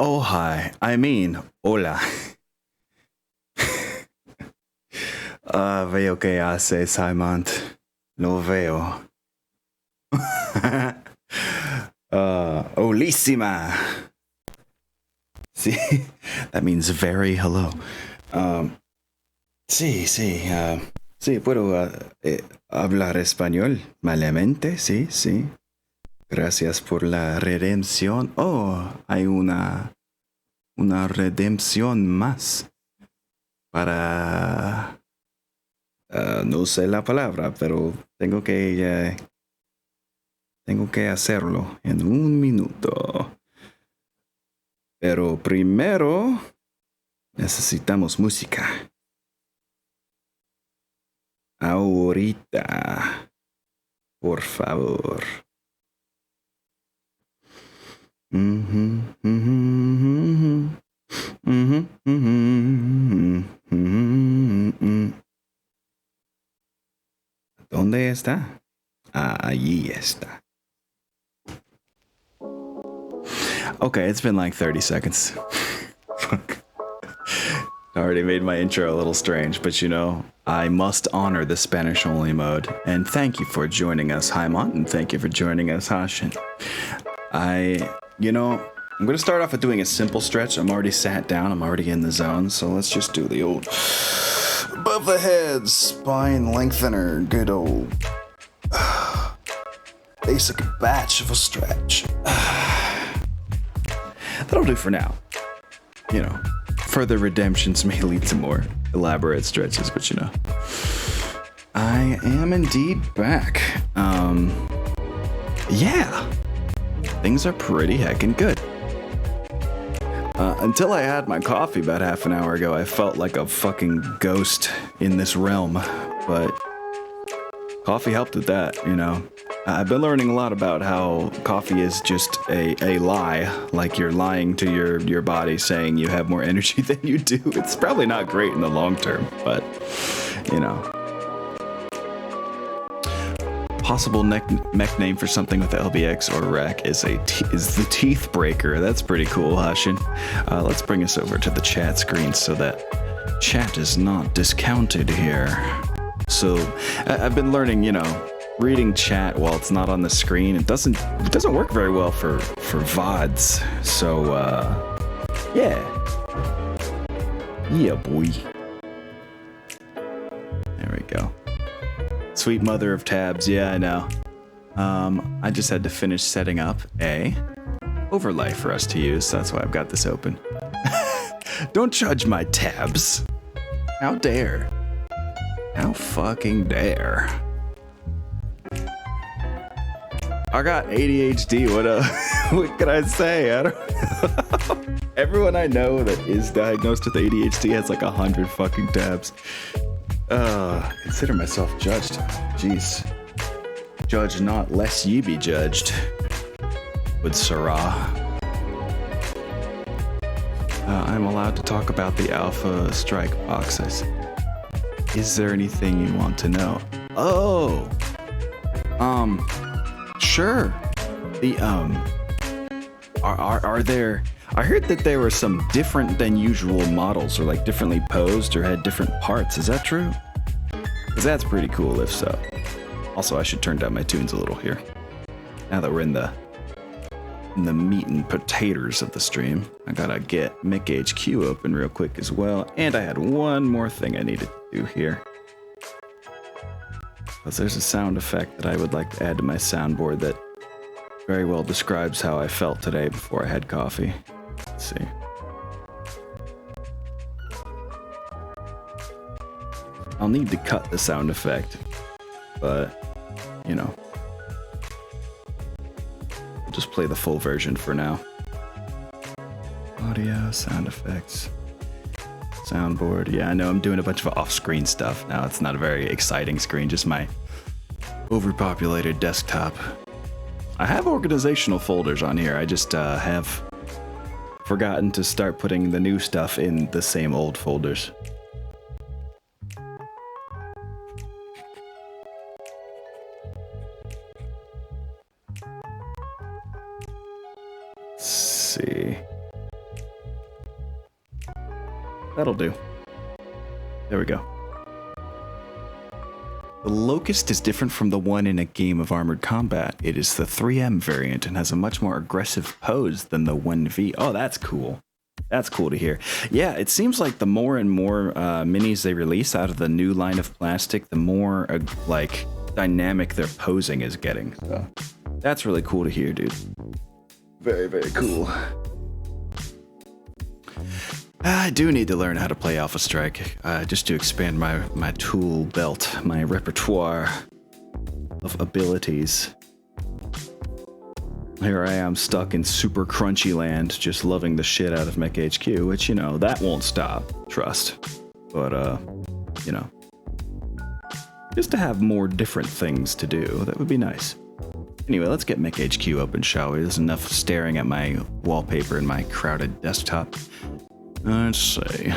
Oh, hi. I mean, hola. Veo que hace Simon. Lo veo. Holísima. Sí, that means very hello. Sí, sí, sí, puedo hablar español malamente, sí, sí. Gracias por la redención. Oh, hay una redención más para... no sé la palabra, pero tengo que hacerlo en un minuto. Pero primero necesitamos música. Ahorita, por favor. ¿Dónde está? Allí está. Okay, it's been like 30 seconds. Fuck. I already made my intro a little strange, but you know, I must honor the Spanish only mode. And thank you for joining us, Haimont, and thank you for joining us, Hashin. I'm gonna start off with doing a simple stretch. I'm already sat down, I'm already in the zone, so let's just do the old above the head, spine lengthener, good old basic batch of a stretch. That'll do for now. You know, further redemptions may lead to more elaborate stretches, but you know. I am indeed back. Yeah. Things are pretty heckin' good. Until I had my coffee about half an hour ago, I felt like a fucking ghost in this realm. But coffee helped with that, you know. I've been learning a lot about how coffee is just a lie, like you're lying to your body saying you have more energy than you do. It's probably not great in the long term, but, you know. Possible mech name for something with LBX or rack is the Teeth Breaker. That's pretty cool, Hashin. Let's bring us over to the chat screen so that chat is not discounted here. So, I've been learning, you know, reading chat while it's not on the screen, it doesn't work very well for VODs. So yeah boy, there we go. Sweet mother of tabs. Yeah, I know. I just had to finish setting up a overlay for us to use, so that's why I've got this open. Don't judge my tabs. How dare. How fucking dare. I got ADHD. What can I say? I don't know. Everyone I know that is diagnosed with ADHD has like 100 fucking tabs. Consider myself judged. Jeez. Judge not, lest ye be judged. With Sarah. I'm allowed to talk about the Alpha Strike boxes. Is there anything you want to know? Oh! Sure. The, are there... I heard that there were some different than usual models, or like differently posed, or had different parts. Is that true? Because that's pretty cool if so. Also, I should turn down my tunes a little here. Now that we're in the meat and potatoes of the stream, I gotta get MegaHQ open real quick as well. And I had one more thing I needed to do here. Because there's a sound effect that I would like to add to my soundboard that very well describes how I felt today before I had coffee. Let's see. I'll need to cut the sound effect, but, you know, I'll just play the full version for now. Audio, sound effects, soundboard. Yeah, I know I'm doing a bunch of off-screen stuff now. It's not a very exciting screen, just my overpopulated desktop. I have organizational folders on here. I just have forgotten to start putting the new stuff in the same old folders. Let's see. That'll do. There we go. The Locust is different from the one in a game of armored combat. It is the 3M variant and has a much more aggressive pose than the 1V. Oh, that's cool. That's cool to hear. Yeah, it seems like the more and more minis they release out of the new line of plastic, the more like dynamic their posing is getting. So that's really cool to hear, dude. Very, very cool. I do need to learn how to play Alpha Strike, just to expand my tool belt, my repertoire of abilities. Here I am stuck in super crunchy land, just loving the shit out of Mech HQ, which, you know, that won't stop, trust. But, you know, just to have more different things to do, that would be nice. Anyway, let's get Mech HQ open, shall we? There's enough staring at my wallpaper and my crowded desktop. Let's see.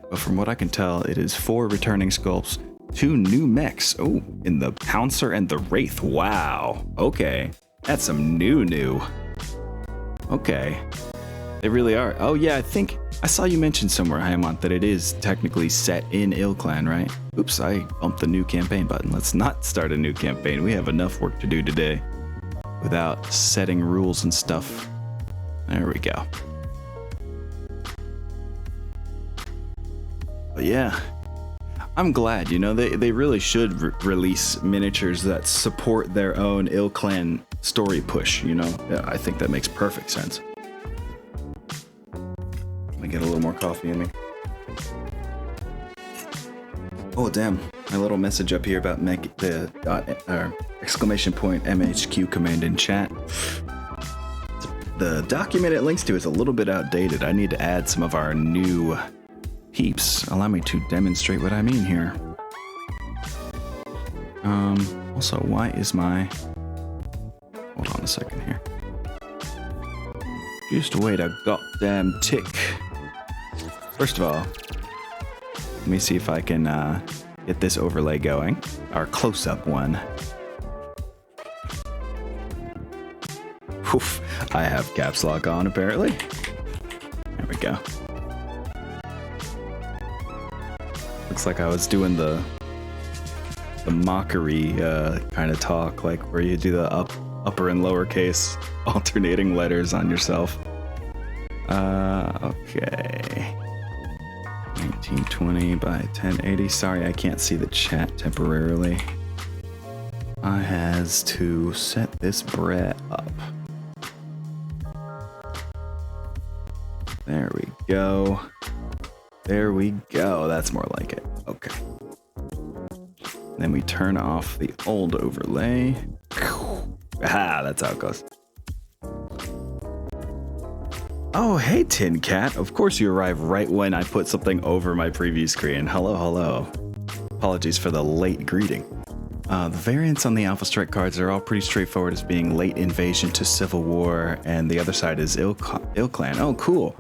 But from what I can tell, it is 4 returning sculpts, 2 new mechs. Oh, in the Pouncer and the Wraith. Wow. Okay. That's some new. Okay. They really are. Oh yeah, I think I saw you mention somewhere, Hyamont, that it is technically set in IlClan, right? Oops, I bumped the new campaign button. Let's not start a new campaign. We have enough work to do today without setting rules and stuff. There we go. But yeah, I'm glad, you know, they really should release miniatures that support their own IlClan story push, you know? Yeah, I think that makes perfect sense. Let me get a little more coffee in me. Oh, damn. My little message up here about the exclamation point MHQ command in chat. The document it links to is a little bit outdated. I need to add some of our new peeps. Allow me to demonstrate what I mean here. Also, why is my... Hold on a second here. Just wait a goddamn tick. First of all, let me see if I can get this overlay going. Our close-up one. Oof, I have caps lock on apparently. There we go. Looks like I was doing the mockery kind of talk, like where you do the upper and lowercase alternating letters on yourself. Okay. 1920 by 1080. Sorry, I can't see the chat temporarily. I has to set this brat up. There we go. There we go. That's more like it. Okay. Then we turn off the old overlay. Ah, that's how it goes. Oh, hey, Tin Cat. Of course you arrive right when I put something over my preview screen. Hello, hello. Apologies for the late greeting. The variants on the Alpha Strike cards are all pretty straightforward as being late invasion to civil war, and the other side is IlClan. Oh, cool.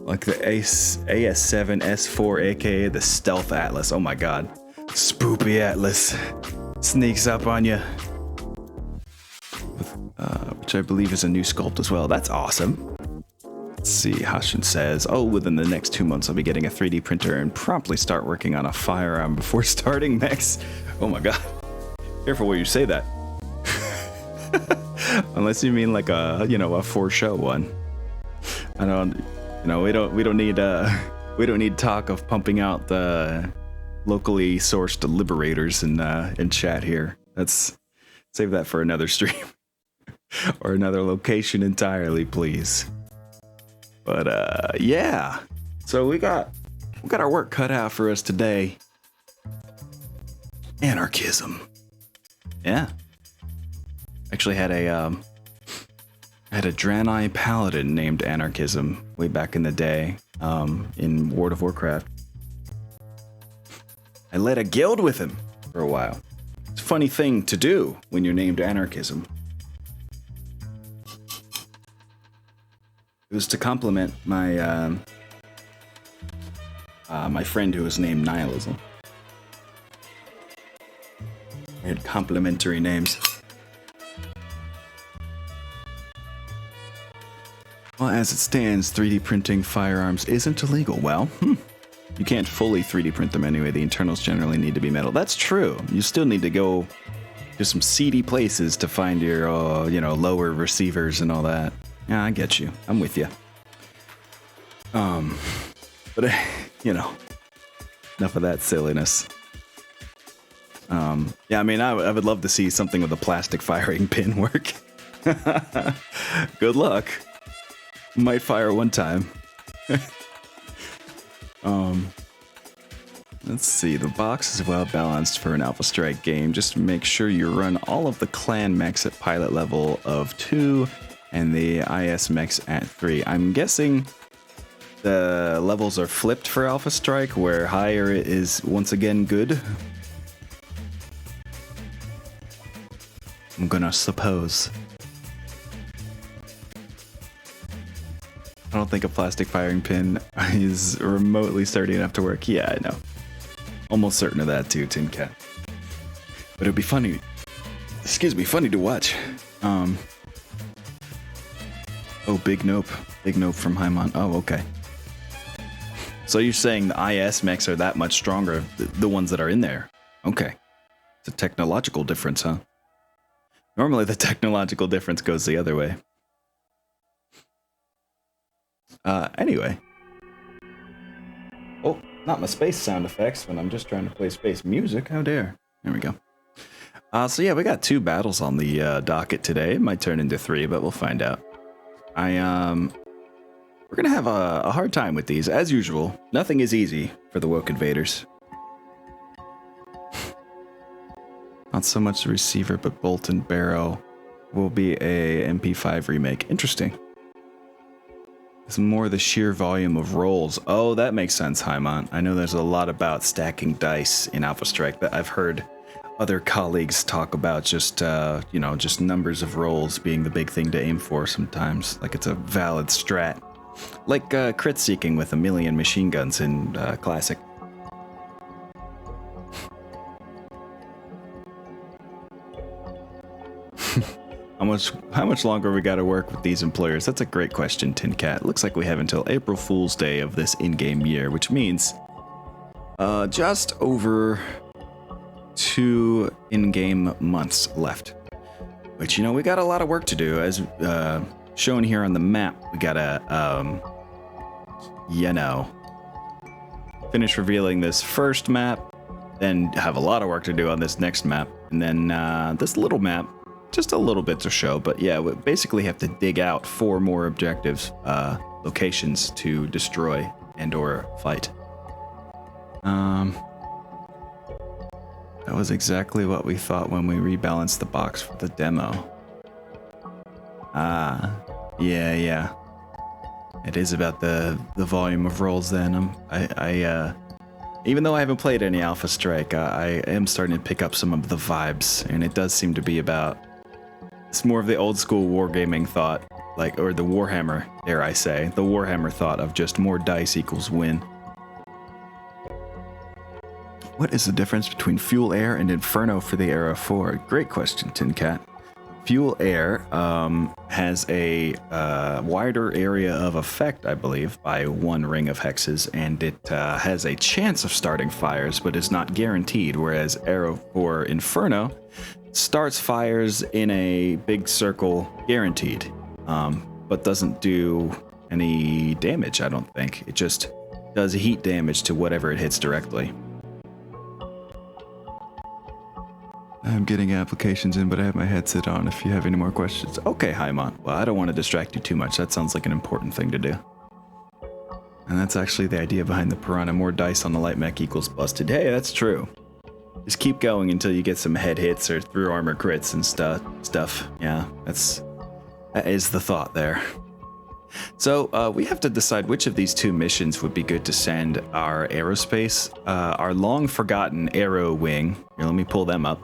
Like the AS7 S4, aka the Stealth Atlas. Oh my god. Spoopy Atlas sneaks up on you. Which I believe is a new sculpt as well. That's awesome. Let's see, Hashin says, oh, within the next 2 months I'll be getting a 3D printer and promptly start working on a firearm before starting mechs. Oh my god. Careful where you say that. Unless you mean like a, you know, a for show one. I don't, you know, we don't need talk of pumping out the locally sourced liberators in chat here. Let's save that for another stream or another location entirely, please. But yeah, so we got our work cut out for us today. Anarchism. Yeah. Actually had a Draenei paladin named Anarchism way back in the day, in World of Warcraft. I led a guild with him for a while. It's a funny thing to do when you're named Anarchism. It was to compliment my my friend who was named Nihilism. We had complimentary names. Well, as it stands, 3D printing firearms isn't illegal. Well, you can't fully 3D print them anyway. The internals generally need to be metal. That's true. You still need to go to some seedy places to find your, lower receivers and all that. Yeah, I get you. I'm with you. But enough of that silliness. Yeah, I mean, I would love to see something with a plastic firing pin work. Good luck. Might fire one time. Let's see. The box is well balanced for an Alpha Strike game. Just make sure you run all of the clan mechs at pilot level of 2 and the IS mechs at 3. I'm guessing the levels are flipped for Alpha Strike, where higher is once again good. I'm gonna suppose. I don't think a plastic firing pin is remotely sturdy enough to work. Yeah, I know. Almost certain of that too, Tin Cat. But it'd be funny. Funny to watch. Oh, Big Nope. Big Nope from Hyman. Oh, okay. So you're saying the IS mechs are that much stronger, the ones that are in there? Okay. It's a technological difference, huh? Normally the technological difference goes the other way. Anyway. Oh, not my space sound effects when I'm just trying to play space music. How dare. There we go. So yeah, we got 2 battles on the docket today. It might turn into 3, but we'll find out. We're gonna have a hard time with these, as usual. Nothing is easy for the Woke Invaders. Not so much the receiver, but bolt and barrel will be a MP5 remake. Interesting. It's more the sheer volume of rolls. Oh, that makes sense, Hyman. I know there's a lot about stacking dice in Alpha Strike that I've heard other colleagues talk about, just numbers of rolls being the big thing to aim for sometimes. Like it's a valid strat. Like crit seeking with 1,000,000 machine guns in Classic. How much longer we gotta work with these employers? That's a great question, Tin Cat. Looks like we have until April Fool's Day of this in-game year, which means just over 2 in-game months left. Which, we got a lot of work to do. As shown here on the map, we gotta, finish revealing this first map, then have a lot of work to do on this next map, and then this little map, just a little bit to show, but yeah, we basically have to dig out 4 more objectives, locations to destroy and or fight. That was exactly what we thought when we rebalanced the box for the demo. Yeah. It is about the volume of rolls then. Even though I haven't played any Alpha Strike, I am starting to pick up some of the vibes, and it does seem to be it's more of the old school wargaming thought, or the Warhammer, dare I say, the Warhammer thought of just more dice equals win. What is the difference between Fuel Air and Inferno for the Era 4? Great question, Tin Cat. Fuel Air has a wider area of effect, I believe, by 1 ring of hexes, and it has a chance of starting fires, but is not guaranteed, whereas Arrow for Inferno starts fires in a big circle guaranteed, but doesn't do any damage, I don't think. It just does heat damage to whatever it hits directly. I'm getting applications in, but I have my headset on if you have any more questions. Okay, Hyman. Well, I don't want to distract you too much. That sounds like an important thing to do. And that's actually the idea behind the Piranha. More dice on the light mech equals busted. Hey, that's true. Just keep going until you get some head hits or through armor crits and stuff. Yeah, that is the thought there. So we have to decide which of these 2 missions would be good to send our aerospace, our long forgotten Aero Wing. Here, let me pull them up.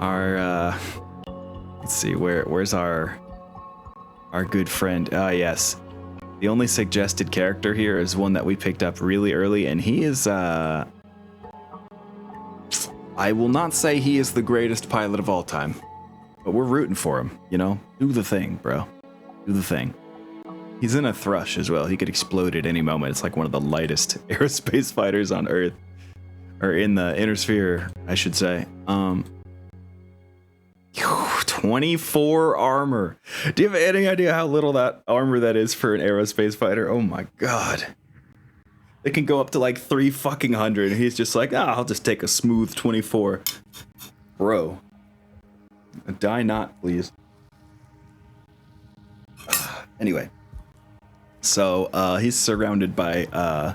Our let's see, where's our good friend? Yes, the only suggested character here is one that we picked up really early, and he is I will not say he is the greatest pilot of all time, but we're rooting for him, do the thing, bro. Do the thing. He's in a thrush as well. He could explode at any moment. It's like one of the lightest aerospace fighters on Earth. Or in the inner sphere, I should say. 24 armor. Do you have any idea how little that armor that is for an aerospace fighter? Oh my god. It can go up to like 300. And he's just like, I'll just take a smooth 24. Bro. Die not, please. Anyway. So, he's surrounded by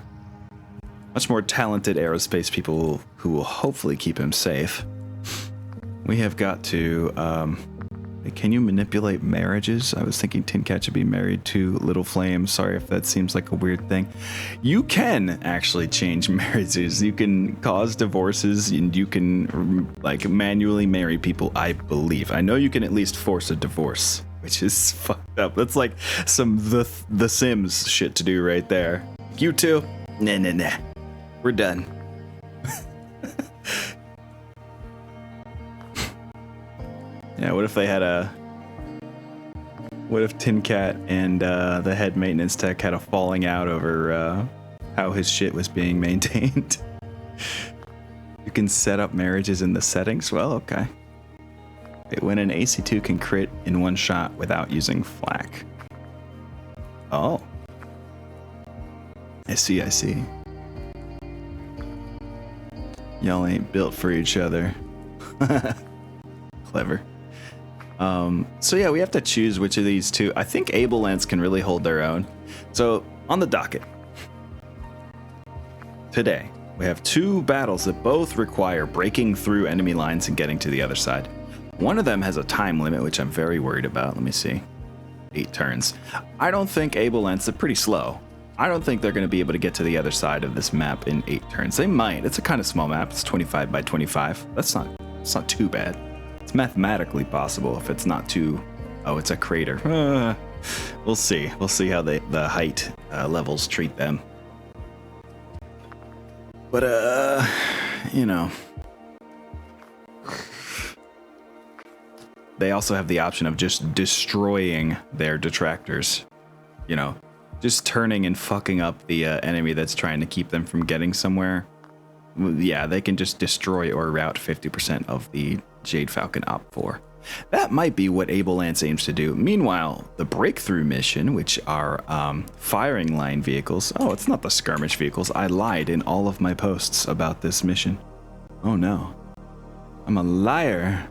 much more talented aerospace people who will hopefully keep him safe. We have got to, can you manipulate marriages? I was thinking Tin Cat should be married to Little Flame. Sorry if that seems like a weird thing. You can actually change marriages. You can cause divorces and you can, like, manually marry people, I believe. I know you can at least force a divorce, which is fucked up. That's like some The Sims shit to do right there. You two? Nah. We're done. Yeah, what if they had what if Tin Cat and the head maintenance tech had a falling out over how his shit was being maintained? You can set up marriages in the settings? Well, okay. When an AC2 can crit in one shot without using flak. Oh. I see. Y'all ain't built for each other. Clever. So yeah, we have to choose which of these two. I think Able Lance can really hold their own. So on the docket today, we have two battles that both require breaking through enemy lines and getting to the other side. One of them has a time limit, which I'm very worried about. Let me see. 8 turns. I don't think Able Lance, they're pretty slow. I don't think they're going to be able to get to the other side of this map in 8 turns. They might. It's a kind of small map. It's 25 by 25. It's not too bad. It's mathematically possible if it's not too... Oh, it's a crater. We'll see. We'll see how the height levels treat them. But, you know... They also have the option of just destroying their detractors. You know, just turning and fucking up the enemy that's trying to keep them from getting somewhere. Yeah, they can just destroy or rout 50% of the Jade Falcon Op-4. That might be what Able Lance aims to do. Meanwhile, the breakthrough mission, which are firing line vehicles. Oh, it's not the skirmish vehicles. I lied in all of my posts about this mission. Oh no. I'm a liar.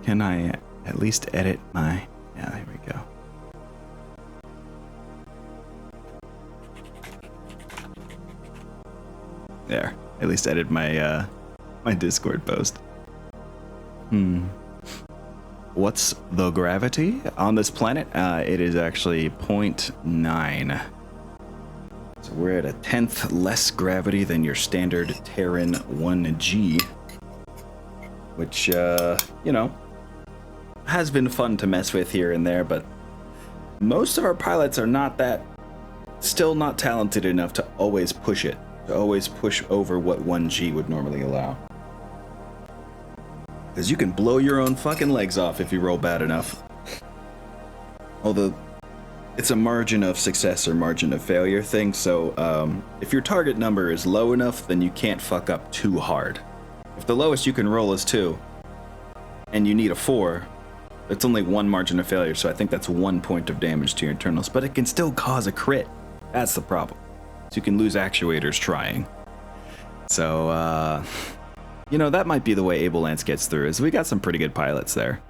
Can I at least edit my... Yeah, there we go. There. At least edit my, my Discord post. What's the gravity on this planet? It is actually 0.9. So we're at a 10th less gravity than your standard Terran 1G. Which, you know, has been fun to mess with here and there, but most of our pilots are still not talented enough to always push it, to always push over what 1G would normally allow. Because you can blow your own fucking legs off if you roll bad enough. Although, it's a margin of success or margin of failure thing, so if your target number is low enough, then you can't fuck up too hard. If the lowest you can roll is 2, and you need a 4, it's only 1 margin of failure, so I think that's 1 point of damage to your internals, but it can still cause a crit. That's the problem. So you can lose actuators trying. So, you know, that might be the way Able Lance gets through, is we got some pretty good pilots there.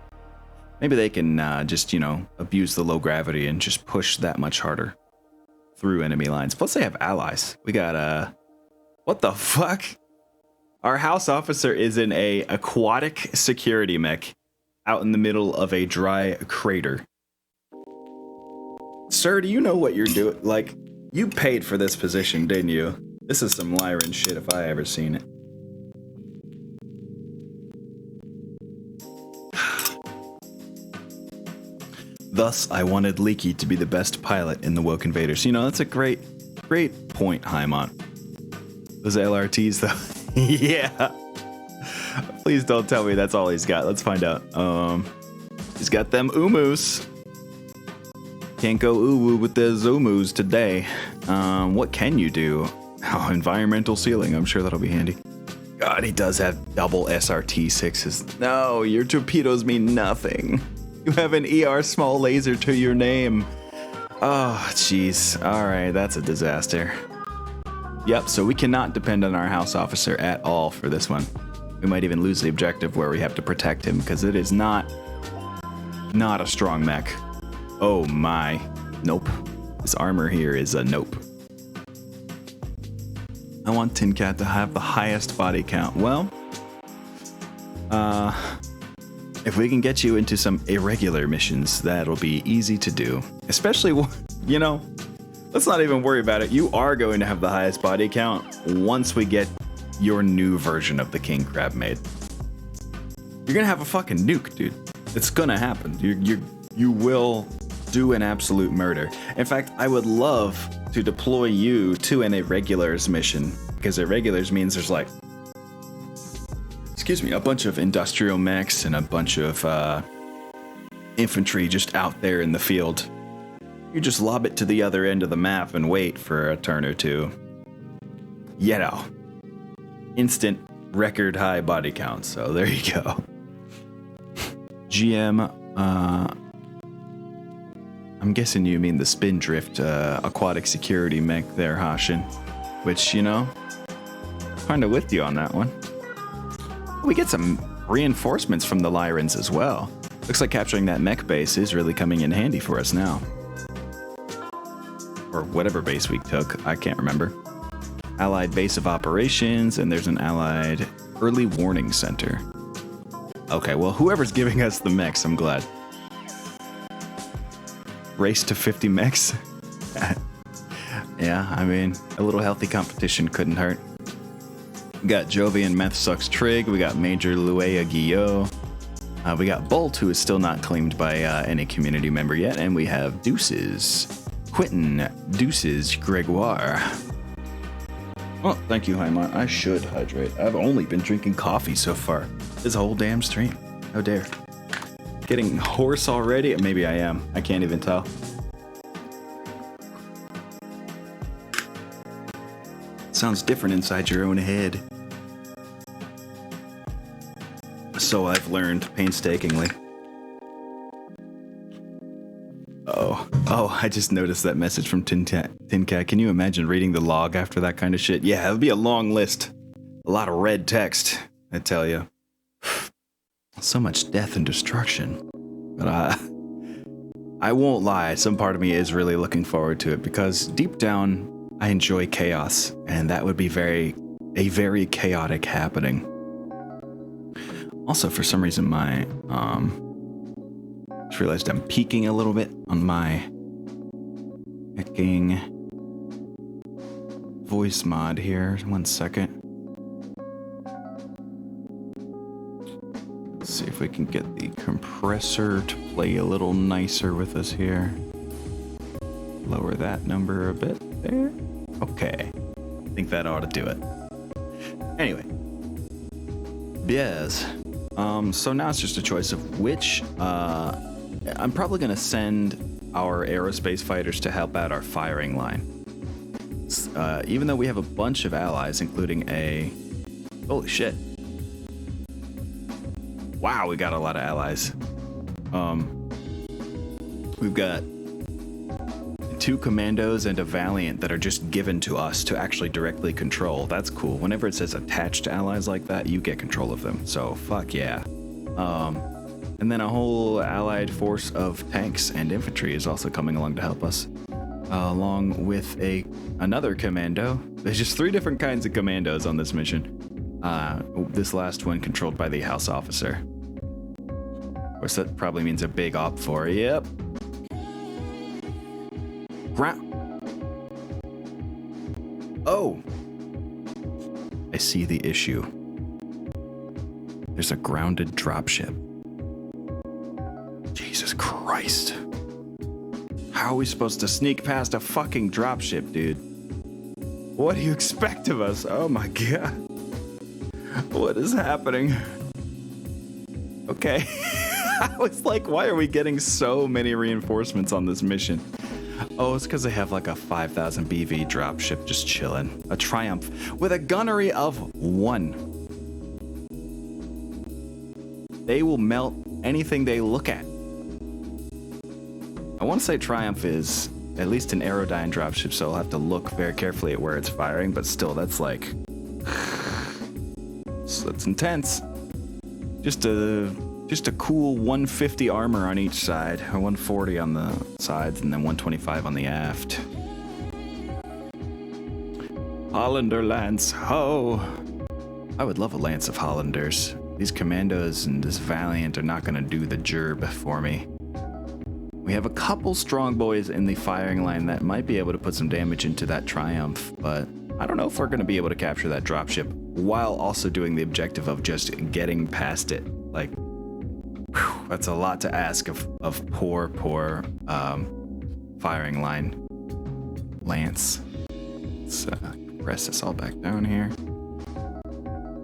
Maybe they can just, you know, abuse the low gravity and just push that much harder through enemy lines. Plus they have allies. We got, what the fuck? Our house officer is in a aquatic security mech out in the middle of a dry crater. Sir, do you know what you're doing? Like, you paid for this position, didn't you? This is some Lyran shit if I ever seen it. Thus, I wanted Leaky to be the best pilot in the Woke Invaders. You know, that's a great point, Haimon. Those LRTs, though. Yeah. Please don't tell me that's all he's got. Let's find out. He's got them umus. Can't go ooh-woo with the Zomus today. What can you do? Oh, environmental sealing. I'm sure that'll be handy. God, he does have double SRT-6s. No, your torpedoes mean nothing. You have an ER small laser to your name. Oh, jeez. All right, that's a disaster. Yep, so we cannot depend on our house officer at all for this one. We might even lose the objective where we have to protect him because it is not a strong mech. Oh my. Nope. This armor here is a nope. I want Tin Cat to have the highest body count. Well, if we can get you into some irregular missions, that'll be easy to do. Especially, you know, let's not even worry about it. You are going to have the highest body count once we get your new version of the King Crab made. You're gonna have a fucking nuke, dude. It's gonna happen. You will do an absolute murder. In fact, I would love to deploy you to an irregulars mission, because irregulars means there's like, excuse me, a bunch of industrial mechs and a bunch of infantry just out there in the field. You just lob it to the other end of the map and wait for a turn or two. You know, instant record high body count, so there you go. GM, I'm guessing you mean the Spindrift aquatic security mech there, Hashin. Which, you know, kinda with you on that one. We get some reinforcements from the Lyrans as well. Looks like capturing that mech base is really coming in handy for us now. Or whatever base we took, I can't remember. Allied base of operations, and there's an allied early warning center. Okay, well, whoever's giving us the mechs, I'm glad. Race to 50 mechs? Yeah, I mean, a little healthy competition couldn't hurt. We got Jovian Meth Sucks Trig, we got Major Luea Guillot, we got Bolt, who is still not claimed by any community member yet, and we have Deuces. Quentin Deuces Gregoire. Oh, thank you, Haimon. I should hydrate. I've only been drinking coffee so far. This whole damn stream. How dare. Getting hoarse already? Maybe I am. I can't even tell. Sounds different inside your own head. So I've learned painstakingly. Oh, I just noticed that message from Tin Cat. Can you imagine reading the log after that kind of shit? Yeah, it'll be a long list. A lot of red text, I tell you. So much death and destruction. But I won't lie, some part of me is really looking forward to it because deep down, I enjoy chaos, and that would be a very chaotic happening. Also, for some reason, my just realized I'm peaking a little bit on my hacking voice mod here. 1 second. Let's see if we can get the compressor to play a little nicer with us here. Lower that number a bit there. Okay. I think that ought to do it. Anyway. Yes. So now it's just a choice of which, I'm probably going to send our aerospace fighters to help out our firing line. Even though we have a bunch of allies, including a... Holy shit. Wow, we got a lot of allies. We've got 2 commandos and a Valiant that are just given to us to actually directly control. That's cool. Whenever it says attached to allies like that, you get control of them. So, fuck yeah. And then a whole allied force of tanks and infantry is also coming along to help us. Along with another commando. There's just 3 different kinds of commandos on this mission. This last one controlled by the house officer. Of course, that probably means a big op for. Yep. Oh! I see the issue. There's a grounded dropship. Jesus Christ. How are we supposed to sneak past a fucking dropship, dude? What do you expect of us? Oh my god. What is happening? Okay. I was like, why are we getting so many reinforcements on this mission? Oh, it's because they have like a 5,000 BV dropship just chilling. A Triumph with a gunnery of 1. They will melt anything they look at. I want to say Triumph is at least an Aerodyne dropship, so I'll have to look very carefully at where it's firing, but still, that's like... that's intense. Just a cool 150 armor on each side, or 140 on the sides, and then 125 on the aft. Hollander Lance, ho! I would love a Lance of Hollanders. These commandos and this Valiant are not going to do the gerb for me. We have a couple strong boys in the firing line that might be able to put some damage into that Triumph, but I don't know if we're going to be able to capture that dropship while also doing the objective of just getting past it. Like, whew, that's a lot to ask of poor firing line Lance. Let's press this all back down here.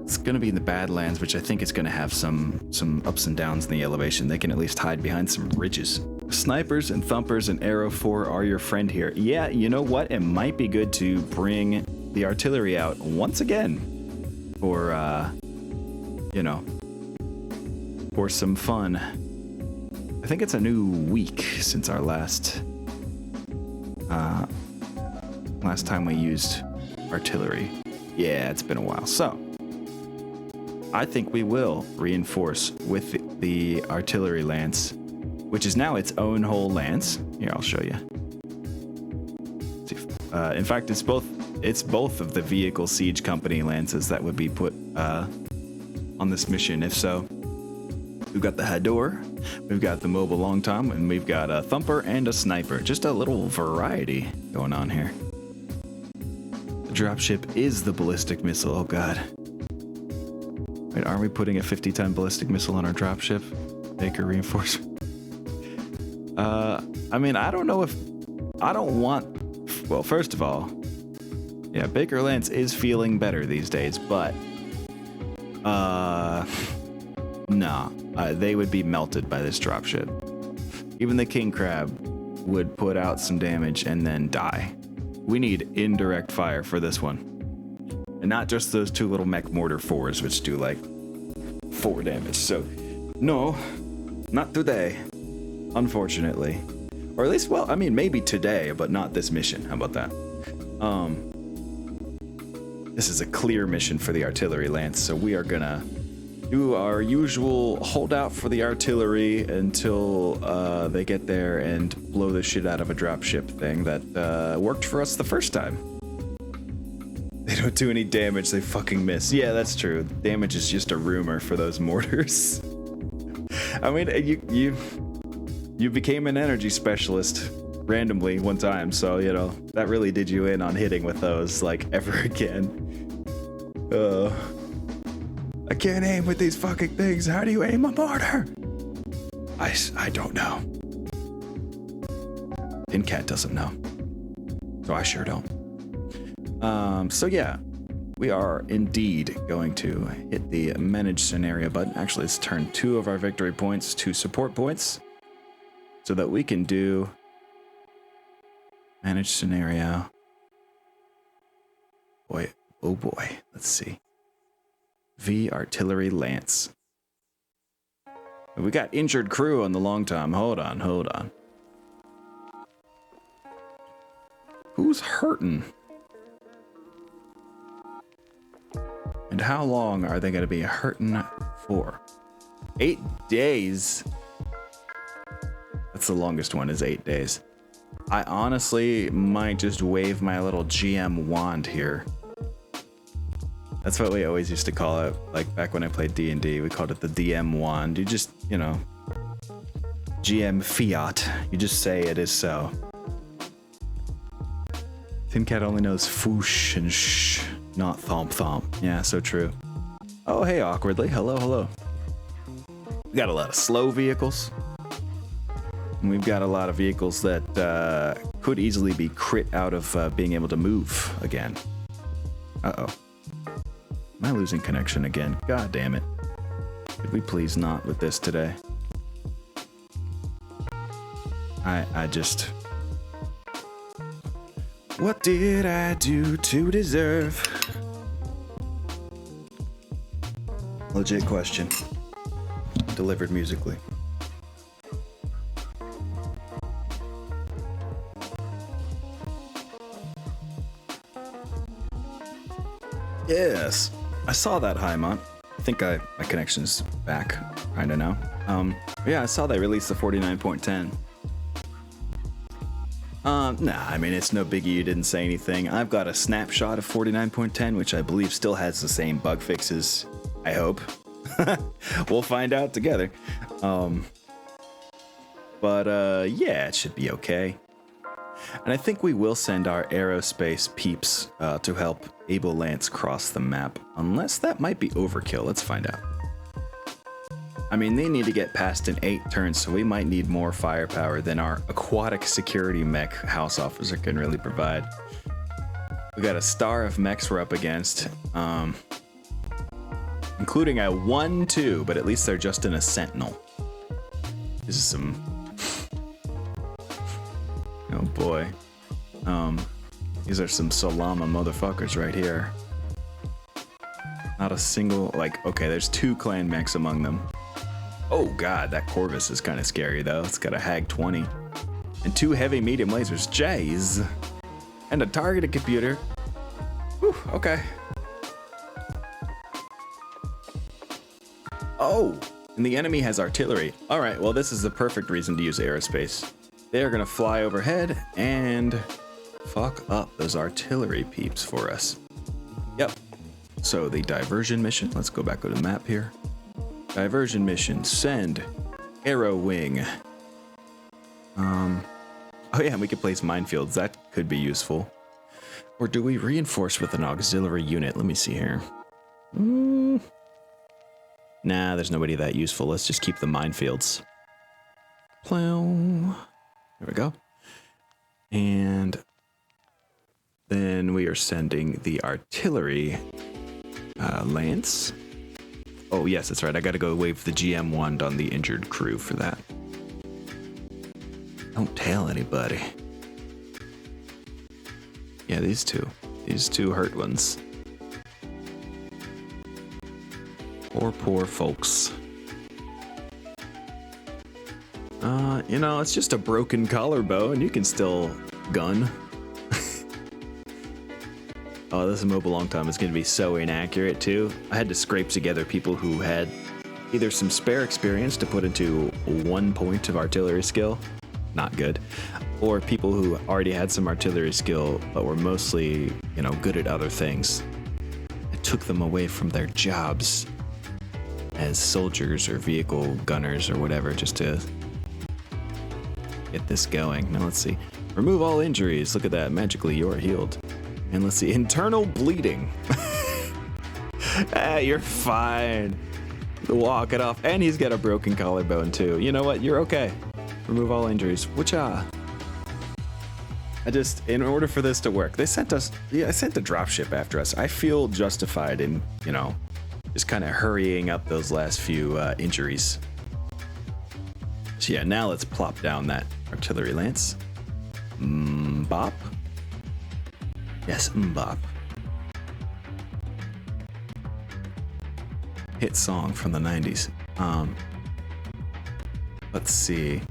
It's going to be in the Badlands, which I think is going to have some ups and downs in the elevation. They can at least hide behind some ridges. Snipers and Thumpers and Arrow 4 are your friend here. Yeah, you know what? It might be good to bring the artillery out once again for, you know, for some fun. I think it's a new week since our last time we used artillery. Yeah, it's been a while. So I think we will reinforce with the artillery lance, which is now its own whole lance. Here, I'll show you. In fact, it's both of the vehicle siege company lances that would be put on this mission. If so, we've got the Hador, we've got the Mobile Long Tom, and we've got a Thumper and a Sniper. Just a little variety going on here. The dropship is the ballistic missile. Oh god. Wait, aren't we putting a 50-ton ballistic missile on our dropship? Baker reinforcement. I mean, I don't know if... I don't want... Well, first of all, yeah, Baker Lance is feeling better these days, but... nah. They would be melted by this dropship. Even the King Crab would put out some damage and then die. We need indirect fire for this one. And not just those two little mech mortar 4s, which do like 4 damage. So, no, not today, unfortunately. Or at least, well, I mean, maybe today, but not this mission. How about that? This is a clear mission for the artillery lance, so we are gonna do our usual holdout for the artillery until they get there and blow the shit out of a dropship thing that worked for us the first time. They don't do any damage, they fucking miss. Yeah, that's true. Damage is just a rumor for those mortars. I mean, you became an energy specialist randomly one time, so, you know, that really did you in on hitting with those, like, ever again. I can't aim with these fucking things. How do you aim a mortar? I don't know. Pincat doesn't know. So I sure don't. So yeah, we are indeed going to hit the manage scenario button. Actually, let's turn 2 of our victory points to support points so that we can do manage scenario. Boy, oh boy, let's see. V Artillery Lance. We got injured crew on the Long Tom. Hold on. Who's hurting? And how long are they going to be hurting for? 8 days. That's the longest one, is 8 days. I honestly might just wave my little GM wand here. That's what we always used to call it, like back when I played D&D, we called it the DM wand. You just, you know, GM fiat. You just say it is so. Thin Cat only knows foosh and shh, not thomp thomp. Yeah, so true. Oh, hey, awkwardly. Hello. We got a lot of slow vehicles. And we've got a lot of vehicles that could easily be crit out of being able to move again. Uh-oh. Am I losing connection again? God damn it. Could we please not with this today? I just... What did I do to deserve? Legit question. Delivered musically. Yes, I saw that, Highmont. I think my connection's back, kinda now. Yeah, I saw they released the 49.10. Nah, I mean, it's no biggie you didn't say anything. I've got a snapshot of 49.10, which I believe still has the same bug fixes, I hope. We'll find out together. Yeah, it should be okay. And I think we will send our aerospace peeps to help Able Lance cross the map, unless that might be overkill. Let's find out. I mean, they need to get past an 8 turn, so we might need more firepower than our aquatic security mech house officer can really provide. We got a star of mechs we're up against, including a 1-2, but at least they're just in a sentinel. This is some... Oh boy. These are some Solama motherfuckers right here. Not a single, like, okay, there's 2 clan mechs among them. Oh god, that Corvus is kind of scary though. It's got a Hag 20. And 2 heavy medium lasers. Jays. And a targeted computer. Whew, okay. Oh, and the enemy has artillery. Alright, well this is the perfect reason to use aerospace. They are gonna fly overhead and fuck up those artillery peeps for us. Yep. So the diversion mission, let's go back to the map here. Diversion mission, send arrow wing. Oh yeah, we could place minefields. That could be useful. Or do we reinforce with an auxiliary unit? Let me see here. Nah, there's nobody that useful. Let's just keep the minefields. Plow. There we go. And then we are sending the artillery lance. Oh, yes, that's right. I gotta go wave the GM wand on the injured crew for that. Don't tell anybody. Yeah, these two hurt ones. Poor folks. You know, it's just a broken collarbone. You can still gun. Oh, this mobile long time is going to be so inaccurate too. I had to scrape together people who had either some spare experience to put into 1 point of artillery skill, not good, or people who already had some artillery skill but were mostly, you know, good at other things. I took them away from their jobs as soldiers or vehicle gunners or whatever just to get this going. Now let's see. Remove all injuries. Look at that. Magically, you are healed. And let's see, internal bleeding. You're fine. Walk it off. And he's got a broken collarbone too. You know what? You're okay. Remove all injuries. Whatcha? In order for this to work, they sent us, I sent the dropship after us. I feel justified in, you know, just kind of hurrying up those last few injuries. So yeah, now let's plop down that artillery lance. Bop. Yes, Mbop. Hit song from the 90s. Let's see.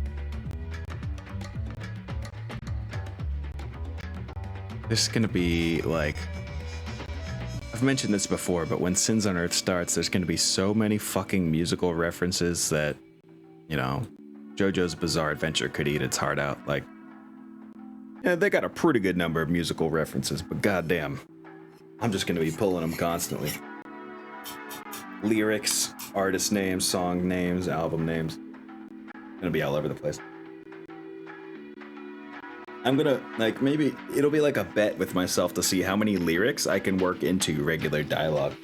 This is gonna be like... I've mentioned this before, but when Sins on Earth starts, there's gonna be so many fucking musical references that, you know, JoJo's Bizarre Adventure could eat its heart out. Like, yeah, they got a pretty good number of musical references, but goddamn, I'm just gonna be pulling them constantly. Lyrics, artist names, song names, album names. Gonna be all over the place. I'm gonna, like, maybe it'll be like a bet with myself to see how many lyrics I can work into regular dialogue.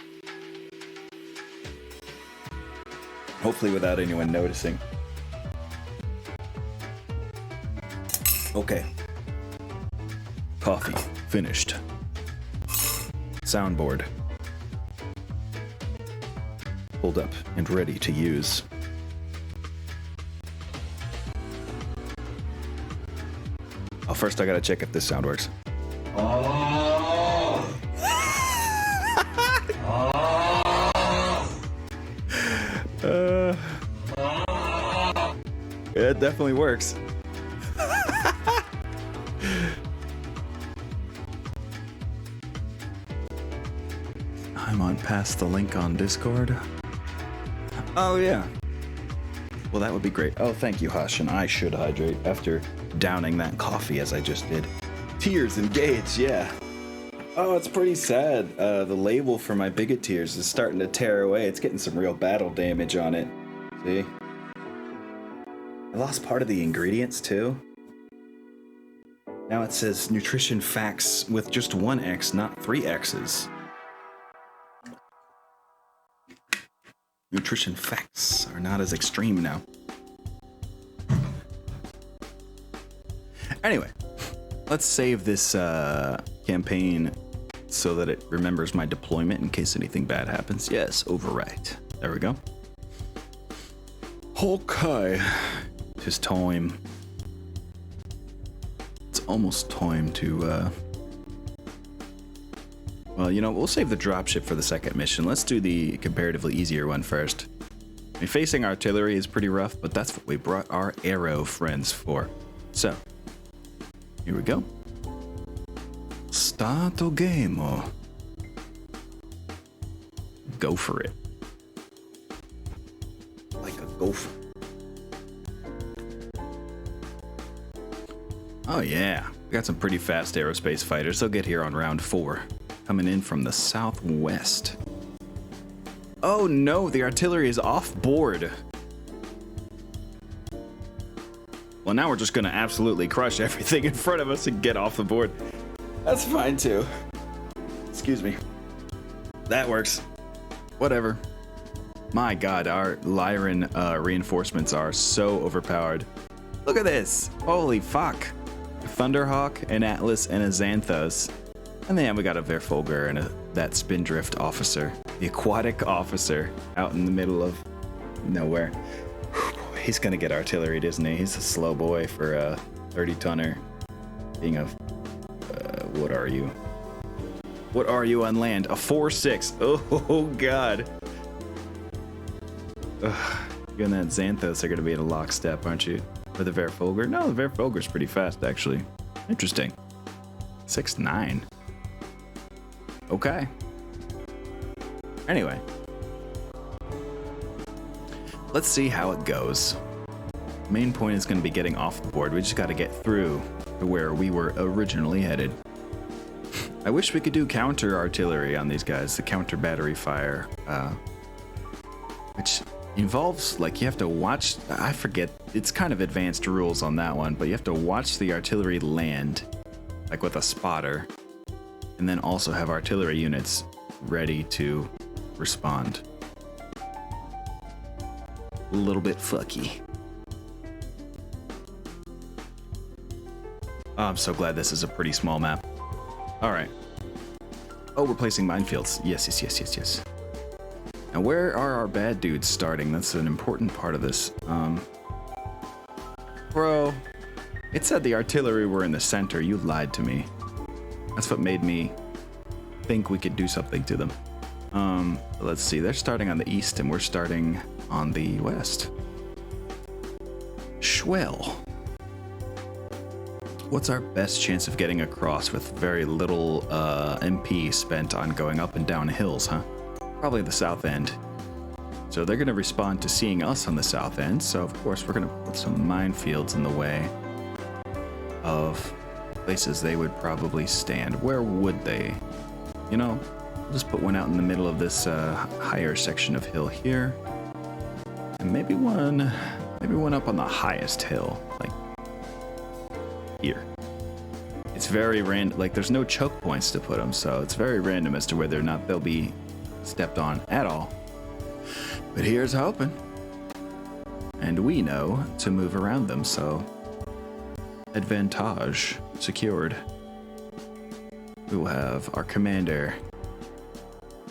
Hopefully without anyone noticing. Okay. Coffee. Finished. Soundboard. Pulled up and ready to use. Oh, first I gotta check if this sound works. Yeah, it definitely works. I'm on past the link on Discord. Oh yeah. Well, that would be great. Oh, thank you, Hush, and I should hydrate after downing that coffee as I just did. Tears engaged, yeah. Oh, it's pretty sad. The label for my Bigot Tears is starting to tear away. It's getting some real battle damage on it. See? I lost part of the ingredients, too. Now it says nutrition facts with just one X, not 3 X's. Nutrition facts are not as extreme now. Anyway, let's save this campaign so that it remembers my deployment in case anything bad happens. Yes, overwrite. There we go. Okay. It's time. It's almost time to, well, you know, we'll save the dropship for the second mission. Let's do the comparatively easier one first. I mean, facing artillery is pretty rough, but that's what we brought our arrow friends for. So, here we go. Start the game. Go for it. Like a gopher. Oh yeah, we got some pretty fast aerospace fighters. They'll get here on round 4. Coming in from the southwest. Oh no, the artillery is off board. Well, now we're just gonna absolutely crush everything in front of us and get off the board. That's fine too. Excuse me. That works. Whatever. My god, our Lyran reinforcements are so overpowered. Look at this. Holy fuck. A Thunderhawk, an Atlas, and a Xanthos. And then we got a Verfolger and that Spindrift officer. The aquatic officer out in the middle of nowhere. He's gonna get artillery, isn't he? He's a slow boy for a 30-tonner. Being a... what are you? What are you on land? A 4-6. Oh, God. Ugh. You and that Xanthos are gonna be in a lockstep, aren't you? Or the Verfolger? No, the Verfolger's pretty fast, actually. Interesting. 6'9". Okay. Anyway. Let's see how it goes. Main point is going to be getting off the board. We just got to get through to where we were originally headed. I wish we could do counter artillery on these guys, the counter battery fire, which involves, like, you have to watch, I forget, it's kind of advanced rules on that one, but you have to watch the artillery land, like with a spotter, and then also have artillery units ready to respond. A little bit fucky. Oh, I'm so glad this is a pretty small map. All right. Oh, we're placing minefields. Yes. Now, where are our bad dudes starting? That's an important part of this. Bro, it said the artillery were in the center. You lied to me. That's what made me think we could do something to them. Let's see. They're starting on the east, and we're starting on the west. Swell. What's our best chance of getting across with very little MP spent on going up and down hills, huh? Probably the south end. So they're going to respond to seeing us on the south end, so of course we're going to put some minefields in the way of places they would probably stand. Where would they? You know, we'll just put one out in the middle of this higher section of hill here. And maybe one up on the highest hill, like here. It's very random, like there's no choke points to put them, so it's very random as to whether or not they'll be stepped on at all. But here's hoping. And we know to move around them, so advantage secured. We will have our commander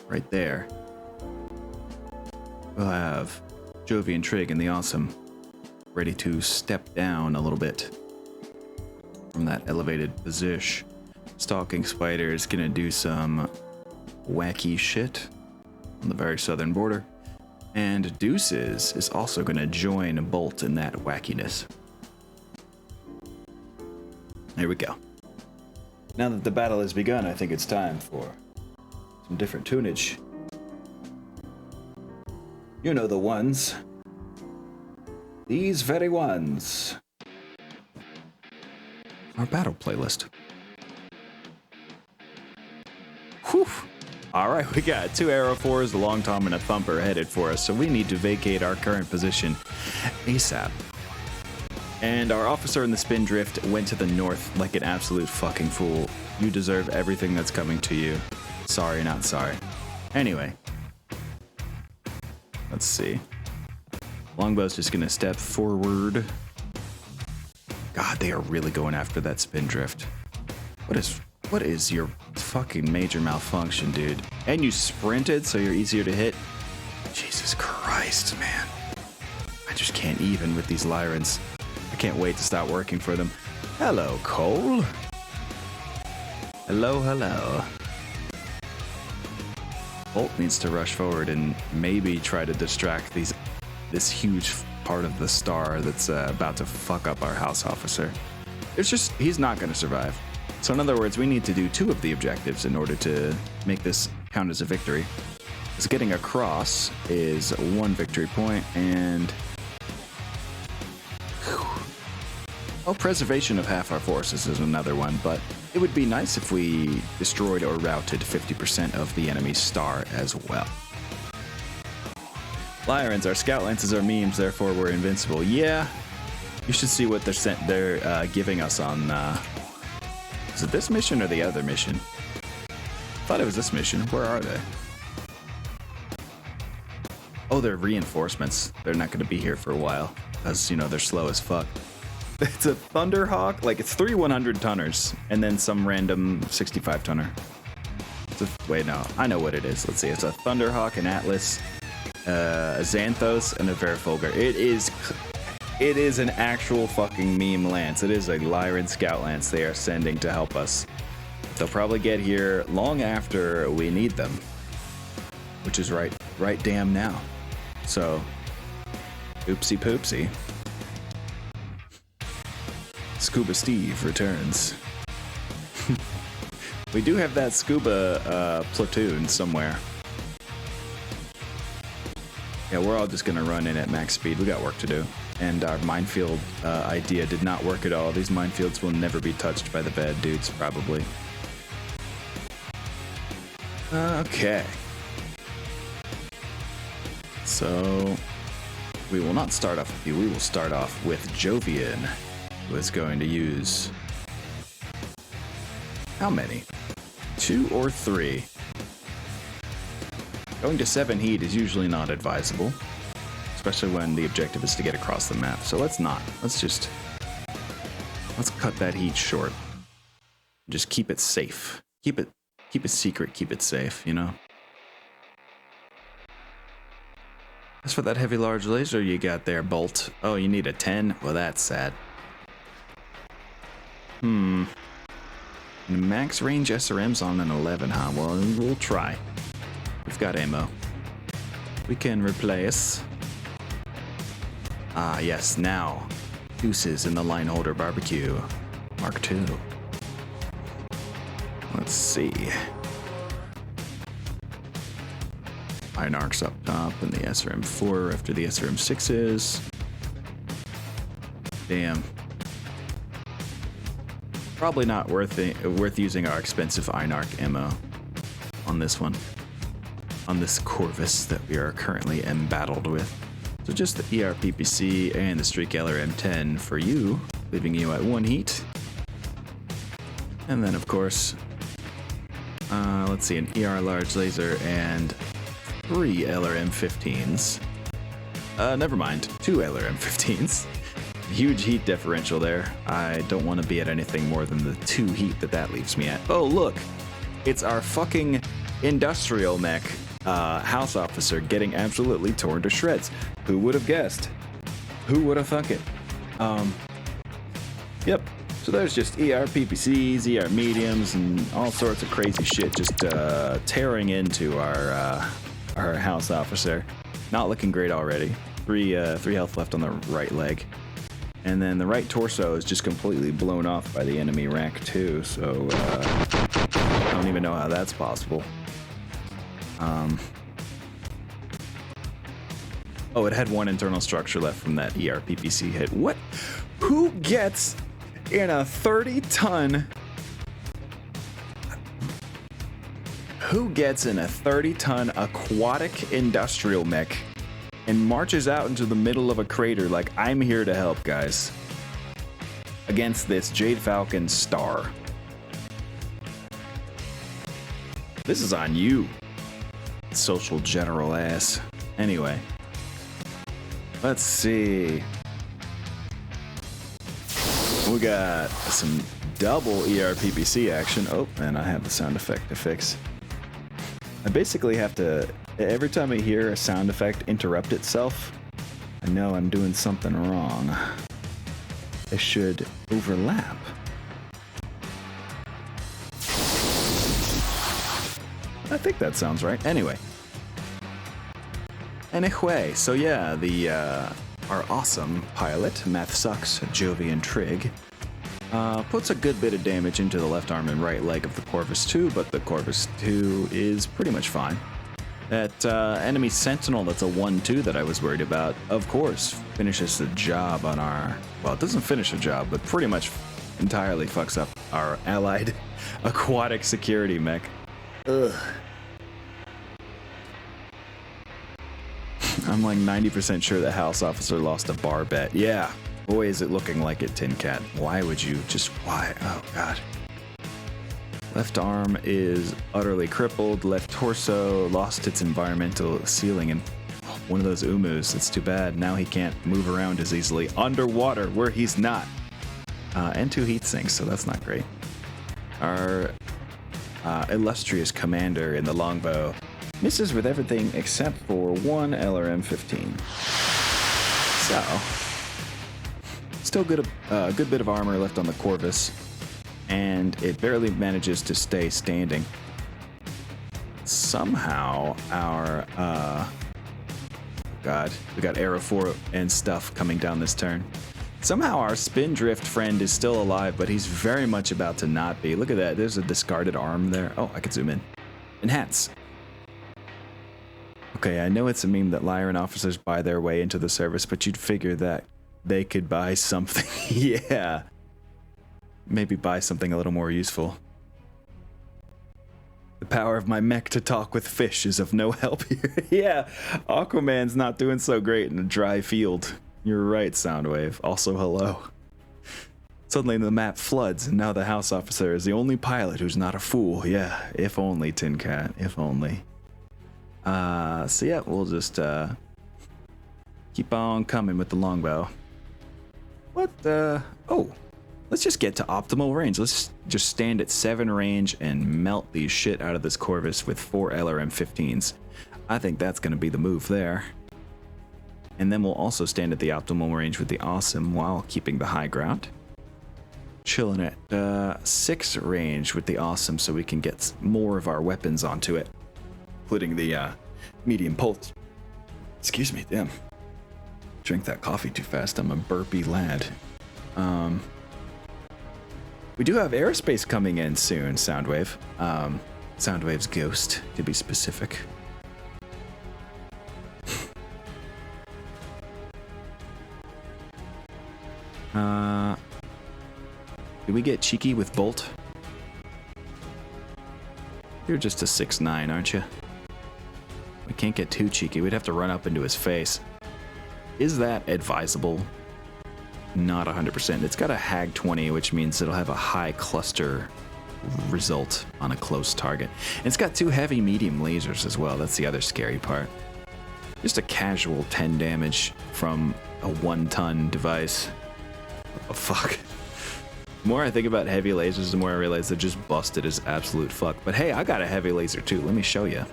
right there. We'll have Jovian Trig and the Awesome ready to step down a little bit from from that elevated position. Stalking Spider is gonna do some wacky shit on the very southern border. And Deuces is also gonna join Bolt in that wackiness. There we go. Now that the battle has begun, I think it's time for some different tunage. You know the ones. These very ones. Our battle playlist. Whew. Alright, we got 2 Arrow 4s, a Long Tom, and a Thumper headed for us, so we need to vacate our current position ASAP. And our officer in the Spindrift went to the north like an absolute fucking fool. You deserve everything that's coming to you. Sorry, not sorry. Anyway. Let's see. Longbow's just gonna step forward. God, they are really going after that Spindrift. What is your fucking major malfunction, dude? And you sprinted, so you're easier to hit? Jesus Christ, man. I just can't even with these Lyrans. I can't wait to start working for them. Hello, Cole. Hello, hello. Bolt needs to rush forward and maybe try to distract this huge part of the star that's about to fuck up our house officer. He's not going to survive. So in other words, we need to do 2 of the objectives in order to make this count as a victory. Because getting across is 1 victory point, and preservation of half our forces is another one, but it would be nice if we destroyed or routed 50% of the enemy's star as well. Lyrans, our scout lances are memes, therefore we're invincible. Yeah, you should see what they're giving us on. Is it this mission or the other mission? I thought it was this mission. Where are they? Oh, they're reinforcements. They're not going to be here for a while because, you know, they're slow as fuck. It's a Thunderhawk, like it's 3 100-tonners and then some random 65-tonner. Wait, no, I know what it is. Let's see, it's a Thunderhawk, an Atlas, a Xanthos, and a Verfolger. It is an actual fucking meme lance. It is a Lyran Scout Lance they are sending to help us. They'll probably get here long after we need them, which is right damn now. So, oopsie poopsie. Scuba Steve returns. We do have that scuba platoon somewhere. Yeah, we're all just gonna run in at max speed. We got work to do. And our minefield idea did not work at all. These minefields will never be touched by the bad dudes, probably. Okay. So, we will not start off with you. We will start off with Jovian, who is going to use... how many? 2 or 3? Going to 7 heat is usually not advisable, especially when the objective is to get across the map. So let's not. Let's cut that heat short. Just keep it safe. Keep it secret, keep it safe, you know? As for that heavy large laser you got there, Bolt. Oh, you need a 10? Well, that's sad. Max range SRM's on an 11, huh? Well, we'll try. We've got ammo. We can replace. Ah, yes, now. Deuces in the line holder barbecue. Mark II. Let's see. Iron Arcs up top and the SRM4 after the SRM6s. Damn. Probably not worth using our expensive Iron Arc ammo on this one. On this Corvus that we are currently embattled with. So just the ERPPC and the Streak LRM-10 for you, leaving you at 1 heat. And then of course, let's see, an ER large laser and 3 LRM-15s. Never mind, 2 LRM-15s. Huge heat differential there. I don't want to be at anything more than the 2 heat that leaves me at. Oh look, it's our fucking industrial mech house officer getting absolutely torn to shreds. Who would have guessed? Who would have thunk it? Yep, So there's just ER-PPCs, ER-mediums, and all sorts of crazy shit just tearing into our house officer. Not looking great already. Three health left on the right leg. And then the right torso is just completely blown off by the enemy rack too, so I don't even know how that's possible. Oh, it had one internal structure left from that ER-PPC hit. What? Who gets in a 30-ton... Who gets in a 30-ton aquatic industrial mech and marches out into the middle of a crater like, I'm here to help, guys, against this Jade Falcon star? This is on you, social general ass. Anyway, let's see. We got some double ER-PPC action. Oh, and I have the sound effect to fix. I basically have to, every time I hear a sound effect interrupt itself, I know I'm doing something wrong. They should overlap. I think that sounds right. Anyway, so yeah, our awesome pilot, Math Sucks, Jovian Trig, puts a good bit of damage into the left arm and right leg of the Corvus 2, but the Corvus 2 is pretty much fine. That enemy Sentinel that's a 1-2 that I was worried about, of course, finishes the job on our... Well, it doesn't finish the job, but pretty much entirely fucks up our allied aquatic security mech. Ugh. I'm like 90% sure the house officer lost a bar bet. Yeah. Boy, is it looking like it, Tin Cat. Why would you just... Why? Oh, God. Left arm is utterly crippled. Left torso lost its environmental sealing. And one of those umus. It's too bad. Now he can't move around as easily underwater where he's not. And 2 heat sinks, so that's not great. Our illustrious commander in the longbow misses with everything except for 1 LRM-15. So... Still good bit of armor left on the Corvus, and it barely manages to stay standing. Somehow our God, we got Arrow 4 and stuff coming down this turn. Somehow our Spindrift friend is still alive, but he's very much about to not be. Look at that, there's a discarded arm there. Oh, I can zoom in. Enhance. Okay, I know it's a meme that Lyran officers buy their way into the service, but you'd figure that they could buy something. Yeah. Maybe buy something a little more useful. The power of my mech to talk with fish is of no help here. Yeah, Aquaman's not doing so great in a dry field. You're right, Soundwave. Also, hello. Suddenly the map floods, and now the house officer is the only pilot who's not a fool. Yeah, if only, Tin Cat, if only. So yeah, we'll just keep on coming with the longbow. What the... Oh, let's just get to optimal range. Let's just stand at 7 range and melt the shit out of this Corvus with 4 LRM-15s. I think that's going to be the move there. And then we'll also stand at the optimal range with the Awesome while keeping the high ground. Chilling at 6 range with the Awesome so we can get more of our weapons onto it, including the medium pulse. Excuse me, damn. Drink that coffee too fast. I'm a burpy lad. We do have aerospace coming in soon, Soundwave. Soundwave's ghost, to be specific. Do we get cheeky with Bolt? You're just a 6'9", aren't you? We can't get too cheeky. We'd have to run up into his face. Is that advisable? Not 100%. It's got a HAG 20, which means it'll have a high cluster result on a close target. And it's got 2 heavy medium lasers as well. That's the other scary part. Just a casual 10 damage from a 1-ton device. Oh, fuck. The more I think about heavy lasers, the more I realize they're just busted as absolute fuck. But hey, I got a heavy laser too. Let me show you.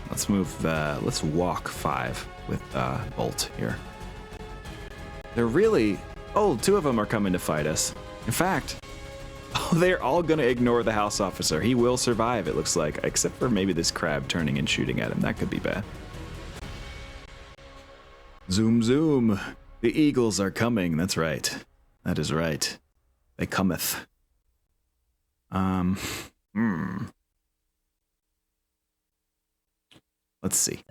Let's move, let's walk 5 with Bolt here. They're really... Oh, 2 of them are coming to fight us. In fact, Oh, they're all gonna ignore the house officer. He will survive, it looks like, except for maybe this crab turning and shooting at him. That could be bad. Zoom, zoom. The eagles are coming. That's right. That is right. They cometh. Let's see.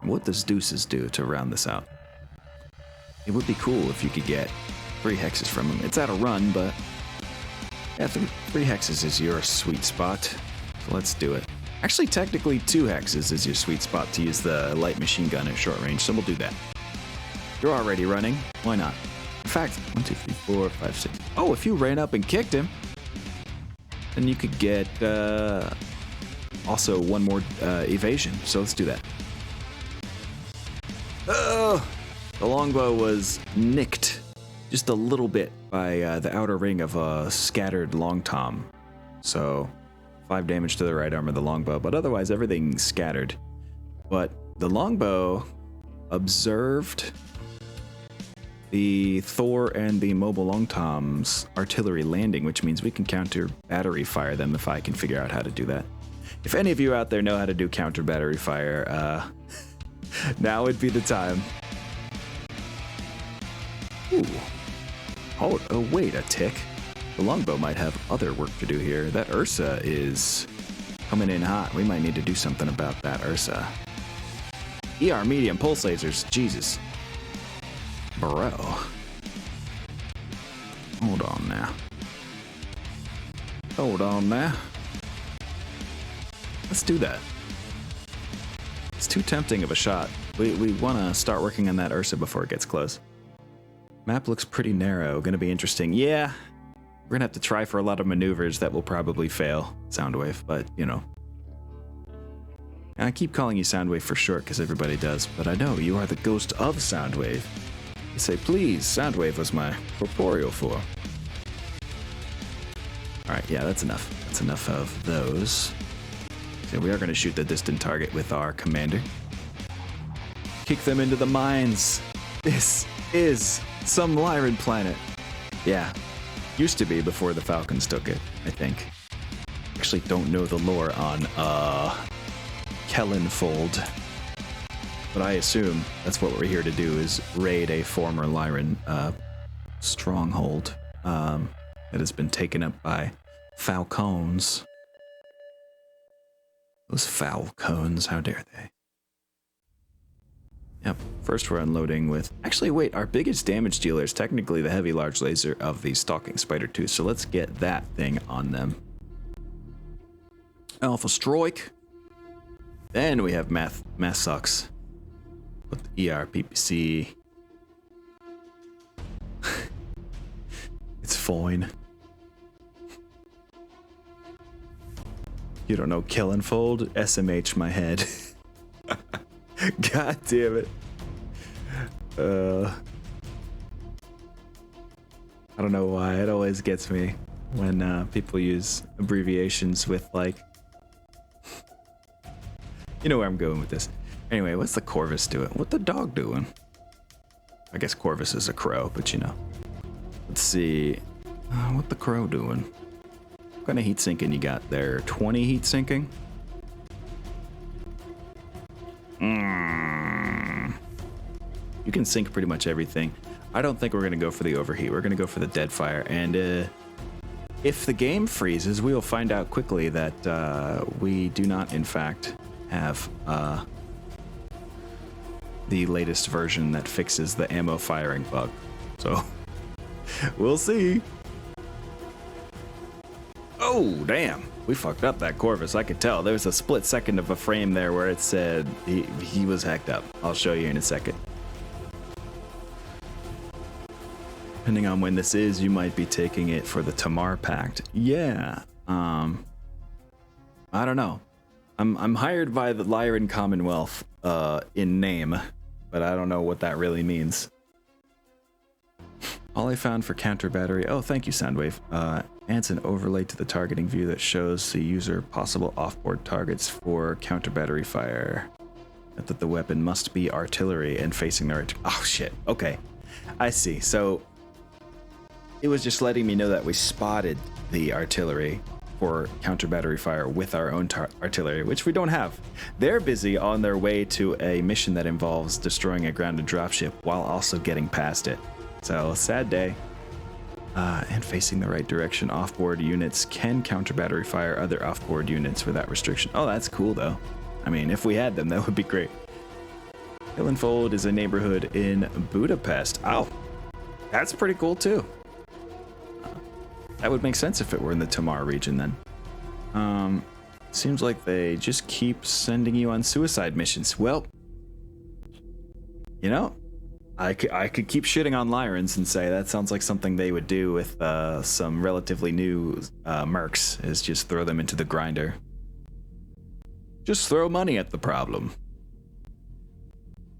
What does deuces do to round this out? It would be cool if you could get 3 hexes from him. It's at a run, but yeah, 3 hexes is your sweet spot. So let's do it. Actually, technically 2 hexes is your sweet spot to use the light machine gun at short range, so we'll do that. You're already running. Why not? In fact, 1, 2, 3, 4, 5, 6. Oh, if you ran up and kicked him, then you could get also 1 more evasion. So let's do that. Oh, the longbow was nicked just a little bit by the outer ring of a scattered long tom. So 5 damage to the right arm of the longbow, but otherwise everything scattered. But the longbow observed the Thor and the mobile long tom's artillery landing, which means we can counter battery fire them if I can figure out how to do that. If any of you out there know how to do counter battery fire, now would be the time. Ooh. Oh, wait a tick. The longbow might have other work to do here. That Ursa is coming in hot. We might need to do something about that Ursa. ER medium pulse lasers. Jesus. Bro. Hold on now. Hold on now. Let's do that. It's too tempting of a shot. We want to start working on that Ursa before it gets close. Map looks pretty narrow. Gonna be interesting. Yeah. We're gonna have to try for a lot of maneuvers that will probably fail, Soundwave, but you know. And I keep calling you Soundwave for short because everybody does, but I know you are the ghost of Soundwave. You say, please, Soundwave was my corporeal form. Alright, yeah, that's enough. That's enough of those. So we are going to shoot the distant target with our commander. Kick them into the mines. This is some Lyran planet. Yeah, used to be before the Falcons took it, I think. Actually don't know the lore on Kellenfold, but I assume that's what we're here to do, is raid a former Lyran stronghold that has been taken up by Falcons. Those Falcons, how dare they? Yep, first we're unloading with... Actually, wait, our biggest damage dealer is technically the heavy large laser of the Stalking Spider 2, so let's get that thing on them. Alpha Strike. Then we have Math Sucks. With the ER PPC. It's fine. You don't know Kellenfold? SMH my head. God damn it. I don't know why. It always gets me when people use abbreviations with, like... You know where I'm going with this. Anyway, what's the Corvus doing? What the dog doing? I guess Corvus is a crow, but you know. Let's see. What the crow doing? What kind of heat sinking you got there? 20 heat sinking? You can sink pretty much everything. I don't think we're going to go for the overheat. We're going to go for the dead fire. And if the game freezes, we will find out quickly that we do not, in fact, have the latest version that fixes the ammo firing bug. So, we'll see. Oh, damn. We fucked up that Corvus. I could tell. There was a split second of a frame there where it said he was hacked up. I'll show you in a second. Depending on when this is, you might be taking it for the Tamar Pact. Yeah. I don't know. I'm hired by the Lyran Commonwealth in name, but I don't know what that really means. All I found for counter battery. Oh, thank you, Soundwave. Adds an overlay to the targeting view that shows the user possible offboard targets for counter battery fire. That the weapon must be artillery and facing the oh shit. Okay, I see. So it was just letting me know that we spotted the artillery for counter battery fire with our own artillery, which we don't have. They're busy on their way to a mission that involves destroying a grounded dropship while also getting past it. So, sad day. And facing the right direction, offboard units can counter battery fire other offboard units without restriction. Oh, that's cool though. I mean, if we had them, that would be great. Hillenfold is a neighborhood in Budapest. Oh, that's pretty cool too. That would make sense if it were in the Tamar region then. Seems like they just keep sending you on suicide missions. Well, you know, I could keep shitting on Lyrans and say that sounds like something they would do with some relatively new mercs, is just throw them into the grinder. Just throw money at the problem.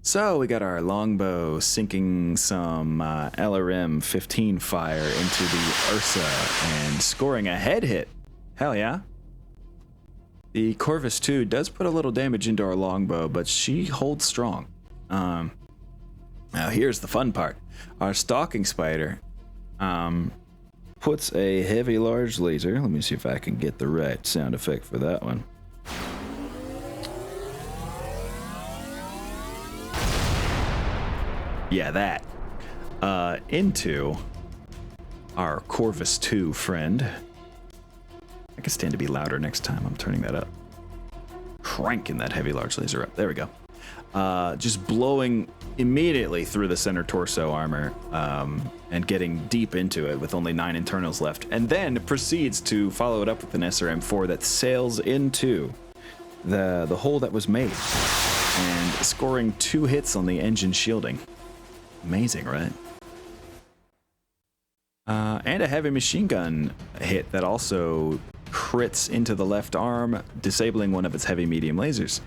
So we got our longbow sinking some LRM 15 fire into the Ursa and scoring a head hit. Hell yeah. The Corvus 2 does put a little damage into our longbow, but she holds strong. Now here's the fun part. Our stalking spider puts a heavy large laser. Let me see if I can get the right sound effect for that one. Yeah, that. Into our Corvus 2 friend. I can stand to be louder next time. I'm turning that up. Cranking that heavy large laser up. There we go. Just blowing immediately through the center torso armor and getting deep into it with only 9 internals left. And then proceeds to follow it up with an SRM-4 that sails into the hole that was made. And scoring 2 hits on the engine shielding. Amazing, right? And a heavy machine gun hit that also crits into the left arm, disabling one of its heavy medium lasers.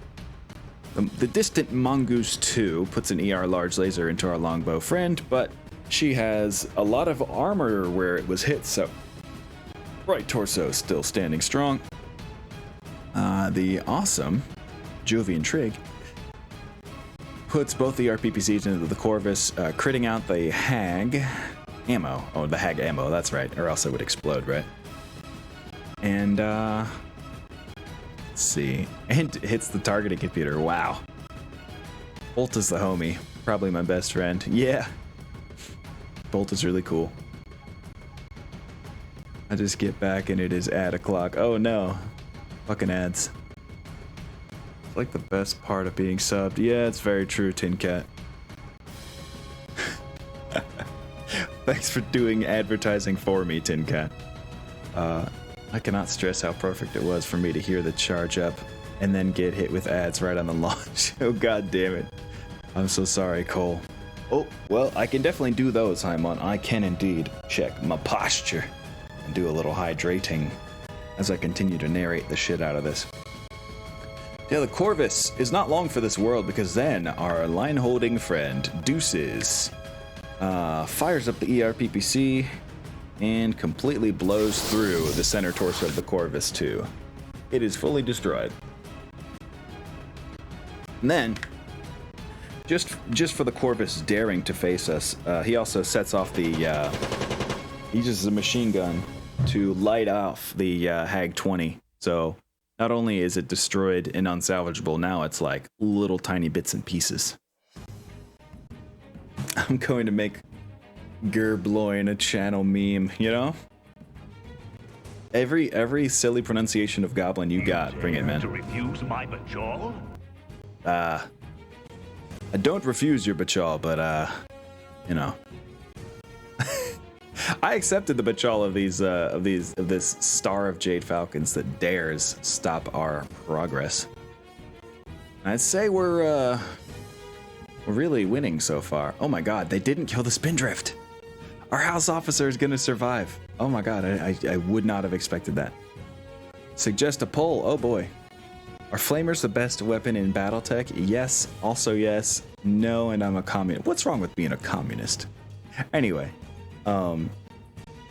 The distant Mongoose 2 puts an ER large laser into our longbow friend, but she has a lot of armor where it was hit, so right torso still standing strong. The awesome Jovian Trig puts both the RPPCs into the Corvus, critting out the Hag ammo. Oh, the Hag ammo, that's right, or else it would explode, right? And, let's see. And hits the targeting computer, wow. Bolt is the homie, probably my best friend. Yeah. Bolt is really cool. I just get back and it is ad o'clock. Oh no. Fucking ads. It's like the best part of being subbed. Yeah, it's very true, Tin Cat. Thanks for doing advertising for me, Tin Cat. I cannot stress how perfect it was for me to hear the charge up and then get hit with ads right on the launch. Oh, god damn it. I'm so sorry, Cole. Oh, well, I can definitely do those, Haimon. I can indeed check my posture and do a little hydrating as I continue to narrate the shit out of this. Yeah, the Corvus is not long for this world because then our line-holding friend, Deuces, fires up the ERPPC and completely blows through the center torso of the Corvus 2. It is fully destroyed. And then, just for the Corvus daring to face us, he also sets off the, he uses a machine gun to light off the Hag 20. So not only is it destroyed and unsalvageable, now it's like little tiny bits and pieces. I'm going to make Gerbloin a channel meme, you know? Every silly pronunciation of Goblin you got, bring it, man. To refuse my bajal? I don't refuse your bajal, but you know. I accepted the bajal of this Star of Jade Falcons that dares stop our progress. I'd say we're really winning so far. Oh my god, they didn't kill the Spindrift. Our house officer is gonna survive. Oh my god, I would not have expected that. Suggest a poll. Oh boy. Are flamers the best weapon in Battletech? Yes, also yes, no, and I'm a communist. What's wrong with being a communist? Anyway,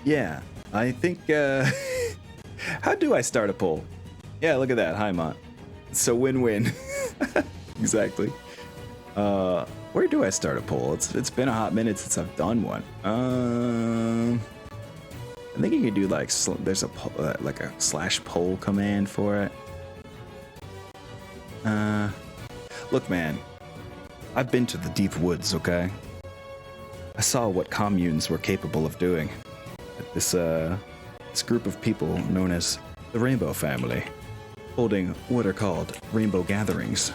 yeah, I think, how do I start a poll? Yeah, look at that, hi Mont. So win-win. Exactly. Where do I start a poll? It's been a hot minute since I've done one. I think you can do like there's a like a /poll command for it. Look, man, I've been to the deep woods. Okay, I saw what communes were capable of doing. This group of people known as the Rainbow Family, holding what are called rainbow gatherings.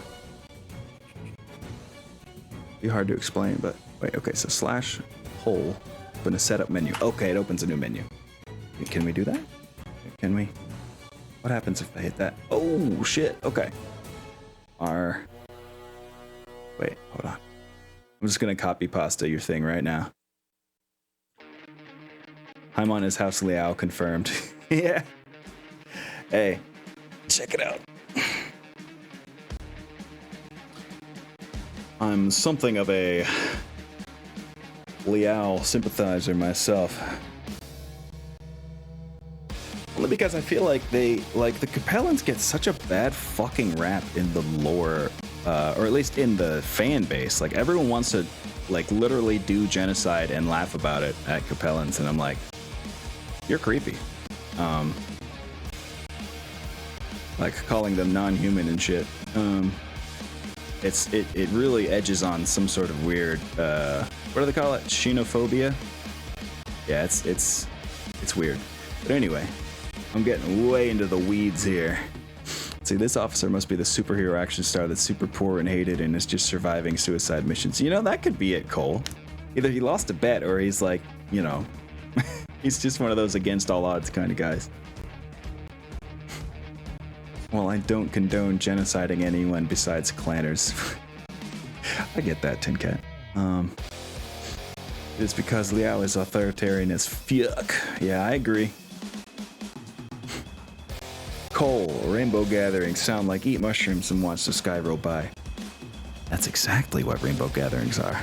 Be hard to explain, but wait. Okay, so /poll. Open a setup menu. Okay, it opens a new menu. Can we do that? Can we? What happens if I hit that? Oh, shit. Okay. Wait, hold on. I'm just gonna copy pasta your thing right now. I'm on his house, Liao confirmed. Yeah. Hey, check it out. I'm something of a Liao sympathizer myself. Only because I feel like the Capellans get such a bad fucking rap in the lore, or at least in the fan base. Like, everyone wants to, like, literally do genocide and laugh about it at Capellans, and I'm like, you're creepy. Like, calling them non-human and shit. It really edges on some sort of weird, what do they call it? Xenophobia? Yeah, it's weird. But anyway, I'm getting way into the weeds here. See, this officer must be the superhero action star that's super poor and hated and is just surviving suicide missions. You know, that could be it, Cole. Either he lost a bet or he's like, you know, he's just one of those against all odds kind of guys. Well, I don't condone genociding anyone besides clanners. I get that, Tin Cat. It's because Liao is authoritarian as fuck. Yeah, I agree. Cole, rainbow gatherings sound like eat mushrooms and watch the sky roll by. That's exactly what rainbow gatherings are.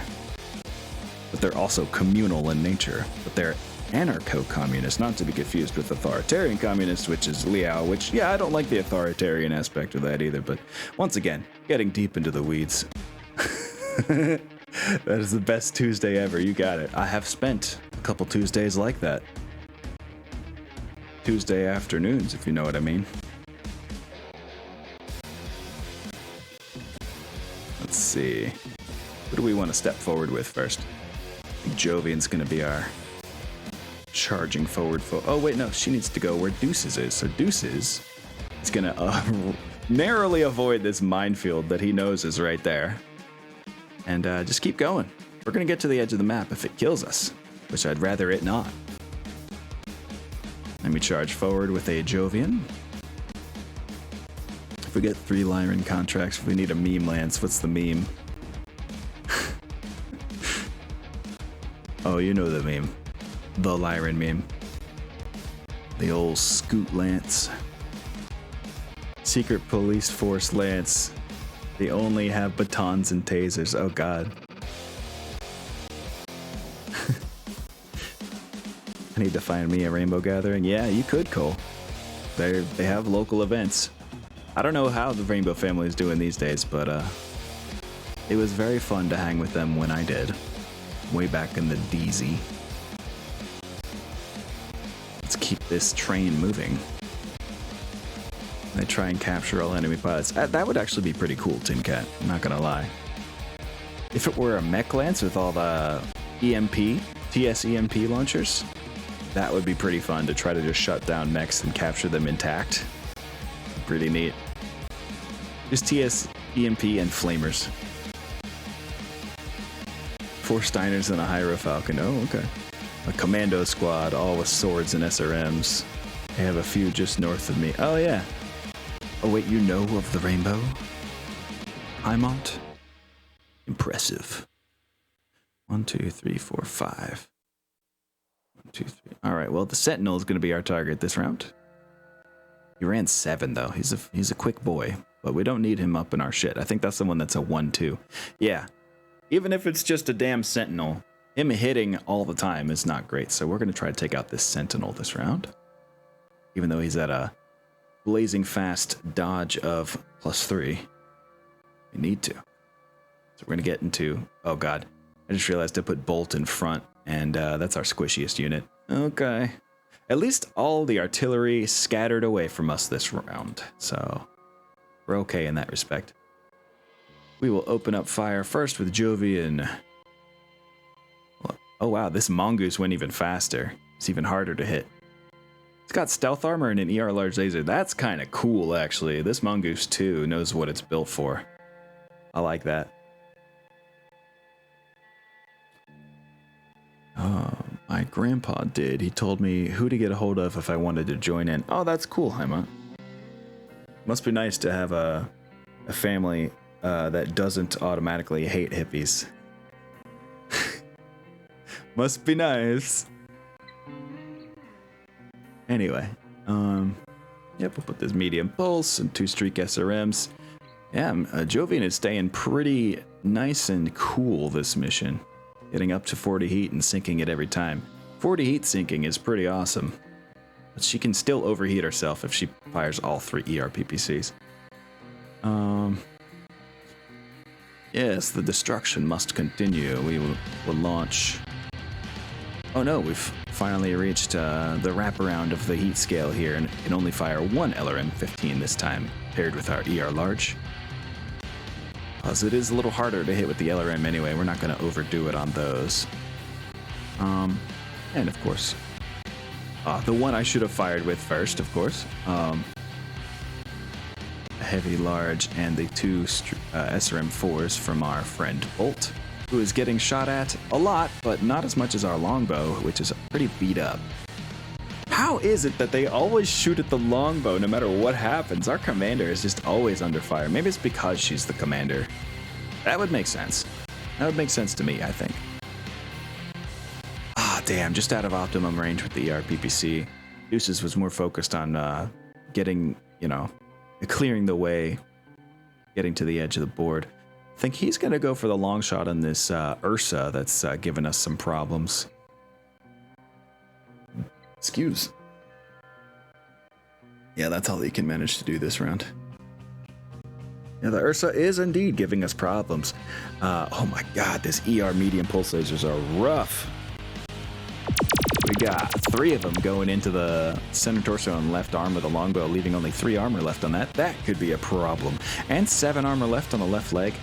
But they're also communal in nature. But they're anarcho-communist, not to be confused with authoritarian communist, which is Liao, which, yeah, I don't like the authoritarian aspect of that either, but once again, getting deep into the weeds. That is the best Tuesday ever, you got it. I have spent a couple Tuesdays like that. Tuesday afternoons, if you know what I mean. Let's see. What do we want to step forward with first? I think Jovian's gonna be our charging forward oh wait, no, she needs to go where Deuces is. So Deuces is gonna narrowly avoid this minefield that he knows is right there. And just keep going. We're gonna get to the edge of the map if it kills us, which I'd rather it not. Let me charge forward with a Jovian. If we get 3 Lyran contracts, if we need a meme lance, what's the meme? Oh, you know the meme. The Lyran meme. The old Scoot Lance. Secret Police Force Lance. They only have batons and tasers. Oh god. I need to find me a rainbow gathering. Yeah, you could, Cole. They have local events. I don't know how the Rainbow family is doing these days, but it was very fun to hang with them when I did. Way back in the DZ. Let's keep this train moving. They try and capture all enemy pilots. That would actually be pretty cool, Tin Cat. I'm not gonna lie. If it were a mech lance with all the TS EMP launchers, that would be pretty fun to try to just shut down mechs and capture them intact. Pretty neat. Just TS EMP and flamers. 4 Steiners and a Hyro Falcon. Oh, okay. A commando squad, all with swords and SRMs. I have a few just north of me. Oh, yeah. Oh, wait, you know of the Rainbow? Highmont? Impressive. 1, 2, 3, 4, 5. 1, 2, 3. All right, well, the Sentinel is going to be our target this round. He ran 7, though. He's a quick boy, but we don't need him up in our shit. I think that's the one that's a 1-2. Yeah. Even if it's just a damn Sentinel, him hitting all the time is not great, so we're going to try to take out this Sentinel this round. Even though he's at a blazing fast dodge of +3. We need to. So we're going to get into... Oh, God. I just realized I put Bolt in front, and that's our squishiest unit. Okay. At least all the artillery scattered away from us this round, so we're okay in that respect. We will open up fire first with Jovian. Oh wow, this mongoose went even faster. It's even harder to hit. It's got stealth armor and an ER large laser. That's kind of cool, actually. This mongoose, too, knows what it's built for. I like that. My grandpa did. He told me who to get a hold of if I wanted to join in. Oh, that's cool, Haima. Must be nice to have a family that doesn't automatically hate hippies. Must be nice. Anyway, yep, we'll put this medium pulse and 2 streak SRMs. Yeah, Jovian is staying pretty nice and cool this mission. Getting up to 40 heat and sinking it every time. 40 heat sinking is pretty awesome. But she can still overheat herself if she fires all 3 ER PPCs. Yes, the destruction must continue. We will launch... Oh no, we've finally reached the wraparound of the heat scale here and can only fire 1 LRM-15 this time, paired with our ER large. As it is a little harder to hit with the LRM anyway, we're not going to overdo it on those. And of course, the one I should have fired with first, of course. A heavy large and the 2 SRM-4s from our friend Bolt, who is getting shot at a lot, but not as much as our longbow, which is pretty beat up. How is it that they always shoot at the longbow no matter what happens? Our commander is just always under fire. Maybe it's because she's the commander. That would make sense. That would make sense to me, I think. Ah, damn, just out of optimum range with the ERPPC. Deuces was more focused on getting, clearing the way, getting to the edge of the board. I think he's going to go for the long shot on this Ursa that's given us some problems. Excuse. Yeah, that's all he can manage to do this round. Yeah, the Ursa is indeed giving us problems. Oh my god, this ER medium pulse lasers are rough. We got 3 of them going into the center torso and left arm with a longbow, leaving only 3 armor left on that. That could be a problem. And 7 armor left on the left leg.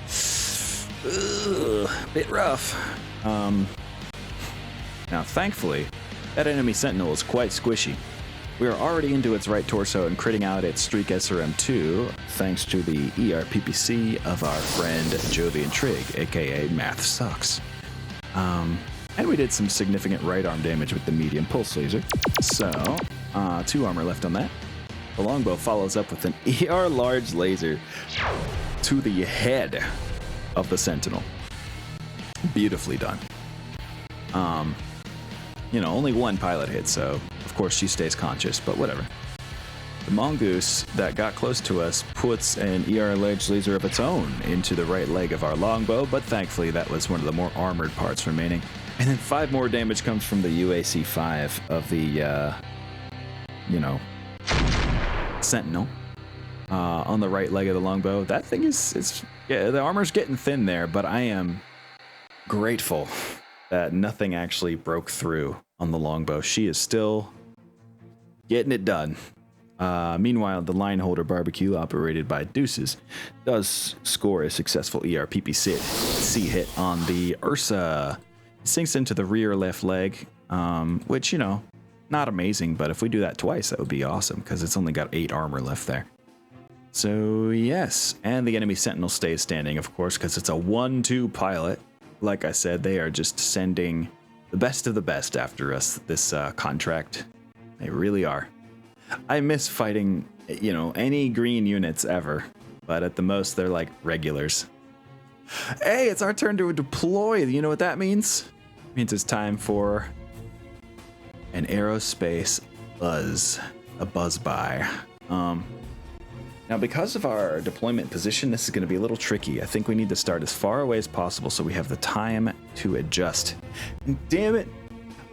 Ugh, bit rough. Now, thankfully, that enemy sentinel is quite squishy. We are already into its right torso and critting out its streak SRM2 thanks to the ERPPC of our friend Jovian Trig, aka Math Sucks. And we did some significant right arm damage with the medium pulse laser. So, 2 armor left on that. The longbow follows up with an ER large laser to the head of the sentinel. Beautifully done. Only 1 pilot hit, so of course she stays conscious, but whatever. The mongoose that got close to us puts an ER large laser of its own into the right leg of our longbow, but thankfully that was one of the more armored parts remaining. And then 5 more damage comes from the UAC-5 of the, sentinel on the right leg of the longbow. That thing yeah, the armor's getting thin there, but I am grateful that nothing actually broke through on the longbow. She is still getting it done. Meanwhile, the line holder barbecue, operated by Deuces, does score a successful ERPPC hit on the Ursa. It sinks into the rear left leg, which, not amazing, but if we do that twice, that would be awesome, because it's only got 8 armor left there. So, yes, and the enemy sentinel stays standing, of course, because it's a 1-2 pilot. Like I said, they are just sending the best of the best after us this contract. They really are. I miss fighting, any green units ever, but at the most they're like regulars. Hey, it's our turn to deploy. You know what that means? It means it's time for an aerospace buzz, a buzz by. Now, because of our deployment position, this is going to be a little tricky. I think we need to start as far away as possible so we have the time to adjust. And damn it,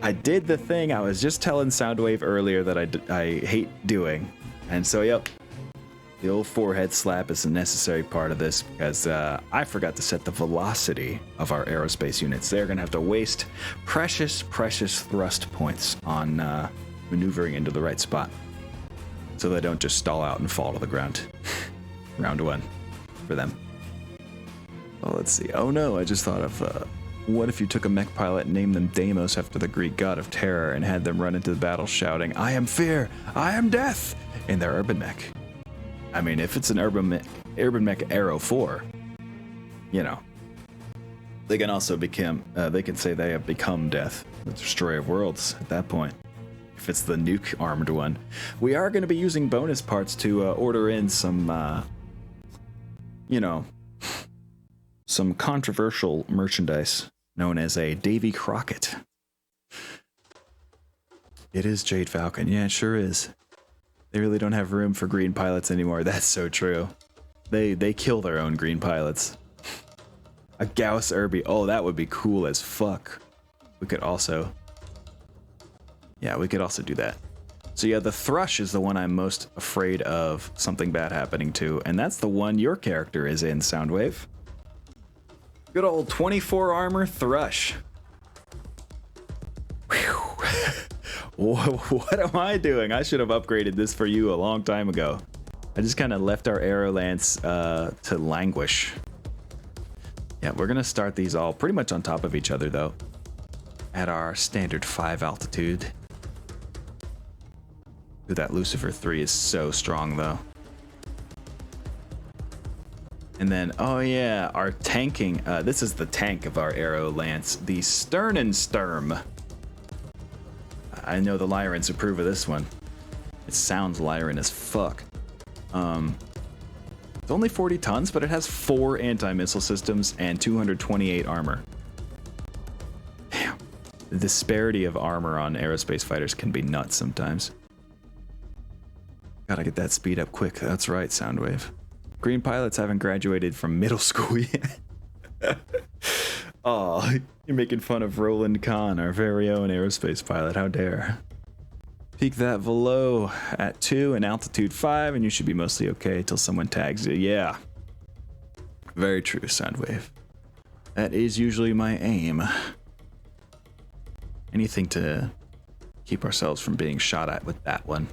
I did the thing I was just telling Soundwave earlier that I hate doing. And so, yep, the old forehead slap is a necessary part of this because I forgot to set the velocity of our aerospace units. They're going to have to waste precious, precious thrust points on maneuvering into the right spot so they don't just stall out and fall to the ground. Round one for them. Oh, let's see. Oh no, I just thought of what if you took a mech pilot and named them Deimos after the Greek god of terror and had them run into the battle shouting, "I am fear, I am death," in their urban mech. I mean, if it's an urban mech Arrow 4, you know, they can also become, they can say they have become death, the destroyer of worlds at that point. If it's the nuke armed one. We are going to be using bonus parts to order in some, you know, some controversial merchandise known as a Davy Crockett. It is Jade Falcon. Yeah, it sure is. They really don't have room for green pilots anymore. That's so true. They kill their own green pilots. A Gauss Irby. Oh, that would be cool as fuck. We could also... Yeah, we could also do that. So yeah, the Thrush is the one I'm most afraid of something bad happening to, and that's the one your character is in, Soundwave. Good old 24 armor Thrush. Whew. What am I doing? I should have upgraded this for you a long time ago. I just kind of left our Arrow Lance to languish. Yeah, we're gonna start these all pretty much on top of each other though. At our standard 5 altitude. Ooh, that Lucifer 3 is so strong though. And then, oh yeah, our tanking, this is the tank of our Arrow Lance, the Sternensturm. I know the Lyrans approve of this one. It sounds Lyran as fuck. It's only 40 tons, but it has 4 anti-missile systems and 228 armor. Damn. The disparity of armor on aerospace fighters can be nuts sometimes. Gotta get that speed up quick. That's right, Soundwave. Green pilots haven't graduated from middle school yet. Oh, you're making fun of Roland Kahn, our very own aerospace pilot. How dare. Peak that velo at 2 and altitude 5, and you should be mostly okay until someone tags you. Yeah. Very true, Soundwave. That is usually my aim. Anything to keep ourselves from being shot at with that one.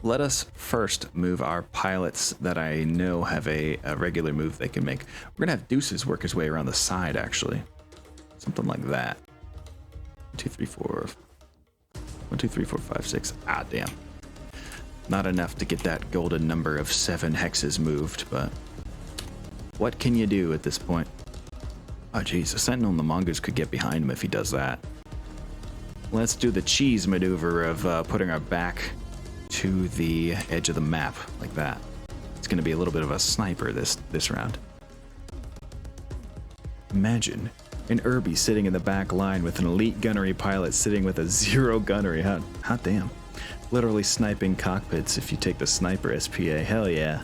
Let us first move our pilots that I know have a regular move they can make. We're gonna have Deuces work his way around the side, actually. Something like that. 1, 2, 3, 4. 1, 2, 3, 4, 5, 6. Ah, damn. Not enough to get that golden number of 7 hexes moved, but what can you do at this point? Oh, geez, the Sentinel and the Mongoose could get behind him if he does that. Let's do the cheese maneuver of putting our back to the edge of the map, like that. It's going to be a little bit of a sniper this round. Imagine an Irby sitting in the back line with an elite gunnery pilot sitting with a 0 gunnery. Hot damn. Literally sniping cockpits if you take the sniper SPA. Hell yeah.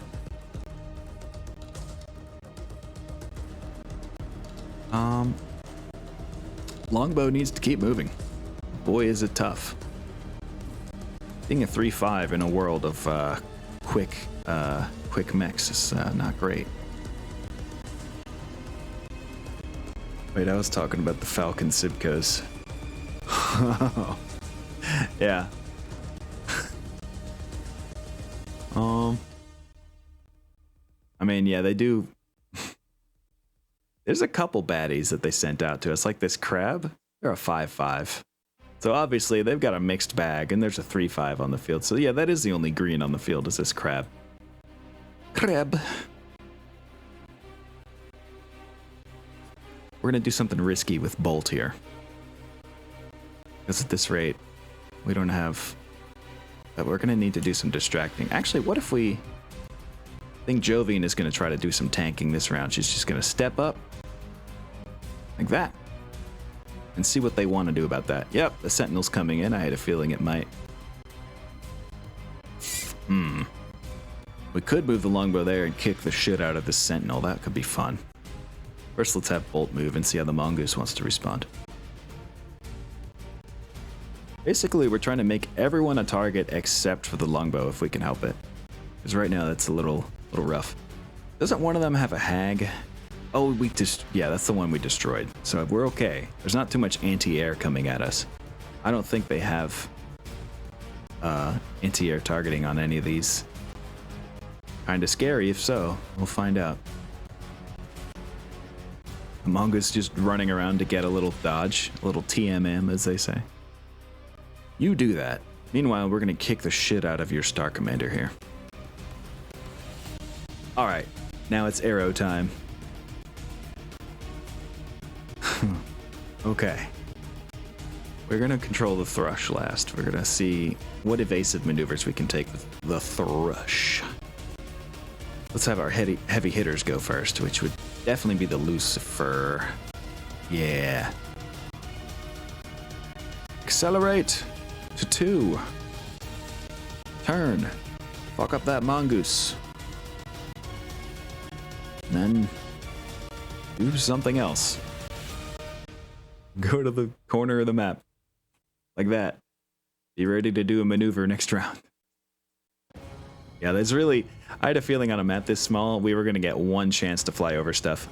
Longbow needs to keep moving. Boy, is it tough. Being a 3-5 in a world of quick mechs is not great. Wait, I was talking about the Falcon Sibcos. Yeah. I mean, yeah, they do. There's a couple baddies that they sent out to us, like this crab. They're a 5-5. So obviously they've got a mixed bag, and there's a 3-5 on the field. So yeah, that is the only green on the field is this crab. Crab. We're gonna do something risky with Bolt here. Because at this rate, we don't have... we're gonna need to do some distracting. Actually, what if we... I think Jovian is gonna try to do some tanking this round. She's just gonna step up. Like that. And see what they want to do about that. Yep, the Sentinel's coming in. I had a feeling it might. We could move the longbow there and kick the shit out of the Sentinel. That could be fun. First, let's have Bolt move and see how the Mongoose wants to respond. Basically, we're trying to make everyone a target except for the longbow if we can help it. Because right now, that's a little rough. Doesn't one of them have a hag? Oh, yeah, that's the one we destroyed. So we're okay. There's not too much anti-air coming at us. I don't think they have anti-air targeting on any of these. Kinda scary if so. We'll find out. The Mongoose just running around to get a little dodge, a little TMM as they say. You do that. Meanwhile, we're gonna kick the shit out of your Star Commander here. Alright, now it's arrow time. Okay. We're gonna control the Thrush last. We're gonna see what evasive maneuvers we can take with the Thrush. Let's have our heavy hitters go first, which would definitely be the Lucifer. Yeah. Accelerate to 2. Turn. Fuck up that mongoose. And then do something else. Go to the corner of the map. Like that. Be ready to do a maneuver next round. Yeah, there's really... I had a feeling on a map this small, we were going to get one chance to fly over stuff.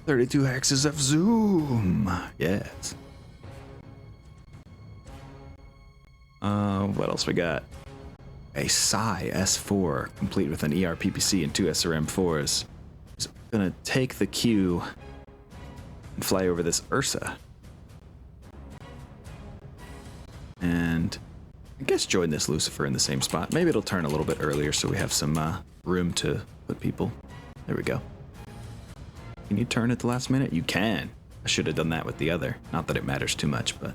32 hexes of zoom. Yes. What else we got? A Psi S4, complete with an ERPPC and 2 SRM4s. Is going to take the Q and fly over this Ursa. And I guess join this Lucifer in the same spot. Maybe it'll turn a little bit earlier so we have some room to put people. There we go. Can you turn at the last minute? You can. I should have done that with the other. Not that it matters too much, but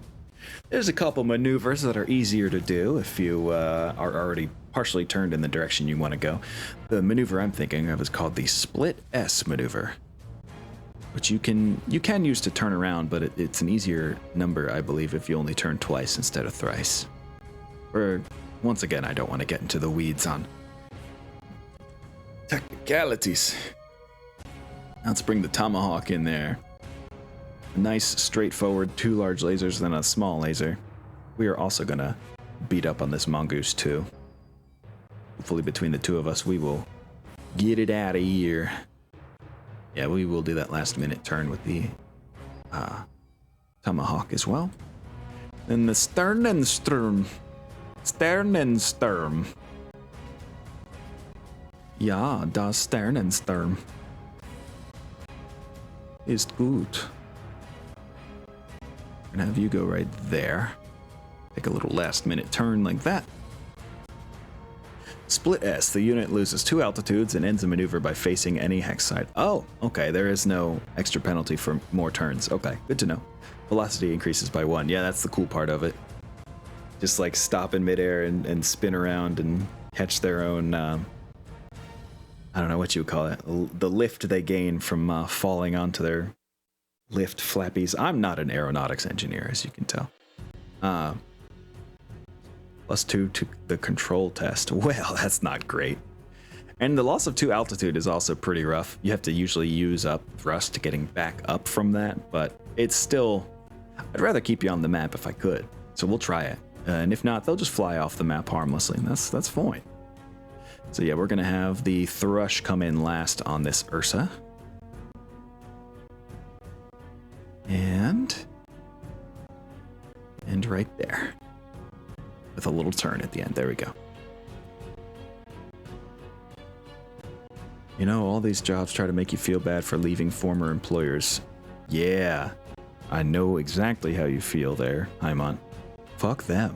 there's a couple maneuvers that are easier to do if you are already partially turned in the direction you want to go. The maneuver I'm thinking of is called the Split S maneuver, which you can use to turn around, but it's an easier number, I believe, if you only turn twice instead of thrice. Or, once again, I don't want to get into the weeds on technicalities. Now let's bring the Tomahawk in there. A nice, straightforward 2 large lasers, then a small laser. We are also going to beat up on this mongoose, too. Hopefully between the two of us, we will get it out of here. Yeah, we will do that last minute turn with the Tomahawk as well. Then the Sternensturm. Sternensturm. Ja, das Sternensturm ist gut. And have you go right there. Take a little last minute turn like that. Split S. The unit loses 2 altitudes and ends a maneuver by facing any hex side. Oh, okay. There is no extra penalty for more turns. Okay, good to know. Velocity increases by 1. Yeah, that's the cool part of it. Just like stop in midair and spin around and catch their own, I don't know what you would call it. The lift they gain from falling onto their lift flappies. I'm not an aeronautics engineer, as you can tell. +2 to the control test. Well, that's not great. And the loss of 2 altitude is also pretty rough. You have to usually use up thrust to getting back up from that, but it's still... I'd rather keep you on the map if I could. So we'll try it. And if not, they'll just fly off the map harmlessly, and that's fine. So yeah, we're going to have the Thrush come in last on this Ursa. And right there. With a little turn at the end. There we go. You know, all these jobs try to make you feel bad for leaving former employers. Yeah, I know exactly how you feel there, Haimon. Fuck them.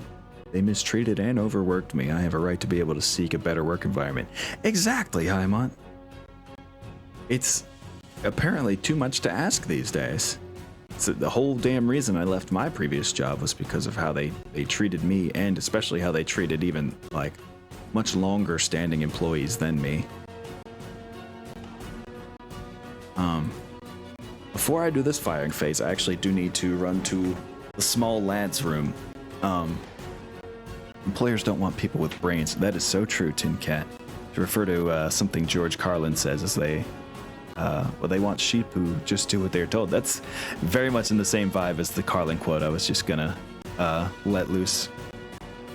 They mistreated and overworked me. I have a right to be able to seek a better work environment. Exactly, Haimon. It's apparently too much to ask these days. So the whole damn reason I left my previous job was because of how they treated me, and especially how they treated even, like, much longer standing employees than me. Before I do this firing phase, I actually do need to run to the small lads room. Employers don't want people with brains. That is so true, Tin Cat. To refer to something George Carlin says as they want sheep who just do what they're told. That's very much in the same vibe as the Carlin quote I was just gonna let loose.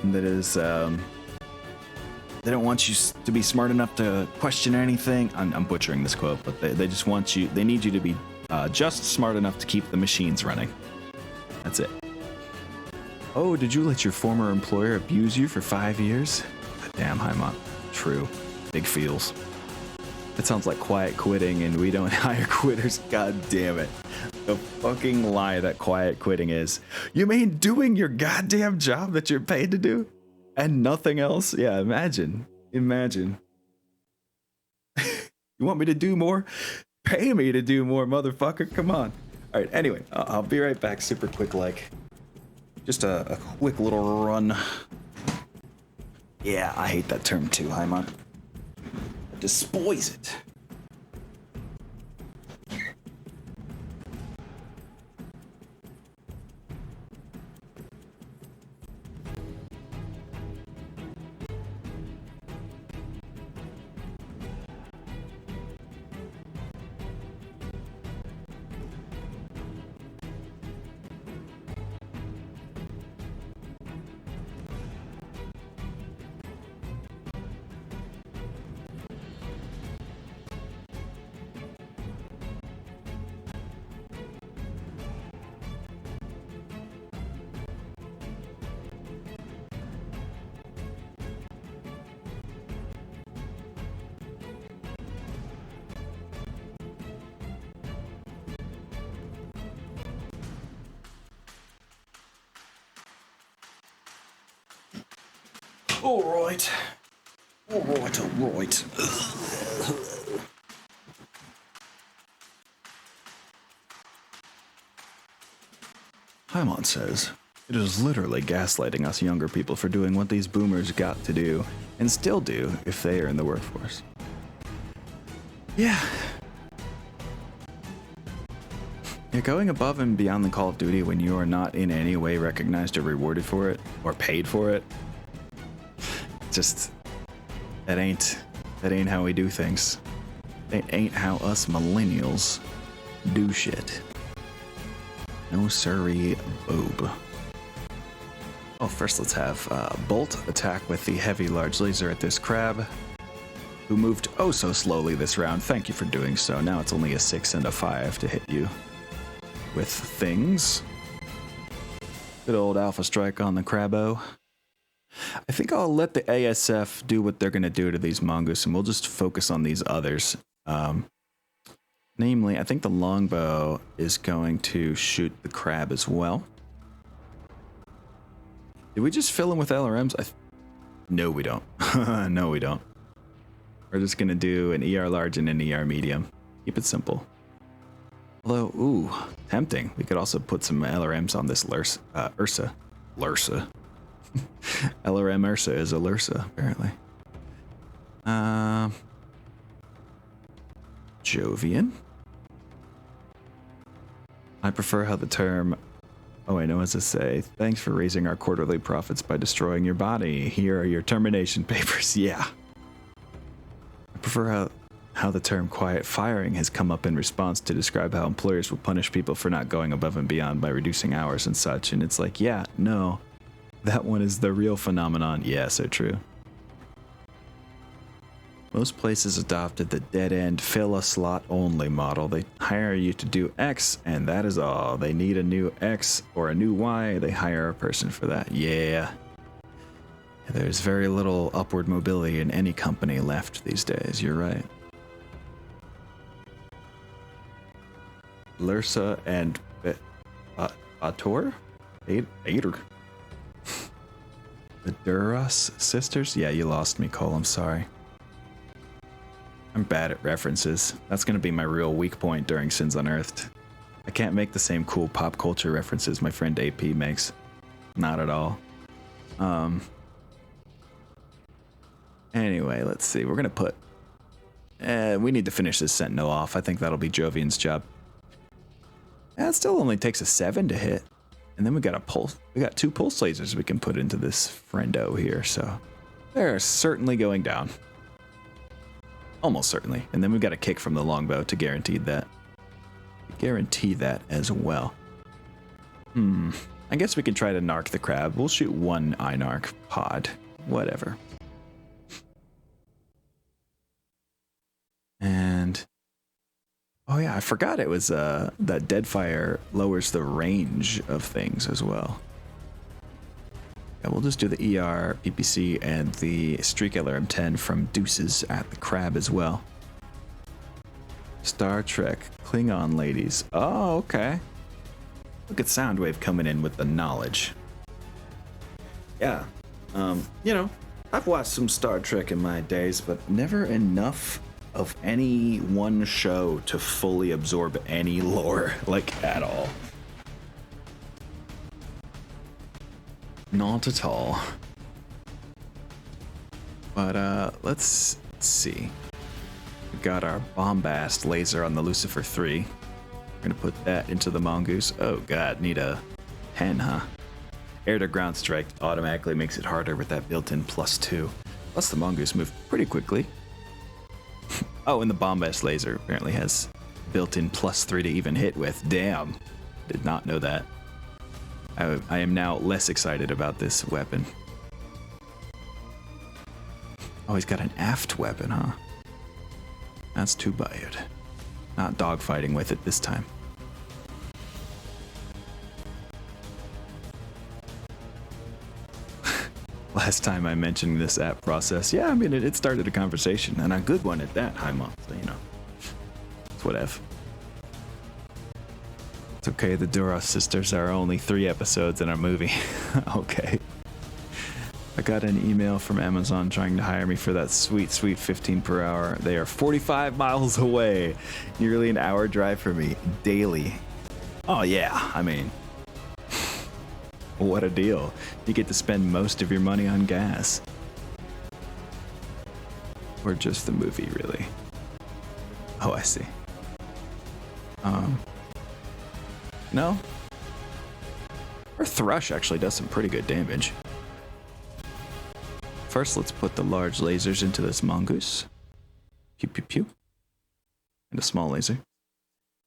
That is, they don't want you to be smart enough to question anything. I'm butchering this quote, but they just want you, they need you to be just smart enough to keep the machines running. That's it. Oh, did you let your former employer abuse you for 5 years? Damn, Haimon. True. Big feels. That sounds like quiet quitting, and we don't hire quitters. God damn it. The fucking lie that quiet quitting is. You mean doing your goddamn job that you're paid to do? And nothing else? Yeah, imagine. Imagine. You want me to do more? Pay me to do more, motherfucker. Come on. All right, anyway, I'll be right back super quick, like. Just a quick little run. Yeah, I hate that term too, Haimon. I despise it. All right. All right. Haimon says, it is literally gaslighting us younger people for doing what these boomers got to do, and still do if they are in the workforce. Yeah. You're going above and beyond the Call of Duty when you are not in any way recognized or rewarded for it, or paid for it. Just, that ain't how we do things. That ain't how us millennials do shit. No siree, boob. Oh, first let's have Bolt attack with the heavy large laser at this crab, who moved oh so slowly this round. Thank you for doing so. Now it's only a 6 and a 5 to hit you with things. Good old alpha strike on the crabbo. I think I'll let the ASF do what they're going to do to these mongoose, and we'll just focus on these others. Namely, I think the longbow is going to shoot the crab as well. Did we just fill him with LRMs? No, we don't. No, we don't. We're just going to do an ER large and an ER medium. Keep it simple. Although, ooh, tempting. We could also put some LRMs on this Ursa. Lursa. LRM Ursa is a Lursa, apparently. Jovian. I prefer how the term... Oh, I know what to say. Thanks for raising our quarterly profits by destroying your body. Here are your termination papers. Yeah. I prefer how the term quiet firing has come up in response to describe how employers will punish people for not going above and beyond by reducing hours and such. And it's like, yeah, no. That one is the real phenomenon. Yeah, so true. Most places adopted the dead-end fill a slot only model. They hire you to do X, and that is all. They need a new X or a new Y. They hire a person for that. Yeah. There's very little upward mobility in any company left these days. You're right. Lursa and Bator? Ader. The Duras sisters? Yeah, you lost me, Cole. I'm sorry. I'm bad at references. That's going to be my real weak point during Sins Unearthed. I can't make the same cool pop culture references my friend AP makes. Not at all. Anyway, let's see. We're going to put... we need to finish this Sentinel off. I think that'll be Jovian's job. It still only takes a 7 to hit. And then we got a pulse. We got 2 pulse lasers we can put into this friendo here, so they're certainly going down. Almost certainly. And then we got a kick from the longbow to guarantee that. Guarantee that as well. I guess we could try to narc the crab. We'll shoot 1 Einarch pod. Whatever. And oh yeah, I forgot it was that Deadfire lowers the range of things as well. Yeah, we'll just do the ER, PPC, and the Streak LRM-10 from Deuces at the Crab as well. Star Trek, Klingon ladies. Oh, okay. Look at Soundwave coming in with the knowledge. Yeah, you know, I've watched some Star Trek in my days, but never enough of any one show to fully absorb any lore, like, at all. Not at all. But, let's see. We got our Bombast laser on the Lucifer 3. We're gonna put that into the Mongoose. Oh god, need a 10, huh? Air to ground strike automatically makes it harder with that built-in +2. Plus the Mongoose moved pretty quickly. Oh, and the Bombast laser apparently has built-in +3 to even hit with. Damn. Did not know that. I am now less excited about this weapon. Oh, he's got an aft weapon, huh? That's too bad. Not dogfighting with it this time. Last time I mentioned this app process, yeah, I mean, it started a conversation, and a good one at that, Haima, so, you know. It's whatever. It's okay, the Duras sisters are only 3 episodes in our movie. Okay. I got an email from Amazon trying to hire me for that sweet 15 per hour. They are 45 miles away. Nearly an hour drive for me daily. Oh yeah, I mean, what a deal. You get to spend most of your money on gas. Or just the movie, really. Oh, I see. No. Our Thrush actually does some pretty good damage. First, let's put the large lasers into this Mongoose. Pew, pew, pew. And a small laser.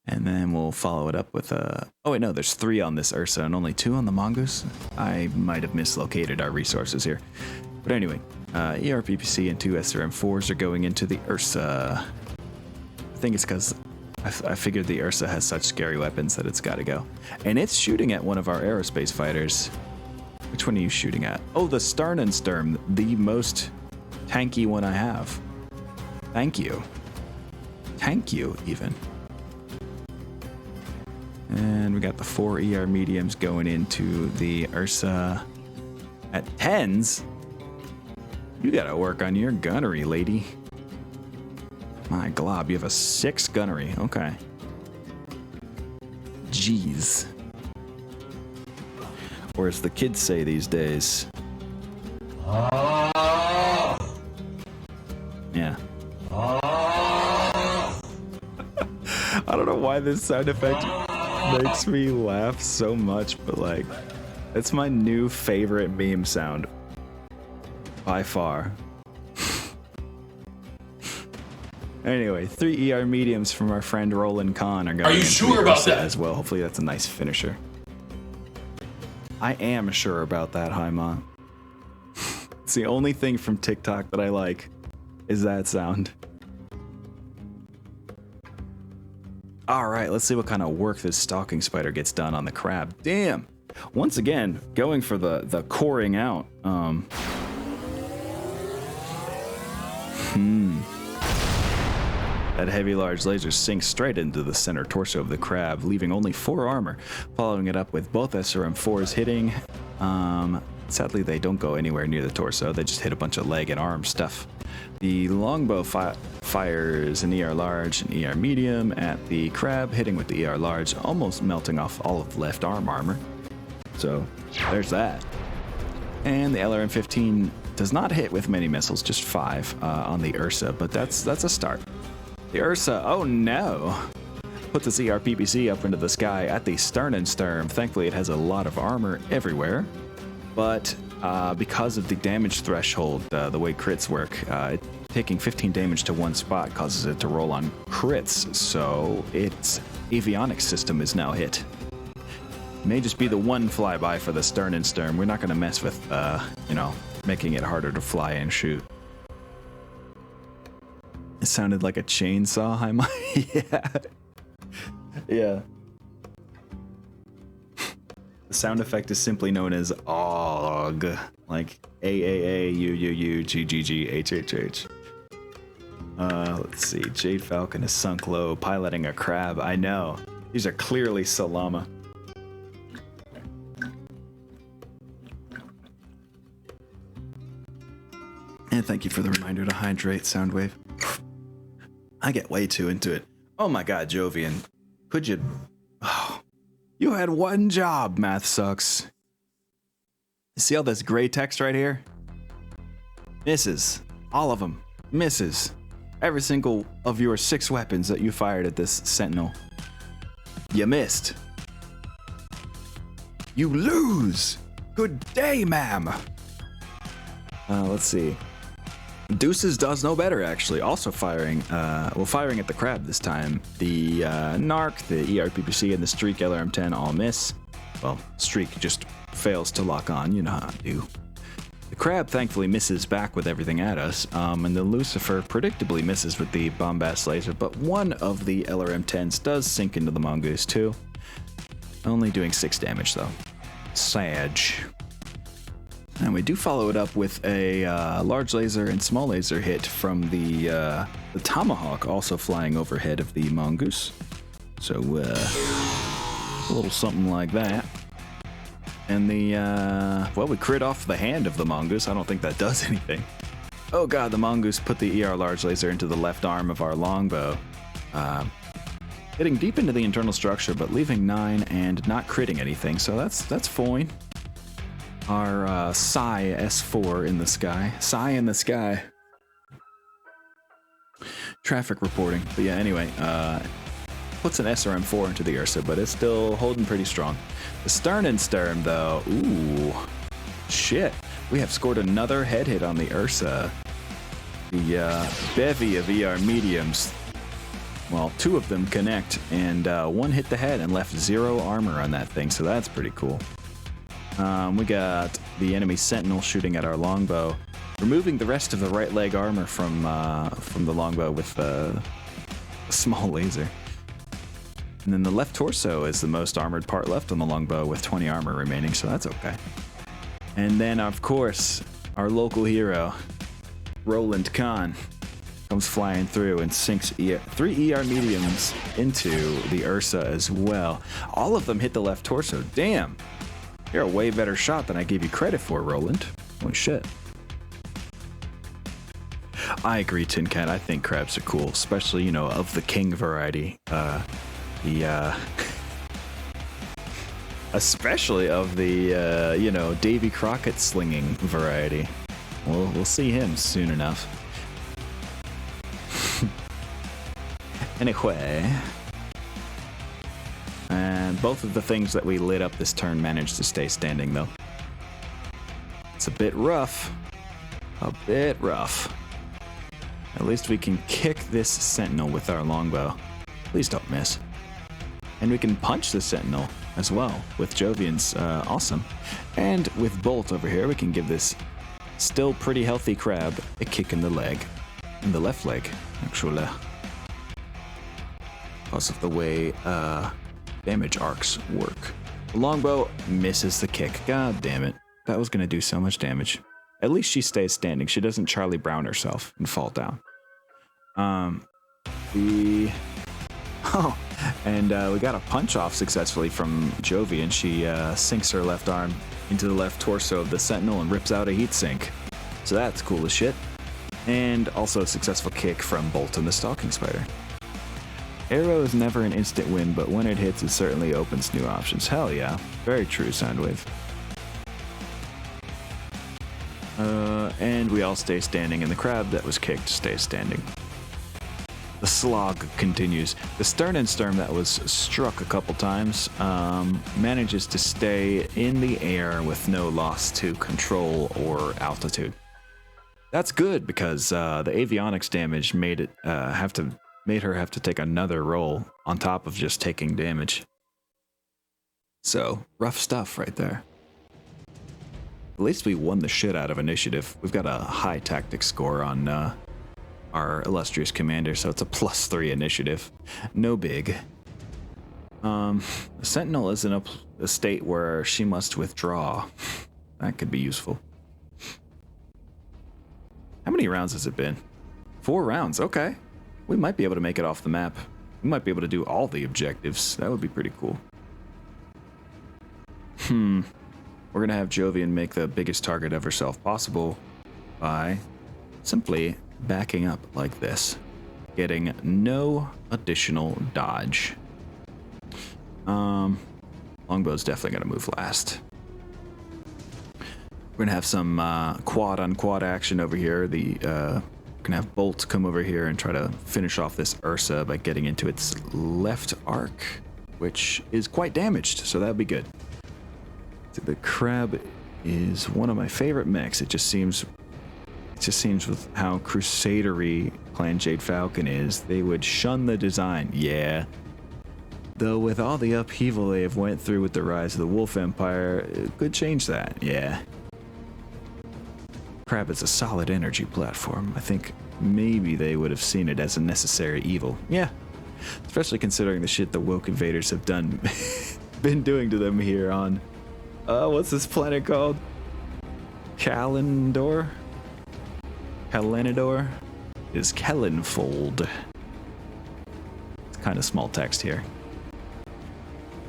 And then we'll follow it up with a... Oh, wait, no, there's 3 on this Ursa and only 2 on the Mongoose. I might have mislocated our resources here. But anyway, ERPPC and 2 SRM4s are going into the Ursa. I think it's because I figured the Ursa has such scary weapons that it's got to go. And it's shooting at one of our aerospace fighters. Which one are you shooting at? Oh, the Sternensturm, the most tanky one I have. Thank you. Thank you, even. And we got the 4 ER mediums going into the Ursa at 10s. You gotta work on your gunnery, lady. My glob, you have a 6 gunnery. Okay. Jeez. Or as the kids say these days. Yeah. I don't know why this sound effect makes me laugh so much, but like, it's my new favorite meme sound. By far. Anyway, 3 ER mediums from our friend Roland Kahn are going. Are you sure about that as well? Hopefully that's a nice finisher. I am sure about that, Haima. It's the only thing from TikTok that I like, is that sound. Alright, let's see what kind of work this stalking spider gets done on the crab. Damn! Once again, going for the coring out. That heavy large laser sinks straight into the center torso of the crab, leaving only 4 armor, following it up with both SRM4s hitting. Sadly, they don't go anywhere near the torso, they just hit a bunch of leg and arm stuff. The longbow fires an ER large and ER medium at the crab, hitting with the ER large, almost melting off all of the left arm armor. So, there's that. And the LRM-15 does not hit with many missiles, just 5 on the Ursa, but that's a start. The Ursa, oh no! Put this ERPPC up into the sky at the Sternensturm. Thankfully, it has a lot of armor everywhere, but because of the damage threshold, the way crits work, taking 15 damage to one spot causes it to roll on crits, so its avionics system is now hit. May just be the one flyby for the Sternensturm. We're not going to mess with, you know, making it harder to fly and shoot. It sounded like a chainsaw, Haima. Yeah. Yeah. The sound effect is simply known as AUG, like AAAUUUGGGHHH. Let's see. Jade Falcon is sunk low, piloting a crab. I know. These are clearly Salama. And thank you for the reminder to hydrate, Soundwave. I get way too into it. Oh my god, Jovian. Could you... Oh, you had one job, math sucks. See all this gray text right here? Misses. All of them. Misses. Every single of your 6 weapons that you fired at this sentinel. You missed. You lose. Good day, ma'am. Let's see. Deuces does no better, actually. Also firing, firing at the crab this time. The Narc, the ERPPC, and the Streak LRM-10 all miss. Well, Streak just fails to lock on, you know how I do. The crab thankfully misses back with everything at us, and the Lucifer predictably misses with the Bombast laser, but one of the LRM-10s does sink into the Mongoose too. Only doing 6 damage though. Sag. And we do follow it up with a large laser and small laser hit from the Tomahawk, also flying overhead of the Mongoose. So, a little something like that. And the, we crit off the hand of the Mongoose. I don't think that does anything. Oh god, the Mongoose put the ER large laser into the left arm of our longbow. Getting deep into the internal structure, but leaving 9 and not critting anything, so that's fine. Our Psy S4 in the sky. Psy in the sky. Traffic reporting. But yeah, anyway, puts an SRM-4 into the Ursa, but it's still holding pretty strong. The Stern and Stern, though, ooh, shit. We have scored another head hit on the Ursa. The bevy of ER mediums. Well, 2 of them connect, and 1 hit the head and left 0 armor on that thing, so that's pretty cool. We got the enemy Sentinel shooting at our longbow, removing the rest of the right leg armor from the longbow with a small laser. And then the left torso is the most armored part left on the longbow with 20 armor remaining, so that's okay. And then, of course, our local hero, Roland Kahn, comes flying through and sinks 3 ER mediums into the Ursa as well. All of them hit the left torso. Damn! You're a way better shot than I gave you credit for, Roland. Holy shit. I agree, Tin Cat. I think crabs are cool, especially, you know, of the king variety. Especially of the, you know, Davy Crockett slinging variety. We'll see him soon enough. Anyway. And both of the things that we lit up this turn managed to stay standing, though. It's a bit rough. A bit rough. At least we can kick this Sentinel with our longbow. Please don't miss. And we can punch the Sentinel as well with Jovian's awesome. And with Bolt over here, we can give this still pretty healthy crab a kick in the leg. In the left leg, actually. Because of the way damage arcs work. The longbow misses the kick. God damn it. That was going to do so much damage. At least she stays standing. She doesn't Charlie Brown herself and fall down. We got a punch off successfully from Jovian. She sinks her left arm into the left torso of the Sentinel and rips out a heat sink. So that's cool as shit. And also a successful kick from Bolt and the Stalking Spider. Arrow is never an instant win, but when it hits, it certainly opens new options. Hell yeah. Very true, Soundwave. And we all stay standing, and the crab that was kicked stays standing. The slog continues. The Stern and Stern that was struck a couple times manages to stay in the air with no loss to control or altitude. That's good because the avionics damage made it made her have to take another roll on top of just taking damage. So, rough stuff right there. At least we won the shit out of initiative. We've got a high tactics score on our illustrious commander, so it's a +3 initiative. No big. The Sentinel is in a state where she must withdraw. That could be useful. How many rounds has it been? 4 rounds, okay. We might be able to make it off the map. We might be able to do all the objectives. That would be pretty cool. We're gonna have Jovian make the biggest target of herself possible by simply backing up like this, getting no additional dodge. Longbow's definitely gonna move last. We're gonna have some quad on quad action over here. We're gonna have Bolt come over here and try to finish off this Ursa by getting into its left arc, which is quite damaged, so that'd be good. So the Crab is one of my favorite mechs. It just seems with how crusadery Clan Jade Falcon is, they would shun the design. Yeah. Though with all the upheaval they have went through with the rise of the Wolf Empire, it could change that. Yeah. Crab is a solid energy platform. I think maybe they would have seen it as a necessary evil. Yeah. Especially considering the shit the Woke Invaders have been doing to them here on what's this planet called? Kalenidor? Kalenidor? Is Kellenfold. It's kind of small text here.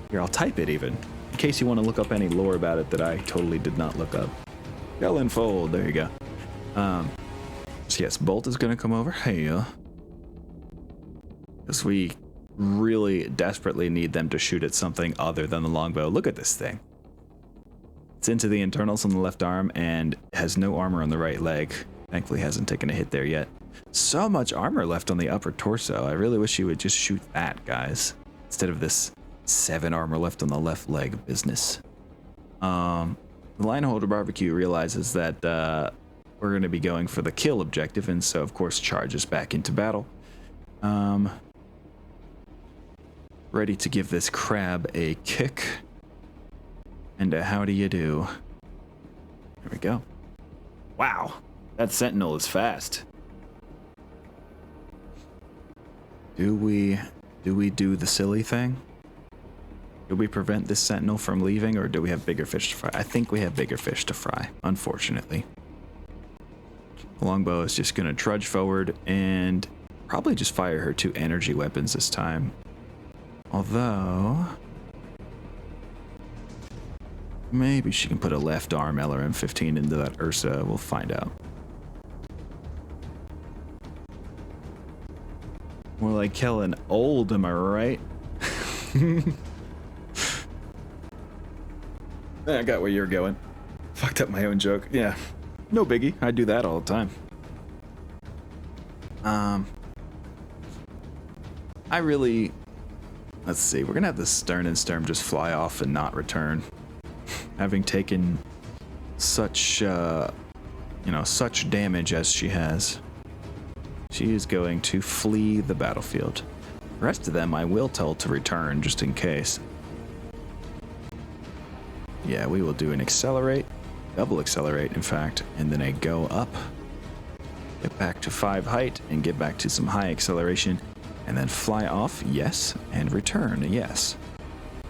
Here, I'll type it even, in case you want to look up any lore about it that I totally did not look up. Kellenfold, there you go. So yes, Bolt is going to come over here. Because we really desperately need them to shoot at something other than the longbow. Look at this thing. It's into the internals on the left arm and has no armor on the right leg. Thankfully hasn't taken a hit there yet. So much armor left on the upper torso. I really wish you would just shoot that, guys, instead of this 7 armor left on the left leg business. The Lineholder Barbecue realizes that we're going to be going for the kill objective, and so of course charges back into battle. Ready to give this Crab a kick. And how do you do? There we go. Wow, that Sentinel is fast. Do we do the silly thing? Do we prevent this Sentinel from leaving, or do we have bigger fish to fry? I think we have bigger fish to fry, unfortunately. The longbow is just gonna trudge forward and probably just fire her 2 energy weapons this time. Although maybe she can put a left arm LRM-15 into that Ursa. We'll find out. More like Kellen old, am I right? I got where you're going. Fucked up my own joke. Yeah. No biggie. I do that all the time. Let's see. We're gonna have the Stern and Sturm just fly off and not return. Having taken such, such damage as she has. She is going to flee the battlefield. The rest of them I will tell to return just in case. Yeah, we will do an accelerate, double accelerate in fact, and then a go up, get back to 5 height, and get back to some high acceleration, and then fly off, yes, and return, yes.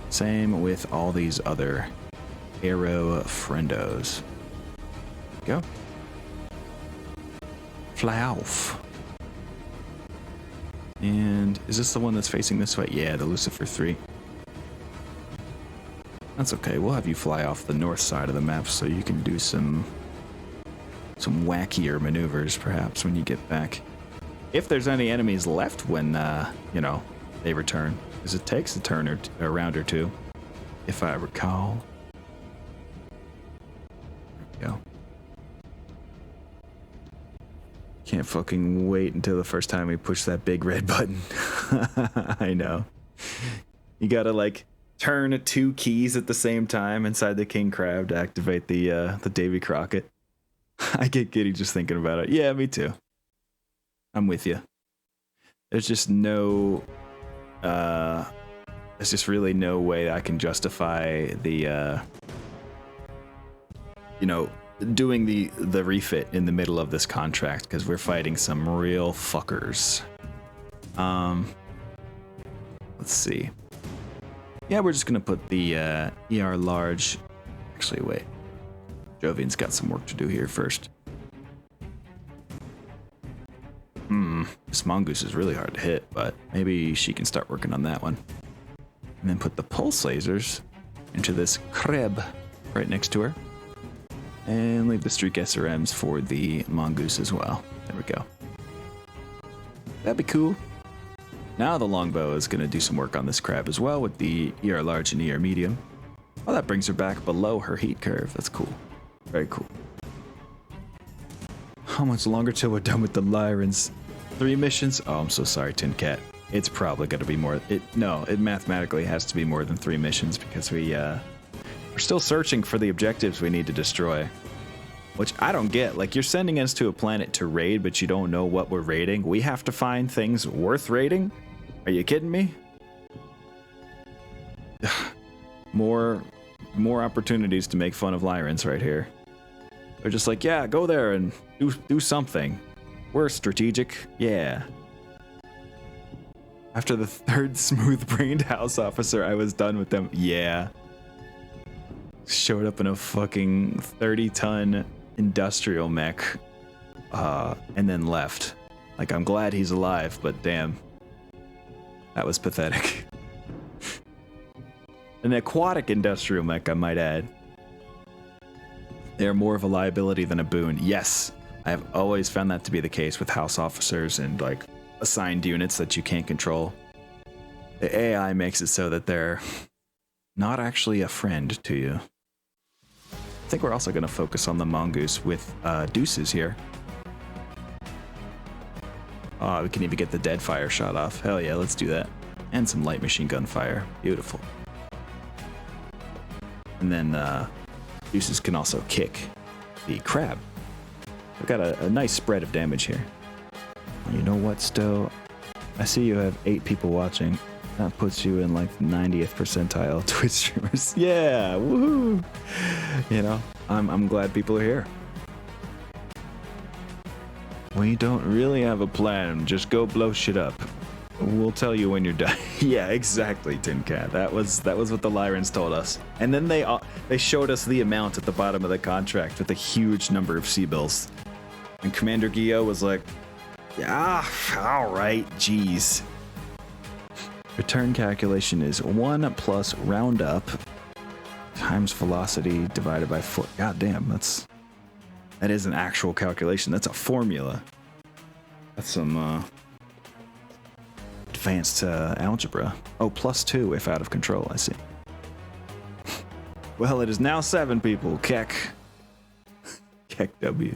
Same with all these other Aero friendos. Go. Fly off. And is this the one that's facing this way? Yeah, the Lucifer 3. That's okay. We'll have you fly off the north side of the map so you can do some wackier maneuvers perhaps when you get back. If there's any enemies left when, they return. Because it takes a turn or a round or two, if I recall. There we go. Can't fucking wait until the first time we push that big red button. I know. You gotta like turn 2 keys at the same time inside the King Crab to activate the Davy Crockett. I get giddy just thinking about it. Yeah, me too. I'm with you. There's just no there's just really no way I can justify the doing the refit in the middle of this contract, because we're fighting some real fuckers. Let's see. Yeah, we're just gonna put the ER large. Actually, wait. Jovian's got some work to do here first. This mongoose is really hard to hit, but maybe she can start working on that one. And then put the pulse lasers into this crab right next to her. And leave the streak SRMs for the mongoose as well. There we go. That'd be cool. Now the longbow is going to do some work on this crab as well with the ER large and ER medium. Oh, that brings her back below her heat curve. That's cool. Very cool. How much longer till we're done with the Lyrans? 3 missions? Oh, I'm so sorry, Tin Cat. It's probably going to be more. It mathematically has to be more than 3 missions because we're still searching for the objectives we need to destroy. Which I don't get. Like, you're sending us to a planet to raid, but you don't know what we're raiding. We have to find things worth raiding? Are you kidding me? More opportunities to make fun of Lyrans right here. They're just like, yeah, go there and do something. We're strategic. Yeah. After the 3rd smooth-brained house officer, I was done with them. Yeah. Showed up in a fucking 30-ton industrial mech. And then left. Like, I'm glad he's alive, but damn. That was pathetic. An aquatic industrial mech, I might add. They're more of a liability than a boon. Yes, I have always found that to be the case with house officers and, like, assigned units that you can't control. The AI makes it so that they're not actually a friend to you. I think we're also going to focus on the mongoose with deuces here. Oh, we can even get the dead fire shot off. Hell yeah, let's do that. And some light machine gun fire. Beautiful. And then deuces can also kick the crab. We've got a nice spread of damage here. You know what, Stowe? I see you have 8 people watching. That puts you in like 90th percentile Twitch streamers. Yeah, woohoo! You know, I'm glad people are here. We don't really have a plan. Just go blow shit up. We'll tell you when you're done. Yeah, exactly, Tin Cat. That was what the Lyrans told us. And then they showed us the amount at the bottom of the contract with a huge number of C-bills. And Commander Gio was like, yeah, all right, geez. Return calculation is 1 plus roundup times velocity divided by 4. God damn, that is an actual calculation. That's a formula. That's some advanced algebra. Oh, +2 if out of control, I see. Well, it is now 7 people. Keck. Keck W.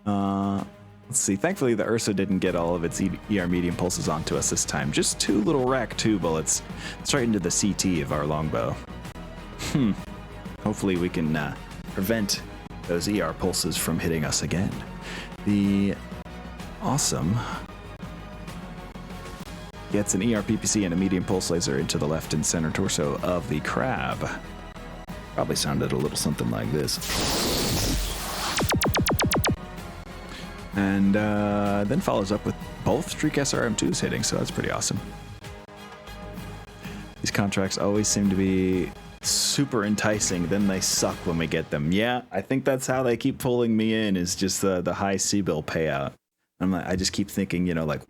Let's see. Thankfully, the Ursa didn't get all of its ER medium pulses onto us this time. Just 2 little rack 2 bullets straight into the CT of our longbow. Hopefully we can prevent those ER pulses from hitting us again. The awesome gets an ER PPC and a medium pulse laser into the left and center torso of the crab. Probably sounded a little something like this. And then follows up with both Streak SRM2s hitting, so that's pretty awesome. These contracts always seem to be super enticing, then they suck when we get them. Yeah, I think that's how they keep pulling me in, is just the high C-bill payout. I just keep thinking, you know, like,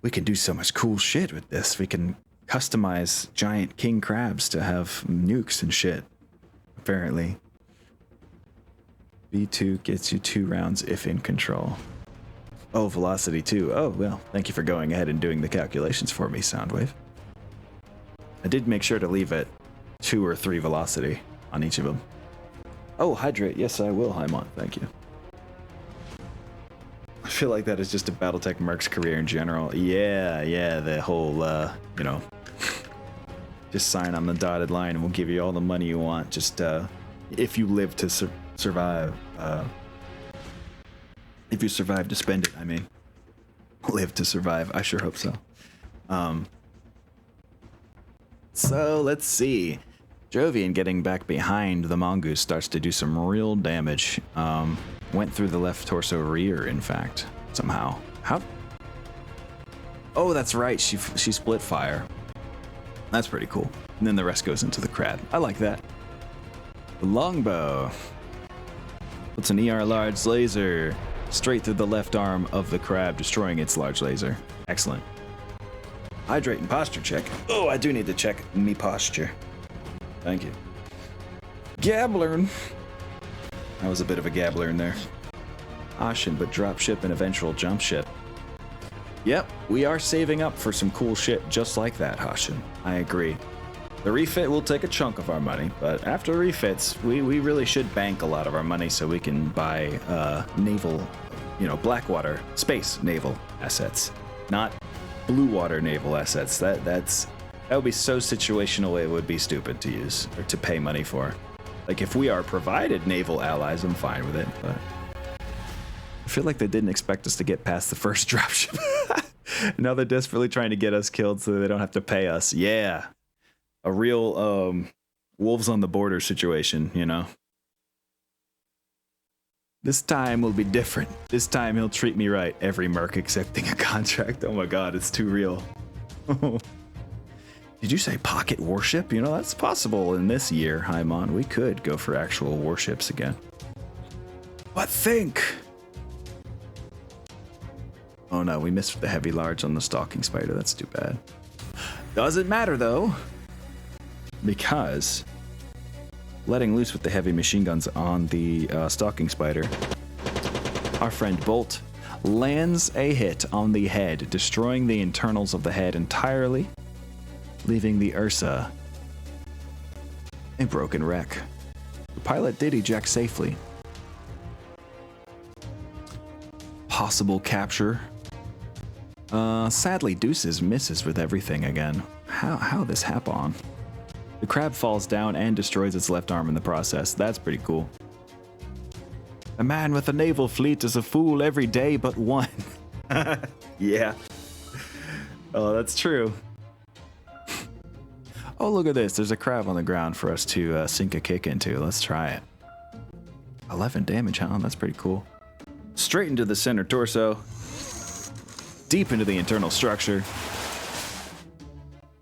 we can do so much cool shit with this. We can customize giant king crabs to have nukes and shit, apparently. B2 gets you 2 rounds if in control. Oh, velocity 2. Oh, well, thank you for going ahead and doing the calculations for me, Soundwave. I did make sure to leave it 2 or 3 velocity on each of them. Oh, hydrate. Yes, I will, Haimon. Thank you. I feel like that is just a Battletech Merc's career in general. Yeah, the whole, you know, just sign on the dotted line and we'll give you all the money you want. Just, if you live to survive. If you survive to spend it, I mean. Live to survive. I sure hope so. So, let's see. Jovian getting back behind the mongoose starts to do some real damage. Went through the left torso rear, in fact, somehow. How? Oh, that's right. She split fire. That's pretty cool. And then the rest goes into the crab. I like that. The longbow. Puts an ER large laser straight through the left arm of the crab, destroying its large laser. Excellent. Hydrate and posture check. Oh, I do need to check me posture. Thank you. Gabbler. That was a bit of a gabbler in there. Ashen, but drop ship and eventual jump ship. Yep, we are saving up for some cool shit just like that, Hashin. I agree. The refit will take a chunk of our money, but after refits, we really should bank a lot of our money so we can buy naval, Blackwater space naval assets, not blue water naval assets. That would be so situational it would be stupid to use or to pay money for. Like if we are provided naval allies, I'm fine with it, but I feel like they didn't expect us to get past the first dropship. Now they're desperately trying to get us killed so they don't have to pay us. Yeah. A real wolves on the border situation, This time will be different. This time he'll treat me right. Every merc accepting a contract. Oh my god, it's too real. Did you say pocket warship? That's possible in this year, Haimon. We could go for actual warships again. But think! Oh no, we missed the heavy large on the stalking spider. That's too bad. Doesn't matter though, because letting loose with the heavy machine guns on the stalking spider, our friend Bolt lands a hit on the head, destroying the internals of the head entirely, leaving the Ursa a broken wreck. The pilot did eject safely. Possible capture. Sadly, Deuces misses with everything again. How this happen? The crab falls down and destroys its left arm in the process. That's pretty cool. A man with a naval fleet is a fool every day but one. Yeah. Oh, that's true. Oh, look at this. There's a crab on the ground for us to sink a kick into. Let's try it. 11 damage, huh? That's pretty cool. Straight into the center torso. Deep into the internal structure.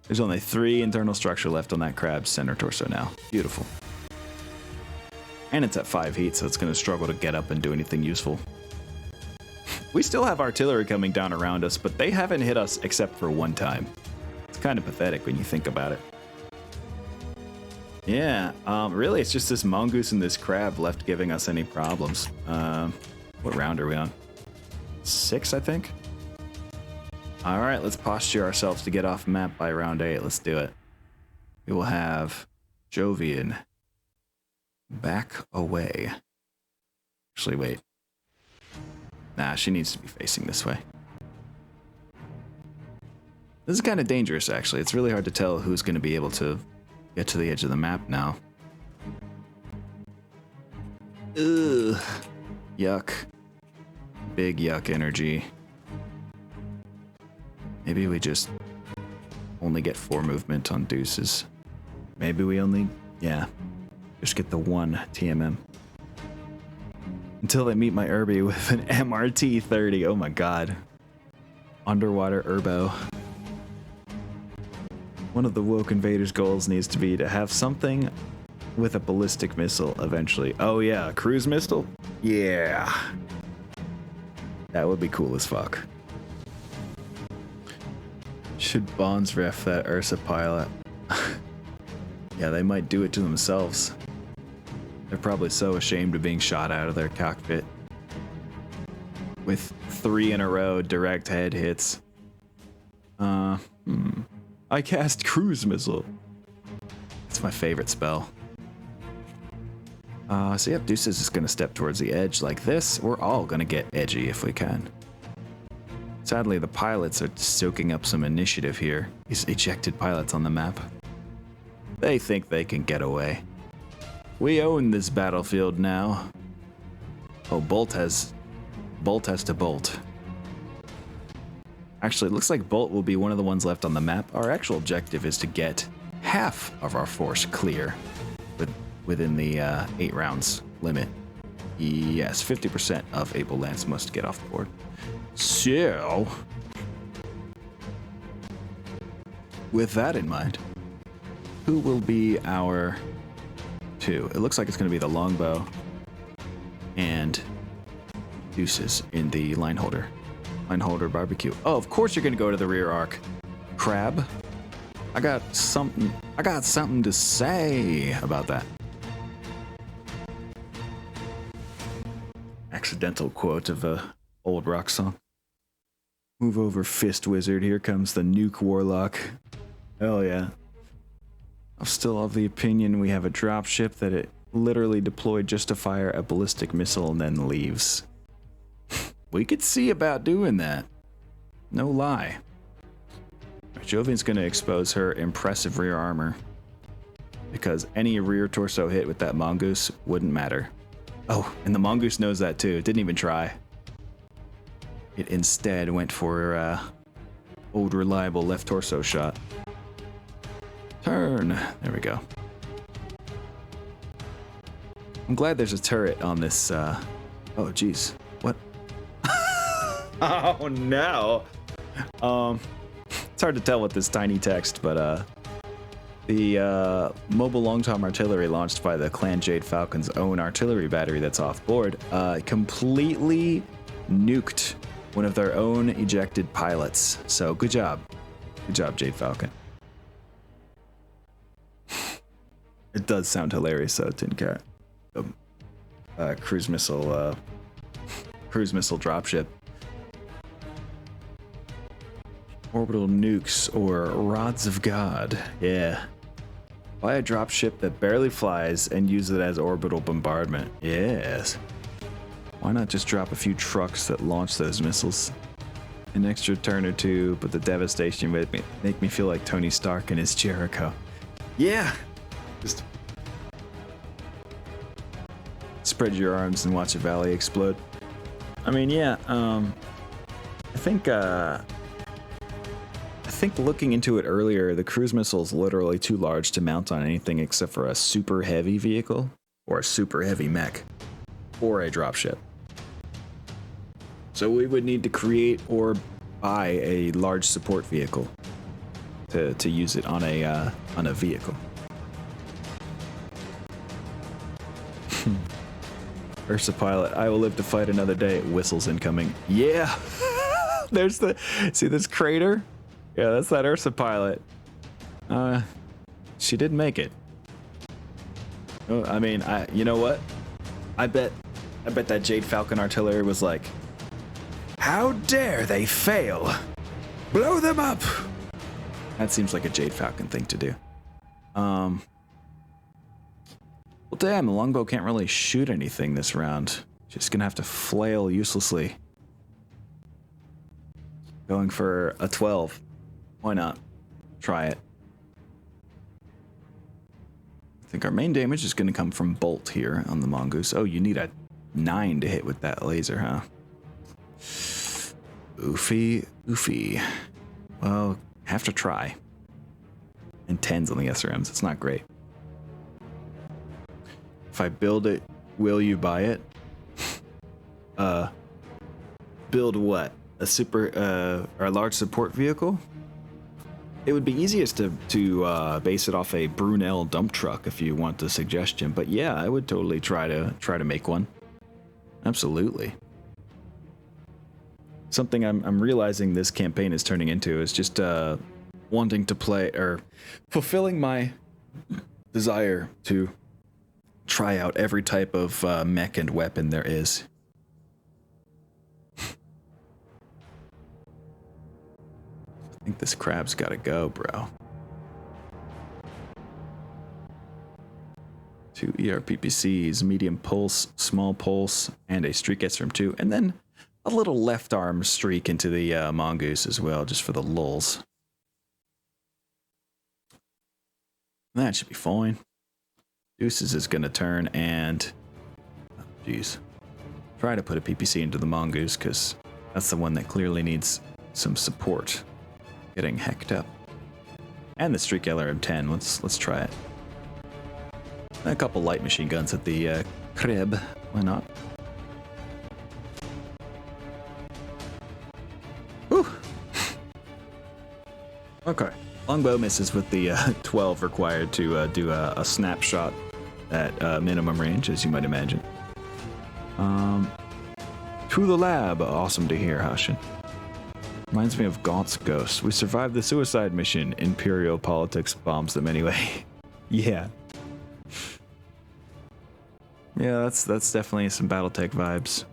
There's only 3 internal structure left on that crab's center torso now. Beautiful. And it's at 5 heat, so it's going to struggle to get up and do anything useful. We still have artillery coming down around us, but they haven't hit us except for one time. It's kind of pathetic when you think about it. Yeah, really, it's just this mongoose and this crab left giving us any problems. What round are we on? 6, I think? Alright, let's posture ourselves to get off map by round 8. Let's do it. We will have Jovian back away. Actually, wait. Nah, she needs to be facing this way. This is kind of dangerous, actually. It's really hard to tell who's going to be able to get to the edge of the map now. Ugh. Yuck. Big yuck energy. Maybe we just only get 4 movement on Deuces. Maybe we only, just get the 1 TMM. Until they meet my Irby with an MRT 30. Oh my god. Underwater Urbo. One of the Woke Invaders' goals needs to be to have something with a ballistic missile eventually. Oh yeah, a cruise missile? Yeah. That would be cool as fuck. Should Bonds ref that Ursa pilot? Yeah, they might do it to themselves. They're probably so ashamed of being shot out of their cockpit. With 3 in a row direct head hits. I cast cruise missile. It's my favorite spell. So yep, Deuces is gonna step towards the edge like this. We're all gonna get edgy if we can. Sadly, the pilots are soaking up some initiative here. These ejected pilots on the map. They think they can get away. We own this battlefield now. Oh, Bolt has to bolt. Actually, it looks like Bolt will be one of the ones left on the map. Our actual objective is to get half of our force clear within the 8 rounds limit. Yes, 50% of able lands must get off the board. So, with that in mind, who will be our 2? It looks like it's going to be the longbow and Deuces in the line holder. Line holder barbecue. Oh, of course you're going to go to the rear arc. Crab. I got something to say about that. Accidental quote of a old rock song. Move over, Fist Wizard. Here comes the Nuke Warlock. Hell yeah. I'm still of the opinion we have a dropship that it literally deployed just to fire a ballistic missile and then leaves. We could see about doing that. No lie. Jovian's going to expose her impressive rear armor, because any rear torso hit with that mongoose wouldn't matter. Oh, and the mongoose knows that too. It didn't even try. It instead went for old reliable left torso shot. Turn. There we go. I'm glad there's a turret on this. Oh, geez. What? Oh, no. It's hard to tell with this tiny text, but the mobile long-term artillery launched by the Clan Jade Falcon's own artillery battery that's off board completely nuked one of their own ejected pilots. So good job. Good job, Jade Falcon. It does sound hilarious, though, Tin Cat. Cruise missile dropship. Orbital nukes or rods of God. Yeah. Buy a dropship that barely flies and use it as orbital bombardment. Yes. Why not just drop a few trucks that launch those missiles? An extra turn or two, but the devastation would make me feel like Tony Stark and his Jericho. Yeah. Just spread your arms and watch a valley explode. I mean, yeah. I think looking into it earlier, the cruise missile is literally too large to mount on anything except for a super heavy vehicle or a super heavy mech or a dropship. So we would need to create or buy a large support vehicle to use it on a vehicle. Ursa pilot, I will live to fight another day. Whistles incoming. Yeah. There's see this crater? Yeah, that's that Ursa pilot. She didn't make it. Oh, I mean, you know what? I bet that Jade Falcon artillery was like, how dare they fail? Blow them up! That seems like a Jade Falcon thing to do. Well, damn, the longbow can't really shoot anything this round. Just gonna have to flail uselessly. Going for a 12. Why not? Try it. I think our main damage is gonna come from bolt here on the mongoose. Oh, you need a 9 to hit with that laser, huh? Oofy, oofy. Well, have to try. And 10s on the SRMs. It's not great. If I build it, will you buy it? Build what? A large support vehicle? It would be easiest to base it off a Brunel dump truck if you want the suggestion. But yeah, I would totally try to make one. Absolutely. Something I'm realizing this campaign is turning into is just wanting to play, or fulfilling my desire to try out every type of mech and weapon there is. I think this crab's gotta go, bro. 2 ERPPCs, medium pulse, small pulse, and a streak SRM 2, and then a little left arm streak into the mongoose as well, just for the lulz. That should be fine. Deuces is gonna turn and, oh, geez, try to put a PPC into the mongoose, because that's the one that clearly needs some support. Getting hecked up. And the streak LRM-10. Let's try it. A couple light machine guns at the crib. Why not? Whew. Okay. Longbow misses with the 12 required to do a snapshot at minimum range, as you might imagine. To the lab. Awesome to hear, Hushin. Reminds me of Gaunt's Ghost. We survived the suicide mission. Imperial politics bombs them anyway. Yeah. Yeah, that's definitely some Battletech vibes.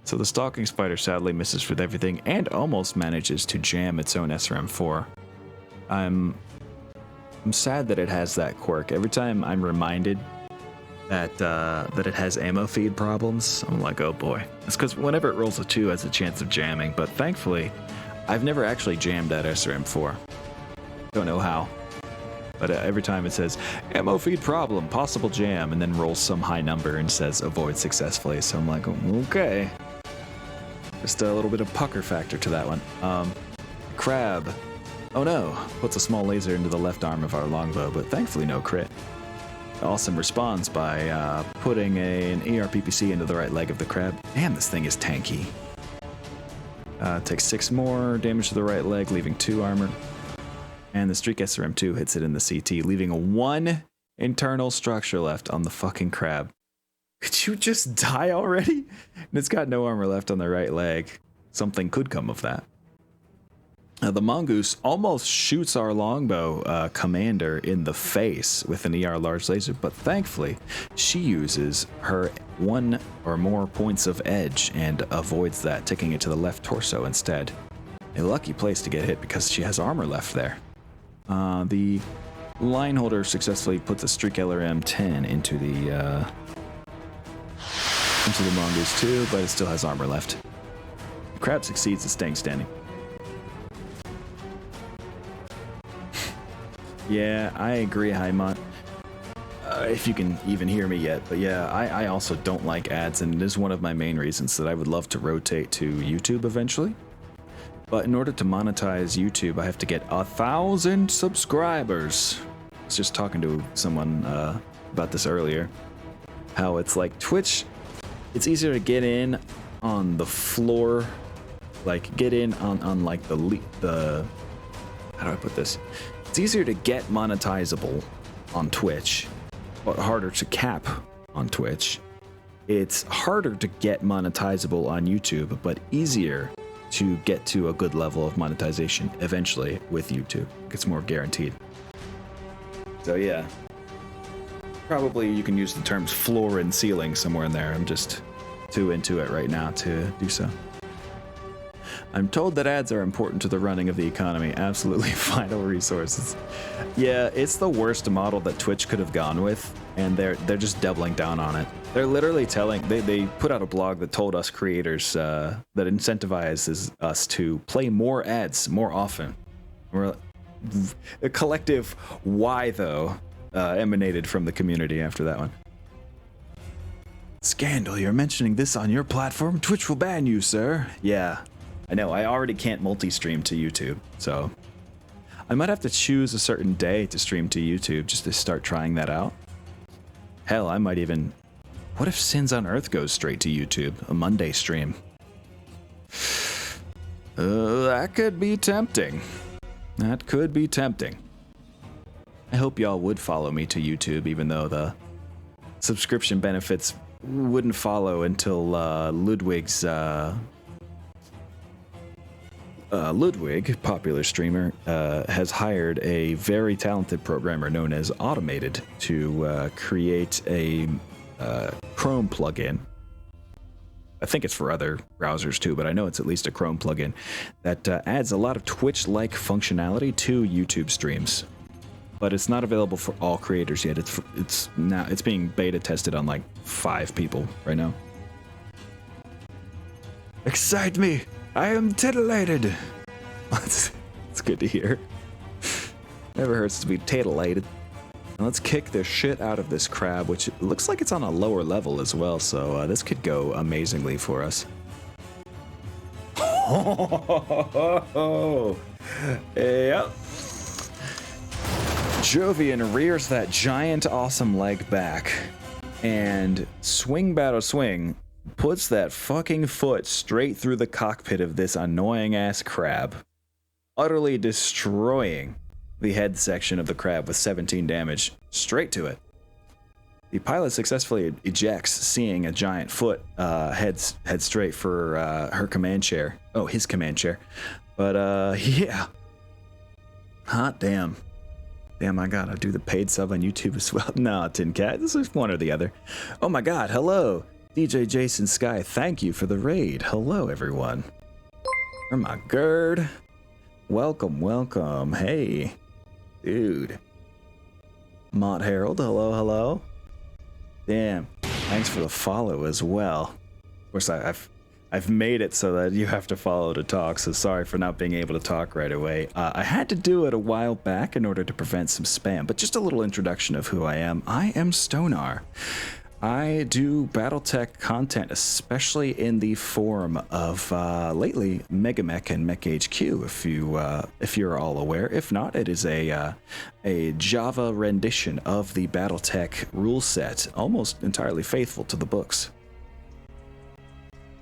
So the Stalking Spider sadly misses with everything and almost manages to jam its own SRM-4. I'm sad that it has that quirk. Every time I'm reminded that it has ammo feed problems, I'm like, oh boy. It's because whenever it rolls a 2, it has a chance of jamming, but thankfully, I've never actually jammed that SRM-4. Don't know how. But every time it says, ammo feed problem, possible jam, and then rolls some high number and says avoid successfully. So I'm like, okay. Just a little bit of pucker factor to that one. Crab. Oh no. Puts a small laser into the left arm of our longbow, but thankfully no crit. Awesome responds by putting an ERPPC into the right leg of the crab. Damn, this thing is tanky. Takes 6 more damage to the right leg, leaving 2 armor. And the Streak SRM-2 hits it in the CT, leaving 1 internal structure left on the fucking crab. Could you just die already? And it's got no armor left on the right leg. Something could come of that. The Mongoose almost shoots our longbow commander in the face with an ER large laser, but thankfully she uses her 1 or more points of edge and avoids that, taking it to the left torso instead. A lucky place to get hit because she has armor left there. The line holder successfully puts a Streak LRM-10 into the Mongoose too, but it still has armor left. The crab succeeds at staying standing. Yeah, I agree, Haimont. If you can even hear me yet, but yeah, I also don't like ads, and it is one of my main reasons that I would love to rotate to YouTube eventually. But in order to monetize YouTube, I have to get 1,000 subscribers. I was just talking to someone about this earlier. How it's like Twitch, it's easier to get in on the floor, like get in on like the how do I put this? It's easier to get monetizable on Twitch, but harder to cap on Twitch. It's harder to get monetizable on YouTube, but easier to get to a good level of monetization eventually with YouTube. It's more guaranteed. So yeah, probably you can use the terms floor and ceiling somewhere in there. I'm just too into it right now to do so. I'm told that ads are important to the running of the economy. Absolutely vital resources. Yeah, it's the worst model that Twitch could have gone with, and they're just doubling down on it. They're literally telling, they put out a blog that told us creators that incentivizes us to play more ads more often. We're a collective why though emanated from the community after that one. Scandal, you're mentioning this on your platform? Twitch will ban you, sir. Yeah. I know, I already can't multi-stream to YouTube, so I might have to choose a certain day to stream to YouTube just to start trying that out. Hell, I might even... What if Sins on Earth goes straight to YouTube? A Monday stream. That could be tempting. That could be tempting. I hope y'all would follow me to YouTube, even though the subscription benefits wouldn't follow until Ludwig's... Ludwig, popular streamer, has hired a very talented programmer known as Automated to create a Chrome plugin. I think it's for other browsers too, but I know it's at least a Chrome plugin that adds a lot of Twitch-like functionality to YouTube streams. But it's not available for all creators yet. It's being beta tested on like 5 people right now. Excite me! I am titillated. It's good to hear. Never hurts to be titillated. Now let's kick the shit out of this crab, which looks like it's on a lower level as well, so this could go amazingly for us. Yep. Jovian rears that giant awesome leg back, and swing battle swing puts that fucking foot straight through the cockpit of this annoying ass crab. utterly destroying the head section of the crab with 17 damage straight to it. The pilot successfully ejects, seeing a giant foot head straight for her command chair. Oh, his command chair. But yeah. Hot damn. Damn, I gotta do the paid sub on YouTube as well. No, Tin Cat, this is one or the other. Oh my god, hello. DJ Jason Sky, thank you for the raid. Hello, everyone. Oh my gird. Welcome, welcome. Hey, dude. Mott Harold, hello, hello. Damn, thanks for the follow as well. Of course, I've made it so that you have to follow to talk, so sorry for not being able to talk right away. I had to do it a while back in order to prevent some spam, but just a little introduction of who I am. I am Stonar. I do BattleTech content, especially in the form of lately MegaMek and MechHQ. If you're all aware. If not, it is a Java rendition of the BattleTech rule set, almost entirely faithful to the books.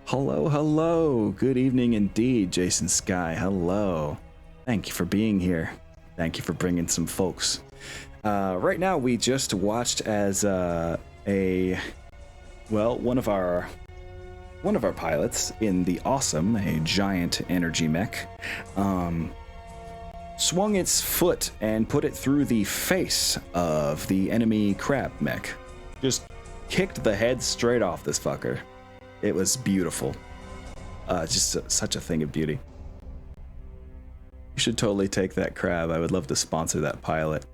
Hello, hello. Good evening indeed, Jason Sky. Hello. Thank you for being here. Thank you for bringing some folks. Right now, we just watched as one of our pilots in the Awesome, a giant energy mech, swung its foot and put it through the face of the enemy crab mech. Just kicked the head straight off this fucker. It was beautiful. Just such a thing of beauty. You should totally take that crab. I would love to sponsor that pilot.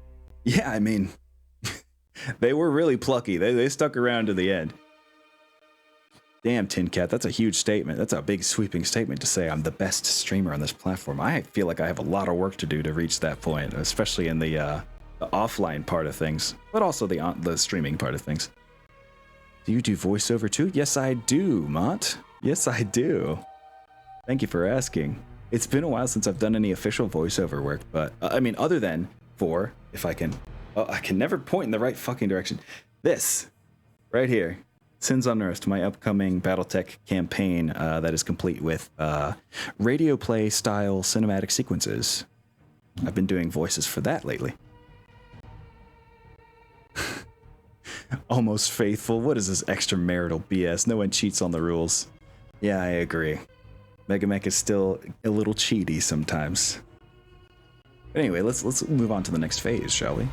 Yeah, I mean, they were really plucky. They stuck around to the end. Damn, Tin Cat, that's a huge statement. That's a big sweeping statement to say I'm the best streamer on this platform. I feel like I have a lot of work to do to reach that point, especially in the offline part of things, but also the streaming part of things. Do you do voiceover too? Yes, I do, Mont. Yes, I do. Thank you for asking. It's been a while since I've done any official voiceover work, but I mean, other than for, if I can, I can never point in the right fucking direction. This, right here, Sins Unearthed, my upcoming BattleTech campaign that is complete with radio play style cinematic sequences. I've been doing voices for that lately. Almost faithful. What is this extramarital BS? No one cheats on the rules. Yeah, I agree. MegaMek is still a little cheaty sometimes. But anyway, let's move on to the next phase, shall we?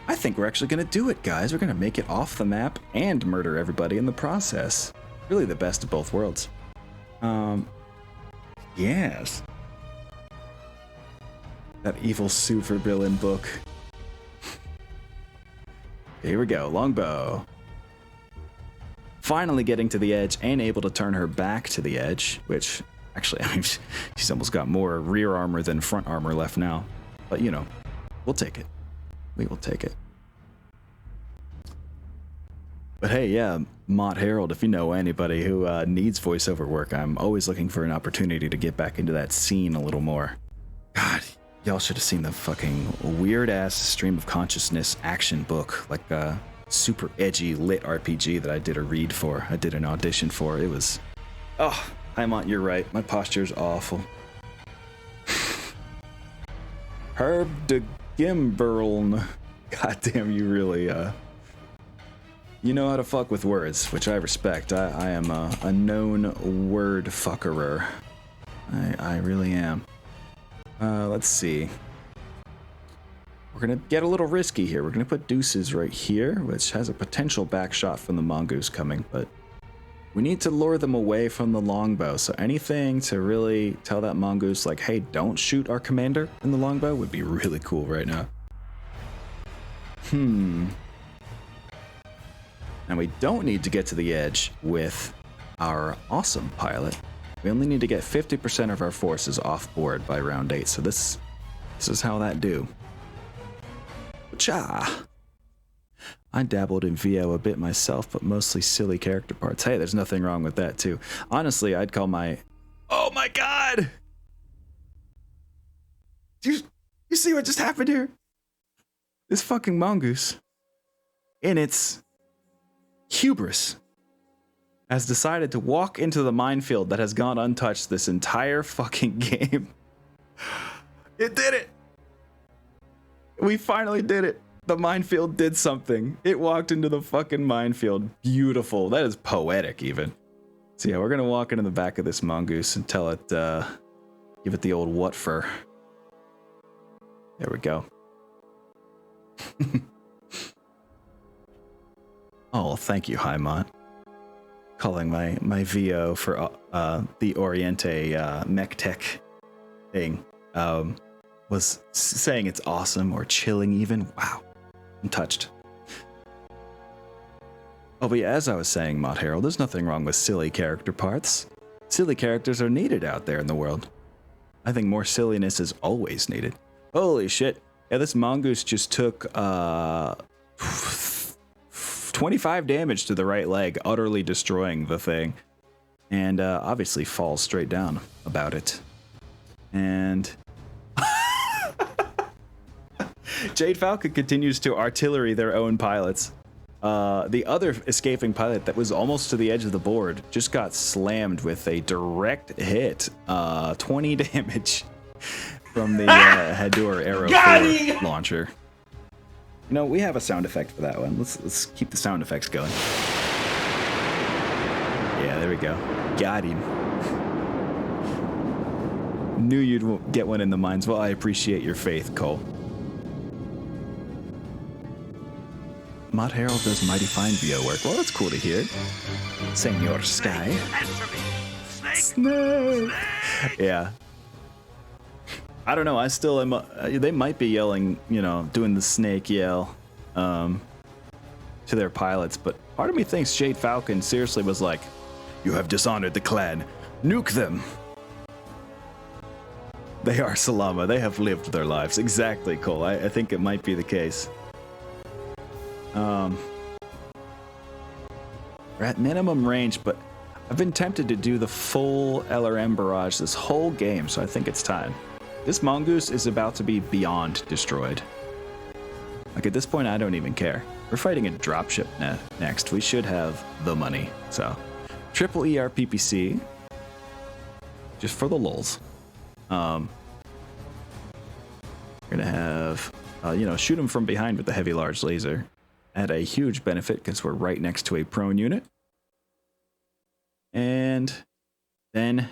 I think we're actually gonna do it, guys. We're gonna make it off the map and murder everybody in the process. Really the best of both worlds. Yes. That evil supervillain book. Here we go, longbow. Finally getting to the edge and able to turn her back to the edge, which actually, I mean, she's almost got more rear armor than front armor left now. But you know, we'll take it. We will take it. But hey, yeah, Mott Harold, if you know anybody who needs voiceover work, I'm always looking for an opportunity to get back into that scene a little more. God, y'all should have seen the fucking weird-ass stream of consciousness action book, like a super edgy lit RPG that I did a read for. I did an audition for. It was... Oh, hi Mont, you're right. My posture's awful. Herb de Gimberln. Goddamn, you really, you know how to fuck with words, which I respect. I am a known word fuckerer. I really am. Let's see. We're gonna get a little risky here. We're gonna put deuces right here, which has a potential back shot from the mongoose coming, but we need to lure them away from the longbow. So anything to really tell that mongoose, like, hey, don't shoot our commander in the longbow would be really cool right now. And we don't need to get to the edge with our awesome pilot. We only need to get 50% of our forces off board by round 8. So this is how that do. Cha! I dabbled in VO a bit myself, but mostly silly character parts. Hey, there's nothing wrong with that too. Honestly, I'd call my... Oh my god! You see what just happened here? This fucking mongoose, in its hubris, has decided to walk into the minefield that has gone untouched this entire fucking game It did it! We finally did it! The minefield did something. It walked into the fucking minefield. Beautiful. That is poetic, even. So yeah, we're gonna walk into the back of this mongoose and tell it, give it the old what for. There we go. Oh, thank you, Haimont. Calling my VO for the Oriente mech tech thing. Was saying it's awesome or chilling even. Wow. I'm touched. Oh, but yeah, as I was saying, Mott Harold, there's nothing wrong with silly character parts. Silly characters are needed out there in the world. I think more silliness is always needed. Holy shit. Yeah, this mongoose just took 25 damage to the right leg, utterly destroying the thing. And obviously falls straight down about it. And Jade Falcon continues to artillery their own pilots. The other escaping pilot that was almost to the edge of the board just got slammed with a direct hit. 20 damage from the Hadur Arrow 4 launcher. You know, we have a sound effect for that one. Let's keep the sound effects going. Yeah, there we go. Got him. Knew you'd get one in the mines. Well, I appreciate your faith, Cole. Mott Harold does mighty fine VO work. Well, that's cool to hear. Senor Sky. Snake! Yeah. I don't know. I still am. They might be yelling, you know, doing the snake yell to their pilots, but part of me thinks Jade Falcon seriously was like, "You have dishonored the clan. Nuke them." They are Salama. They have lived their lives. Exactly, Cole. I think it might be the case. We're at minimum range, but I've been tempted to do the full LRM barrage this whole game, so I think it's time. This mongoose is about to be beyond destroyed. Like, at this point, I don't even care. We're fighting a dropship next. We should have the money. So, triple ERPPC, just for the lulz. We're gonna have, you know, shoot him from behind with the heavy large laser. At a huge benefit because we're right next to a prone unit. And then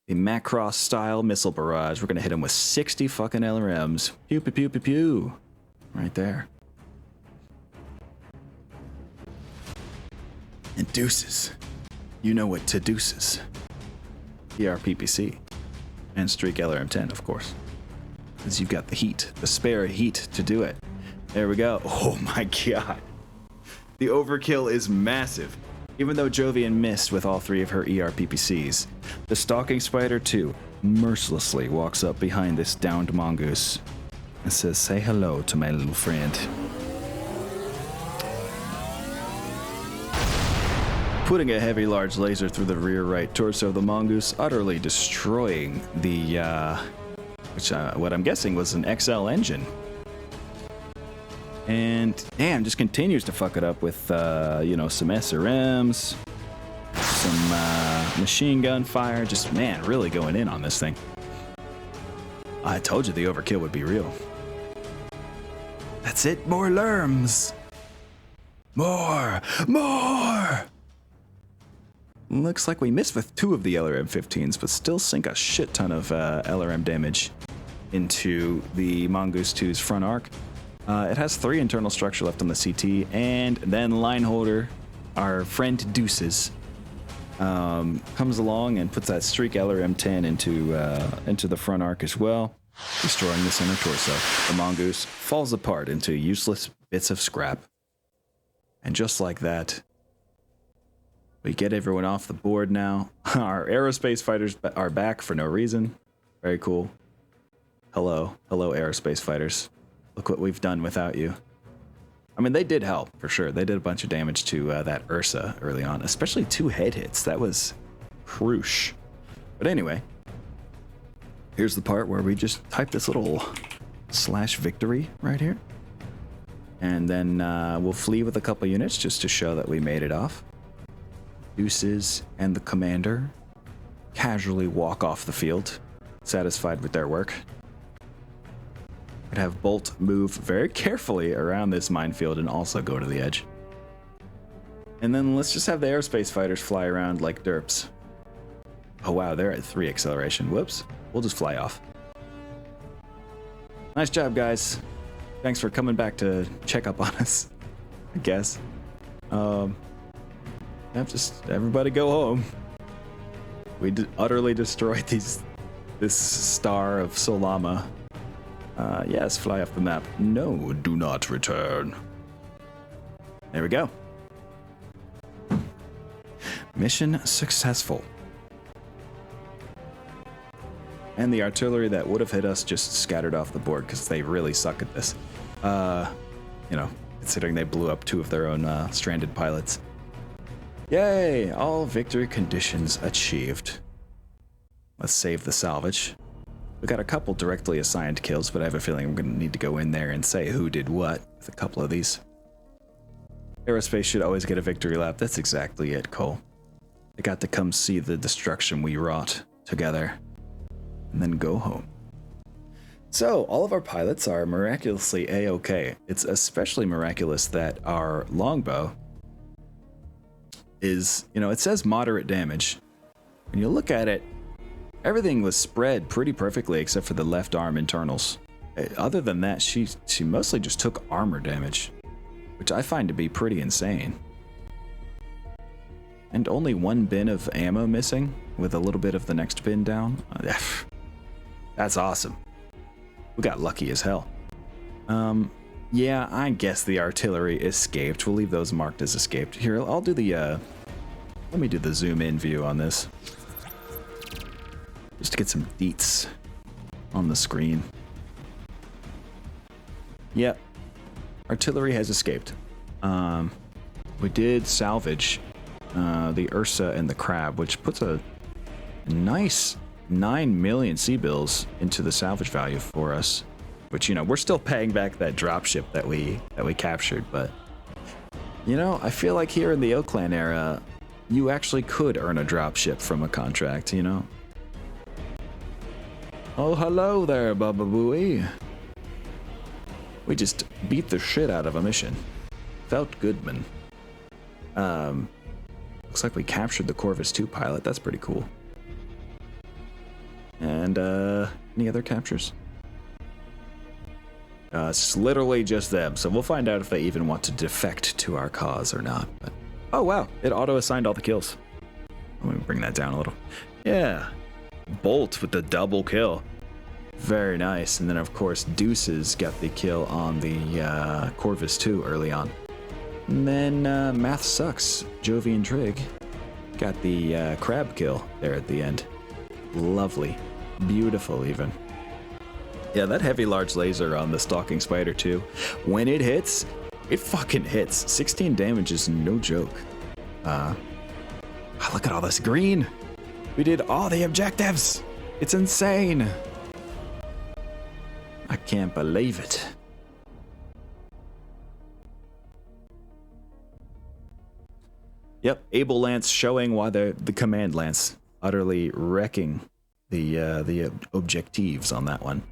the Macross style missile barrage. We're gonna hit him with 60 fucking LRMs. Pew pew pew pew pew. Right there. And deuces. You know what to deuces. ERPPC. And Streak LRM-10, of course. Because you've got the heat, the spare heat to do it. There we go. Oh my god. The overkill is massive. Even though Jovian missed with all three of her ERPPCs, the Stalking Spider 2 mercilessly walks up behind this downed mongoose and says, "Say hello to my little friend." Putting a heavy large laser through the rear right torso of the mongoose, utterly destroying the, what I'm guessing was an XL engine. And damn, just continues to fuck it up with, you know, some SRMs, some machine gun fire. Just, man, really going in on this thing. I told you the overkill would be real. That's it, more lerms. More. Looks like we missed with 2 of the LRM-15s, but still sink a shit ton of LRM damage into the Mongoose 2's front arc. It has 3 internal structure left on the CT, and then Lineholder, our friend Deuces, comes along and puts that Streak LRM-10 into the front arc as well, destroying the center torso. The Mongoose falls apart into useless bits of scrap. And just like that, we get everyone off the board now. Our aerospace fighters are back for no reason. Very cool. Hello, aerospace fighters. Look what we've done without you. I mean, they did help, for sure. They did a bunch of damage to that Ursa early on, especially 2 head hits. That was crucial. But anyway, here's the part where we just type this little /victory right here. And then we'll flee with a couple units just to show that we made it off. Deuces and the commander casually walk off the field satisfied with their work. Could have Bolt move very carefully around this minefield and also go to the edge. And then let's just have the aerospace fighters fly around like derps. Oh wow, they're at 3 acceleration. Whoops. We'll just fly off. Nice job, guys. Thanks for coming back to check up on us, I guess. Just everybody go home. We utterly destroyed this star of Solama. Yes, fly off the map. No, do not return. There we go. Mission successful. And the artillery that would have hit us just scattered off the board because they really suck at this. You know, considering they blew up 2 of their own stranded pilots. Yay! All victory conditions achieved. Let's save the salvage. We got a couple directly assigned kills, but I have a feeling I'm going to need to go in there and say who did what with a couple of these. Aerospace should always get a victory lap. That's exactly it, Cole. They got to come see the destruction we wrought together and then go home. So, all of our pilots are miraculously A-OK. It's especially miraculous that our longbow is, you know, it says moderate damage. When you look at it, everything was spread pretty perfectly except for the left arm internals. Other than that, she mostly just took armor damage, which I find to be pretty insane. And only 1 bin of ammo missing, with a little bit of the next bin down. That's awesome. We got lucky as hell. Yeah, I guess the artillery escaped. We'll leave those marked as escaped. Here, I'll do the, let me do the zoom in view on this. Just to get some deets on the screen. Yep. Artillery has escaped. We did salvage the Ursa and the Crab, which puts a nice 9 million C-bills into the salvage value for us. Which, you know, we're still paying back that dropship that we captured, but you know, I feel like here in the O-Clan era, you actually could earn a dropship from a contract, you know? Oh, hello there, Baba Booey. We just beat the shit out of a mission. Felt good, man. Looks like we captured the Corvus 2 pilot. That's pretty cool. And, any other captures? It's literally just them, so we'll find out if they even want to defect to our cause or not. But, oh, wow. It auto-assigned all the kills. Let me bring that down a little. Yeah. Bolt with the double kill. Very nice. And then, of course, Deuces got the kill on the Corvus 2 early on. And then Math Sucks, Jovian Trig, got the crab kill there at the end. Lovely. Beautiful, even. Yeah, that heavy large laser on the Stalking Spider 2, when it hits, it fucking hits. 16 damage is no joke. Look at all this green. We did all the objectives. It's insane. I can't believe it. Yep, Able Lance showing why the Command Lance utterly wrecking the objectives on that one.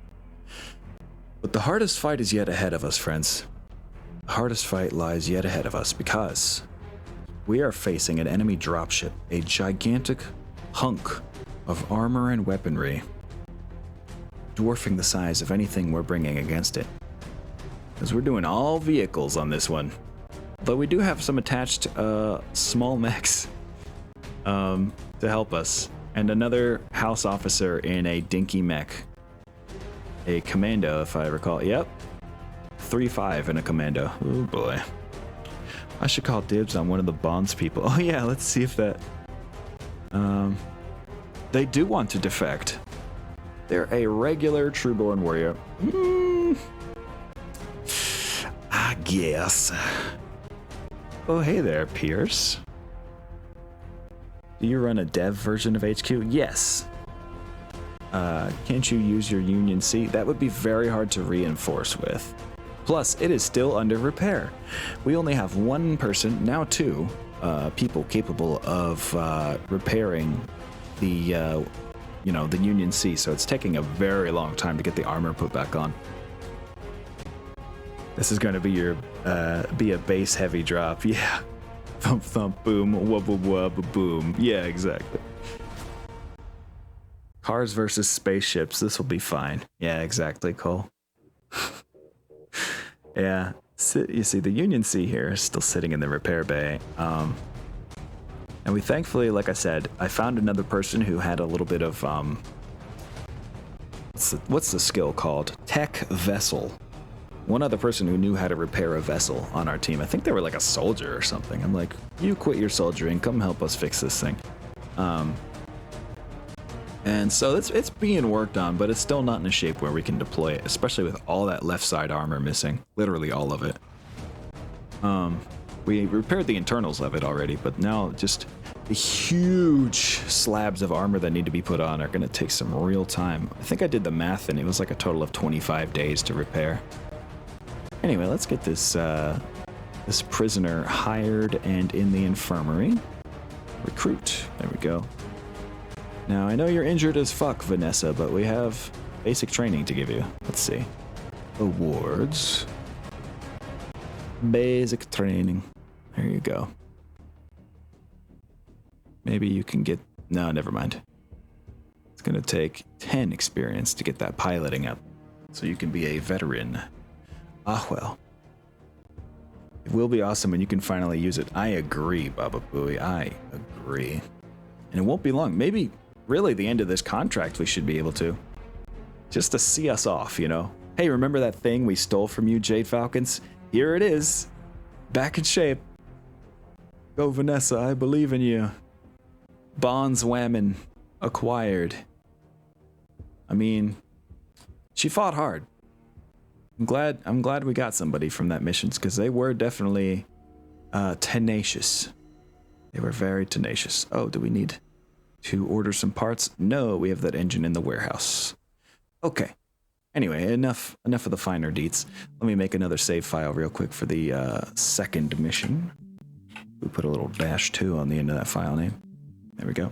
But the hardest fight is yet ahead of us, friends. The hardest fight lies yet ahead of us because we are facing an enemy dropship, a gigantic hunk of armor and weaponry, dwarfing the size of anything we're bringing against it. Because we're doing all vehicles on this one. Though we do have some attached small mechs to help us. And another house officer in a dinky mech. A commando, if I recall. Yep. 3-5 in a commando. Oh boy. I should call dibs on one of the Bonds people. Oh yeah, let's see if that... They do want to defect. They're a regular Trueborn warrior. I guess. Oh, hey there, Pierce. Do you run a dev version of HQ? Yes. Can't you use your Union C? That would be very hard to reinforce with. Plus, it is still under repair. We only have 1 person, now 2, people capable of repairing the you know, the Union C, so it's taking a very long time to get the armor put back on. This is going to be your be a base heavy drop. Yeah. Thump thump boom wub wub wub boom. Yeah, exactly. Cars versus spaceships. This will be fine. Yeah, exactly, Cole. Yeah. You see the Union C here is still sitting in the repair bay. And we thankfully, like I said, I found another person who had a little bit of what's the skill called? Tech vessel. One other person who knew how to repair a vessel on our team. I think they were like a soldier or something. I'm like, you quit your soldiering, come help us fix this thing. And so it's being worked on, but it's still not in a shape where we can deploy it, especially with all that left side armor missing. Literally all of it. We repaired the internals of it already, but now just the huge slabs of armor that need to be put on are going to take some real time. I think I did the math and it was like a total of 25 days to repair. Anyway, let's get this this prisoner hired and in the infirmary. Recruit. There we go. Now, I know you're injured as fuck, Vanessa, but we have basic training to give you. Let's see. Awards. Basic training. There you go. Maybe you can get... No, never mind. It's going to take 10 experience to get that piloting up. So you can be a veteran. Ah, well. It will be awesome when you can finally use it. I agree, Baba Booey. I agree. And it won't be long. Maybe, really, the end of this contract we should be able to. Just to see us off, you know? Hey, remember that thing we stole from you, Jade Falcons? Here it is. Back in shape. Go, Vanessa. I believe in you. Bonds whammon. Acquired. I mean, she fought hard. I'm glad we got somebody from that missions, because they were definitely tenacious. They were very tenacious. Oh, do we need to order some parts? No, we have that engine in the warehouse. Okay. Anyway, enough of the finer deets. Let me make another save file real quick for the second mission. We put a little -2 on the end of that file name. There we go.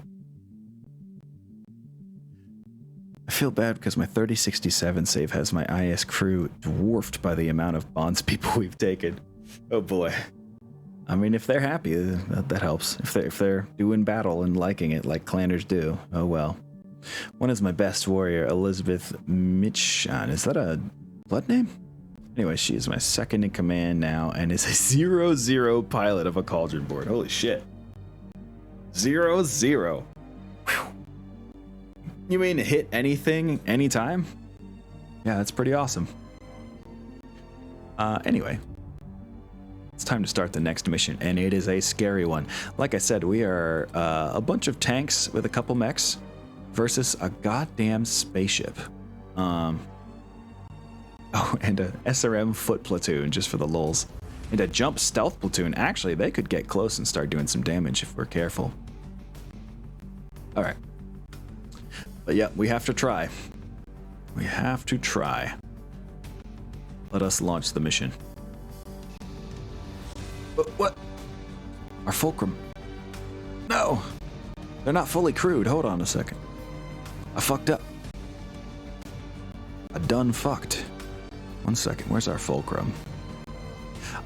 I feel bad because my 3067 save has my IS crew dwarfed by the amount of bonds people we've taken. Oh boy. I mean, if they're happy, that helps. If they're doing battle and liking it like clanners do, oh well. One is my best warrior, Elizabeth Mitchan. Is that a blood name? Anyway, she is my second in command now and is a 0-0 pilot of a cauldron board. Holy shit. 0-0. Whew. You mean hit anything, anytime? Yeah, that's pretty awesome. Anyway. It's time to start the next mission, and it is a scary one. Like I said, we are a bunch of tanks with a couple mechs versus a goddamn spaceship. Oh, and a SRM foot platoon, just for the lulz. And a jump stealth platoon. Actually, they could get close and start doing some damage if we're careful. Alright. But yeah, we have to try. We have to try. Let us launch the mission. What? Our fulcrum. No! They're not fully crewed. Hold on a second. I fucked up. I done fucked. 1 second. Where's our fulcrum?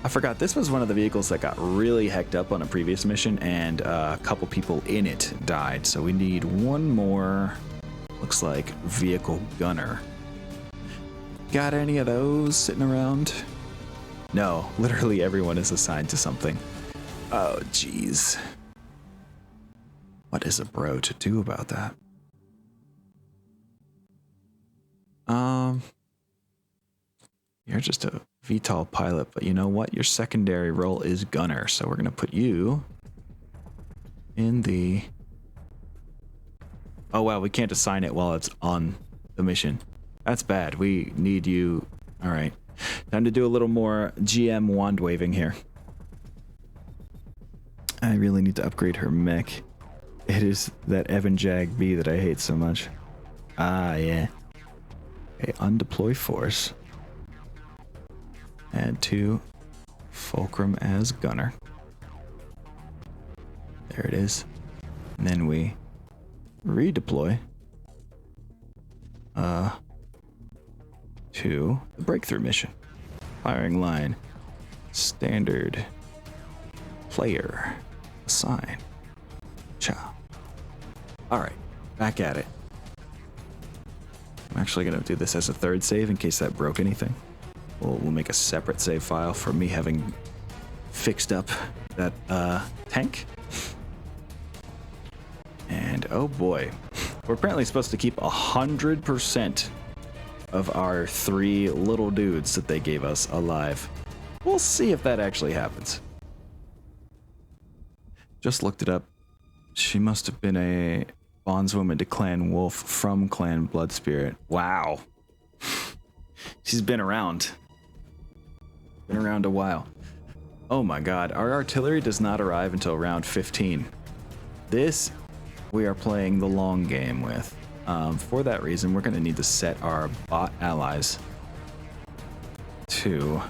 I forgot. This was one of the vehicles that got really hecked up on a previous mission, and a couple people in it died. So we need one more, looks like, vehicle gunner. Got any of those sitting around? No, literally everyone is assigned to something. Oh, jeez. What is a bro to do about that? You're just a VTOL pilot, but you know what? Your secondary role is gunner, so we're gonna put you in the... Oh wow, we can't assign it while it's on the mission. That's bad. We need you. All right. Time to do a little more GM wand waving here. I really need to upgrade her mech. It is that Evan Jag B that I hate so much. Ah, yeah. Okay, undeploy force. Add to fulcrum as gunner. There it is. And then we redeploy to the breakthrough mission. Firing line. Standard. Player. Assign. Cha. Alright, back at it. I'm actually going to do this as a third save in case that broke anything. We'll make a separate save file for me having fixed up that tank. And oh boy, we're apparently supposed to keep 100% of our 3 little dudes that they gave us alive. We'll see if that actually happens. Just looked it up. She must have been a bondswoman to Clan Wolf from Clan Bloodspirit. Wow. She's been around. Been around a while. Oh my god, our artillery does not arrive until round 15. This we are playing the long game with. For that reason, we're going to need to set our bot allies to...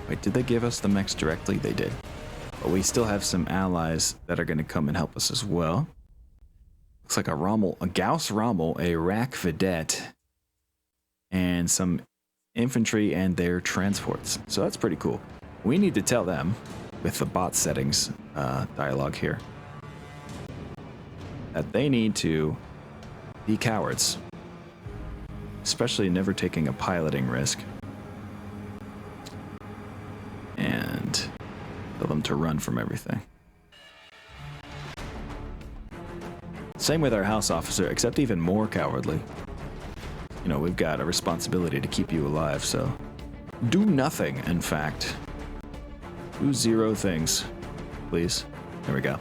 Wait, did they give us the mechs directly? They did. But we still have some allies that are going to come and help us as well. Looks like a Rommel, a Gauss Rommel, a Rack Vedette, and some infantry and their transports. So that's pretty cool. We need to tell them, with the bot settings dialogue here, that they need to be cowards, especially never taking a piloting risk, and tell them to run from everything. Same with our house officer, except even more cowardly. You know, we've got a responsibility to keep you alive, so do nothing, in fact. Do 0 things, please. There we go.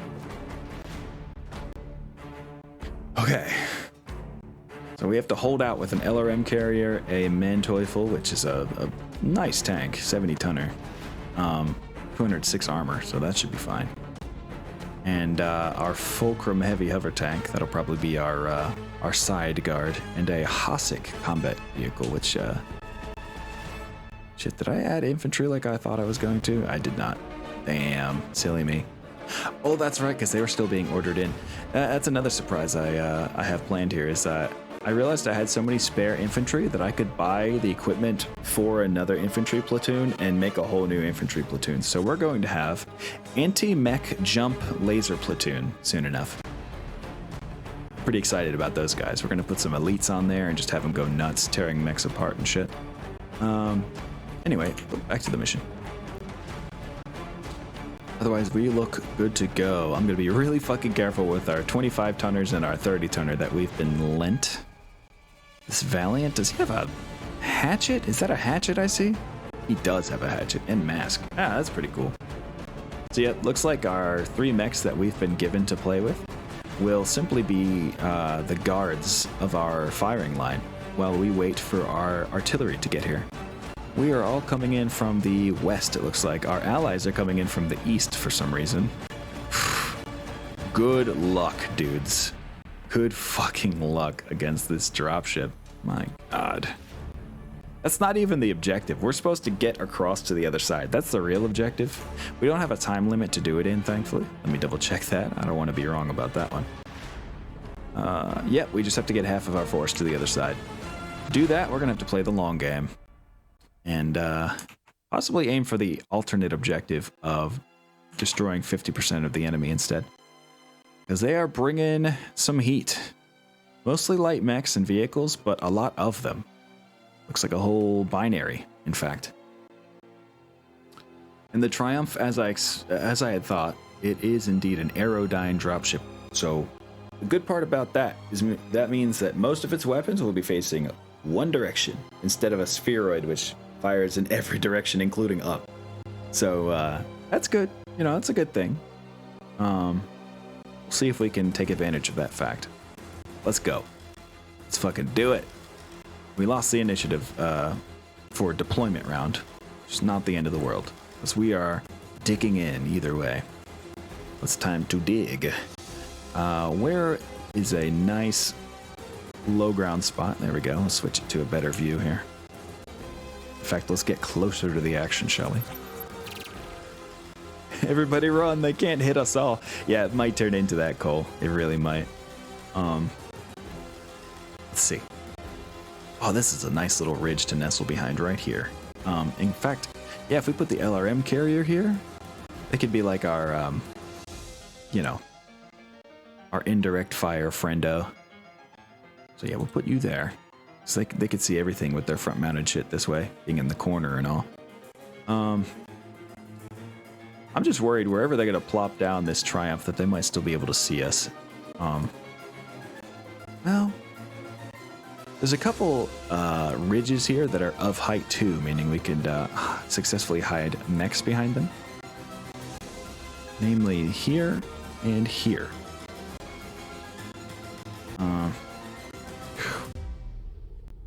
Okay. So we have to hold out with an LRM carrier, a Manteuffel, which is a nice tank, 70-tonner, 206 armor, so that should be fine. And our Fulcrum heavy hover tank, that'll probably be our side guard, and a Hasek combat vehicle, which shit, did I add infantry like I thought I was going to? I did not. Damn, silly me. Oh, that's right, because they were still being ordered in. That's another surprise I have planned here, is that I realized I had so many spare infantry that I could buy the equipment for another infantry platoon and make a whole new infantry platoon. So we're going to have anti-mech jump laser platoon soon enough. Pretty excited about those guys. We're going to put some elites on there and just have them go nuts, tearing mechs apart and shit. Anyway, back to the mission. Otherwise, we look good to go. I'm going to be really fucking careful with our 25-tonners and our 30-tonner that we've been lent. This Valiant, does he have a hatchet? Is that a hatchet I see? He does have a hatchet and mask. Ah, that's pretty cool. So yeah, looks like our 3 mechs that we've been given to play with will simply be the guards of our firing line while we wait for our artillery to get here. We are all coming in from the west, it looks like. Our allies are coming in from the east for some reason. Good luck, dudes. Good fucking luck against this dropship. My god. That's not even the objective. We're supposed to get across to the other side. That's the real objective. We don't have a time limit to do it in, thankfully. Let me double check that. I don't want to be wrong about that one. Yep, we just have to get half of our force to the other side. To do that, we're going to have to play the long game. And possibly aim for the alternate objective of destroying 50% of the enemy instead. Because they are bringing some heat. Mostly light mechs and vehicles, but a lot of them. Looks like a whole binary, in fact. And the Triumph, as I had thought, it is indeed an Aerodyne dropship. So the good part about that is that means that most of its weapons will be facing one direction instead of a spheroid, which fires in every direction, including up. So that's good. You know, that's a good thing. We'll see if we can take advantage of that fact. Let's go. Let's fucking do it. We lost the initiative for deployment round. It's not the end of the world, because we are digging in either way. It's time to dig. Where is a nice low ground spot? There we go. Let's switch it to a better view here. In fact, let's get closer to the action, shall we? Everybody run, they can't hit us all. Yeah, it might turn into that, Cole. It really might. Let's see. Oh, this is a nice little ridge to nestle behind right here. In fact, yeah, if we put the LRM carrier here, it could be like our, you know, our indirect fire friendo. So yeah, we'll put you there. So they could see everything with their front mounted shit this way, being in the corner and all. I'm just worried wherever they're gonna plop down this Triumph that they might still be able to see us. Well, there's a couple ridges here that are of height too, meaning we could successfully hide mechs behind them. Namely here and here.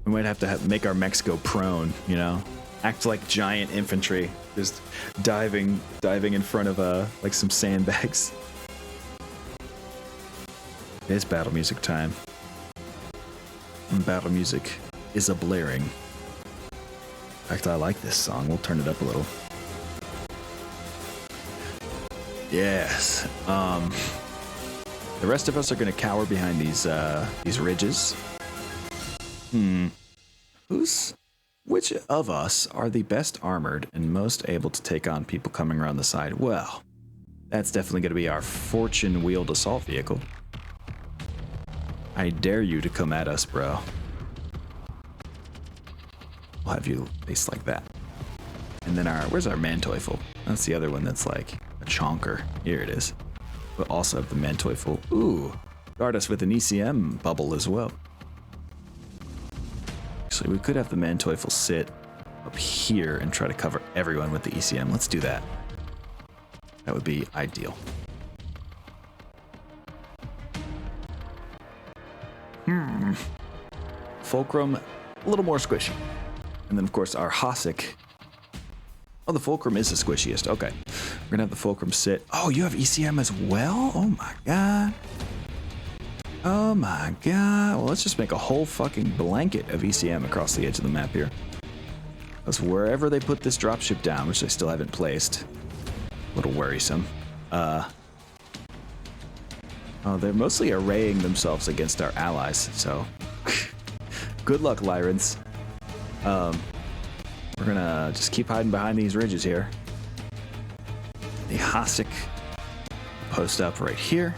We might have to make our mechs go prone, you know? Act like giant infantry, just diving in front of like some sandbags. It's battle music time. And battle music is a blaring. In fact, I like this song. We'll turn it up a little. Yes. The rest of us are gonna cower behind these ridges. Which of us are the best armored and most able to take on people coming around the side? Well, that's definitely going to be our fortune-wheeled assault vehicle. I dare you to come at us, bro. We'll have you face like that. And then where's our Manteuffel? That's the other one that's like a chonker. Here it is. We'll also have the Manteuffel. Ooh, guard us with an ECM bubble as well. Actually, we could have the Manteuffel sit up here and try to cover everyone with the ECM. Let's do that. That would be ideal. Fulcrum, a little more squishy. And then, of course, our Hasek. Oh, the Fulcrum is the squishiest. Okay. We're going to have the Fulcrum sit. Oh, you have ECM as well? Oh, my God. Oh my god. Well, let's just make a whole fucking blanket of ECM across the edge of the map here. Because wherever they put this dropship down, which they still haven't placed, a little worrisome. Oh, they're mostly arraying themselves against our allies, so good luck, Lyrans. We're gonna just keep hiding behind these ridges here. The Hasek post up right here.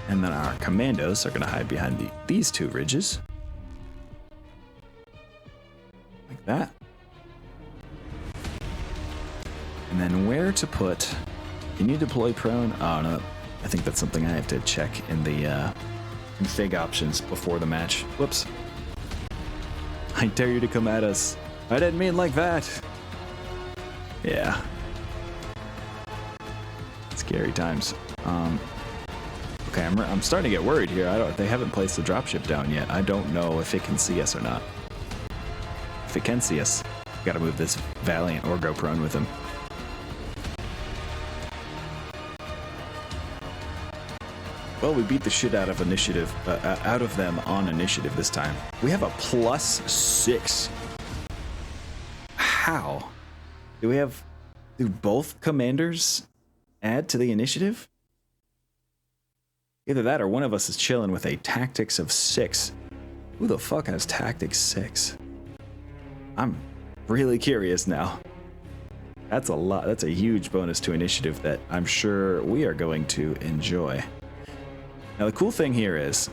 And then our commandos are going to hide behind these two ridges. Like that. And then where to put... Can you deploy prone? Oh, no. I think that's something I have to check in the config options before the match. Whoops. I dare you to come at us. I didn't mean like that. Yeah. Scary times. Okay, I'm starting to get worried here. They haven't placed the dropship down yet. I don't know if it can see us or not. If it can see us, we gotta move this Valiant or go prone with him. Well, we beat the shit out of them on initiative this time. We have a +6. How? Do both commanders add to the initiative? Either that or one of us is chilling with a tactics of 6. Who the fuck has tactics 6? I'm really curious now. That's a lot. That's a huge bonus to initiative that I'm sure we are going to enjoy. Now the cool thing here is,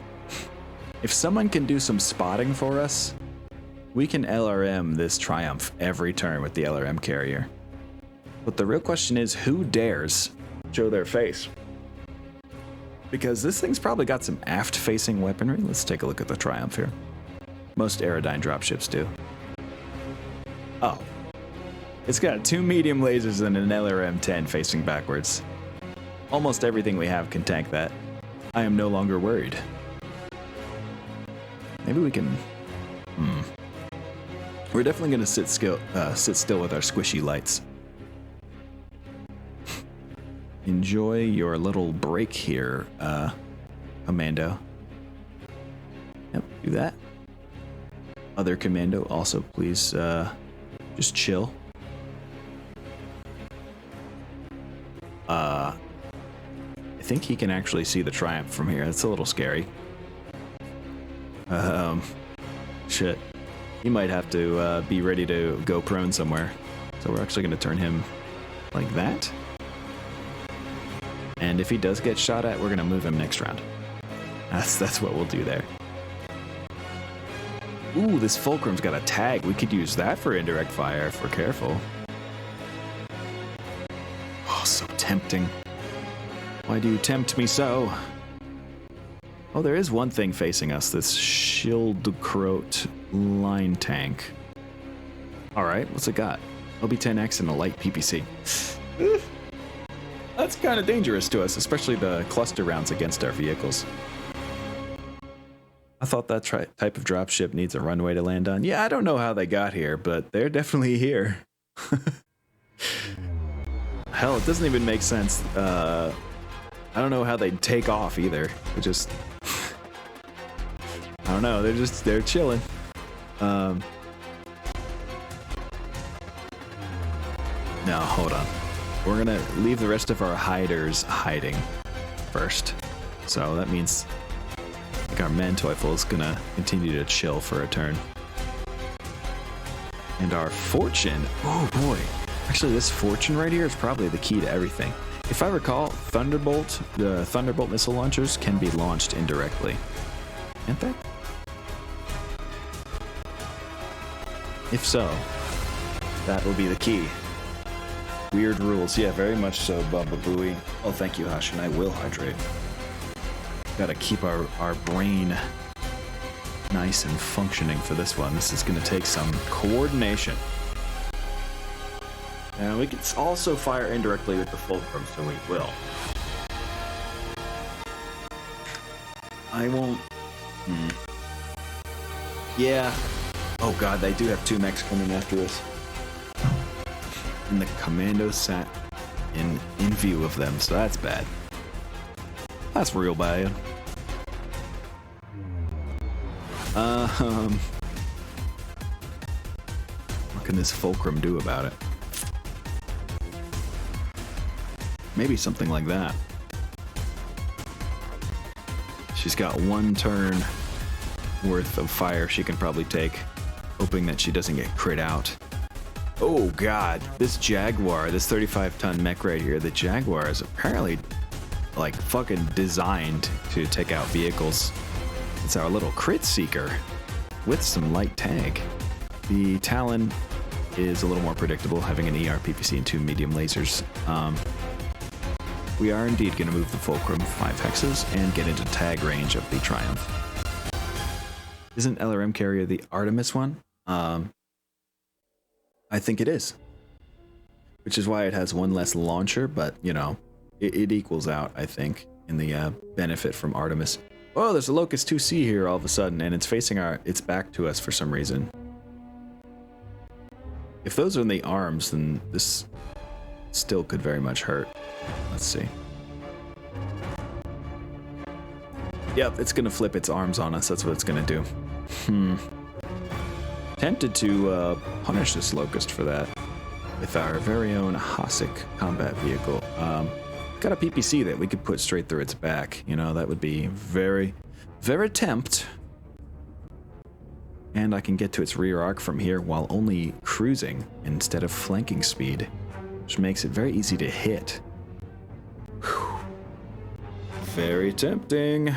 if someone can do some spotting for us, we can LRM this Triumph every turn with the LRM carrier. But the real question is, who dares show their face? Because this thing's probably got some aft-facing weaponry. Let's take a look at the Triumph here. Most Aerodyne dropships do. Oh. It's got 2 medium lasers and an LRM-10 facing backwards. Almost everything we have can tank that. I am no longer worried. Maybe we can... We're definitely going to sit still with our squishy lights. Enjoy your little break here, Commando. Yep, do that. Other Commando, also please, just chill. I think he can actually see the Triumph from here. That's a little scary. Shit. He might have to be ready to go prone somewhere. So we're actually going to turn him like that. And if he does get shot at, we're going to move him next round. That's what we'll do there. Ooh, this Fulcrum's got a tag. We could use that for indirect fire if we're careful. Oh, so tempting. Why do you tempt me so? Oh, there is one thing facing us, this Schildkröte line tank. Alright, what's it got? OB-10X and a light PPC. That's kind of dangerous to us, especially the cluster rounds against our vehicles. I thought that type of dropship needs a runway to land on. Yeah, I don't know how they got here, but they're definitely here. Hell, it doesn't even make sense. I don't know how they'd take off either. It just... I don't know, they're chilling. No, hold on. We're gonna leave the rest of our hiders hiding first. So that means like our Manteuffel is gonna continue to chill for a turn. And our Fortune, oh boy. Actually, this Fortune right here is probably the key to everything. If I recall, Thunderbolt, the Thunderbolt missile launchers can be launched indirectly. Can't they? If so, that will be the key. Weird rules. Yeah, very much so, Bubba Booey. Oh, thank you, Hush, and I will hydrate. Gotta keep our brain nice and functioning for this one. This is gonna take some coordination. And we can also fire indirectly with the Fulcrum, so we will. I won't... Yeah. Oh god, they do have two mechs coming after us. And the commando sat in view of them, so that's bad. That's real bad. What can this Fulcrum do about it? Maybe something like that. She's got one turn worth of fire she can probably take, hoping that she doesn't get crit out. Oh god, this Jaguar, this 35-ton mech right here, the Jaguar is apparently like fucking designed to take out vehicles. It's our little crit seeker with some light tag. The Talon is a little more predictable, having an ER PPC and 2 medium lasers. We are indeed going to move the Fulcrum 5 hexes and get into tag range of the Triumph. Isn't LRM carrier the Artemis one? I think it is. Which is why it has one less launcher, but, you know, it equals out, I think, in the benefit from Artemis. Oh, there's a Locust 2C here all of a sudden, and it's facing its back to us for some reason. If those are in the arms, then this still could very much hurt. Let's see. Yep, it's gonna flip its arms on us. That's what it's gonna do. Tempted to punish this Locust for that with our very own Hasek combat vehicle. Got a PPC that we could put straight through its back. You know, that would be very, very tempt. And I can get to its rear arc from here while only cruising instead of flanking speed, which makes it very easy to hit. Whew. Very tempting.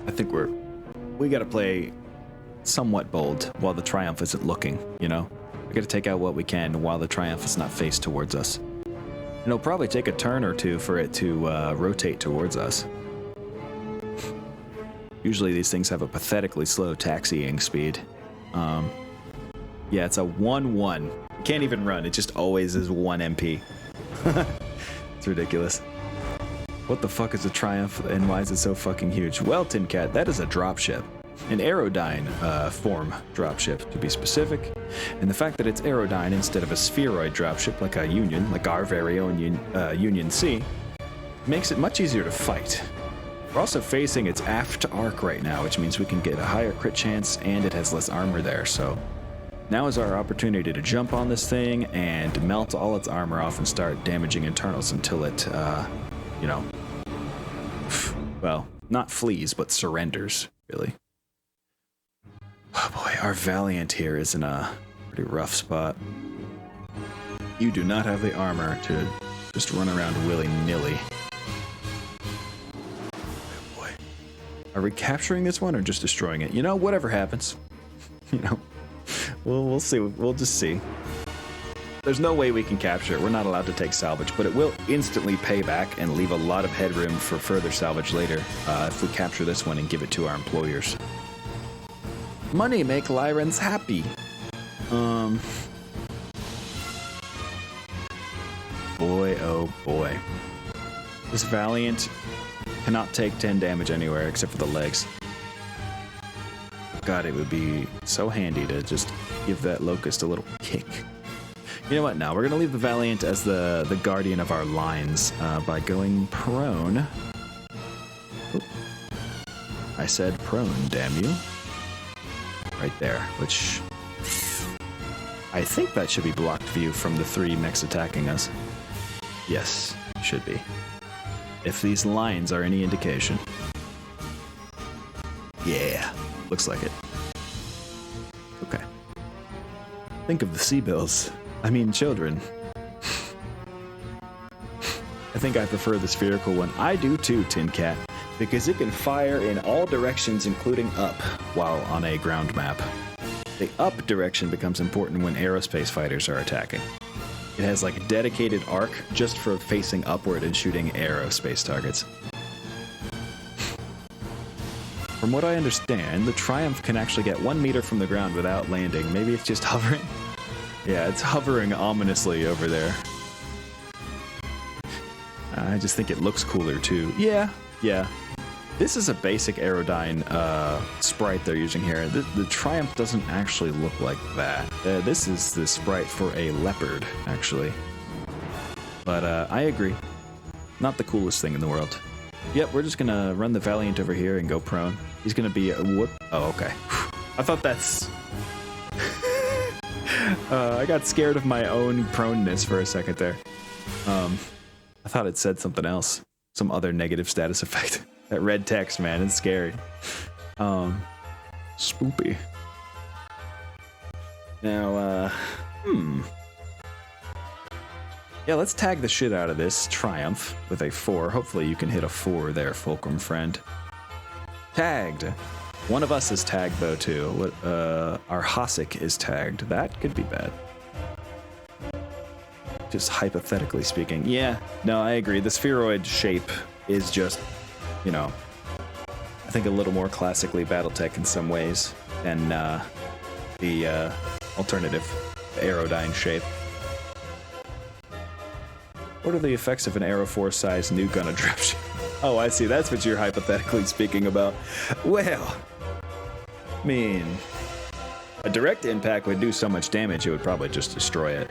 I think we gotta play somewhat bold while the Triumph isn't looking, you know? We gotta take out what we can while the Triumph is not faced towards us. And it'll probably take a turn or two for it to rotate towards us. Usually these things have a pathetically slow taxiing speed. Yeah, it's a 1-1. Can't even run, it just always is 1 MP. It's ridiculous. What the fuck is a Triumph and why is it so fucking huge? Well, Tin Cat, that is a dropship. An Aerodyne form dropship, to be specific. And the fact that it's Aerodyne instead of a spheroid dropship like a Union, like our very own Union C, makes it much easier to fight. We're also facing its aft arc right now, which means we can get a higher crit chance and it has less armor there, so now is our opportunity to jump on this thing and melt all its armor off and start damaging internals until it, you know, well, not flees, but surrenders, really. Oh boy, our Valiant here is in a pretty rough spot. You do not have the armor to just run around willy-nilly. Oh boy. Are we capturing this one or just destroying it? You know, whatever happens. You know, we'll see. We'll just see. There's no way we can capture it. We're not allowed to take salvage, but it will instantly pay back and leave a lot of headroom for further salvage later if we capture this one and give it to our employers. Money make Lyrans happy. Boy, oh boy. This Valiant cannot take 10 damage anywhere except for the legs. God, it would be so handy to just give that Locust a little kick. You know what? Now we're going to leave the Valiant as the guardian of our lines by going prone. Oop. I said prone, damn you. Right there, which I think that should be blocked view from the 3 mechs attacking us. Yes, should be. If these lines are any indication. Yeah, looks like it. Okay. Think of the Seabills. I mean, children. I think I prefer the spherical one. I do too, Tin Cat, because it can fire in all directions, including up, while on a ground map. The up direction becomes important when aerospace fighters are attacking. It has like a dedicated arc just for facing upward and shooting aerospace targets. From what I understand, the Triumph can actually get 1 meter from the ground without landing. Maybe it's just hovering? Yeah, it's hovering ominously over there. I just think it looks cooler too. Yeah. This is a basic Aerodyne sprite they're using here. The Triumph doesn't actually look like that. This is the sprite for a leopard, actually. But I agree. Not the coolest thing in the world. Yep, we're just gonna run the Valiant over here and go prone. He's gonna be whoop. Oh, okay. I thought that's... I got scared of my own proneness for a second there. I thought it said something else. Some other negative status effect. That red text, man, it's scary. Spoopy. Now, yeah, let's tag the shit out of this Triumph with a 4. Hopefully you can hit a 4 there, Fulcrum friend. Tagged. One of us is tagged, though, too. Our Hossack is tagged. That could be bad. Just hypothetically speaking. Yeah, no, I agree. The spheroid shape is just, you know, I think a little more classically Battletech in some ways than the alternative Aerodyne shape. What are the effects of an Aero 4-size nuke on a dropship? Oh, I see. That's what you're hypothetically speaking about. Well, I mean, a direct impact would do so much damage, it would probably just destroy it.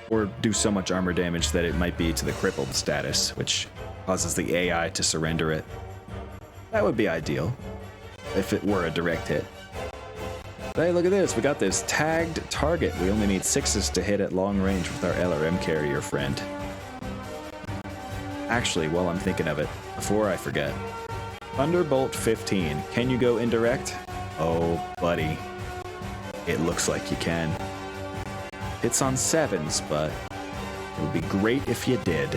Or do so much armor damage that it might be to the crippled status, which causes the AI to surrender it. That would be ideal, if it were a direct hit. Hey, look at this. We got this tagged target. We only need 6s to hit at long range with our LRM carrier friend. Actually, while I'm thinking of it, before I forget, Thunderbolt 15. Can you go indirect? Oh, buddy. It looks like you can. Hits on 7s, but it would be great if you did.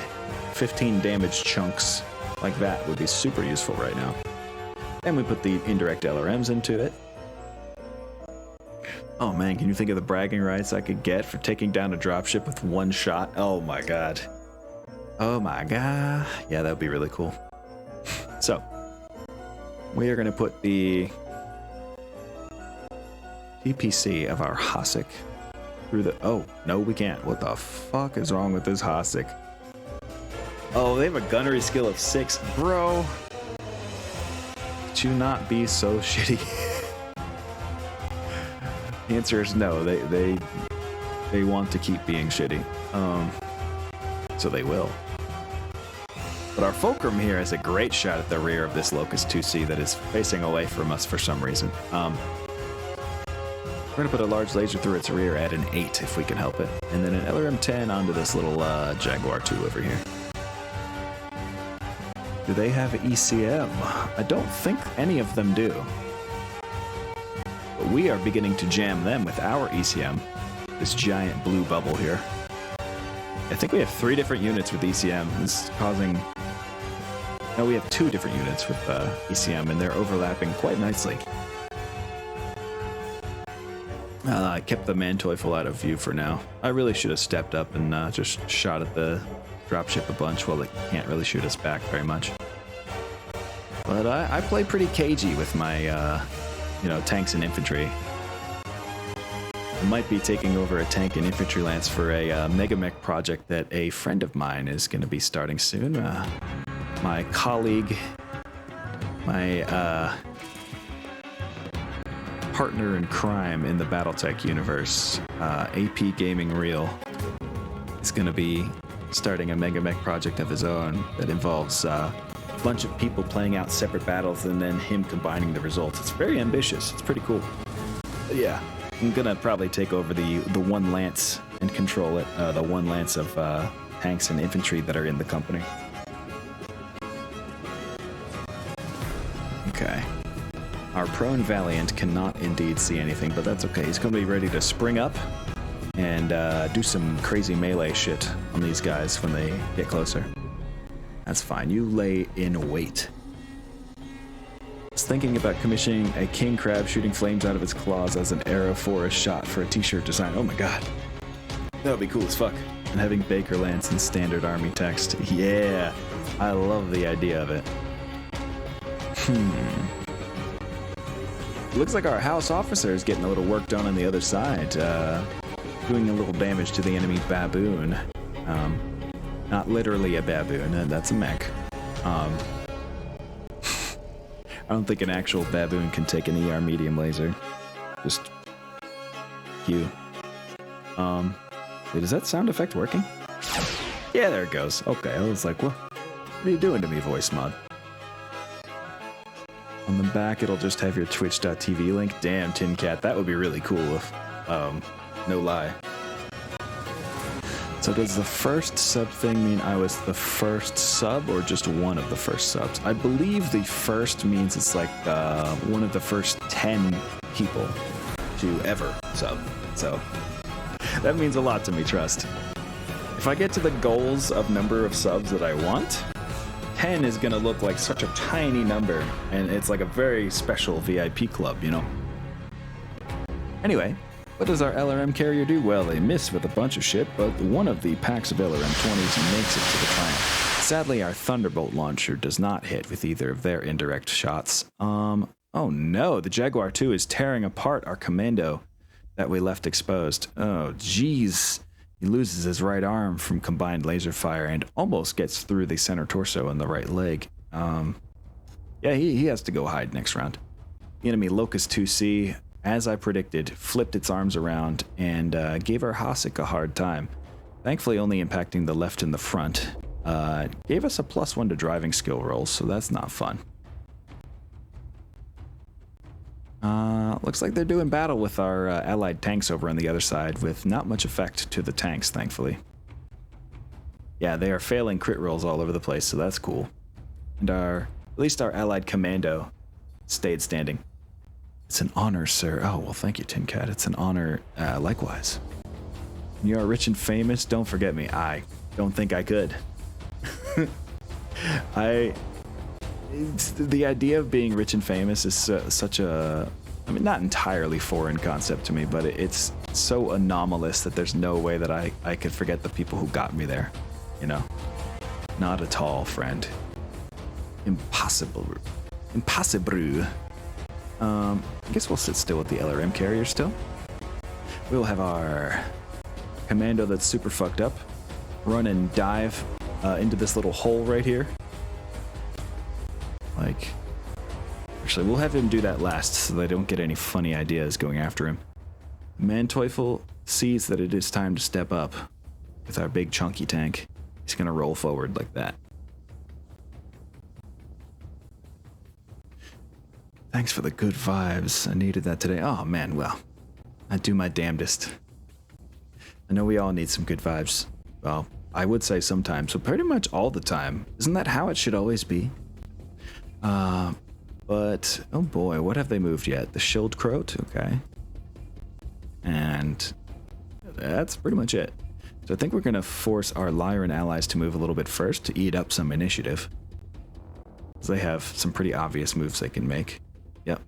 15 damage chunks like that would be super useful right now. And we put the indirect LRMs into it. Oh man, can you think of the bragging rights I could get for taking down a dropship with 1 shot? Oh my god. Oh my god. Yeah, that would be really cool. So, we are going to put the TPC of our Hossack through the... Oh, no, we can't. What the fuck is wrong with this Hossack? Oh, they have a gunnery skill of 6. Bro. Could you not be so shitty? The answer is no. They want to keep being shitty. So they will. But our Fulcrum here has a great shot at the rear of this Locust 2C that is facing away from us for some reason. We're going to put a large laser through its rear at an 8 if we can help it. And then an LRM 10 onto this little Jaguar 2 over here. Do they have ECM? I don't think any of them do. But we are beginning to jam them with our ECM. This giant blue bubble here. I think we have 3 different units with ECM. This is causing... No, we have 2 different units with ECM, and they're overlapping quite nicely. I kept the Manteuffel out of view for now. I really should have stepped up and just shot at the dropship a bunch while they can't really shoot us back very much. But I play pretty cagey with my, tanks and infantry. I might be taking over a tank and infantry lance for a MegaMek project that a friend of mine is going to be starting soon. My colleague, my partner in crime in the Battletech universe, AP Gaming Real, is going to be starting a MegaMek project of his own that involves a bunch of people playing out separate battles and then him combining the results. It's very ambitious. It's pretty cool. But yeah, I'm going to probably take over the one lance and control it, the one lance of tanks and infantry that are in the company. Okay. Our prone Valiant cannot indeed see anything, but that's okay. He's going to be ready to spring up and do some crazy melee shit on these guys when they get closer. That's fine. You lay in wait. I was thinking about commissioning a king crab shooting flames out of its claws as an arrow for a shot for a t-shirt design. Oh my god. That would be cool as fuck. And having Baker Lance in standard army text. Yeah. I love the idea of it. Looks like our house officer is getting a little work done on the other side, doing a little damage to the enemy baboon. Not literally a baboon, that's a mech. I don't think an actual baboon can take an ER medium laser. Just Q. Wait, is that sound effect working? Yeah, there it goes. Okay, I was like, what are you doing to me, voice mod? On the back, it'll just have your twitch.tv link. Damn, Tin Cat, that would be really cool if, no lie. So does the first sub thing mean I was the first sub or just one of the first subs? I believe the first means it's like one of the first 10 people to ever sub. So that means a lot to me, trust. If I get to the goals of number of subs that I want, 10 is gonna look like such a tiny number, and it's like a very special VIP club, you know? Anyway, what does our LRM carrier do? Well, they miss with a bunch of shit, but one of the packs of LRM-20s makes it to the plant. Sadly, our Thunderbolt launcher does not hit with either of their indirect shots. Oh no, the Jaguar 2 is tearing apart our commando that we left exposed. Oh, jeez. He loses his right arm from combined laser fire and almost gets through the center torso and the right leg. Yeah, he has to go hide next round. The enemy Locust 2C, as I predicted, flipped its arms around and gave our Hasek a hard time. Thankfully only impacting the left and the front. Gave us a +1 to driving skill rolls, so that's not fun. Looks like they're doing battle with our allied tanks over on the other side with not much effect to the tanks, thankfully. Yeah, they are failing crit rolls all over the place, so that's cool. And at least our allied commando stayed standing. It's an honor, sir. Oh, well, thank you, Tin Cat. It's an honor likewise. When you are rich and famous, don't forget me. I don't think I could. The idea of being rich and famous is such a, I mean, not entirely foreign concept to me, but it's so anomalous that there's no way that I could forget the people who got me there, you know? Not at all, friend. Impossible. Impossible. I guess we'll sit still with the LRM carrier still. We'll have our commando that's super fucked up run and dive into this little hole right here. Like, actually, we'll have him do that last so they don't get any funny ideas going after him. Manteuffel sees that it is time to step up with our big chunky tank. He's gonna roll forward like that. Thanks for the good vibes. I needed that today. Oh man, well, I do my damnedest. I know we all need some good vibes. Well, I would say sometimes, but pretty much all the time. Isn't that how it should always be? But, oh boy, what have they moved yet? The Schildkröte, okay. And that's pretty much it. So I think we're going to force our Lyran allies to move a little bit first to eat up some initiative. So they have some pretty obvious moves they can make. Yep.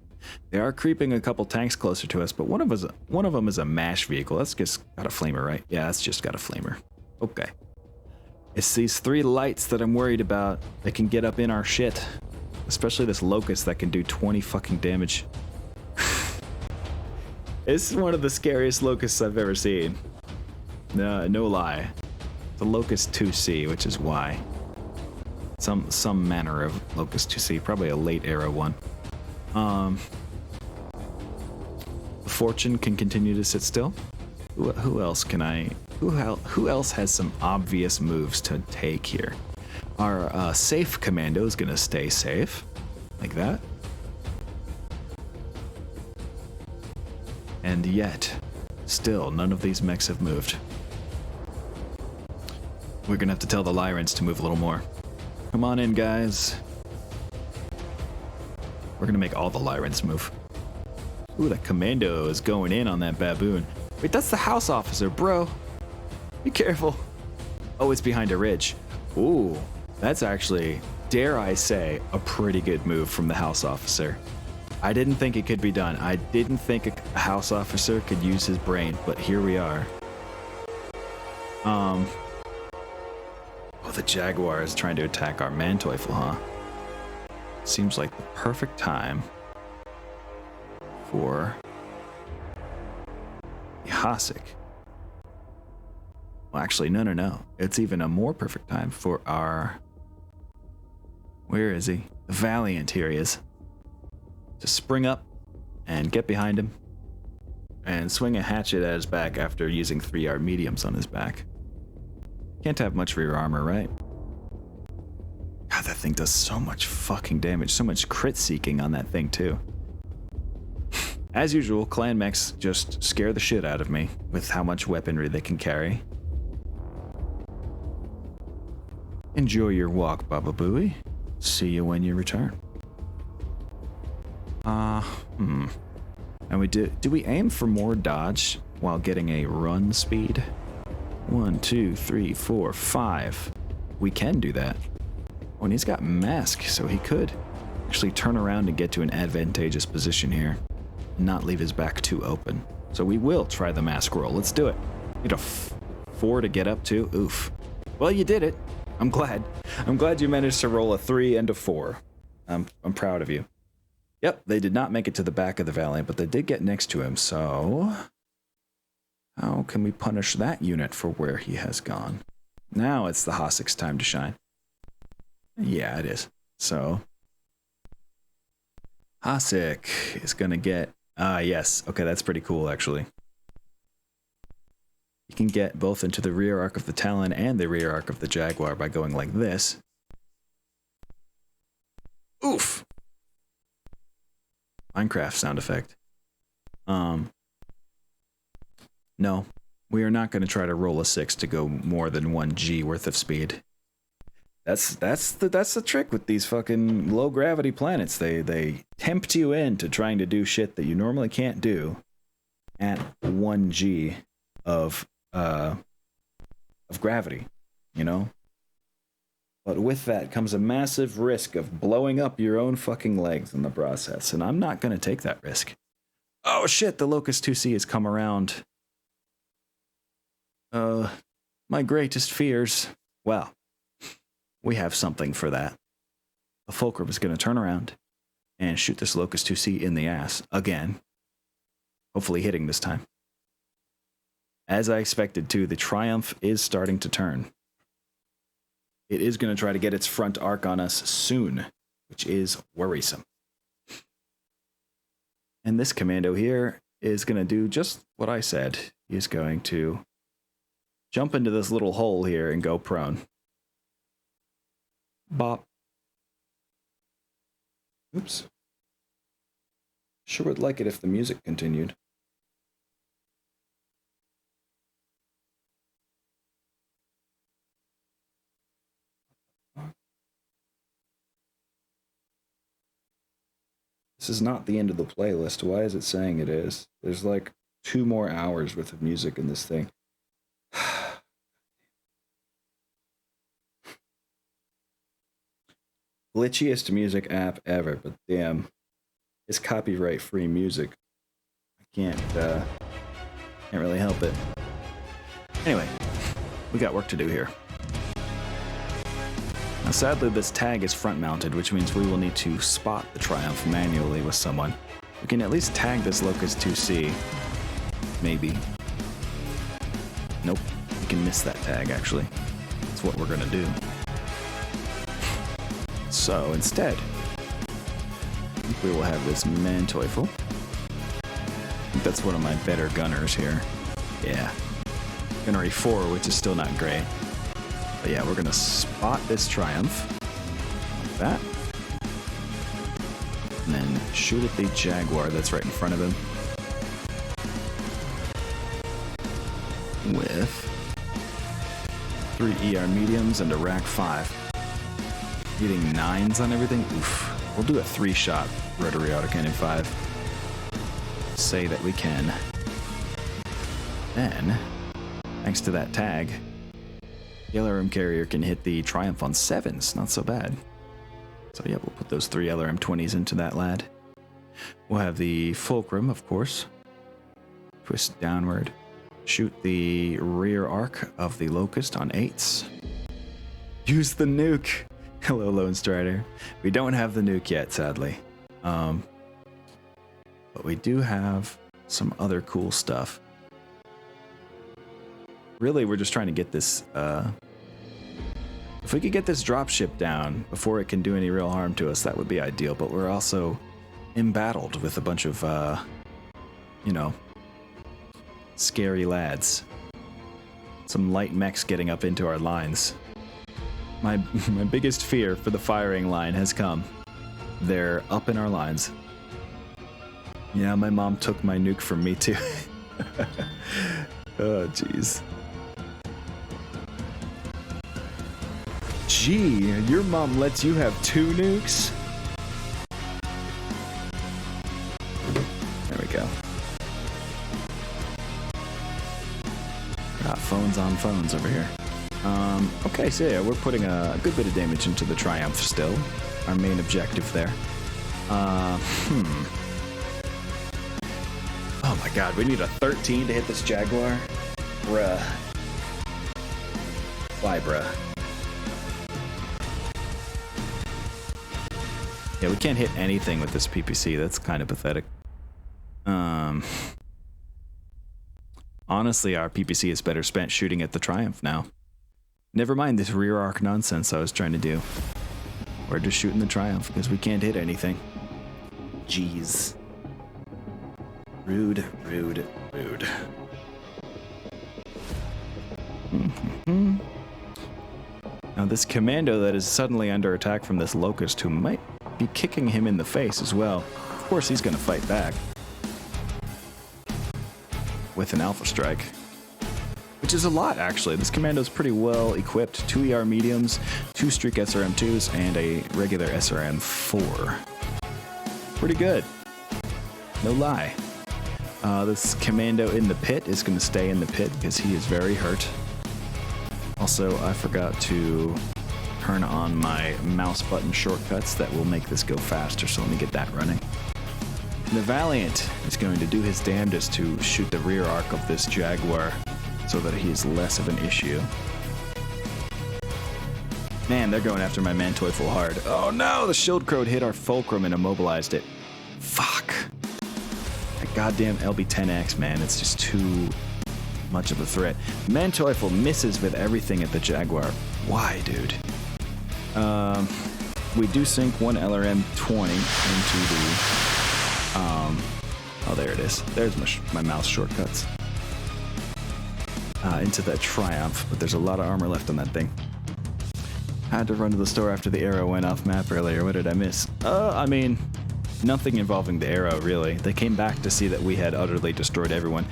They are creeping a couple tanks closer to us, but one of them is a MASH vehicle. That's just got a flamer, right? Yeah, that's just got a flamer. Okay. It's these 3 lights that I'm worried about that can get up in our shit. Especially this Locust that can do 20 fucking damage. It's one of the scariest Locusts I've ever seen. No lie. The Locust 2C, which is why. Some manner of Locust 2C, probably a late era one. Fortune can continue to sit still. Who else can I... Who else has some obvious moves to take here? Our safe commando is going to stay safe, like that. And yet, still, none of these mechs have moved. We're going to have to tell the Lyrans to move a little more. Come on in, guys. We're going to make all the Lyrans move. Ooh, that commando is going in on that baboon. Wait, that's the house officer, bro. Be careful. Oh, it's behind a ridge. Ooh. That's actually, dare I say, a pretty good move from the house officer. I didn't think it could be done. I didn't think a house officer could use his brain, but here we are. Oh, the Jaguar is trying to attack our Manteuffel, huh? Seems like the perfect time for the Hasek. Well, actually, no. It's even a more perfect time for our... Where is he? The Valiant, here he is. To spring up and get behind him and swing a hatchet at his back after using 3R mediums on his back. Can't have much rear armor, right? God, that thing does so much fucking damage, so much crit seeking on that thing too. As usual, clan mechs just scare the shit out of me with how much weaponry they can carry. Enjoy your walk, Baba Booey. See you when you return. And do we aim for more dodge while getting a run speed? 1, 2, 3, 4, 5. We can do that. Oh, and he's got mask, so he could actually turn around and get to an advantageous position here. Not leave his back too open. So we will try the mask roll. Let's do it. Need a 4 to get up to. Oof. Well, you did it. I'm glad. I'm glad you managed to roll a 3 and a 4. I'm proud of you. Yep, they did not make it to the back of the Valiant, but they did get next to him, so... How can we punish that unit for where he has gone? Now it's the Hasek's time to shine. Yeah, it is. So... Hasek is gonna get... yes. Okay, that's pretty cool, actually. You can get both into the rear arc of the Talon and the rear arc of the Jaguar by going like this. Oof! Minecraft sound effect. No. We are not going to try to roll a 6 to go more than 1G worth of speed. That's the trick with these fucking low gravity planets. They tempt you into trying to do shit that you normally can't do at 1G of gravity, you know? But with that comes a massive risk of blowing up your own fucking legs in the process, and I'm not going to take that risk. Oh shit, the Locust 2C has come around. My greatest fears. Well, we have something for that. The Fulcrum is going to turn around and shoot this Locust 2C in the ass again. Hopefully hitting this time. As I expected to, the Triumph is starting to turn. It is going to try to get its front arc on us soon, which is worrisome. And this commando here is going to do just what I said. He's going to jump into this little hole here and go prone. Bop. Oops. Sure would like it if the music continued. This is not the end of the playlist. Why is it saying it is? There's like 2 more hours worth of music in this thing. Glitchiest music app ever, but damn, it's copyright-free music. I can't really help it. Anyway, we got work to do here. Now, sadly, this tag is front-mounted, which means we will need to spot the Triumph manually with someone. We can at least tag this Locust 2C. Maybe. Nope, we can miss that tag, actually. That's what we're gonna do. So, instead, I think we will have this Manteuffel. I think that's one of my better gunners here. Yeah. Gunnery 4, which is still not great. But yeah, we're gonna spot this Triumph. Like that. And then shoot at the Jaguar that's right in front of him. With 3 ER mediums and a rack 5. Getting 9s on everything? Oof. We'll do a 3-shot rotary autocannon 5. Say that we can. Then, thanks to that tag, the LRM carrier can hit the Triumph on 7s. Not so bad. So yeah, we'll put those 3 LRM 20s into that lad. We'll have the Fulcrum, of course. Twist downward. Shoot the rear arc of the Locust on 8s. Use the nuke! Hello, Lone Strider. We don't have the nuke yet, sadly. But we do have some other cool stuff. Really, we're just trying to get this, if we could get this dropship down before it can do any real harm to us, that would be ideal, but we're also embattled with a bunch of, you know, scary lads. Some light mechs getting up into our lines. My biggest fear for the firing line has come. They're up in our lines. Yeah, my mom took my nuke from me too. Oh, jeez. Gee, your mom lets you have 2 nukes? There we go. Got phones on phones over here. Okay, so yeah, we're putting a good bit of damage into the Triumph still. Our main objective there. Oh my god, we need a 13 to hit this Jaguar? Bruh. Why, bruh? Yeah, we can't hit anything with this PPC. That's kind of pathetic. Honestly, our PPC is better spent shooting at the Triumph now. Never mind this rear arc nonsense I was trying to do. We're just shooting the Triumph because we can't hit anything. Jeez. Rude, rude, rude. Now this commando that is suddenly under attack from this Locust who might be kicking him in the face as well. Of course he's going to fight back. With an Alpha Strike. Which is a lot, actually. This commando's pretty well equipped. 2 ER mediums, 2 Streak SRM2s, and a regular SRM4. Pretty good. No lie. This commando in the pit is going to stay in the pit because he is very hurt. Also, I forgot to turn on my mouse button shortcuts that will make this go faster, so let me get that running. The Valiant is going to do his damnedest to shoot the rear arc of this Jaguar so that he is less of an issue. Man, they're going after my Manteuffel hard. Oh no, the Schildkröte hit our Fulcrum and immobilized it. Fuck. That goddamn LB-10X, man, it's just too much of a threat. Manteuffel misses with everything at the Jaguar. Why, dude? We do sink 1 LRM-20 into the... oh, there it is. There's my mouse shortcuts. Into that Triumph, but there's a lot of armor left on that thing. Had to run to the store after the arrow went off map earlier. What did I miss? I mean, nothing involving the arrow, really. They came back to see that we had utterly destroyed everyone.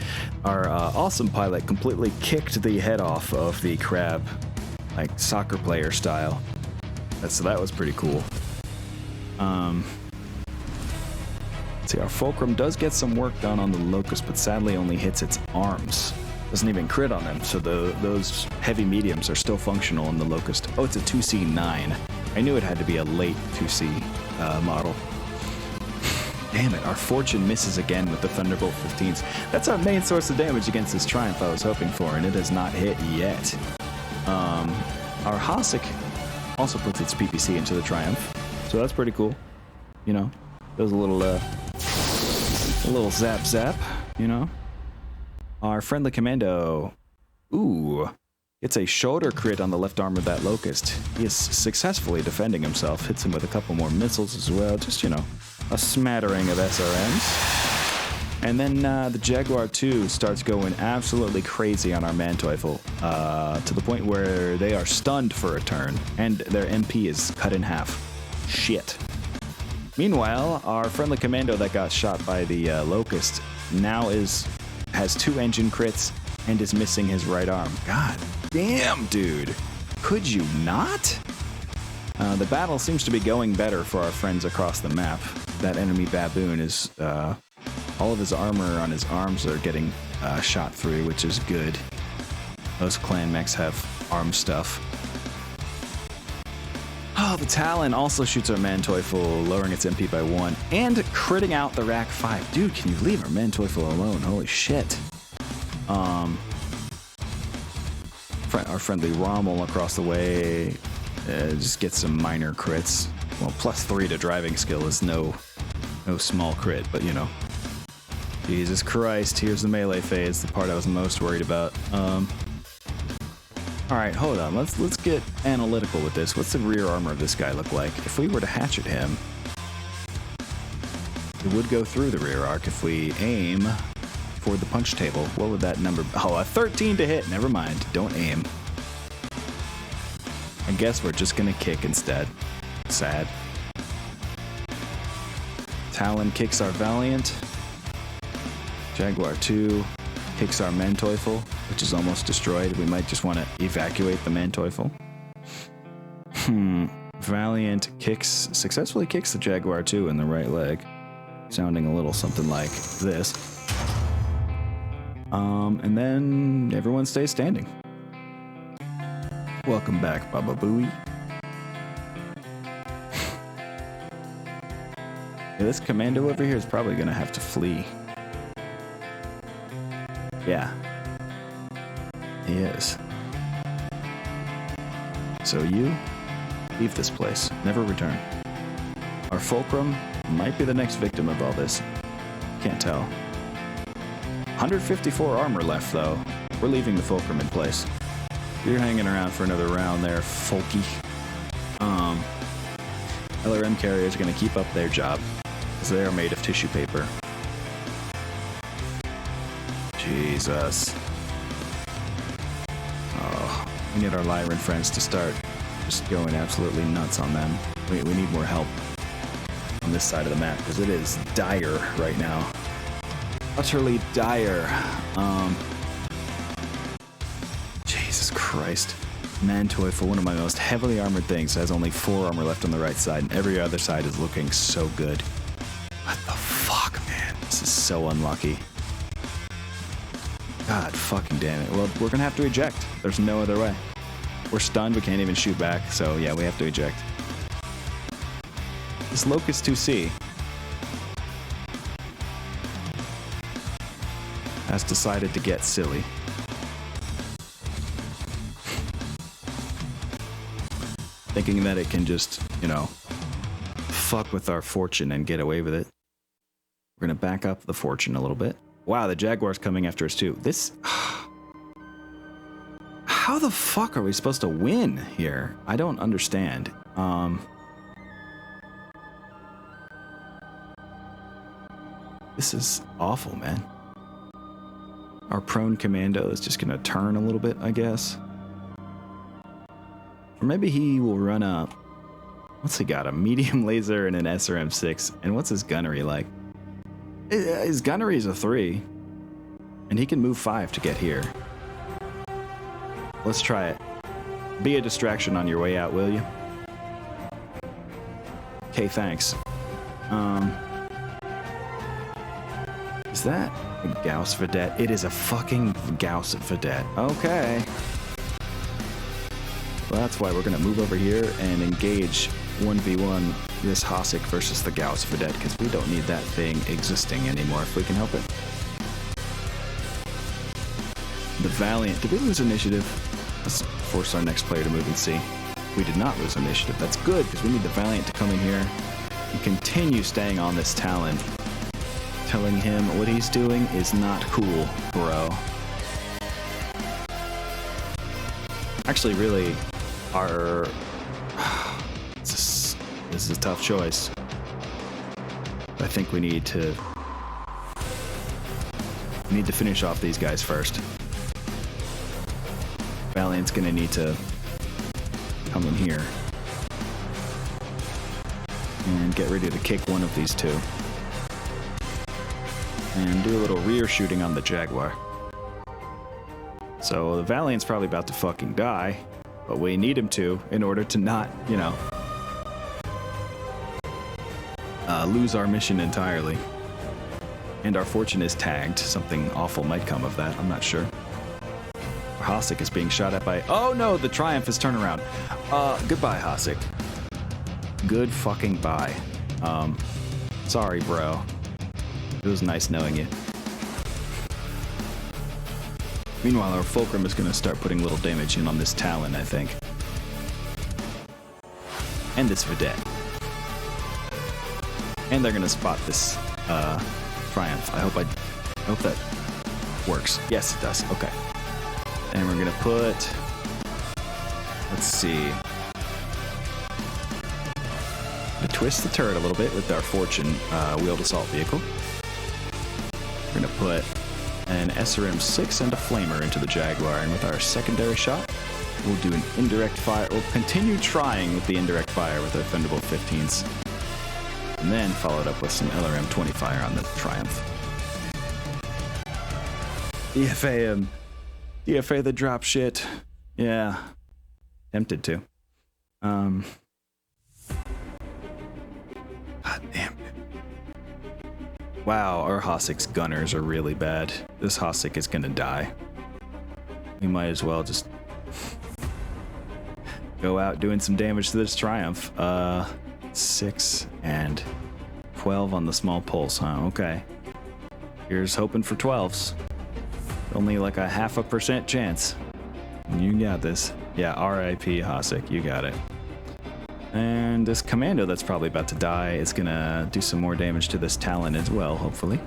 Our awesome pilot completely kicked the head off of the crab, like soccer player style. So that was pretty cool. See, our Fulcrum does get some work done on the Locust, but sadly only hits its arms. Doesn't even crit on them, so those heavy mediums are still functional in the Locust. Oh, it's a 2C9. I knew it had to be a late 2C model. Damn it, our Fortune misses again with the Thunderbolt 15s. That's our main source of damage against this Triumph I was hoping for, and it has not hit yet. Our Hasek also puts its PPC into the Triumph, so that's pretty cool. You know, does a little zap zap, you know. Our friendly commando, ooh, gets a shoulder crit on the left arm of that Locust. He is successfully defending himself, hits him with a couple more missiles as well, just, you know, a smattering of SRMs. And then the Jaguar 2 starts going absolutely crazy on our Manteuffel, to the point where they are stunned for a turn, and their MP is cut in half. Shit. Meanwhile, our friendly commando that got shot by the Locust now has 2 engine crits and is missing his right arm. God damn, dude. Could you not? The battle seems to be going better for our friends across the map. That enemy baboon is... all of his armor on his arms are getting shot through, which is good. Most clan mechs have arm stuff. Oh, the Talon also shoots our Manteuffel, lowering its MP by 1, and critting out the Rack 5. Dude, can you leave our Manteuffel alone? Holy shit. Our friendly Rommel across the way just gets some minor crits. Well, +3 to driving skill is no small crit, but you know. Jesus Christ, here's the melee phase, the part I was most worried about. Alright, hold on, let's get analytical with this. What's the rear armor of this guy look like? If we were to hatchet him, it would go through the rear arc. If we aim for the punch table, what would that number be? Oh, a 13 to hit, never mind, don't aim. I guess we're just gonna kick instead. Sad. Talon kicks our Valiant. Jaguar 2 kicks our Manteuffel, which is almost destroyed. We might just want to evacuate the Manteuffel. Valiant successfully kicks the Jaguar 2 in the right leg, sounding a little something like this. And then everyone stays standing. Welcome back, Baba Booey. This commando over here is probably going to have to flee. Yeah. He is. So you leave this place. Never return. Our Fulcrum might be the next victim of all this. Can't tell. 154 armor left, though. We're leaving the Fulcrum in place. You're hanging around for another round there, Folky. LRM carriers are going to keep up their job, because they are made of tissue paper. Jesus. Oh, we need our Lyran friends to start just going absolutely nuts on them. We need more help on this side of the map, because it is dire right now. Utterly dire. Jesus Christ. Manteuffel, one of my most heavily armored things, has only 4 armor left on the right side, and every other side is looking so good. What the fuck, man? This is so unlucky. God fucking damn it. Well, we're gonna have to eject. There's no other way. We're stunned, we can't even shoot back, so yeah, we have to eject. This Locust 2C has decided to get silly. Thinking that it can just, you know, fuck with our Fortune and get away with it. We're gonna back up the Fortune a little bit. Wow, the Jaguar's coming after us too. This... How the fuck are we supposed to win here? I don't understand. This is awful, man. Our prone commando is just gonna turn a little bit, I guess. Or maybe he will run up. What's he got? A medium laser and an SRM-6. And what's his gunnery like? His gunnery is a 3. And he can move 5 to get here. Let's try it. Be a distraction on your way out, will you? Okay, thanks. Is that a Gauss Vedette? It is a fucking Gauss Vedette. Okay. Well, that's why we're going to move over here and engage 1v1 this Hasek versus the Gauss Vedette, because we don't need that thing existing anymore if we can help it. The Valiant. Did we lose initiative? Let's force our next player to move and see. We did not lose initiative. That's good, because we need the Valiant to come in here and continue staying on this Talon. Telling him what he's doing is not cool, bro. Actually, really, this is a tough choice. I think we need to finish off these guys first. Valiant's gonna need to come in here and get ready to kick one of these two. And do a little rear shooting on the Jaguar. So the Valiant's probably about to fucking die, but we need him to in order to not, you know, lose our mission entirely. And our fortune is tagged. Something awful might come of that. I'm not sure. Hasek is being shot at by... Oh no, the Triumph is turned around. Goodbye, Hasek. Good fucking bye. Sorry, bro. It was nice knowing you. Meanwhile, our Fulcrum is going to start putting little damage in on this Talon, I think. And this Vedette. And they're going to spot this Triumph. I hope that works. Yes, it does. Okay. And we're going to put... Let's see. To twist the turret a little bit with our Fortune wheeled assault vehicle. We're going to put an SRM-6 and a Flamer into the Jaguar, and with our secondary shot, we'll do an indirect fire. We'll continue trying with the indirect fire with our Thunderbolt 15s, and then followed up with some LRM-20 fire on the Triumph. DFA him. DFA the drop shit. Yeah. Tempted to. God damn. Wow, our Hasek's gunners are really bad. This Hasek is gonna die. We might as well just go out doing some damage to this Triumph. 6 and 12 on the small pulse, huh? Okay. Here's hoping for 12s. Only like a 0.5% chance. You got this. Yeah, R.I.P. Hasek, you got it. And this Commando that's probably about to die is gonna do some more damage to this Talon as well, hopefully.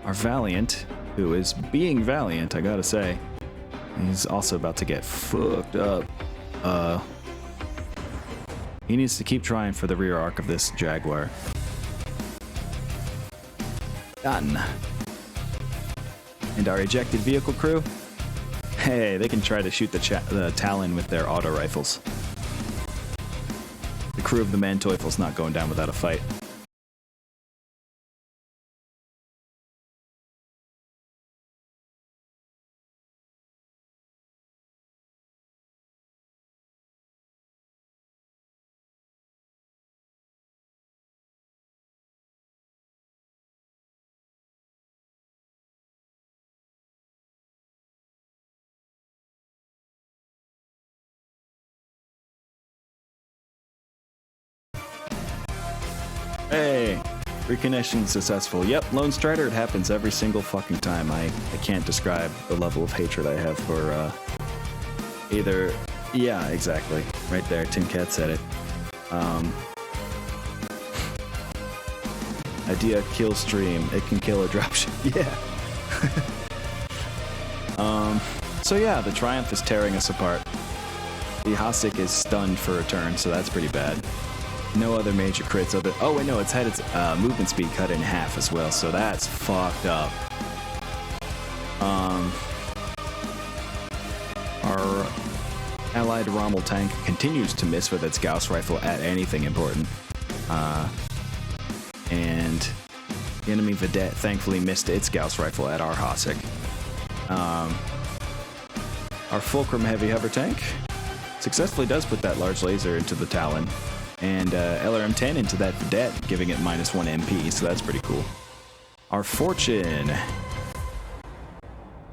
Our Valiant, who is being valiant, I gotta say, he's also about to get fucked up. He needs to keep trying for the rear arc of this Jaguar. Done. And our ejected vehicle crew, hey, they can try to shoot the Talon with their auto rifles. The crew of the Manteufel's not going down without a fight. Hey, reconnection successful. Yep, Lone Strider, it happens every single fucking time. I can't describe the level of hatred I have for either... Yeah, exactly. Right there, Tim Cat said it. Idea kill stream. It can kill a dropship. Yeah. So yeah, the Triumph is tearing us apart. The Hasek is stunned for a turn, so that's pretty bad. No other major crits other... Oh, wait, no, it's had its movement speed cut in half as well, so that's fucked up. Our allied Rommel tank continues to miss with its Gauss rifle at anything important. And the enemy Vedette thankfully missed its Gauss rifle at our Hasek. Our Fulcrum heavy hover tank successfully does put that large laser into the Talon. And LRM-10 into that Vedette, giving it -1 MP, so that's pretty cool. Our Fortune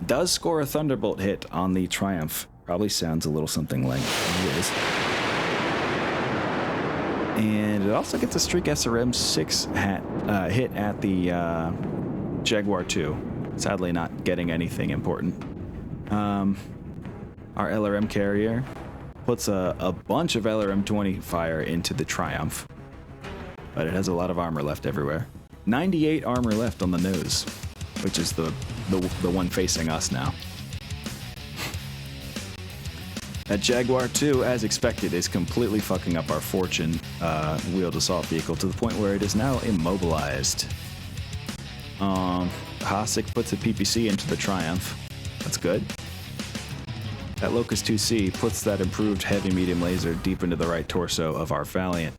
does score a Thunderbolt hit on the Triumph. Probably sounds a little something like this. And it also gets a Streak SRM 6 hit at the Jaguar 2. Sadly not getting anything important. Our LRM carrier puts a bunch of LRM 20 fire into the Triumph. But it has a lot of armor left everywhere. 98 armor left on the nose, which is the one facing us now. That Jaguar 2, as expected, is completely fucking up our Fortune wheeled assault vehicle to the point where it is now immobilized. Hasek puts a PPC into the Triumph. That's good. That Locust 2C puts that improved heavy medium laser deep into the right torso of our Valiant.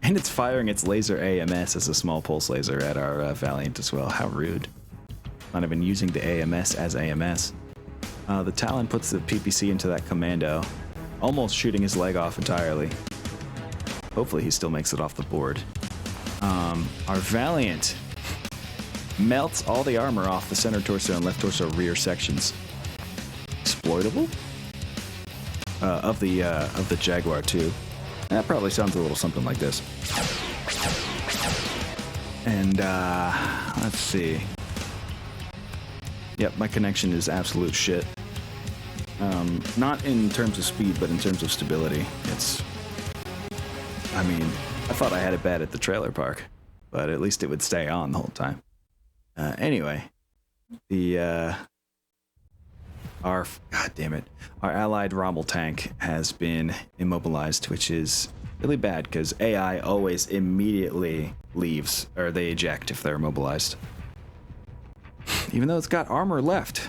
And it's firing its laser AMS as a small pulse laser at our Valiant as well. How rude. Not even using the AMS as AMS. The Talon puts the PPC into that Commando, almost shooting his leg off entirely. Hopefully he still makes it off the board. Our Valiant melts all the armor off the center torso and left torso rear sections. Exploitable? Of the Jaguar 2. That probably sounds a little something like this. And, let's see. Yep, my connection is absolute shit. Not in terms of speed, but in terms of stability. I mean, I thought I had it bad at the trailer park, but at least it would stay on the whole time. Anyway, our allied Rommel tank has been immobilized, which is really bad because AI always immediately leaves, or they eject if they're immobilized. Even though it's got armor left.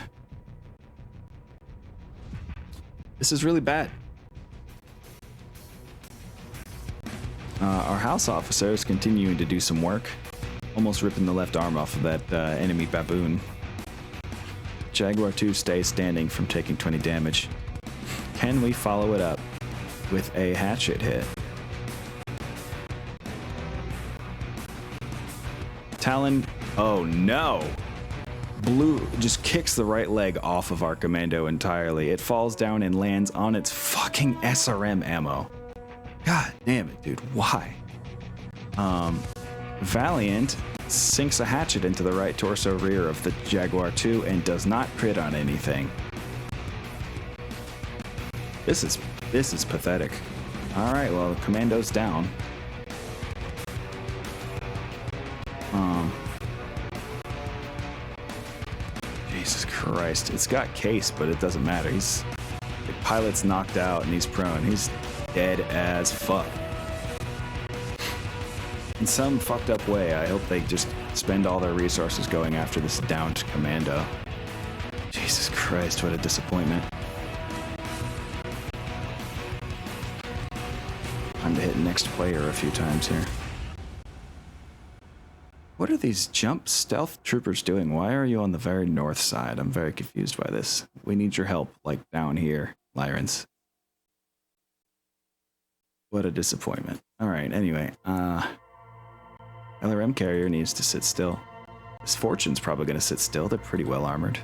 This is really bad. Our house officer is continuing to do some work, almost ripping the left arm off of that enemy baboon. Jaguar 2 stays standing from taking 20 damage. Can we follow it up with a hatchet hit? Talon, oh no! Blue just kicks the right leg off of our Commando entirely. It falls down and lands on its fucking SRM ammo. God damn it, dude, why? Valiant sinks a hatchet into the right torso rear of the Jaguar 2 and does not crit on anything. This is pathetic. Alright, well, the Commando's down. Jesus Christ. It's got case, but it doesn't matter. The pilot's knocked out and he's prone. He's dead as fuck. In some fucked up way, I hope they just spend all their resources going after this downed Commando. Jesus Christ, what a disappointment. Time to hit next player a few times here. What are these jump stealth troopers doing? Why are you on the very north side? I'm very confused by this. We need your help, like down here, Lyrans. What a disappointment. Alright, anyway, LRM carrier needs to sit still. This Fortune's probably going to sit still. They're pretty well armored.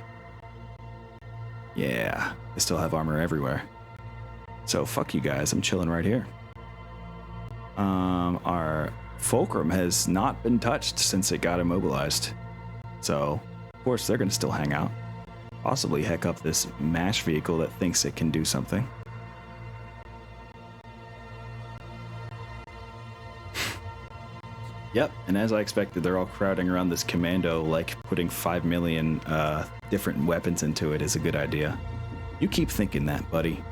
Yeah, they still have armor everywhere. So fuck you guys, I'm chilling right here. Our Fulcrum has not been touched since it got immobilized. So, of course, they're going to still hang out. Possibly heck up this MASH vehicle that thinks it can do something. Yep, and as I expected, they're all crowding around this Commando, like putting 5 million different weapons into it is a good idea. You keep thinking that, buddy.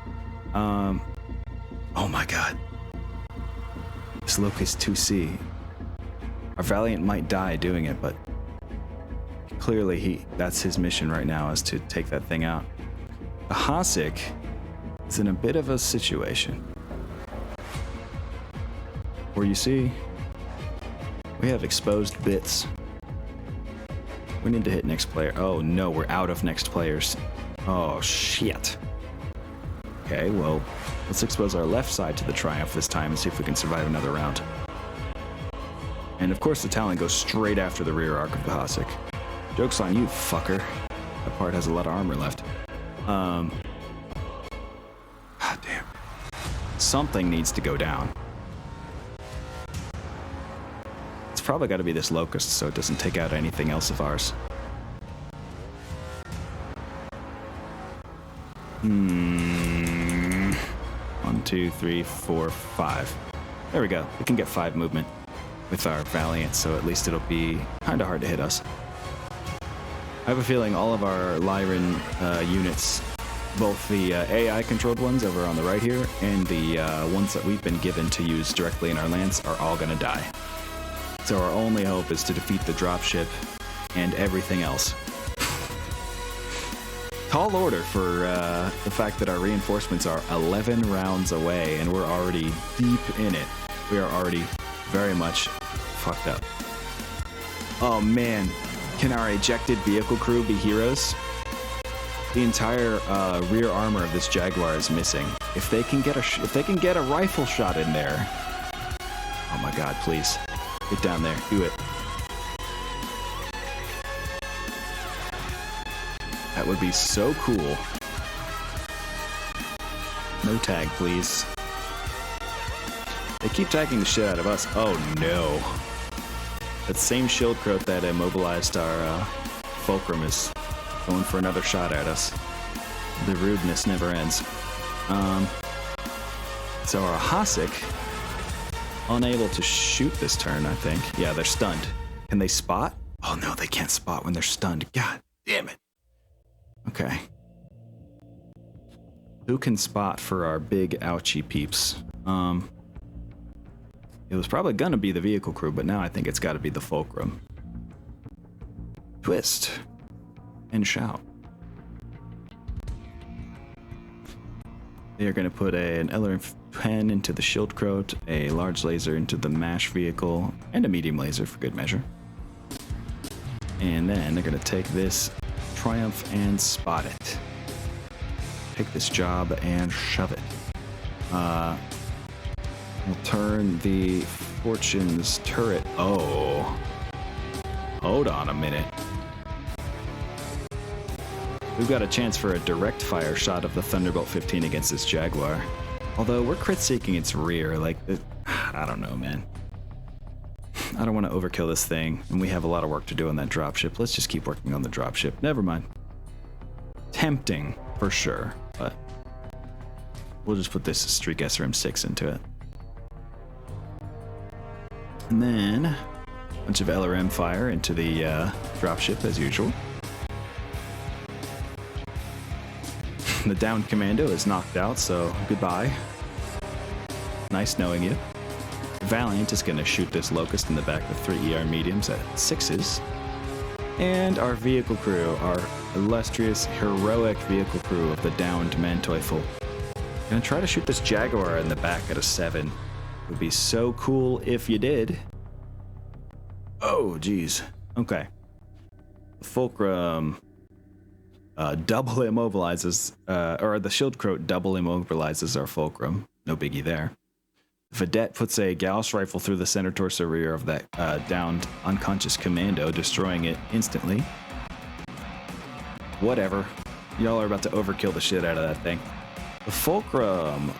Oh my god. This Locust 2C. Our Valiant might die doing it, but clearly that's his mission right now, is to take that thing out. The Hasek is in a bit of a situation. Where you see, we have exposed bits. We need to hit next player. Oh no, we're out of next players. Oh shit. Okay, well, let's expose our left side to the Triumph this time and see if we can survive another round. And of course the Talon goes straight after the rear arc of the Hasek. Joke's on you, fucker. That part has a lot of armor left. God damn. Something needs to go down. It's probably got to be this Locust so it doesn't take out anything else of ours. 1, 2, 3, 4, 5. There we go. We can get 5 movement with our Valiant, so at least it'll be kind of hard to hit us. I have a feeling all of our Lyran units, both the AI-controlled ones over on the right here, and the ones that we've been given to use directly in our lance, are all gonna die. So our only hope is to defeat the dropship and everything else. Tall order for the fact that our reinforcements are 11 rounds away and we're already deep in it. We are already very much fucked up. Oh man, can our ejected vehicle crew be heroes? The entire rear armor of this Jaguar is missing. If they can get a rifle shot in there, oh my god, please get down there, do it. That would be so cool. No tag, please. They keep tagging the shit out of us. Oh no. That same Schildkröte that immobilized our Fulcrum is going for another shot at us. The rudeness never ends. So our Hasek, unable to shoot this turn, I think. Yeah, they're stunned. Can they spot? Oh no, they can't spot when they're stunned. God damn it. Okay. Who can spot for our big ouchie peeps? It was probably gonna be the vehicle crew, but now I think it's gotta be the Fulcrum. Twist. And shout. They're gonna put an LRM-10 into the Schildkröte, a large laser into the MASH vehicle, and a medium laser for good measure. And then they're gonna take this Triumph and spot it. Take this job and shove it. We'll turn the Fortune's turret. Oh. Hold on a minute. We've got a chance for a direct fire shot of the Thunderbolt 15 against this Jaguar. Although we're crit seeking its rear, like, I don't know, man. I don't want to overkill this thing, and we have a lot of work to do on that dropship. Let's just keep working on the dropship. Never mind. Tempting, for sure, but we'll just put this Streak SRM-6 into it. And then a bunch of LRM fire into the dropship, as usual. The downed commando is knocked out, so goodbye. Nice knowing you. Valiant is going to shoot this Locust in the back with 3 ER mediums at 6s. And our vehicle crew, our illustrious, heroic vehicle crew of the downed Manteuffel, gonna try to shoot this Jaguar in the back at a 7. It would be so cool if you did. Oh, geez. Okay. Fulcrum double immobilizes, or the Schildkröte double immobilizes our Fulcrum. No biggie there. Vedette puts a Gauss rifle through the center torso rear of that downed unconscious commando, destroying it instantly. Whatever. Y'all are about to overkill the shit out of that thing. The Fulcrum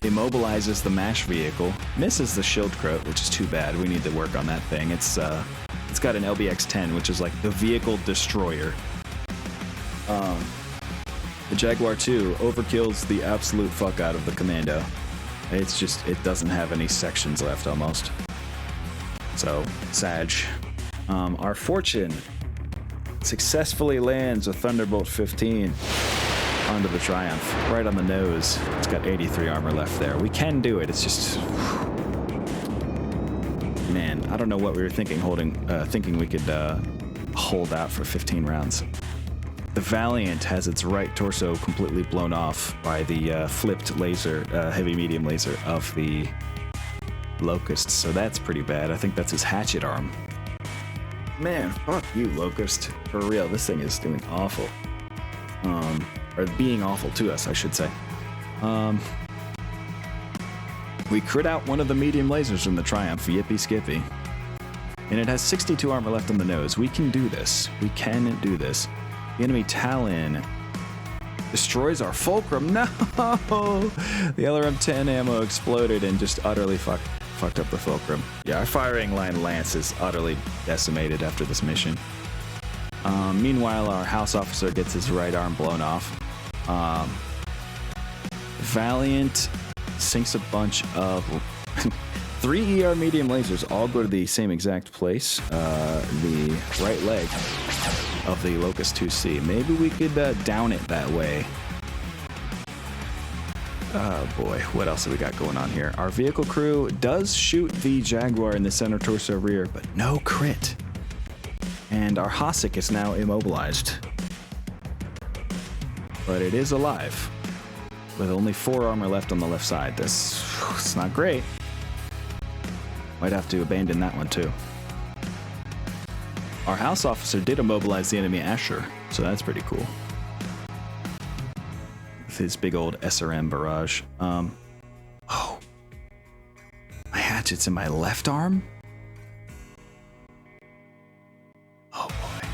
immobilizes the MASH vehicle, misses the Schildkröte, which is too bad. We need to work on that thing. It's got an LBX-10, which is like the vehicle destroyer. The Jaguar 2 overkills the absolute fuck out of the commando. It's just, it doesn't have any sections left almost. So, Sag. Our Fortune successfully lands a Thunderbolt 15 onto the Triumph, right on the nose. It's got 83 armor left there. We can do it, it's just... Man, I don't know what we were thinking thinking we could hold out for 15 rounds. The Valiant has its right torso completely blown off by the flipped laser, heavy medium laser of the Locust, so that's pretty bad. I think that's his hatchet arm. Man, fuck you, Locust. For real, this thing is doing awful. Or being awful to us, I should say. We crit out one of the medium lasers from the Triumph, yippee skippy. And it has 62 armor left on the nose. We can do this. We can do this. The enemy Talon destroys our fulcrum. No! The LRM-10 ammo exploded and just utterly fucked up the fulcrum. Yeah, our firing line lance is utterly decimated after this mission. Meanwhile, our house officer gets his right arm blown off. Valiant sinks a bunch of 3 ER medium lasers, all go to the same exact place, the right leg of the Locust 2C. Maybe we could down it that way. Oh boy, what else have we got going on here? Our vehicle crew does shoot the Jaguar in the center torso rear, but no crit. And our Hasek is now immobilized. But it is alive, with only 4 armor left on the left side. It's not great. Might have to abandon that one too. Our house officer did immobilize the enemy Asher, so that's pretty cool. With his big old SRM barrage. Oh. My hatchet's in my left arm? Oh boy.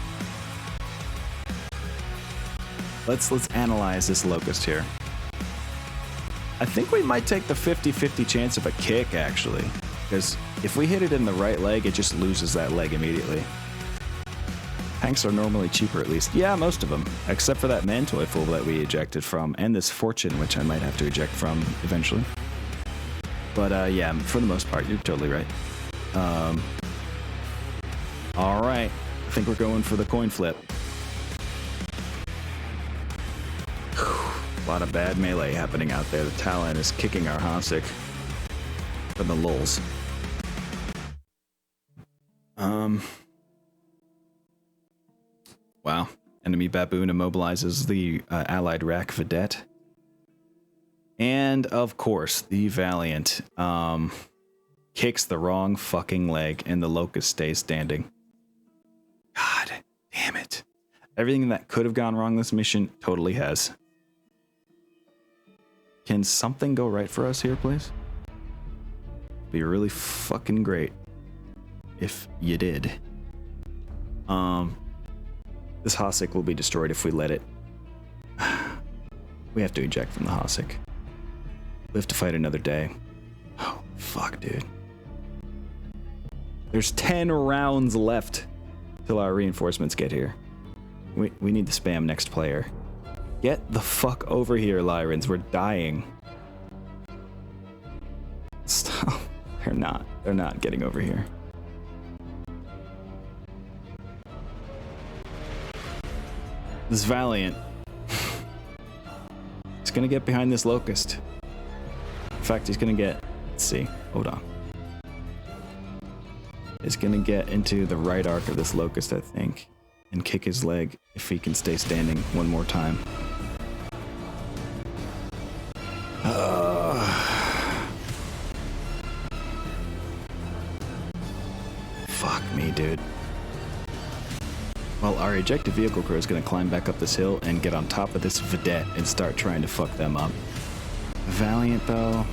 Let's analyze this Locust here. I think we might take the 50-50 chance of a kick, actually. Because if we hit it in the right leg, it just loses that leg immediately. Tanks are normally cheaper, at least. Yeah, most of them. Except for that Mantoyful that we ejected from, and this Fortune, which I might have to eject from eventually. But yeah, for the most part, you're totally right. Alright, I think we're going for the coin flip. A lot of bad melee happening out there. The Talon is kicking our Hasek for the lulz. Wow. Enemy Baboon immobilizes the allied Rack Vedette. And, of course, the Valiant kicks the wrong fucking leg and the Locust stays standing. God damn it. Everything that could have gone wrong this mission totally has. Can something go right for us here, please? Be really fucking great if you did. This Hasek will be destroyed if we let it. We have to eject from the Hasek. We have to fight another day. Oh, fuck, dude. There's 10 rounds left till our reinforcements get here. We need to spam next player. Get the fuck over here, Lyrans. We're dying. Stop. They're not getting over here. This Valiant. He's gonna get behind this Locust. In fact, he's gonna get... Let's see. Hold on. He's gonna get into the right arc of this Locust, I think. And kick his leg if he can stay standing one more time. Fuck me, dude. Well, our ejected vehicle crew is going to climb back up this hill and get on top of this Vedette and start trying to fuck them up. Valiant, though,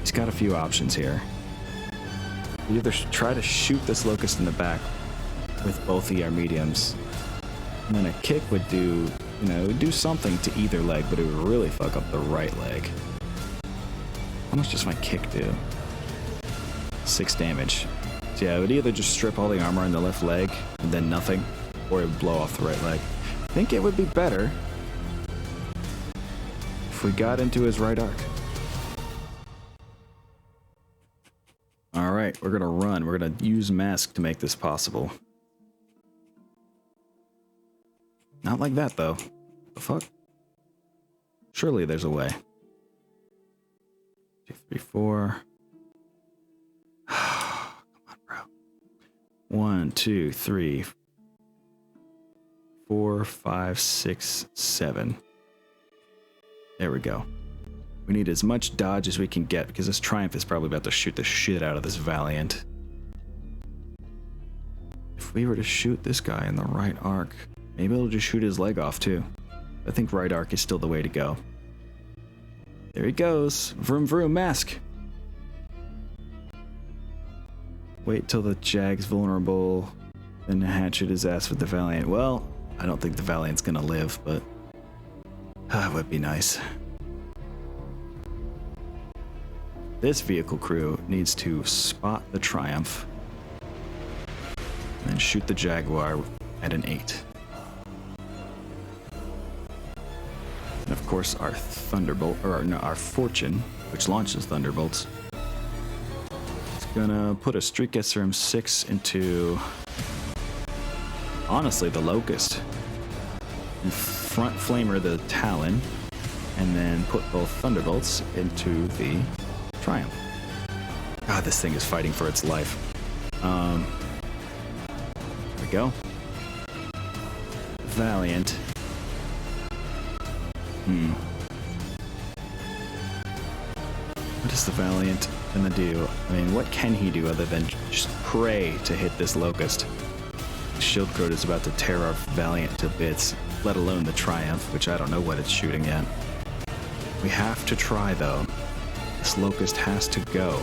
he's got a few options here. We either try to shoot this Locust in the back with both ER mediums, and then a kick would do, you know, do something to either leg, but it would really fuck up the right leg. How much does my kick do? 6 damage. So yeah, it would either just strip all the armor on the left leg and then nothing, or it would blow off the right leg. I think it would be better if we got into his right arc. Alright, we're gonna run. We're gonna use Mask to make this possible. Not like that, though. The fuck? Surely there's a way. 2, 3, 4. Come on, bro. 1, 2, 3, 4, 5, 6, 7. There we go. We need as much dodge as we can get because this Triumph is probably about to shoot the shit out of this Valiant. If we were to shoot this guy in the right arc, maybe it'll just shoot his leg off too. I think right arc is still the way to go. There he goes. Vroom vroom, Mask. Wait till the Jag's vulnerable, then hatchet his ass with the Valiant. Well, I don't think the Valiant's gonna live, but that would be nice. This vehicle crew needs to spot the Triumph, and then shoot the Jaguar at an 8. And of course, our Thunderbolt, or no, our Fortune, which launches Thunderbolts, is gonna put a Streak SRM-6 into, honestly, the Locust. And front flamer the Talon, and then put both Thunderbolts into the Triumph. God, this thing is fighting for its life. There we go. Valiant. What is the Valiant gonna do? I mean, what can he do other than just pray to hit this Locust? The Shieldcroat is about to tear our Valiant to bits, let alone the Triumph, which I don't know what it's shooting at. We have to try, though. This Locust has to go.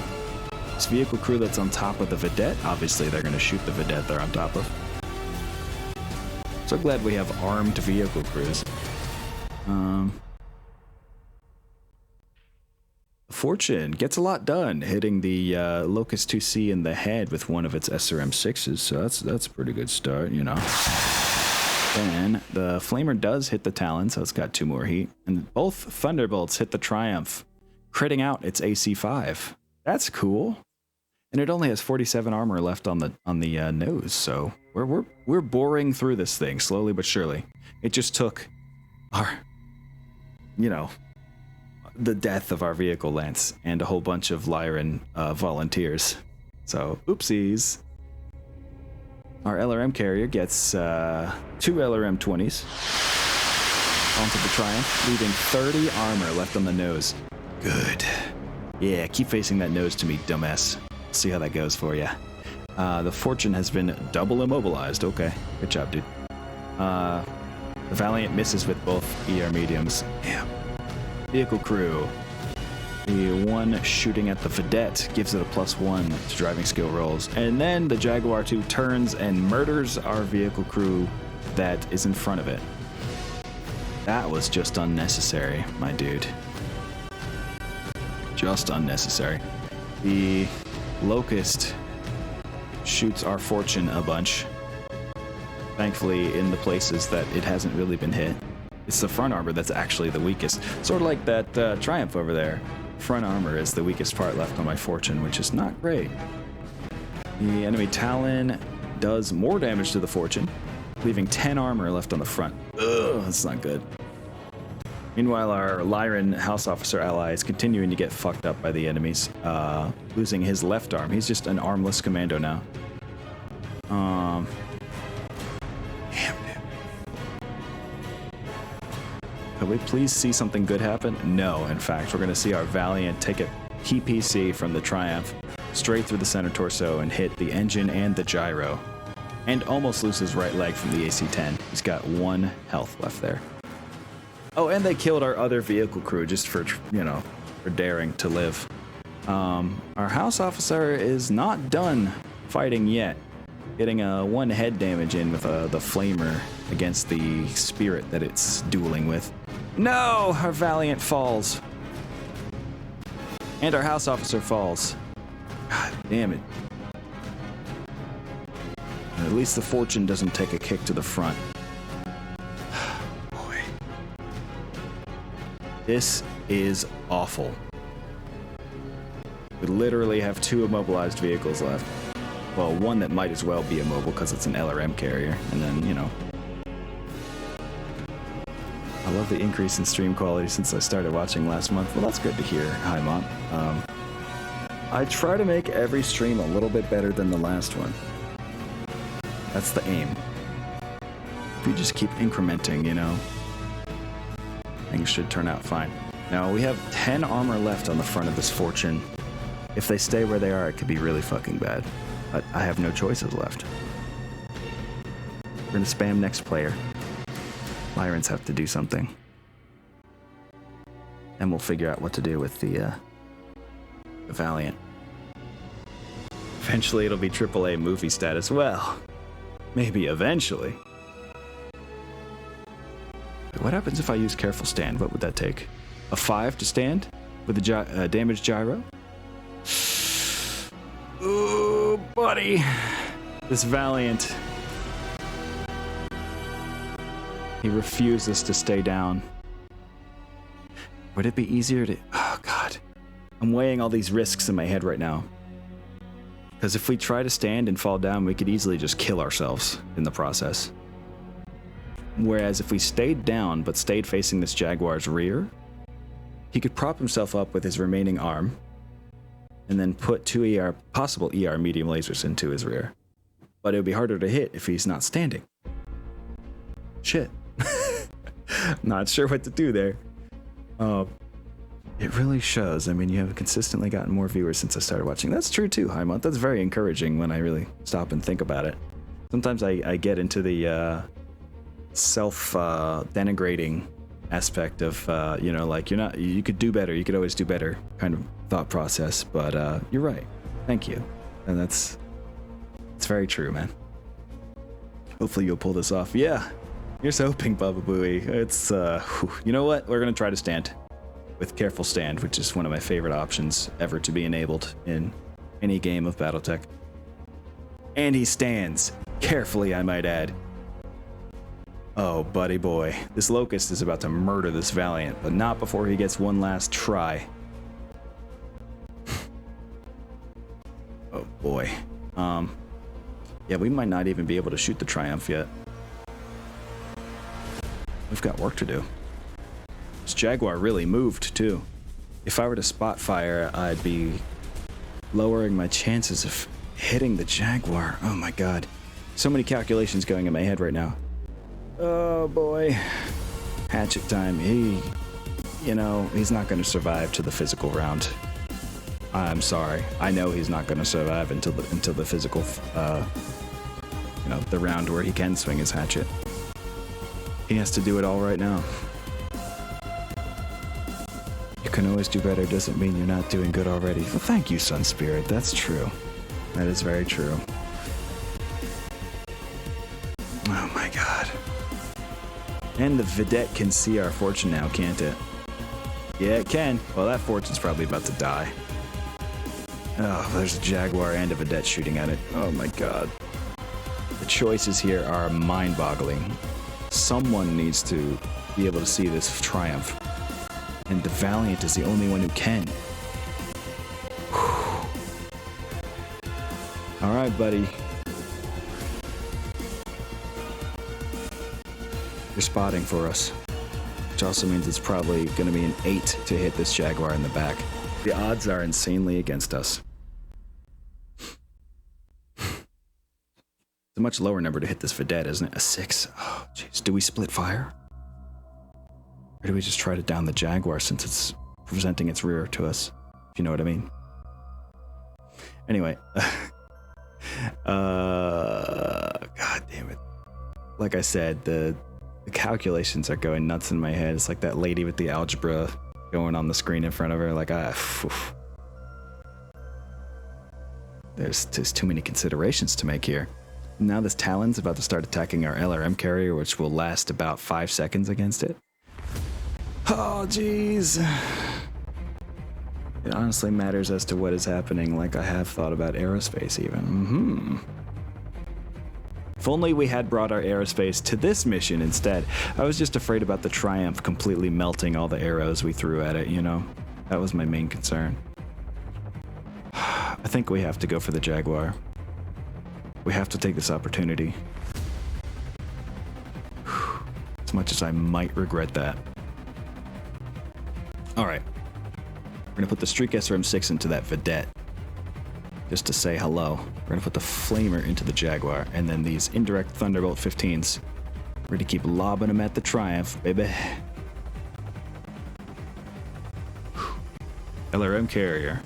This vehicle crew that's on top of the Vedette, obviously they're gonna shoot the Vedette they're on top of. So glad we have armed vehicle crews. Fortune gets a lot done, hitting the Locust 2C in the head with one of its SRM-6s, so that's a pretty good start, you know. Then the Flamer does hit the Talon, so it's got 2 more heat, and both Thunderbolts hit the Triumph, critting out its AC5. That's cool. And it only has 47 armor left on the nose, so we're boring through this thing slowly but surely. It just took our, you know, the death of our vehicle lance and a whole bunch of Lyran volunteers. So, oopsies. Our LRM carrier gets 2 LRM 20s onto the Triumph, leaving 30 armor left on the nose. Good. Yeah, keep facing that nose to me, dumbass. See how that goes for you. The Fortune has been double immobilized. Okay, good job, dude. The Valiant misses with both ER mediums. Damn. Vehicle crew. The one shooting at the Vedette gives it a +1 to driving skill rolls. And then the Jaguar 2 turns and murders our vehicle crew that is in front of it. That was just unnecessary, my dude. Just unnecessary. The Locust shoots our Fortune a bunch. Thankfully, in the places that it hasn't really been hit. It's the front armor that's actually the weakest. Sort of like that Triumph over there. Front armor is the weakest part left on my Fortune, which is not great. The enemy Talon does more damage to the Fortune, leaving 10 armor left on the front. Ugh, that's not good. Meanwhile, our Lyran House Officer ally is continuing to get fucked up by the enemies, losing his left arm. He's just an armless commando now. Damn, dude. Could we please see something good happen? No, in fact, we're going to see our Valiant take a PPC from the Triumph straight through the center torso and hit the engine and the gyro. And almost lose his right leg from the AC-10. He's got 1 health left there. Oh, and they killed our other vehicle crew just for, you know, for daring to live. Our House Officer is not done fighting yet. Getting a 1 head damage in with the Flamer against the Spirit that it's dueling with. No! Our Valiant falls. And our House Officer falls. God damn it. At least the Fortune doesn't take a kick to the front. Boy. This is awful. We literally have 2 immobilized vehicles left. Well, 1 that might as well be immobile because it's an LRM carrier. And then, you know. I love the increase in stream quality since I started watching last month. Well, that's good to hear. Hi, Mom. I try to make every stream a little bit better than the last one. That's the aim. If you just keep incrementing, you know, things should turn out fine. Now, we have 10 armor left on the front of this Fortune. If they stay where they are, it could be really fucking bad. But I have no choices left. We're gonna spam next player. Lyrans have to do something. And we'll figure out what to do with the Valiant. Eventually it'll be AAA movie status. Well, maybe eventually. What happens if I use careful stand? What would that take? A 5 to stand with a damaged gyro? Ooh, buddy. This Valiant. He refuses to stay down. Would it be easier to... Oh, God. I'm weighing all these risks in my head right now. Because if we try to stand and fall down, we could easily just kill ourselves in the process. Whereas if we stayed down but stayed facing this Jaguar's rear, he could prop himself up with his remaining arm and then put 2 possible ER medium lasers into his rear. But it would be harder to hit if he's not standing. Shit. Not sure what to do there. It really shows. I mean, you have consistently gotten more viewers since I started watching. That's true too, Highmont. That's very encouraging when I really stop and think about it. Sometimes I get into the self-denigrating aspect of, like you could do better. You could always do better kind of thought process. But you're right. Thank you. And it's very true, man. Hopefully you'll pull this off. Yeah. Here's hoping, Baba Booey. It's, you know what? We're going to try to stand with careful stand, which is one of my favorite options ever to be enabled in any game of Battletech. And he stands. Carefully, I might add. Oh, buddy boy. This Locust is about to murder this Valiant, but not before he gets one last try. Oh, boy. Yeah, we might not even be able to shoot the Triumph yet. We've got work to do. This Jaguar really moved, too. If I were to spot fire, I'd be lowering my chances of hitting the Jaguar. Oh my god. So many calculations going in my head right now. Oh boy. Hatchet time. He's not going to survive to the physical round. I'm sorry. I know he's not going to survive until the physical, the round where he can swing his hatchet. He has to do it all right now. You can always do better doesn't mean you're not doing good already. Well, thank you, Sun Spirit. That's true. That is very true. Oh my god. And the Vidette can see our fortune now, can't it? Yeah, it can. Well, that fortune's probably about to die. Oh, there's a Jaguar and a Vidette shooting at it. Oh my god. The choices here are mind-boggling. Someone needs to be able to see this Triumph. And the Valiant is the only one who can. Alright, buddy. You're spotting for us. Which also means it's probably going to be an 8 to hit this Jaguar in the back. The odds are insanely against us. It's a much lower number to hit this Vidette, isn't it? A 6. Oh, jeez. Do we split fire? Or do we just try to down the Jaguar since it's presenting its rear to us? If you know what I mean. Anyway. God damn it. Like I said, the calculations are going nuts in my head. It's like that lady with the algebra going on the screen in front of her. Like, there's just too many considerations to make here. Now this Talon's about to start attacking our LRM carrier, which will last about 5 seconds against it. Oh, jeez. It honestly matters as to what is happening, like I have thought about aerospace even. If only we had brought our aerospace to this mission instead. I was just afraid about the Triumph completely melting all the arrows we threw at it, That was my main concern. I think we have to go for the Jaguar. We have to take this opportunity. As much as I might regret that. Alright. We're gonna put the Streak SRM-6 into that Vidette. Just to say hello. We're gonna put the Flamer into the Jaguar, and then these indirect Thunderbolt 15s. We're gonna keep lobbing them at the Triumph, baby. LRM carrier.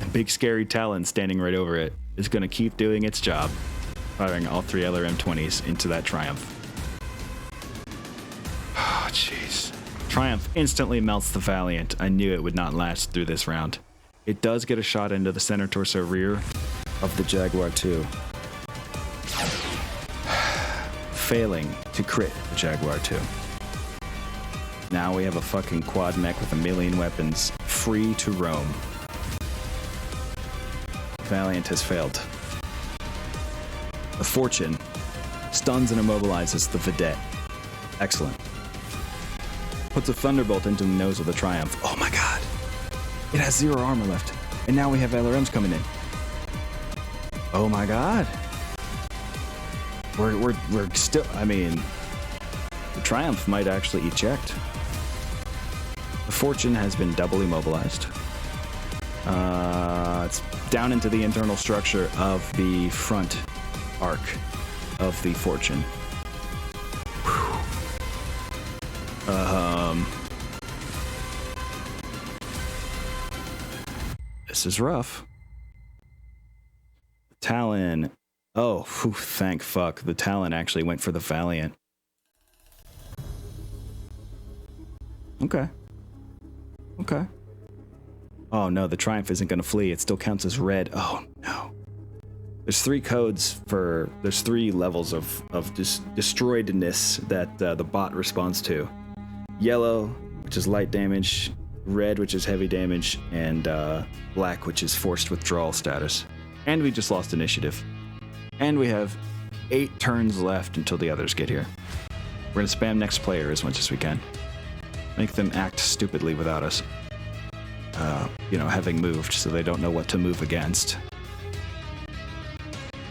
And big scary Talon standing right over it is gonna keep doing its job, firing all 3 LRM-20s into that Triumph. Oh, jeez. Triumph instantly melts the Valiant. I knew it would not last through this round. It does get a shot into the center torso rear of the Jaguar 2. Failing to crit the Jaguar 2. Now we have a fucking quad mech with a million weapons, free to roam. Valiant has failed. The Fortune stuns and immobilizes the Vedette. Excellent. Puts a thunderbolt into the nose of the Triumph. Oh my god. It has 0 armor left. And now we have LRMs coming in. Oh my god. We're still, I mean, the Triumph might actually eject. The Fortune has been double immobilized. It's down into the internal structure of the front arc of the Fortune. This is rough. Talon. Oh, whew, thank fuck. The Talon actually went for the Valiant. Okay. Okay. Oh no, the Triumph isn't going to flee. It still counts as red. Oh no. There's 3 codes for... There's 3 levels of destroyedness that the bot responds to. Yellow, which is light damage. Red, which is heavy damage. And black, which is forced withdrawal status. And we just lost initiative. And we have 8 turns left until the others get here. We're going to spam next player as much as we can. Make them act stupidly without us. Having moved, so they don't know what to move against.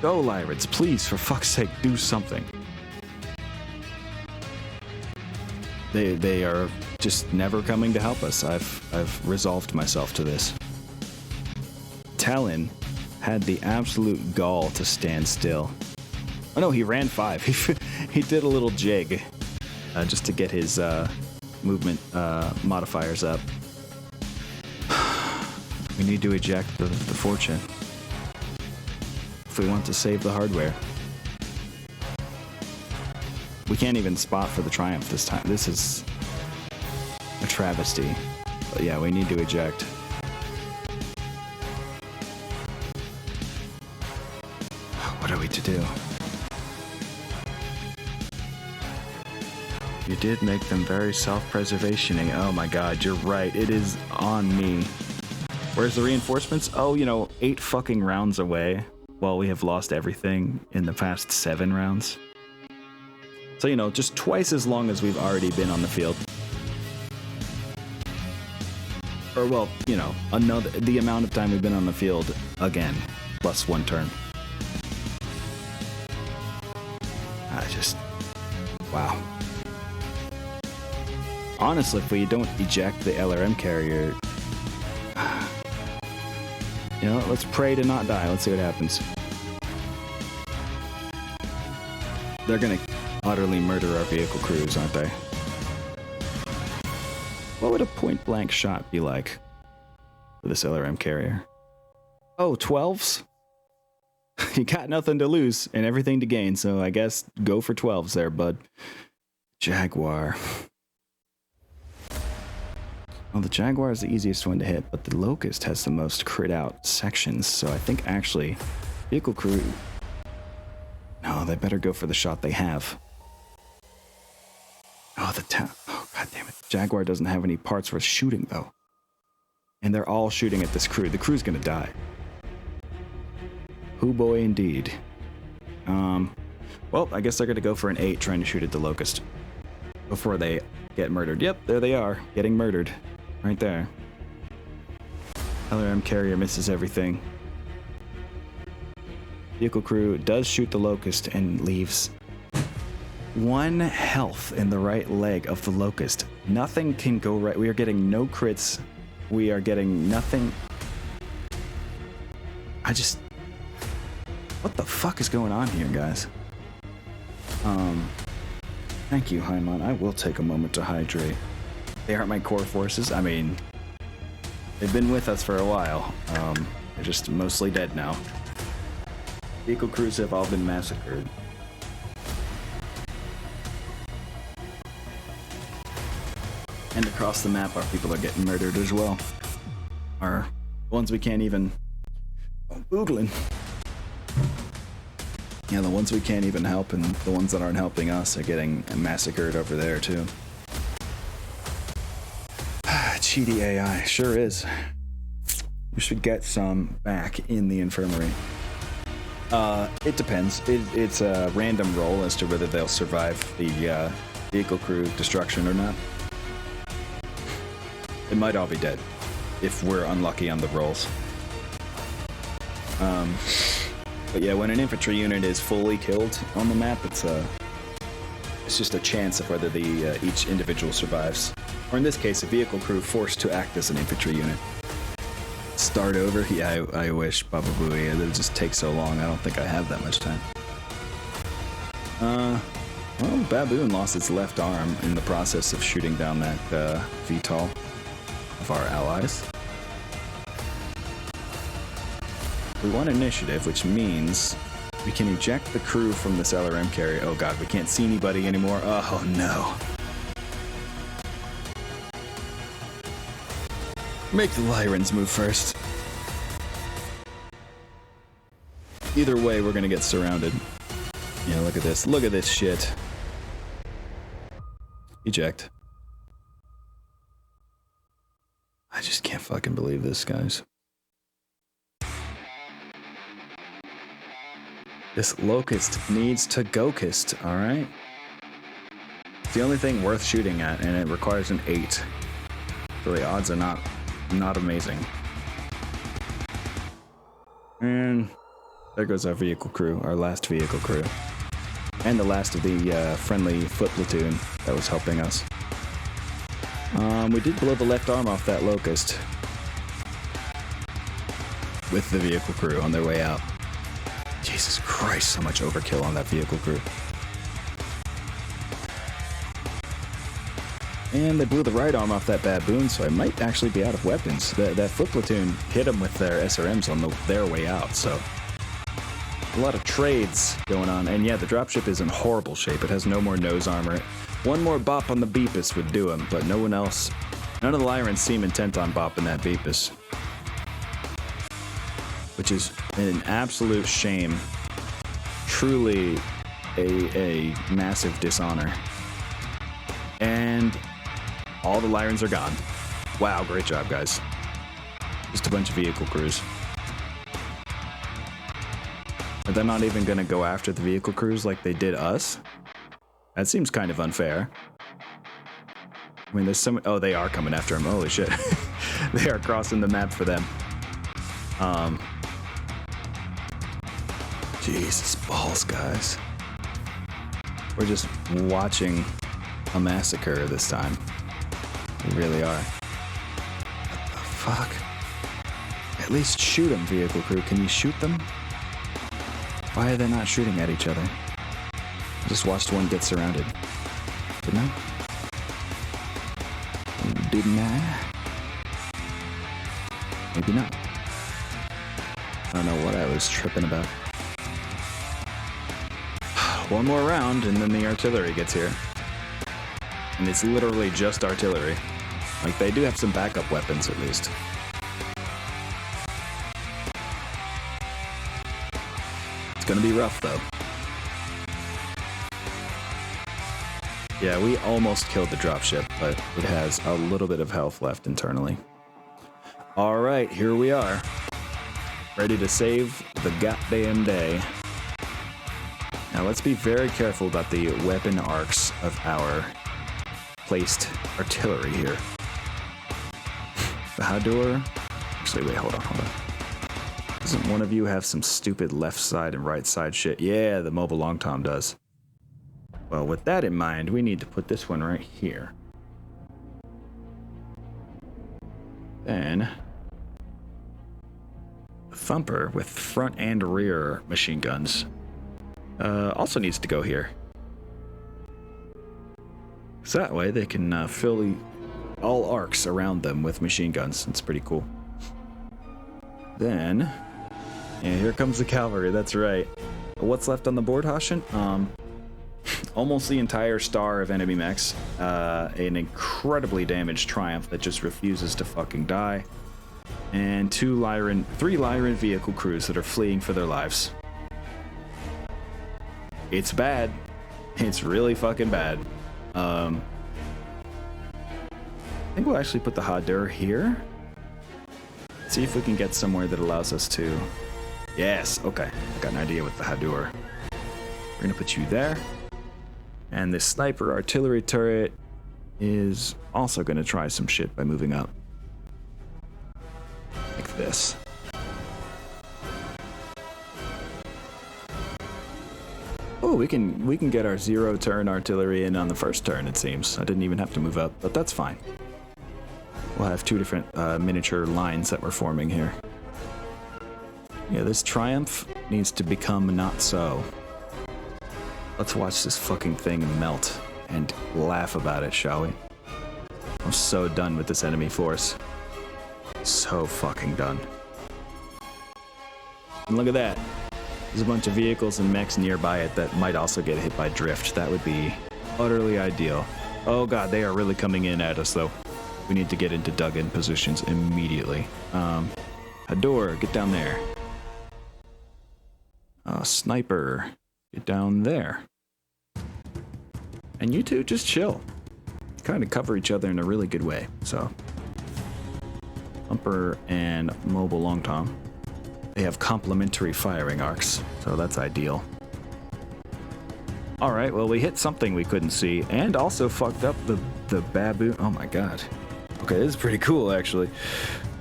Go, Lyrids, please, for fuck's sake, do something. They are just never coming to help us. I've resolved myself to this. Talon had the absolute gall to stand still. Oh no, he ran 5. He did a little jig just to get his movement modifiers up. We need to eject the Fortune if we want to save the hardware. We can't even spot for the Triumph this time. This is a travesty. But yeah, we need to eject. What are we to do? You did make them very self-preservation-y. Oh my god, you're right. It is on me. Where's the reinforcements? Oh, 8 fucking rounds away. While we have lost everything in the past 7 rounds. So, just twice as long as we've already been on the field. Or, well, the amount of time we've been on the field again, plus 1 turn. Wow. Honestly, if we don't eject the LRM carrier, let's pray to not die. Let's see what happens. They're gonna utterly murder our vehicle crews, aren't they? What would a point-blank shot be like for this LRM carrier? Oh, 12s? You got nothing to lose and everything to gain, so I guess go for 12s there, bud. Jaguar. Well, the Jaguar is the easiest one to hit, but the Locust has the most crit out sections, so I think actually vehicle crew... No, they better go for the shot they have. Oh, oh, god damn it. Jaguar doesn't have any parts worth shooting, though. And they're all shooting at this crew. The crew's gonna die. Hoo boy indeed. Well, I guess they're gonna go for an 8 trying to shoot at the Locust before they get murdered. Yep, there they are, getting murdered. Right there. LRM carrier misses everything. Vehicle crew does shoot the Locust and leaves 1 health in the right leg of the Locust. Nothing can go right. We are getting no crits. We are getting nothing. What the fuck is going on here, guys? Thank you, Hyman. I will take a moment to hydrate. They aren't my core forces. I mean, they've been with us for a while. They're just mostly dead now. Vehicle crews have all been massacred. And across the map, our people are getting murdered as well. Our ones we can't even... Oh, boogling. Yeah, the ones we can't even help and the ones that aren't helping us are getting massacred over there, too. Cheaty AI, sure is. We should get some back in the infirmary. It depends. It's a random roll as to whether they'll survive the vehicle crew destruction or not. It might all be dead if we're unlucky on the rolls. But yeah, when an infantry unit is fully killed on the map, it's just a chance of whether the each individual survives. Or in this case, a vehicle crew forced to act as an infantry unit. Start over? Yeah, I wish, Baba Booey. It would just take so long. I don't think I have that much time. Well, Baboon lost its left arm in the process of shooting down that VTOL of our allies. We won initiative, which means we can eject the crew from this LRM carrier. Oh god, we can't see anybody anymore. Oh no. Make the Lyrans move first. Either way, we're gonna get surrounded. Yeah, look at this. Look at this shit. Eject. I just can't fucking believe this, guys. This Locust needs to go-kist, alright? It's the only thing worth shooting at, and it requires an 8. So the odds are not amazing. And there goes our vehicle crew, our last vehicle crew. And the last of the friendly foot platoon that was helping us. We did blow the left arm off that Locust with the vehicle crew on their way out. Jesus Christ, so much overkill on that vehicle crew. And they blew the right arm off that Baboon, so I might actually be out of weapons. That foot platoon hit them with their SRMs on their way out, so... A lot of trades going on. And yeah, the dropship is in horrible shape. It has no more nose armor. One more bop on the Beepus would do him, but no one else... None of the Lyrans seem intent on bopping that Beepus. Which is an absolute shame. Truly a massive dishonor. And all the Lyrans are gone. Wow, great job, guys. Just a bunch of vehicle crews. Are they not even gonna go after the vehicle crews like they did us? That seems kind of unfair. I mean, there's some... Oh, they are coming after him. Holy shit. They are crossing the map for them. Jesus balls, guys. We're just watching a massacre this time. We really are. What the fuck? At least shoot them, vehicle crew. Can you shoot them? Why are they not shooting at each other? I just watched one get surrounded. Didn't I? Didn't I? Maybe not. I don't know what I was tripping about. One more round and then the artillery gets here. And it's literally just artillery. Like, they do have some backup weapons at least. It's gonna be rough though. Yeah, we almost killed the dropship, but it has a little bit of health left internally. Alright, here we are. Ready to save the goddamn day. Now let's be very careful about the weapon arcs of our placed artillery here. Bahadur? Actually, wait, hold on. Doesn't one of you have some stupid left side and right side shit? Yeah, the mobile long tom does. Well, with that in mind, we need to put this one right here. Then... the Thumper with front and rear machine guns also needs to go here. So that way they can fill all arcs around them with machine guns. It's pretty cool. Then, yeah, here comes the cavalry, that's right. What's left on the board, Hashin? Almost the entire star of enemy mechs. An incredibly damaged Triumph that just refuses to fucking die. and three Lyran vehicle crews that are fleeing for their lives. It's bad. It's really fucking bad. I think we'll actually put the Hadur here. See if we can get somewhere that allows us to... Yes, okay. I got an idea with the Hadur. We're gonna put you there. And this sniper artillery turret is also gonna try some shit by moving up. Like this. Oh, we can get our 0-turn artillery in on the first turn, it seems. I didn't even have to move up, but that's fine. We'll have two different miniature lines that we're forming here. Yeah, this Triumph needs to become not so. Let's watch this fucking thing melt and laugh about it, shall we? I'm so done with this enemy force. So fucking done. And look at that. There's a bunch of vehicles and mechs nearby it that might also get hit by drift. That would be utterly ideal. Oh god, they are really coming in at us though. We need to get into dug-in positions immediately. Hadur, get down there. Sniper, get down there. And you two just chill. Kind of cover each other in a really good way. So, Thumper and Mobile Long Tom. They have complementary firing arcs, so that's ideal. Alright, well we hit something we couldn't see, and also fucked up the baboon. Oh my god. Okay, this is pretty cool actually.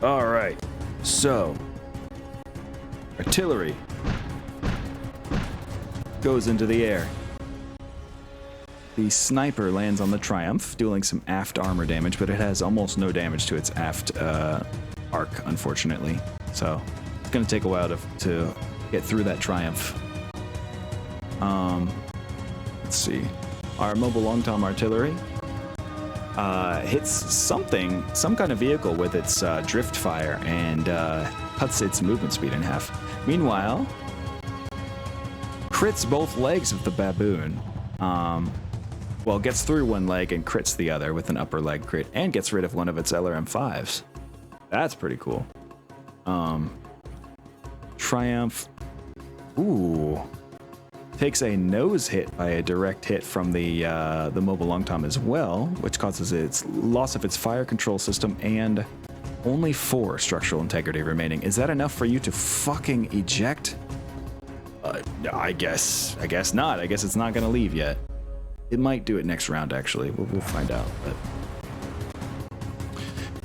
Alright, so artillery goes into the air. The sniper lands on the Triumph, dealing some aft armor damage, but it has almost no damage to its aft arc, unfortunately. So it's gonna take a while to get through that Triumph. Let's see. Our Mobile Long Tom artillery hits some kind of vehicle with its drift fire and cuts its movement speed in half. Meanwhile, crits both legs of the baboon. Well, gets through one leg and crits the other with an upper leg crit, and gets rid of one of its LRM5s. That's pretty cool. Triumph. Ooh. Takes a nose hit by a direct hit from the Mobile Long Tom as well, which causes its loss of its fire control system and only 4 structural integrity remaining. Is that enough for you to fucking eject? I guess not. I guess it's not gonna leave yet. It might do it next round, actually. We'll find out. But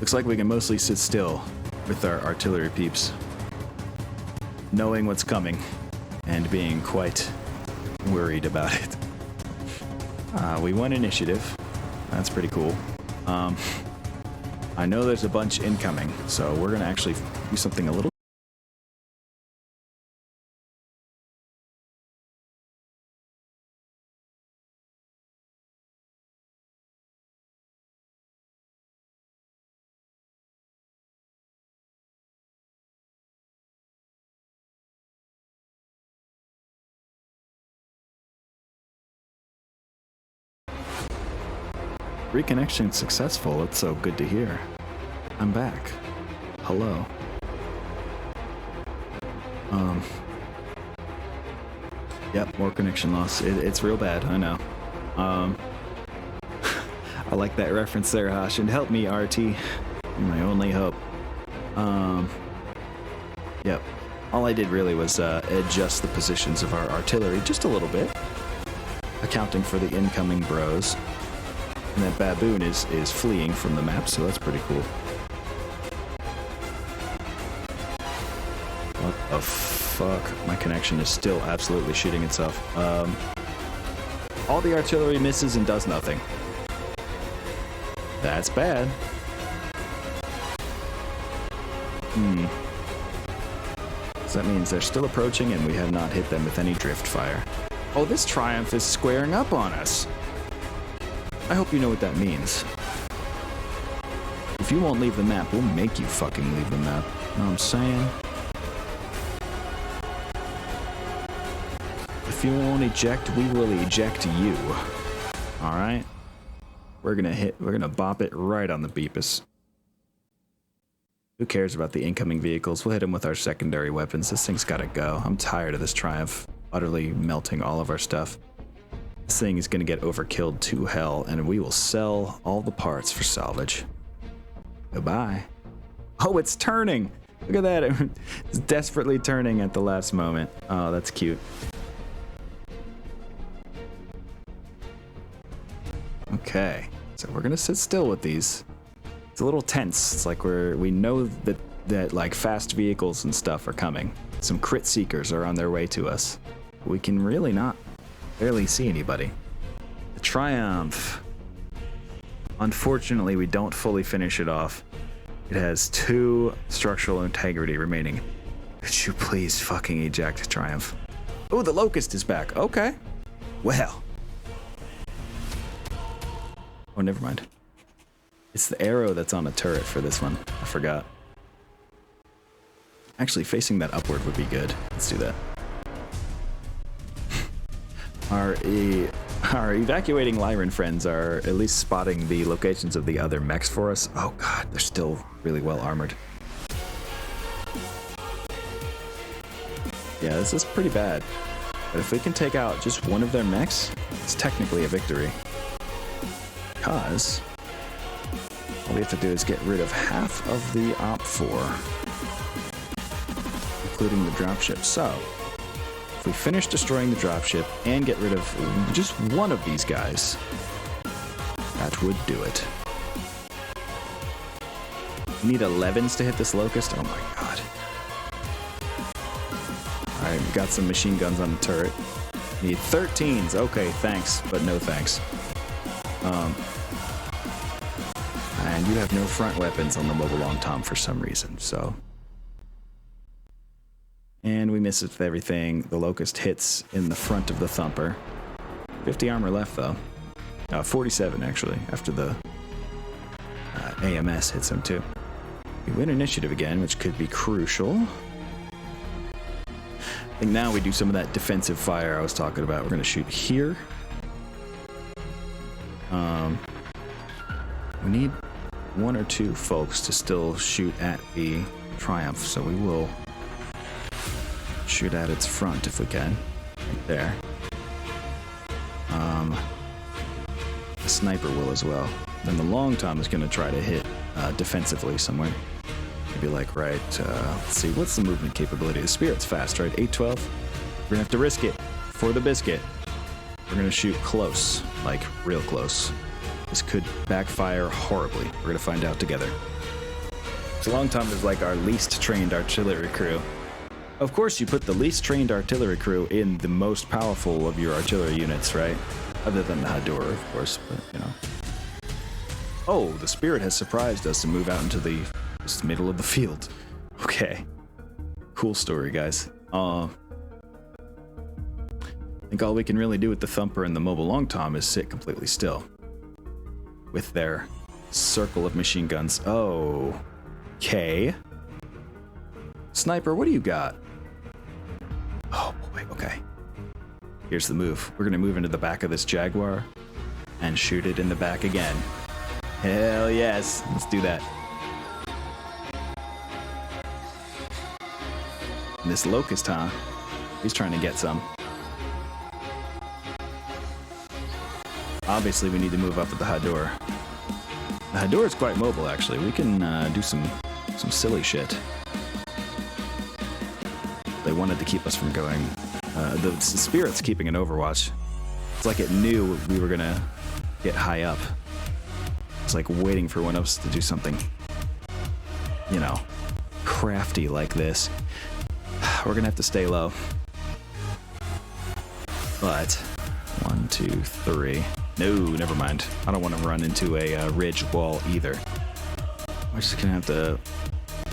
looks like we can mostly sit still with our artillery peeps, knowing what's coming and being quite worried about it. We won initiative. That's pretty cool. I know there's a bunch incoming, so we're gonna actually do something a little. Reconnection successful. It's so good to hear. I'm back. Hello. Yep, more connection loss. It's real bad, I know. I like that reference there, Hosh. And help me, RT. You're my only hope. Yep. All I did really was adjust the positions of our artillery just a little bit, accounting for the incoming bros. And that baboon is fleeing from the map, so that's pretty cool. What the fuck? My connection is still absolutely shitting itself. All the artillery misses and does nothing. That's bad. So that means they're still approaching and we have not hit them with any drift fire. Oh, this Triumph is squaring up on us. I hope you know what that means. If you won't leave the map, we'll make you fucking leave the map. Know what I'm saying? If you won't eject, we will eject you. Alright? We're gonna bop it right on the beepus. Who cares about the incoming vehicles? We'll hit them with our secondary weapons. This thing's gotta go. I'm tired of this Triumph utterly melting all of our stuff. This thing is gonna get overkilled to hell, and we will sell all the parts for salvage. Goodbye. Oh, it's turning! Look at that. It's desperately turning at the last moment. Oh, that's cute. Okay, so we're gonna sit still with these. It's a little tense. It's like we know that like fast vehicles and stuff are coming. Some crit seekers are on their way to us. We can really not barely see anybody. The Triumph. Unfortunately, we don't fully finish it off. It has 2 structural integrity remaining. Could you please fucking eject Triumph? Oh, the Locust is back. Okay. Well. Oh, never mind. It's the arrow that's on a turret for this one. I forgot. Actually, facing that upward would be good. Let's do that. Our evacuating Lyran friends are at least spotting the locations of the other mechs for us. Oh god, they're still really well armored. Yeah, this is pretty bad. But if we can take out just one of their mechs, it's technically a victory. Because all we have to do is get rid of half of the Op 4, including the dropship. So, if we finish destroying the dropship and get rid of just one of these guys, that would do it. We need 11s to hit this Locust. Oh my god. Alright, we got some machine guns on the turret. Need 13s. Okay, thanks, but no thanks. And you have no front weapons on the mobile long tom for some reason, so. And we miss it with everything. The Locust hits in the front of the Thumper. 50 armor left, though. 47, actually, after the AMS hits him, too. We win initiative again, which could be crucial. I think now we do some of that defensive fire I was talking about. We're going to shoot here. We need 1 or 2 folks to still shoot at the Triumph, so we will shoot at its front if we can. Right there. The sniper will as well. Then the long tom is going to try to hit defensively somewhere. Maybe like right, let's see, what's the movement capability? The Spirit's fast, right? 812? We're gonna have to risk it for the biscuit. We're gonna shoot close, like real close. This could backfire horribly. We're gonna find out together. So long tom is like our least trained artillery crew. Of course, you put the least trained artillery crew in the most powerful of your artillery units, right? Other than the Hadur, of course, but you know. Oh, the Spirit has surprised us to move out into the middle of the field. Okay. Cool story, guys. I think all we can really do with the Thumper and the mobile long tom is sit completely still. With their circle of machine guns. Oh. Okay. Sniper, what do you got? Oh boy, okay. Here's the move. We're gonna move into the back of this Jaguar and shoot it in the back again. Hell yes. Let's do that. And this Locust, huh? He's trying to get some. Obviously, we need to move up with the Hadur. The Hadur is quite mobile, actually. We can do some silly shit. They wanted to keep us from going. The Spirit's keeping an overwatch. It's like it knew we were gonna get high up. It's like waiting for one of us to do something, you know, crafty like this. We're gonna have to stay low. But 1, 2, 3. No, never mind. I don't want to run into a ridge wall either. We're just gonna have to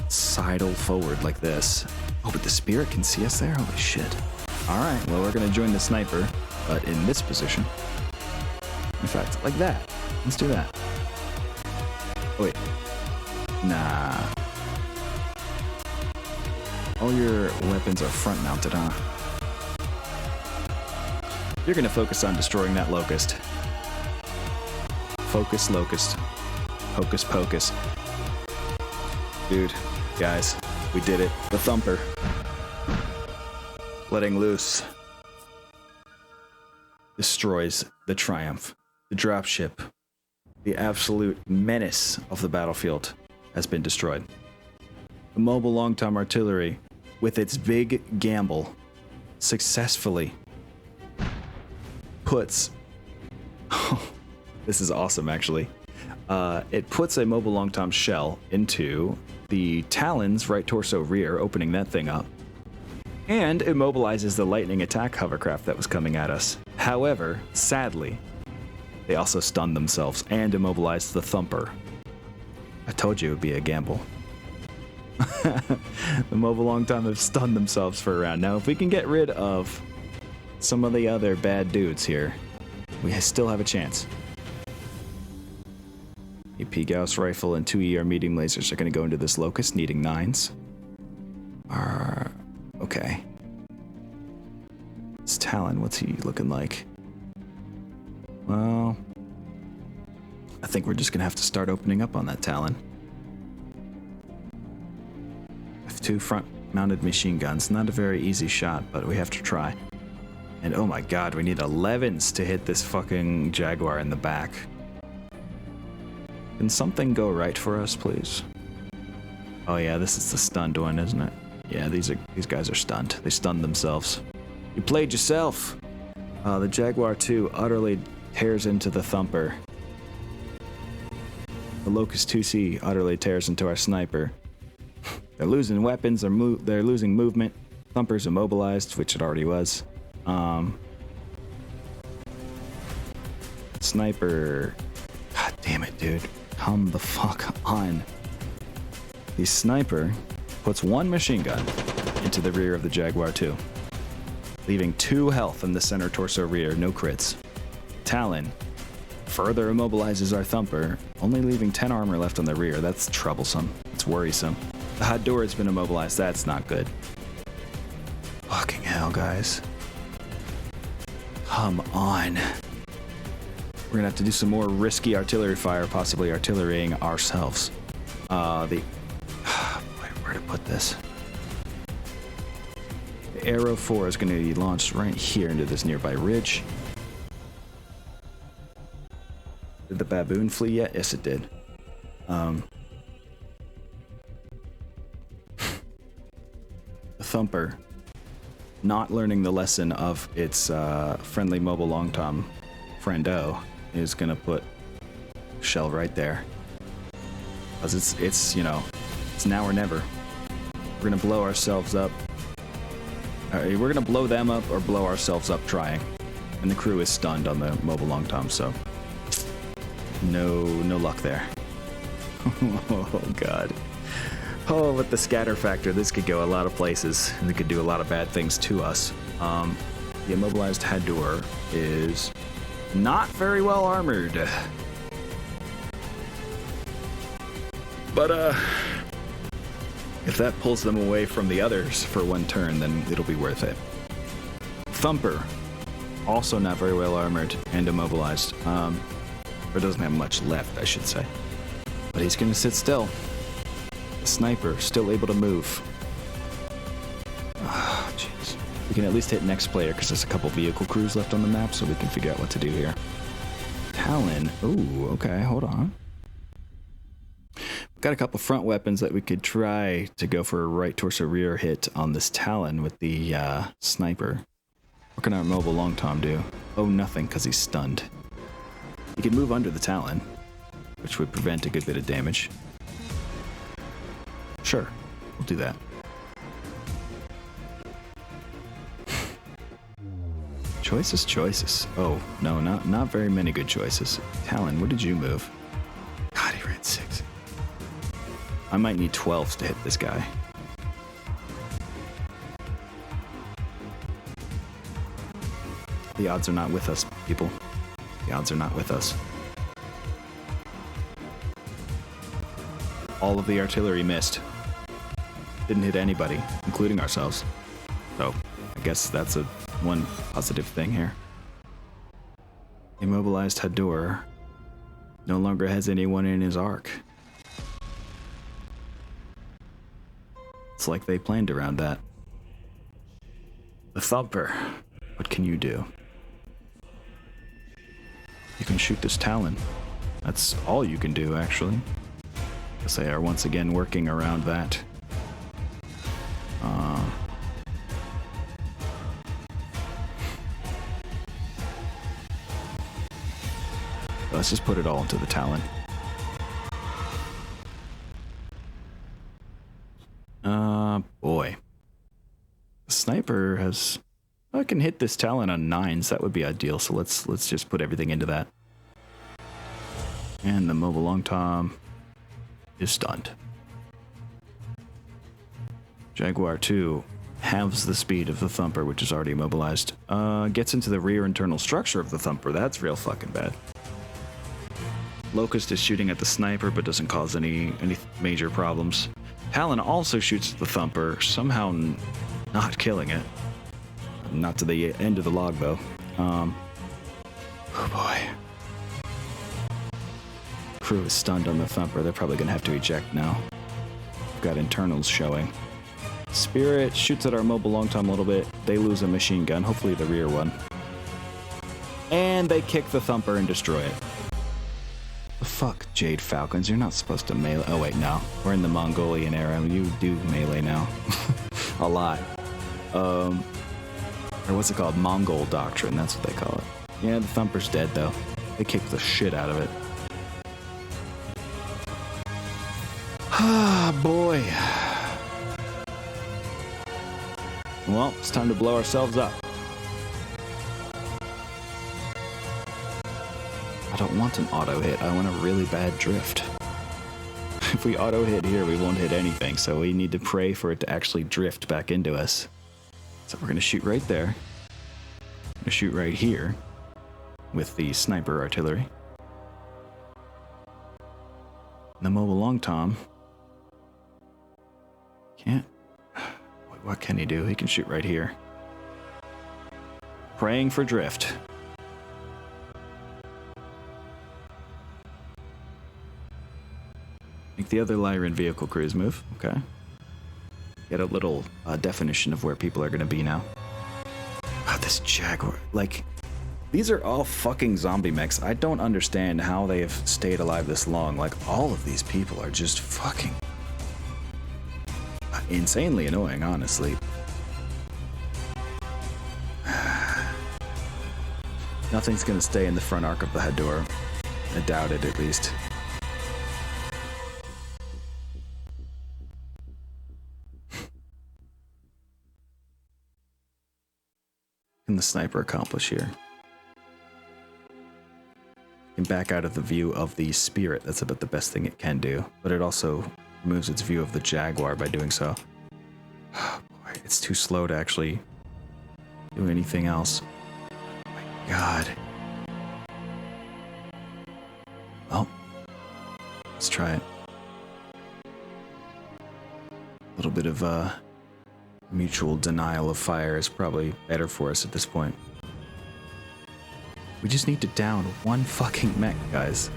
sidle forward like this. Oh, but the Spirit can see us there? Holy shit. Alright, well, we're gonna join the sniper, but in this position. In fact, like that. Let's do that. Oh, wait. Nah. All your weapons are front mounted, huh? You're gonna focus on destroying that Locust. Focus, Locust. Hocus pocus. Dude, guys. We did it. The Thumper. Letting loose. Destroys the Triumph. The dropship. The absolute menace of the battlefield has been destroyed. The mobile long-tom artillery, with its big gamble, successfully puts... this is awesome, actually. It puts a mobile long-tom shell into the Talon's right torso rear, opening that thing up, and immobilizes the lightning attack hovercraft that was coming at us. However, sadly, they also stunned themselves and immobilized the Thumper. I told you it would be a gamble. The mobile long-tom have stunned themselves for a round. Now, if we can get rid of some of the other bad dudes here, we still have a chance. AP Gauss rifle and 2 ER medium lasers are going to go into this locust, needing 9s. Okay. This Talon, what's he looking like? Well, I think we're just going to have to start opening up on that Talon. With 2 front-mounted machine guns. Not a very easy shot, but we have to try. And oh my god, we need 11s to hit this fucking Jaguar in the back. Can something go right for us, please? Oh yeah, this is the stunned one, isn't it? Yeah, these guys are stunned. They stunned themselves. You played yourself! The Jaguar 2 utterly tears into the Thumper. The Locust 2C utterly tears into our sniper. They're losing weapons, they're losing movement. Thumper's immobilized, which it already was. Sniper... God damn it, dude. Come the fuck on. The sniper puts 1 machine gun into the rear of the Jaguar 2, leaving 2 health in the center torso rear, no crits. Talon further immobilizes our Thumper, only leaving 10 armor left on the rear. That's troublesome. It's worrisome. The Hador has been immobilized. That's not good. Fucking hell, guys. Come on. We're gonna have to do some more risky artillery fire, possibly artillerying ourselves. Where to put this? The Arrow 4 is gonna be launched right here into this nearby ridge. Did the baboon flee yet? Yes, it did. The Thumper, not learning the lesson of its friendly mobile long-tom friendo, is gonna put shell right there. Because it's you know, it's now or never. We're gonna blow ourselves up. We're gonna blow them up or blow ourselves up trying. And the crew is stunned on the mobile long-tom, so no luck there. Oh god. Oh, with the scatter factor, this could go a lot of places, and it could do a lot of bad things to us. The immobilized Hador is not very well armored. But, if that pulls them away from the others for 1 turn, then it'll be worth it. Thumper, also not very well armored and immobilized. Or doesn't have much left, I should say. But he's gonna sit still. The sniper, still able to move. Oh, jeez. We can at least hit next player, because there's a couple vehicle crews left on the map, so we can figure out what to do here. Talon. Ooh, okay, hold on. Got a couple front weapons that we could try to go for a right torso rear hit on this Talon with the sniper. What can our mobile long-tom do? Oh, nothing, because he's stunned. He can move under the Talon, which would prevent a good bit of damage. Sure, we'll do that. Choices. Oh, no, not very many good choices. Talon, what did you move? God, he ran 6. I might need 12s to hit this guy. The odds are not with us, people. The odds are not with us. All of the artillery missed. Didn't hit anybody, including ourselves. So, I guess that's one positive thing here. Immobilized Hador no longer has anyone in his arc. It's like they planned around that. The Thumper. What can you do? You can shoot this Talon. That's all you can do, actually. Because they are once again working around that. Let's just put it all into the Talon. Boy. The sniper has... I can hit this Talon on 9s. That would be ideal. So let's just put everything into that. And the mobile long tom is stunned. Jaguar 2 halves the speed of the Thumper, which is already immobilized. Gets into the rear internal structure of the Thumper. That's real fucking bad. Locust is shooting at the sniper, but doesn't cause any major problems. Talon also shoots at the Thumper, somehow not killing it. Not to the end of the log, though. Oh boy. Crew is stunned on the Thumper. They're probably gonna have to eject now. We've got internals showing. Spirit shoots at our mobile long tom a little bit. They lose a machine gun, hopefully the rear one. And they kick the Thumper and destroy it. The fuck, Jade Falcons, you're not supposed to melee. Oh wait, no. We're in the Mongolian era. You do melee now. A lot. Or what's it called? Mongol Doctrine, that's what they call it. Yeah, the Thumper's dead though. They kicked the shit out of it. Ah, boy. Well, it's time to blow ourselves up. I don't want an auto hit. I want a really bad drift. If we auto hit here, we won't hit anything, so we need to pray for it to actually drift back into us. So we're going to shoot right there. I'm going to shoot right here with the sniper artillery. And the mobile long tom can't. What can he do? He can shoot right here. Praying for drift. Make the other Lyran vehicle crews move. Okay. Get a little definition of where people are going to be now. God, this Jaguar. Like, these are all fucking zombie mechs. I don't understand how they have stayed alive this long. Like, all of these people are just fucking insanely annoying, honestly. Nothing's going to stay in the front arc of the head door. I doubt it, at least. Can the sniper accomplish here? Can back out of the view of the Spirit. That's about the best thing it can do. But it also removes its view of the Jaguar by doing so. Oh, boy, it's too slow to actually do anything else. Oh my god. Well, let's try it. A little bit of mutual denial of fire is probably better for us at this point. We just need to down one fucking mech, guys.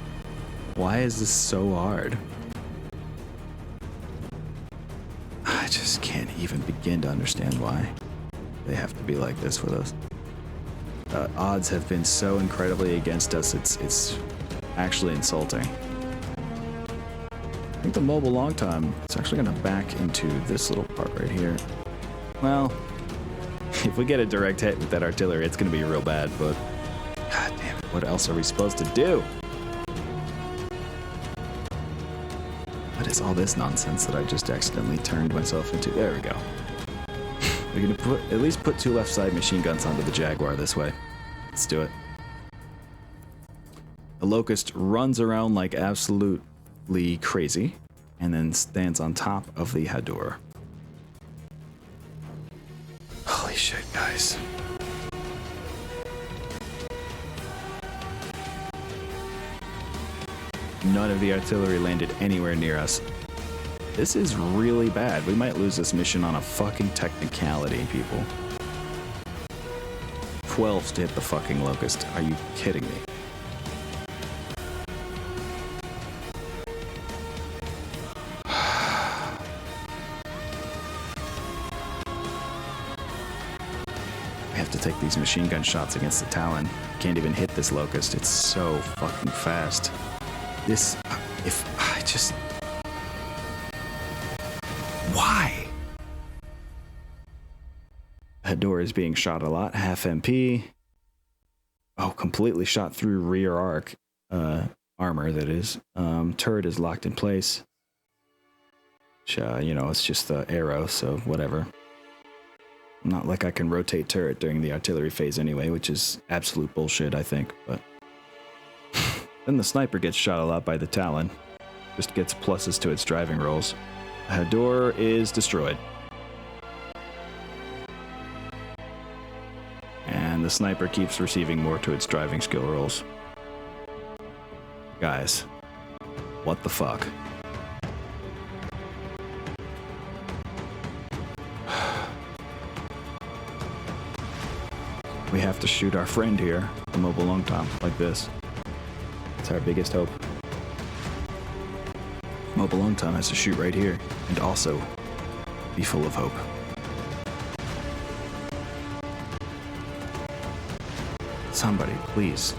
Why is this so hard? I just can't even begin to understand why they have to be like this with us. Odds have been so incredibly against us, it's actually insulting. I think the mobile long time is actually going to back into this little part right here. Well, if we get a direct hit with that artillery, it's going to be real bad, but god damn it, what else are we supposed to do? What is all this nonsense that I just accidentally turned myself into? There we go. We're going to at least put 2 left side machine guns onto the Jaguar this way. Let's do it. The Locust runs around like absolutely crazy and then stands on top of the Hador. Holy shit, guys. None of the artillery landed anywhere near us. This is really bad. We might lose this mission on a fucking technicality, people. 12s to hit the fucking Locust. Are you kidding me? have to take these machine gun shots against the Talon. Can't even hit this Locust. It's so fucking fast. This, if I just... Why? Hador is being shot a lot. Half MP. Oh, completely shot through rear arc. Armor, that is. Turret is locked in place. Which, you know, it's just the arrow, so whatever. Not like I can rotate turret during the artillery phase anyway, which is absolute bullshit, I think, but... Then the sniper gets shot a lot by the Talon. Just gets pluses to its driving rolls. Hador is destroyed. And the sniper keeps receiving more to its driving skill rolls. Guys, what the fuck? We have to shoot our friend here, the mobile long tom, like this. It's our biggest hope. Mobile long tom has to shoot right here, and also be full of hope. Somebody, please,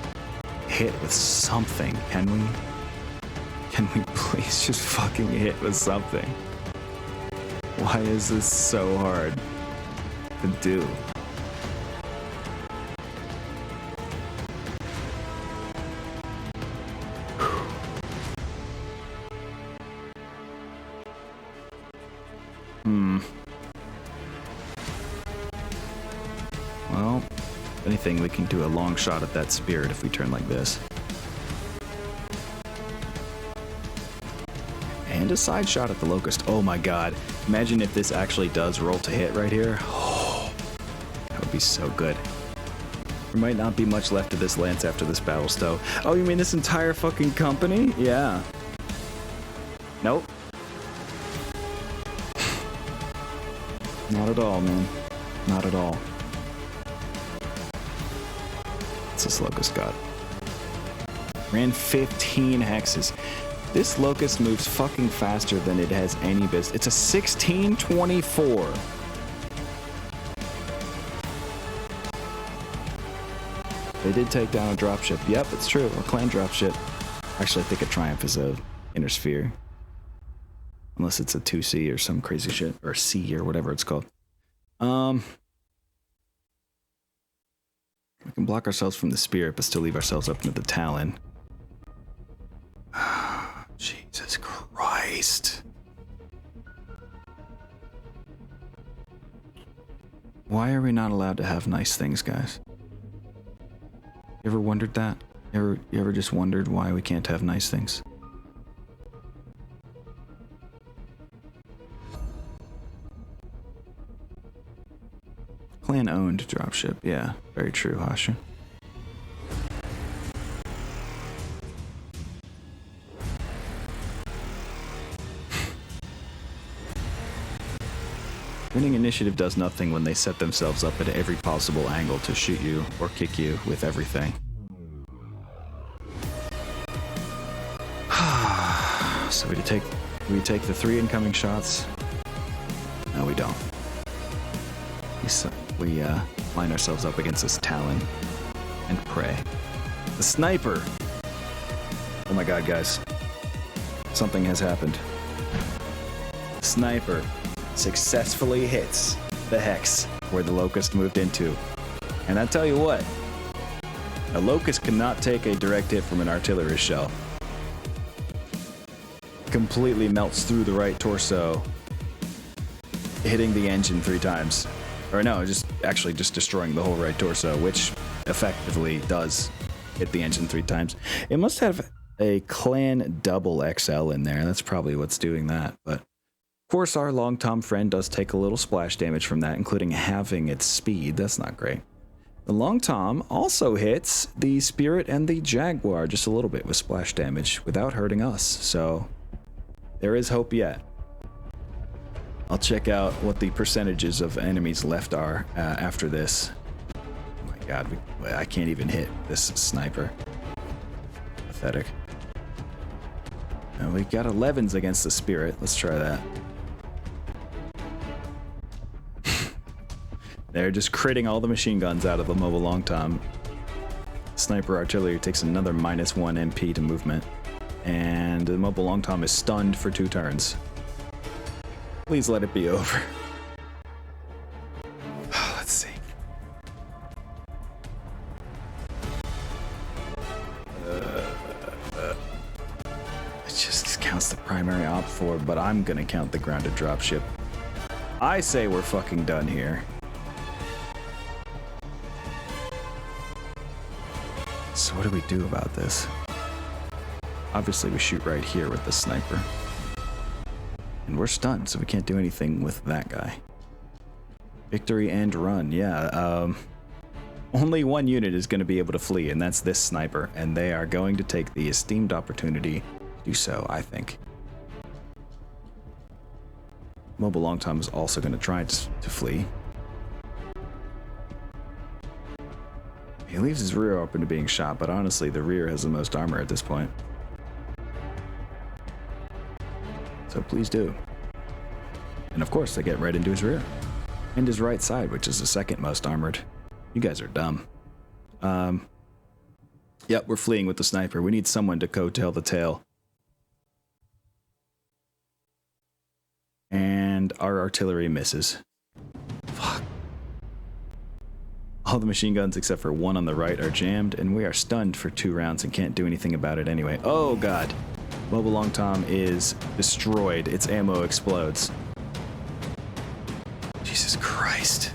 hit with something, can we? Can we please just fucking hit with something? Why is this so hard to do? Well, if anything, we can do a long shot at that spirit if we turn like this. And a side shot at the Locust. Oh my god. Imagine if this actually does roll to hit right here. Oh, that would be so good. There might not be much left of this lance after this battle stow. Oh, you mean this entire fucking company? Yeah. Nope. Not at all, man. Not at all. What's this Locust got? Ran 15 hexes. This Locust moves fucking faster than it has any business. It's a 1624. They did take down a dropship. Yep, it's true. A clan dropship. Actually, I think a Triumph is a inner sphere. Unless it's a 2C or some crazy shit. Or C or whatever it's called. We can block ourselves from the Spirit, but still leave ourselves open to the Talon. Jesus Christ. Why are we not allowed to have nice things, guys? You ever wondered that? You ever just wondered why we can't have nice things? Clan-owned dropship. Yeah, very true, Hasha. Winning initiative does nothing when they set themselves up at every possible angle to shoot you or kick you with everything. So we take the 3 incoming shots? No, we don't. We line ourselves up against this Talon and pray. The sniper! Oh my god, guys. Something has happened. The sniper successfully hits the hex where the Locust moved into. And I tell you what, a Locust cannot take a direct hit from an artillery shell. Completely melts through the right torso, hitting the engine 3 times. Or no, just destroying the whole right torso, which effectively does hit the engine 3 times. It must have a clan double XL in there. That's probably what's doing that. But of course, our long tom friend does take a little splash damage from that, including halving its speed. That's not great. The long tom also hits the Spirit and the Jaguar just a little bit with splash damage without hurting us. So there is hope yet. I'll check out what the percentages of enemies left are after this. Oh my god, I can't even hit this sniper. Pathetic. We got 11s against the Spirit. Let's try that. They're just critting all the machine guns out of the mobile long tom. Sniper artillery takes another -1 MP to movement. And the mobile long tom is stunned for 2 turns. Please let it be over. Let's see. It just counts the primary op 4, but I'm gonna count the grounded dropship. I say we're fucking done here. So what do we do about this? Obviously we shoot right here with the sniper. And we're stunned, so we can't do anything with that guy. Victory and run, yeah. Only one unit is going to be able to flee, and that's this sniper. And they are going to take the esteemed opportunity to do so, I think. Mobile Long Tom is also going to try to flee. He leaves his rear open to being shot, but honestly, the rear has the most armor at this point. So please do. And of course, they get right into his rear. And his right side, which is the second most armored. You guys are dumb. Yep, we're fleeing with the sniper. We need someone to go tell the tale. And our artillery misses. Fuck. All the machine guns except for one on the right are jammed, and we are stunned for 2 rounds and can't do anything about it anyway. Oh god. Mobile Long Tom is destroyed. Its ammo explodes. Jesus Christ.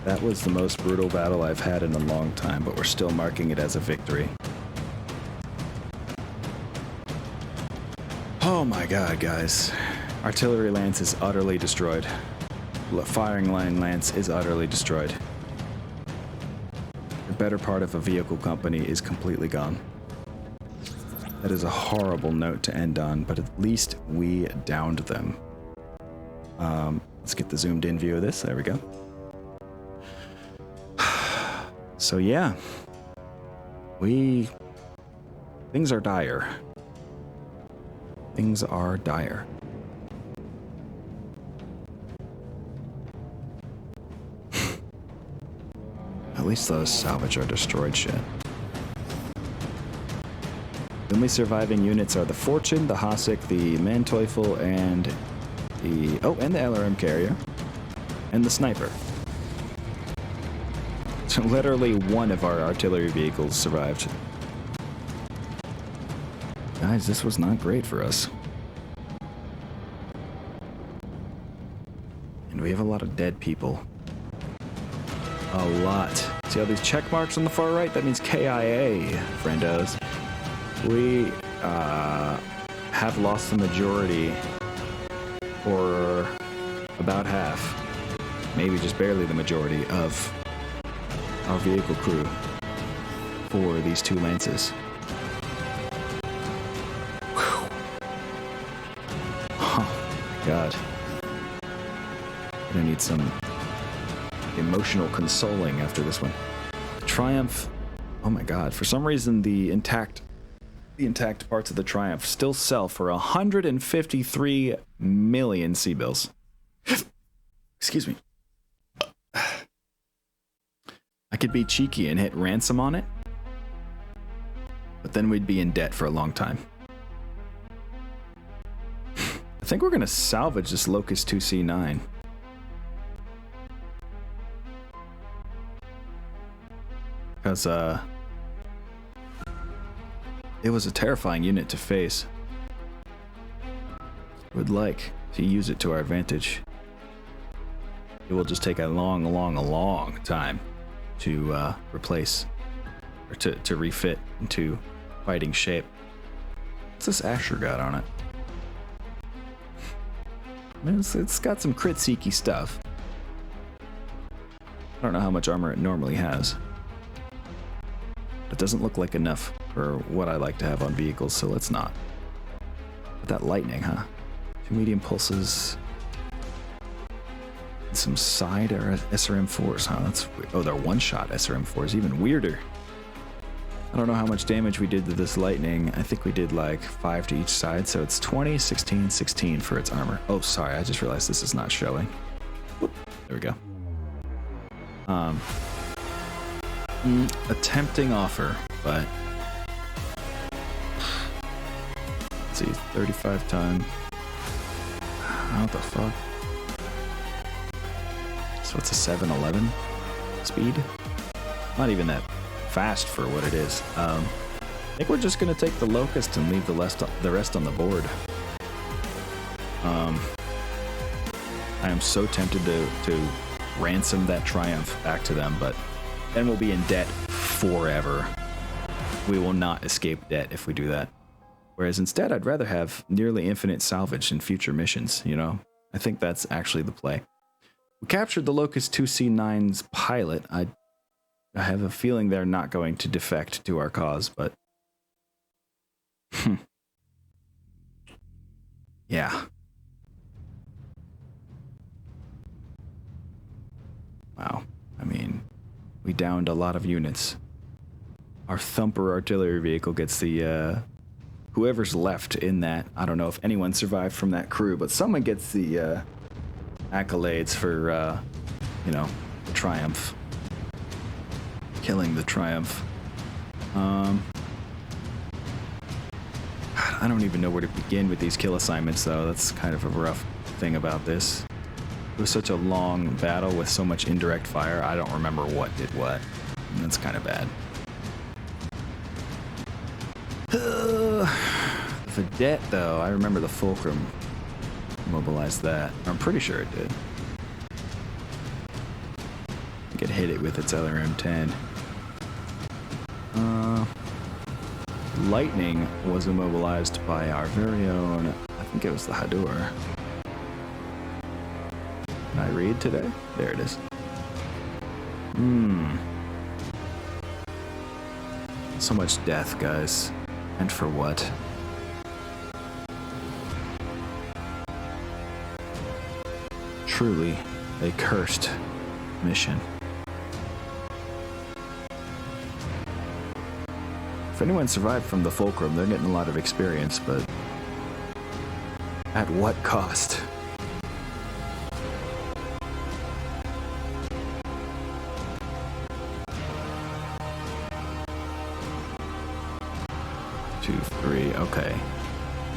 That was the most brutal battle I've had in a long time, but we're still marking it as a victory. Oh my god, guys. Artillery lance is utterly destroyed. Firing line lance is utterly destroyed. The better part of a vehicle company is completely gone. That is a horrible note to end on, but at least we downed them. Let's get the zoomed in view of this. There we go. So yeah, things are dire. Things are dire. At least those salvage are destroyed shit. The only surviving units are the Fortune, the Hasek, the Manteuffel, and the LRM carrier, and the sniper. So literally one of our artillery vehicles survived. Guys, this was not great for us. And we have a lot of dead people. A lot. See all these check marks on the far right? That means KIA, friendos. We have lost the majority, or about half, maybe just barely the majority of our vehicle crew for these 2 lances. Whew. Oh, God. Gonna need some emotional consoling after this one. Triumph. Oh my God. For some reason, the intact parts of the Triumph still sell for 153 million C-bills. Excuse me. I could be cheeky and hit ransom on it, but then we'd be in debt for a long time. I think we're gonna salvage this Locust 2C9. Because, it was a terrifying unit to face. Would like to use it to our advantage. It will just take a long time to replace, or to refit into fighting shape. What's this Asher got on it? I mean, it's got some crit seeky stuff. I don't know how much armor it normally has. It doesn't look like enough for what I like to have on vehicles, so let's not. But that lightning, huh? 2 medium pulses. And some side SRM4s, huh? That's they're one-shot SRM4s, even weirder. I don't know how much damage we did to this lightning. I think we did like 5 to each side, so it's 20, 16, 16 for its armor. Oh, sorry, I just realized this is not showing. Whoop, there we go. A tempting offer, but let's see, 35 times. What the fuck? So it's a 7-11 speed? Not even that fast for what it is. I think we're just gonna take the Locust and leave the rest on the board. I am so tempted to ransom that Triumph back to them, but then we'll be in debt forever. We will not escape debt if we do that. Whereas instead, I'd rather have nearly infinite salvage in future missions, you know? I think that's actually the play. We captured the Locust 2C9's pilot. I have a feeling they're not going to defect to our cause, but... yeah. Wow. I mean, we downed a lot of units. Our Thumper artillery vehicle gets the, whoever's left in that. I don't know if anyone survived from that crew, but someone gets the, accolades for, you know, the Triumph. Killing the Triumph. I don't even know where to begin with these kill assignments, though. That's kind of a rough thing about this. It was such a long battle with so much indirect fire, I don't remember what did what. And that's kind of bad. The debt, though, I remember the Fulcrum mobilized that. I'm pretty sure it did. I could hit it with its LRM-10. Lightning was immobilized by our very own, I think it was the Hadur. Can I read today? There it is. So much death, guys. And for what? Truly a cursed mission. If anyone survived from the Fulcrum, they're getting a lot of experience, but at what cost? Two, three, okay.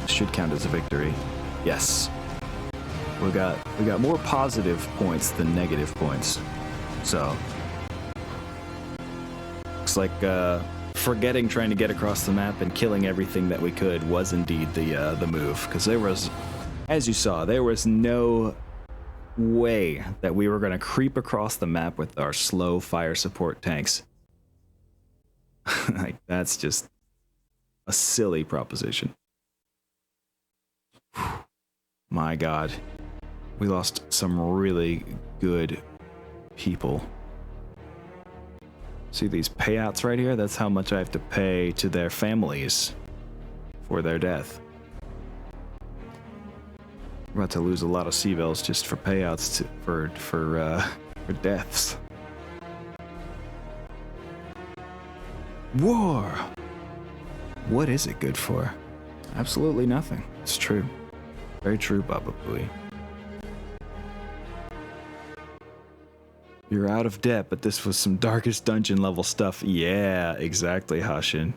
Should count as a victory. Yes. We got more positive points than negative points. So looks like forgetting trying to get across the map and killing everything that we could was indeed the move, because there was, as you saw, there was no way that we were going to creep across the map with our slow fire support tanks. Like, that's just a silly proposition. My God, we lost some really good people. See these payouts right here? That's how much I have to pay to their families for their death. We're about to lose a lot of Seabells just for payouts for deaths. War! What is it good for? Absolutely nothing. It's true. Very true, Baba Booey. You're out of debt, but this was some Darkest Dungeon level stuff. Yeah, exactly, Hashin.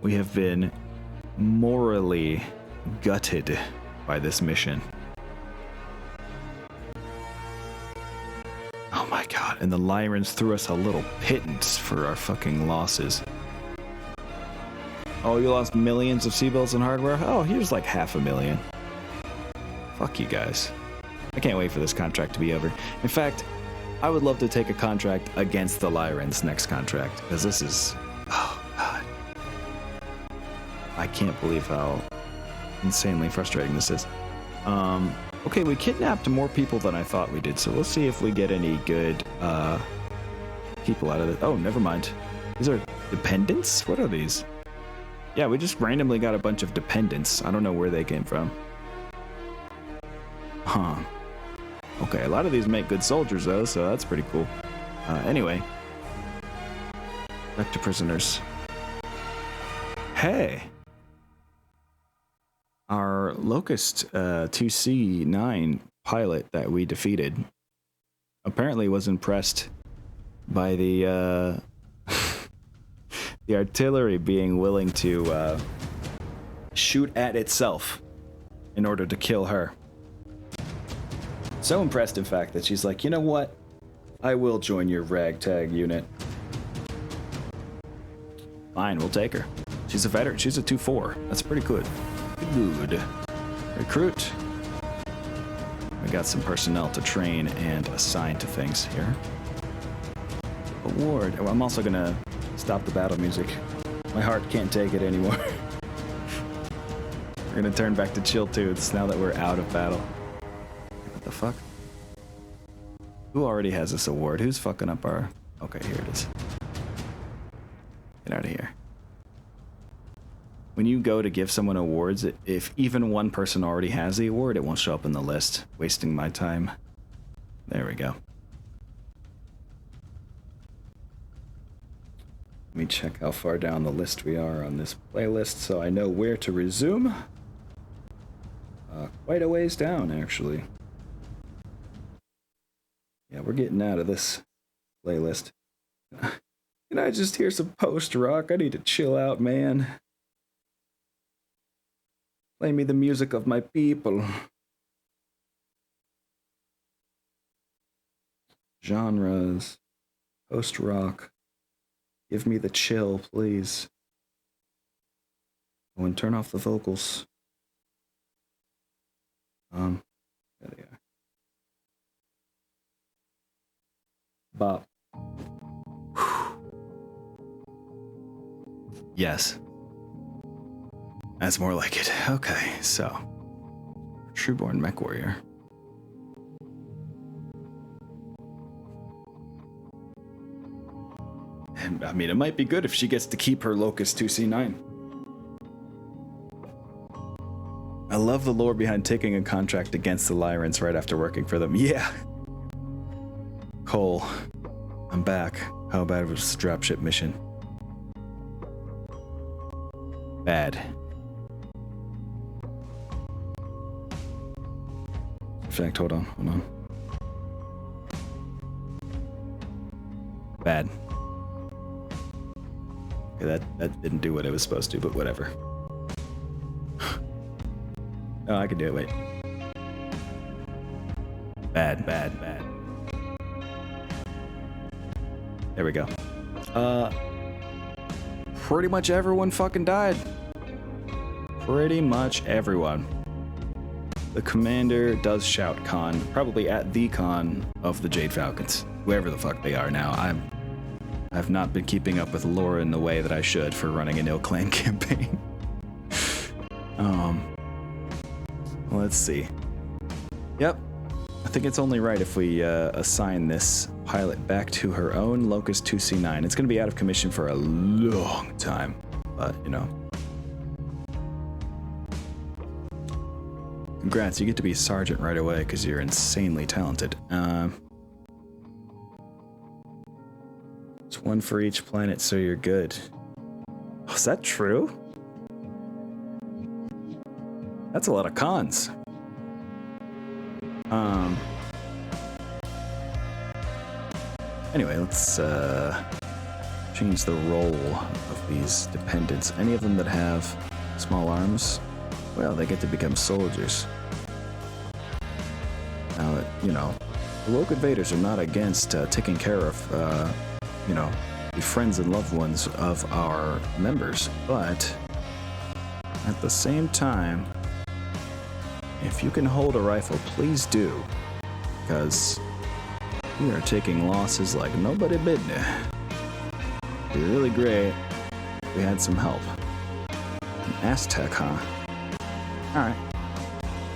We have been morally gutted by this mission. Oh my God, and the Lyrans threw us a little pittance for our fucking losses. Oh, you lost millions of Seabells and hardware? Oh, here's like 500,000. Fuck you guys. I can't wait for this contract to be over. In fact, I would love to take a contract against the Lyrans next contract, because this is... oh, God. I can't believe how insanely frustrating this is. Okay, we kidnapped more people than I thought we did, so we'll see if we get any good people out of it. Oh, never mind. These are dependents? What are these? Yeah, we just randomly got a bunch of dependents. I don't know where they came from. Huh. Okay, a lot of these make good soldiers, though, so that's pretty cool. Anyway. Back to prisoners. Hey! Our Locust 2C9 pilot that we defeated apparently was impressed by the the artillery being willing to shoot at itself in order to kill her. So impressed, in fact, that she's like, you know what? I will join your ragtag unit. Fine, we'll take her. She's a veteran. She's a 2-4. That's pretty good. Good. Recruit. We got some personnel to train and assign to things here. Award. Oh, I'm also gonna stop the battle music. My heart can't take it anymore. We're gonna turn back to chill tunes now that we're out of battle. What the fuck? Who already has this award? Who's fucking up our... Okay, here it is. Get out of here. When you go to give someone awards, if even one person already has the award, it won't show up in the list, wasting my time. There we go. Let me check how far down the list we are on this playlist so I know where to resume. Quite a ways down, actually. Yeah, we're getting out of this playlist. Can I just hear some post-rock? I need to chill out, man. Play me the music of my people. Genres. Post-rock. Give me the chill, please. Oh, and turn off the vocals. There they are. Bop. Yes. That's more like it. Okay, so. Trueborn Mech Warrior. And, I mean, it might be good if she gets to keep her Locust 2C9. I love the lore behind taking a contract against the Lyrans right after working for them. Yeah. Cole, I'm back. How bad was the dropship mission? Bad. In fact, hold on. Bad. Okay, that didn't do what it was supposed to, but whatever. Oh, I can do it, wait. Bad. There we go. Pretty much everyone fucking died. Pretty much everyone. The commander does shout con, probably at the con of the Jade Falcons. Whoever the fuck they are now. I've not been keeping up with lore in the way that I should for running an ill-claim campaign. Let's see. Yep. I think it's only right if we assign this pilot back to her own Locust 2C9. It's going to be out of commission for a long time, but, you know. Congrats, you get to be sergeant right away because you're insanely talented. It's one for each planet, so you're good. Oh, is that true? That's a lot of cons. Anyway, let's change the role of these dependents. Any of them that have small arms, well, they get to become soldiers. Now, you know, the Woke Invaders are not against taking care of, you know, the friends and loved ones of our members, but at the same time, if you can hold a rifle, please do, because we are taking losses like nobody business. It'd be really great if we had some help. An Aztec, huh? Alright.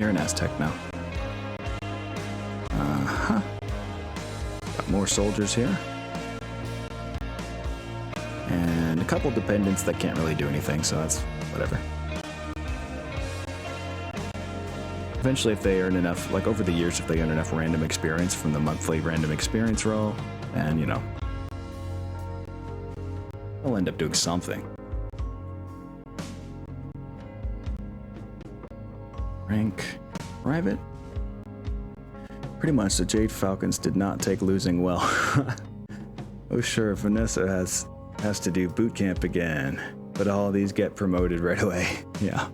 You're an Aztec now. Uh-huh. Got more soldiers here. And a couple dependents that can't really do anything, so that's whatever. Eventually, if they earn enough, like over the years, if they earn enough random experience from the monthly random experience roll, and you know, they'll end up doing something. Rank private. Pretty much, the Jade Falcons did not take losing well. Oh sure, Vanessa has to do boot camp again, but all these get promoted right away. Yeah.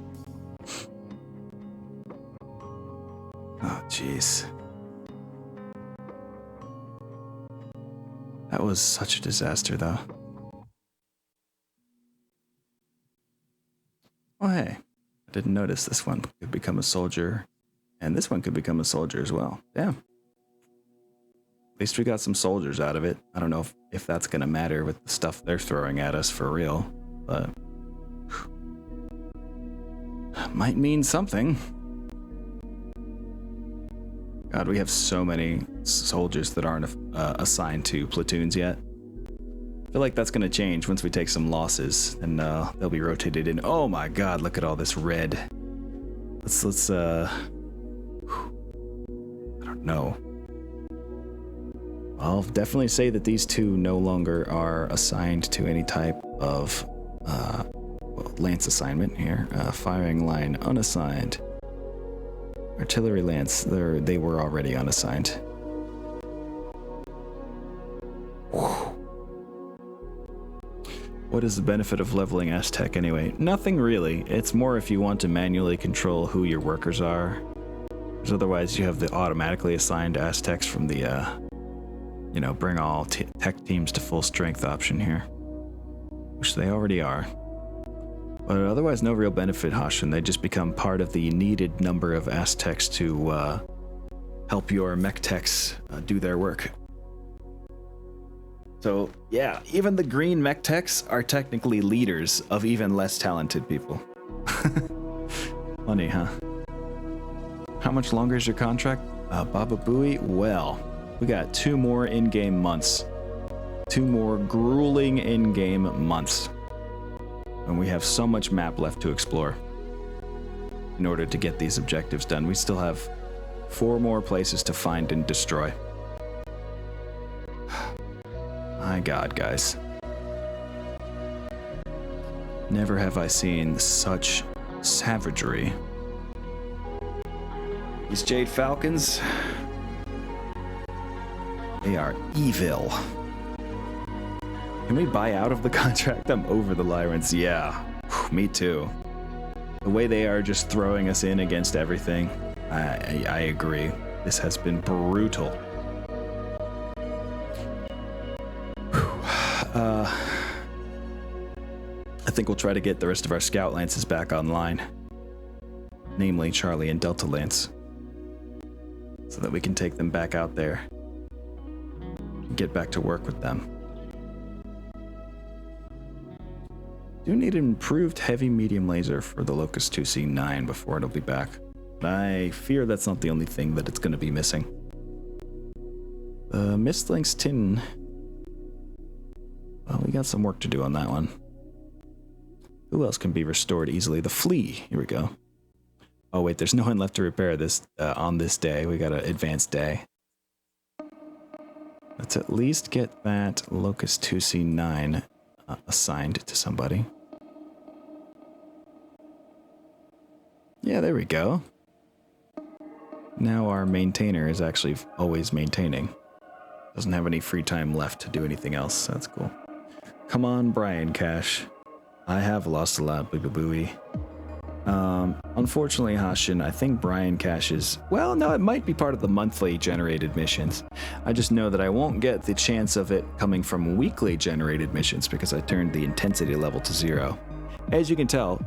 Oh jeez. That was such a disaster, though. Oh hey, I didn't notice this one could become a soldier, and this one could become a soldier as well. Damn. At least we got some soldiers out of it. I don't know if that's gonna matter with the stuff they're throwing at us for real, but might mean something. God, we have so many soldiers that aren't assigned to platoons yet. I feel like that's gonna change once we take some losses, and they'll be rotated in. Oh my God, look at all this red. Let's I don't know. I'll definitely say that these two no longer are assigned to any type of lance assignment here. Firing line unassigned. Artillery lance, they were already unassigned. What is the benefit of leveling S-Tech anyway? Nothing really. It's more if you want to manually control who your workers are. Because otherwise you have the automatically assigned S-Techs from the bring all tech teams to full strength option here, which they already are. But otherwise, no real benefit, Hashin. They just become part of the needed number of Aztecs to help your mech techs do their work. So yeah, even the green mech techs are technically leaders of even less talented people. Funny, huh? How much longer is your contract? Baba Booey? Well, we got 2 more in-game months. 2 more grueling in-game months. And we have so much map left to explore. In order to get these objectives done, we still have 4 more places to find and destroy. My God, guys. Never have I seen such savagery. These Jade Falcons, they are evil. Can we buy out of the contract? I'm over the Lyrants. Yeah, me too. The way they are just throwing us in against everything, I agree. This has been brutal. I think we'll try to get the rest of our scout lances back online. Namely Charlie and Delta Lance. So that we can take them back out there and get back to work with them. Do need an improved heavy medium laser for the Locust 2C9 before it'll be back. I fear that's not the only thing that it's going to be missing. The Mistlink's tin. Well, we got some work to do on that one. Who else can be restored easily? The Flea. Here we go. Oh wait, there's no one left to repair this on this day. We got an advanced day. Let's at least get that Locust 2C9 assigned to somebody. Yeah, there we go. Now our maintainer is actually always maintaining. Doesn't have any free time left to do anything else. That's cool. Come on, Brian Cash. I have lost a lot, booey. Unfortunately, Hashin, I think Brian Cash is... Well, no, it might be part of the monthly generated missions. I just know that I won't get the chance of it coming from weekly generated missions because I turned the intensity level to 0. As you can tell,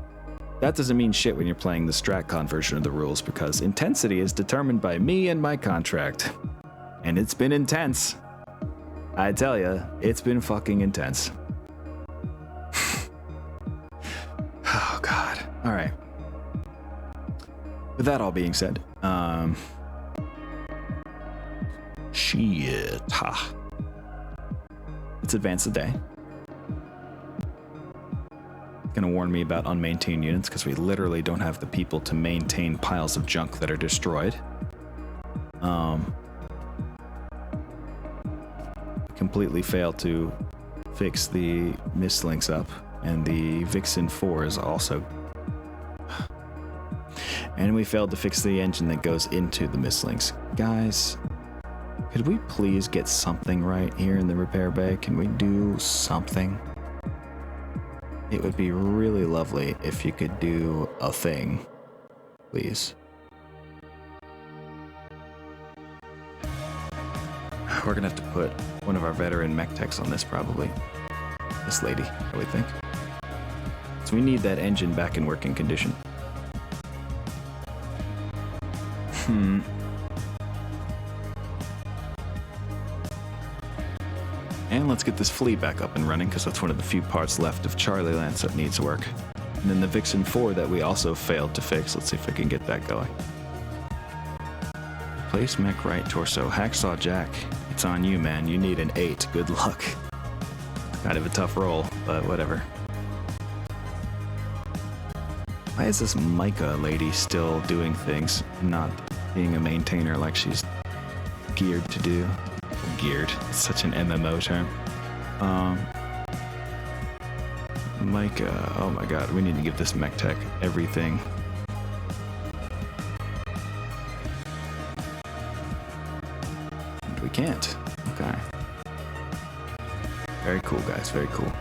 that doesn't mean shit when you're playing the StratCon version of the rules because intensity is determined by me and my contract. And it's been intense. I tell ya, it's been fucking intense. Oh, God. All right. With that all being said, shit. Ha. Let's advance the day. Gonna warn me about unmaintained units because we literally don't have the people to maintain piles of junk that are destroyed. Completely failed to fix the Mistlinks up, and the Vixen 4 is also... And we failed to fix the engine that goes into the mislinks. Guys, could we please get something right here in the repair bay? Can we do something? It would be really lovely if you could do a thing, please. We're gonna have to put one of our veteran mech techs on this probably. This lady, I would think. So we need that engine back in working condition. And let's get this flea back up and running, because that's one of the few parts left of Charlie Lance that needs work. And then the Vixen 4 that we also failed to fix. Let's see if we can get that going. Place mech right torso. Hacksaw Jack, it's on you, man. You need an 8. Good luck. Kind of a tough roll, but whatever. Why is this Micah lady still doing things, not being a maintainer like she's geared to do? Geared. It's such an MMO term. Micah, oh my god, we need to give this mech tech everything. And we can't. Okay. Very cool, guys, very cool.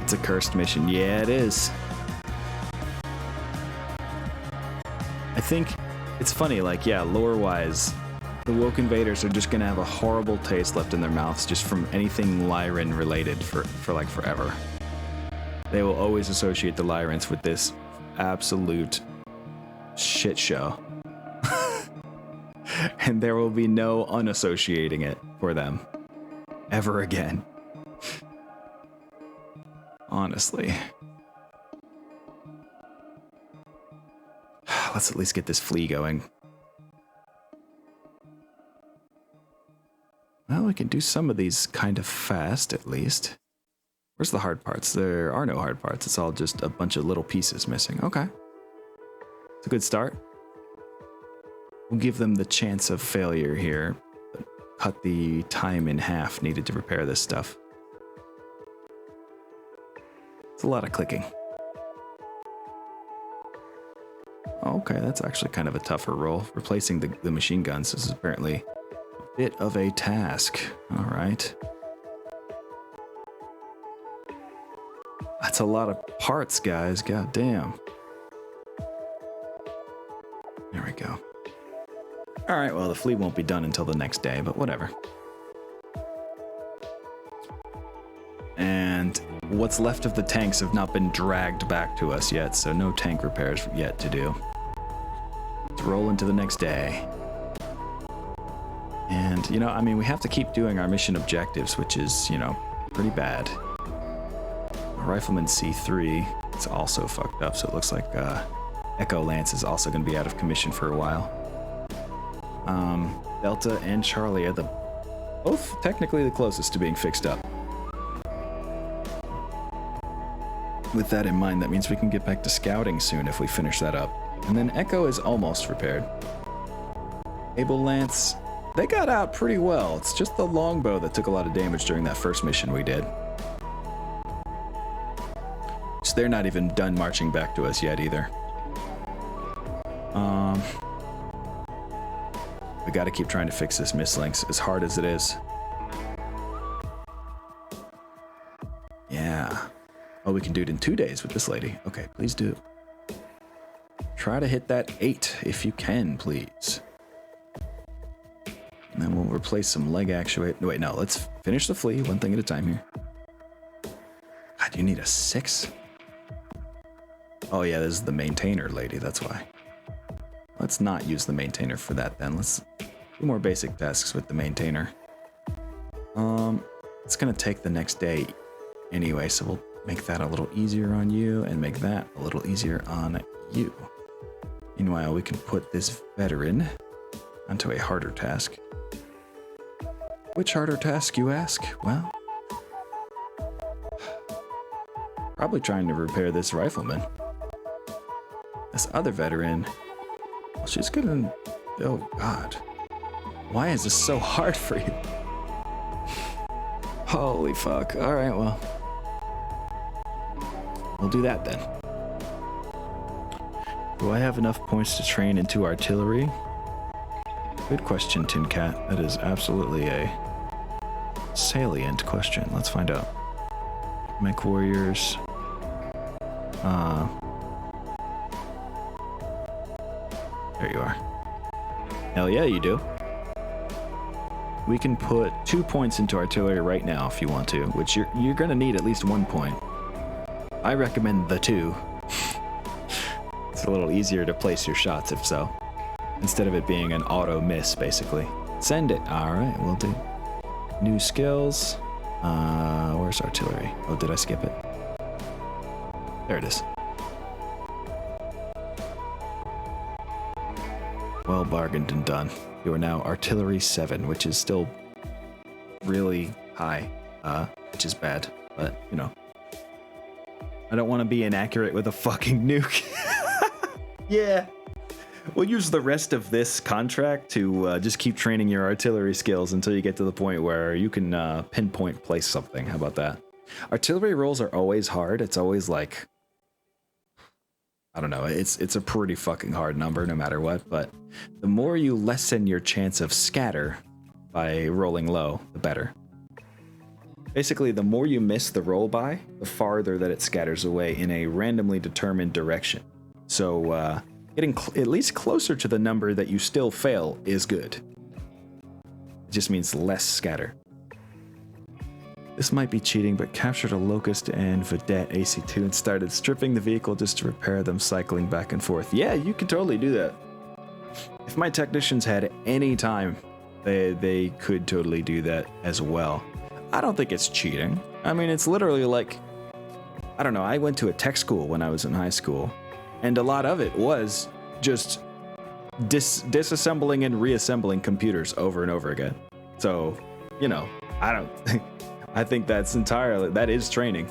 It's a cursed mission. Yeah, it is. I think it's funny, like, yeah, lore-wise, the Woke Invaders are just gonna have a horrible taste left in their mouths just from anything Lyran related for like forever. They will always associate the Lyrans with this absolute shit show. And there will be no unassociating it for them ever again. Honestly. Let's at least get this flea going. Well, we can do some of these kind of fast, at least. Where's the hard parts? There are no hard parts. It's all just a bunch of little pieces missing. Okay. It's a good start. We'll give them the chance of failure here. But cut the time in half needed to repair this stuff. It's a lot of clicking. Okay, that's actually kind of a tougher roll. Replacing the machine guns is apparently bit of a task. All right. That's a lot of parts, guys. God damn. There we go. All right, well, the flea won't be done until the next day, but whatever. And what's left of the tanks have not been dragged back to us yet, so no tank repairs yet to do. Let's roll into the next day. And, you know, I mean, we have to keep doing our mission objectives, which is, you know, pretty bad. Rifleman C3 is also fucked up, so it looks like Echo Lance is also going to be out of commission for a while. Delta and Charlie are both technically the closest to being fixed up. With that in mind, that means we can get back to scouting soon if we finish that up. And then Echo is almost repaired. Able Lance, they got out pretty well. It's just the longbow that took a lot of damage during that first mission we did. So they're not even done marching back to us yet either. We gotta keep trying to fix this mislinks, as hard as it is. Yeah. Oh, we can do it in 2 days with this lady. Okay, please do. Try to hit that 8 if you can, please. And then we'll replace some leg actuate. Wait, no, let's finish the flea one thing at a time here. God, you need a 6? Oh yeah, this is the maintainer lady, that's why. Let's not use the maintainer for that then. Let's do more basic tasks with the maintainer. It's gonna take the next day anyway, so we'll make that a little easier on you and make that a little easier on you. Meanwhile, we can put this veteran onto a harder task. Which harder task, you ask? Well, probably trying to repair this rifleman. This other veteran, well, she's gonna... Oh, God. Why is this so hard for you? Holy fuck. All right, well. We'll do that then. Do I have enough points to train into artillery? Good question, Tin Cat. That is absolutely a salient question. Let's find out. Mech Warriors. There you are. Hell yeah, you do. We can put 2 points into artillery right now if you want to, which you're gonna need at least 1 point. I recommend the 2. It's a little easier to place your shots if so, instead of it being an auto miss, basically. Send it. All right, we'll do. New skills. Where's artillery? Oh, did I skip it? There it is. Well bargained and done. You are now artillery 7, which is still really high, which is bad, but you know. I don't want to be inaccurate with a fucking nuke. Yeah. We'll use the rest of this contract to just keep training your artillery skills until you get to the point where you can pinpoint place something. How about that? Artillery rolls are always hard. It's always like, I don't know, it's a pretty fucking hard number no matter what, but the more you lessen your chance of scatter by rolling low, the better. Basically, the more you miss the roll by, the farther that it scatters away in a randomly determined direction. So, getting at least closer to the number that you still fail is good. It just means less scatter. This might be cheating, but captured a Locust and Vedette AC2 and started stripping the vehicle just to repair them, cycling back and forth. Yeah, you can totally do that. If my technicians had any time, they could totally do that as well. I don't think it's cheating. I mean, it's literally like, I don't know, I went to a tech school when I was in high school, and a lot of it was just disassembling and reassembling computers over and over again. So, you know, I think that is training.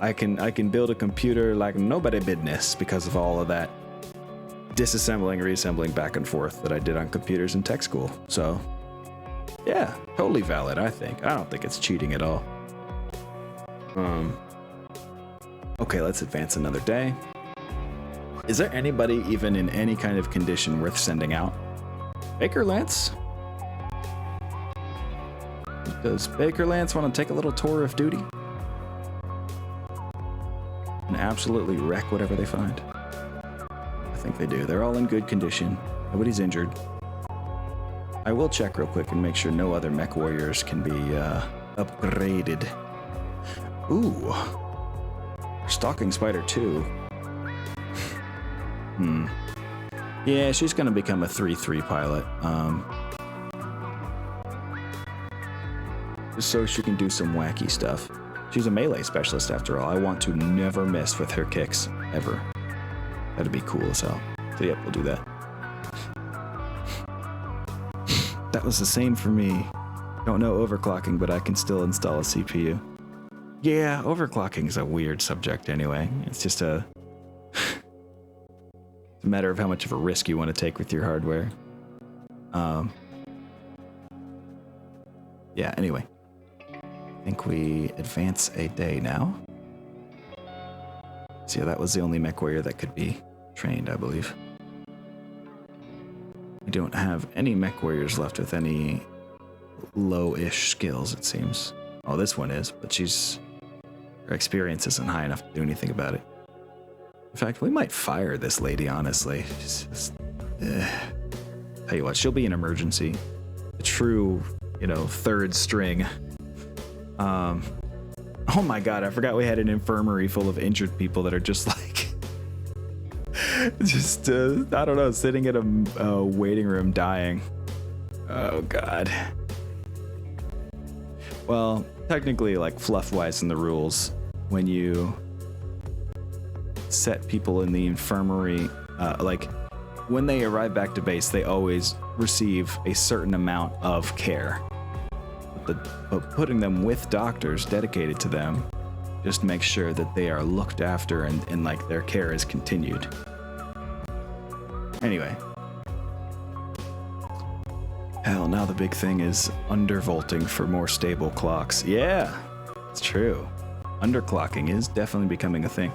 I can build a computer like nobody business because of all of that disassembling, reassembling back and forth that I did on computers in tech school. So, yeah, totally valid, I think. I don't think it's cheating at all. Okay, let's advance another day. Is there anybody even in any kind of condition worth sending out? Baker Lance? Does Baker Lance want to take a little tour of duty? And absolutely wreck whatever they find? I think they do. They're all in good condition. Nobody's injured. I will check real quick and make sure no other mech warriors can be upgraded. Ooh. Stalking Spider 2. Yeah, she's gonna become a 3-3 pilot. Just so she can do some wacky stuff. She's a melee specialist after all. I want to never miss with her kicks, ever. That'd be cool as hell. So yep, we'll do that. That was the same for me. Don't know overclocking, but I can still install a CPU. Yeah, overclocking is a weird subject anyway. It's just a it's a matter of how much of a risk you want to take with your hardware. Yeah, anyway. I think we advance a day now. So yeah, that was the only mech warrior that could be trained, I believe. We don't have any mech warriors left with any low-ish skills, it seems. Oh, this one is, but her experience isn't high enough to do anything about it. In fact, we might fire this lady, honestly. Tell you what, she'll be an emergency. A true, third string. Oh my god, I forgot we had an infirmary full of injured people that are just like... I don't know, sitting in a waiting room dying. Oh god. Well, technically, like, fluff-wise in the rules, when you set people in the infirmary, when they arrive back to base, they always receive a certain amount of care. But putting them with doctors dedicated to them just makes sure that they are looked after and like their care is continued. Anyway. Hell, now the big thing is undervolting for more stable clocks. Yeah, it's true. Underclocking is definitely becoming a thing.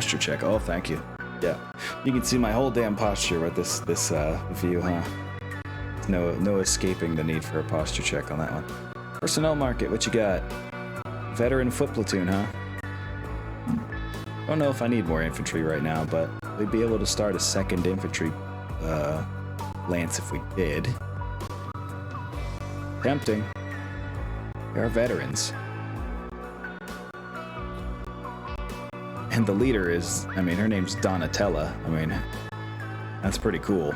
Posture check. Oh, thank you. Yeah, you can see my whole damn posture with this view, huh? No escaping the need for a posture check on that one. Personnel market, what you got? Veteran foot platoon, huh? Don't know if I need more infantry right now, but we'd be able to start a second infantry lance if we did. Tempting. They are veterans. And the leader is, I mean, her name's Donatella. I mean, that's pretty cool.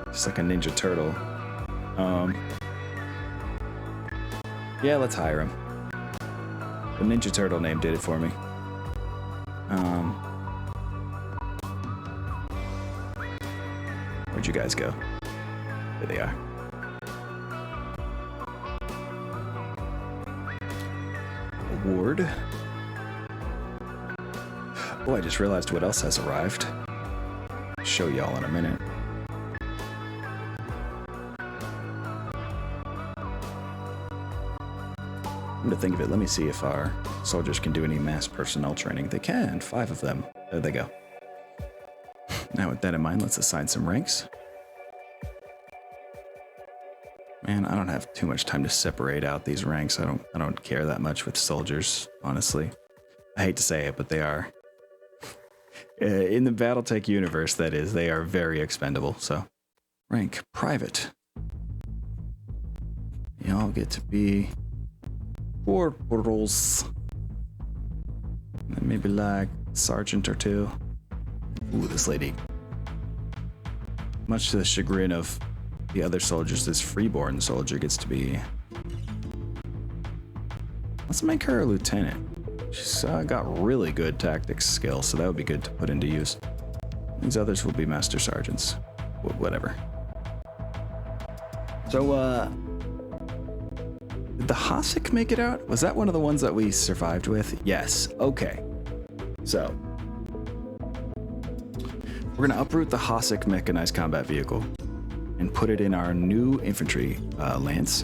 Just like a Ninja Turtle. Yeah, let's hire him. The Ninja Turtle name did it for me. Where'd you guys go? There they are. Award. Oh, I just realized what else has arrived. I'll show y'all in a minute. Come to think of it, let me see if our soldiers can do any mass personnel training. They can, 5 of them. There they go. Now with that in mind, let's assign some ranks. Man, I don't have too much time to separate out these ranks. I don't care that much with soldiers, honestly. I hate to say it, but they are. In the Battletech universe, that is, they are very expendable, so. Rank private. Y'all get to be corporals. And then maybe like sergeant or 2. Ooh, this lady. Much to the chagrin of the other soldiers, this freeborn soldier gets to be. Let's make her a lieutenant. She's got really good tactics skills, so that would be good to put into use. These others will be master sergeants. Whatever. So, did the Hasek make it out? Was that one of the ones that we survived with? Yes. Okay. So, we're gonna uproot the Hasek mechanized combat vehicle and put it in our new infantry lance.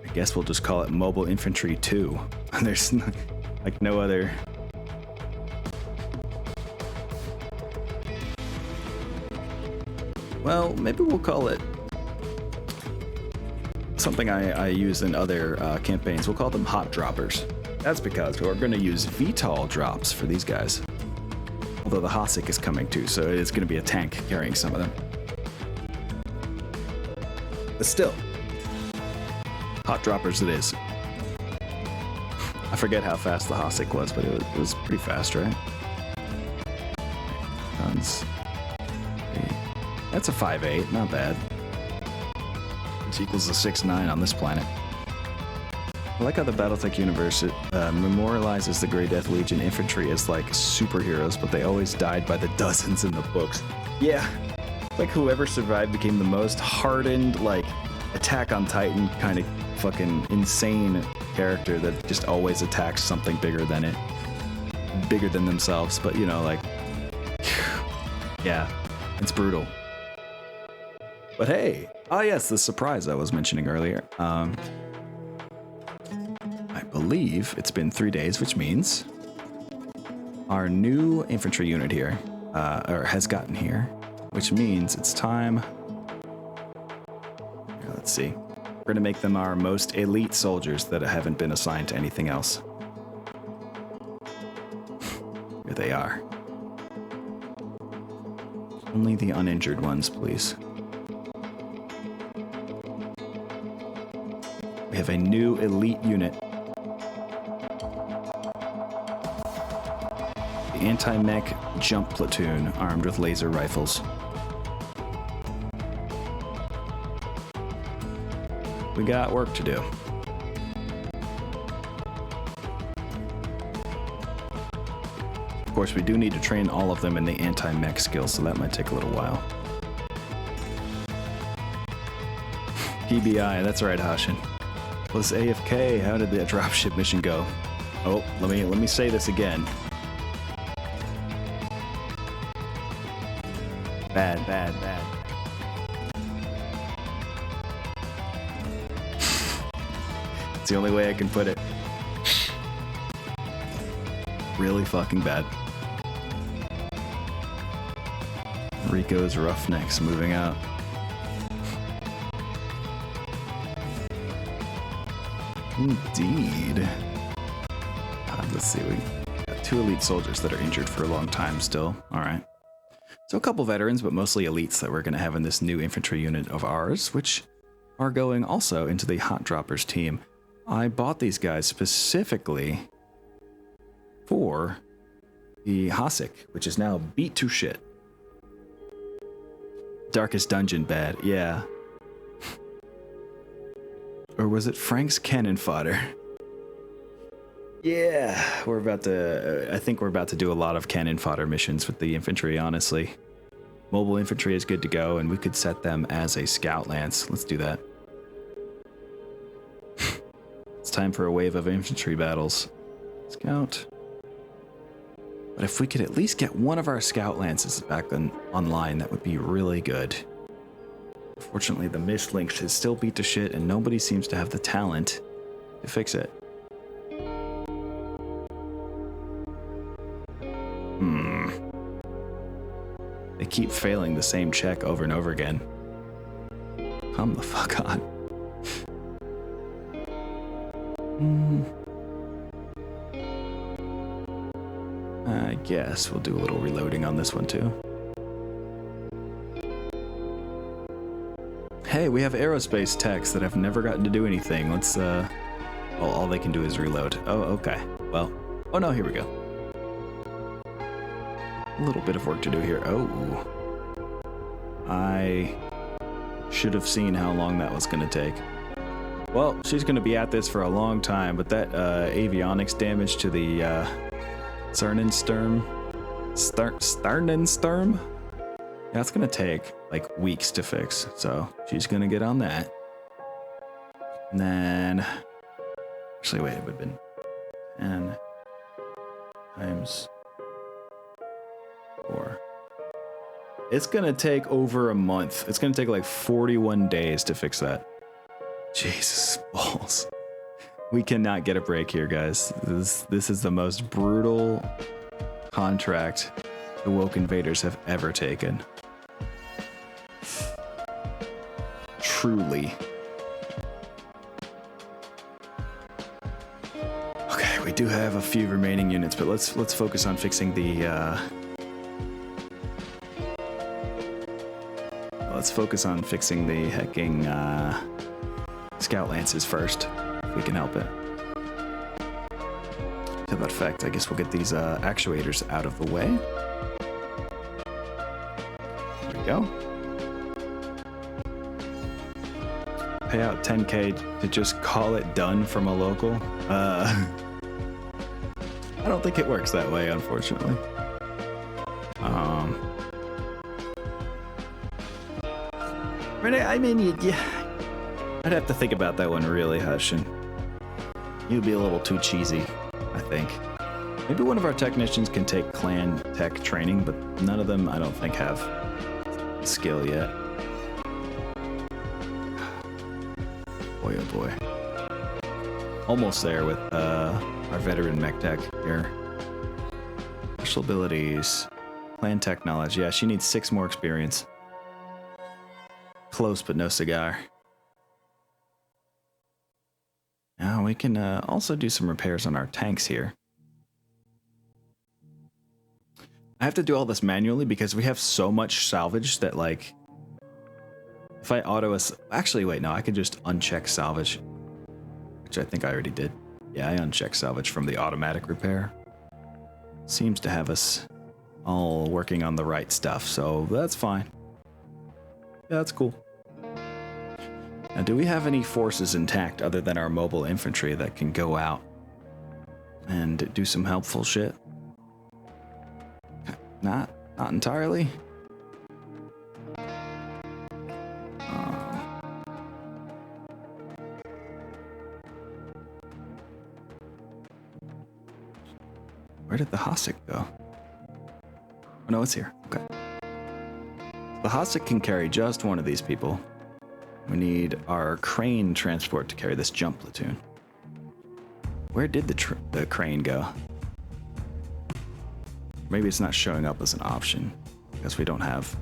I guess we'll just call it Mobile Infantry 2. There's like no other. Well, maybe we'll call it something I use in other campaigns. We'll call them Hot Droppers. That's because we're going to use VTOL drops for these guys. Although the Hasek is coming too, so it's going to be a tank carrying some of them. But still, Hot Droppers it is. I forget how fast the Hasek was, but it was pretty fast, right? Guns. That's a 5.8, not bad. Which equals a 6.9 on this planet. I like how the Battletech universe memorializes the Grey Death Legion infantry as like superheroes, but they always died by the dozens in the books. Yeah, like whoever survived became the most hardened, like Attack on Titan kind of fucking insane character that just always attacks something bigger than it, bigger than themselves. But you know, like, yeah, it's brutal. But hey, oh yes, the surprise I was mentioning earlier. I believe it's been 3 days, which means our new infantry unit here, or has gotten here, which means it's time. Here, let's see. We're gonna make them our most elite soldiers that haven't been assigned to anything else. Here they are. Only the uninjured ones, please. We have a new elite unit. The anti-mech jump platoon armed with laser rifles. We got work to do. Of course, we do need to train all of them in the anti-mech skills, so that might take a little while. PBI, that's right, Hashin. Was AFK. How did the dropship mission go? Oh, let me say this again. Bad, bad, bad. the only way I can put it. Really fucking bad. Rico's Roughnecks moving out. Indeed. Let's see, we got 2 elite soldiers that are injured for a long time still. Alright. So a couple veterans, but mostly elites that we're going to have in this new infantry unit of ours, which are going also into the Hot Droppers team. I bought these guys specifically for the Hasek, which is now beat to shit. Darkest Dungeon bad, yeah. Or was it Frank's cannon fodder? Yeah, we're about to, I think we're about to do a lot of cannon fodder missions with the infantry, honestly. Mobile infantry is good to go, and we could set them as a scout lance. Let's do that. It's time for a wave of infantry battles. Scout. But if we could at least get one of our scout lances back online, that would be really good. Unfortunately, the mist link is still beat to shit, and nobody seems to have the talent to fix it. They keep failing the same check over and over again. Come the fuck on. I guess we'll do a little reloading on this one too. Hey, we have aerospace techs that have never gotten to do anything. Let's, well, all they can do is reload. Oh, okay. Well, oh no, here we go. A little bit of work to do here. Oh. I should have seen how long that was going to take. Well, she's going to be at this for a long time, but that avionics damage to the Sternensturm, that's going to take like weeks to fix, so she's going to get on that. And then, actually, wait, it would have been 10 times 4. It's going to take over a month. It's going to take like 41 days to fix that. Jesus balls. We cannot get a break here, guys. This is the most brutal contract the Woke Invaders have ever taken. Truly. Okay, we do have a few remaining units, but let's focus on fixing the hecking scout lances first, if we can help it. To that effect, I guess we'll get these actuators out of the way. There we go. Pay out 10k to just call it done from a local. I don't think it works that way, unfortunately. I mean, yeah, I'd have to think about that one really, Hushin. You'd be a little too cheesy, I think. Maybe one of our technicians can take clan tech training, but none of them, I don't think, have skill yet. Boy, oh boy. Almost there with our veteran mech tech here. Special abilities. Clan tech knowledge. Yeah, she needs 6 more experience. Close, but no cigar. Now we can also do some repairs on our tanks here. I have to do all this manually because we have so much salvage that, like, if I actually, wait, no, I could just uncheck salvage, which I think I already did. Yeah, I unchecked salvage from the automatic repair. Seems to have us all working on the right stuff, so that's fine. Yeah, that's cool. Now, do we have any forces intact other than our mobile infantry that can go out and do some helpful shit? Not entirely. Where did the Hasek go? Oh, no, it's here. Okay. The Hasek can carry just one of these people. We need our crane transport to carry this jump platoon. Where did the crane go? Maybe it's not showing up as an option because we don't have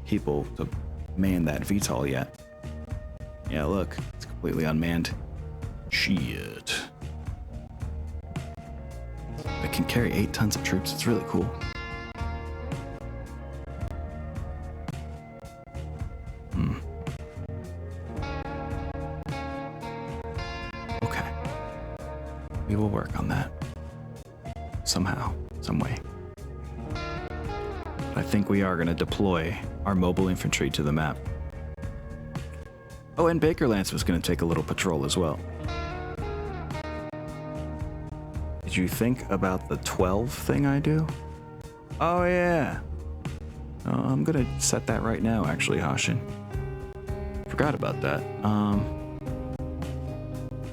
people to man that VTOL yet. Yeah, look, it's completely unmanned. Shit. It can carry 8 tons of troops. It's really cool. Okay. We will work on that. Somehow, some way. I think we are going to deploy our mobile infantry to the map. Oh, and Baker Lance was going to take a little patrol as well. Did you think about the 12 thing I do? Oh, yeah. Oh, I'm going to set that right now, actually, Hashin. Forgot about that.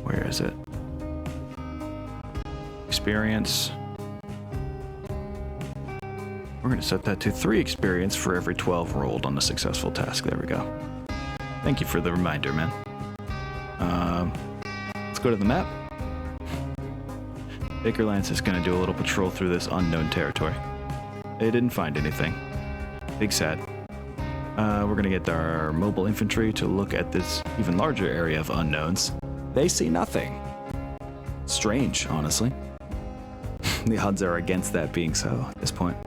Where is it? Experience. We're going to set that to 3 experience for every 12 rolled on a successful task. There we go. Thank you for the reminder, man. Let's go to the map. Baker Lance is going to do a little patrol through this unknown territory. They didn't find anything. Big sad. We're going to get our mobile infantry to look at this even larger area of unknowns. They see nothing. Strange, honestly. The odds are against that being so at this point.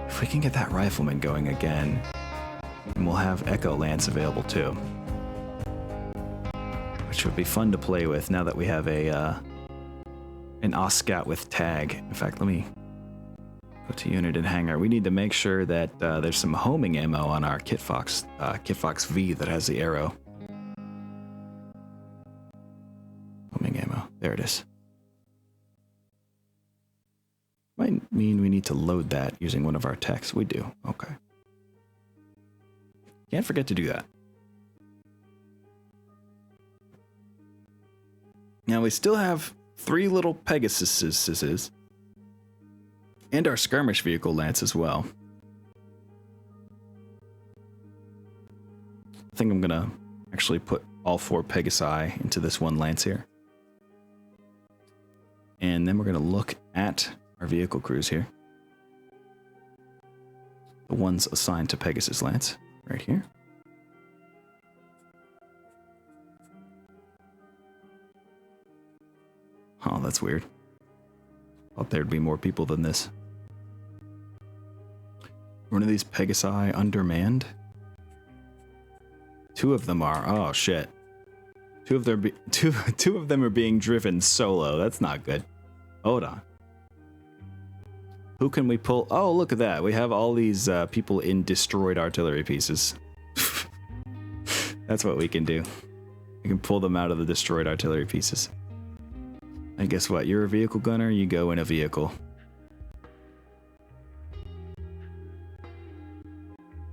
If we can get that rifleman going again, and we'll have Echo Lance available too, which would be fun to play with now that we have an Oscat with tag. In fact, let me go to unit and hangar. We need to make sure that there's some homing ammo on our Kit Fox V that has the arrow. Homing ammo. There it is. Might mean we need to load that using one of our techs. We do. Okay. Can't forget to do that. Now we still have 3 little Pegasuses and our skirmish vehicle Lance as well. I think I'm gonna actually put all 4 Pegasi into this one Lance here. And then we're gonna look at our vehicle crews here. The ones assigned to Pegasus Lance, right here. Oh, that's weird. Thought there'd be more people than this. One of these Pegasi undermanned? 2 of them are. Oh, shit. 2 of them are being driven solo. That's not good. Hold on. Who can we pull? Oh, look at that. We have all these people in destroyed artillery pieces. That's what we can do. We can pull them out of the destroyed artillery pieces. And guess what? You're a vehicle gunner. You go in a vehicle.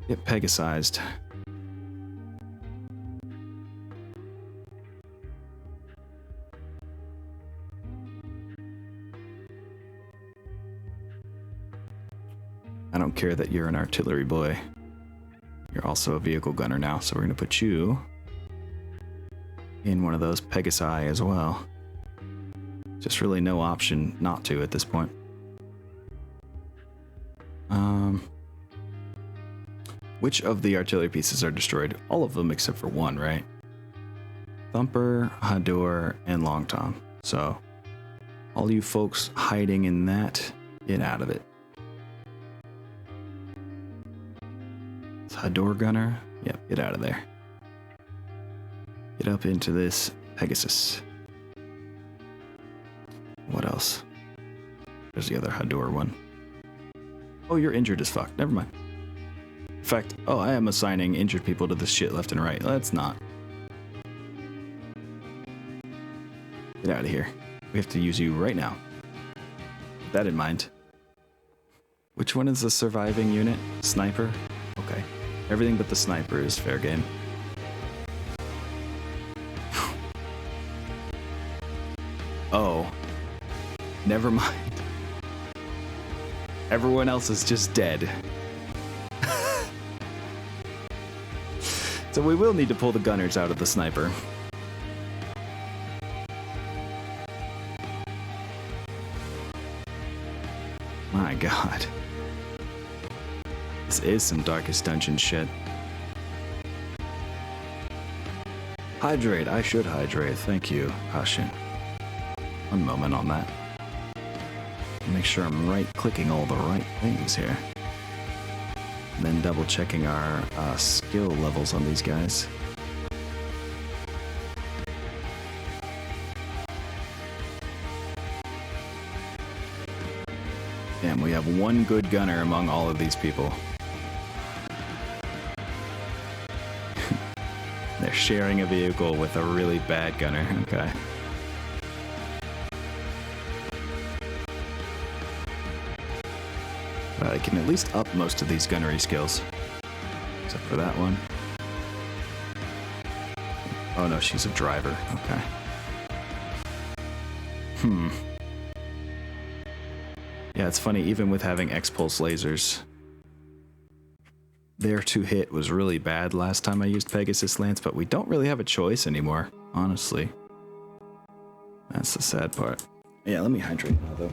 Get Pegasized. I don't care that you're an artillery boy. You're also a vehicle gunner now, so we're going to put you in one of those Pegasi as well. Just really no option not to at this point. Which of the artillery pieces are destroyed? All of them except for 1, right? Thumper, Hador, and Long Tom. So, all you folks hiding in that, get out of it. It's Hador gunner. Yep, get out of there. Get up into this Pegasus. What else? There's the other Hador one. Oh, you're injured as fuck. Never mind. In fact, oh, I am assigning injured people to this shit left and right. Let's not. Get out of here. We have to use you right now. Keep that in mind. Which one is the surviving unit? Sniper? Okay. Everything but the sniper is fair game. Oh. Never mind. Everyone else is just dead. So we will need to pull the gunners out of the sniper. My god. This is some Darkest Dungeon shit. Hydrate. I should hydrate. Thank you, Hashin. One moment on that. Make sure I'm right-clicking all the right things here. And then double-checking our skill levels on these guys. Damn, we have one good gunner among all of these people. They're sharing a vehicle with a really bad gunner. Okay. I can at least up most of these gunnery skills. Except for that one. Oh no, she's a driver. Okay. Yeah, it's funny, even with having X-Pulse lasers, their to hit was really bad last time I used Pegasus Lance, but we don't really have a choice anymore, honestly. That's the sad part. Yeah, let me hydrate now,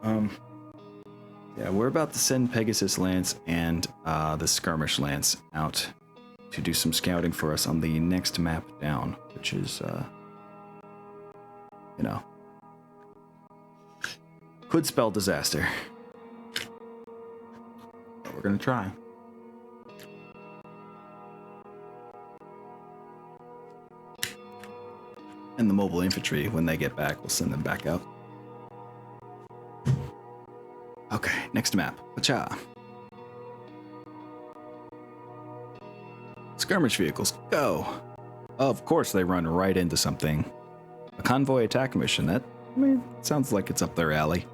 though. Yeah, we're about to send Pegasus Lance and the Skirmish Lance out to do some scouting for us on the next map down, which is, you know, could spell disaster. But we're gonna try. And the mobile infantry, when they get back, we'll send them back out. Okay, next map. Pacha. Skirmish vehicles, go! Of course they run right into something. A convoy attack mission, that, I mean, sounds like it's up their alley.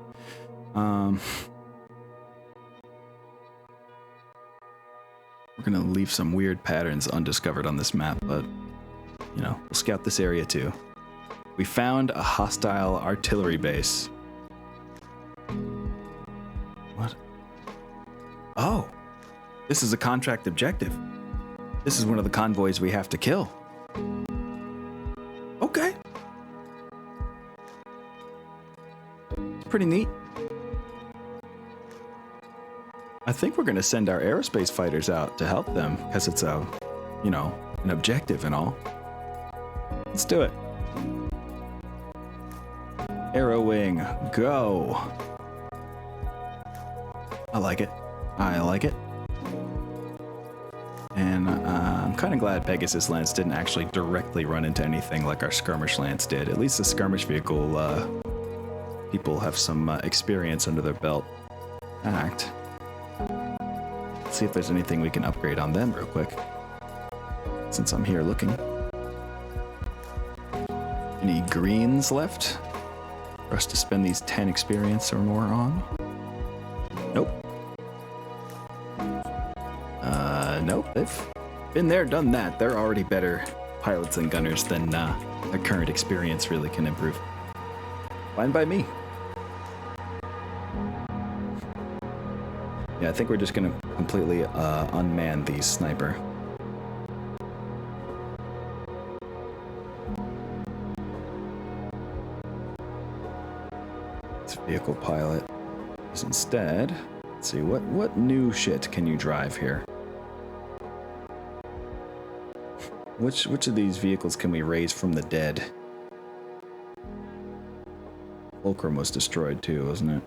We're gonna leave some weird patterns undiscovered on this map, but, you know, we'll scout this area too. We found a hostile artillery base. What? Oh! This is a contract objective. This is one of the convoys we have to kill. Okay. It's pretty neat. I think we're gonna send our aerospace fighters out to help them, because it's a, you know, an objective and all. Let's do it. Arrow Wing, go! I like it. I like it. And I'm kind of glad Pegasus Lance didn't actually directly run into anything like our Skirmish Lance did. At least the Skirmish vehicle, people have some experience under their belt. Let's see if there's anything we can upgrade on them real quick, since I'm here looking. Any greens left for us to spend these 10 experience or more on? Nope. Nope, they've been there, done that. They're already better pilots and gunners than their current experience really can improve. Fine by me. Yeah, I think we're just gonna completely unman the sniper. This vehicle pilot is instead. Let's see, what new shit can you drive here? Which of these vehicles can we raise from the dead? Fulcrum was destroyed too, wasn't it?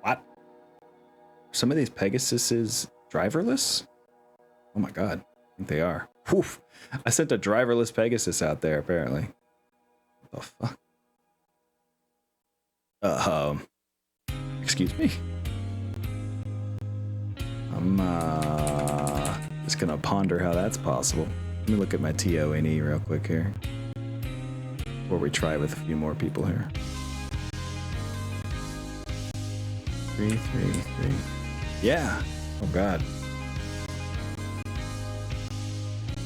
What? Some of these Pegasuses driverless? Oh my god, I think they are. Woof! I sent a driverless Pegasus out there, apparently. What the fuck? Excuse me? I'm just gonna ponder how that's possible. Let me look at my TONE real quick here before we try with a few more people here. 333. Yeah. Oh god.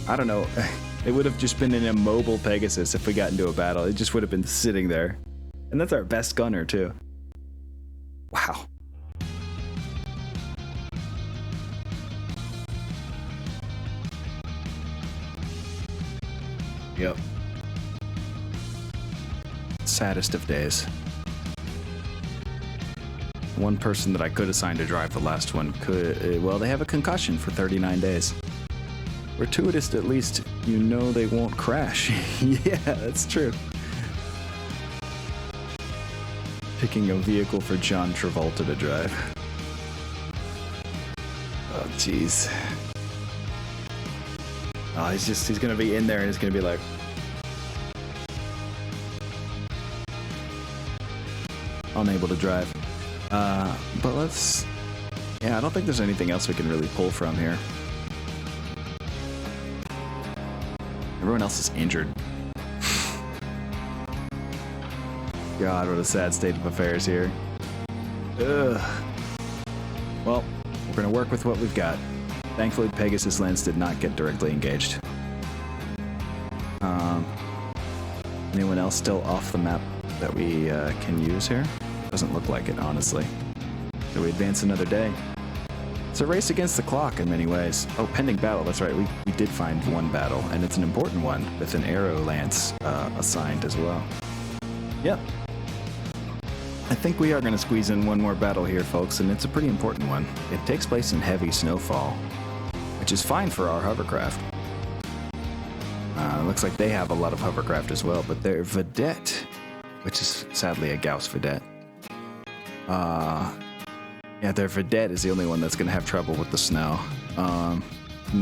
I don't know. It would have just been an immobile Pegasus if we got into a battle. It just would have been sitting there. And that's our best gunner too. Wow. Yep. saddest of days. One person that I could assign to drive the last one could, well, they have a concussion for 39 days. Gratuitous, at least you know they won't crash. Yeah, that's true. Picking a vehicle for John Travolta to drive. Oh, jeez. Oh, he's gonna be in there and he's gonna be like, unable to drive. But let's, yeah, I don't think there's anything else we can really pull from here. Everyone else is injured. God, what a sad state of affairs here. Ugh. Well, we're gonna work with what we've got. Thankfully, Pegasus Lance did not get directly engaged. Anyone else still off the map that we can use here? Doesn't look like it, honestly. So we advance another day. It's a race against the clock in many ways. Oh, pending battle, that's right. We did find one battle, and it's an important one, with an arrow lance assigned as well. Yep. I think we are going to squeeze in one more battle here, folks, and it's a pretty important one. It takes place in heavy snowfall, which is fine for our hovercraft. Looks like they have a lot of hovercraft as well, but their vedette, which is sadly a Gauss vedette. Yeah, their vedette is the only one that's going to have trouble with the snow. And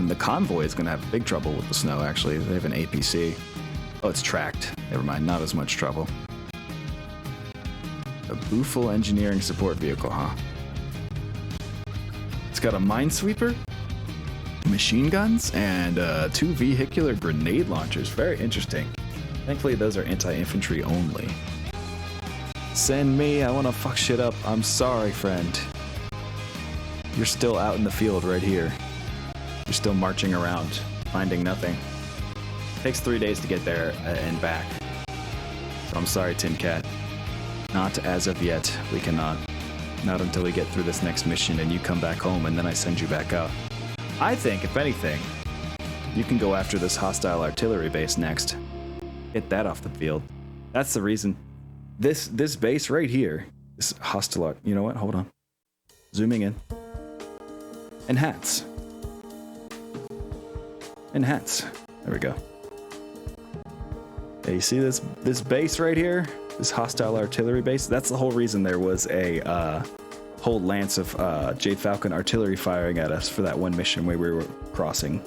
the Convoy is going to have big trouble with the snow, actually. They have an APC. Oh, it's tracked. Never mind, not as much trouble. A Booful engineering support vehicle, huh? It's got a minesweeper, machine guns, and 2 vehicular grenade launchers. Very interesting. Thankfully, those are anti-infantry only. Send me, I want to fuck shit up. I'm sorry, friend. You're still out in the field right here. You're still marching around, finding nothing. It takes 3 days to get there and back. So I'm sorry, Tin Cat. Not as of yet. We cannot. Not until we get through this next mission and you come back home and then I send you back out. I think, if anything, you can go after this hostile artillery base next. Get that off the field. That's the reason. This base right here, this hostile, you know what? Hold on. Zooming in. Enhance. Enhance. There we go. Yeah, you see this base right here? This hostile artillery base? That's the whole reason there was a whole lance of Jade Falcon artillery firing at us for that one mission where we were crossing.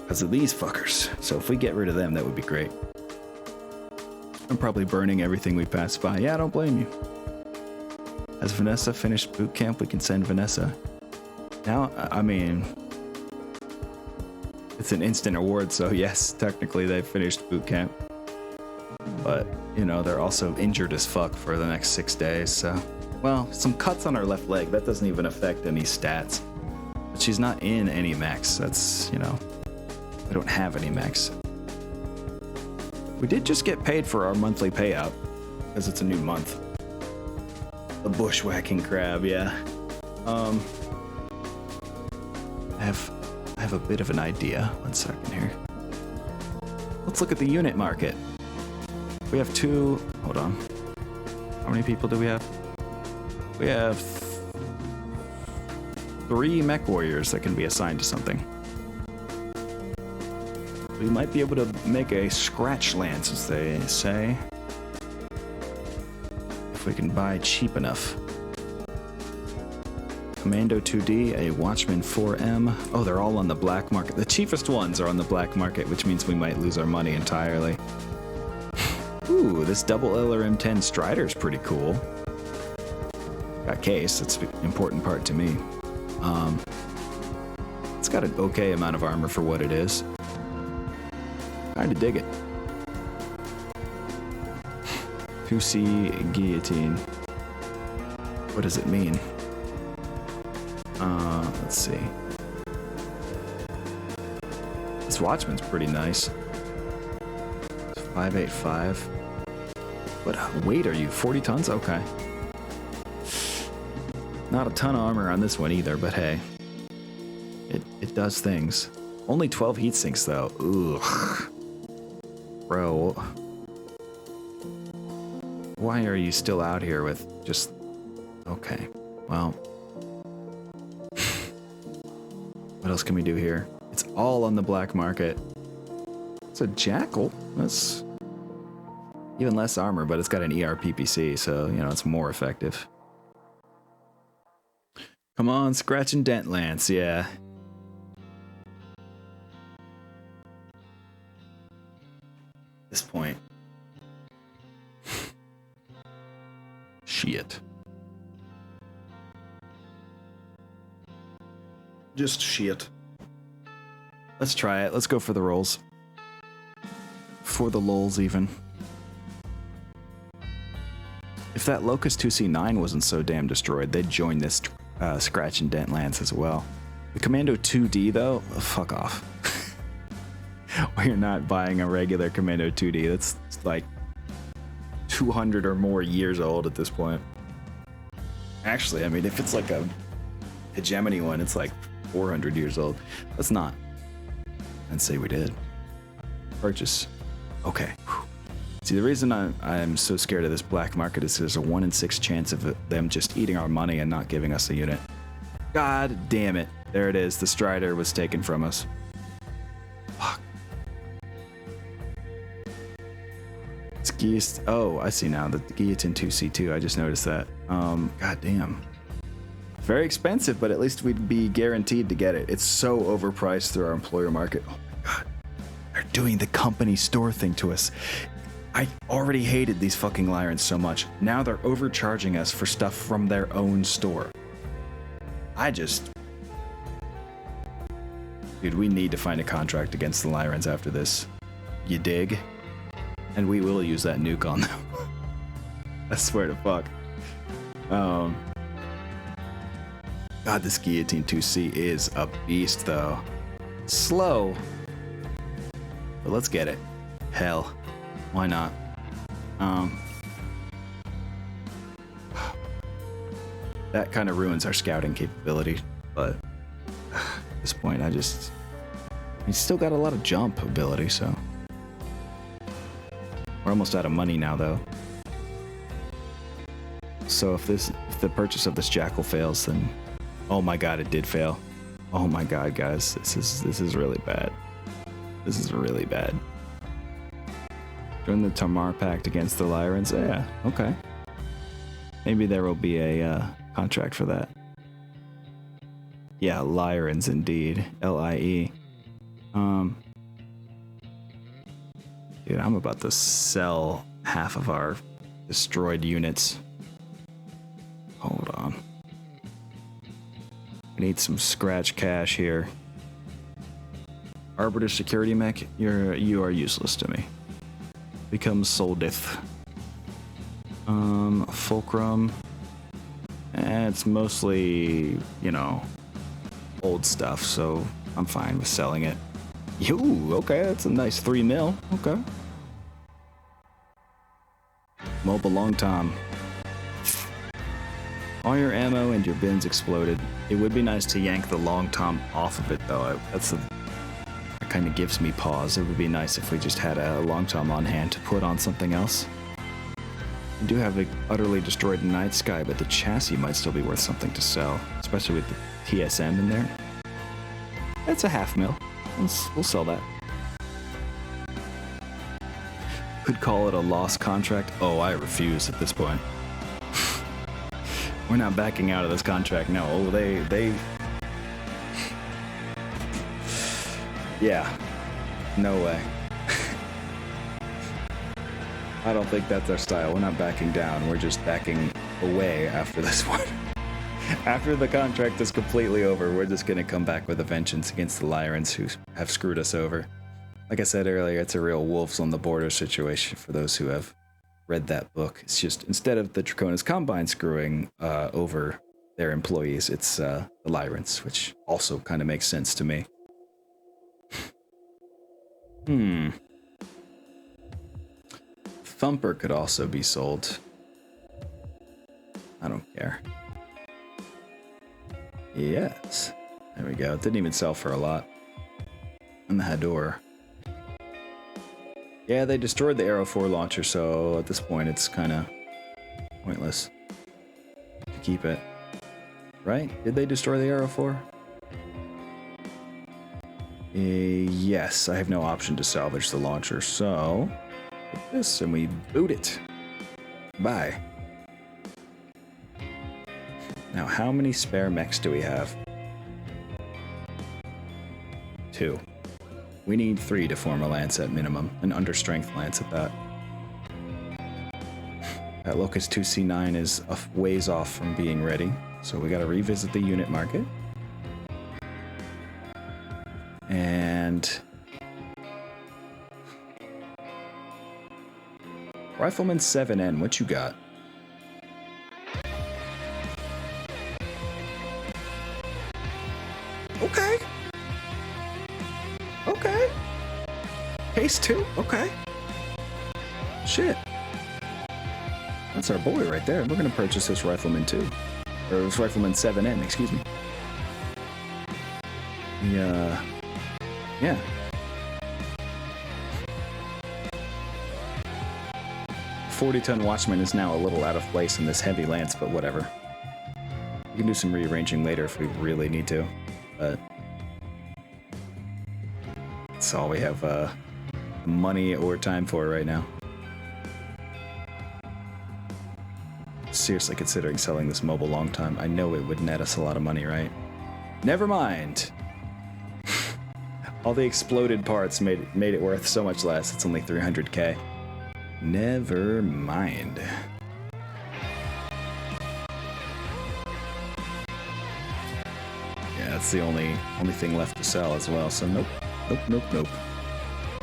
Because of these fuckers. So if we get rid of them, that would be great. I'm probably burning everything we pass by. Yeah, I don't blame you. Has Vanessa finished boot camp? We can send Vanessa. Now, I mean, it's an instant award, so yes, technically they finished boot camp. But, you know, they're also injured as fuck for the next 6 days, so... Well, some cuts on her left leg, that doesn't even affect any stats. But she's not in any mechs, that's, you know... I don't have any mechs. We did just get paid for our monthly payout, because it's a new month. The bushwhacking crab, yeah. I have a bit of an idea. 1 second here. Let's look at the unit market. We have 2... Hold on. How many people do we have? We have 3 mech warriors that can be assigned to something. We might be able to make a scratch lance, as they say. If we can buy cheap enough. Commando 2D, a Watchman 4M. Oh, they're all on the black market. The cheapest ones are on the black market, which means we might lose our money entirely. Ooh, this double LRM-10 Strider's pretty cool. Got case, that's an important part to me. It's got an okay amount of armor for what it is. Kinda dig it. 2C Guillotine. What does it mean? Let's see. This Watchman's pretty nice. 585. What weight are you? 40 tons? Okay. Not a ton of armor on this one either, but hey. It does things. Only 12 heat sinks though. Ugh. Bro. why are you still out here with just... Okay, well... What else can we do here? It's all on the black market. It's a jackal. That's even less armor, but it's got an ERPPC, so, you know, it's more effective. Come on, scratch and dent lance, yeah. At this point. Shit. Just shit. Let's try it. Let's go for the rolls. For the lulz, even. If that Locust 2C9 wasn't so damn destroyed, they'd join this Scratch and Dent Lance as well. The Commando 2D, though, fuck off. We're not buying a regular Commando 2D. That's like 200 or more years old at this point. Actually, I mean, if it's like a hegemony one, it's like 400 years old. Let's not. And say we did. Purchase. Okay. See, the reason I'm so scared of this black market is there's a 1 in 6 chance of them just eating our money and not giving us a unit. God damn it. There it is. The Strider was taken from us. Fuck. It's oh, I see now. The Guillotine 2C2. I just noticed that. God damn. Very expensive, but at least we'd be guaranteed to get it. It's so overpriced through our employer market. Oh my god. They're doing the company store thing to us. I already hated these fucking Lyrans so much. Now they're overcharging us for stuff from their own store. Dude, we need to find a contract against the Lyrans after this. You dig? And we will use that nuke on them. I swear to fuck. God, this Guillotine 2C is a beast, though. Slow. But let's get it. Hell. Why not? That kind of ruins our scouting capability, but at this point, we still got a lot of jump ability, so. We're almost out of money now, though. So if the purchase of this jackal fails, then, oh my god, it did fail. Oh my god, guys, this is really bad. This is really bad. Join the Tamar Pact against the Lyrans? Yeah, okay. Maybe there will be a contract for that. Yeah, Lyrans indeed. L-I-E. Dude, I'm about to sell half of our destroyed units. Hold on. I need some scratch cash here. Arbiter Security Mech, you are useless to me. Becomes Soldith. Fulcrum. It's mostly, you know, old stuff, so I'm fine with selling it. Yo, okay, that's a nice 3 mil. Okay. Mobile long tom. All your ammo and your bins exploded. It would be nice to yank the long tom off of it, though. That kind of gives me pause. It would be nice if we just had a long tom on hand to put on something else. We do have an utterly destroyed night sky, but the chassis might still be worth something to sell, especially with the TSM in there. That's a half mil. We'll sell that. Could call it a lost contract. Oh, I refuse at this point. We're not backing out of this contract. No, oh, they. Yeah, no way. I don't think that's our style. We're not backing down. We're just backing away after this one. After the contract is completely over, we're just going to come back with a vengeance against the Lyrans who have screwed us over. Like I said earlier, it's a real wolves on the border situation for those who have read that book. It's just, instead of the Draconis Combine screwing over their employees, it's the Lyrans, which also kind of makes sense to me. Thumper could also be sold. I don't care. Yes. There we go. It didn't even sell for a lot. And the Hador. Yeah, they destroyed the Arrow 4 launcher, so at this point it's kind of pointless to keep it. Right? Did they destroy the Arrow 4? Yes, I have no option to salvage the launcher, so take this and we boot it. Bye. Now, how many spare mechs do we have? 2. We need 3 to form a lance at minimum, an understrength lance at that. That Locust 2C9 is a ways off from being ready, so we gotta revisit the unit market. And Rifleman 7N, what you got? Okay. Okay. Case 2? Okay. Shit. That's our boy right there. We're gonna purchase this Rifleman 2. Or this Rifleman 7N, excuse me. Yeah. 40-ton Watchman is now a little out of place in this heavy lance, but whatever. We can do some rearranging later if we really need to, but that's all we have money or time for right now. Seriously considering selling this mobile long time. I know it would net us a lot of money, right? Never mind. All the exploded parts made it worth so much less. It's only 300k. Never mind. Yeah, that's the only thing left to sell as well. So nope.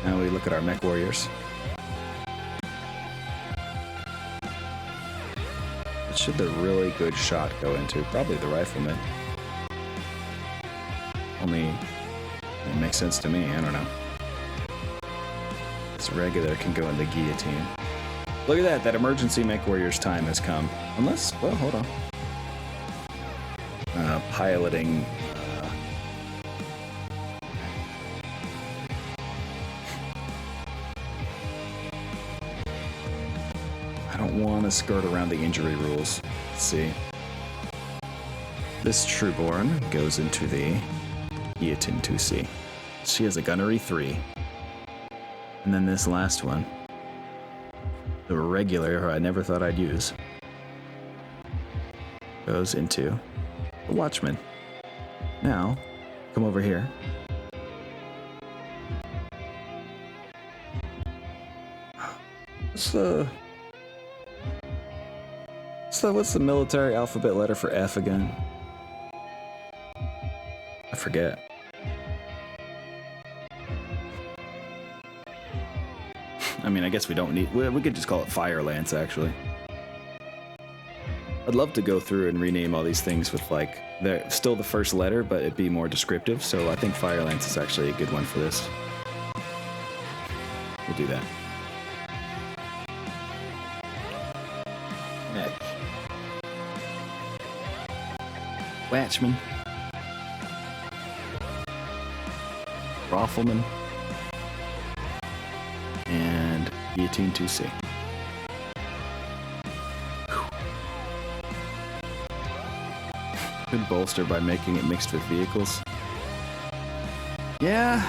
Now we look at our mech warriors. What should the really good shot go into? Probably the rifleman. It makes sense to me, I don't know. This regular can go in the guillotine. Look at that emergency mech warrior's time has come. Unless, well, hold on. Piloting. I don't want to skirt around the injury rules. Let's see. This Trueborn goes into the Guillotine 2C. She has a Gunnery 3. And then this last one, the regular, who I never thought I'd use, goes into the Watchman. Now, come over here. What's the military alphabet letter for F again? I forget. I mean, I guess we don't need... We could just call it Fire Lance, actually. I'd love to go through and rename all these things with, like, they're still the first letter, but it'd be more descriptive, so I think Fire Lance is actually a good one for this. We'll do that. Mech. Watchman. Rifleman. And Guillotine 2C. Could bolster by making it mixed with vehicles. Yeah,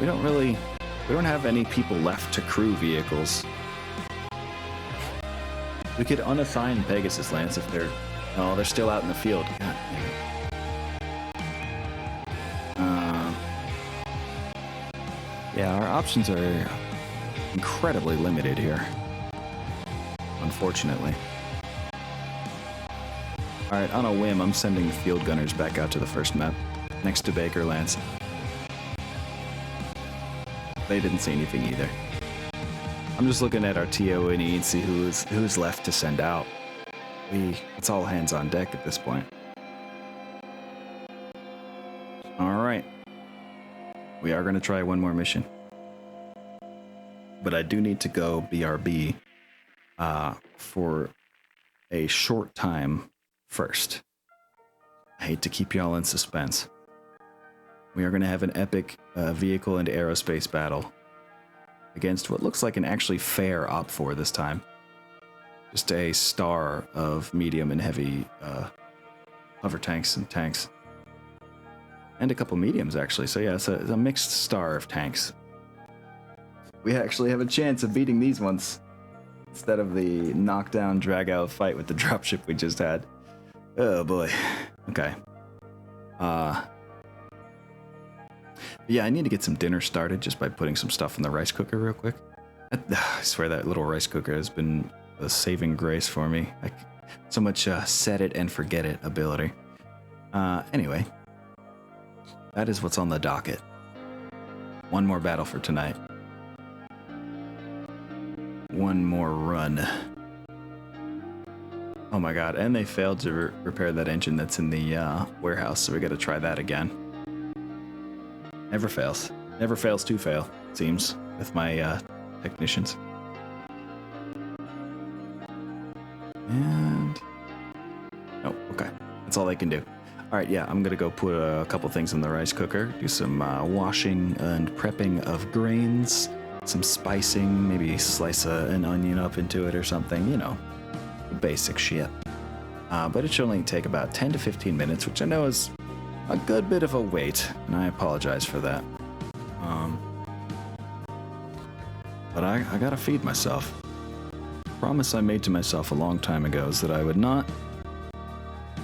we don't have any people left to crew vehicles. We could unassign Pegasus Lance if they're still out in the field. God damn it. Yeah, our options are incredibly limited here, unfortunately. Alright, on a whim, I'm sending the field gunners back out to the first map, next to Baker Lance. They didn't see anything either. I'm just looking at our TOE and see who's left to send out. It's all hands on deck at this point. Alright. We are going to try one more mission. But I do need to go BRB for a short time first. I hate to keep y'all in suspense. We are going to have an epic vehicle and aerospace battle against what looks like an actually fair Op 4 this time. just a star of medium and heavy hover tanks and tanks. And a couple mediums, actually. So yeah, it's a mixed star of tanks. We actually have a chance of beating these ones instead of the knockdown, drag-out fight with the dropship we just had. Oh boy. Okay. Yeah, I need to get some dinner started just by putting some stuff in the rice cooker real quick. I swear that little rice cooker has been a saving grace for me. So much set it and forget it ability. Anyway, that is what's on the docket. One more battle for tonight. One more run. Oh my god, and they failed to repair that engine that's in the warehouse, so we gotta try that again. Never fails. Never fails to fail, it seems, with my technicians. And... oh, okay. That's all they can do. Alright, yeah, I'm gonna go put a couple things in the rice cooker, do some washing and prepping of grains, some spicing, maybe slice an onion up into it or something, you know, the basic shit. But it should only take about 10 to 15 minutes, which I know is a good bit of a wait, and I apologize for that. But I gotta feed myself. The promise I made to myself a long time ago is that I would not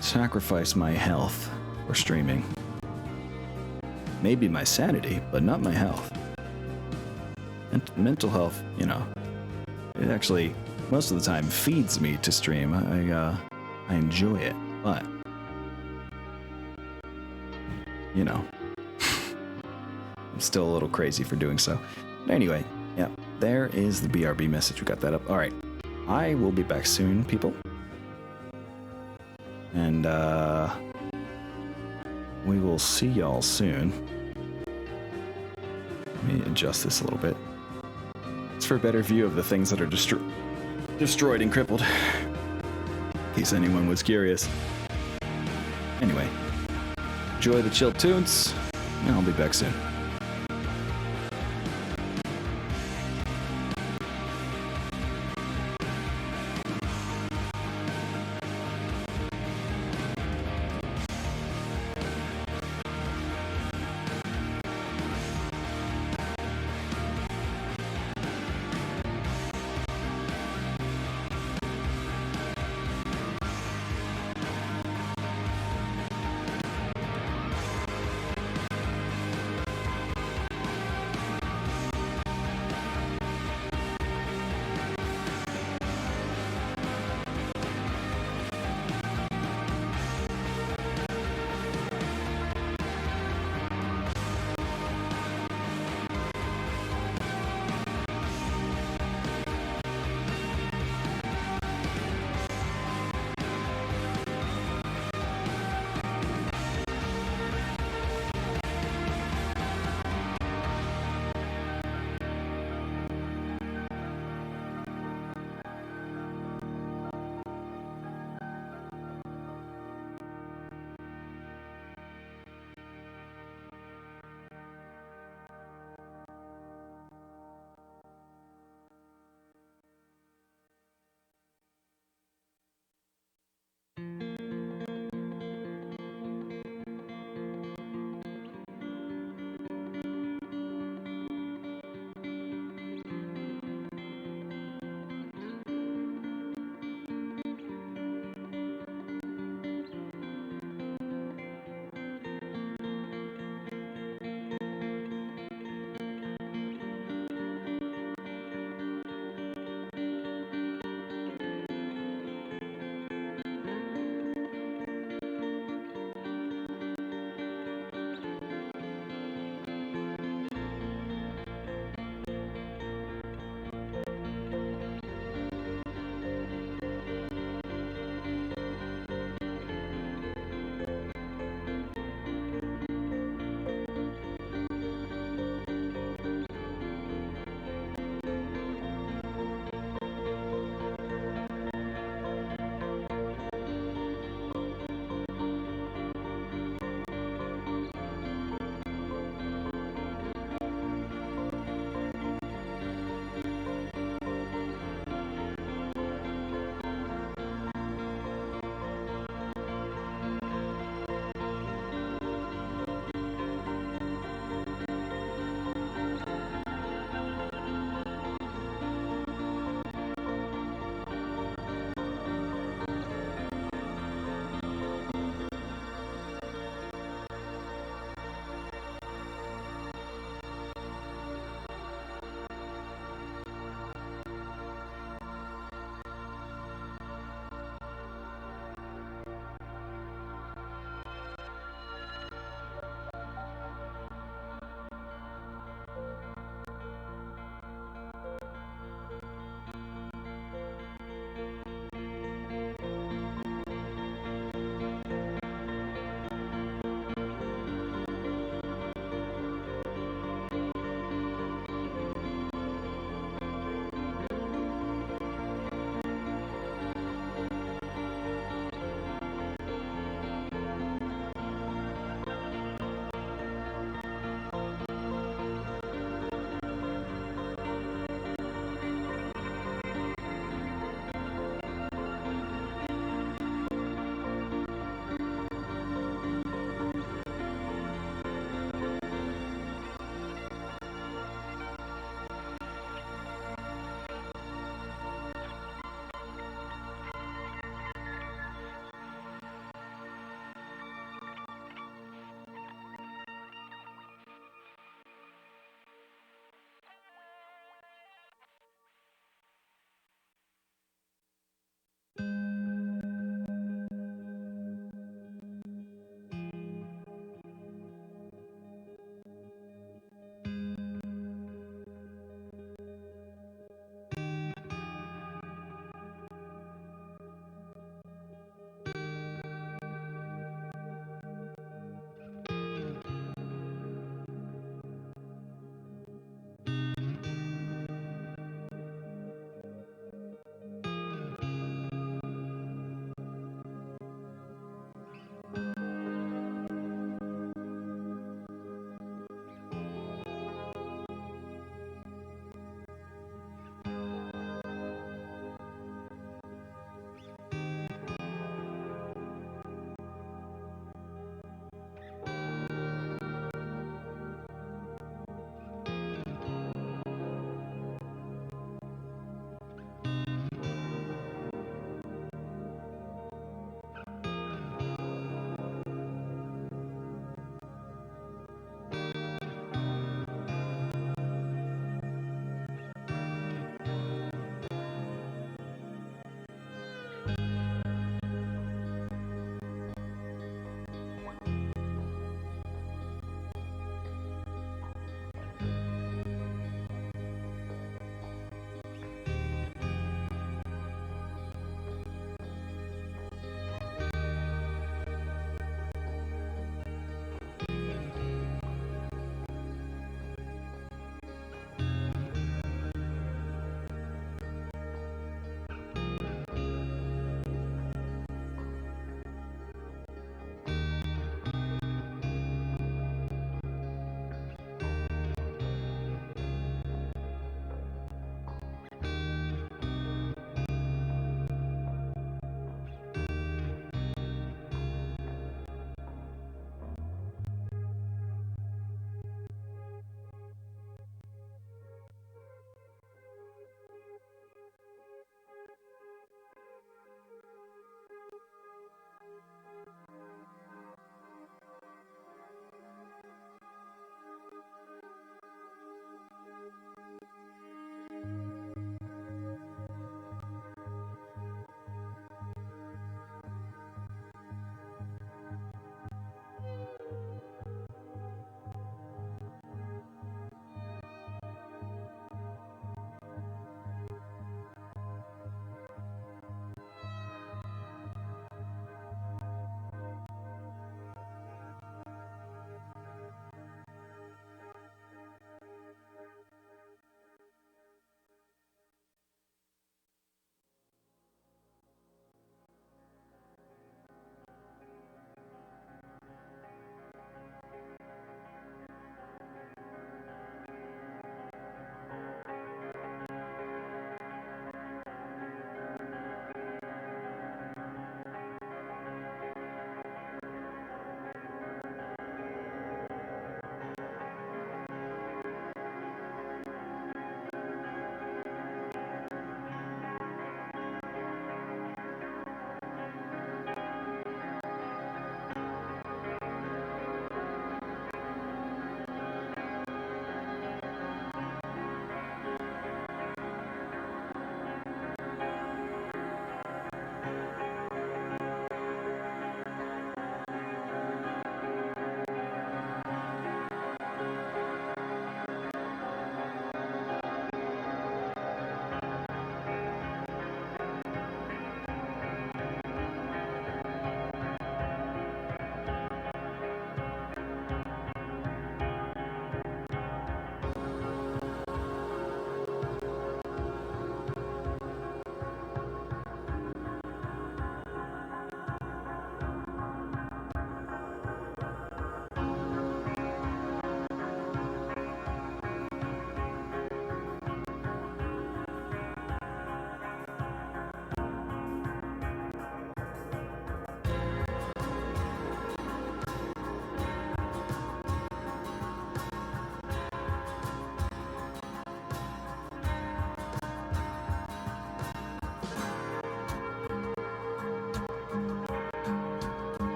sacrifice my health for streaming. Maybe my sanity, but not my health. And mental health, you know, it actually most of the time feeds me to stream. I enjoy it, but you know, I'm still a little crazy for doing so. But anyway, yeah, there is the BRB message. We got that up. All right, I will be back soon, people. And we will see y'all soon. Let me adjust this a little bit. It's for a better view of the things that are destroyed and crippled. In case anyone was curious. Anyway, enjoy the chill tunes, and I'll be back soon.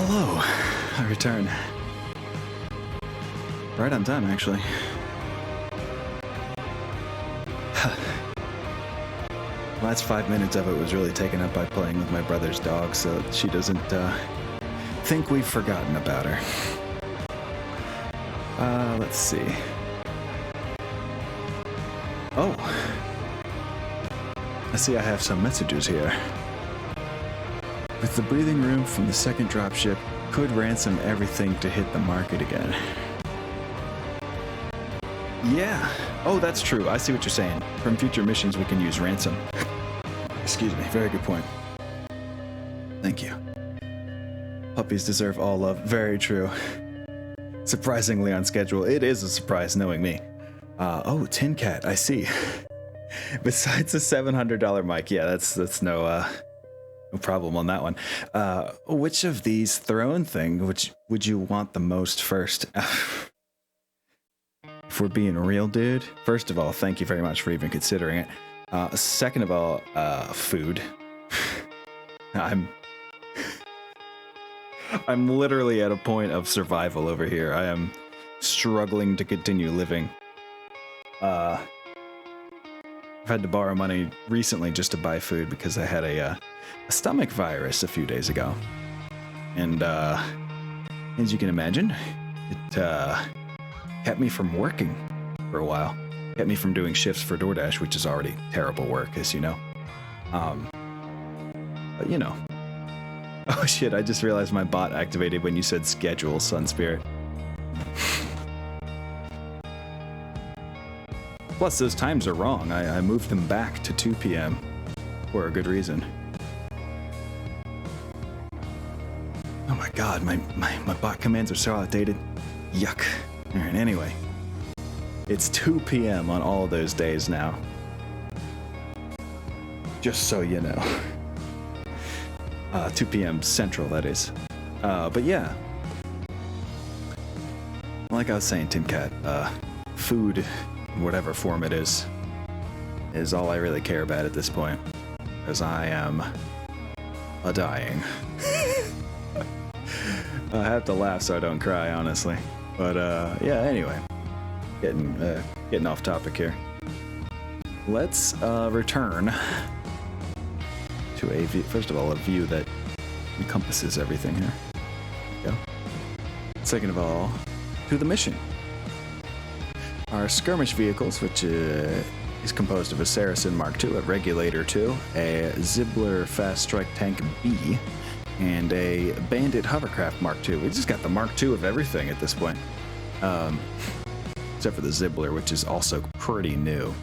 Hello. I return. Right on time, actually. Last 5 minutes of it was really taken up by playing with my brother's dog, so she doesn't think we've forgotten about her. Let's see. Oh. I see I have some messages here. With the breathing room from the second dropship, could ransom everything to hit the market again. Yeah. Oh, that's true. I see what you're saying. From future missions, we can use ransom. Excuse me. Very good point. Thank you. Puppies deserve all love. Very true. Surprisingly on schedule. It is a surprise knowing me. Oh, Tin Cat. I see. Besides the $700 mic, yeah, that's no problem on that one. Which of these throne thing would you want the most first? If we're being real, dude, first of all, thank you very much for even considering it. Second of all, food. I'm literally at a point of survival over here. I am struggling to continue living. I've had to borrow money recently just to buy food because I had a stomach virus a few days ago. And as you can imagine, it kept me from working for a while. Kept me from doing shifts for DoorDash, which is already terrible work, as you know. But you know. Oh shit, I just realized my bot activated when you said schedule, Sunspirit. Plus, those times are wrong. I moved them back to 2 p.m. for a good reason. Oh my god, my bot commands are so outdated. Yuck. Alright, anyway. It's 2 p.m. on all of those days now. Just so you know. 2 p.m. Central, that is. But yeah. Like I was saying, Tin Cat, food, in whatever form it is all I really care about at this point. Because I am dying. I have to laugh so I don't cry, honestly. But yeah, anyway. Getting off topic here. Let's return to a view, first of all, a view that encompasses everything here. There we go. Second of all, to the mission. Our skirmish vehicles, which is composed of a Saracen Mark II, a Regulator II, a Zibbler Fast Strike Tank B, and a Bandit Hovercraft Mark II. We just got the Mark II of everything at this point. Except for the Zibbler, which is also pretty new.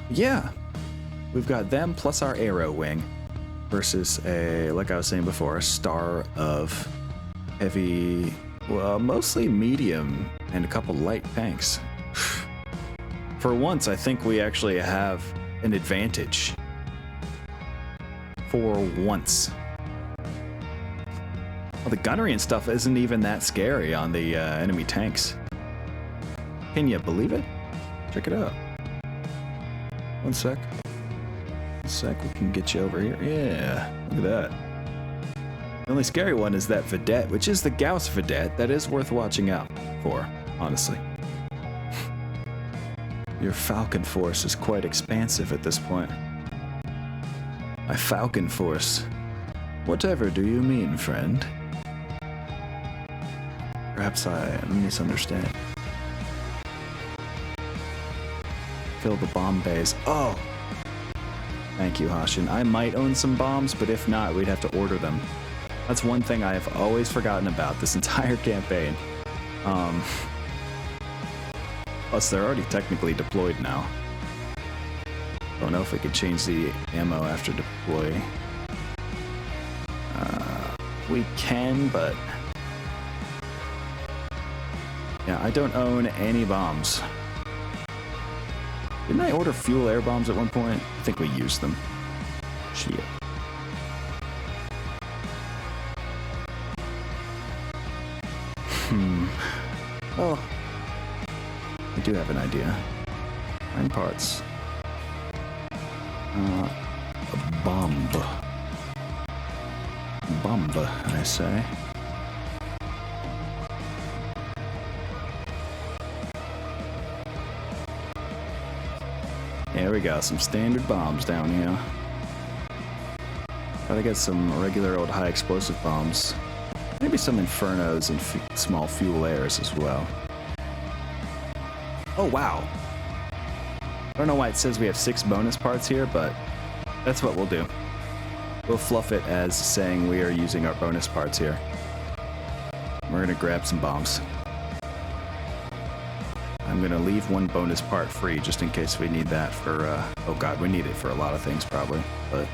Yeah. We've got them plus our Arrow Wing versus a, like I was saying before, a star of heavy, well, mostly medium and a couple light tanks. For once, I think we actually have an advantage. For once. Well, the gunnery and stuff isn't even that scary on the enemy tanks. Can you believe it? Check it out. One sec. We can get you over here. Yeah, look at that. The only scary one is that Vedette, which is the Gauss Vedette. That is worth watching out for, honestly. Your Falcon Force is quite expansive at this point. My Falcon Force? Whatever do you mean, friend? Perhaps I misunderstand. Fill the bomb bays. Oh! Thank you, Hashin. I might own some bombs, but if not, we'd have to order them. That's one thing I have always forgotten about this entire campaign. Plus, they're already technically deployed now. Don't know if we could change the ammo after deploy. We can, but... yeah, I don't own any bombs. Didn't I order fuel air bombs at one point? I think we used them. Shit. Well, I do have an idea. Find parts. A bomb. Bomba, I say. There we go, some standard bombs down here. Gotta get some regular old high explosive bombs. Maybe some infernos and small fuel airs as well. Oh wow. I don't know why it says we have 6 bonus parts here, but that's what we'll do. We'll fluff it as saying we are using our bonus parts here. We're gonna grab some bombs. I'm gonna leave 1 bonus part free just in case we need that for, oh god, we need it for a lot of things probably, but...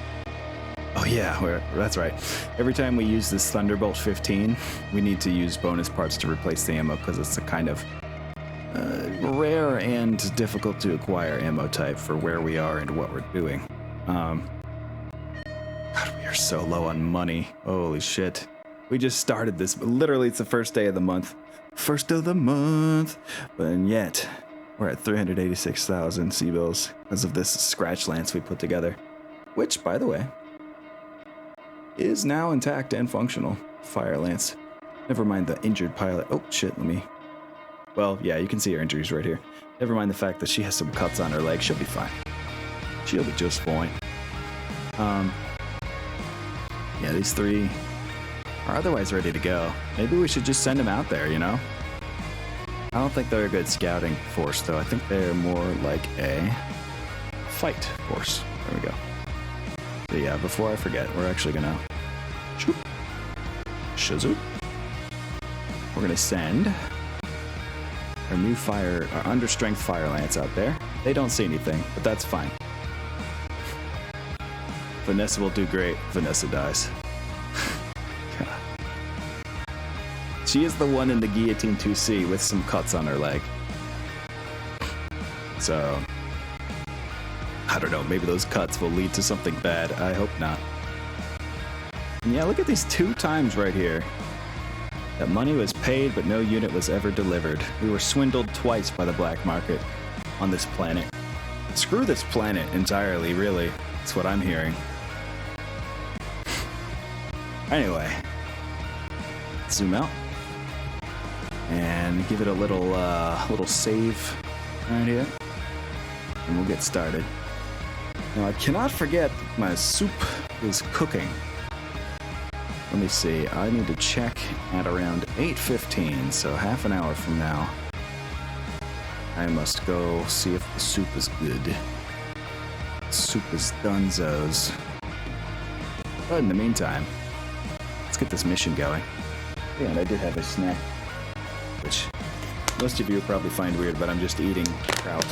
Oh yeah, that's right. Every time we use this Thunderbolt 15, we need to use bonus parts to replace the ammo because it's a kind of rare and difficult to acquire ammo type for where we are and what we're doing. God, we are so low on money. Holy shit. We just started this, but literally it's the first day of the month. First of the month. But yet, we're at 386,000 C-bills because of this scratch lance we put together. Which, by the way, is now intact and functional. Fire lance. Never mind the injured pilot. Oh shit, let me... Well, yeah, you can see her injuries right here. Never mind the fact that she has some cuts on her leg. She'll be fine. She'll be just fine. Yeah, these 3 are otherwise ready to go. Maybe we should just send them out there, you know? I don't think they're a good scouting force, though. I think they're more like a fight force. There we go. So yeah, before I forget, we're actually gonna... Shoop. Shazoop. We're gonna send our new fire, our understrength fire lance out there. They don't see anything, but that's fine. Vanessa will do great. Vanessa dies. She is the one in the Guillotine 2C with some cuts on her leg. So, I don't know, maybe those cuts will lead to something bad. I hope not. And yeah, look at these 2 times right here. That money was paid, but no unit was ever delivered. We were swindled twice by the black market on this planet. Screw this planet entirely, really. That's what I'm hearing. Anyway, zoom out and give it a little save right here, and we'll get started. Now, I cannot forget that my soup is cooking. Let me see. I need to check at around 8:15, so half an hour from now. I must go see if the soup is good. Soup is dunzos. But in the meantime, let's get this mission going. Yeah, and I did have a snack, which most of you will probably find weird, but I'm just eating kraut.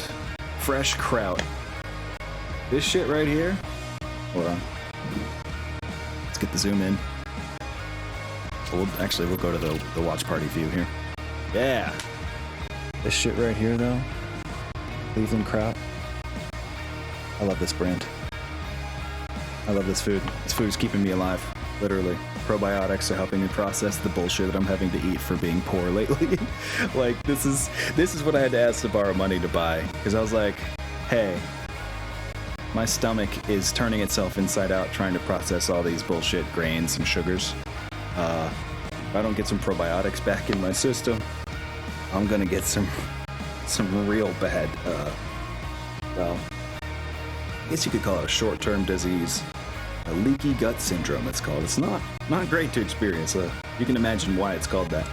Fresh kraut. This shit right here. Hold on. Let's get the zoom in. We'll go to the watch party view here. Yeah. This shit right here, though. Cleveland kraut. I love this brand. I love this food. This food is keeping me alive. Literally. Probiotics are helping me process the bullshit that I'm having to eat for being poor lately. Like, this is what I had to ask to borrow money to buy. Because I was like, hey, my stomach is turning itself inside out trying to process all these bullshit grains and sugars. If I don't get some probiotics back in my system, I'm gonna get some real bad, well, I guess you could call it a short-term disease. A leaky gut syndrome, it's called. It's not great to experience. You can imagine why it's called that.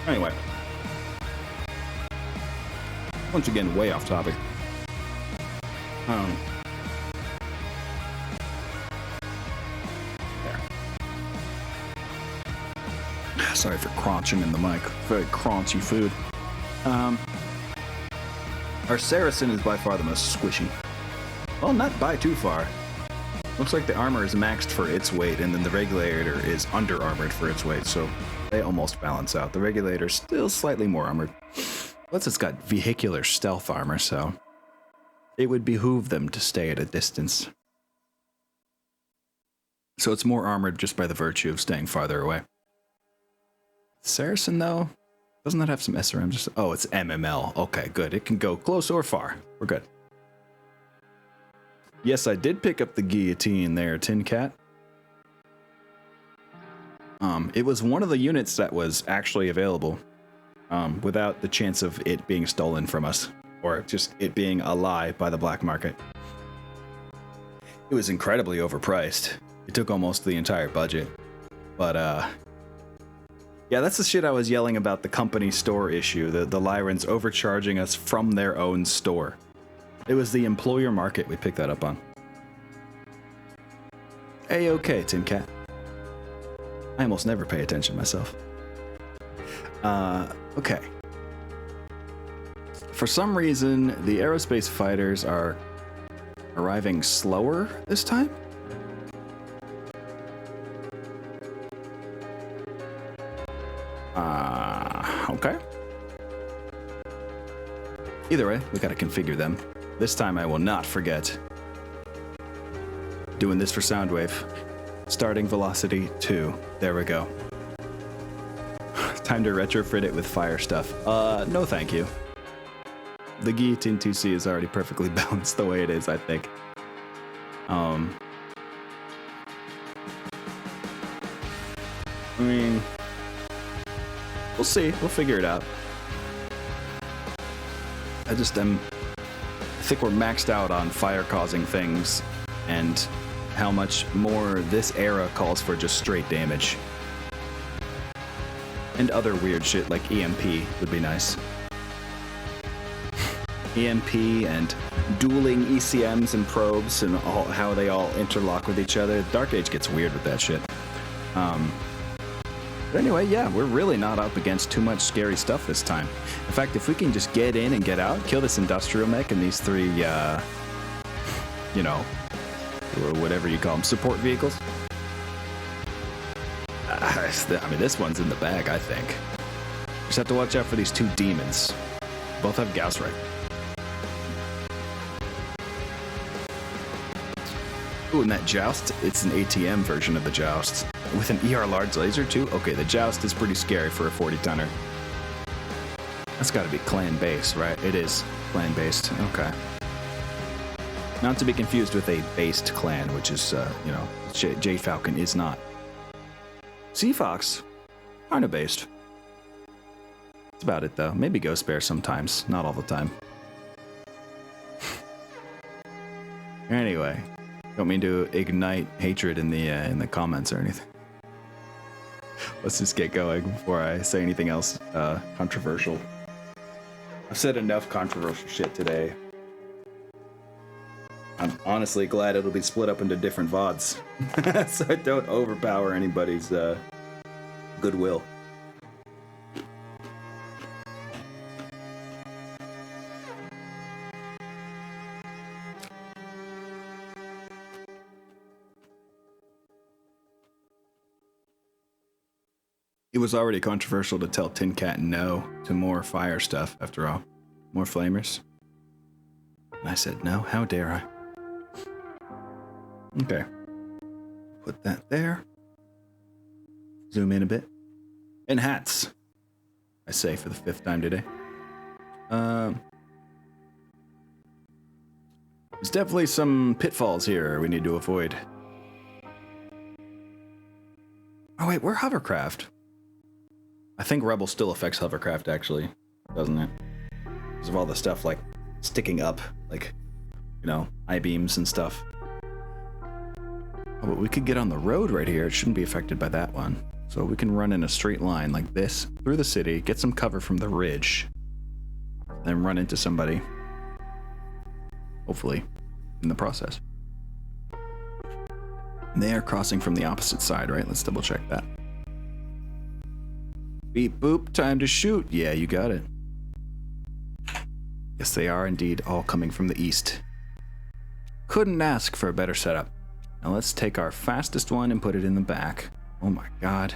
Anyway. Once again, way off topic. There. Sorry for crunching in the mic. Very crunchy food. Our Saracen is by far the most squishy. Well, not by too far. Looks like the armor is maxed for its weight, and then the Regulator is under-armored for its weight, so they almost balance out. The Regulator's still slightly more armored. Plus, it's got vehicular stealth armor, so it would behoove them to stay at a distance. So it's more armored just by the virtue of staying farther away. Saracen, though, doesn't that have some SRM? Just oh, it's MML. Okay, good. It can go close or far. We're good. Yes, I did pick up the guillotine there, Tin Cat. It was one of the units that was actually available, without the chance of it being stolen from us, or just it being a lie by the black market. It was incredibly overpriced. It took almost the entire budget. But, yeah, that's the shit I was yelling about the company store issue, the Lyrans overcharging us from their own store. It was the employer market we picked that up on. A-okay, Tin Cat. I almost never pay attention myself. Okay. For some reason, the aerospace fighters are arriving slower this time? Okay. Either way, we gotta configure them. This time I will not forget. Doing this for Soundwave. Starting velocity 2. There we go. Time to retrofit it with fire stuff. No thank you. The Guillotine 2C is already perfectly balanced the way it is, I think. I mean, we'll see. We'll figure it out. I think we're maxed out on fire-causing things, and how much more this era calls for just straight damage. And other weird shit like EMP would be nice. EMP and dueling ECMs and probes and how they all interlock with each other. Dark Age gets weird with that shit. But anyway, yeah, we're really not up against too much scary stuff this time. In fact, if we can just get in and get out, kill this industrial mech and these three, you know, whatever you call them, support vehicles. I mean, this one's in the bag, I think. Just have to watch out for these two demons. Both have Gauss Ray. Ooh, and that Joust, it's an ATM version of the Joust. With an ER large laser, too? Okay, the Joust is pretty scary for a 40-tonner. That's gotta be clan-based, right? It is clan-based. Okay. Not to be confused with a based clan, which is, you know, Jade Falcon is not. Sea Fox, kinda based. That's about it, though. Maybe Ghost Bear sometimes, not all the time. Anyway, don't mean to ignite hatred in the comments or anything. Let's just get going before I say anything else controversial. I've said enough controversial shit today. I'm honestly glad it'll be split up into different VODs, so I don't overpower anybody's goodwill. It was already controversial to tell Tin Cat no to more fire stuff, after all. More flamers. And I said no, how dare I? Okay. Put that there. Zoom in a bit. And hats. I say for the 5th time today. There's definitely some pitfalls here we need to avoid. Oh wait, we're hovercraft. I think Rebel still affects hovercraft, actually, doesn't it? Because of all the stuff, like, sticking up, like, you know, I-beams and stuff. Oh, but we could get on the road right here. It shouldn't be affected by that one. So we can run in a straight line like this, through the city, get some cover from the ridge, then run into somebody. Hopefully, in the process. And they are crossing from the opposite side, right? Let's double check that. Beep boop, time to shoot. Yeah, you got it. Yes, they are indeed all coming from the east. Couldn't ask for a better setup. Now let's take our fastest one and put it in the back. Oh my god.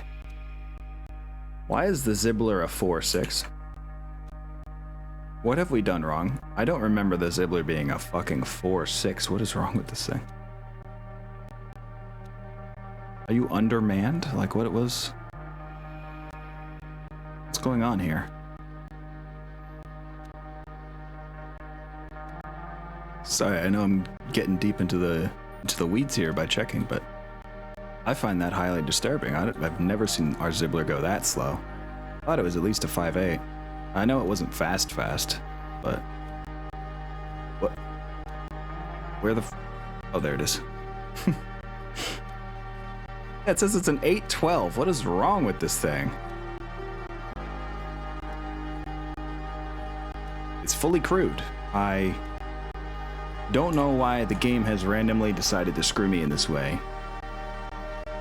Why is the Zibbler a 4.6? What have we done wrong? I don't remember the Zibbler being a fucking 4.6. What is wrong with this thing? Are you undermanned? Like what it was? What's going on here? Sorry, I know I'm getting deep into the weeds here by checking, but I find that highly disturbing. I've never seen our Zibbler go that slow. I thought it was at least a 5.8. I know it wasn't fast, but what? Where the? Oh, there it is. Yeah, it says it's an 812. What is wrong with this thing? It's fully crewed. I don't know why the game has randomly decided to screw me in this way,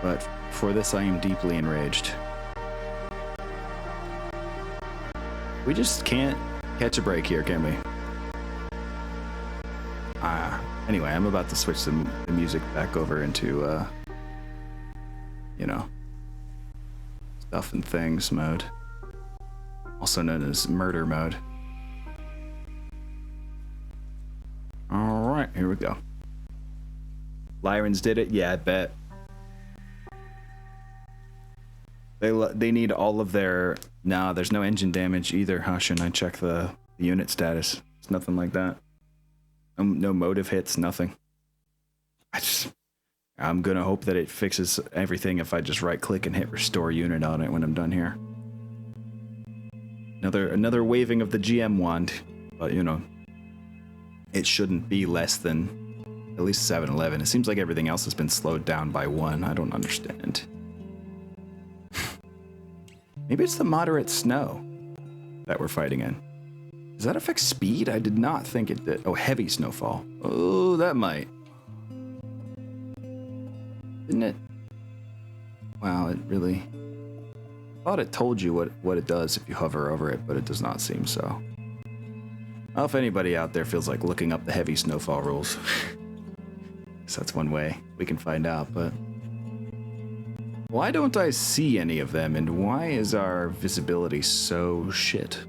but for this I am deeply enraged. We just can't catch a break here, can we? Anyway, I'm about to switch the music back over into, you know, stuff and things mode, also known as murder mode. All right, here we go. Lyrens did it? Yeah, I bet. They need all of their... No, there's no engine damage either, huh? Shouldn't I check the unit status? It's nothing like that. No motive hits, nothing. I'm gonna hope that it fixes everything if I just right click and hit restore unit on it when I'm done here. Another waving of the GM wand, but you know, it shouldn't be less than at least 711. It seems like everything else has been slowed down by 1. I don't understand. Maybe it's the moderate snow that we're fighting in. Does that affect speed? I did not think it did. Oh, heavy snowfall. Oh, that might. Didn't it? Wow, it really... I thought it told you what it does if you hover over it, but it does not seem so. Well, if anybody out there feels like looking up the heavy snowfall rules, so that's one way we can find out, but... Why don't I see any of them, and why is our visibility so shit?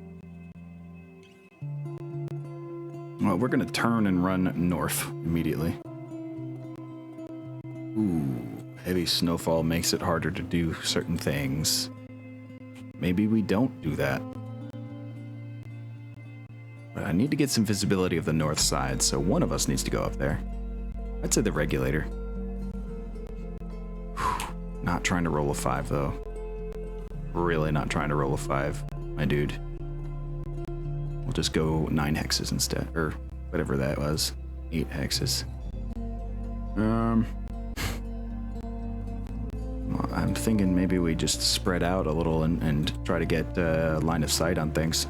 Well, we're gonna turn and run north immediately. Ooh, heavy snowfall makes it harder to do certain things. Maybe we don't do that. But I need to get some visibility of the north side, so one of us needs to go up there. I'd say the regulator. Whew. Not trying to roll a 5, though. Really not trying to roll a 5, my dude. We'll just go 9 hexes instead, or whatever that was. 8 hexes. I'm thinking maybe we just spread out a little and try to get line of sight on things.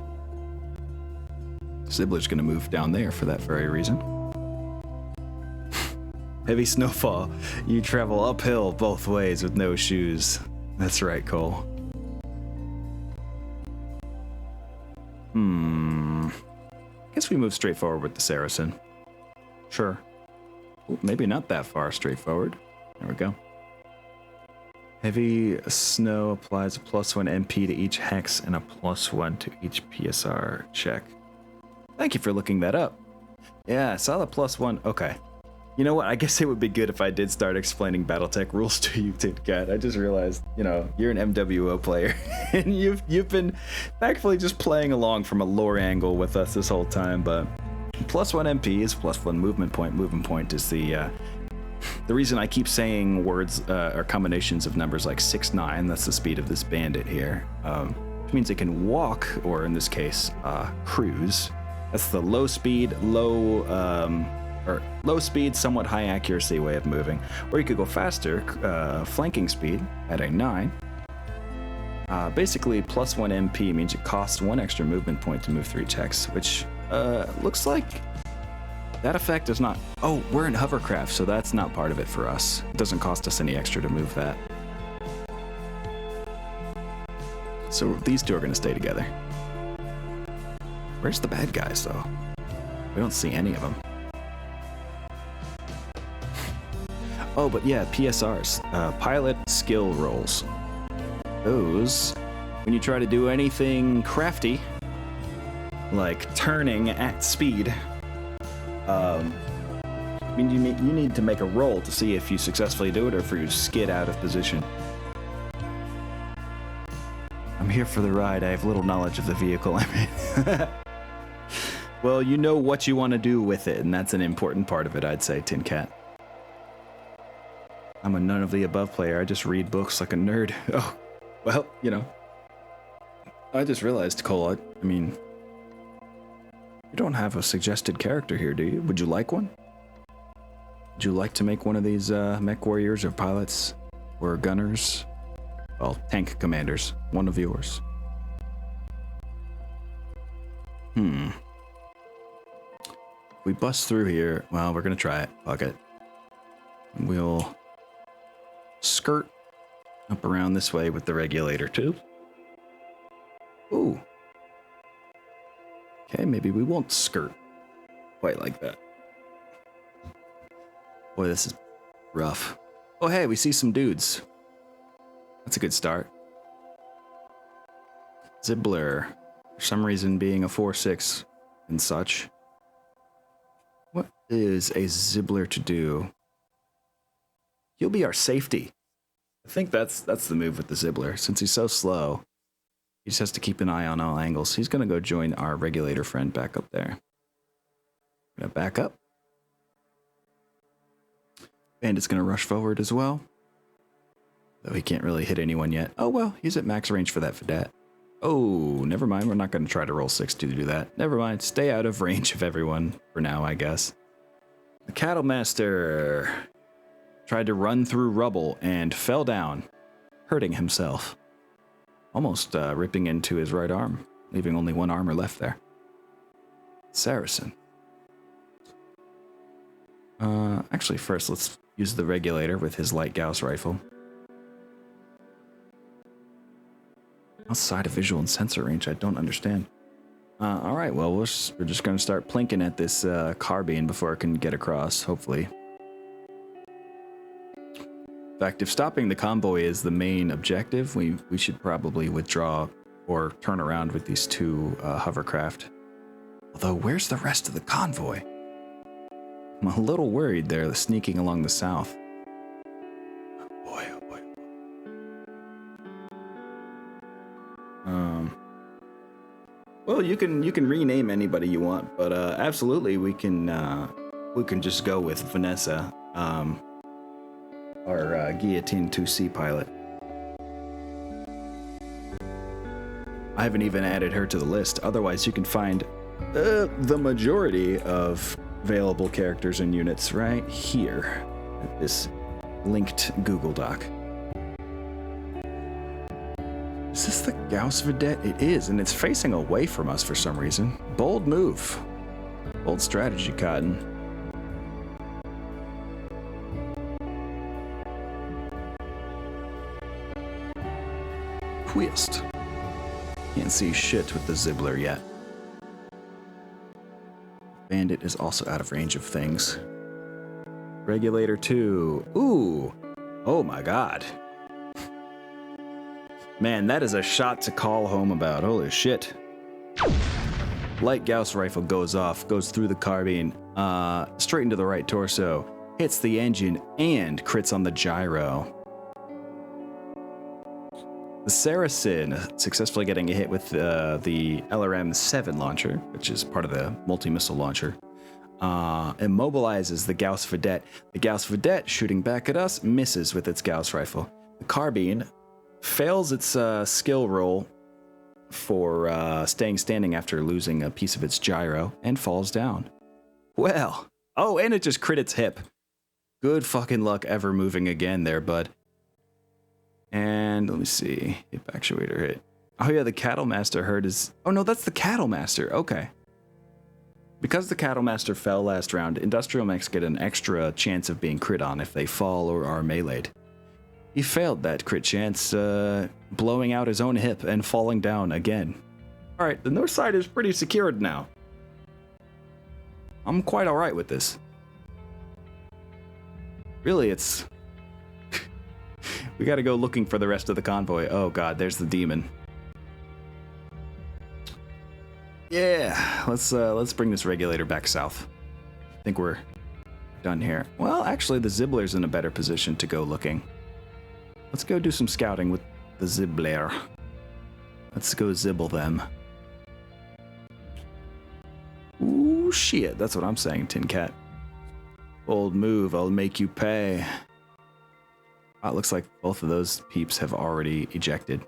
Zibbler's gonna move down there for that very reason. Heavy snowfall. You travel uphill both ways with no shoes. That's right, Cole. Guess we move straight forward with the Saracen. Sure. Ooh, maybe not that far straightforward. There we go. Heavy snow applies a +1 MP to each hex and a +1 to each PSR check. Thank you for looking that up. Yeah, I saw the +1. Okay. You know what? I guess it would be good if I did start explaining BattleTech rules to you, TidCat. I just realized, you know, you're an MWO player, and you've been thankfully just playing along from a lore angle with us this whole time. But +1 MP is +1 movement point. Movement point is the reason I keep saying words or combinations of numbers like 6, 9. That's the speed of this bandit here, which means it can walk, or in this case, cruise. That's the low speed, low speed, somewhat high accuracy way of moving. Or you could go faster, flanking speed at a 9. Basically, +1 MP means it costs 1 extra movement point to move through each hex, which looks like that effect is not... Oh, we're in hovercraft, so that's not part of it for us. It doesn't cost us any extra to move that. So these two are going to stay together. Where's the bad guys, though? We don't see any of them. Oh, but yeah, PSRs. Pilot skill rolls. Those, when you try to do anything crafty, like turning at speed, I mean, you need to make a roll to see if you successfully do it or if you skid out of position. I'm here for the ride. I have little knowledge of the vehicle I'm in. Well, you know what you want to do with it, and that's an important part of it, I'd say, Tin Cat. I'm a none of the above player. I just read books like a nerd. Oh, well, you know. I just realized, Cole, I mean, you don't have a suggested character here, do you? Would you like one? Would you like to make one of these mech warriors or pilots or gunners? Well, tank commanders. One of yours. We bust through here. Well, we're gonna try it. Fuck it. We'll skirt up around this way with the regulator too. Ooh. Okay, maybe we won't skirt quite like that. Boy, this is rough. Oh, hey, we see some dudes. That's a good start. Zibbler. For some reason, being a 4/6 and such. What is a Zibbler to do? He'll be our safety. I think that's the move with the Zibbler. Since he's so slow, he just has to keep an eye on all angles. He's going to go join our regulator friend back up there. Gonna back up. Bandit's going to rush forward as well. Though he can't really hit anyone yet. Oh, well, he's at max range for that Vedette. Oh, never mind. We're not going to try to roll 6 to do that. Never mind. Stay out of range of everyone for now, I guess. The Cattle Master tried to run through rubble and fell down, hurting himself. Almost ripping into his right arm, leaving only one armor left there. Saracen. Actually, first, let's use the regulator with his light Gauss rifle. Outside of visual and sensor range, I don't understand. Alright, well, we're just going to start plinking at this carbine before it can get across, hopefully. In fact, if stopping the convoy is the main objective, we should probably withdraw or turn around with these two hovercraft. Although, where's the rest of the convoy? I'm a little worried they're sneaking along the south. Oh boy, oh boy. Well, you can rename anybody you want, but absolutely we can just go with Vanessa, our Guillotine 2C pilot. I haven't even added her to the list. Otherwise, you can find the majority of available characters and units right here at this linked Google Doc. Is this the Gauss Vedette? It is, and it's facing away from us for some reason. Bold move. Bold strategy, Cotton. Twist. Can't see shit with the Zibbler yet. Bandit is also out of range of things. Regulator 2. Ooh. Oh my god. Man, that is a shot to call home about. Holy shit. Light Gauss rifle goes off, goes through the carbine, straight into the right torso, hits the engine, and crits on the gyro. The Saracen successfully getting a hit with the LRM-7 launcher, which is part of the multi-missile launcher, immobilizes the Gauss Vedette. The Gauss Vedette, shooting back at us, misses with its Gauss rifle. The carbine fails its skill roll for staying standing after losing a piece of its gyro and falls down. Well, oh, and it just crit its hip. Good fucking luck ever moving again there, bud. And let me see. Hip actuator hit. Oh yeah, the Cattle Master hurt his... Oh no, that's the Cattle Master. Okay. Because the Cattle Master fell last round, Industrial Mechs get an extra chance of being crit on if they fall or are meleeed. He failed that crit chance, blowing out his own hip and falling down again. Alright, the north side is pretty secured now. I'm quite alright with this. Really, it's... we gotta go looking for the rest of the convoy. Oh god, there's the demon. Yeah, let's bring this regulator back south. I think we're done here. Well, actually, the Zibbler's in a better position to go looking. Let's go do some scouting with the Zibbler. Let's go zibble them. Ooh. shit. That's what I'm saying, Tin Cat. Bold move. I'll make you pay. Oh, it looks like both of those peeps have already ejected.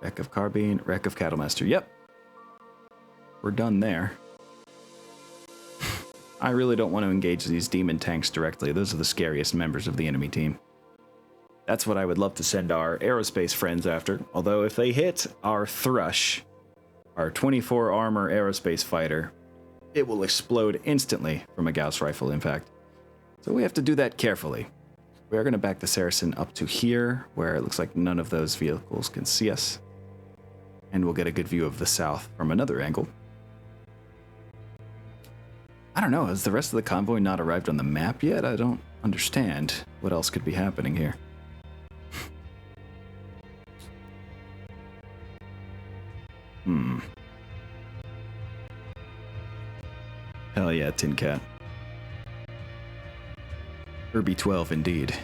Wreck of Carbine, Wreck of Cattlemaster. Yep. We're done there. I really don't want to engage these demon tanks directly. Those are the scariest members of the enemy team. That's what I would love to send our aerospace friends after. Although if they hit our Thrush, our 24 armor aerospace fighter, it will explode instantly from a Gauss rifle impact. So we have to do that carefully. We are going to back the Saracen up to here, where it looks like none of those vehicles can see us. And we'll get a good view of the south from another angle. I don't know, has the rest of the convoy not arrived on the map yet? I don't understand what else could be happening here. Hell yeah, Tin Cat. Irby 12 indeed.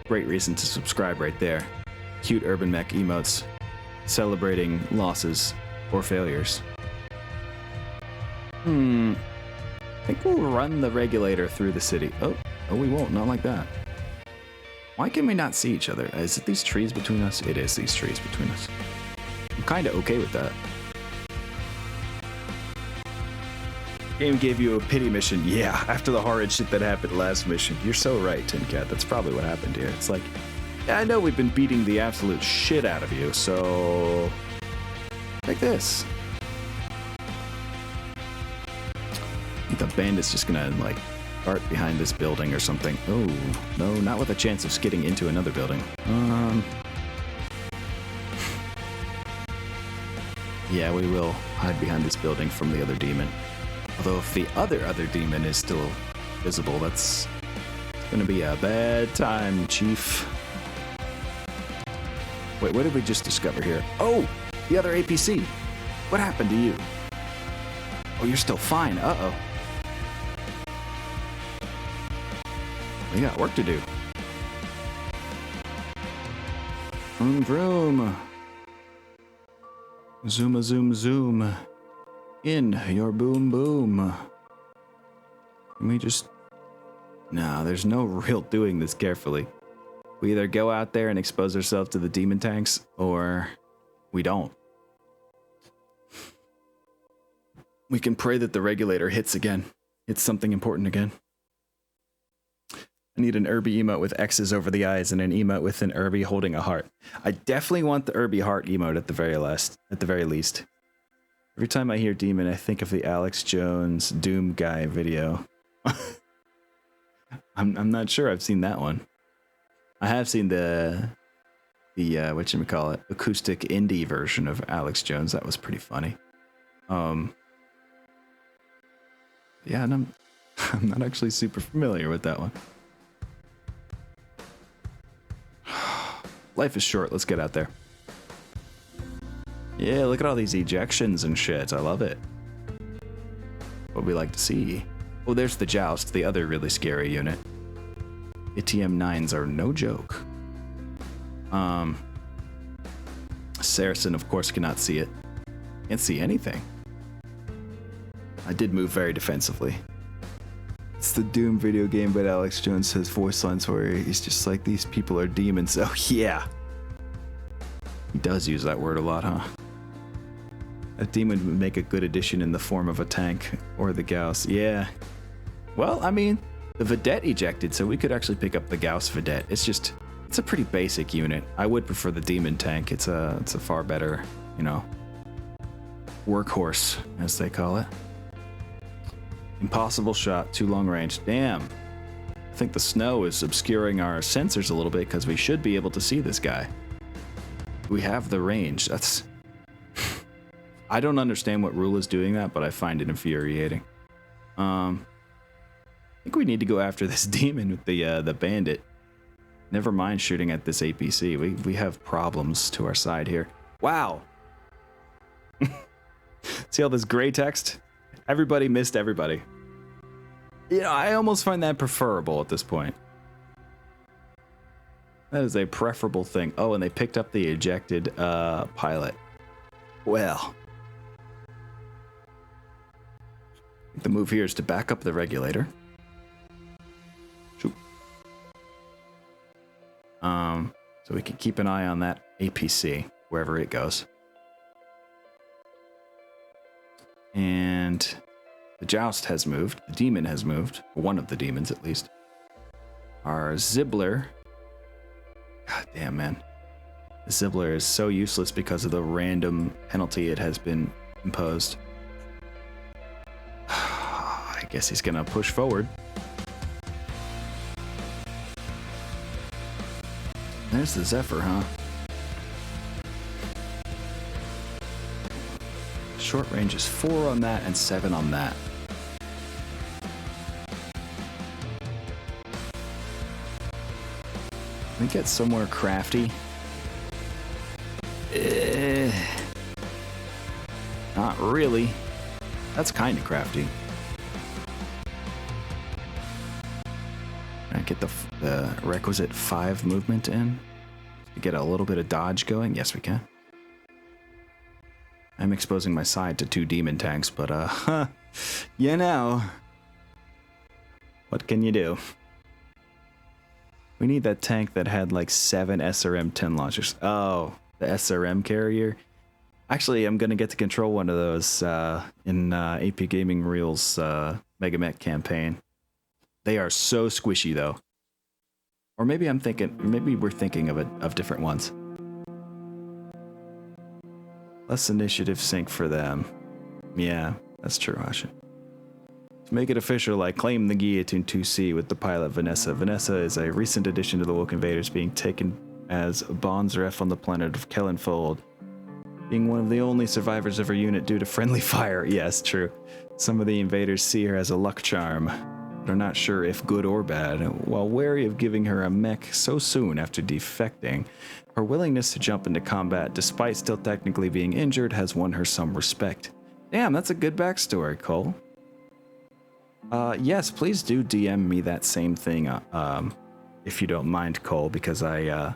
Great reason to subscribe right there. Cute urban mech emotes celebrating losses or failures. I think we'll run the regulator through the city. Oh, we won't. Not like that. Why can we not see each other? Is it these trees between us? It is these trees between us. I'm kind of okay with that. Game gave you a pity mission. Yeah, after the horrid shit that happened last mission. You're so right, Tin Cat. That's probably what happened here. It's like, yeah, I know we've been beating the absolute shit out of you, so... Take this. I think the bandit's just gonna, like, dart behind this building or something. Oh, no, not with a chance of skidding into another building. Yeah, we will hide behind this building from the other demon. Although if the other demon is still visible, that's gonna be a bad time, Chief. Wait, what did we just discover here? Oh, the other APC. What happened to you? Oh, you're still fine. Uh-oh. We got work to do. Vroom, vroom. Zoom, zoom, zoom. In your boom, boom. Can we just... No, there's no real doing this carefully. We either go out there and expose ourselves to the demon tanks, or we don't. We can pray that the regulator hits again. Hits something important again. I need an Irby emote with X's over the eyes and an emote with an Irby holding a heart. I definitely want the Irby heart emote at the very least. Every time I hear demon, I think of the Alex Jones Doom guy video. I'm not sure I've seen that one. I have seen the whatchamacallit, acoustic indie version of Alex Jones. That was pretty funny. Yeah, and I'm not actually super familiar with that one. Life is short. Let's get out there. Yeah, look at all these ejections and shit. I love it. What we like to see. Oh, there's the Joust, the other really scary unit. ATM 9s are no joke. Saracen, of course, cannot see it. Can't see anything. I did move very defensively. It's the Doom video game, but Alex Jones has voice lines where he's just like, these people are demons. Oh, yeah. He does use that word a lot, huh? A demon would make a good addition in the form of a tank or the Gauss. Yeah. Well, I mean, the Vedette ejected, so we could actually pick up the Gauss Vedette. It's a pretty basic unit. I would prefer the demon tank. It's a far better, you know, workhorse, as they call it. Impossible shot, too long range. Damn. I think the snow is obscuring our sensors a little bit because we should be able to see this guy. We have the range. That's... I don't understand what rule is doing that, but I find it infuriating. I think we need to go after this demon with the bandit. Never mind shooting at this APC. We have problems to our side here. Wow. See all this gray text? Everybody missed everybody. You know, I almost find that preferable at this point. That is a preferable thing. Oh, and they picked up the ejected pilot. Well, The move here is to back up the regulator. Shoot. So we can keep an eye on that APC, wherever it goes. And the Joust has moved. The Demon has moved. One of the Demons, at least. Our Zibbler. God damn, man. The Zibbler is so useless because of the random penalty it has been imposed. I guess he's gonna push forward. There's the Zephyr, huh? Short range is 4 on that and 7 on that. Can we get somewhere crafty? Not really. That's kind of crafty. Can I get the requisite 5 movement in to get a little bit of dodge going? Yes, we can. I'm exposing my side to 2 demon tanks, but you know, what can you do? We need that tank that had like 7 SRM-10 launchers. Oh, the SRM carrier. Actually, I'm gonna get to control one of those in AP Gaming Reel's MegaMek campaign. They are so squishy, though. Or maybe we're thinking of different ones. Less initiative sync for them. Yeah, that's true, Asha. To make it official, I claim the Guillotine 2C with the pilot Vanessa. Vanessa is a recent addition to the Woke Invaders, being taken as Bond's ref on the planet of Kellenfold. Being one of the only survivors of her unit due to friendly fire. Yes, true. Some of the invaders see her as a luck charm, but are not sure if good or bad. While wary of giving her a mech so soon after defecting, her willingness to jump into combat, despite still technically being injured, has won her some respect. Damn, that's a good backstory, Cole. Yes, please do DM me that same thing, if you don't mind, Cole, because I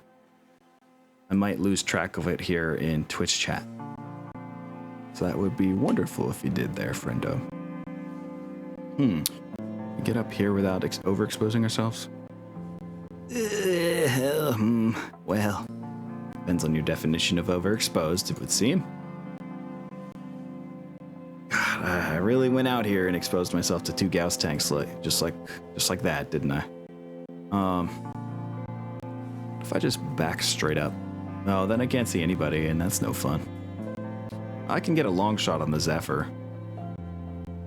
might lose track of it here in Twitch chat. So that would be wonderful if you did there, friendo. Get up here without overexposing ourselves? Well, depends on your definition of overexposed, it would seem. God, I really went out here and exposed myself to 2 Gauss tanks, just like that, didn't I? If I just back straight up, oh, then I can't see anybody, and that's no fun. I can get a long shot on the Zephyr.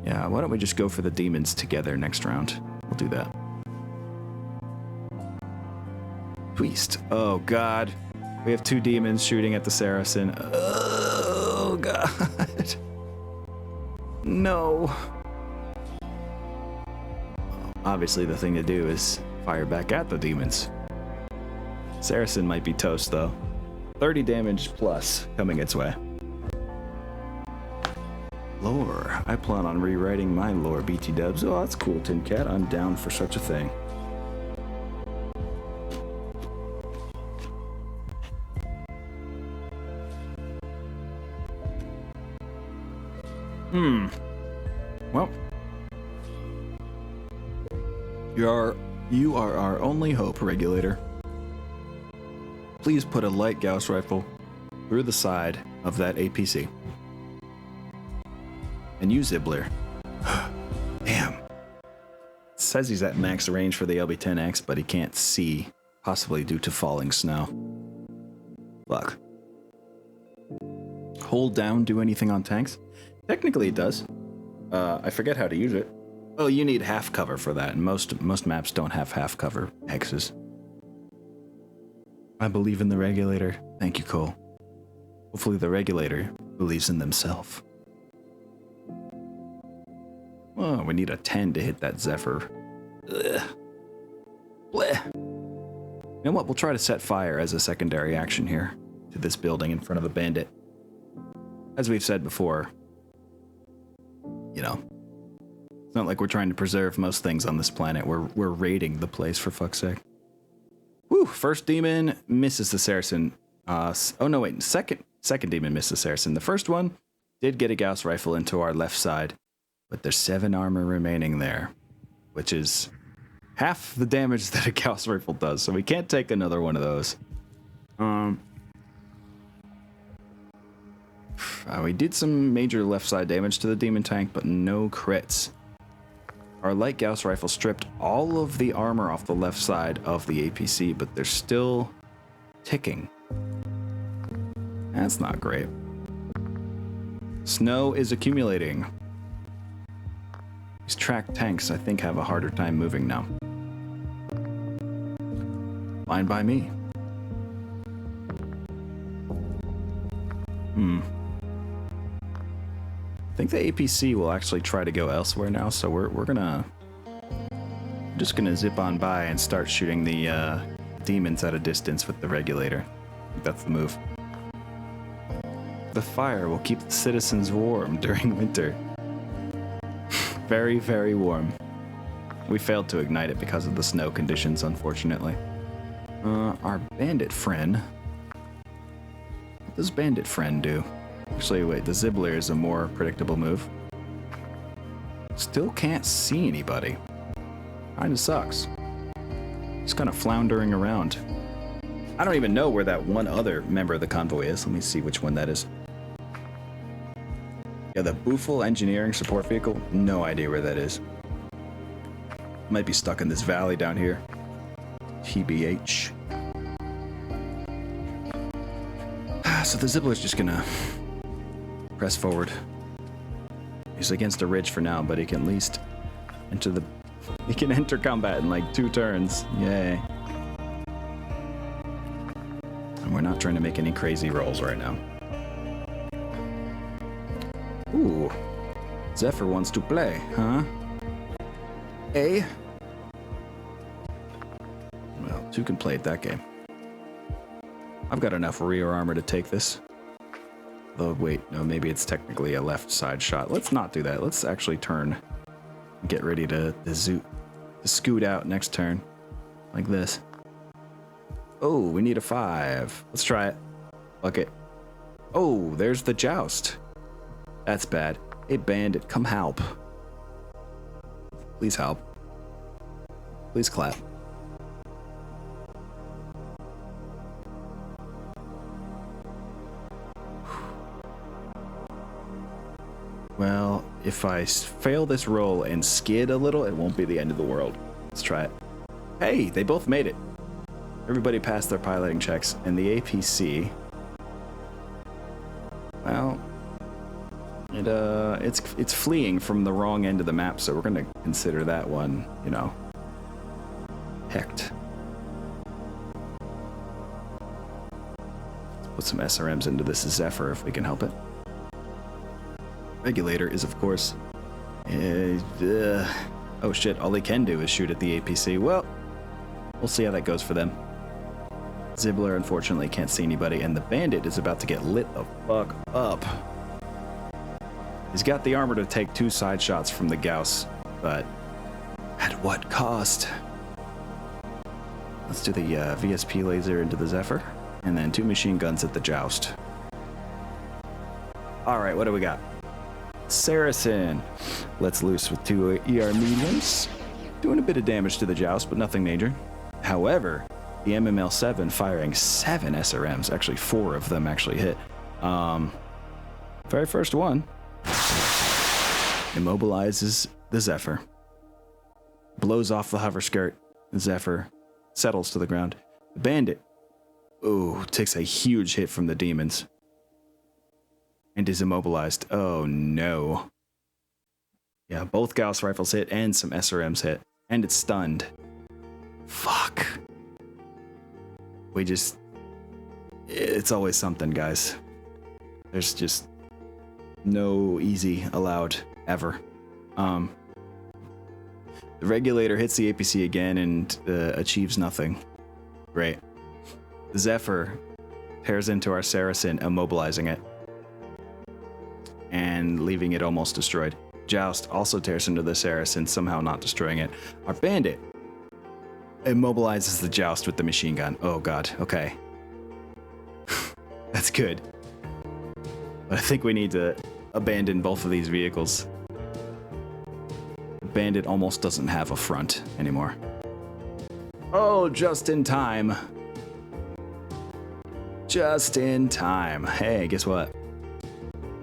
Yeah, why don't we just go for the demons together next round? We'll do that. Twist. Oh, God. We have 2 demons shooting at the Saracen. Oh, God. No. Obviously, the thing to do is fire back at the demons. Saracen might be toast, though. 30 damage plus coming its way. Lore. I plan on rewriting my lore, BT dubs. Oh, that's cool, Tin Cat. I'm down for such a thing. Well. You are our only hope, Regulator. Please put a light Gauss rifle through the side of that APC. And you, Zibbler. Damn. It says he's at max range for the LB-10X, but he can't see, possibly due to falling snow. Fuck. Hold down, do anything on tanks? Technically it does. I forget how to use it. Oh, you need half cover for that, and most maps don't have half cover hexes. I believe in the Regulator. Thank you, Cole. Hopefully the Regulator believes in themselves. Oh, we need a 10 to hit that Zephyr. Ugh. Bleh. You know what? We'll try to set fire as a secondary action here to this building in front of the bandit. As we've said before, you know, it's not like we're trying to preserve most things on this planet. We're raiding the place, for fuck's sake. Woo! First demon misses the Saracen. Oh no, wait. Second demon missed the Saracen. The first one did get a Gauss rifle into our left side, but there's 7 armor remaining there, which is half the damage that a Gauss rifle does, so we can't take another one of those. We did some major left side damage to the demon tank, but no crits. Our light Gauss rifle stripped all of the armor off the left side of the APC, but they're still ticking. That's not great. Snow is accumulating. These tracked tanks, I think, have a harder time moving now. Fine by me. I think the APC will actually try to go elsewhere now, so we're just gonna zip on by and start shooting the demons at a distance with the regulator. I think that's the move. The fire will keep the citizens warm during winter. Very, very warm. We failed to ignite it because of the snow conditions, unfortunately. Our bandit friend. What does bandit friend do? Actually, wait, the Zibbler is a more predictable move. Still can't see anybody. Kinda sucks. Just kind of floundering around. I don't even know where that one other member of the convoy is. Let me see which one that is. Yeah, the Boofle Engineering Support Vehicle. No idea where that is. Might be stuck in this valley down here. TBH. So the Zibbler's just gonna press forward. He's against a ridge for now, but he can at least enter the... He can enter combat in like 2 turns. Yay. And we're not trying to make any crazy rolls right now. Ooh. Zephyr wants to play, huh? A? Well, 2 can play at that game. I've got enough rear armor to take this. Though, wait, no, maybe it's technically a left side shot. Let's not do that. Let's actually turn. Get ready to scoot out next turn. Like this. Oh, we need a 5. Let's try it. Fuck it. Oh, there's the joust. That's bad. Hey, bandit, come help. Please help. Please clap. Well, if I fail this roll and skid a little, it won't be the end of the world. Let's try it. Hey, they both made it. Everybody passed their piloting checks, and the APC... Well... It's fleeing from the wrong end of the map, so we're gonna consider that one, you know, hecked. Let's put some SRMs into this Zephyr if we can help it. Regulator is, of course... oh shit, all they can do is shoot at the APC. Well, we'll see how that goes for them. Zibbler, unfortunately, can't see anybody, and the bandit is about to get lit the fuck up. He's got the armor to take 2 side shots from the Gauss, but at what cost? Let's do the VSP laser into the Zephyr, and then 2 machine guns at the joust. Alright, what do we got? Saracen. Let's loose with 2 ER mediums. Doing a bit of damage to the joust, but nothing major. However, the MML-7 firing 7 SRMs, actually 4 of them actually hit. Very first one immobilizes the Zephyr. Blows off the hover skirt. The Zephyr settles to the ground. The bandit, ooh, takes a huge hit from the demons. And is immobilized. Oh no. Yeah, both Gauss rifles hit and some SRMs hit. And it's stunned. Fuck. It's always something, guys. There's just no easy allowed, ever. The regulator hits the APC again and achieves nothing. Great. The Zephyr tears into our Saracen, immobilizing it. And leaving it almost destroyed. Joust also tears into the Saracen, somehow not destroying it. Our bandit immobilizes the Joust with the machine gun. Oh god, okay. That's good. But I think we need to abandon both of these vehicles. bandit almost doesn't have a front anymore. Oh, just in time. Just in time. Hey, guess what?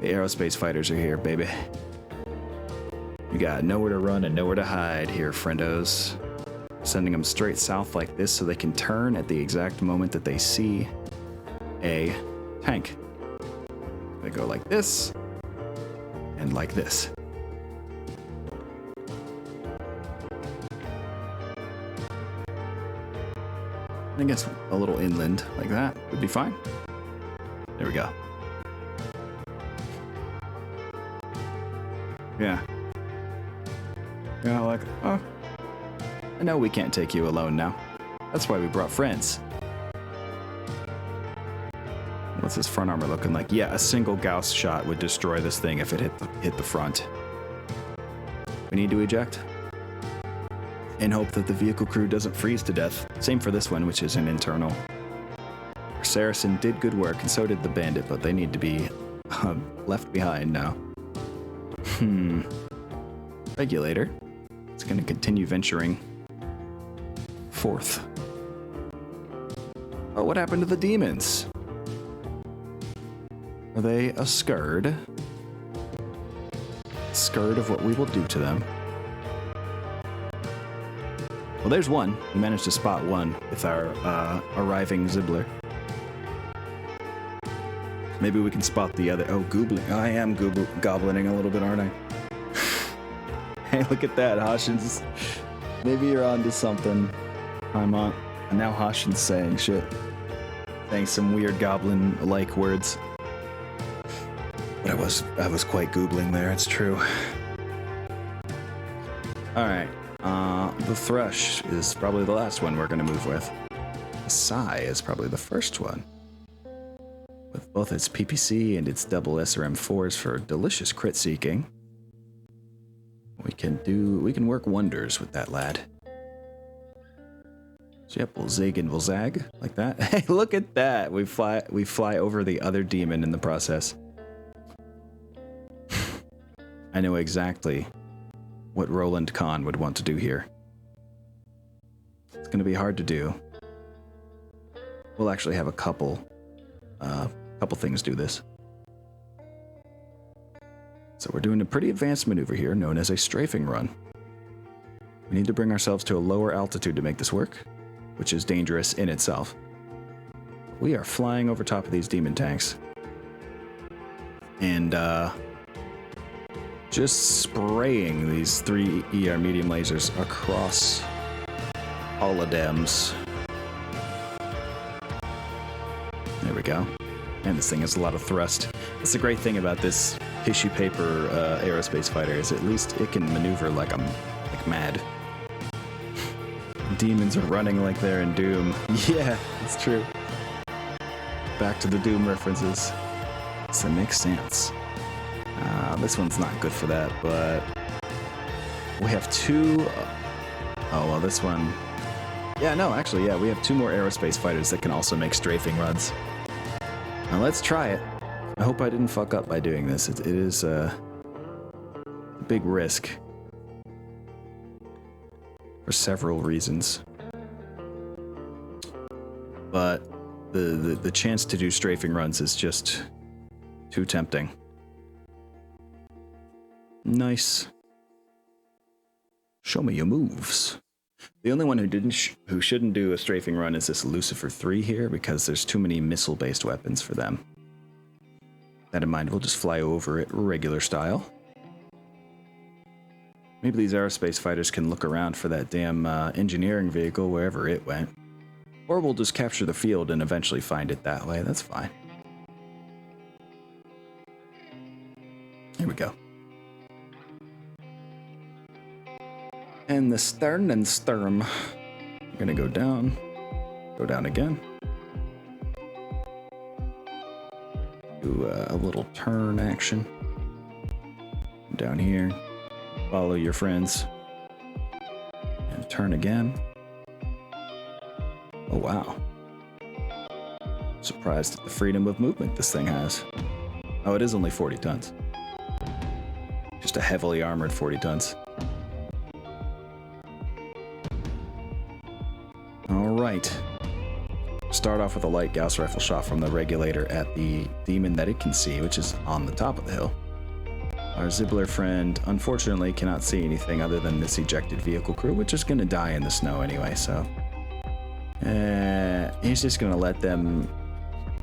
The aerospace fighters are here, baby. You got nowhere to run and nowhere to hide here, friendos. Sending them straight south like this so they can turn at the exact moment that they see a tank. They go like this and like this. I guess a little inland like that would be fine. There we go. Yeah. Yeah, like, oh, I know we can't take you alone now. That's why we brought friends. What's his front armor looking like? Yeah, a single Gauss shot would destroy this thing if it hit the front. We need to eject. And hope that the vehicle crew doesn't freeze to death. Same for this one, which is an internal. Saracen did good work, and so did the bandit, but they need to be left behind now. Regulator. It's going to continue venturing forth. Oh, what happened to the demons? Are they a scared? Scared of what we will do to them? Well, there's one. We managed to spot one with our arriving Zibbler. Maybe we can spot the other. Oh, goobling. I am goblining a little bit, aren't I? Hey, look at that, Hashins. Maybe you're onto something. I'm on. And now Hashin's saying shit. Saying some weird goblin-like words. But I was quite googling there, it's true. Alright. The Thrush is probably the last one we're going to move with. The Sigh is probably the first one. With both its PPC and its double SRM4s for delicious crit seeking. We can work wonders with that lad. So yep, we'll zig and we'll zag like that. Hey, look at that! We fly over the other demon in the process. I know exactly what Roland Kahn would want to do here. It's going to be hard to do. We'll actually have a couple things do this. So we're doing a pretty advanced maneuver here known as a strafing run. We need to bring ourselves to a lower altitude to make this work, which is dangerous in itself. We are flying over top of these demon tanks. And, just spraying these 3 ER medium lasers across all of them. There we go. And this thing has a lot of thrust. That's the great thing about this tissue paper aerospace fighter is at least it can maneuver like mad. Demons are running like they're in Doom. Yeah, it's true. Back to the Doom references. So it makes sense. This one's not good for that, but we have 2. Oh, well, this one. Yeah, no, actually, yeah, we have 2 more aerospace fighters that can also make strafing runs. Now let's try it. I hope I didn't fuck up by doing this. It is a big risk for several reasons, but the chance to do strafing runs is just too tempting. Nice. Show me your moves. The only one who shouldn't do a strafing run is this Lucifer 3 here, because there's too many missile-based weapons for them. That in mind, we'll just fly over it regular style. Maybe these aerospace fighters can look around for that damn engineering vehicle wherever it went. Or we'll just capture the field and eventually find it that way. That's fine. Here we go. And the stern and sturm. I'm gonna go down again. Do a little turn action. Down here. Follow your friends. And turn again. Oh wow. Surprised at the freedom of movement this thing has. Oh, it is only 40 tons. Just a heavily armored 40 tons. right. Start off with a light Gauss rifle shot from the regulator at the demon that it can see, which is on the top of the hill. Our Zibbler friend, unfortunately, cannot see anything other than this ejected vehicle crew, which is going to die in the snow anyway, so... he's just going to let them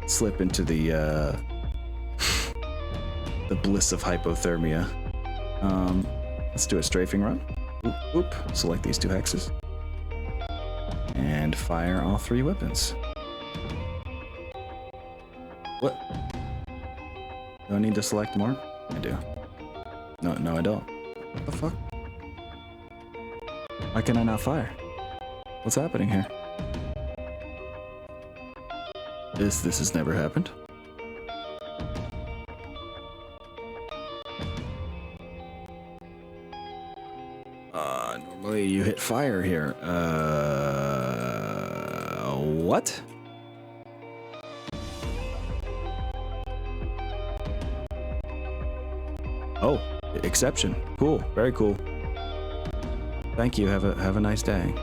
slip into the the bliss of hypothermia. Let's do a strafing run. Oop, oop. Select these 2 hexes. And fire all 3 weapons. What? Do I need to select more? I do. No, I don't. What the fuck? Why can I not fire? What's happening here? This has never happened. Normally you hit fire here. What? Oh, exception. Cool. Very cool. Thank you. Have a nice day.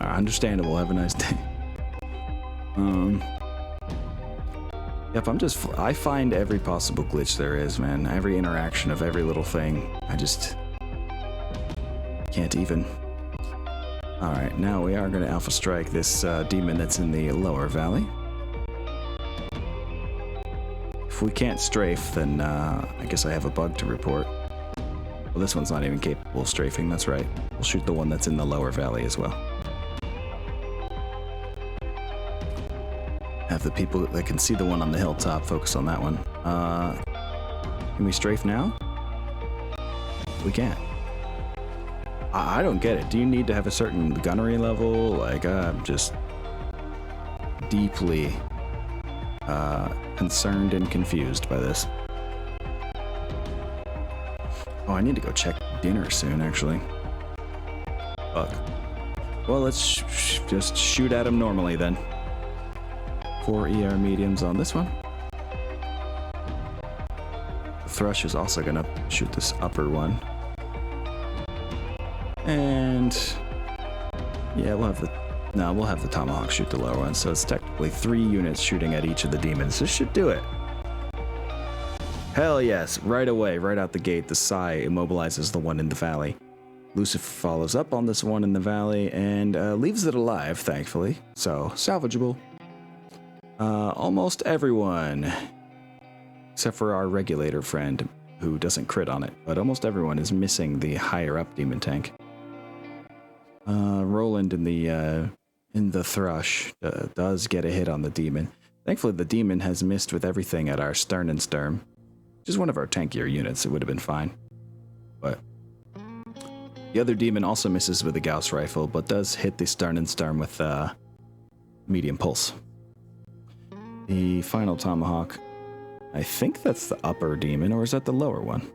Understandable. Have a nice day. Yep, I find every possible glitch there is, man. Every interaction of every little thing. I just can't even. Alright, now we are going to Alpha Strike this demon that's in the lower valley. If we can't strafe, then I guess I have a bug to report. Well, this one's not even capable of strafing, that's right. We'll shoot the one that's in the lower valley as well. Have the people that can see the one on the hilltop focus on that one. Can we strafe now? We can't. I don't get it. Do you need to have a certain gunnery level? Like, I'm just deeply concerned and confused by this. Oh, I need to go check dinner soon, actually. Fuck. Well, let's just shoot at him normally then. 4 ER mediums on this one. The Thrush is also gonna shoot this upper one. And yeah, we'll have the Tomahawk shoot the lower one, so it's technically 3 units shooting at each of the demons. This should do it. Hell yes, right away, right out the gate, the Psy immobilizes the one in the valley. Lucifer follows up on this one in the valley and leaves it alive, thankfully, so salvageable. Almost everyone, except for our regulator friend, who doesn't crit on it, but almost everyone is missing the higher up demon tank. Roland in the Thrush does get a hit on the demon. Thankfully, the demon has missed with everything at our Stern and Sturm, which is one of our tankier units. It would have been fine, but the other demon also misses with the Gauss rifle, but does hit the Stern and Sturm with medium pulse. The final Tomahawk, I think that's the upper demon, or is that the lower one?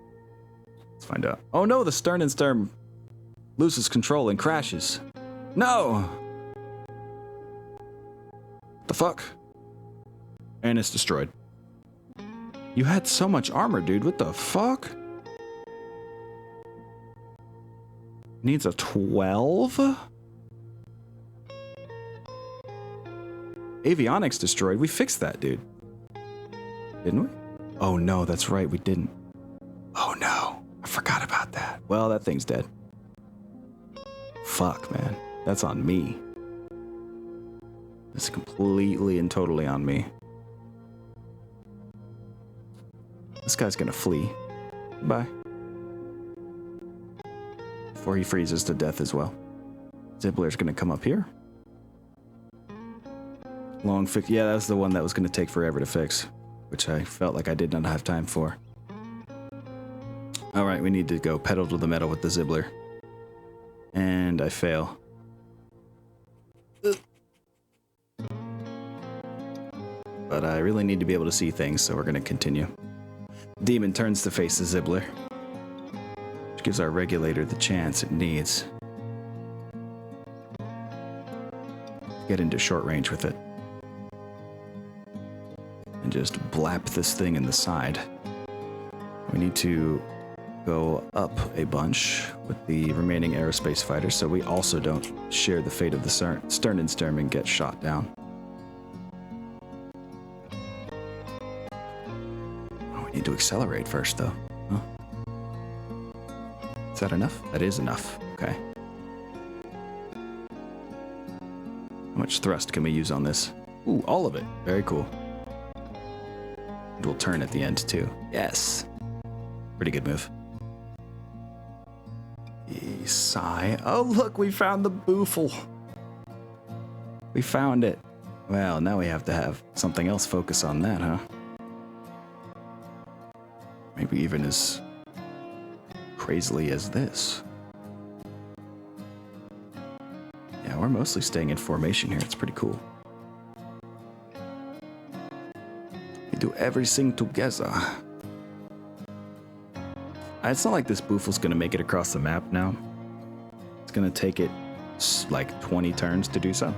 Let's find out. Oh no, the Stern and Sturm loses control and crashes. No! The fuck? And it's destroyed. You had so much armor, dude. What the fuck? Needs a 12? Avionics destroyed. We fixed that, dude. Didn't we? Oh no, that's right, we didn't. Oh no, I forgot about that. Well, that thing's dead. Fuck, man. That's on me. It's completely and totally on me. This guy's gonna flee. Bye. Before he freezes to death as well. Zibbler's gonna come up here. Long fix. Yeah, that's the one that was gonna take forever to fix, which I felt like I did not have time for. Alright, we need to go pedal to the metal with the Zibbler. And I fail. But I really need to be able to see things, so we're going to continue. Demon turns to face the Zibbler, which gives our regulator the chance it needs to get into short range with it. And just blap this thing in the side. We need to go up a bunch with the remaining aerospace fighters so we also don't share the fate of the stern and stern and get shot down. Oh, we need to accelerate first, though. Huh? Is that enough? That is enough. Okay. How much thrust can we use on this? Ooh, all of it. Very cool. It will turn at the end, too. Yes. Pretty good move. Sigh. Oh, look, we found the boofle. We found it. Well, now we have to have something else focus on that, huh? Maybe even as crazily as this. Yeah, we're mostly staying in formation here. It's pretty cool. We do everything together. It's not like this boofle's gonna make it across the map now. It's gonna take it like 20 turns to do so.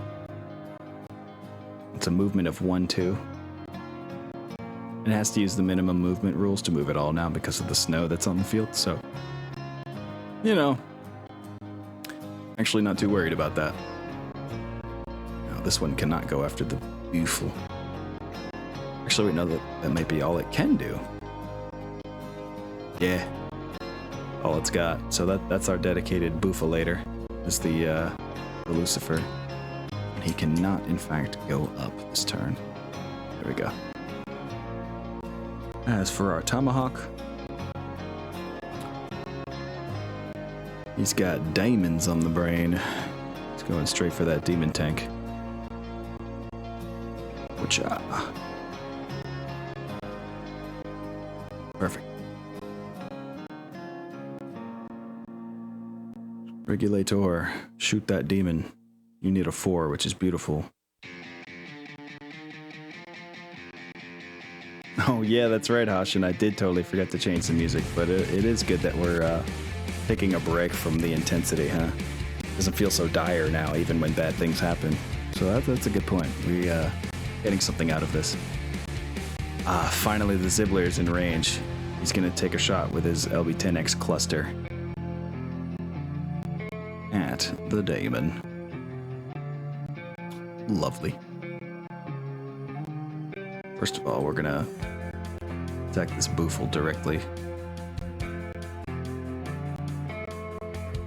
It's a movement of 1, 2. It has to use the minimum movement rules to move it all now because of the snow that's on the field, so... You know. Actually not too worried about that. No, this one cannot go after the boofle. Actually, we know that might be all it can do. Yeah. All it's got. So that's our dedicated boofalator. Is the Lucifer. And he cannot, in fact, go up this turn. There we go. As for our Tomahawk, he's got diamonds on the brain. He's going straight for that demon tank. Which, perfect. Regulator, shoot that demon. You need a 4, which is beautiful. Oh yeah, that's right, Hashin. I did totally forget to change the music, but it is good that we're taking a break from the intensity, huh? Doesn't feel so dire now, even when bad things happen. So that's a good point. We getting something out of this. Finally the Zibbler's in range. He's gonna take a shot with his LB-10X cluster at the Daemon. Lovely. First of all, we're gonna attack this boofle directly.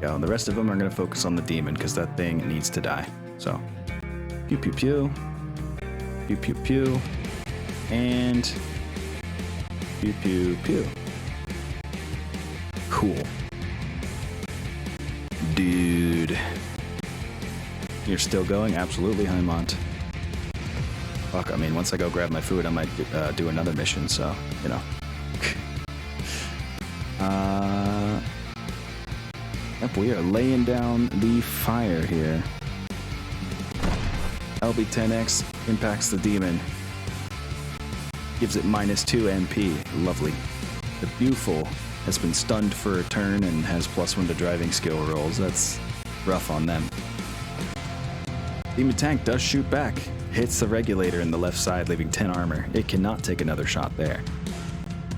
Yeah, and the rest of them are gonna focus on the demon because that thing needs to die. So, pew pew pew, pew pew pew, and pew pew pew. Cool, dude. You're still going? Absolutely, Heimont. Fuck, I mean, once I go grab my food, I might do another mission, so, you know. Yep, we are laying down the fire here. LB-10X impacts the demon. Gives it -2 MP. Lovely. The Buful has been stunned for a turn and has +1 to driving skill rolls. That's rough on them. Demon tank does shoot back. Hits the regulator in the left side, leaving 10 armor. It cannot take another shot there.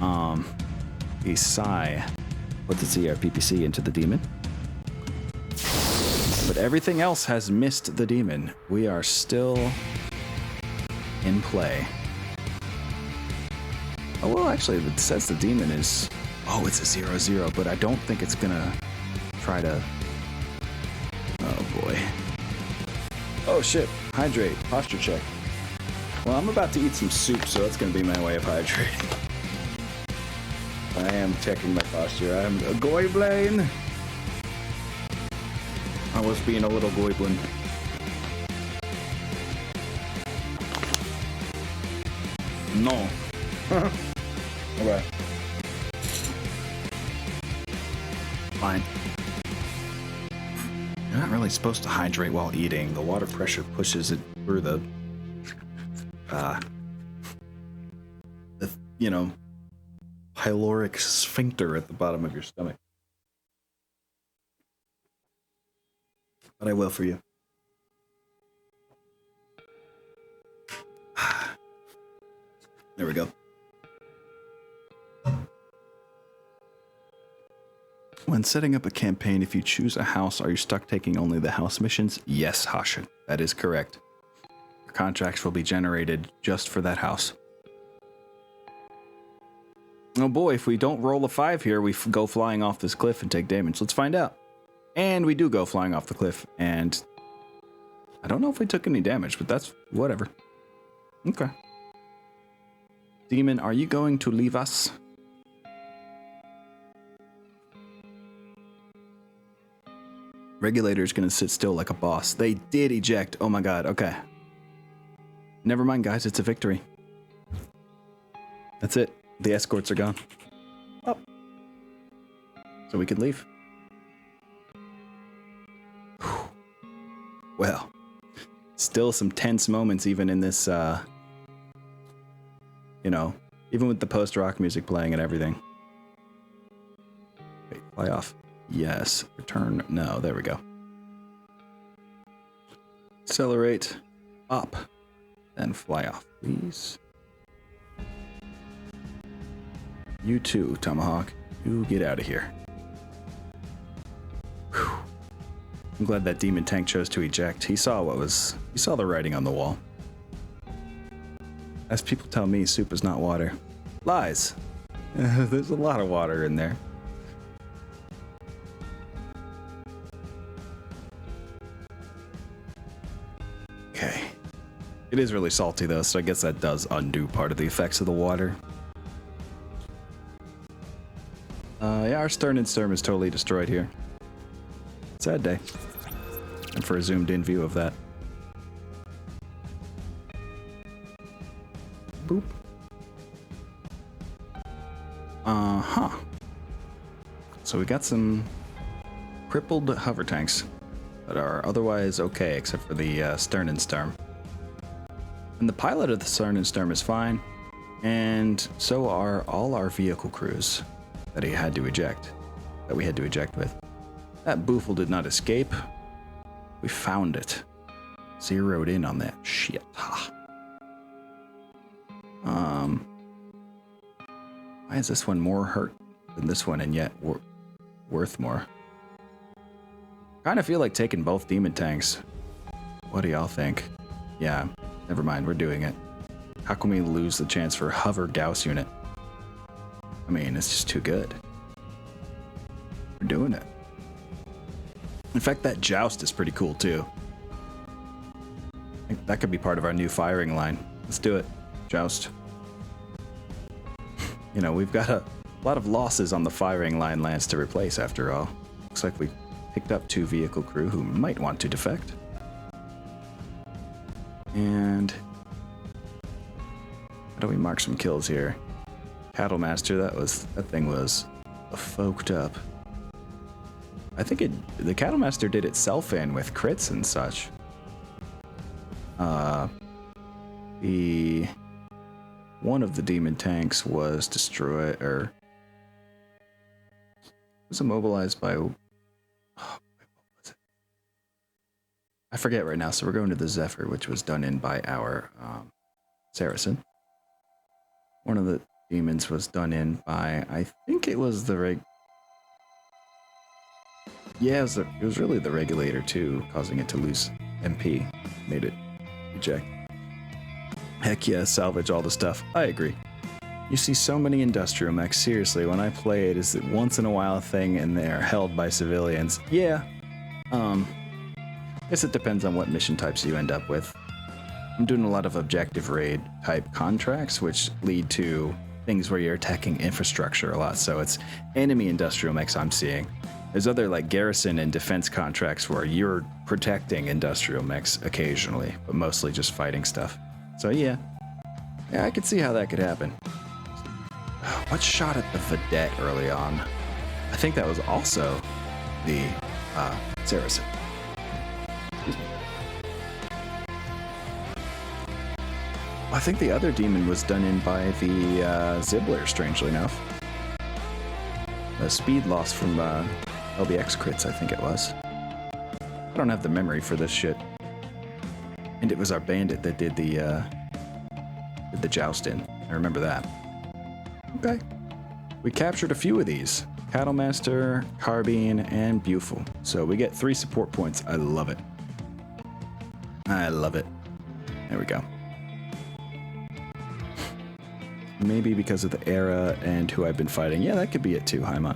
The Psy puts its ERPPC into the demon. But everything else has missed the demon. We are still in play. Oh, well, actually, it says the demon is... Oh, it's a 0-0, but I don't think it's gonna try to... Oh, boy. Oh, shit. Hydrate. Posture check. Well, I'm about to eat some soup, so that's going to be my way of hydrating. I am checking my posture. I'm a goiblin. I was being a little goiblin. No. Okay. Fine. You're not really supposed to hydrate while eating. The water pressure pushes it through the you know, pyloric sphincter at the bottom of your stomach. But I will for you. There we go. When setting up a campaign, if you choose a house, are you stuck taking only the house missions? Yes, Hashin, that is correct. Your contracts will be generated just for that house. Oh boy, if we don't roll a 5 here, we go flying off this cliff and take damage. Let's find out. And we do go flying off the cliff, and I don't know if we took any damage, but that's whatever. Okay. Demon, are you going to leave us? Regulator's gonna sit still like a boss. They did eject. Oh my god, okay. Never mind, guys, it's a victory. That's it. The escorts are gone. Oh. So we can leave. Whew. Well, still some tense moments even in this, you know, even with the post-rock music playing and everything. Wait, fly off. Yes. Return. No, there we go. Accelerate up. Then fly off, please. You too, Tomahawk. You get out of here. Whew. I'm glad that demon tank chose to eject. He saw the writing on the wall. As people tell me, soup is not water. Lies. There's a lot of water in there. Okay. It is really salty though, so I guess that does undo part of the effects of the water. Yeah, our stern and stern is totally destroyed here. Sad day. And for a zoomed in view of that. Boop. Uh-huh. So we got some crippled hover tanks that are otherwise okay, except for the stern and stern. And the pilot of the stern and stern is fine, and so are all our vehicle crews that we had to eject with. That boofle did not escape. We found it. Zeroed in on that shit. Why is this one more hurt than this one and yet worth more? Kind of feel like taking both demon tanks. What do y'all think? Yeah, never mind, we're doing it. How can we lose the chance for hover Gauss unit? I mean, it's just too good. We're doing it. In fact, that joust is pretty cool too. I think that could be part of our new firing line. Let's do it. Joust. You know, we've got a lot of losses on the firing line lance to replace after all. Looks like we picked up 2 vehicle crew who might want to defect. And how do we mark some kills here? Cattle Master, that thing was folked up. I think the Cattle Master did itself in with crits and such. One of the demon tanks was destroyed, or was immobilized by, what was it? I forget right now, so we're going to the Zephyr, which was done in by our Saracen. One of the demons was done in by, I think it was the yeah, it was really the regulator too, causing it to lose MP. Made it eject. Heck yeah, salvage all the stuff. I agree. You see so many industrial mechs. Seriously, when I play it, is it once in a while thing and they're held by civilians? Yeah. Guess it depends on what mission types you end up with. I'm doing a lot of objective raid type contracts, which lead to things where you're attacking infrastructure a lot. So it's enemy industrial mechs I'm seeing. There's other like garrison and defense contracts where you're protecting industrial mechs occasionally, but mostly just fighting stuff. So yeah, I could see how that could happen. What shot at the Vedette early on? I think that was also the Saracen. Excuse me. I think the other demon was done in by the Zibbler, strangely enough. The speed loss from LBX crits, I think it was. I don't have the memory for this shit. And it was our bandit that did the joust in. I remember that. Okay. We captured a few of these. Cattlemaster, Carbine, and Buful. So we get 3 support points. I love it. I love it. There we go. Maybe because of the era and who I've been fighting. Yeah, that could be it too, Haima.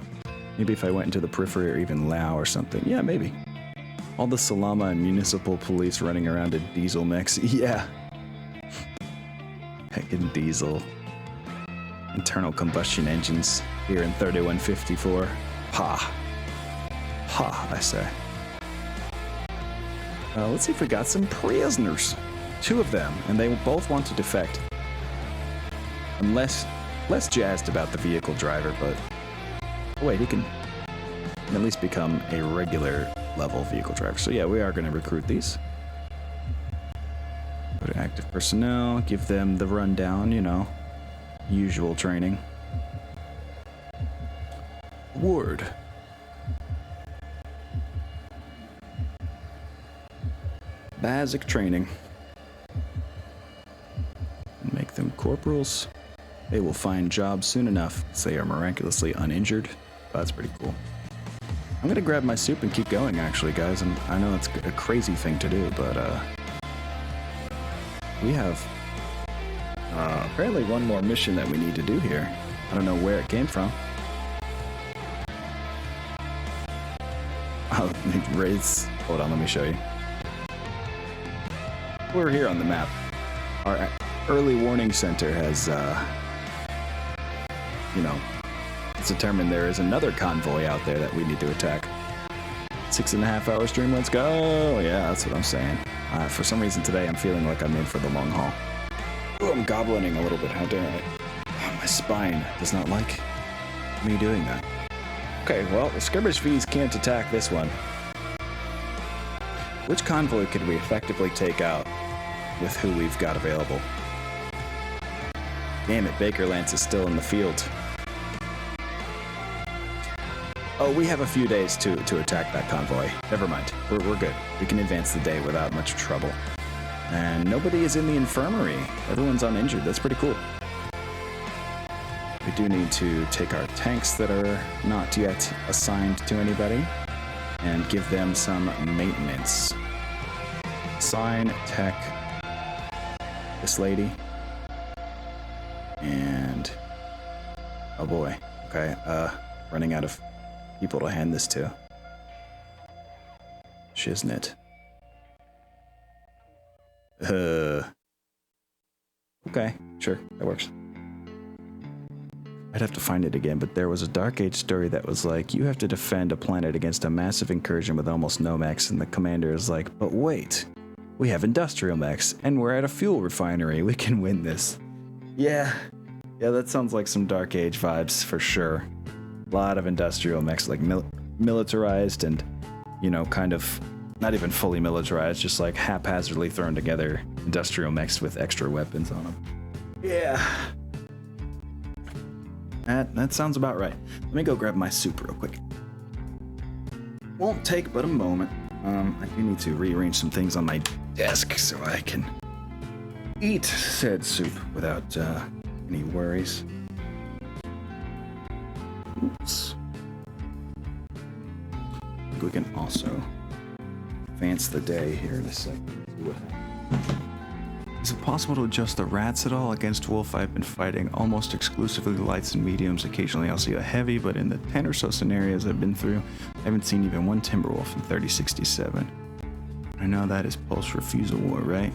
Maybe if I went into the periphery or even Lao or something. Yeah, maybe. All the Salama and municipal police running around in diesel mechs. Yeah. Heckin' diesel. Internal combustion engines here in 3154. Ha. Ha, I say. Let's see if we got some prisoners. 2 of them, and they both want to defect. I'm less jazzed about the vehicle driver, but... Oh, wait, he can at least become a regular level vehicle driver. So yeah, we are going to recruit these. Go to active personnel, give them the rundown, you know. Usual training. Ward. Basic training. Make them corporals. They will find jobs soon enough, so they are miraculously uninjured. Oh, that's pretty cool. I'm gonna grab my soup and keep going, actually, guys. And I know it's a crazy thing to do, but we have apparently one more mission that we need to do here. I don't know where it came from. Oh, raids. Hold on, let me show you. We're here on the map. Our early warning center has, you know, it's determined there is another convoy out there that we need to attack. 6.5 hour stream, let's go! Yeah, that's what I'm saying. For some reason today, I'm feeling like I'm in for the long haul. Ooh, I'm goblining a little bit, how dare I? My spine does not like me doing that. Okay, well, the skirmish V's can't attack this one. Which convoy could we effectively take out with who we've got available? Damn it, Baker Lance is still in the field. Oh, we have a few days to attack that convoy. Never mind, we're good. We can advance the day without much trouble. And nobody is in the infirmary. Everyone's uninjured. That's pretty cool. We do need to take our tanks that are not yet assigned to anybody and give them some maintenance. Assign tech this lady. And oh boy. Okay, running out of people to hand this to. Shiznit. Okay, sure, that works. I'd have to find it again, but there was a Dark Age story that was like, you have to defend a planet against a massive incursion with almost no mechs, and the commander is like, but wait, we have industrial mechs, and we're at a fuel refinery, we can win this. Yeah, that sounds like some Dark Age vibes for sure. A lot of industrial mechs, like militarized and, you know, kind of not even fully militarized, just like haphazardly thrown together industrial mechs with extra weapons on them. Yeah. That sounds about right. Let me go grab my soup real quick. Won't take but a moment. I do need to rearrange some things on my desk so I can eat said soup without any worries. Oops. I think we can also advance the day here in a second. Is it possible to adjust the rats at all? Against Wolf, I've been fighting almost exclusively lights and mediums. Occasionally I'll see a heavy, but in the 10 or so scenarios I've been through, I haven't seen even one Timberwolf in 3067. I know that is post-refusal war, right?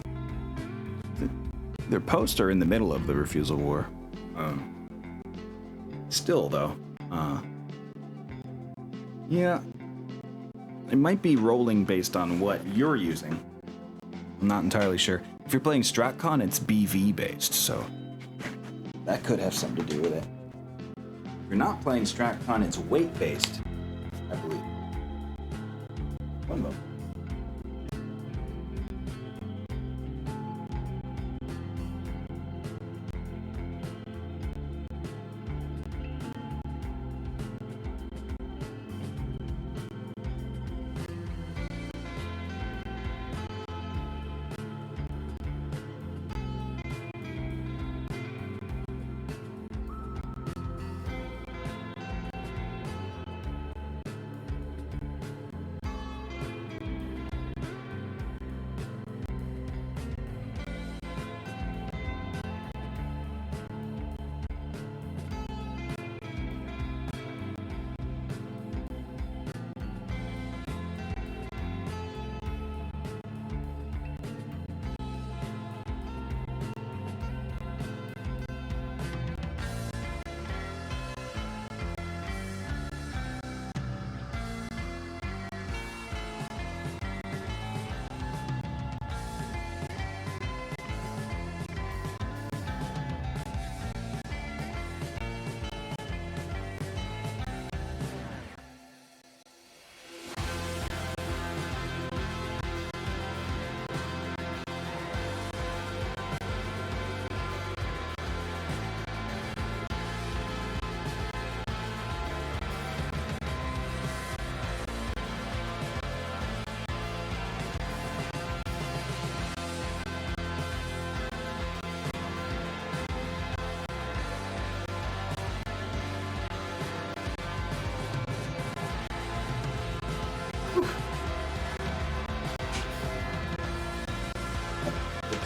Their posts are in the middle of the refusal war. Still, though. Yeah. It might be rolling based on what you're using. I'm not entirely sure. If you're playing StratCon, it's BV based, so that could have something to do with it. If you're not playing StratCon, it's weight based, I believe. One moment.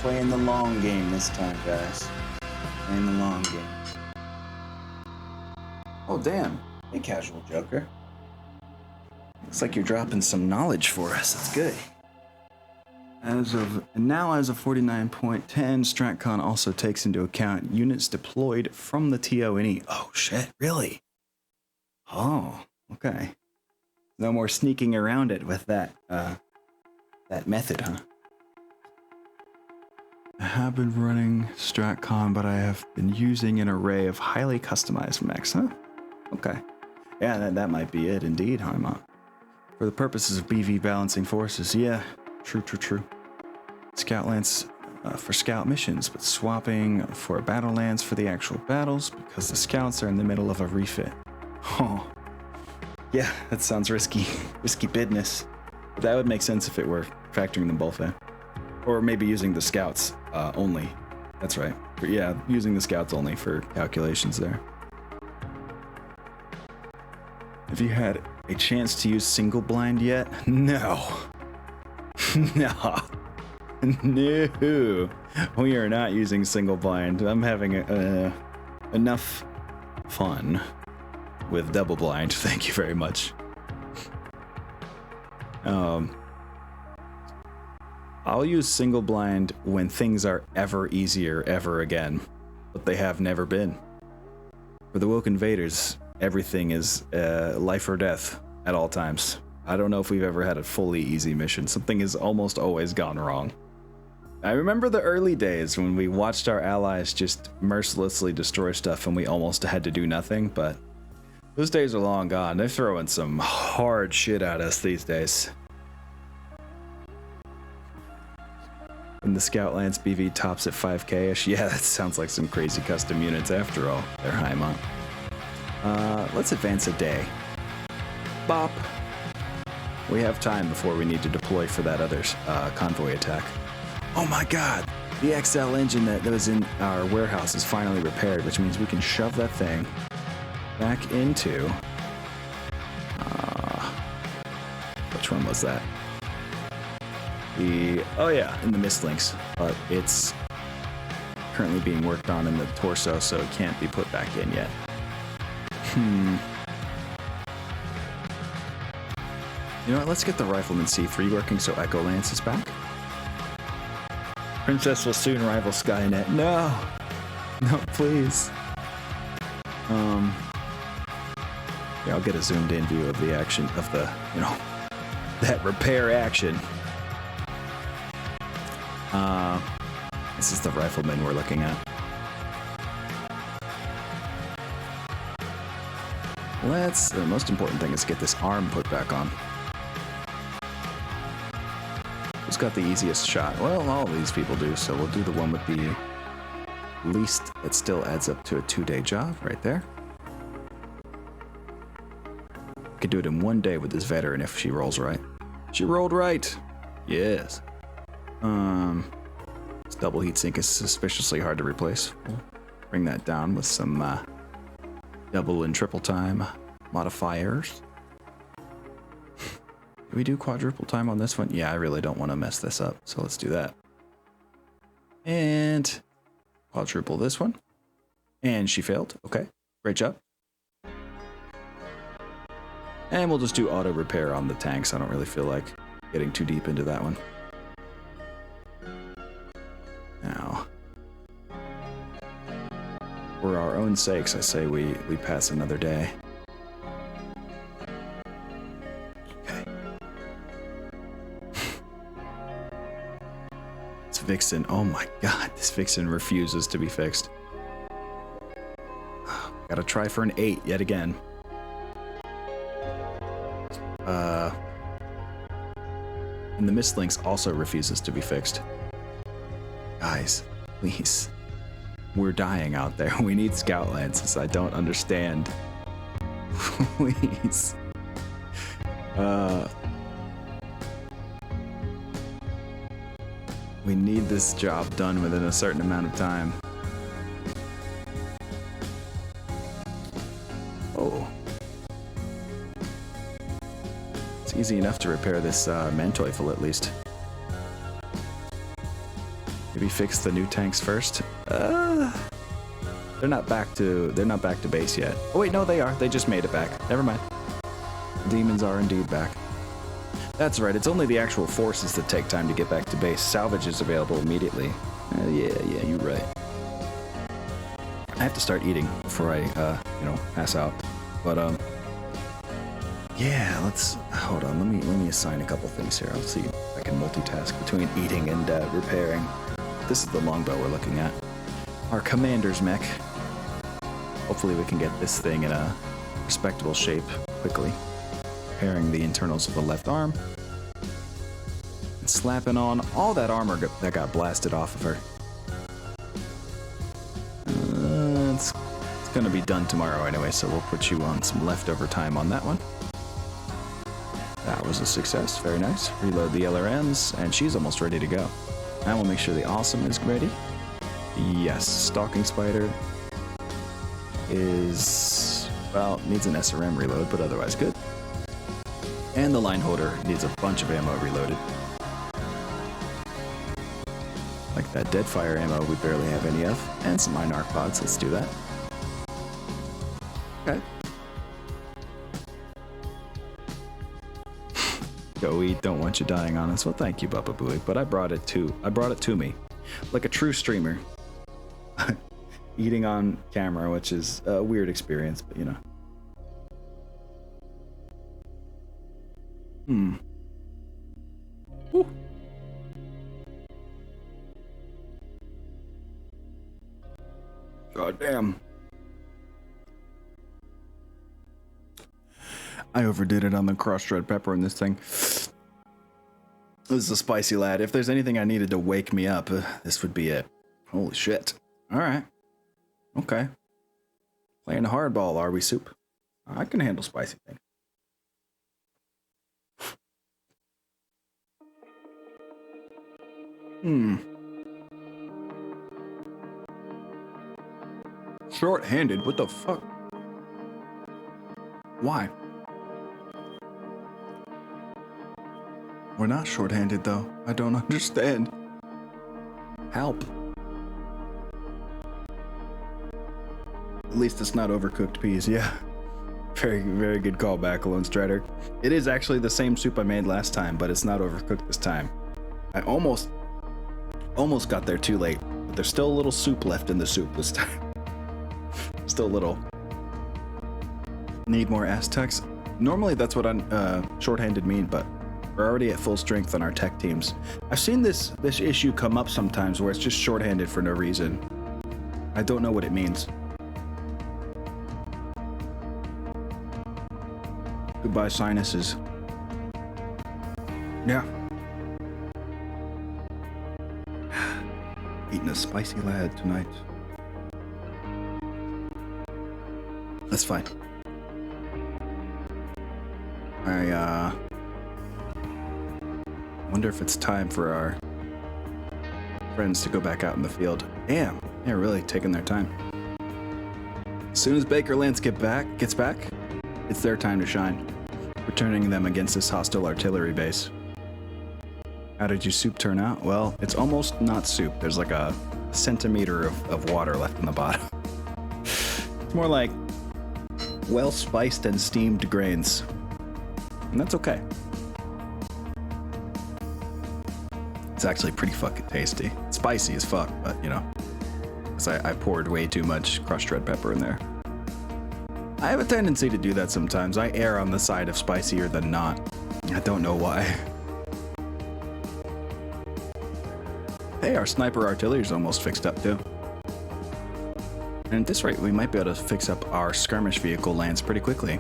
Playing the long game this time, guys. Playing the long game. Oh, damn. Hey, Casual Joker. Looks like you're dropping some knowledge for us. That's good. As of 49.10, StratCon also takes into account units deployed from the TONE. Oh, shit. Really? Oh, okay. No more sneaking around it with that method, huh? I have been running StratCon, but I have been using an array of highly customized mechs, huh? Okay. Yeah, that might be it indeed, Haima. For the purposes of BV balancing forces, yeah. True. Scout lance for scout missions, but swapping for battle lance for the actual battles because the scouts are in the middle of a refit. Oh. Yeah, that sounds risky. Risky business. But that would make sense if it were factoring them both in. Or maybe using the scouts only. That's right. But yeah, using the scouts only for calculations there. Have you had a chance to use single blind yet? No. No. No. We are not using single blind. I'm having enough fun with double blind. Thank you very much. I'll use single blind when things are ever easier ever again, but they have never been. For the Woke Invaders, everything is life or death at all times. I don't know if we've ever had a fully easy mission. Something has almost always gone wrong. I remember the early days when we watched our allies just mercilessly destroy stuff and we almost had to do nothing, but those days are long gone. They're throwing some hard shit at us these days. And the Scout Lance BV tops at 5k-ish. Yeah, that sounds like some crazy custom units after all. They're Haima. Let's advance a day. Bop. We have time before we need to deploy for that other convoy attack. Oh my god! The XL engine that was in our warehouse is finally repaired, which means we can shove that thing back into... which one was that? Oh yeah, in the Mistlinks, but it's currently being worked on in the torso, so it can't be put back in yet. You know what, let's get the Rifleman C3 working so Echo Lance is back. Princess will soon rival Skynet. No! No, please. Yeah, I'll get a zoomed in view of the action of the, that repair action. This is the Rifleman we're looking at. The most important thing is get this arm put back on. Who's got the easiest shot? Well, all of these people do, so we'll do the one with the least that still adds up to a 2-day job right there. Could do it in 1 day with this veteran if she rolls right. She rolled right. Yes. This double heatsink is suspiciously hard to replace. We'll bring that down with some double and triple time modifiers. Do we do quadruple time on this one? Yeah, I really don't want to mess this up, so let's do that. And quadruple this one. And she failed. Okay, great job. And we'll just do auto repair on the tanks. I don't really feel like getting too deep into that one. Now, for our own sakes, I say we pass another day. Okay. This Vixen, oh my god, this Vixen refuses to be fixed. Gotta try for an 8 yet again. And the Mistlinks also refuses to be fixed. Guys, please. We're dying out there. We need scout lances. I don't understand. Please. We need this job done within a certain amount of time. Oh. It's easy enough to repair this Manteufel at least. Maybe fix the new tanks first. They're not back to base yet. Oh wait, no, they are. They just made it back. Never mind. Demons are indeed back. That's right. It's only the actual forces that take time to get back to base. Salvage is available immediately. Yeah, you're right. I have to start eating before I, pass out. But yeah, hold on. Let me assign a couple things here. I'll see if I can multitask between eating and repairing. This is the longbow we're looking at. Our commander's mech. Hopefully we can get this thing in a respectable shape quickly. Repairing the internals of the left arm. And slapping on all that armor that got blasted off of her. It's gonna be done tomorrow anyway, so we'll put you on some leftover time on that one. That was a success. Very nice. Reload the LRMs, and she's almost ready to go. Now we'll make sure the awesome is ready. Yes, Stalking Spider is, well, needs an SRM reload, but otherwise good. And the line holder needs a bunch of ammo reloaded. Like that Deadfire ammo we barely have any of. And some Minarch pods, let's do that. Okay. Joey, don't want you dying on us. Well, thank you, Bubba Booey, but I brought it to me. Like a true streamer. Eating on camera, which is a weird experience, but you know. Woo. God damn. I overdid it on the crushed red pepper in this thing. This is a spicy lad. If there's anything I needed to wake me up, this would be it. Holy shit. Alright. Okay. Playing hardball, are we, Soup? I can handle spicy things. Short-handed? What the fuck? Why? We're not short-handed, though. I don't understand. Help. At least it's not overcooked peas, yeah. Very, very good callback, Alone Strider. It is actually the same soup I made last time, but it's not overcooked this time. I almost got there too late, but there's still a little soup left in the soup this time. Still a little. Need more Aztecs? Normally that's what short-handed mean, but we're already at full strength on our tech teams. I've seen this issue come up sometimes where it's just short-handed for no reason. I don't know what it means. Goodbye, sinuses. Yeah. Eating a spicy lad tonight. That's fine. I wonder if it's time for our friends to go back out in the field. Damn, they're really taking their time. As soon as Baker Lance gets back, it's their time to shine. Returning them against this hostile artillery base. How did your soup turn out? Well, it's almost not soup. There's like a centimeter of water left in the bottom. It's more like well-spiced and steamed grains. And that's okay. It's actually pretty fucking tasty. It's spicy as fuck, but you know. Because I poured way too much crushed red pepper in there. I have a tendency to do that sometimes. I err on the side of spicier than not. I don't know why. Hey, our sniper artillery is almost fixed up too. And at this rate, we might be able to fix up our skirmish vehicle lands pretty quickly.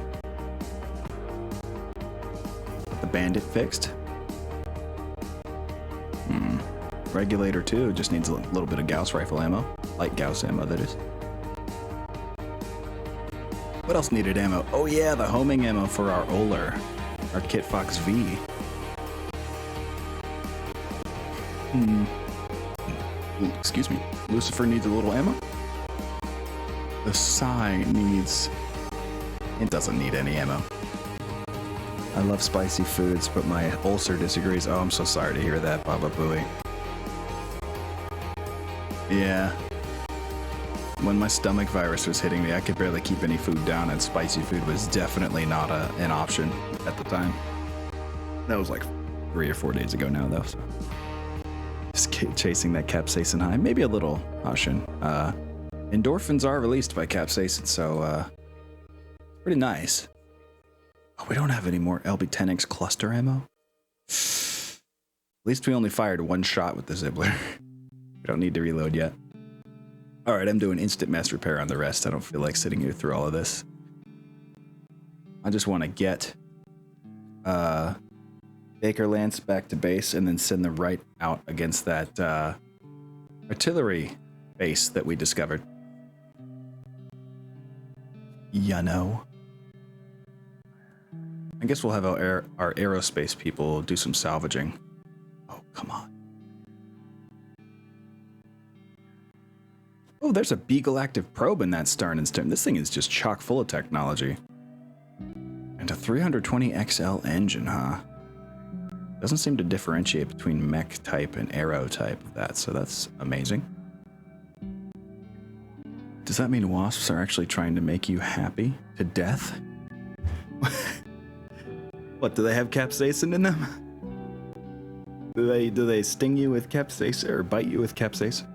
The bandit fixed. Regulator too, just needs a little bit of Gauss rifle ammo. Light Gauss ammo, that is. What else needed ammo? Oh yeah, the homing ammo for our Oler. Our Kit Fox V. Excuse me. Lucifer needs a little ammo. The Psy needs... It doesn't need any ammo. I love spicy foods, but my ulcer disagrees. Oh, I'm so sorry to hear that, Baba Booey. Yeah. When my stomach virus was hitting me, I could barely keep any food down, and spicy food was definitely not an option at the time. That was like 3 or 4 days ago now, though. So. Just chasing that capsaicin high. Maybe a little caution. Endorphins are released by capsaicin, so pretty nice. Oh, we don't have any more LB-10X cluster ammo. At least we only fired 1 shot with the Zibbler. We don't need to reload yet. Alright, I'm doing instant mass repair on the rest. I don't feel like sitting here through all of this. I just want to get Baker Lance back to base and then send them right out against that artillery base that we discovered. You know. I guess we'll have our aerospace people do some salvaging. Oh, come on. Oh, there's a Beagle active probe in that stern and stern. This thing is just chock full of technology. And a 320 XL engine, huh? Doesn't seem to differentiate between mech type and aero type of that, so that's amazing. Does that mean wasps are actually trying to make you happy to death? What, do they have capsaicin in them? Do they sting you with capsaicin or bite you with capsaicin?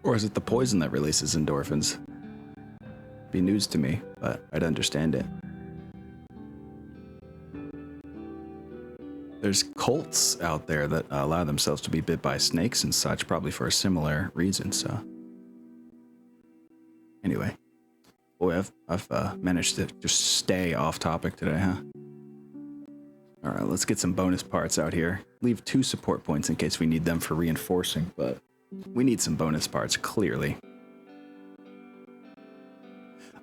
Or is it the poison that releases endorphins? Be news to me, but I'd understand it. There's cults out there that allow themselves to be bit by snakes and such, probably for a similar reason, so. Anyway. Boy, I've managed to just stay off topic today, huh? Alright, let's get some bonus parts out here. Leave 2 support points in case we need them for reinforcing, but we need some bonus parts, clearly.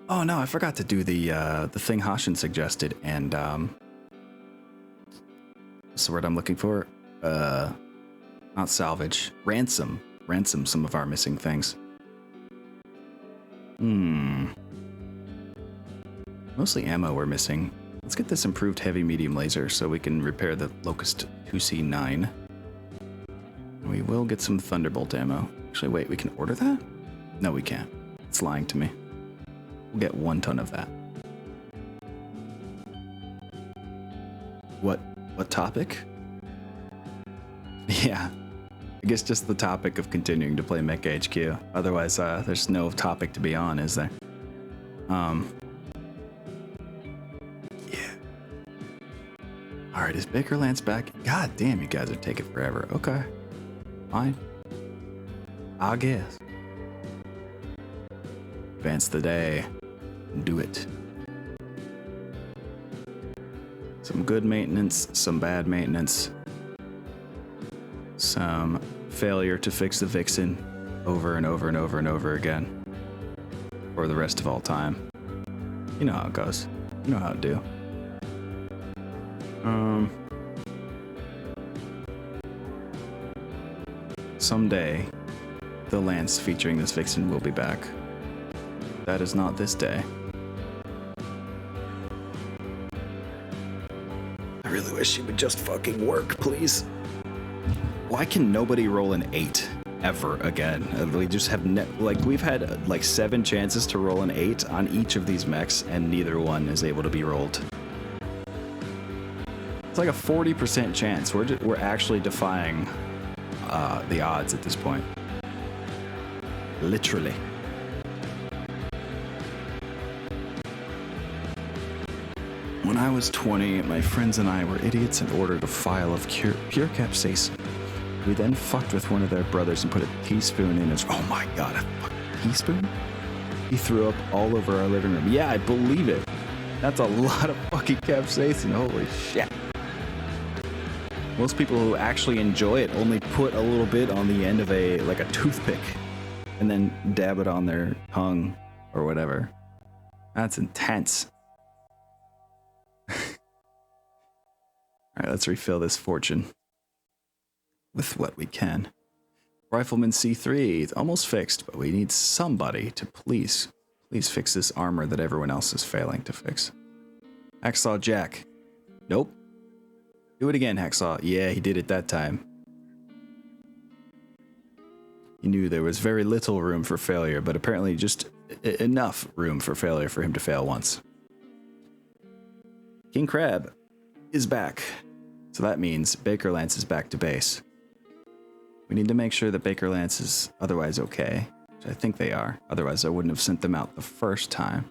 Oh no, I forgot to do the thing Hashin suggested, and what's the word I'm looking for? Not salvage. Ransom. Ransom some of our missing things. Mostly ammo we're missing. Let's get this improved heavy medium laser so we can repair the Locust 2C9. And we will get some Thunderbolt ammo. Actually, wait, we can order that? No, we can't. It's lying to me. We'll get 1 ton of that. What topic? Yeah, I guess just the topic of continuing to play Mecha HQ. Otherwise, there's no topic to be on, is there? Yeah. Alright, is Baker Lance back? God damn, you guys are taking forever. Okay. Fine. I guess. Advance the day. Do it. Some good maintenance, some bad maintenance. Some failure to fix the Vixen over and over and over and over again. For the rest of all time. You know how it goes. You know how it do. Someday, the Lance featuring this Vixen will be back. That is not this day. I really wish it would just fucking work, please. Why can nobody roll an 8 ever again? We just have we've had like 7 chances to roll an 8 on each of these mechs, and neither one is able to be rolled. It's like a 40% chance. We're actually defying the odds at this point. Literally. When I was 20, my friends and I were idiots and ordered a vial of pure capsaicin. We then fucked with one of their brothers and put a teaspoon in his... Oh my god, a fucking teaspoon? He threw up all over our living room. Yeah, I believe it. That's a lot of fucking capsaicin. Holy shit. Most people who actually enjoy it only put a little bit on the end of a toothpick and then dab it on their tongue or whatever. That's intense. Alright, let's refill this fortune with what we can. Rifleman C3, it's almost fixed, but we need somebody to please fix this armor that everyone else is failing to fix. Hacksaw Jack. Nope. Do it again, Hacksaw. Yeah, he did it that time. He knew there was very little room for failure, but apparently just enough room for failure for him to fail once. King Crab is back. So that means Baker Lance is back to base. We need to make sure that Baker Lance is otherwise okay, which I think they are. Otherwise, I wouldn't have sent them out the first time.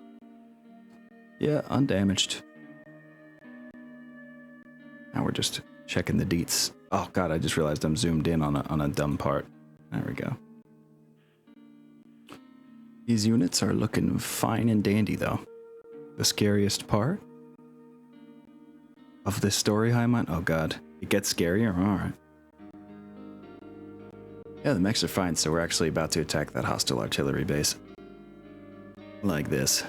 Yeah, undamaged. Now we're just checking the deets. Oh god, I just realized I'm zoomed in on a dumb part. There we go. These units are looking fine and dandy, though. The scariest part of this story, Hyman? Oh god, it gets scarier? Alright. Yeah, the mechs are fine, so we're actually about to attack that hostile artillery base. Like this.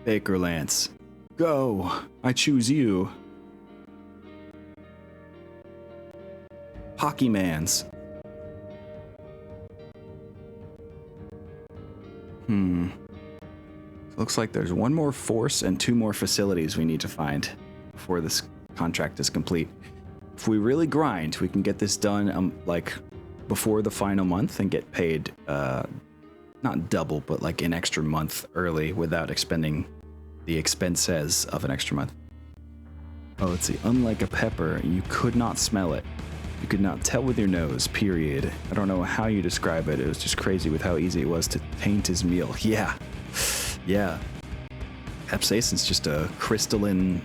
Baker Lance, go! I choose you. Pokemans. Looks like there's one more force and 2 more facilities we need to find before this contract is complete. If we really grind, we can get this done like before the final month and get paid not double, but like an extra month early without expending the expenses of an extra month. Oh, let's see. Unlike a pepper, you could not smell it. You could not tell with your nose, period. I don't know how you describe it. It was just crazy with how easy it was to taint his meal. Yeah. Yeah. Capsaicin's just a crystalline,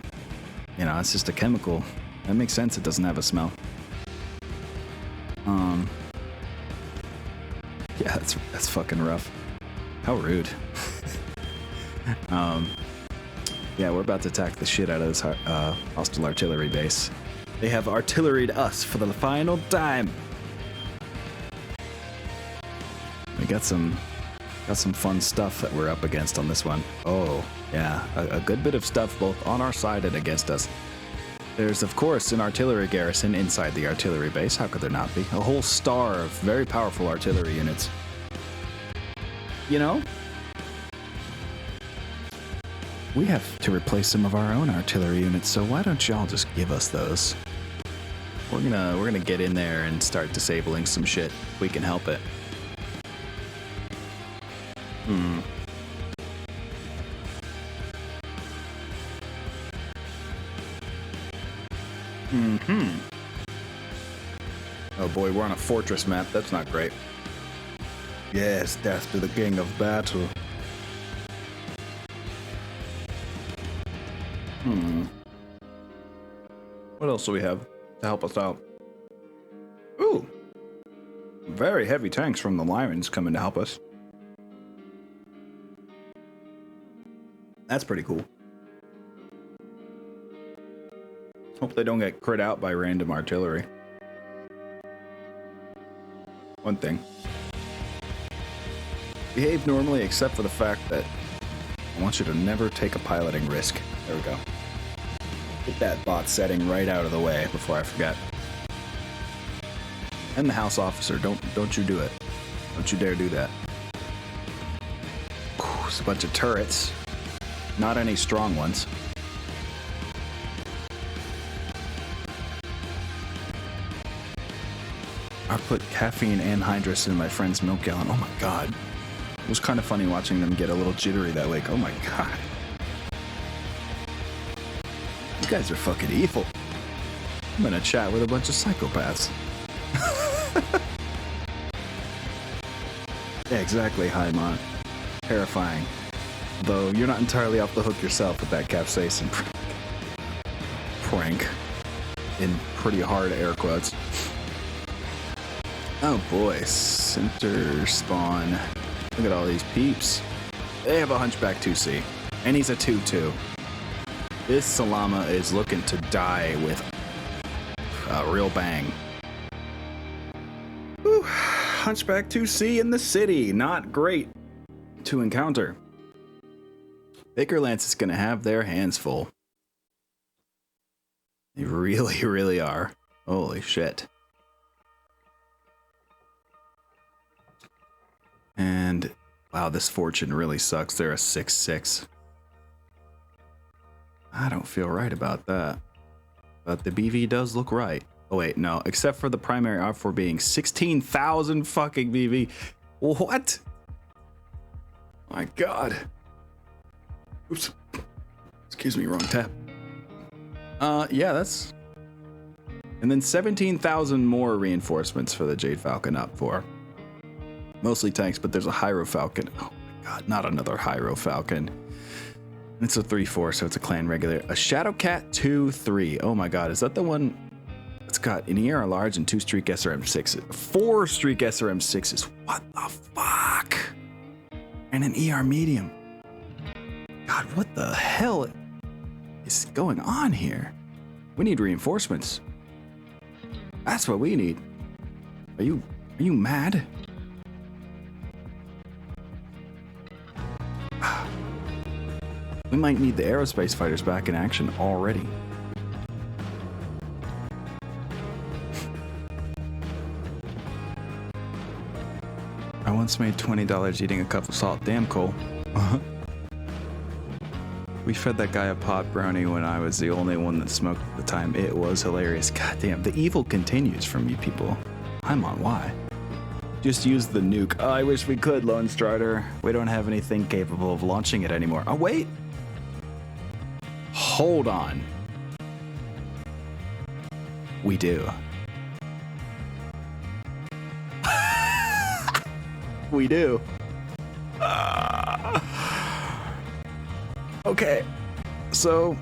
you know, it's just a chemical. That makes sense. It doesn't have a smell. Yeah, that's fucking rough. How rude. Yeah, we're about to attack the shit out of this hostile artillery base. They have artilleried us for the final time. We got some fun stuff that we're up against on this one. Oh, yeah, a good bit of stuff both on our side and against us. There's, of course, an artillery garrison inside the artillery base. How could there not be? A whole star of very powerful artillery units. You know, we have to replace some of our own artillery units, so why don't y'all just give us those? We're gonna get in there and start disabling some shit. We can help it. Oh boy, we're on a fortress map. That's not great. Yes, death to the king of battle. What else do we have to help us out? Ooh! Very heavy tanks from the Lions coming to help us. That's pretty cool. Hope they don't get crit out by random artillery. One thing. Behave normally except for the fact that I want you to never take a piloting risk. There we go. Get that bot setting right out of the way before I forget. And the house officer, don't you do it. Don't you dare do that. It's a bunch of turrets. Not any strong ones. I put caffeine anhydrous in my friend's milk gallon. Oh my god. It was kind of funny watching them get a little jittery that way. Oh my god. You guys are fucking evil. I'm gonna chat with a bunch of psychopaths. Yeah, exactly, Haimon. Terrifying. Though you're not entirely off the hook yourself with that capsaicin prank. In pretty hard air quotes. Oh boy, center spawn. Look at all these peeps. They have a Hunchback 2C, and he's a 2-2. This Salama is looking to die with a real bang. Whew. Hunchback 2C in the city, not great to encounter. Baker Lance is gonna have their hands full. They really, really are. Holy shit. And wow, this fortune really sucks. They're a 6-6. I don't feel right about that. But the BV does look right. Oh wait, no. Except for the primary R4 being 16,000 fucking BV. What? My God. Oops. Excuse me, wrong tab. Yeah, that's... And then 17,000 more reinforcements for the Jade Falcon up for. Mostly tanks, but there's a Hyro Falcon. Oh my God, not another Hyro Falcon. It's a 3-4, so it's a clan regular. A Shadowcat 2-3. Oh my God, is that the one that's got an ER large and 2 Streak SRM6s? 4 Streak SRM6s. What the fuck? And an ER medium. God, what the hell is going on here? We need reinforcements. That's what we need. Are you mad? We might need the aerospace fighters back in action already. I once made $20 eating a cup of salt. Damn, Cole. We fed that guy a pot brownie when I was the only one that smoked at the time. It was hilarious. God damn, the evil continues from you people. I'm on why. Just use the nuke. Oh, I wish we could, Lone Strider. We don't have anything capable of launching it anymore. Oh, wait. Hold on. We do. We do. Okay, so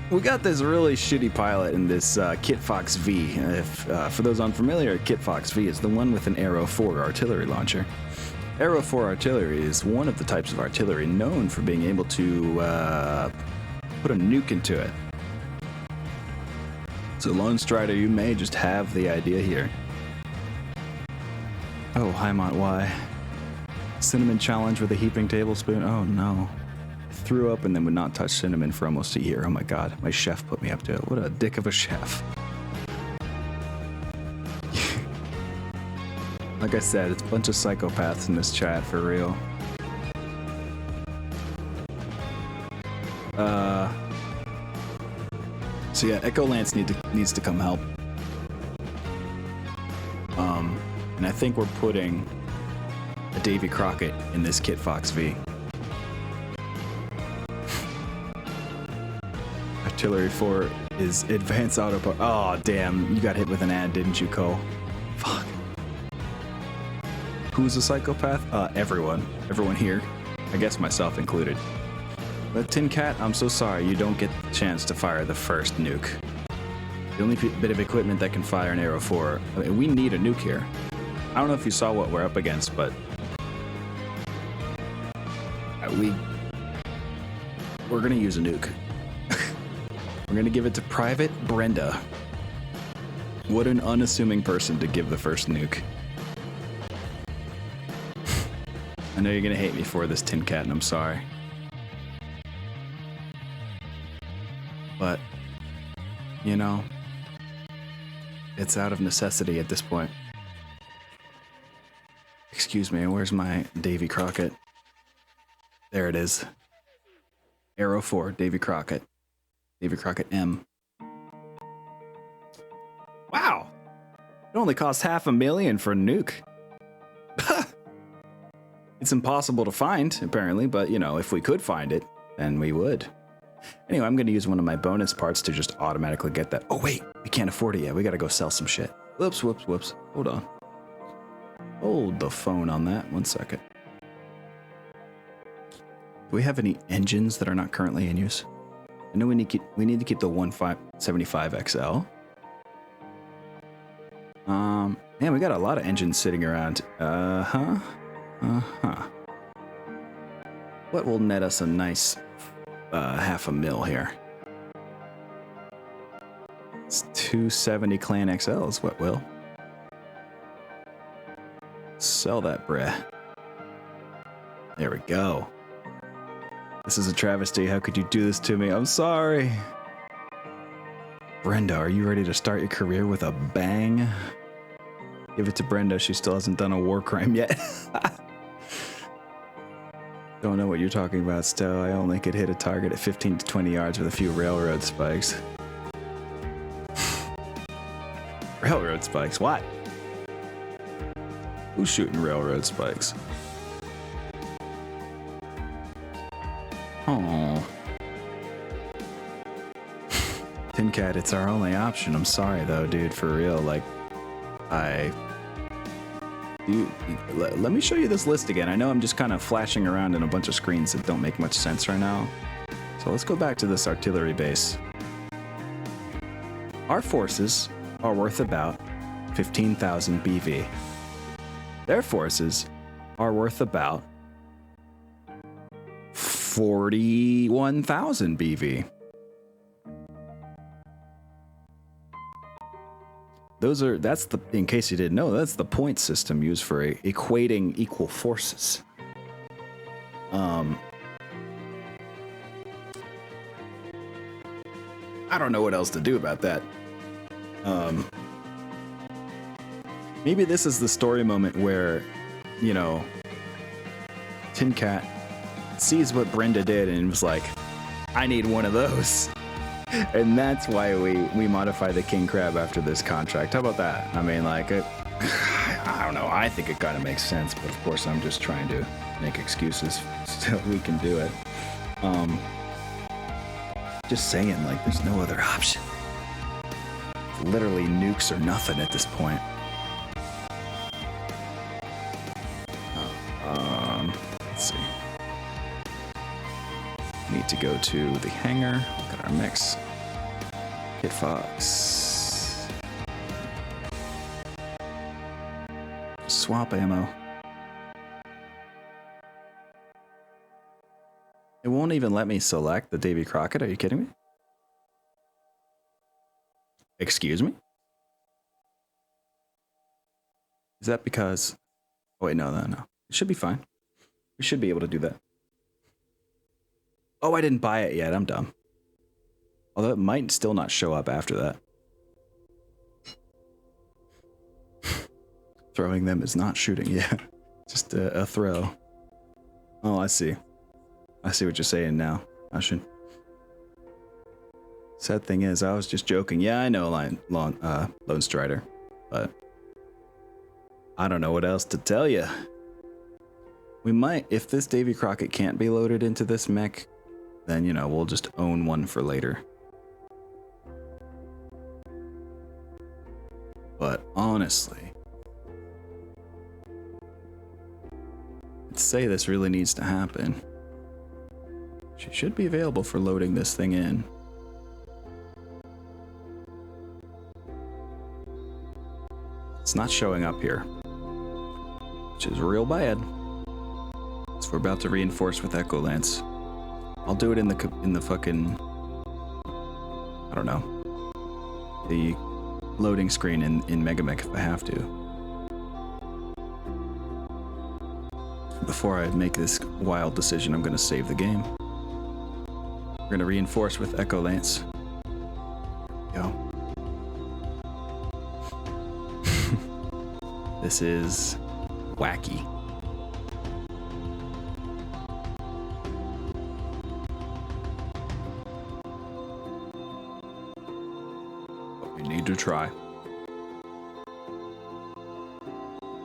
we got this really shitty pilot in this Kit Fox V. For those unfamiliar, Kit Fox V is the one with an Arrow 4 artillery launcher. Arrow 4 artillery is one of the types of artillery known for being able to put a nuke into it. So Lone Strider, you may just have the idea here. Oh, Highmont, why? Cinnamon challenge with a heaping tablespoon? Oh no. I threw up and then would not touch cinnamon for almost a year. Oh my God, my chef put me up to it. What a dick of a chef. Like I said, it's a bunch of psychopaths in this chat, for real. So yeah, Echo Lance needs to come help. And I think we're putting a Davy Crockett in this Kit Fox V. Artillery 4 is advanced auto. Oh damn, you got hit with an ad, didn't you, Cole? Fuck. Who's a psychopath? Everyone. Everyone here. I guess myself included. But Tin Cat, I'm so sorry, you don't get the chance to fire the first nuke. The only bit of equipment that can fire an Arrow 4. I mean, we need a nuke here. I don't know if you saw what we're up against, but we're gonna use a nuke. We're gonna give it to Private Brenda. What an unassuming person to give the first nuke. I know you're gonna hate me for this, Tin Cat, and I'm sorry. But, you know, it's out of necessity at this point. Excuse me, where's my Davy Crockett? There it is. Arrow 4, Davy Crockett. Davy Crockett M. Wow! It only costs $500,000 for a nuke. It's impossible to find, apparently, but, you know, if we could find it, then we would. Anyway, I'm going to use one of my bonus parts to just automatically get that. Oh, wait, we can't afford it yet. We got to go sell some shit. Whoops, whoops, whoops. Hold on. Hold the phone on that. 1 second. Do we have any engines that are not currently in use? I know we need to keep the 1575 XL. Man, we got a lot of engines sitting around. What will net us a nice $500,000 here? It's 270 Clan XLs. What will? Sell that, bruh. There we go. This is a travesty. How could you do this to me? I'm sorry. Brenda, are you ready to start your career with a bang? Give it to Brenda. She still hasn't done a war crime yet. Don't know what you're talking about, Stowe. I only could hit a target at 15 to 20 yards with a few railroad spikes. Railroad spikes. What? Who's shooting railroad spikes? Oh. Tin Cat, it's our only option. I'm sorry though, dude, for real. Like, let me show you this list again. I know I'm just kind of flashing around in a bunch of screens that don't make much sense right now. So let's go back to this artillery base. Our forces are worth about 15,000 BV. Their forces are worth about 41,000 BV. That's the, in case you didn't know, that's the point system used for equating equal forces. I don't know what else to do about that. Maybe this is the story moment where, you know, Tin Cat sees what Brenda did and was like, I need one of those. And that's why we modify the King Crab after this contract. How about that? I mean, like, I don't know. I think it kind of makes sense, but of course I'm just trying to make excuses so we can do it. Just saying, like, there's no other option. It's literally nukes or nothing at this point. Let's see. Need to go to the hangar. Look at our mix. Hit Fox. Swap ammo. It won't even let me select the Davy Crockett. Are you kidding me? Excuse me? Is that because... Oh, wait, no. It should be fine. We should be able to do that. Oh, I didn't buy it yet. I'm dumb. Although it might still not show up after that. Throwing them is not shooting. Yeah. Just a throw. Oh, I see. I see what you're saying now. I should. Sad thing is, I was just joking. Yeah, I know Lone Strider. But I don't know what else to tell you. We might, if this Davy Crockett can't be loaded into this mech, then, you know, we'll just own one for later. But honestly, let's say this really needs to happen. She should be available for loading this thing in. It's not showing up here, which is real bad. So we're about to reinforce with Echo Lance. I'll do it in the fucking, I don't know, the loading screen in MegaMek if I have to. Before I make this wild decision, I'm going to save the game. We're going to reinforce with Echo Lance. Go. This is wacky. But we need to try.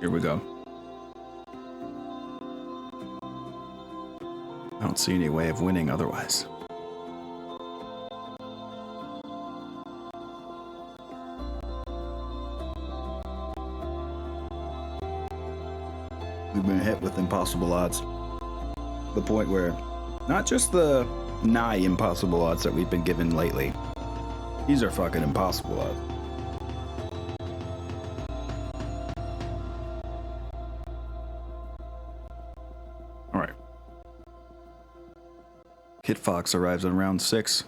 Here we go. I don't see any way of winning otherwise. We've been hit with impossible odds. The point where not just the nigh impossible odds that we've been given lately. These are fucking impossible odds. All right. Kit Fox arrives on round 6.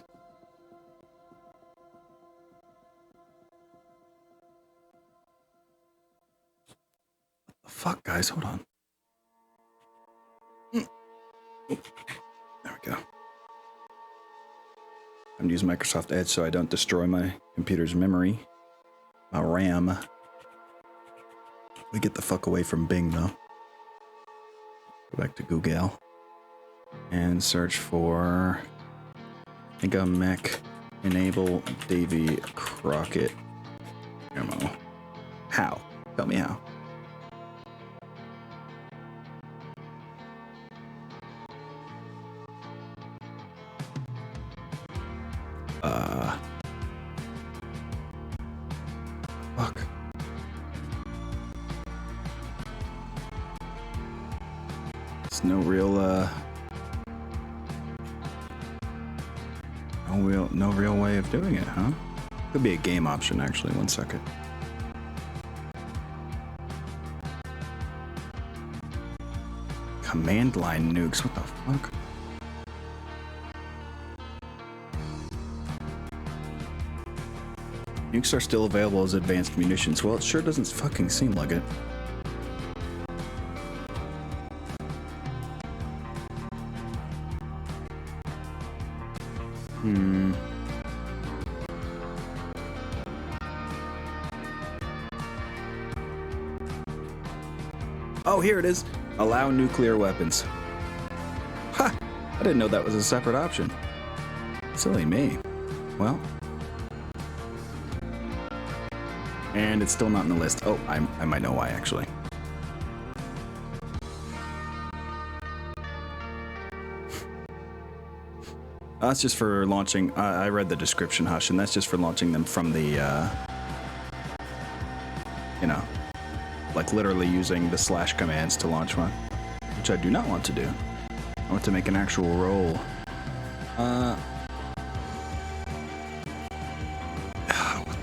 What the fuck, guys? Hold on. There we go. I'm using Microsoft Edge so I don't destroy my computer's memory. My RAM. We get the fuck away from Bing though. Go back to Google. And search for MegaMek enable Davy Crockett ammo. me how. Fuck. There's no real way of doing it, huh? Could be a game option, actually. 1 second. Command line nukes. What the fuck? Nukes are still available as advanced munitions. Well, it sure doesn't fucking seem like it. Oh, here it is. Allow nuclear weapons. Ha! I didn't know that was a separate option. Silly me. Well. And it's still not in the list. Oh, I might know why, actually. That's just for launching. I read the description, Hush, and that's just for launching them from the, you know, like literally using the slash commands to launch one, which I do not want to do. I want to make an actual roll. What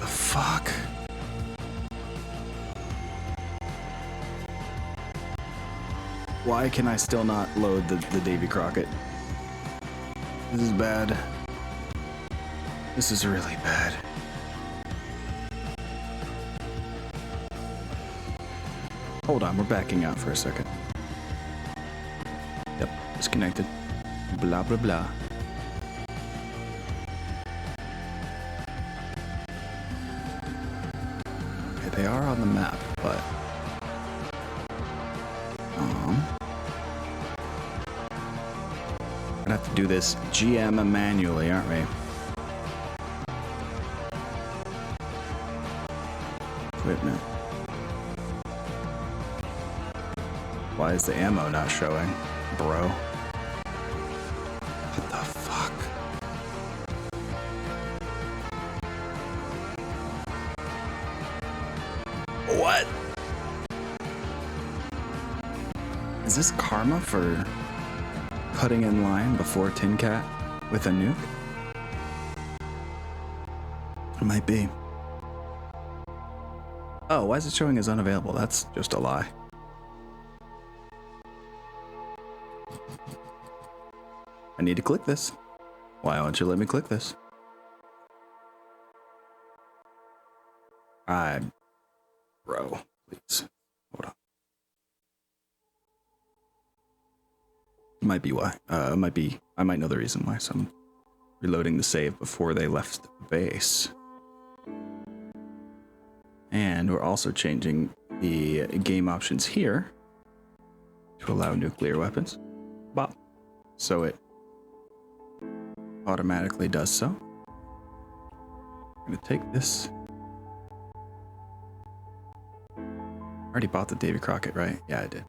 the fuck? Why can I still not load the Davy Crockett? This is bad. This is really bad. Hold on, we're backing out for a second. Yep, disconnected. Blah, blah, blah. Okay, they are on the map, but... we're gonna have to do this GM manually, aren't we? Equipment. Why is the ammo not showing, bro? What the fuck? What? Is this karma for cutting in line before Tin Cat with a nuke? It might be. Oh, why is it showing as unavailable? That's just a lie. I need to click this. Why won't you let me click this? Bro, please. Hold on. Might be why. I might know the reason why. So I'm reloading the save before they left the base. And we're also changing the game options here to allow nuclear weapons. Bop. So it automatically does so. I'm gonna take this. I already bought the Davy Crockett, right? Yeah, I did.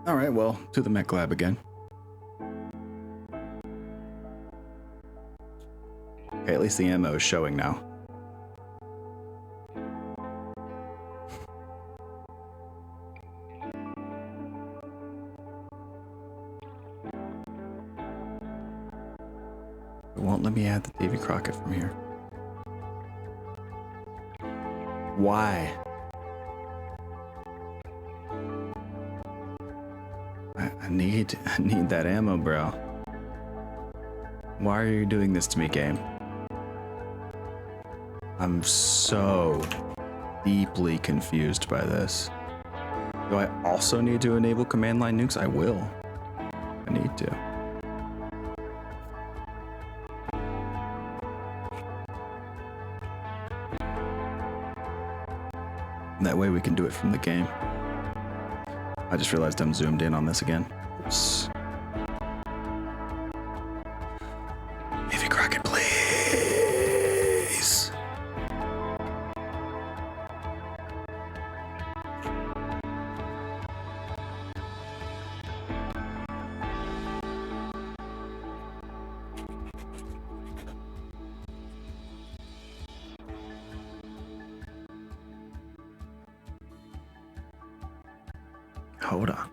All right, well, to the mech lab again. Okay, at least the ammo is showing now. It won't let me add the Davy Crockett from here. Why? I need that ammo, bro. Why are you doing this to me, game? I'm so deeply confused by this. Do I also need to enable command line nukes? I will. I need to. That way we can do it from the game. I just realized I'm zoomed in on this again. Oops. Davy Crockett, please. Hold on.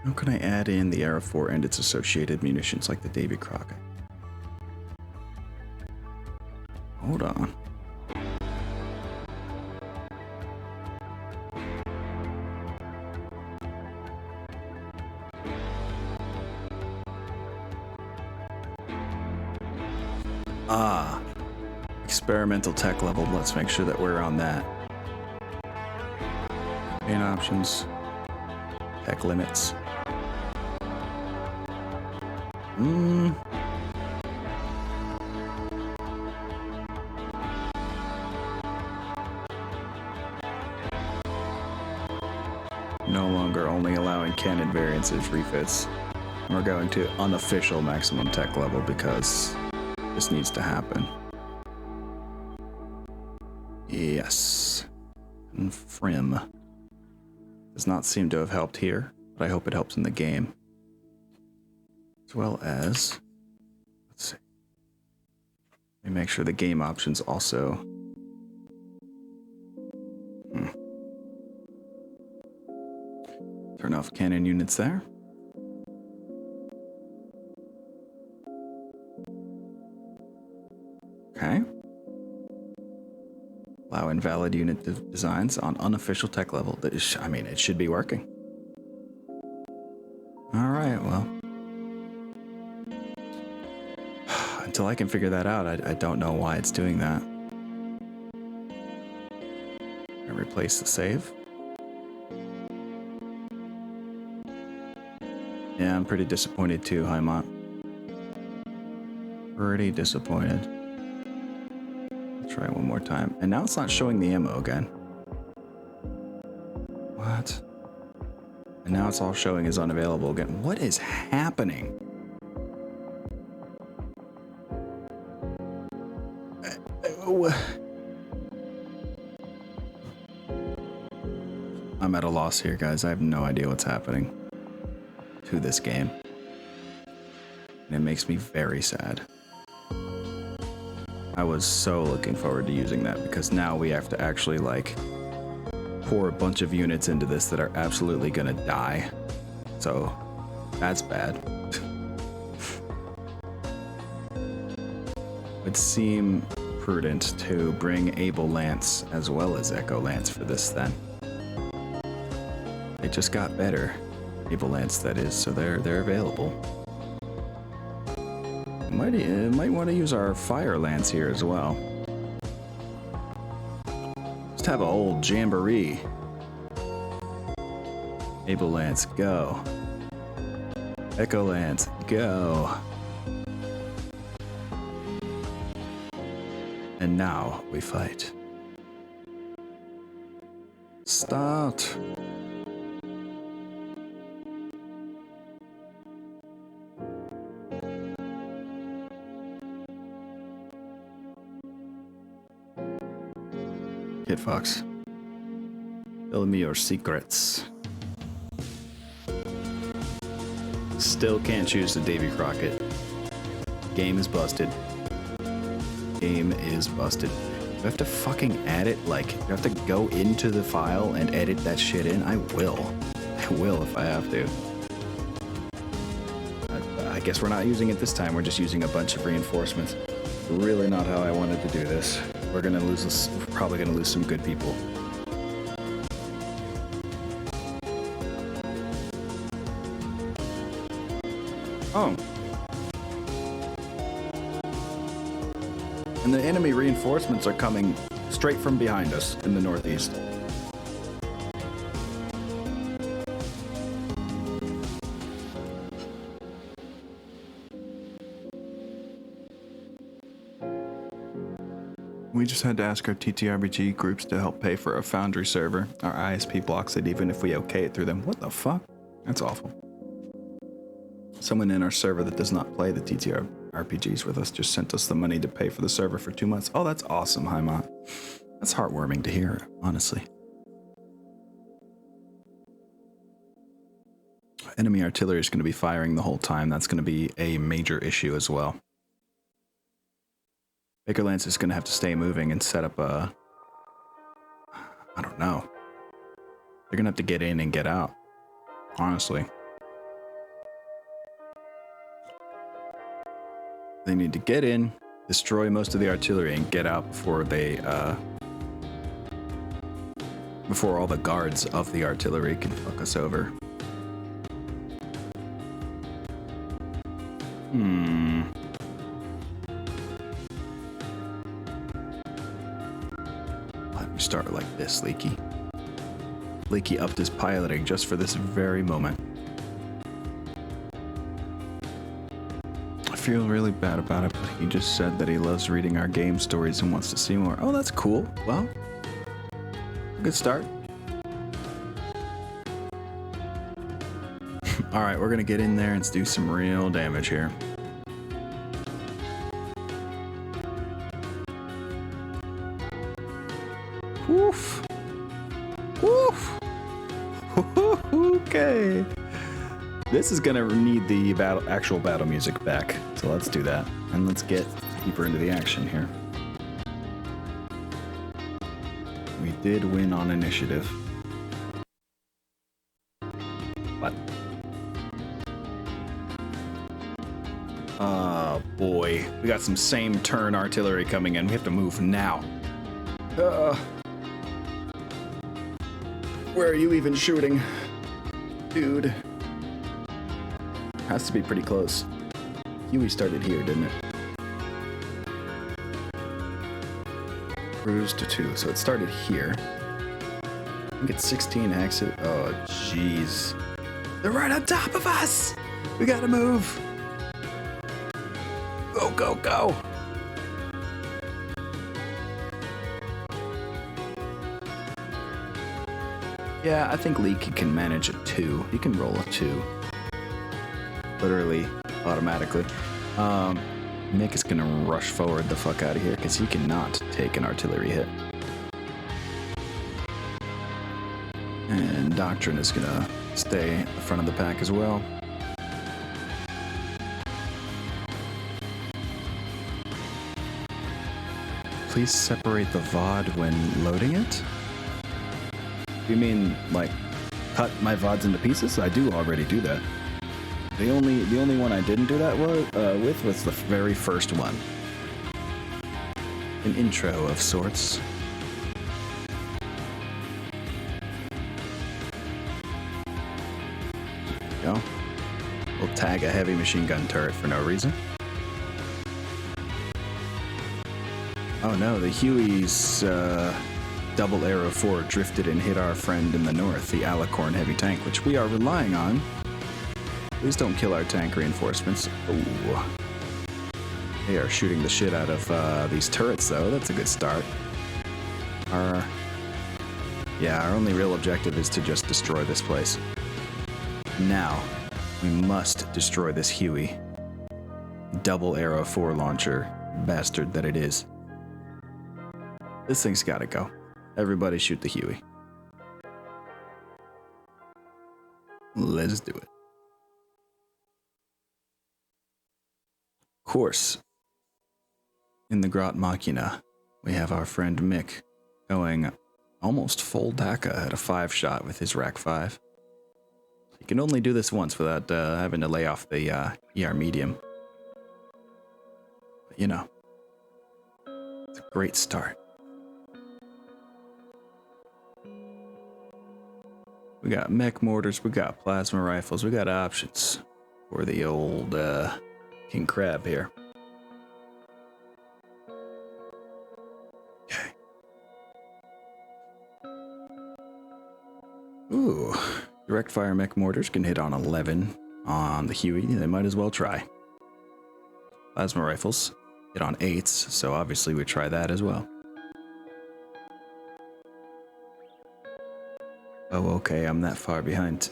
How can I add in the Era 4 and its associated munitions like the Davy Crockett? Hold on. Ah, experimental tech level. Let's make sure that we're on that. Main options, tech limits. No longer only allowing cannon variances refits. We're going to unofficial maximum tech level because this needs to happen. Yes. And Frim does not seem to have helped here, but I hope it helps in the game. As well as, let's see. Let me make sure the game options also. Turn off cannon units there. Okay. Allow invalid unit designs on unofficial tech level. That is, I mean, it should be working. All right, well. Until I can figure that out, I don't know why it's doing that. I replace the save. Yeah, I'm pretty disappointed too, Haimont. Pretty disappointed. Try it one more time. And now it's not showing the ammo again. What? And now it's all showing as unavailable again. What is happening? I'm at a loss here, guys. I have no idea what's happening to this game. And it makes me very sad. I was so looking forward to using that because now we have to actually like pour a bunch of units into this that are absolutely gonna die. So that's bad. It would seem prudent to bring Able Lance as well as Echo Lance for this then. They just got better. Able Lance, that is, so they're available. Might want to use our Fire Lance here as well. Just have an old jamboree. Able Lance, go. Echo Lance, go. And now we fight. Start. Kid Fox, tell me your secrets. Still can't choose the Davy Crockett. Game is busted. Game is busted. Do I have to fucking add it? Like, do I have to go into the file and edit that shit in? I will. I will if I have to. I guess we're not using it this time. We're just using a bunch of reinforcements. Really not how I wanted to do this. We're gonna lose this. We're probably gonna lose some good people. Oh. And the enemy reinforcements are coming straight from behind us in the northeast. We just had to ask our TTRPG groups to help pay for a Foundry server. Our ISP blocks it even if we okay it through them. What the fuck? That's awful. Someone in our server that does not play the TTRPGs with us just sent us the money to pay for the server for 2 months. Oh, that's awesome, Haimont. That's heartwarming to hear, honestly. Enemy artillery is going to be firing the whole time. That's going to be a major issue as well. Baker Lance is going to have to stay moving and set up a... I don't know. They're going to have to get in and get out, honestly. They need to get in, destroy most of the artillery, and get out before they, before all the guards of the artillery can fuck us over. Let me start like this, Leaky. Leaky upped his piloting just for this very moment. I feel really bad about it, but he just said that he loves reading our game stories and wants to see more. Oh, that's cool. Well, good start. Alright, we're gonna get in there and do some real damage here. Woof. Woof. Okay. This is gonna need the actual battle music back. So let's do that. And let's get deeper into the action here. We did win on initiative. What? Oh boy. We got some same turn artillery coming in. We have to move now. Where are you even shooting? Dude. Has to be pretty close. Huey started here, didn't it? Cruise to 2, so it started here. I think it's 16 exit. Oh, jeez. They're right on top of us! We gotta move! Go, go, go! Yeah, I think Leaky can manage a 2. He can roll a 2. Literally, automatically. Nick is gonna rush forward the fuck out of here because he cannot take an artillery hit. And Doctrine is gonna stay at the front of the pack as well. Please separate the VOD when loading it? You mean, like, cut my VODs into pieces? I do already do that. The only one I didn't do that with was the very first one. An intro of sorts. There we go. We'll tag a heavy machine gun turret for no reason. Oh no, the Huey's double arrow 4 drifted and hit our friend in the north, the Alicorn heavy tank, which we are relying on. Please don't kill our tank reinforcements. Ooh. They are shooting the shit out of these turrets, though. That's a good start. Our only real objective is to just destroy this place. Now, we must destroy this Huey. Double arrow 4 launcher bastard that it is. This thing's gotta go. Everybody shoot the Huey. Let's do it. Of course, in the Grot Machina, we have our friend Mick going almost full DACA at a 5-shot with his Rack 5. He can only do this once without having to lay off the ER medium. But you know, it's a great start. We got mech mortars, we got plasma rifles, we got options for the old King Crab here. Okay. Ooh, direct fire mech mortars can hit on 11 on the Huey. They might as well try. Plasma rifles hit on 8s, so obviously we try that as well. Oh, okay, I'm that far behind.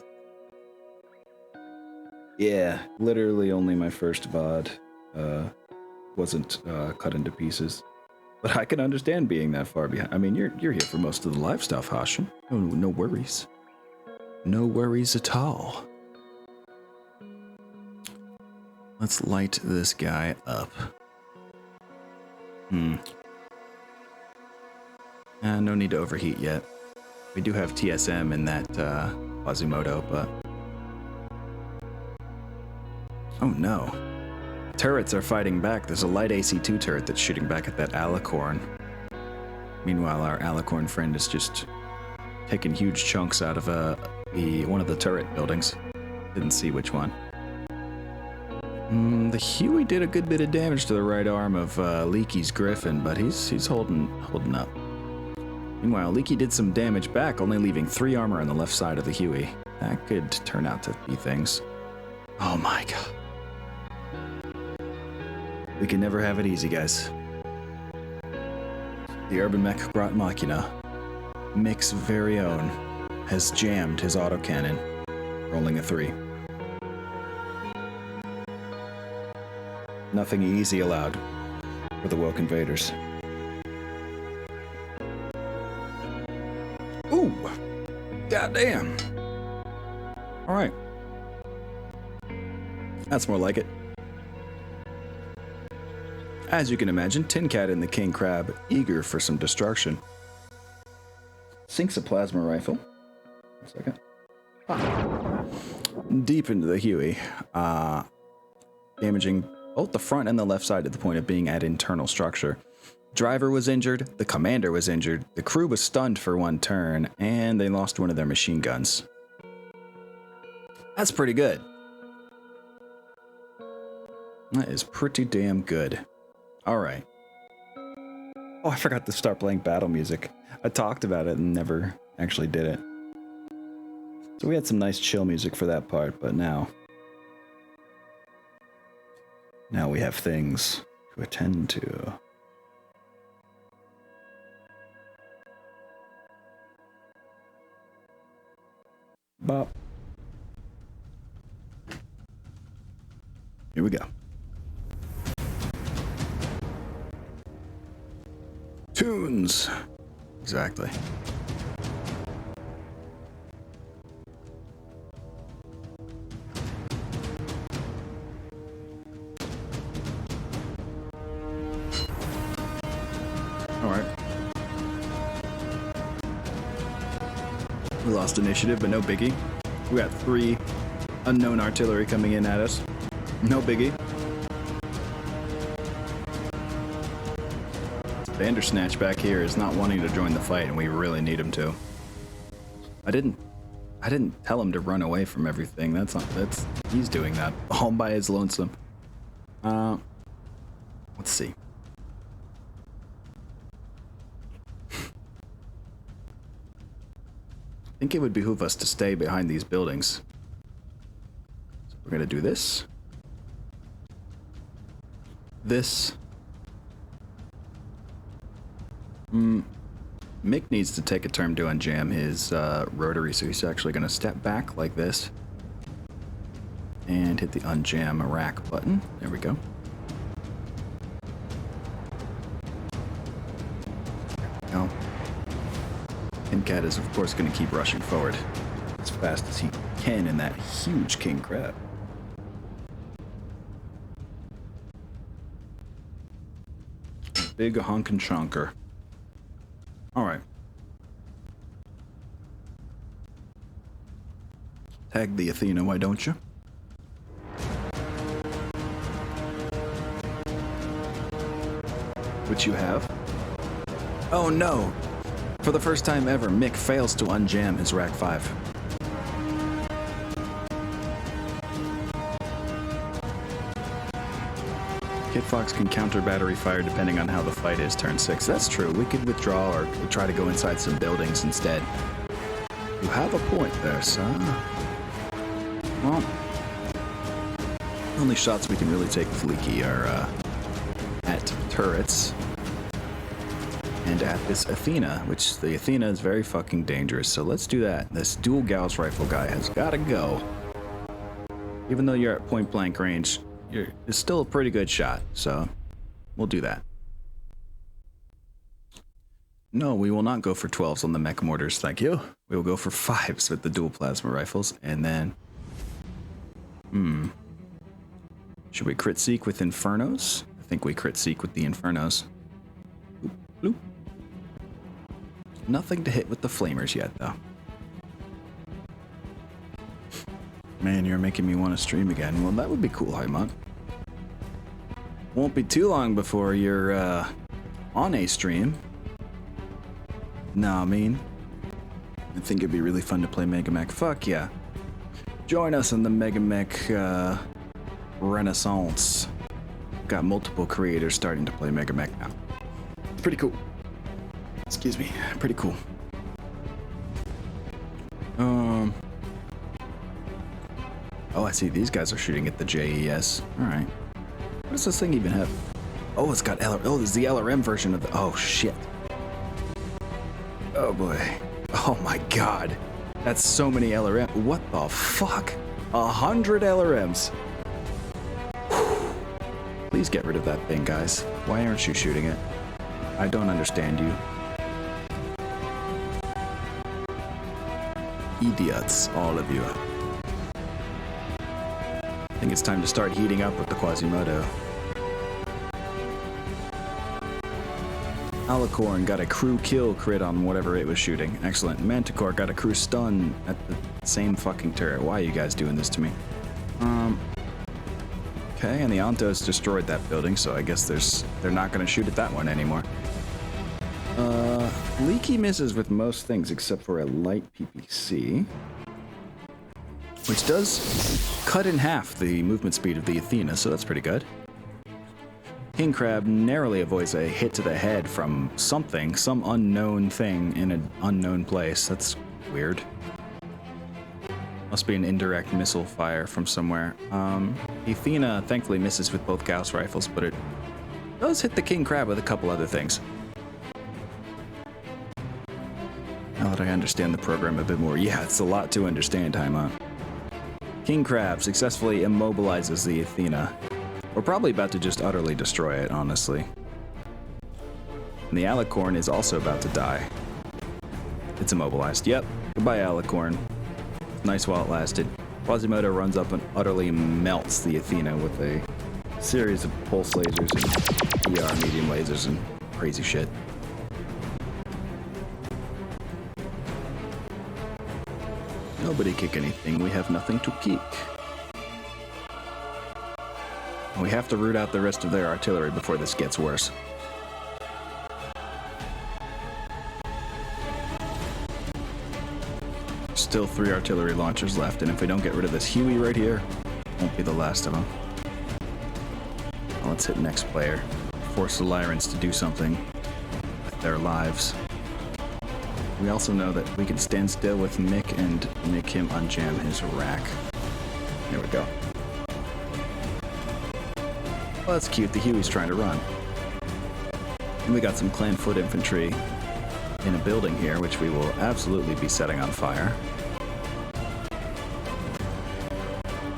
Yeah, literally only my first VOD wasn't cut into pieces. But I can understand being that far behind. I mean, you're here for most of the live stuff, Hashim. No worries. No worries at all. Let's light this guy up. No need to overheat yet. We do have TSM in that Quasimodo, but... Oh no. Turrets are fighting back. There's a light AC-2 turret that's shooting back at that Alicorn. Meanwhile, our Alicorn friend is just taking huge chunks out of one of the turret buildings. Didn't see which one. The Huey did a good bit of damage to the right arm of Leaky's Griffin, but he's holding up. Meanwhile, Leaky did some damage back, only leaving 3 armor on the left side of the Huey. That could turn out to be things. Oh my god. We can never have it easy, guys. The Urban Mech Brought Machina, Mick's very own, has jammed his autocannon, rolling a 3. Nothing easy allowed for the Woke Invaders. Ooh! Goddamn! Alright. That's more like it. As you can imagine, Tin Cat and the King Crab, eager for some destruction. Sinks a plasma rifle. 1 second. Deep into the Huey, damaging both the front and the left side at the point of being at internal structure. Driver was injured, the commander was injured, the crew was stunned for 1 turn, and they lost one of their machine guns. That's pretty good. That is pretty damn good. Alright. Oh, I forgot to start playing battle music. I talked about it and never actually did it. So we had some nice chill music for that part, but now we have things to attend to. Bop. Here we go. Tunes. Exactly. Alright. We lost initiative, but no biggie. We got 3 unknown artillery coming in at us. No biggie. Bandersnatch back here is not wanting to join the fight, and we really need him to. I didn't tell him to run away from everything. He's doing that all by his lonesome. Let's see. I think it would behoove us to stay behind these buildings. So we're gonna do this. This. Mick needs to take a turn to unjam his rotary, so he's actually going to step back like this and hit the unjam rack button. There we go. Now, Tin Cat is of course going to keep rushing forward as fast as he can in that huge king crab. Big honkin' chonker. Alright. Tag the Athena, why don't you? Which you have. Oh no! For the first time ever, Mick fails to unjam his Rack 5. Kit Fox can counter battery fire depending on how the fight is turn 6. That's true. We could withdraw or try to go inside some buildings instead. You have a point there, son. Well, the only shots we can really take with Leaky are at turrets and at this Athena, which the Athena is very fucking dangerous. So let's do that. This dual Gauss rifle guy has got to go. Even though you're at point blank range, it's still a pretty good shot, so we'll do that. No, we will not go for 12s on the mech mortars, thank you. We will go for 5s with the dual plasma rifles, and then... Should we crit seek with Infernos? I think we crit seek with the Infernos. Bloop. Nothing to hit with the flamers yet, though. Man, you're making me want to stream again. Well, that would be cool, Heimat. Won't be too long before you're on a stream. Nah, I mean, I think it'd be really fun to play MegaMek. Fuck yeah. Join us in the MegaMek Renaissance. Got multiple creators starting to play MegaMek now. Pretty cool. Excuse me. Pretty cool. Oh, I see. These guys are shooting at the JES. All right. What does this thing even have? Oh, it's got LRM. Oh, this is the LRM version of the. Oh shit. Oh boy. Oh my god. That's so many LRM. What the fuck? 100 LRMs. Please get rid of that thing, guys. Why aren't you shooting it? I don't understand you. Idiots, all of you. I think it's time to start heating up with the Quasimodo. Alicorn got a crew kill crit on whatever it was shooting. Excellent. Manticore got a crew stun at the same fucking turret. Why are you guys doing this to me? Okay, and the Ontos destroyed that building, so I guess they're not going to shoot at that one anymore. Leaky misses with most things except for a light PPC, which does cut in half the movement speed of the Athena, so that's pretty good. King Crab narrowly avoids a hit to the head from something, some unknown thing in an unknown place. That's weird. Must be an indirect missile fire from somewhere. Athena thankfully misses with both Gauss rifles, but it does hit the King Crab with a couple other things. Now that I understand the program a bit more, yeah, it's a lot to understand, Haimon. King Crab successfully immobilizes the Athena. We're probably about to just utterly destroy it, honestly. And the Alicorn is also about to die. It's immobilized. Yep. Goodbye, Alicorn. Nice while it lasted. Quasimodo runs up and utterly melts the Athena with a series of pulse lasers and ER medium lasers and crazy shit. Nobody kick anything. We have nothing to kick. We have to root out the rest of their artillery before this gets worse. Still 3 artillery launchers left, and if we don't get rid of this Huey right here, won't be the last of them. Well, let's hit next player. Force the Lyrans to do something with their lives. We also know that we can stand still with Mick and make him unjam his rack. There we go. Well, that's cute. The Huey's trying to run. And we got some clan foot infantry in a building here, which we will absolutely be setting on fire.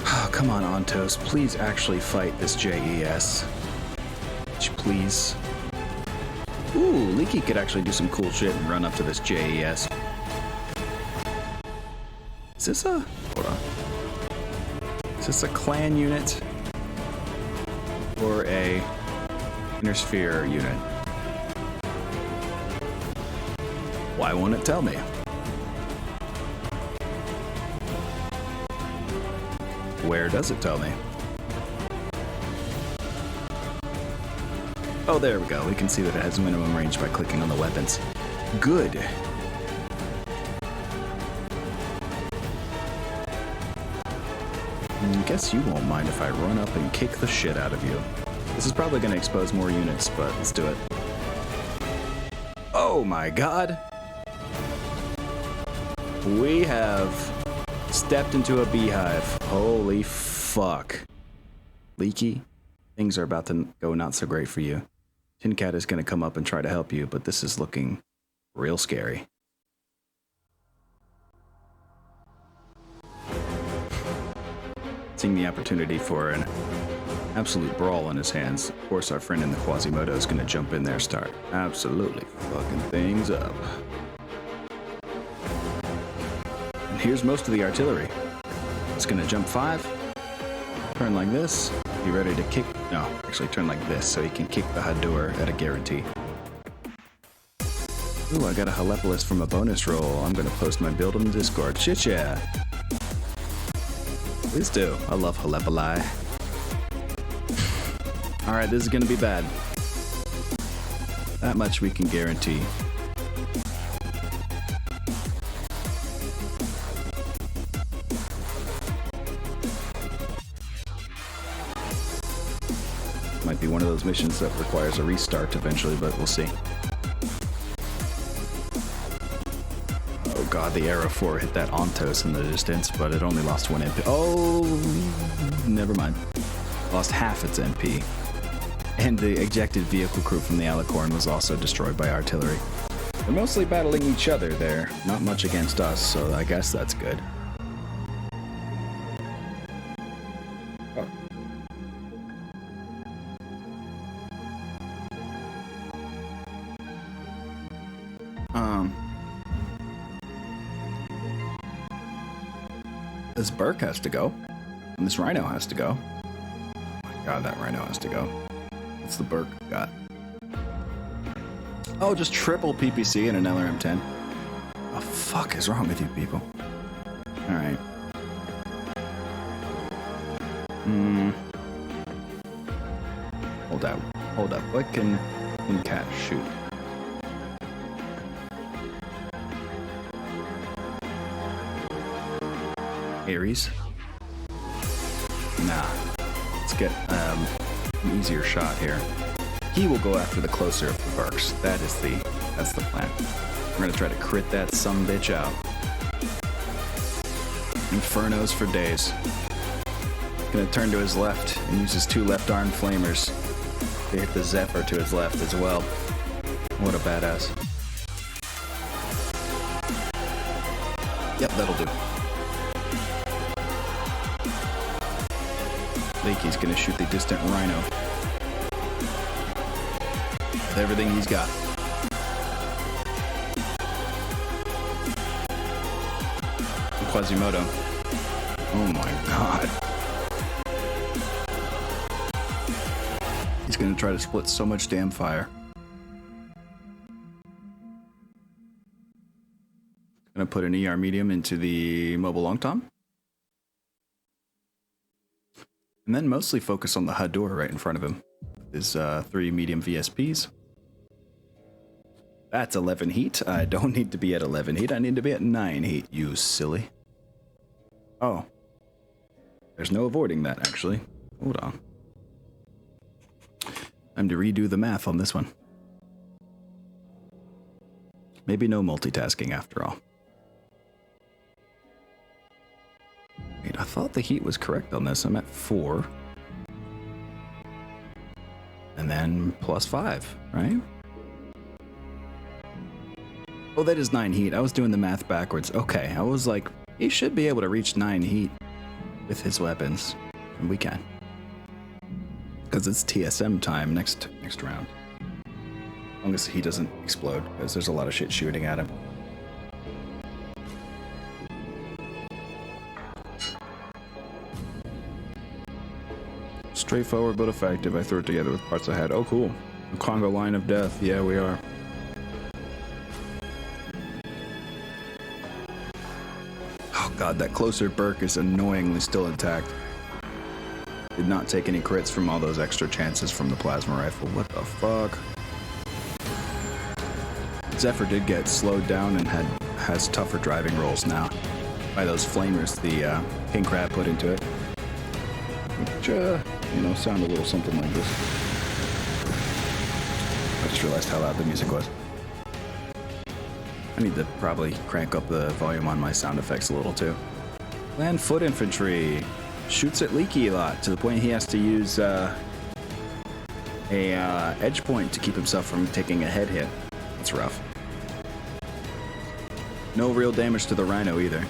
Oh, come on, Ontos. Please actually fight this JES. Please. Ooh, Leaky could actually do some cool shit and run up to this JES. Is this a... Hold on. Is this a clan unit? Or a inner sphere unit? Why won't it tell me? Where does it tell me? Oh, there we go. We can see that it has minimum range by clicking on the weapons. Good. I guess you won't mind if I run up and kick the shit out of you. This is probably going to expose more units, but let's do it. Oh my god! We have stepped into a beehive. Holy fuck. Leaky, things are about to go not so great for you. Tin Cat is going to come up and try to help you, but this is looking real scary. Seeing the opportunity for an absolute brawl in his hands, of course our friend in the Quasimodo is going to jump in there, start absolutely fucking things up. And here's most of the artillery. It's going to jump 5, turn like this, be ready to kick. No, actually turn like this so he can kick the Hadur at a guarantee. Ooh, I got a Helepolis from a bonus roll. I'm gonna post my build on the Discord. Shit, yeah. Please do. I love Halepoli. Alright, this is gonna be bad. That much we can guarantee. Might be one of those missions that requires a restart eventually, but we'll see. Oh god, the Arrow 4 hit that Ontos in the distance, but it only lost 1 MP. Oh, never mind. Lost half its MP. And the ejected vehicle crew from the Alicorn was also destroyed by artillery. They're mostly battling each other there, not much against us, so I guess that's good. Oh. This Burke has to go, and this Rhino has to go. Oh my god, that Rhino has to go. What's the Burke got? Oh, just triple PPC and an LRM-10. What the fuck is wrong with you people? Alright. Hold up. Hold up. What can Cat shoot? Ares? Nah. Let's get an easier shot here. He will go after the closer of the Burks. That's the plan. We're gonna try to crit that sumbitch out. Infernos for days. Gonna turn to his left and use his 2 left arm flamers to hit the Zephyr to his left as well. What a badass. Yep, that'll do. Leaky's gonna shoot the distant Rhino. With everything he's got. Quasimodo. Oh my god. He's gonna try to split so much damn fire. Gonna put an ER medium into the mobile long tom. And then mostly focus on the Hadur right in front of him. His 3 medium VSPs. That's 11 heat. I don't need to be at 11 heat. I need to be at 9 heat, you silly. Oh. There's no avoiding that, actually. Hold on. Time to redo the math on this one. Maybe no multitasking after all. Wait, I thought the heat was correct on this. I'm at 4. And then plus 5, right? Oh, that is 9 heat. I was doing the math backwards. Okay, I was like, he should be able to reach 9 heat with his weapons. And we can. Because it's TSM time next round. As long as he doesn't explode, because there's a lot of shit shooting at him. Straightforward but effective. I threw it together with parts I had. Oh, cool. A Congo line of death. Yeah, we are. Oh god, that closer Burke is annoyingly still intact. Did not take any crits from all those extra chances from the plasma rifle. What the fuck? Zephyr did get slowed down and has tougher driving rolls now by those flamers the King Crab put into it. Which, you know, sound a little something like this. I just realized how loud the music was. I need to probably crank up the volume on my sound effects a little too. Land foot infantry. Shoots at Leaky a lot, to the point he has to use a edge point to keep himself from taking a head hit. That's rough. No real damage to the Rhino either.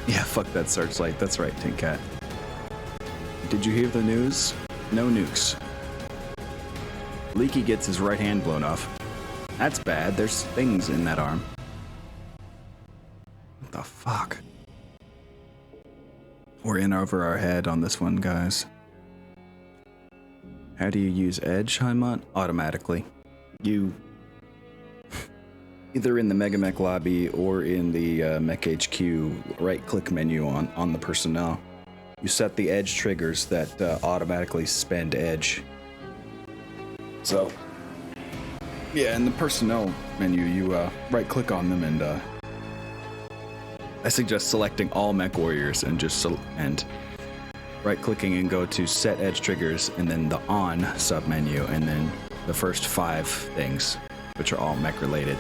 Yeah, fuck that searchlight. That's right, Tin Cat. Did you hear the news? No nukes. Leaky gets his right hand blown off. That's bad. There's things in that arm. What the fuck? We're in over our head on this one, guys. How do you use edge, Heimat? Automatically. You either in the MegaMek lobby or in the Mech HQ right-click menu on the personnel. You set the edge triggers that automatically spend edge. So, yeah, in the personnel menu, you right-click on them, and I suggest selecting all Mech Warriors and just right-clicking and go to set edge triggers, and then the on sub-menu, and then the first 5 things, which are all Mech related.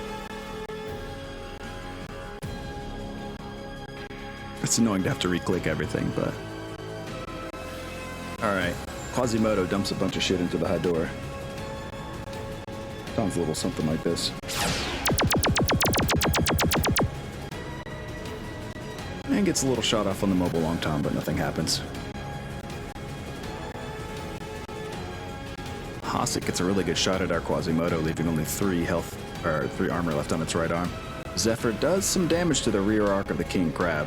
It's annoying to have to re-click everything, but... Alright, Quasimodo dumps a bunch of shit into the Hador. Sounds a little something like this. And gets a little shot off on the mobile long tom, but nothing happens. Hasek gets a really good shot at our Quasimodo, leaving only 3 armor left on its right arm. Zephyr does some damage to the rear arc of the King Crab.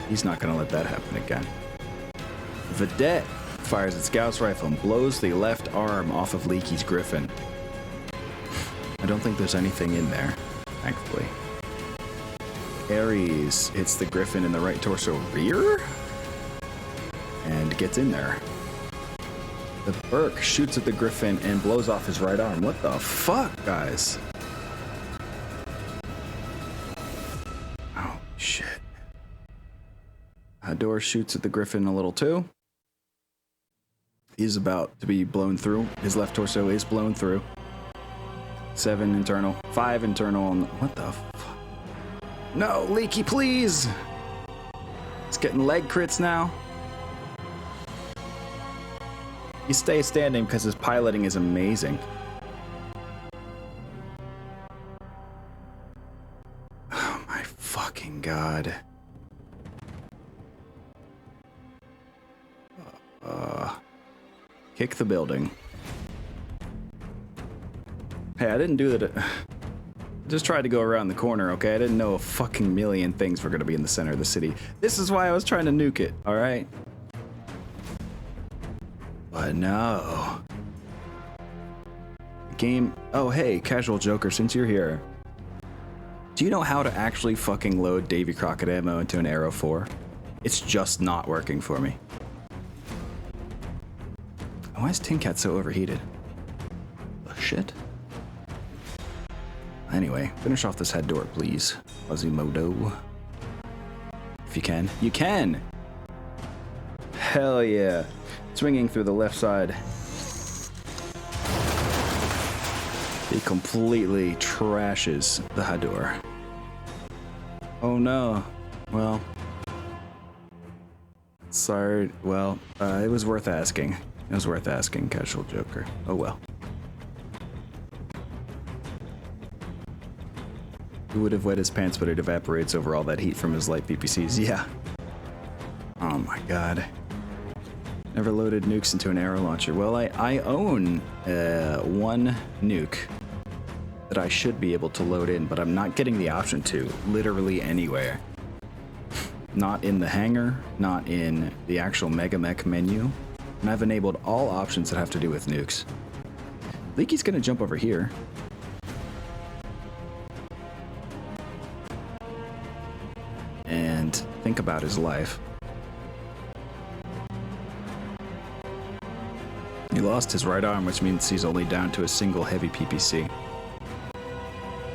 He's not gonna let that happen again. Vedette fires its Gauss rifle and blows the left arm off of Leaky's Griffin. I don't think there's anything in there, thankfully. Ares hits the Griffin in the right torso rear and gets in there. The Burke shoots at the Griffin and blows off his right arm. What the fuck, guys? Oh, shit. Hador shoots at the Griffin a little too. He's about to be blown through. His left torso is blown through. 7 internal, 5 internal. What the fuck? No, Leaky, please! It's getting leg crits now. He stays standing because his piloting is amazing. Oh my fucking god. Kick the building. Hey, I didn't do that. Just tried to go around the corner, okay? I didn't know a fucking million things were gonna be in the center of the city. This is why I was trying to nuke it, alright? But no. Game. Oh, hey, Casual Joker, since you're here. Do you know how to actually fucking load Davy Crockett ammo into an Arrow 4? It's just not working for me. Why is Tin Cat so overheated? Oh, shit. Anyway, finish off this head door, please. Quasimodo. If you can. You can! Hell yeah. Swinging through the left side. He completely trashes the Hador. Oh no. Well. Sorry. Well, it was worth asking. It was worth asking, Casual Joker. Oh well. He would have wet his pants, but it evaporates over all that heat from his light PPCs. Yeah. Oh my god. Never loaded nukes into an arrow launcher. Well, I own one nuke that I should be able to load in, but I'm not getting the option to literally anywhere. Not in the hangar, not in the actual MegaMek menu. And I've enabled all options that have to do with nukes. Leaky's gonna jump over here. And think about his life. He lost his right arm, which means he's only down to a single heavy PPC.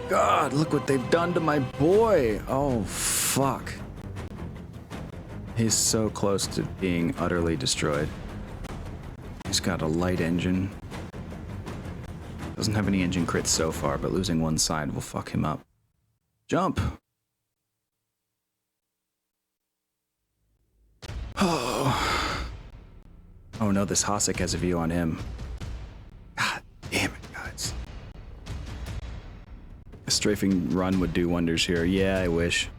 God, look what they've done to my boy! Oh, fuck. He's so close to being utterly destroyed. He's got a light engine. Doesn't have any engine crits so far, but losing one side will fuck him up. Jump! Oh. Oh no, this Hasek has a view on him. God damn it, guys. A strafing run would do wonders here. Yeah, I wish.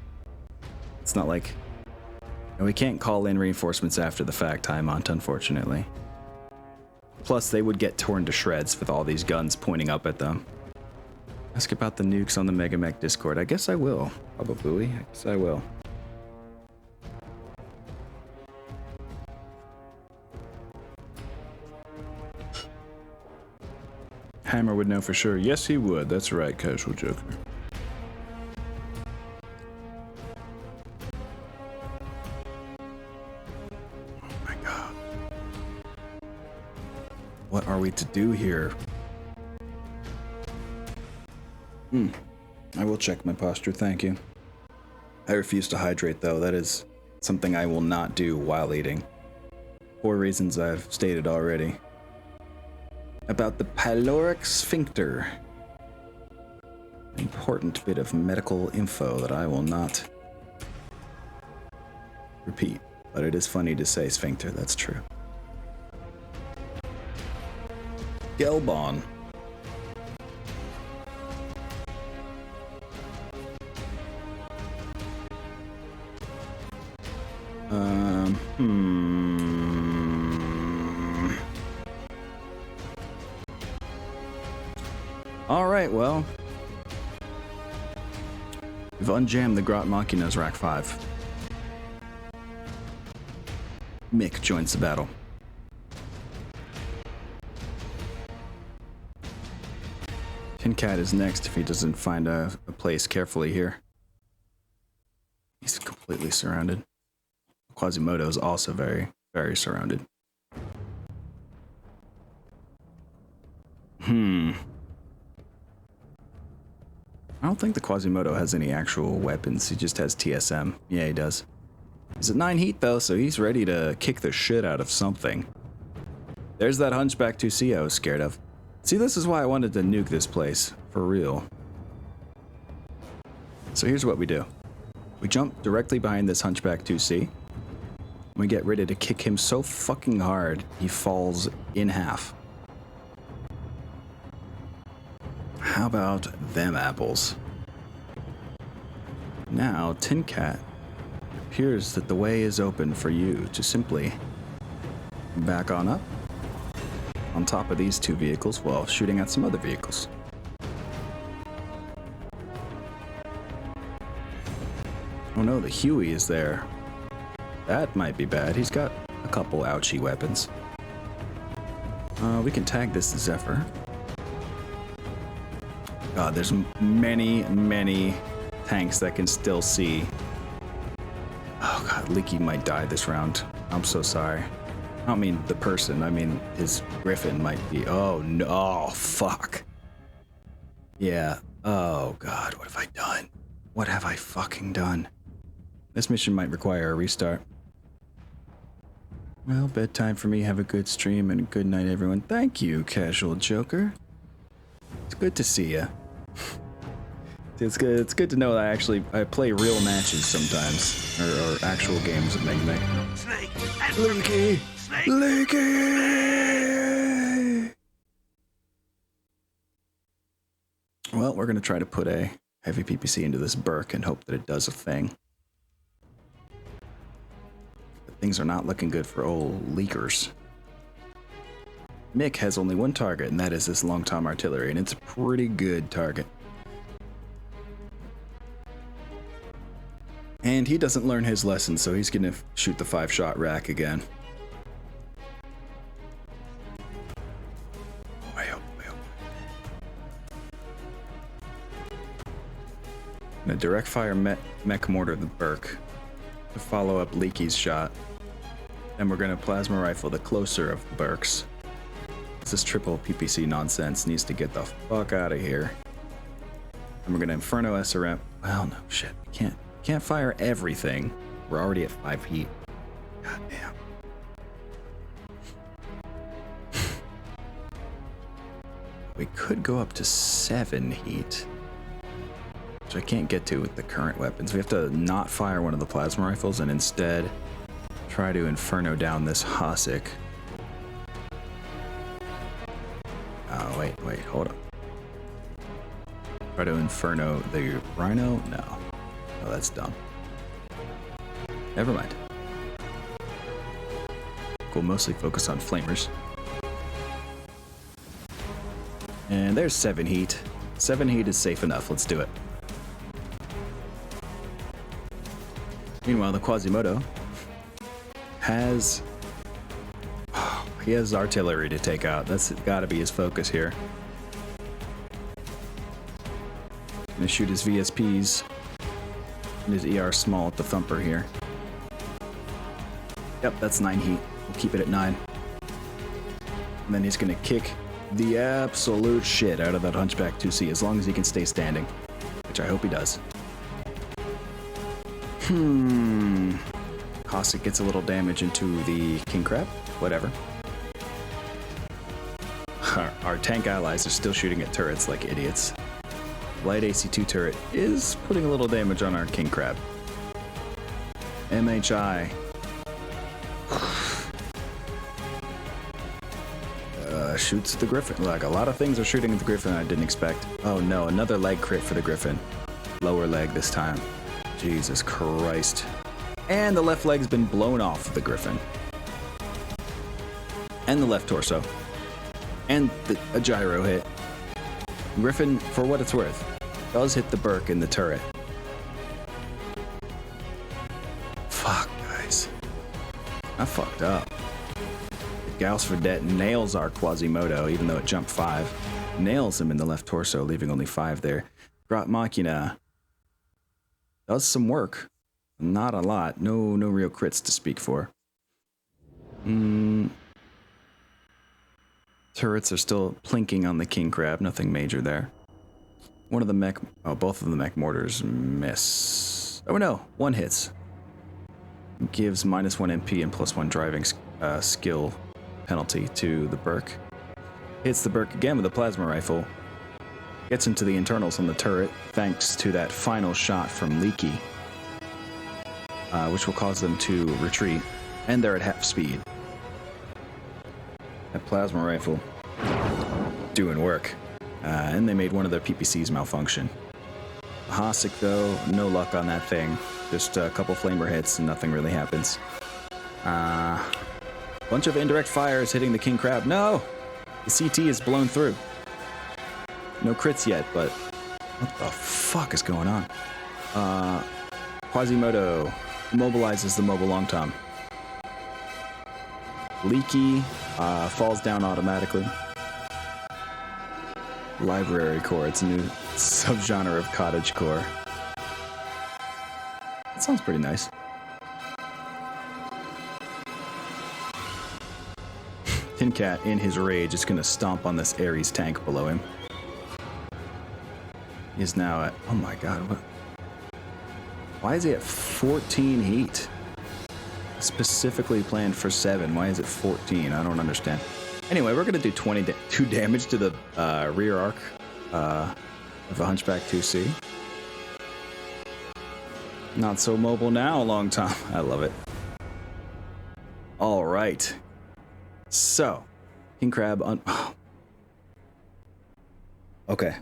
It's not like... And we can't call in reinforcements after the fact, Mont, unfortunately. Plus, they would get torn to shreds with all these guns pointing up at them. Ask about the nukes on the MegaMek Discord. I guess I will. Probably. I guess I will. Hammer would know for sure. Yes, he would. That's right, Casual Joker. What are we to do here? I will check my posture, thank you. I refuse to hydrate, though. That is something I will not do while eating. For reasons I've stated already. About the pyloric sphincter. Important bit of medical info that I will not repeat. But it is funny to say sphincter, that's true. Gelbon. Alright, well. We've unjammed the Grot Machina's Rack 5. Mick joins the battle. Tin Cat is next if he doesn't find a place carefully here. He's completely surrounded. Quasimodo is also very, very surrounded. I don't think the Quasimodo has any actual weapons. He just has TSM. Yeah, he does. He's at 9 heat though, so he's ready to kick the shit out of something. There's that Hunchback 2C I was scared of. See, this is why I wanted to nuke this place. For real. So here's what we do. We jump directly behind this Hunchback 2C. We get ready to kick him so fucking hard, he falls in half. How about them apples? Now, Tin Cat, it appears that the way is open for you to simply back on up on top of these two vehicles while shooting at some other vehicles. Oh no, the Huey is there. That might be bad. He's got a couple ouchie weapons. We can tag this Zephyr. God, there's many, many tanks that can still see. Oh god, Leaky might die this round. I'm so sorry. I don't mean the person, I mean his Griffin might be. Oh no, oh, fuck. Yeah, oh god, what have I done? What have I fucking done? This mission might require a restart. Well, bedtime for me. Have a good stream and a good night, everyone. Thank you, Casual Joker. It's good to see ya. It's good. It's good to know that I play real matches sometimes, or actual games of MegaMek. Snake! Leaky! Snake! Leaky! Well, we're gonna try to put a heavy PPC into this Burke and hope that it does a thing. Things are not looking good for old leakers. Mick has only one target, and that is this Long Tom artillery, and it's a pretty good target. And he doesn't learn his lesson, so he's gonna shoot the 5-shot rack again. And a direct fire mech mortar the Burke to follow up Leaky's shot. And we're gonna plasma rifle the closer of the Burks. This triple PPC nonsense needs to get the fuck out of here. And we're gonna Inferno SRM. Well, no shit. We can't fire everything. We're already at 5 heat. God damn. We could go up to 7 heat, which I can't get to with the current weapons. We have to not fire one of the plasma rifles and instead try to Inferno down this Hasek. Oh, wait, hold on. Try to Inferno the Rhino? No. Oh, that's dumb. Never mind. We'll mostly focus on flamers. And there's 7 heat. 7 heat is safe enough. Let's do it. Meanwhile, the Quasimodo has... he has artillery to take out. That's gotta be his focus here. Gonna shoot his VSPs and his ER small at the thumper here. Yep, that's 9 heat. We'll keep it at 9. And then he's going to kick the absolute shit out of that Hunchback 2C as long as he can stay standing, which I hope he does. Cossack gets a little damage into the King Crab. Whatever. Our tank allies are still shooting at turrets like idiots. Light AC2 turret is putting a little damage on our King Crab. MHI. Shoots the Griffin. Like, a lot of things are shooting at the Griffin I didn't expect. Oh no, another leg crit for the Griffin. Lower leg this time. Jesus Christ. And the left leg's been blown off of the Griffin. And the left torso. And a gyro hit. Griffin, for what it's worth, does hit the Burke in the turret. Fuck, guys. I fucked up. Gauss Vedette nails our Quasimodo, even though it jumped 5. Nails him in the left torso, leaving only 5 there. Grot Machina does some work. Not a lot. No real crits to speak for. Turrets are still plinking on the King Crab. Nothing major there. One of the mech... Oh, both of the mech mortars miss. Oh no, one hits. Gives -1 MP and +1 driving skill penalty to the Burke. Hits the Burke again with a plasma rifle. Gets into the internals on the turret thanks to that final shot from Leaky, which will cause them to retreat, and they're at half speed. That plasma rifle doing work, and they made one of their PPCs malfunction. Hossack, though, no luck on that thing. Just a couple flamer hits and nothing really happens. Bunch of indirect fires hitting the King Crab. No! The CT is blown through. No crits yet, but what the fuck is going on? Quasimodo immobilizes the Mobile Long Tom. Leaky falls down automatically. Library core. It's a new subgenre of cottagecore. That sounds pretty nice. Tin Cat, in his rage, is going to stomp on this Ares tank below him. He's now at... Oh my god, what? Why is he at 14 heat? Specifically planned for 7. Why is it 14? I don't understand. Anyway, we're going to do 22 damage to the rear arc of the Hunchback 2C. Not so mobile now, long time. I love it. All right. So, King Crab on... Okay.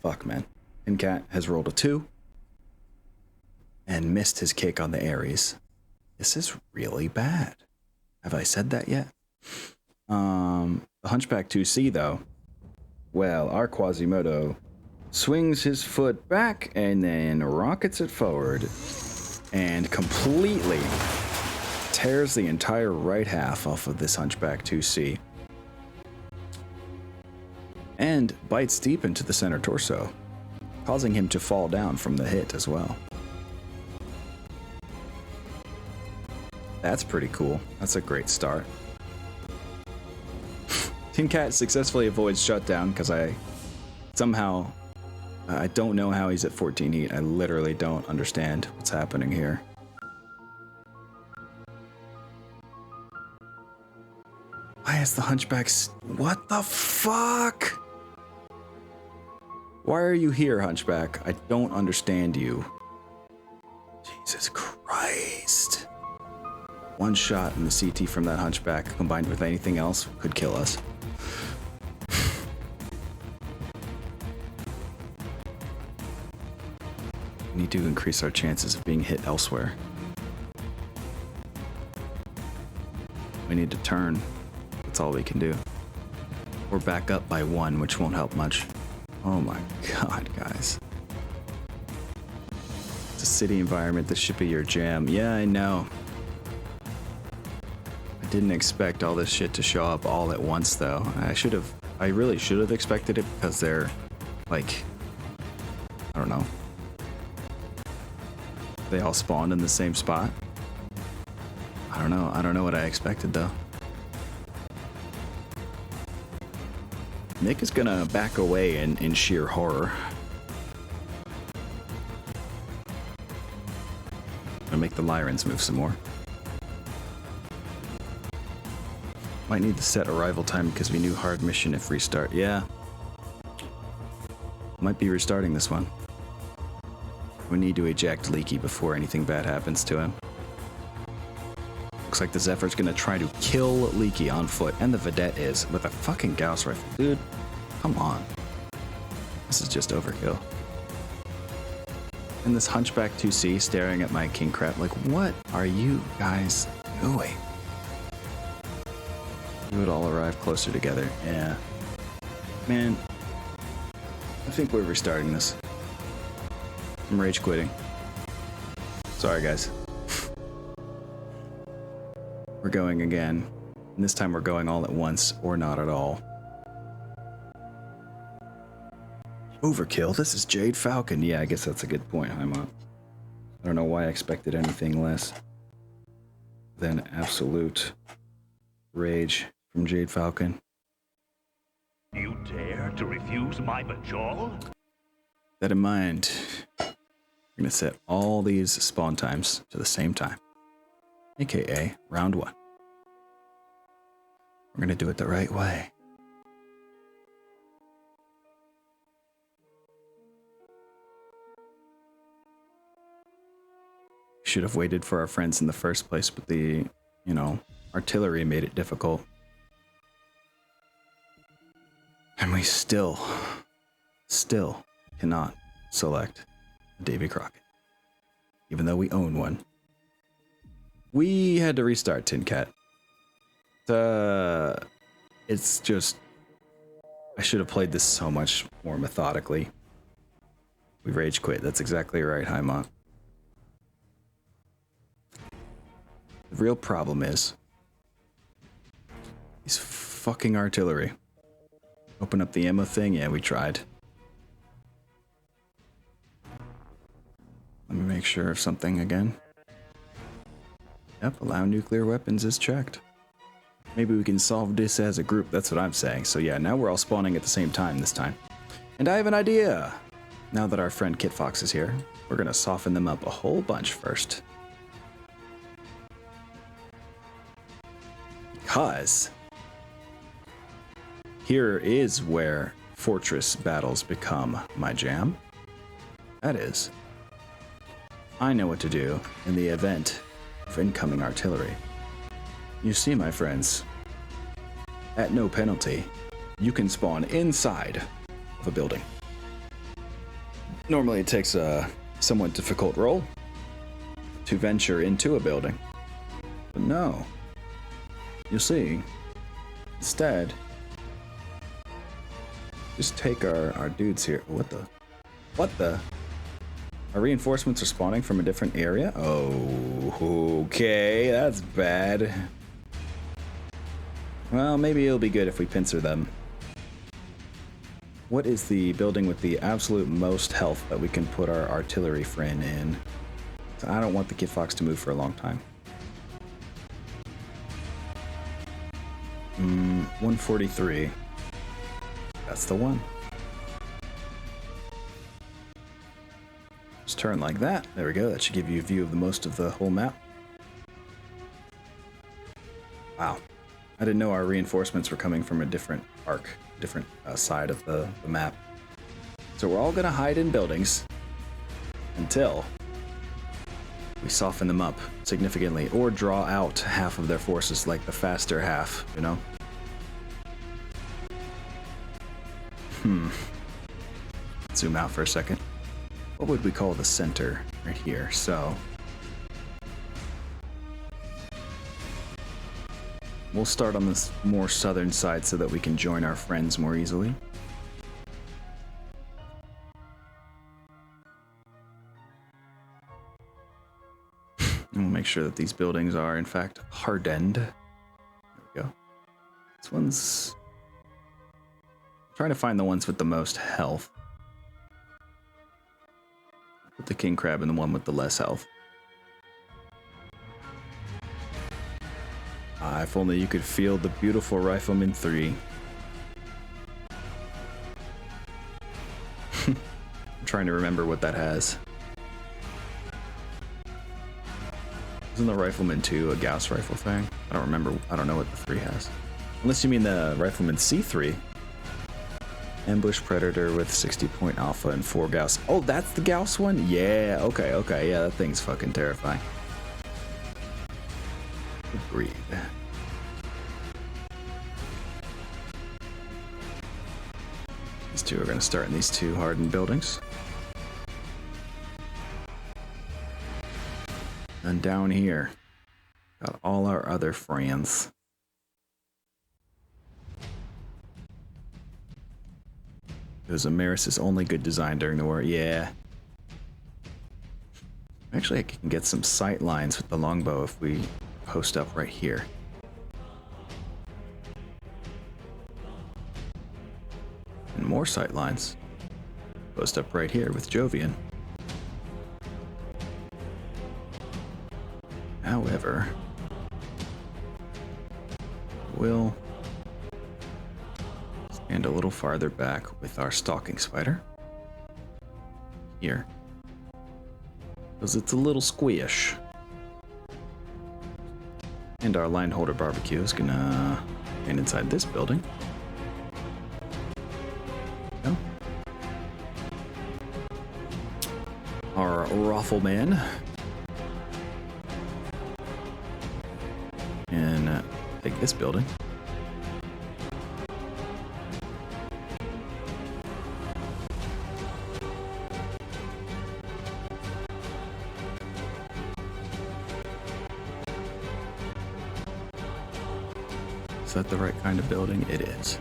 Fuck, man. Tin Cat has rolled a 2 and missed his kick on the Ares. This is really bad. Have I said that yet? The Hunchback 2C, though. Well, our Quasimodo swings his foot back and then rockets it forward and completely tears the entire right half off of this Hunchback 2C. And bites deep into the center torso, causing him to fall down from the hit as well. That's pretty cool. That's a great start. Tin Cat successfully avoids shutdown because I don't know how he's at 14 heat. I literally don't understand what's happening here. Why is the Hunchback's... What the fuck? Why are you here, Hunchback? I don't understand you. Jesus Christ. One shot in the CT from that Hunchback combined with anything else could kill us. We need to increase our chances of being hit elsewhere. We need to turn. That's all we can do. We're back up by 1, which won't help much. Oh my god, guys. It's a city environment. This should be your jam. Yeah, I know. I didn't expect all this shit to show up all at once, though. I really should have expected it because they're, like, I don't know. They all spawned in the same spot. I don't know what I expected, though. Nick is gonna back away in sheer horror. Gonna make the Lyrans move some more. Might need to set arrival time because we knew hard mission if restart. Yeah. Might be restarting this one. We need to eject Leaky before anything bad happens to him. Looks like the Zephyr's gonna try to kill Leaky on foot, and the Vedette is, with a fucking Gauss rifle. Dude, come on. This is just overkill. And this Hunchback 2C staring at my King Crab like, what are you guys doing? We would all arrive closer together. Yeah. Man, I think we're restarting this. I'm rage quitting. Sorry, guys. We're going again. And this time we're going all at once, or not at all. Overkill? This is Jade Falcon. Yeah, I guess that's a good point, Haimont. I don't know why I expected anything less than absolute rage from Jade Falcon. You dare to refuse my bajol? That in mind, we're gonna set all these spawn times to the same time, aka round 1. We're gonna do it the right way. Should have waited for our friends in the first place, but the, artillery made it difficult. And we still cannot select Davy Crockett, even though we own one. We had to restart Tin Cat. It's just, I should have played this so much more methodically. We rage quit. That's exactly right, Haimont. The real problem is these fucking artillery. Open up the ammo thing? Yeah, we tried. Let me make sure of something again. Yep, allow nuclear weapons is checked. Maybe we can solve this as a group, that's what I'm saying. So yeah, now we're all spawning at the same time this time. And I have an idea! Now that our friend Kit Fox is here, we're gonna soften them up a whole bunch first. Because here is where fortress battles become my jam. That is, I know what to do in the event of incoming artillery. You see, my friends, at no penalty, you can spawn inside of a building. Normally it takes a somewhat difficult role to venture into a building, but no. You see, instead, just take our dudes here. What the? Our reinforcements are spawning from a different area? Oh, okay, that's bad. Well, maybe it'll be good if we pincer them. What is the building with the absolute most health that we can put our artillery friend in? So I don't want the Kit Fox to move for a long time. 143. That's the one. Just turn like that. There we go. That should give you a view of the most of the whole map. Wow. I didn't know our reinforcements were coming from a different arc, different side of the map. So we're all gonna hide in buildings until we soften them up significantly or draw out half of their forces, like the faster half, you know? Zoom out for a second. What would we call the center right here? So we'll start on this more southern side so that we can join our friends more easily. And we'll make sure that these buildings are in fact hardened. There we go. This one's trying to find the ones with the most health. Put the king crab in the one with the less health. If only you could feel the beautiful Rifleman 3. trying to remember what that has. Isn't the Rifleman 2 a Gauss rifle thing? I don't remember. I don't know what the 3 has. Unless you mean the Rifleman C3. Ambush Predator with 60-point alpha and 4 Gauss. Oh, that's the Gauss one? Yeah, okay. Yeah, that thing's fucking terrifying. Agreed. These two are going to start in these 2 hardened buildings. And down here, got all our other friends. Because Ameris' only good design during the war. Yeah. Actually, I can get some sight lines with the longbow if we post up right here. And more sight lines. Post up right here with Jovian. However, we'll stand a little farther back with our stalking spider. Here. Because it's a little squish. And our line holder barbecue is gonna stand inside this building. Go. Our Rifleman. And take this building. Is that the right kind of building? It is.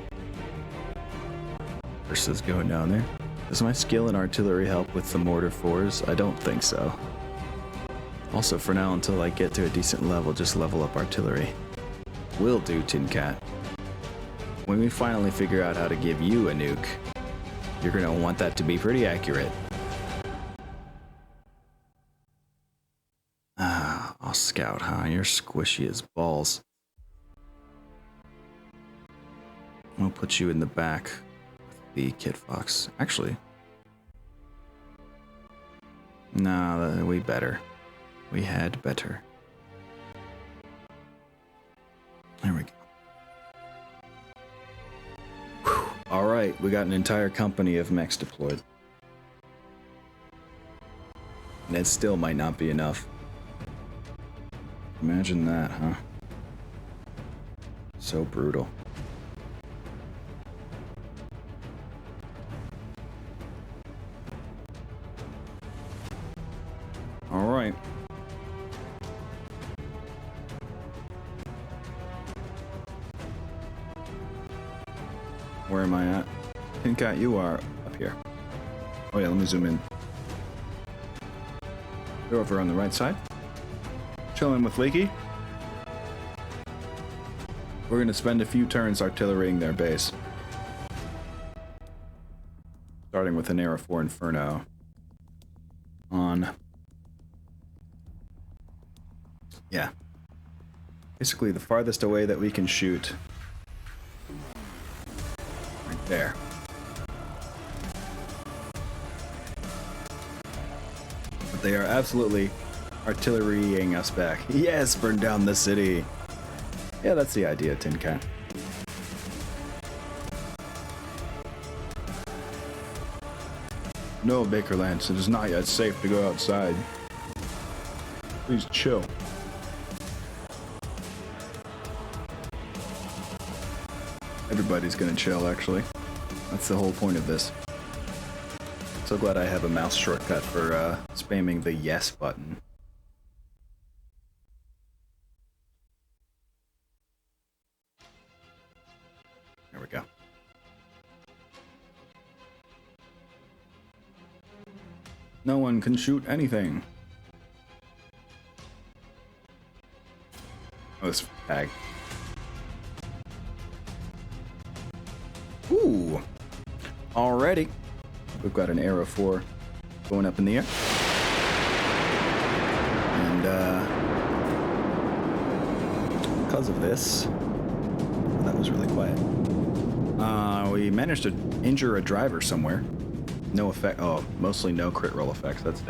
Versus going down there. Does my skill in artillery help with the mortar 4s? I don't think so. Also, for now, until I get to a decent level, just level up artillery. Will do, Tin Cat. When we finally figure out how to give you a nuke, you're gonna want that to be pretty accurate. Ah, I'll scout, huh? You're squishy as balls. I'll put you in the back with the Kit Fox. Actually, nah, we better. We had better. There we go. Whew. All right, we got an entire company of mechs deployed. And it still might not be enough. Imagine that, huh? So brutal. All right. Where am I at? Tin Cat, you are up here. Oh yeah, let me zoom in. You're over on the right side. Chilling with Leaky. We're gonna spend a few turns artillerying their base. Starting with an Era 4 Inferno. On. Yeah. Basically the farthest away that we can shoot. Right there. But they are absolutely artillerying us back. Yes, burn down the city. Yeah, that's the idea, Tin Cat. No, Baker Lance, it is not yet safe to go outside. Please chill. Everybody's gonna chill, actually. That's the whole point of this. So glad I have a mouse shortcut for spamming the yes button. There we go. No one can shoot anything. Oh, this tag. Ooh. Already. We've got an Era 4 going up in the air. And because of this, that was really quiet. We managed to injure a driver somewhere. No effect. Oh, mostly no crit roll effects. That's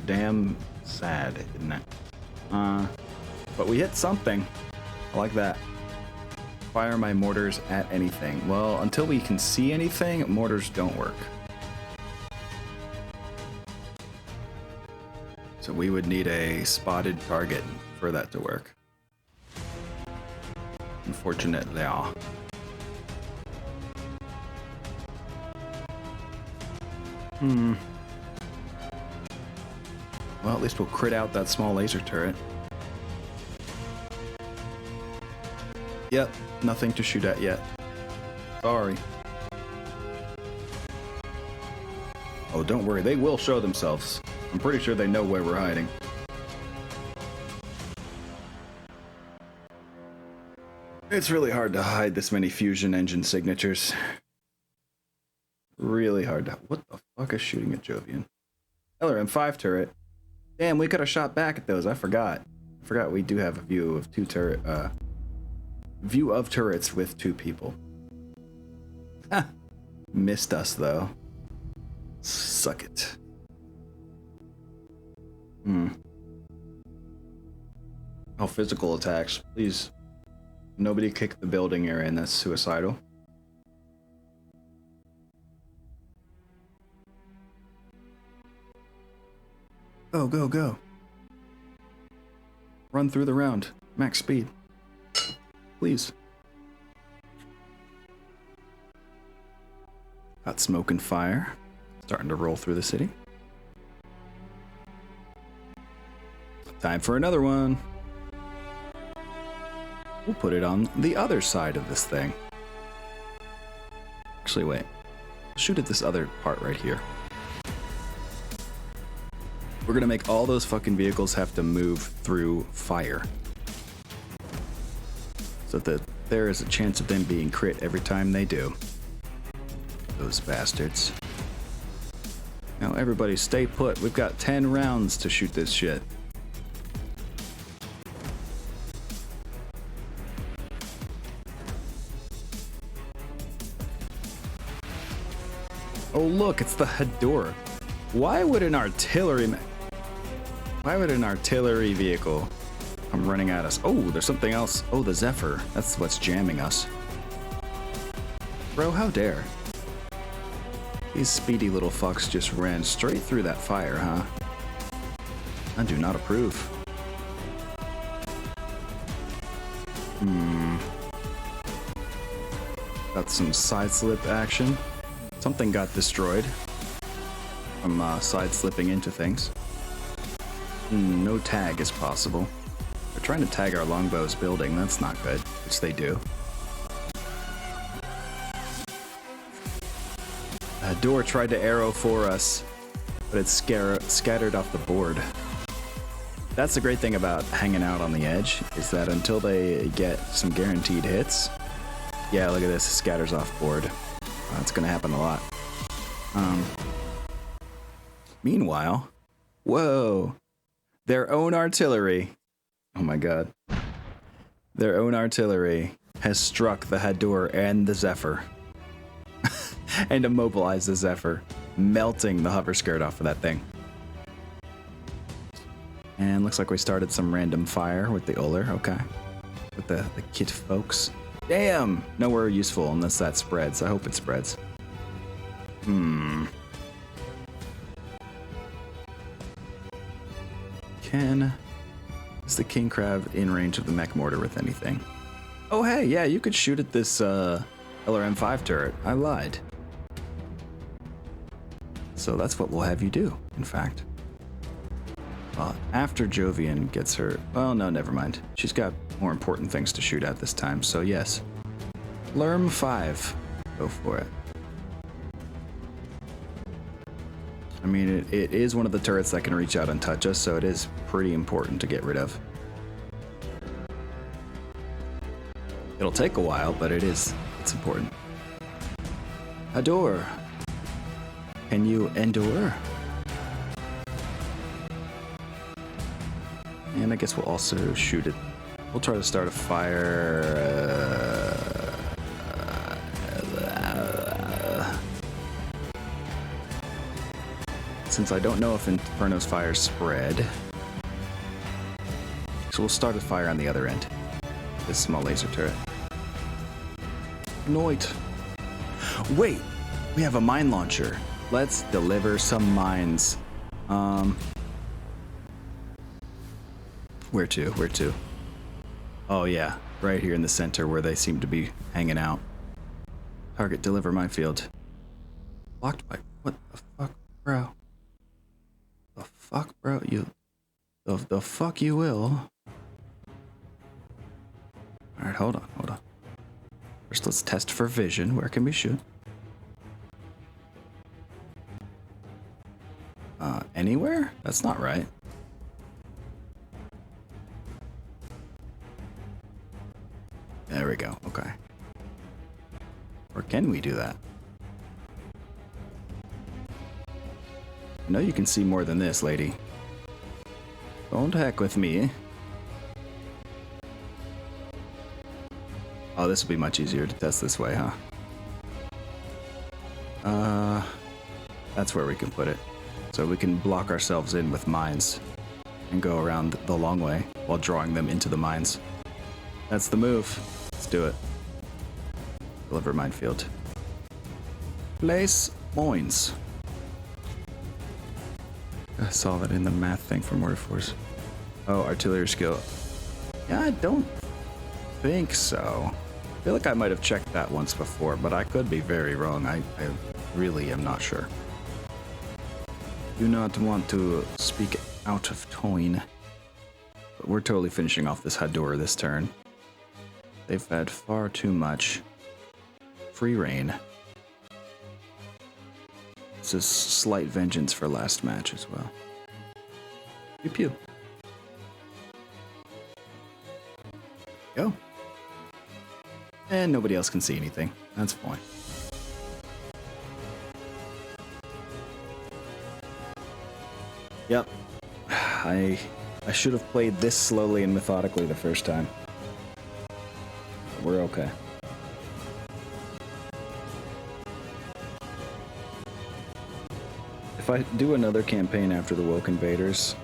damn sad, isn't it? But we hit something. I like that. Fire my mortars at anything. Well, until we can see anything, mortars don't work. So we would need a spotted target for that to work. Unfortunately, Well, at least we'll crit out that small laser turret. Yep, nothing to shoot at yet. Sorry. Oh, don't worry, they will show themselves. I'm pretty sure they know where we're hiding. It's really hard to hide this many fusion engine signatures. Really hard to... What the fuck is shooting at Jovian? LRM-5 turret. Damn, we could have shot back at those. I forgot. We do have a view of view of turrets with 2 people. Ha! Missed us, though. Suck it. Oh, physical attacks. Please. Nobody kick the building you're in. That's suicidal. Go, go, go. Run through the round. Max speed. Please. Got smoke and fire. Starting to roll through the city. Time for another one. We'll put it on the other side of this thing. Actually, wait. Shoot at this other part right here. We're gonna make all those fucking vehicles have to move through fire. So that there is a chance of them being crit every time they do. Those bastards. Now everybody stay put. We've got 10 rounds to shoot this shit. Oh look, it's the Hedorah. Why would an artillery vehicle come running at us? Oh, there's something else. Oh, the Zephyr. That's what's jamming us. Bro, how dare. These speedy little fucks just ran straight through that fire, huh? I do not approve. Got some side slip action. Something got destroyed from side slipping into things. No tag is possible. They're trying to tag our longbow's building. That's not good, which they do. A door tried to arrow for us, but it's scattered off the board. That's the great thing about hanging out on the edge, is that until they get some guaranteed hits, yeah, look at this, it scatters off board. That's gonna happen a lot. Meanwhile, whoa, their own artillery. Oh my god. Their own artillery has struck the Hedorah and the Zephyr. And immobilized the Zephyr, melting the hover skirt off of that thing. And looks like we started some random fire with the Uller, okay. With the kit folks. Damn! Nowhere useful unless that spreads. I hope it spreads. Is the King Crab in range of the mech mortar with anything? Oh hey, yeah, you could shoot at this LRM-5 turret. I lied. So that's what we'll have you do, in fact. After Jovian gets her... Well, no, never mind. She's got more important things to shoot at this time, so yes. LRM-5. Go for it. I mean, it is one of the turrets that can reach out and touch us, so it is pretty important to get rid of. It'll take a while, but it's important. Adore. Can you endure? And I guess we'll also shoot it. We'll try to start a fire. since I don't know if Inferno's fires spread. So we'll start a fire on the other end. This small laser turret. Noit. Wait, we have a mine launcher. Let's deliver some mines. Where to? Where to? Oh yeah, right here in the center where they seem to be hanging out. Target deliver minefield. Blocked by what the fuck, bro? The fuck, bro? You the fuck you will. Alright, hold on, hold on. First let's test for vision. Where can we shoot? Anywhere? That's not right. There we go, okay. Or can we do that? I know you can see more than this, lady. Don't heck with me. Oh, this will be much easier to test this way, huh? That's where we can put it. So we can block ourselves in with mines and go around the long way while drawing them into the mines. That's the move. Let's do it. Deliver minefield. Place mines. I saw that in the math thing from Warforce. Oh, artillery skill. Yeah, I don't think so. I feel like I might have checked that once before, but I could be very wrong. I really am not sure. Do not want to speak out of tone, but we're totally finishing off this Hador this turn. They've had far too much free reign. It's a slight vengeance for last match as well. Pew pew. Go. And nobody else can see anything. That's fine. Yep. I should have played this slowly and methodically the first time. But we're okay. If I do another campaign after the Woke Invaders,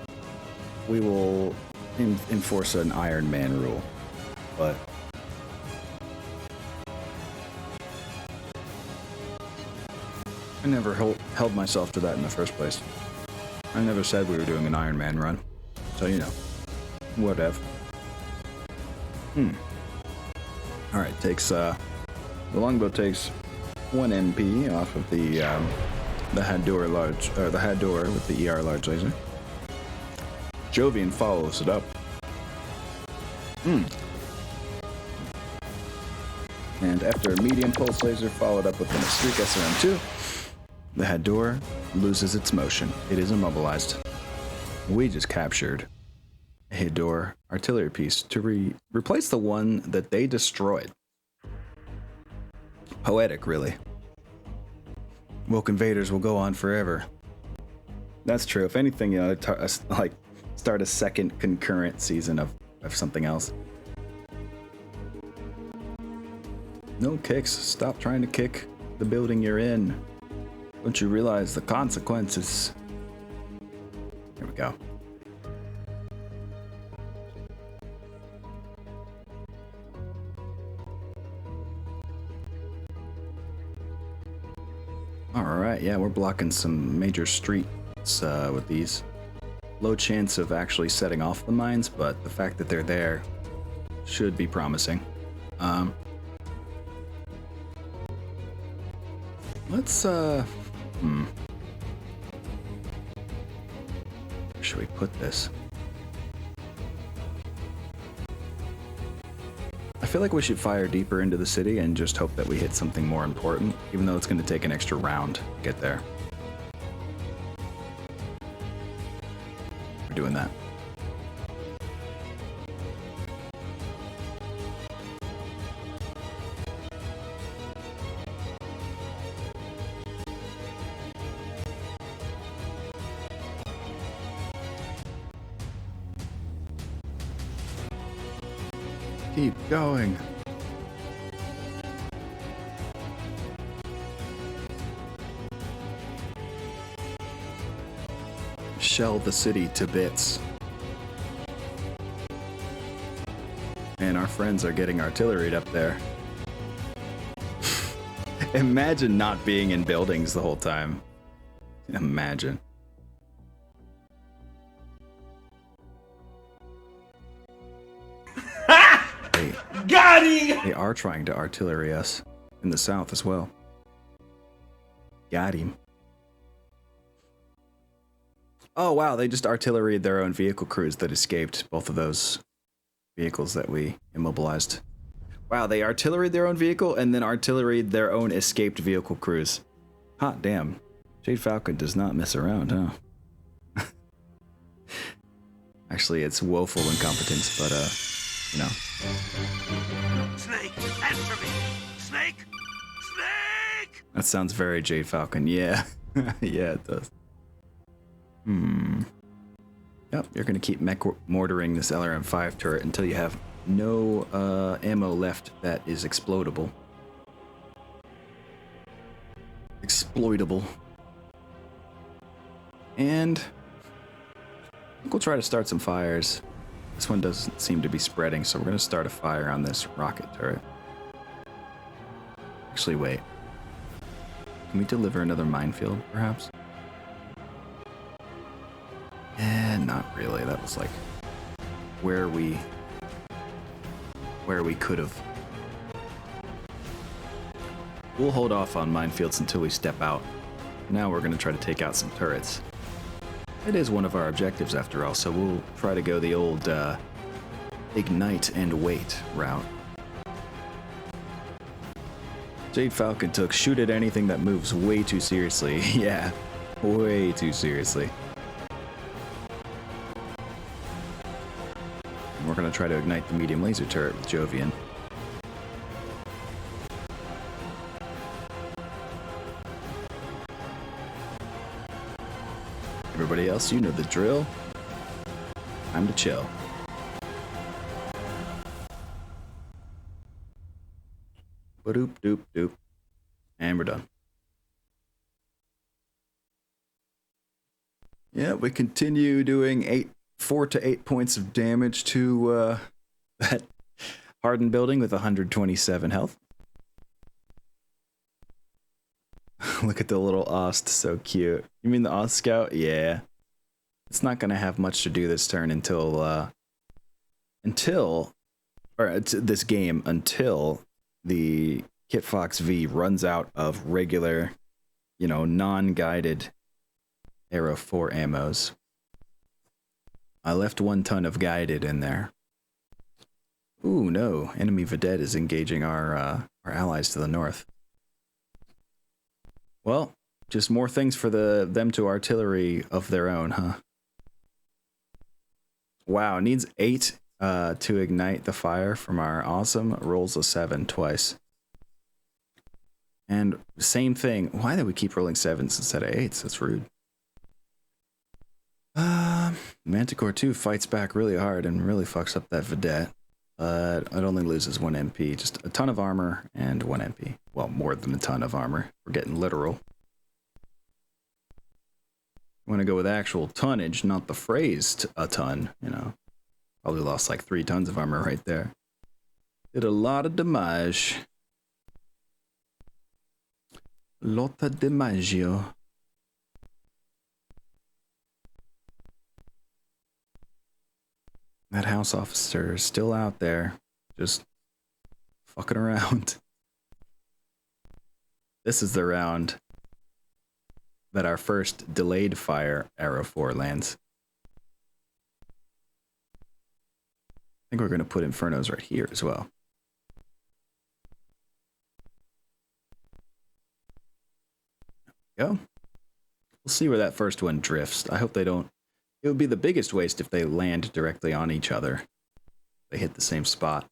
we will enforce an Iron Man rule. But I never held myself to that in the first place. I never said we were doing an Iron Man run. So, you know. Whatever. Alright, takes, the longbow takes 1 MP off of the Hador large, or the Hador with the ER large laser. Jovian follows it up. And after a medium pulse laser followed up with an streak SRM2, the Hador loses its motion. It is immobilized. We just captured a Hador artillery piece to replace the one that they destroyed. Poetic, really. Woke Invaders will go on forever. That's true. If anything, you know, like start a second concurrent season of something else. No kicks. Stop trying to kick the building you're in. Don't you realize the consequences? Here we go. Alright, yeah, we're blocking some major streets with these. Low chance of actually setting off the mines, but the fact that they're there should be promising. Let's, where should we put this? I feel like we should fire deeper into the city and just hope that we hit something more important, even though it's going to take an extra round to get there. We're doing that. Keep going. shell the city to bits. And our friends are getting artilleried up there. Imagine not being in buildings the whole time. Imagine. Got him! They are trying to artillery us in the south as well. Got him. Oh wow, they just artilleried their own vehicle crews that escaped, both of those vehicles that we immobilized. Wow, they artilleried their own vehicle and then artilleried their own escaped vehicle crews. Hot damn. Jade Falcon does not mess around, huh? Actually, it's woeful incompetence, but you know. Snake, answer me! Snake! Snake! That sounds very Jade Falcon. Yeah. Yeah, it does. Yep, you're gonna keep mech mortaring this LRM-5 turret until you have no ammo left that is explodable. Exploitable. And I think we'll try to start some fires. This one doesn't seem to be spreading, so we're gonna start a fire on this rocket turret. Actually, wait. Can we deliver another minefield, perhaps? Not really. That was like where we could have. We'll hold off on minefields until we step out. Now we're going to try to take out some turrets. It is one of our objectives after all, so we'll try to go the old ignite and wait route. Jade Falcon took shoot at anything that moves way too seriously. Yeah, way too seriously. We're going to try to ignite the medium laser turret with Jovian. Everybody else, you know the drill. Time to chill. Ba-doop doop doop. And we're done. Yeah, we continue doing 4 to 8 points of damage to that hardened building with 127 health. Look at the little Ost, so cute. You mean the Ost Scout? Yeah. It's not gonna have much to do this turn until this game, until the Kit Fox V runs out of regular, you know, non-guided Arrow 4 ammos. I left 1 ton of guided in there. Ooh, no. Enemy Vedette is engaging our allies to the north. Well, just more things for them to artillery of their own, huh? Wow, needs 8 to ignite the fire from our awesome. Rolls a 7 twice. And same thing. Why do we keep rolling 7s instead of 8s? That's rude. Manticore 2 fights back really hard and really fucks up that Vedette. But it only loses 1 MP. Just a ton of armor and 1 MP. Well, more than a ton of armor. We're getting literal. I want to go with actual tonnage, not the phrase a ton, you know. Probably lost like 3 tons of armor right there. Did a lot of damage. Lot of damaggio. That house officer is still out there, just fucking around. This is the round that our first delayed fire Arrow 4 lands. I think we're going to put Infernos right here as well. There we go. We'll see where that first one drifts. I hope they don't. It would be the biggest waste if they land directly on each other. They hit the same spot.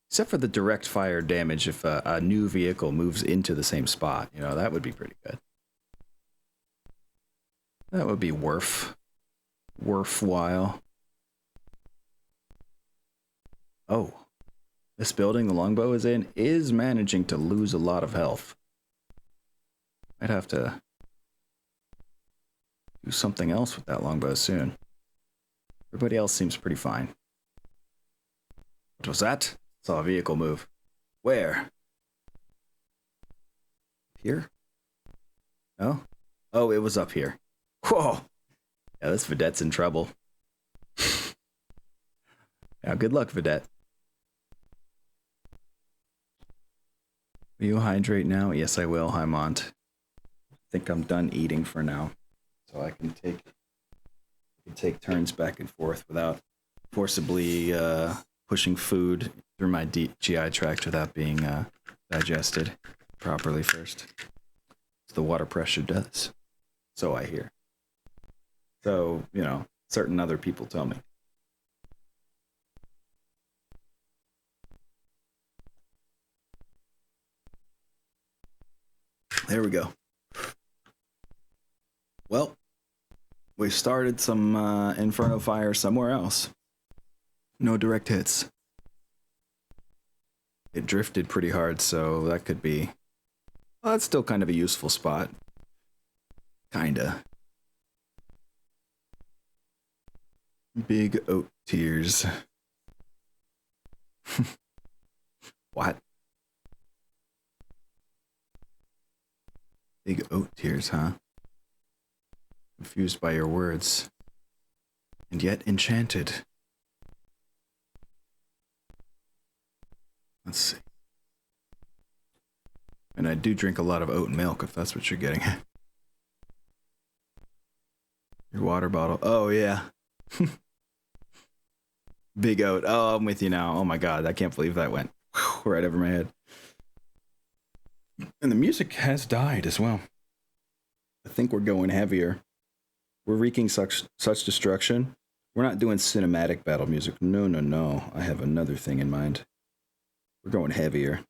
Except for the direct fire damage if a new vehicle moves into the same spot. You know, that would be pretty good. That would be worthwhile. Oh. This building the longbow is in is managing to lose a lot of health. I'd have to do something else with that longbow soon. Everybody else seems pretty fine. What was that? Saw a vehicle move. Where? Here? No? Oh, it was up here. Whoa! Yeah, this Vedette's in trouble. Yeah, good luck, Vedette. Will you hydrate now? Yes, I will, Haimont. I think I'm done eating for now. So I can take turns back and forth without forcibly pushing food through my deep GI tract without being digested properly first. So the water pressure does. So I hear. So, you know, certain other people tell me. There we go. Well, we started some Inferno fire somewhere else. No direct hits. It drifted pretty hard, so that could be... Well, that's still kind of a useful spot. Kinda. Big oat tears. What? Big oat tears, huh? Confused by your words. And yet enchanted. Let's see. And I do drink a lot of oat milk, if that's what you're getting at. Your water bottle. Oh, yeah. Big oat. Oh, I'm with you now. Oh my god, I can't believe that went right over my head. And the music has died as well. I think we're going heavier. We're wreaking such destruction. We're not doing cinematic battle music. No, no, no. I have another thing in mind. We're going heavier.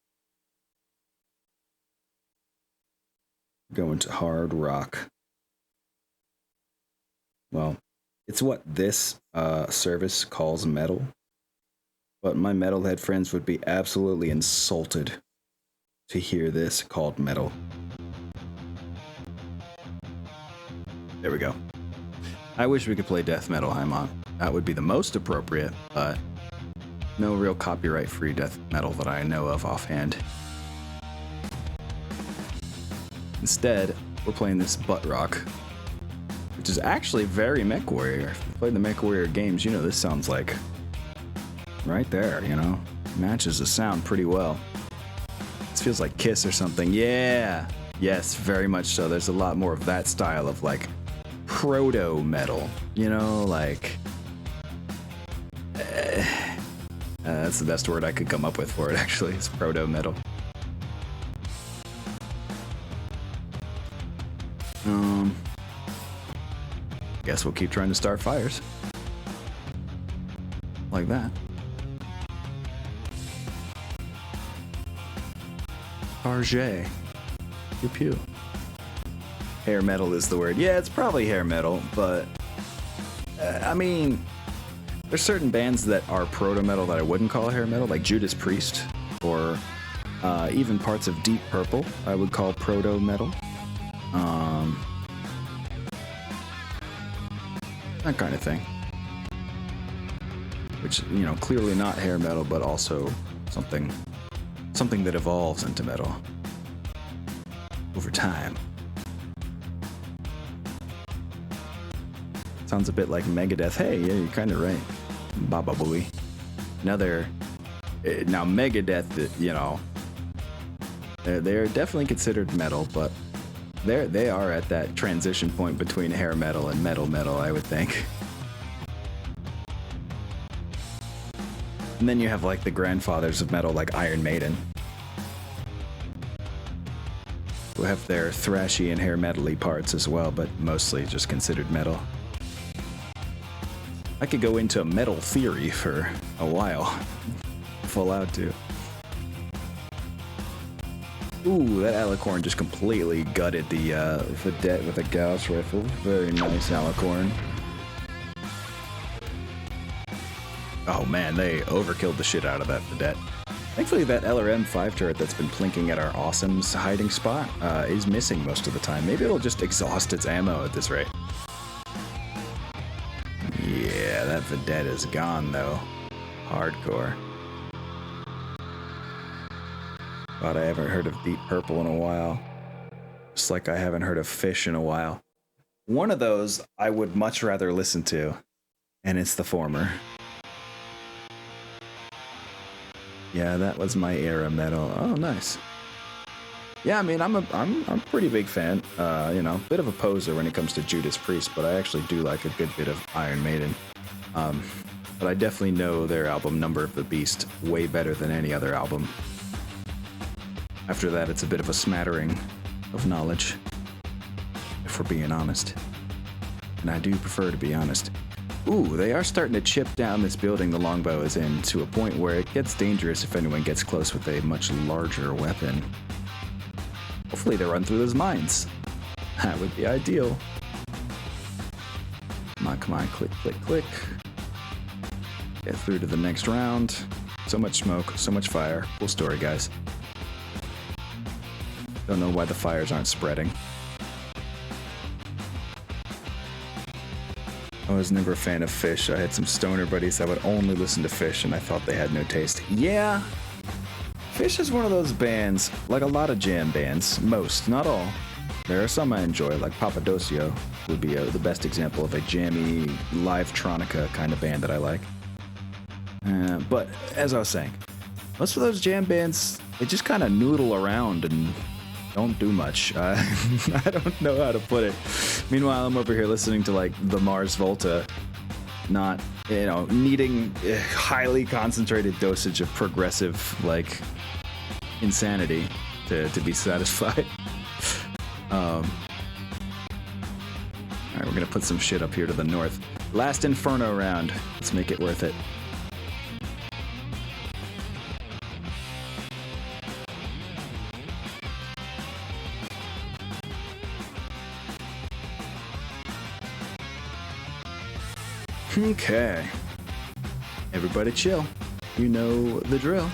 Going to hard rock. Well, it's what this service calls metal. But my metalhead friends would be absolutely insulted to hear this called metal. There we go. I wish we could play death metal, Haimon. That would be the most appropriate, but no real copyright-free death metal that I know of offhand. Instead, we're playing this butt rock, which is actually very MechWarrior. If you play the MechWarrior games, you know this sounds like right there, you know? Matches the sound pretty well. This feels like Kiss or something. Yeah! Yes, very much so. There's a lot more of that style of, like, proto-metal. You know, like... that's the best word I could come up with for it, actually. It's proto-metal. Guess we'll keep trying to start fires. Like that. Target. Pew pew. Hair metal is the word. Yeah, it's probably hair metal, but... I mean... There's certain bands that are proto-metal that I wouldn't call hair metal, like Judas Priest, or even parts of Deep Purple I would call proto-metal. That kind of thing. Which, you know, clearly not hair metal, but also something that evolves into metal over time. Sounds a bit like Megadeth. Hey, yeah, you're kind of right. Baba Booey. Now Megadeth, you know, they're definitely considered metal, but they are at that transition point between hair metal and metal, I would think. And then you have like the grandfathers of metal, like Iron Maiden, who have their thrashy and hair metal-y parts as well, but mostly just considered metal. I could go into metal theory for a while. Full out too. Ooh, that alicorn just completely gutted the Vedette with a Gauss rifle. Very nice alicorn. Oh man, they overkilled the shit out of that Vedette. Thankfully, that LRM 5 turret that's been plinking at our Awesome's hiding spot is missing most of the time. Maybe it'll just exhaust its ammo at this rate. that vedette is gone, though. Hardcore. God, I haven't heard of Deep Purple in a while. Just like I haven't heard of Fish in a while. One of those I would much rather listen to, and it's the former. Yeah, that was my era metal. Oh, nice. Yeah, I mean, I'm a pretty big fan. You know, bit of a poser when it comes to Judas Priest, but I actually do like a good bit of Iron Maiden. But I definitely know their album Number of the Beast way better than any other album. After that, it's a bit of a smattering of knowledge, if we're being honest. And I do prefer to be honest. Ooh, they are starting to chip down this building the longbow is in to a point where it gets dangerous if anyone gets close with a much larger weapon. Hopefully they run through those mines. That would be ideal. Come on, click, click, click. Get through to the next round. So much smoke, so much fire. Cool story, guys. Don't know why the fires aren't spreading. I was never a fan of Fish. I had some stoner buddies that would only listen to Fish, and I thought they had no taste. Yeah, Fish is one of those bands, like a lot of jam bands. Most, not all. There are some I enjoy, like Papadosio would be the best example of a jammy, live-tronica kind of band that I like. But, as I was saying, most of those jam bands, they just kind of noodle around and don't do much. I don't know how to put it. Meanwhile, I'm over here listening to like the Mars Volta, not, you know, needing a highly concentrated dosage of progressive, like, insanity to be satisfied. Alright, we're gonna put some shit up here to the north. Last Inferno round. Let's make it worth it. Okay. Everybody chill. You know the drill.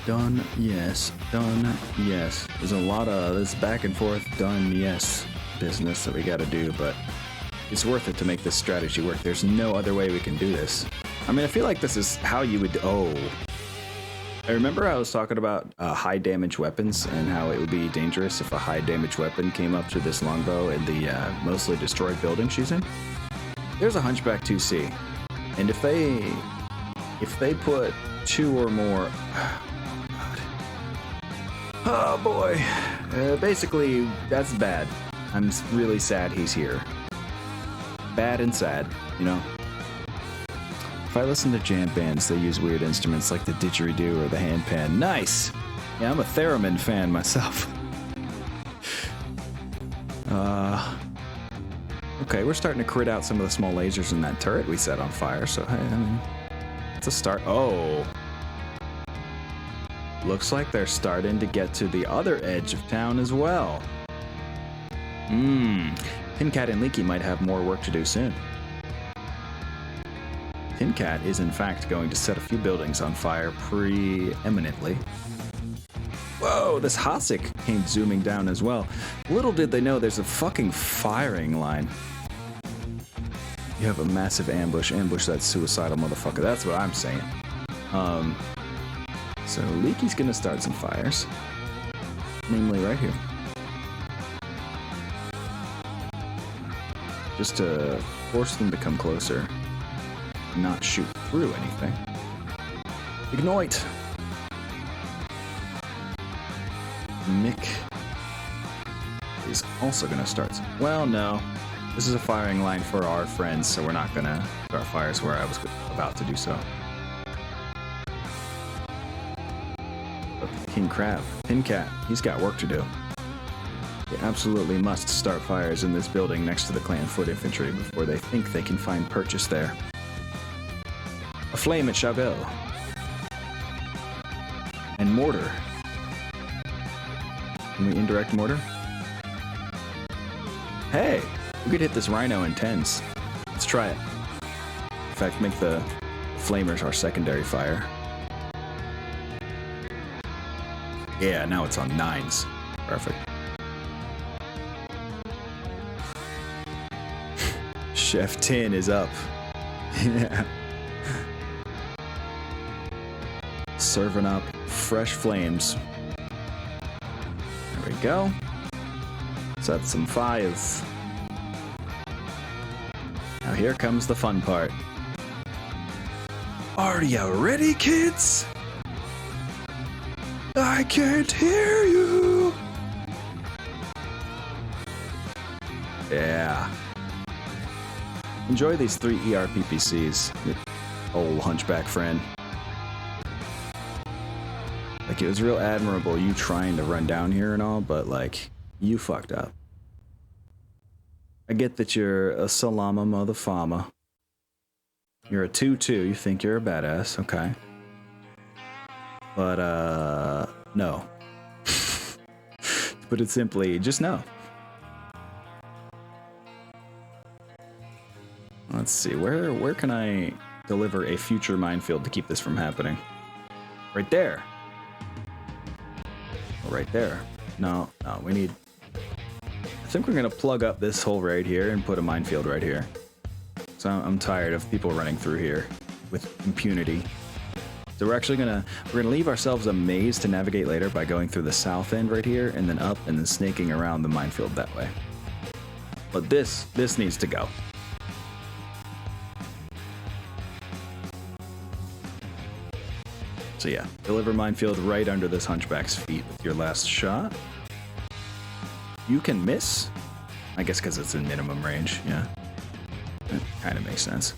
Done, yes. Done, yes. There's a lot of this back and forth done, yes business that we gotta do, but it's worth it to make this strategy work. There's no other way we can do this. I mean, I feel like this is how you would... Oh. I remember I was talking about high damage weapons and how it would be dangerous if a high damage weapon came up to this longbow in the mostly destroyed building she's in. There's a Hunchback 2C, and if they put two or more... Oh boy. Basically, that's bad. I'm really sad he's here. Bad and sad, you know? If I listen to jam bands, they use weird instruments like the didgeridoo or the handpan. Nice! Yeah, I'm a theremin fan myself. Okay, we're starting to crit out some of the small lasers in that turret we set on fire, so hey, I mean, it's a start. Oh! Looks like they're starting to get to the other edge of town as well. Tin Cat and Leaky might have more work to do soon. Tin Cat is in fact going to set a few buildings on fire preeminently. Whoa, this Hasek came zooming down as well. Little did they know there's a fucking firing line. You have a massive ambush. Ambush that suicidal motherfucker. That's what I'm saying. So Leaky's gonna start some fires. Namely right here. Just to force them to come closer. Not shoot through anything. Ignite! Mick is also gonna start some... Well, no. This is a firing line for our friends, so we're not gonna start fires where I was about to do so. But King Crab, Tin Cat, he's got work to do. They absolutely must start fires in this building next to the clan foot infantry before they think they can find purchase there. Aflame it shall go. And mortar. Can we indirect mortar? Hey! We could hit this rhino in 10s. Let's try it. In fact, make the flamers our secondary fire. Yeah, now it's on 9s. Perfect. Chef Tin is up. Yeah. Serving up fresh flames. There we go. Set some fires. Now here comes the fun part. Are you ready, kids? I can't hear you. Yeah. Enjoy these 3 ERPPCs, your old hunchback friend. Like, it was real admirable you trying to run down here and all, but, like, you fucked up. I get that you're a Salama motherfarmer. You're a 2-2, you think you're a badass, okay. But, no. To put it simply, just no. Let's see, where can I deliver a future minefield to keep this from happening? Right there. Oh, right there. No, we need... I think we're gonna plug up this hole right here and put a minefield right here. So I'm tired of people running through here with impunity. So we're gonna leave ourselves a maze to navigate later by going through the south end right here and then up and then snaking around the minefield that way. But this needs to go. So yeah, deliver minefield right under this hunchback's feet with your last shot. You can miss? I guess because it's in minimum range, yeah. That kind of makes sense.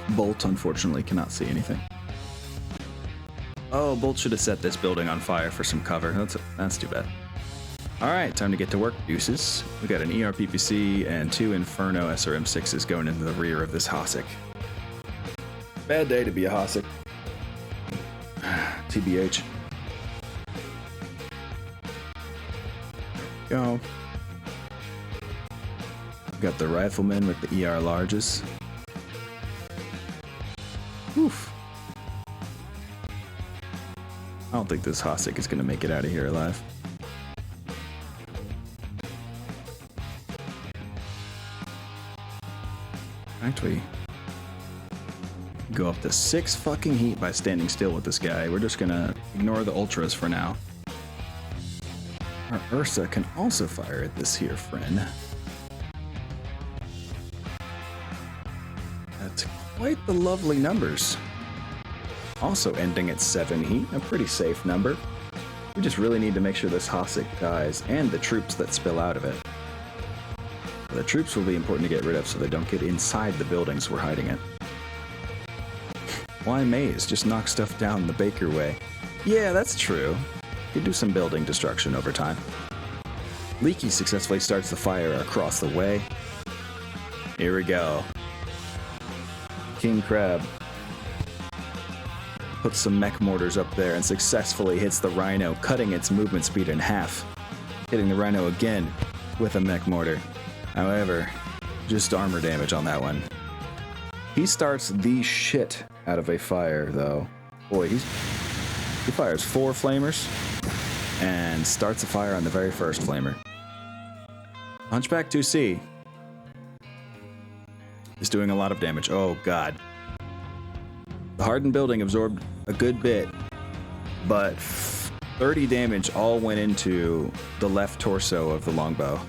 Bolt, unfortunately, cannot see anything. Oh, Bolt should have set this building on fire for some cover. That's too bad. Alright, time to get to work, deuces. We got an ERPPC and 2 Inferno SRM6s going into the rear of this Hossack. Bad day to be a Hossack. TBH. Go. Got the rifleman with the ER larges. Oof. I don't think this Hossack is gonna make it out of here alive. Actually, go up to 6 fucking heat by standing still with this guy. We're just gonna ignore the ultras for now. Our Ursa can also fire at this here friend. That's quite the lovely numbers. Also ending at 7 heat, a pretty safe number. We just really need to make sure this Hossack dies and the troops that spill out of it. The troops will be important to get rid of so they don't get inside the buildings we're hiding in. Why maze? Just knock stuff down the Baker way. Yeah, that's true. You do some building destruction over time. Leaky successfully starts the fire across the way. Here we go. King Crab puts some mech mortars up there and successfully hits the Rhino, cutting its movement speed in half. Hitting the Rhino again with a mech mortar. However, just armor damage on that one. He starts the shit out of a fire, though. Boy, he fires 4 flamers and starts a fire on the very first flamer. Hunchback 2C is doing a lot of damage. Oh, God. The hardened building absorbed a good bit, but 30 damage all went into the left torso of the longbow.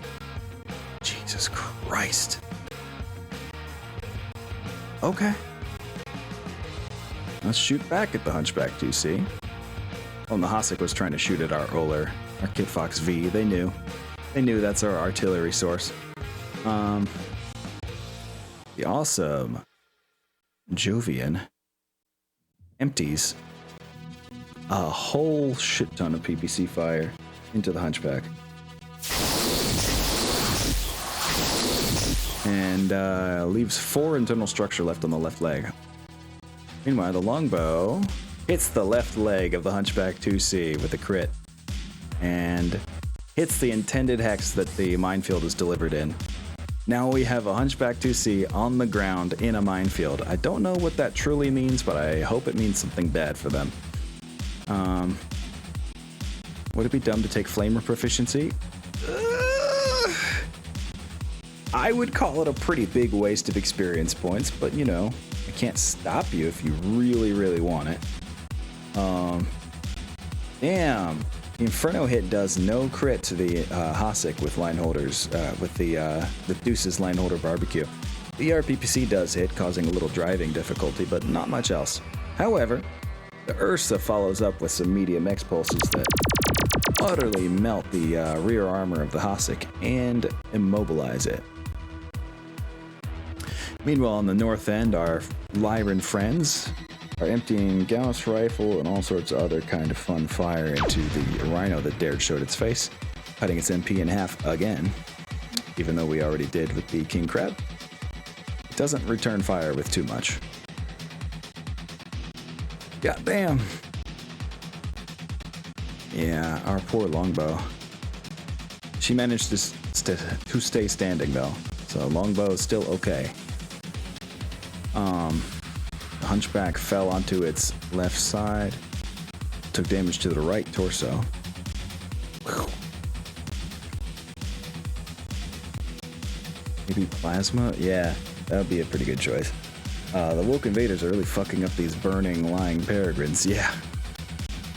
Jesus Christ. Okay. Let's shoot back at the Hunchback 2C. Oh, and the Hossack was trying to shoot at our Oler, our Kit Fox V. They knew. They knew that's our artillery source. The awesome Jovian empties a whole shit ton of PPC fire into the Hunchback. And leaves 4 internal structure left on the left leg. Meanwhile, the longbow hits the left leg of the Hunchback 2C with a crit. And hits the intended hex that the minefield is delivered in. Now we have a Hunchback 2C on the ground in a minefield. I don't know what that truly means, but I hope it means something bad for them. Would it be dumb to take Flamer proficiency? I would call it a pretty big waste of experience points, but you know, I can't stop you if you really, really want it. Damn. The Inferno hit does no crit to the Hasek with line holders, with the Deuce's line holder barbecue. The RPPC does hit, causing a little driving difficulty, but not much else. However, the Ursa follows up with some MegaMek pulses that utterly melt the rear armor of the Hasek and immobilize it. Meanwhile, on the north end, our Lyran friends are emptying Gauss rifle and all sorts of other kind of fun fire into the Rhino that dared showed its face, cutting its MP in half again, even though we already did with the King Crab. It doesn't return fire with too much. God damn. Yeah, our poor longbow. She managed to stay standing though, so longbow is still okay. The Hunchback fell onto its left side, took damage to the right torso. Whew. Maybe plasma? Yeah, that would be a pretty good choice. The Woke Invaders are really fucking up these burning, lying peregrines. Yeah,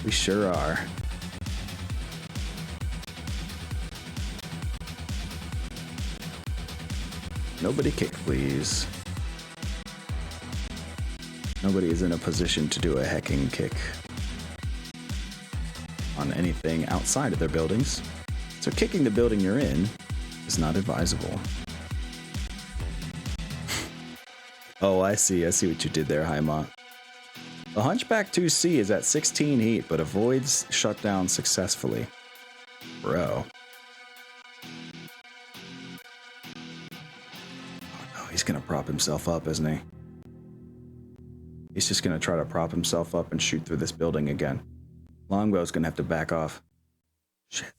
we sure are. Nobody kick, please. Nobody is in a position to do a hecking kick on anything outside of their buildings, so kicking the building you're in is not advisable. Oh, I see what you did there, Haimont. The Hunchback 2C is at 16 heat, but avoids shutdown successfully. Bro. Oh no, he's gonna prop himself up, isn't he? He's just gonna try to prop himself up and shoot through this building again. Longbow's gonna have to back off. Shit.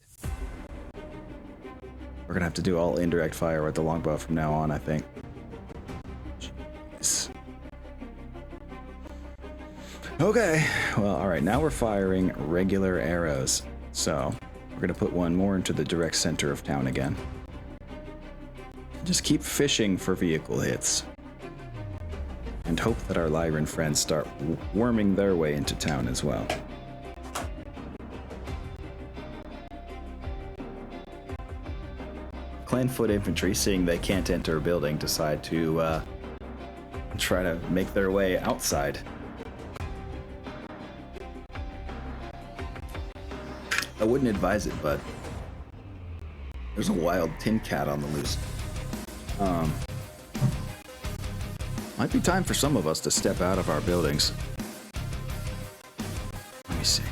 We're gonna have to do all indirect fire with the longbow from now on, I think. Jeez. Okay, well, alright, now we're firing regular arrows. So, we're gonna put one more into the direct center of town again. Just keep fishing for vehicle hits. And hope that our Lyran friends start worming their way into town as well. Clanfoot infantry, seeing they can't enter a building, decide to try to make their way outside. I wouldn't advise it, but there's a wild tin cat on the loose. Might be time for some of us to step out of our buildings. Let me see.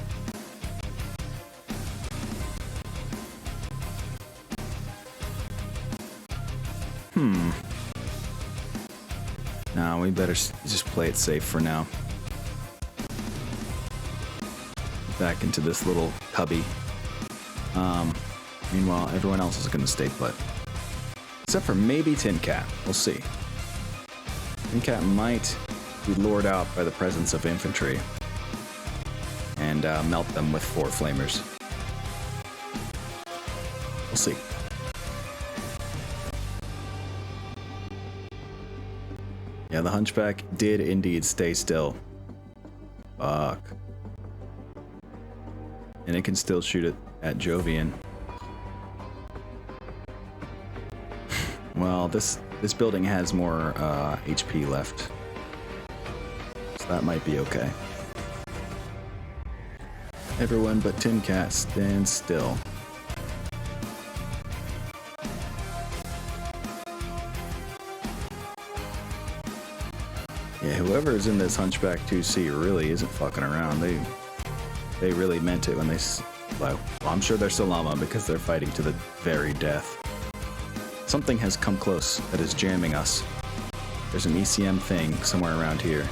No, we better just play it safe for now. Back into this little cubby. Meanwhile, everyone else is gonna stay put. Except for maybe Tin Cat. We'll see. Tin Cat might be lured out by the presence of infantry and melt them with 4 flamers. We'll see. Yeah, the Hunchback did indeed stay still. Fuck. And it can still shoot it at Jovian. Well, this building has more HP left, so that might be okay. Everyone but Tin Cat stand still. Yeah, whoever is in this Hunchback 2C really isn't fucking around. They really meant it when they... Well, I'm sure they're Salama because they're fighting to the very death. Something has come close that is jamming us. There's an ECM thing somewhere around here.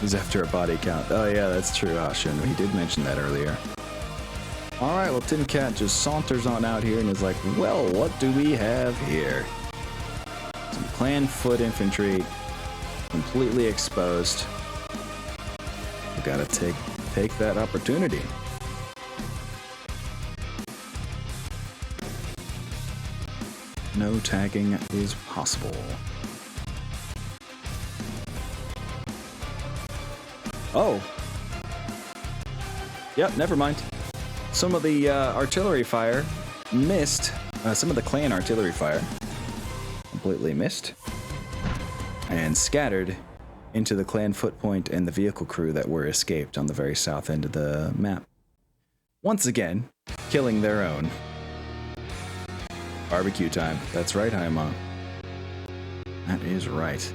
He's after a body count. Oh yeah, that's true, Ashen. He did mention that earlier. Alright, well Tin Cat just saunters on out here and is like, well, what do we have here? Some clan foot infantry, completely exposed. We gotta take that opportunity. No tagging is possible. Oh. Yep, never mind. Some of the artillery fire missed. Some of the clan artillery fire completely missed and scattered into the clan footpoint and the vehicle crew that were escaped on the very south end of the map. Once again, killing their own. Barbecue time. That's right, Haima. That is right.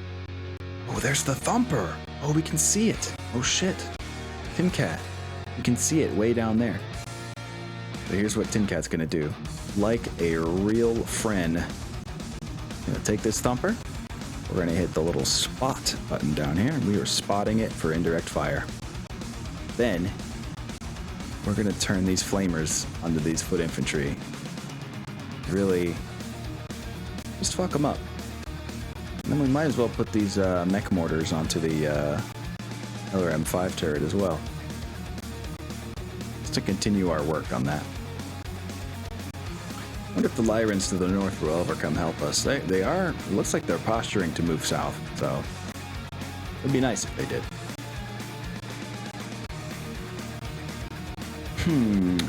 Oh, there's the thumper. Oh, we can see it. Oh, shit. Tin Cat. You can see it way down there. So here's what Tin Cat's gonna do. Like a real friend. Gonna take this thumper. We're gonna hit the little spot button down here. We are spotting it for indirect fire. Then, we're gonna turn these flamers onto these foot infantry. Really, just fuck them up. And then we might as well put these mech mortars onto the LRM-5 turret as well. Just to continue our work on that. I wonder if the Lyrans to the north will ever come help us. They are, it looks like they're posturing to move south, so it'd be nice if they did.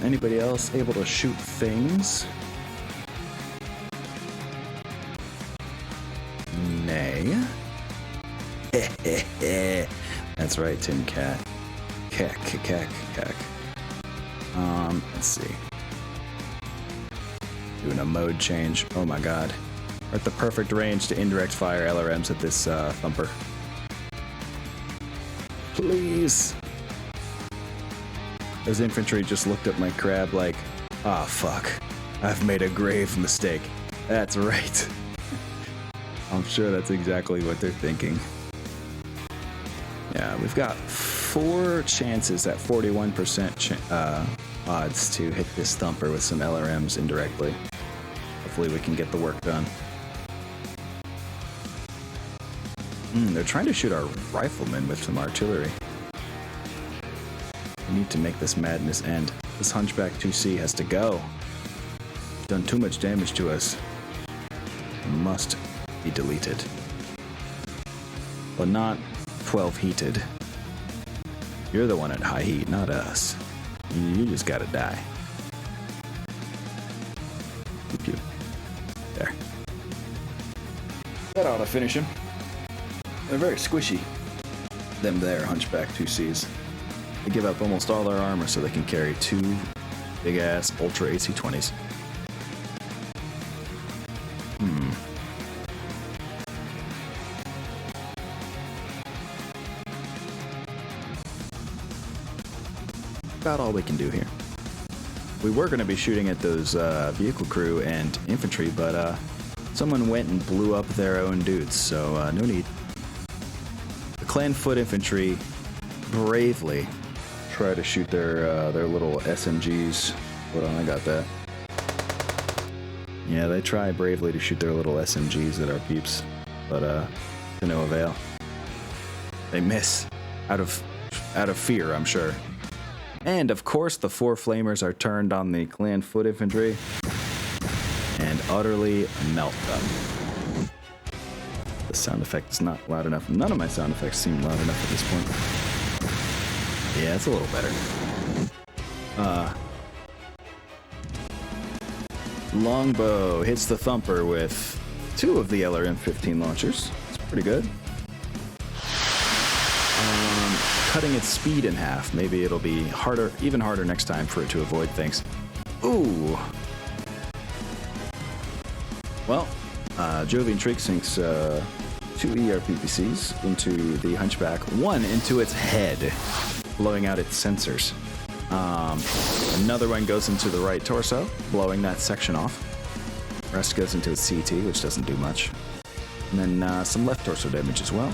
Anybody else able to shoot things? Nay. That's right, Tin Cat. Cack. Let's see. Doing a mode change. Oh my god. We're at the perfect range to indirect fire LRMs at this thumper. Please. Those infantry just looked at my crab like, ah, fuck. I've made a grave mistake. That's right. I'm sure that's exactly what they're thinking. Yeah, we've got 4 chances at 41% odds to hit this thumper with some LRMs indirectly. Hopefully we can get the work done. They're trying to shoot our riflemen with some artillery. We need to make this madness end. This Hunchback 2C has to go. It's done too much damage to us. It must be deleted. But not 12 heated. You're the one at high heat, not us. You just gotta die. Pew. There. That ought to finish him. They're very squishy. Them there, Hunchback 2Cs. They give up almost all their armor so they can carry 2 big-ass Ultra AC-20s. About all we can do here. We were going to be shooting at those vehicle crew and infantry, but someone went and blew up their own dudes, so no need. The clan foot infantry bravely try to shoot their little SMGs. Hold on, I got that. Yeah, they try bravely to shoot their little SMGs at our peeps, but to no avail. They miss out of fear, I'm sure. And of course, the 4 flamers are turned on the clan foot infantry and utterly melt them. The sound effect is not loud enough. None of my sound effects seem loud enough at this point. Yeah, it's a little better. Longbow hits the thumper with 2 of the LRM-15 launchers. It's pretty good. Cutting its speed in half. Maybe it'll be harder, even harder next time for it to avoid things. Ooh. Well, Jovian Trig sinks 2 ERPPCs into the Hunchback, 1 into its head, blowing out its sensors. Another one goes into the right torso, blowing that section off. Rest goes into its CT, which doesn't do much. And then some left torso damage as well.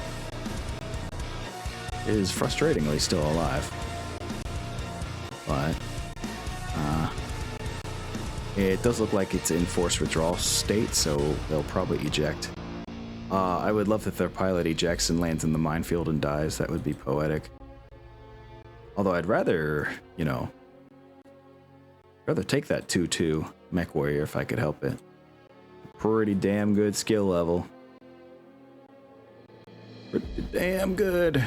Is frustratingly still alive. But it does look like it's in forced withdrawal state, so they'll probably eject. I would love if their pilot ejects and lands in the minefield and dies. That would be poetic. Although I'd rather, rather take that 2-2 mech warrior if I could help it. pretty damn good skill level. Pretty damn good.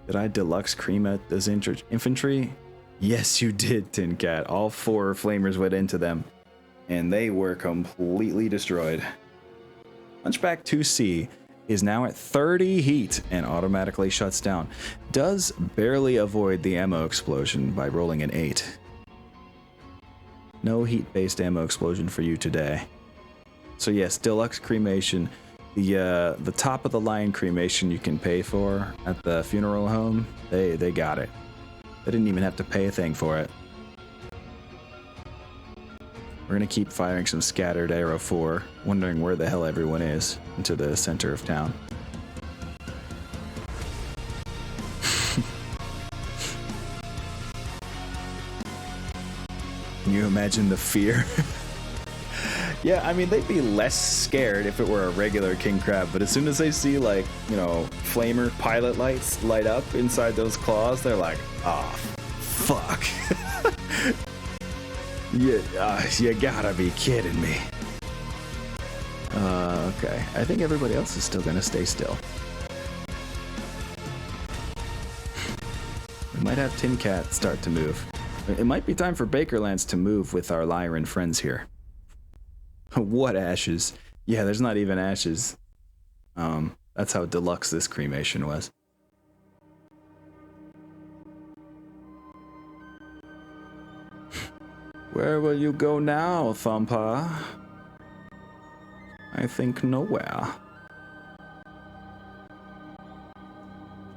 Did I deluxe cream at this infantry? Yes, you did, Tin Cat. All 4 flamers went into them, and they were completely destroyed. Hunchback 2C is now at 30 heat and automatically shuts down. Does barely avoid the ammo explosion by rolling an 8. No heat-based ammo explosion for you today. So yes, deluxe cremation. The top of the line cremation you can pay for at the funeral home, they got it. They didn't even have to pay a thing for it. We're gonna keep firing some scattered arrow 4, wondering where the hell everyone is, into the center of town. Can you imagine the fear? Yeah, I mean, they'd be less scared if it were a regular king crab, but as soon as they see, like, you know, flamer pilot lights light up inside those claws, they're like, oh, fuck. You gotta be kidding me. Okay. I think everybody else is still gonna stay still. We might have Tin Cat start to move. It might be time for Bakerlands to move with our Lyran friends here. What ashes? Yeah, there's not even ashes. That's how deluxe this cremation was. Where will you go now, Thumper? I think nowhere.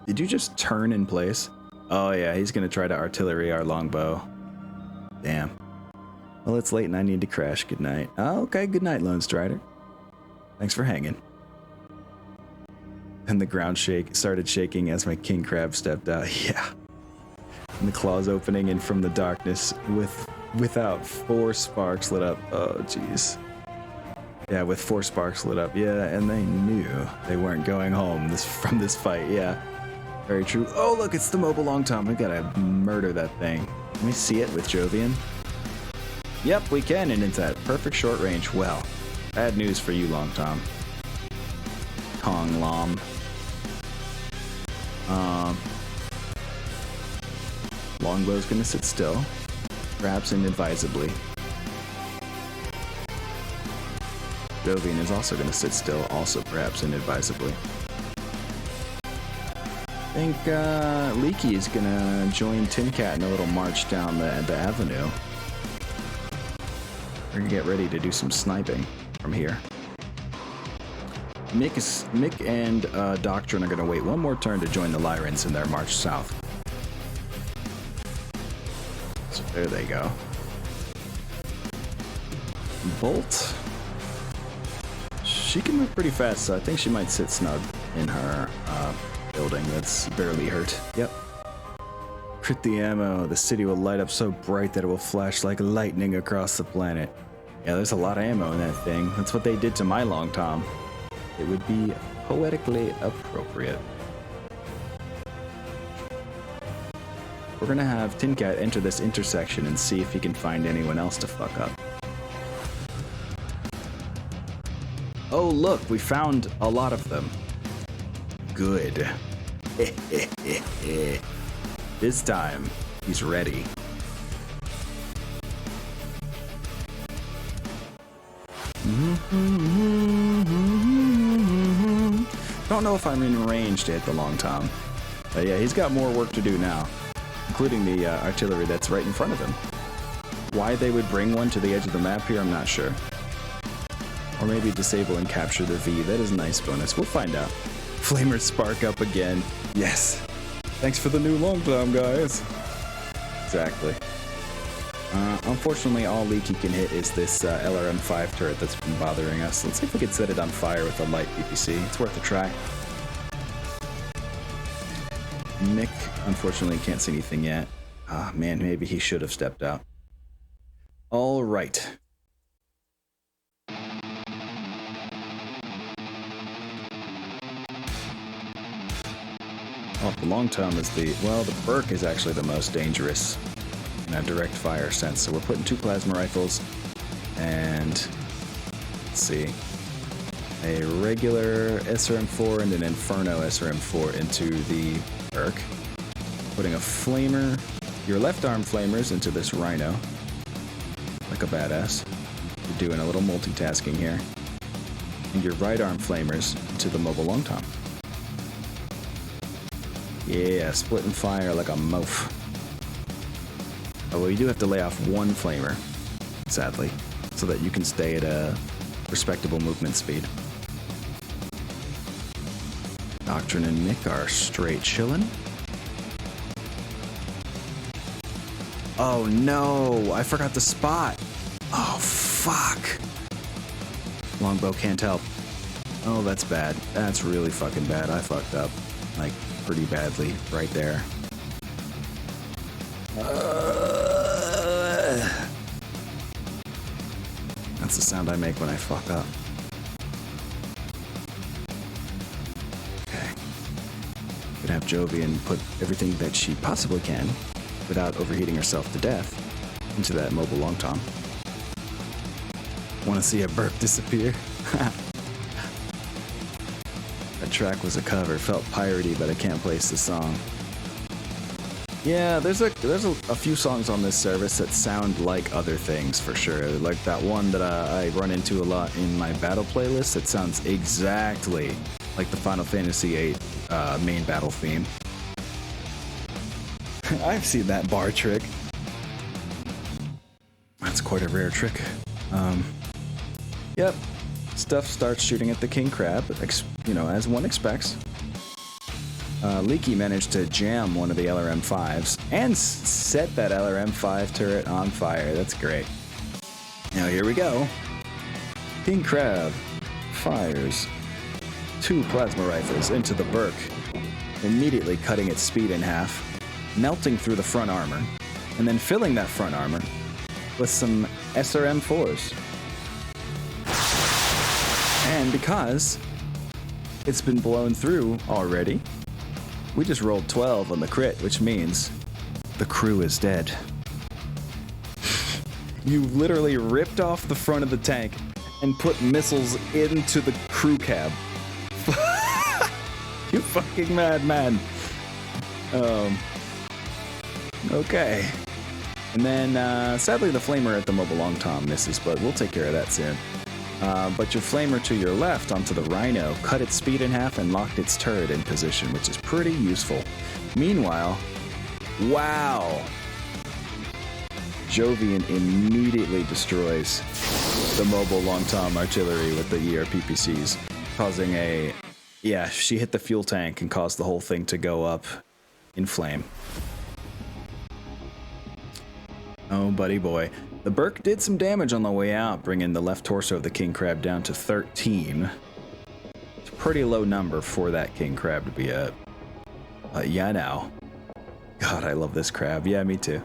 Did you just turn in place? Oh yeah, he's gonna try to artillery our longbow. Damn. Well, it's late and I need to crash. Good night. Oh, okay, good night, Lone Strider. Thanks for hanging. And the ground started shaking as my king crab stepped out. Yeah. And the claws opening in from the darkness without 4 sparks lit up. Oh, jeez. Yeah, with 4 sparks lit up. Yeah, and they knew they weren't going home from this fight. Yeah, very true. Oh, look, it's the mobile long tom. We gotta murder that thing. Can we see it with Jovian? Yep, we can, and it's at perfect short range. Well, bad news for you, Long Tom. Kong Lom. Longbow's gonna sit still, perhaps inadvisably. Jovian is also gonna sit still, also perhaps inadvisably. I think Leaky is gonna join Tin Cat in a little march down the avenue. We're gonna get ready to do some sniping from here. Mick and Doctrine are gonna wait one more turn to join the Lyrans in their march south. So there they go. Bolt. She can move pretty fast, so I think she might sit snug in her building that's barely hurt. Yep. Crit the ammo. The city will light up so bright that it will flash like lightning across the planet. Yeah, there's a lot of ammo in that thing. That's what they did to my Long Tom. It would be poetically appropriate. We're gonna have Tin Cat enter this intersection and see if he can find anyone else to fuck up. Oh, look, we found a lot of them. Good. This time, he's ready. Don't know if I'm in range to hit the Long Tom. But yeah, he's got more work to do now, including the artillery that's right in front of him. Why they would bring one to the edge of the map here, I'm not sure. Or maybe disable and capture the V. That is a nice bonus. We'll find out. Flamers spark up again. Yes. Thanks for the new Long Tom, guys. Exactly. Unfortunately, all Leaky can hit is this LRM-5 turret that's been bothering us. Let's see if we can set it on fire with a light PPC. It's worth a try. Mick, unfortunately, can't see anything yet. Ah, man, maybe he should have stepped out. All right. Oh, the Long Tom is the Burke is actually the most dangerous in a direct fire sense. So we're putting 2 plasma rifles and Let's see. A regular SRM4 and an Inferno SRM4 into the Urk. Putting a flamer, your left arm flamers into this Rhino. Like a badass. You're doing a little multitasking here. And your right arm flamers into the mobile long tom. Yeah, splitting fire like a moaf. Oh, well, you do have to lay off one flamer, sadly, so that you can stay at a respectable movement speed. Doctrine and Nick are straight chillin'. Oh no, I forgot the spot. Oh fuck. Longbow can't help. Oh, that's bad. That's really fucking bad. I fucked up. Like, pretty badly right there. That's the sound I make when I fuck up. Okay. Could have Jovian put everything that she possibly can, without overheating herself to death, into that mobile long tom. Want to see a burp disappear? That track was a cover. Felt piratey, but I can't place the song. Yeah, there's a few songs on this service that sound like other things for sure. Like that one that I run into a lot in my battle playlist that sounds exactly like the Final Fantasy VIII main battle theme. I've seen that bar trick. That's quite a rare trick. Yep. Stuff starts shooting at the king crab, as one expects. Leaky managed to jam one of the LRM-5s and set that LRM-5 turret on fire. That's great. Now here we go. King crab fires 2 plasma rifles into the Burk, immediately cutting its speed in half, melting through the front armor, and then filling that front armor with some SRM-4s. And because it's been blown through already, we just rolled 12 on the crit, which means the crew is dead. You literally ripped off the front of the tank and put missiles into the crew cab. You fucking madman. Okay. And then, sadly, the flamer at the mobile long tom misses, but we'll take care of that soon. But your flamer to your left onto the Rhino cut its speed in half and locked its turret in position, which is pretty useful. Meanwhile, wow! Jovian immediately destroys the mobile long tom artillery with the ERPPCs, causing a... Yeah, she hit the fuel tank and caused the whole thing to go up in flame. Oh, buddy boy. The Burk did some damage on the way out, bringing the left torso of the king crab down to 13. It's a pretty low number for that king crab to be at. Yeah, now. God, I love this crab. Yeah, me too.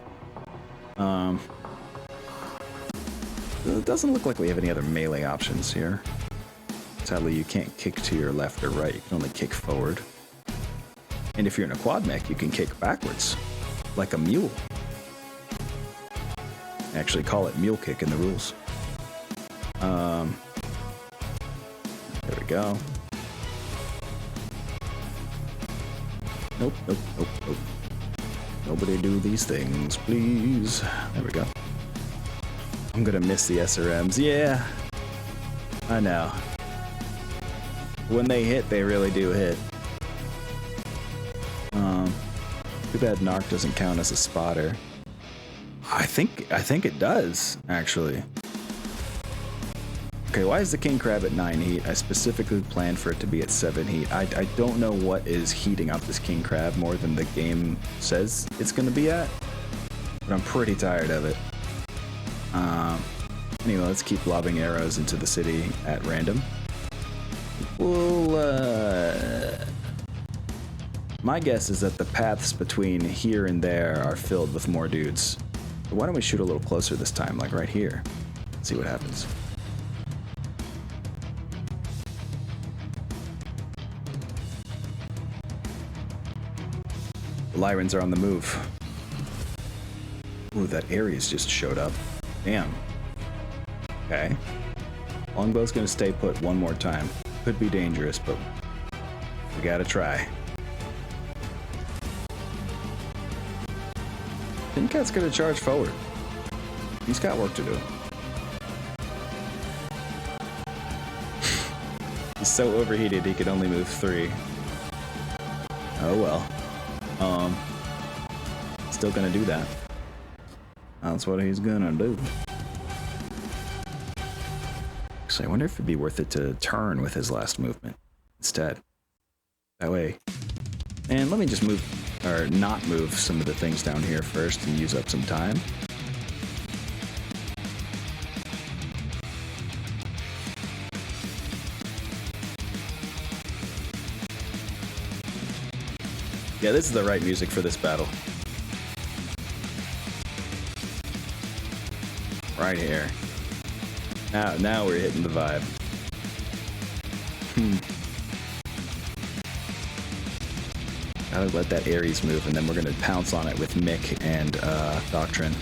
It doesn't look like we have any other melee options here. Sadly, you can't kick to your left or right. You can only kick forward. And if you're in a quad mech, you can kick backwards, like a mule. Actually call it mule kick in the rules. There we go. Nope. Nobody do these things, please. There we go. I'm gonna miss the SRMs. Yeah, I know. When they hit, they really do hit. Too bad Narc doesn't count as a spotter. I think it does, actually. Okay, why is the king crab at 9 heat? I specifically planned for it to be at 7 heat. I don't know what is heating up this king crab more than the game says it's gonna be at, but I'm pretty tired of it. Anyway, let's keep lobbing arrows into the city at random. My guess is that the paths between here and there are filled with more dudes. But why don't we shoot a little closer this time, like right here? See what happens. The Lyrans are on the move. Ooh, that Ares just showed up. Damn. Okay. Longbow's gonna stay put one more time. Could be dangerous, but we gotta try. Tin Cat's gonna charge forward. He's got work to do. He's so overheated he could only move 3. Oh well. Still gonna do that. That's what he's gonna do. So I wonder if it'd be worth it to turn with his last movement instead. That way. And let me just move, or not move some of the things down here first and use up some time. Yeah, this is the right music for this battle. Right here. Now we're hitting the vibe. Gotta let that Ares move, and then we're gonna pounce on it with Mick and Doctrine.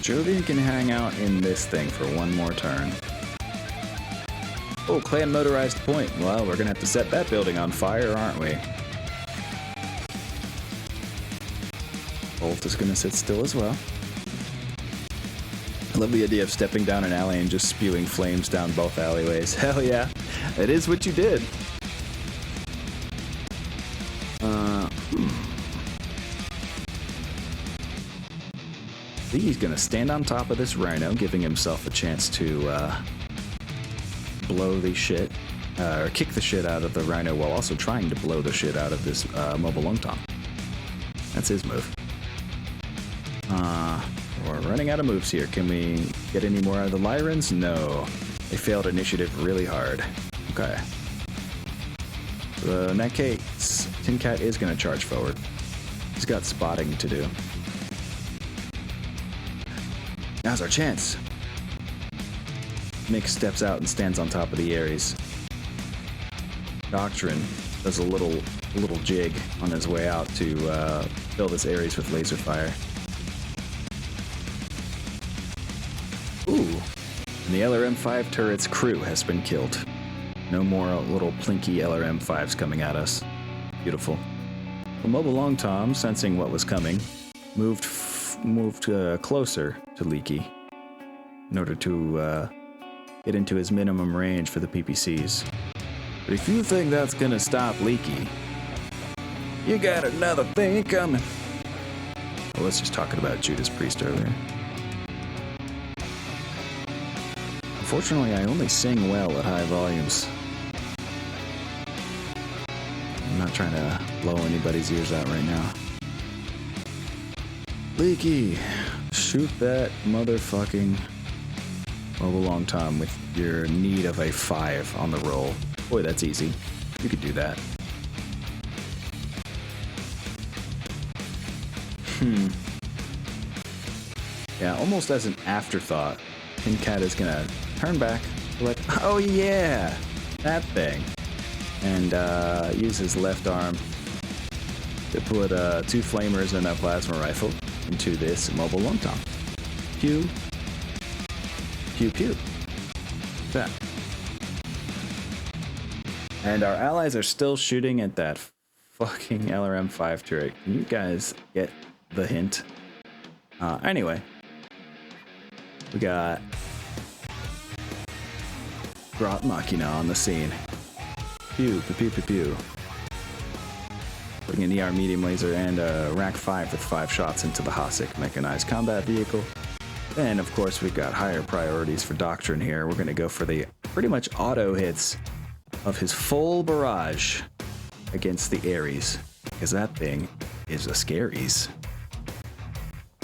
Jovian can hang out in this thing for one more turn. Oh, clan motorized point. Well, we're gonna have to set that building on fire, aren't we? Bolt is gonna sit still as well. I love the idea of stepping down an alley and just spewing flames down both alleyways. Hell yeah, it is what you did. I think he's gonna stand on top of this rhino, giving himself a chance to blow the shit, or kick the shit out of the rhino while also trying to blow the shit out of this mobile long tom. That's his move. We're running out of moves here. Can we get any more out of the Lyrans? No. They failed initiative really hard. Okay. So in that case, Tin Cat is going to charge forward. He's got spotting to do. Now's our chance. Mick steps out and stands on top of the Ares. Doctrine does a little jig on his way out to fill this Ares with laser fire. Ooh, and the LRM-5 turret's crew has been killed. No more little plinky LRM-5s coming at us. Beautiful. The mobile long tom, sensing what was coming, moved closer to Leaky in order to get into his minimum range for the PPCs. But if you think that's gonna stop Leaky, you got another thing coming. Well, let's just talk about Judas Priest earlier. Unfortunately, I only sing well at high volumes. I'm not trying to blow anybody's ears out right now. Leaky, shoot that motherfucking mobile long tom with your need of a 5 on the roll. Boy, that's easy. You could do that. Yeah, almost as an afterthought, Tin Cat is gonna turn back, like, oh yeah, that thing, and use his left arm to put 2 flamers and a plasma rifle into this mobile long tom. Pew, pew, pew. That. And our allies are still shooting at that fucking LRM-5 turret. Can you guys get the hint? Anyway, we got Grot Machina on the scene. Pew, pew, pew, pew, pew. Putting an ER medium laser and a Rack 5 with 5 shots into the Hasek mechanized combat vehicle. Then, of course, we've got higher priorities for Doctrine here. We're going to go for the pretty much auto hits of his full barrage against the Ares, because that thing is a scaries.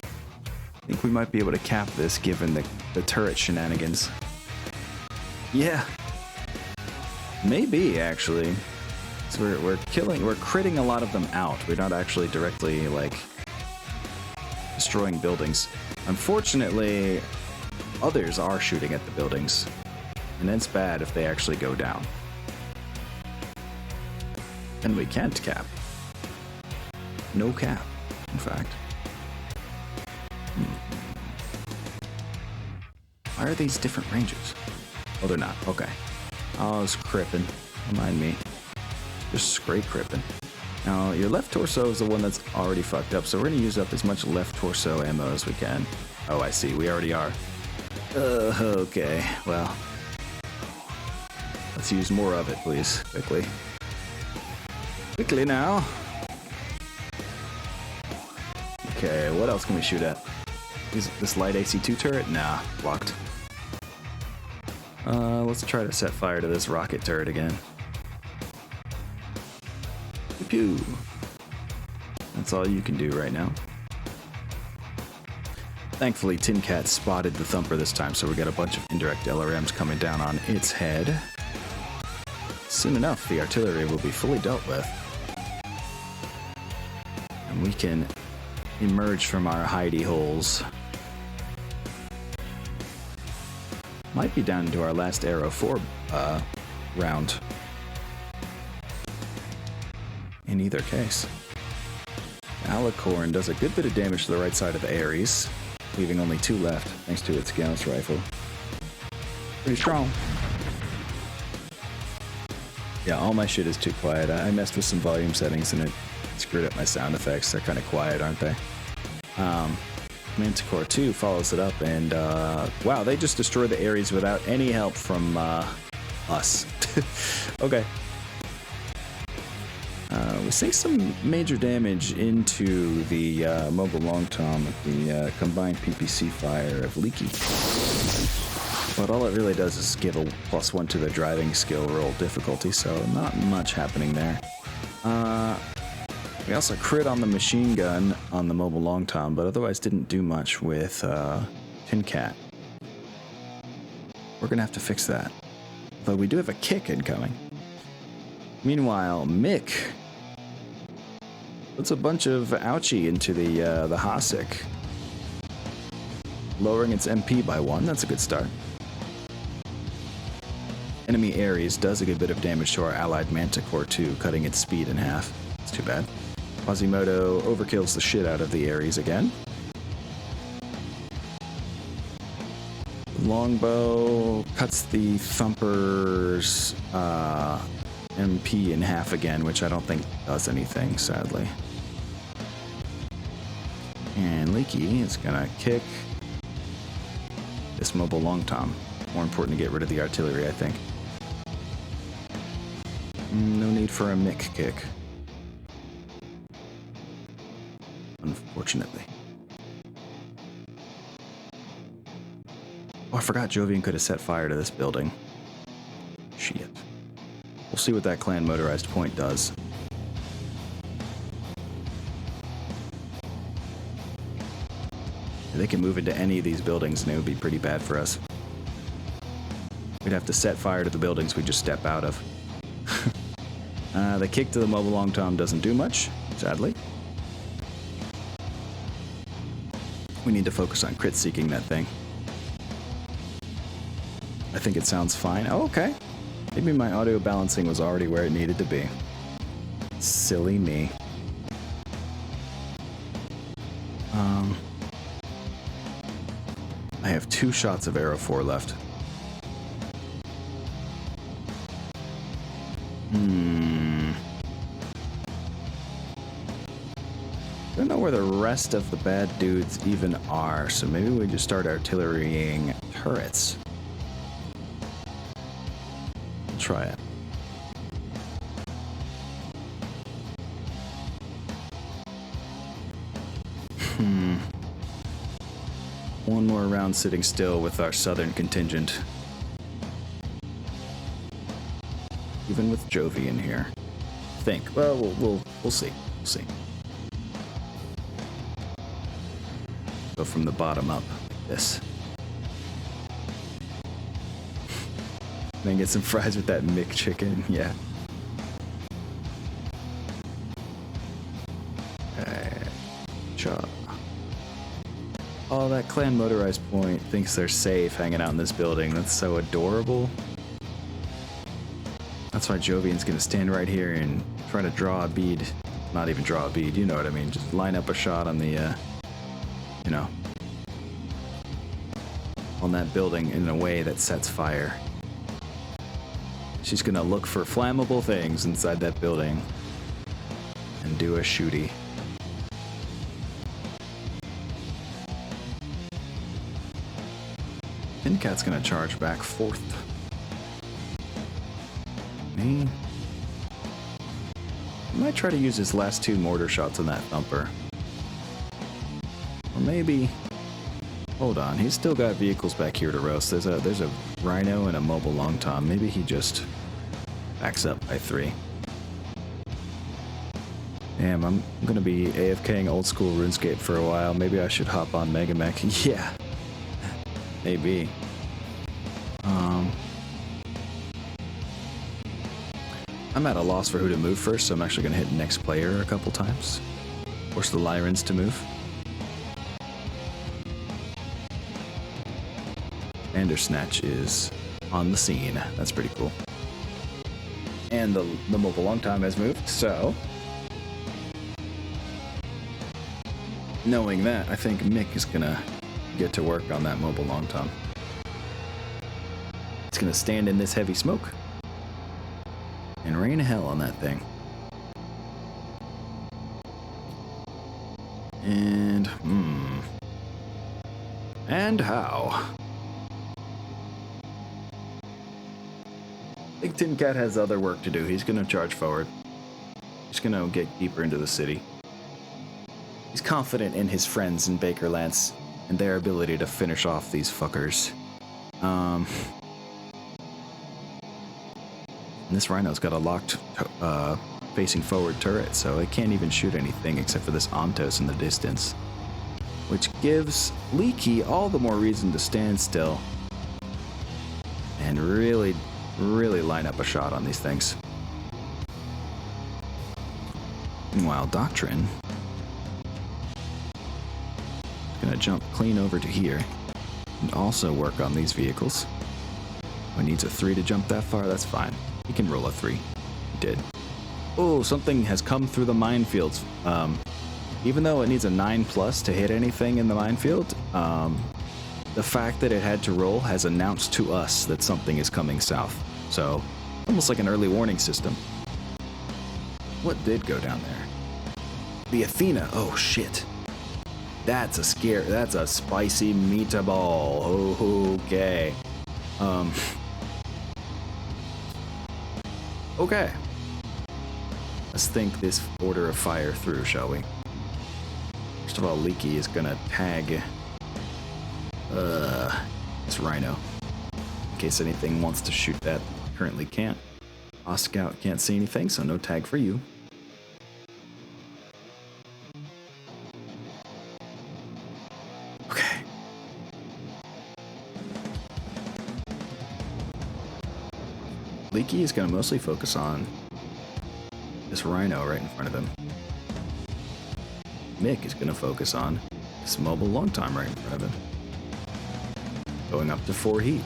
I think we might be able to cap this given the turret shenanigans. Yeah. Maybe, actually. So we're critting a lot of them out. We're not actually directly, like, destroying buildings. Unfortunately, others are shooting at the buildings. And it's bad if they actually go down. And we can't cap. No cap, in fact. Why are these different ranges? Oh, they're not. Okay. Oh, I was crippin'. Remind me. Just straight crippin'. Now, your left torso is the one that's already fucked up, so we're going to use up as much left torso ammo as we can. Oh, I see. We already are. Okay. Well, let's use more of it, please. Quickly. Quickly now. Okay, what else can we shoot at? Is this light AC-2 turret? Nah, blocked. Let's try to set fire to this rocket turret again. Pew. That's all you can do right now. Thankfully, Tin Cat spotted the thumper this time, so we got a bunch of indirect LRMs coming down on its head. Soon enough, the artillery will be fully dealt with. And we can emerge from our hidey holes. Might be down to our last Arrow 4 round. In either case. Alicorn does a good bit of damage to the right side of the Ares, leaving only 2 left, thanks to its Gauss rifle. Pretty strong. Yeah, all my shit is too quiet. I messed with some volume settings and it screwed up my sound effects. They're kind of quiet, aren't they? Manticore 2 follows it up, and wow, they just destroyed the Ares without any help from us. Okay. We sink some major damage into the mobile long tom with the combined PPC fire of Leaky. But all it really does is give a +1 to the driving skill roll difficulty, so not much happening there. We also crit on the machine gun on the mobile long tom, but otherwise didn't do much with Tin Cat. We're gonna have to fix that. Though we do have a kick incoming. Meanwhile, Mick puts a bunch of ouchie into the Hasek, lowering its MP by 1. That's a good start. Enemy Ares does a good bit of damage to our allied Manticore 2, cutting its speed in half. It's too bad. Quasimodo overkills the shit out of the Ares again. Longbow cuts the Thumper's MP in half again, which I don't think does anything, sadly. And Leaky is gonna kick this mobile long tom. More important to get rid of the artillery, I think. No need for a Mick kick. Unfortunately. Oh, I forgot Jovian could have set fire to this building. Shit. We'll see what that clan motorized point does. They can move into any of these buildings and it would be pretty bad for us. We'd have to set fire to the buildings we just step out of. The kick to the mobile long tom doesn't do much, sadly. We need to focus on crit seeking that thing. I think it sounds fine. Oh, okay. Maybe my audio balancing was already where it needed to be. Silly me. I have 2 shots of Arrow 4 left. Don't know where the rest of the bad dudes even are, so maybe we just start artillerying turrets. We'll try it. One more round sitting still with our southern contingent. Even with Jovi in here. Think. Well, we'll see. We'll see. Go from the bottom up. This. Then get some fries with that Mick chicken. Yeah. Cha. Oh, that clan motorized point thinks they're safe hanging out in this building. That's so adorable. That's why Jovian's gonna stand right here and try to draw a bead. Not even draw a bead, you know what I mean. Just line up a shot on the, you know. on that building in a way that sets fire. She's gonna look for flammable things inside that building and do a shooty. Tin Cat's gonna charge back 4th. Me. I might try to use his last 2 mortar shots on that thumper. Or maybe... Hold on, he's still got vehicles back here to roast. There's a Rhino and a mobile long tom. Maybe he just backs up by 3. Damn, I'm gonna be AFKing old school RuneScape for a while. Maybe I should hop on MegaMek. Yeah, maybe. I'm at a loss for who to move first, so I'm actually gonna hit next player a couple times. Force the Lyrans to move. Bandersnatch is on the scene. That's pretty cool. And the mobile long time has moved, so... Knowing that, I think Mick is gonna get to work on that mobile long tom. It's gonna stand in this heavy smoke and rain hell on that thing. And, and how? I think Tin Cat has other work to do. He's gonna charge forward. He's gonna get deeper into the city. He's confident in his friends in Baker Lance and their ability to finish off these fuckers. And this Rhino's got a locked facing forward turret, so it can't even shoot anything except for this Ontos in the distance. Which gives Leaky all the more reason to stand still and really line up a shot on these things. Meanwhile, Doctrine is gonna jump clean over to here and also work on these vehicles. Oh, he needs a 3 to jump that far, that's fine. He can roll a 3. He did. Oh, something has come through the minefields. Even though it needs a 9+ to hit anything in the minefield, the fact that it had to roll has announced to us that something is coming south. So, almost like an early warning system. What did go down there? The Athena. Oh, shit. That's a scare. That's a spicy meatball. Okay. Okay. Let's think this order of fire through, shall we? First of all, Leaky is gonna tag this Rhino in case anything wants to shoot that. Currently can't. Scout can't see anything, so no tag for you. Okay. Leaky is gonna mostly focus on this Rhino right in front of him. Mick is gonna focus on this mobile long time right in front of him. Going up to 4 heat.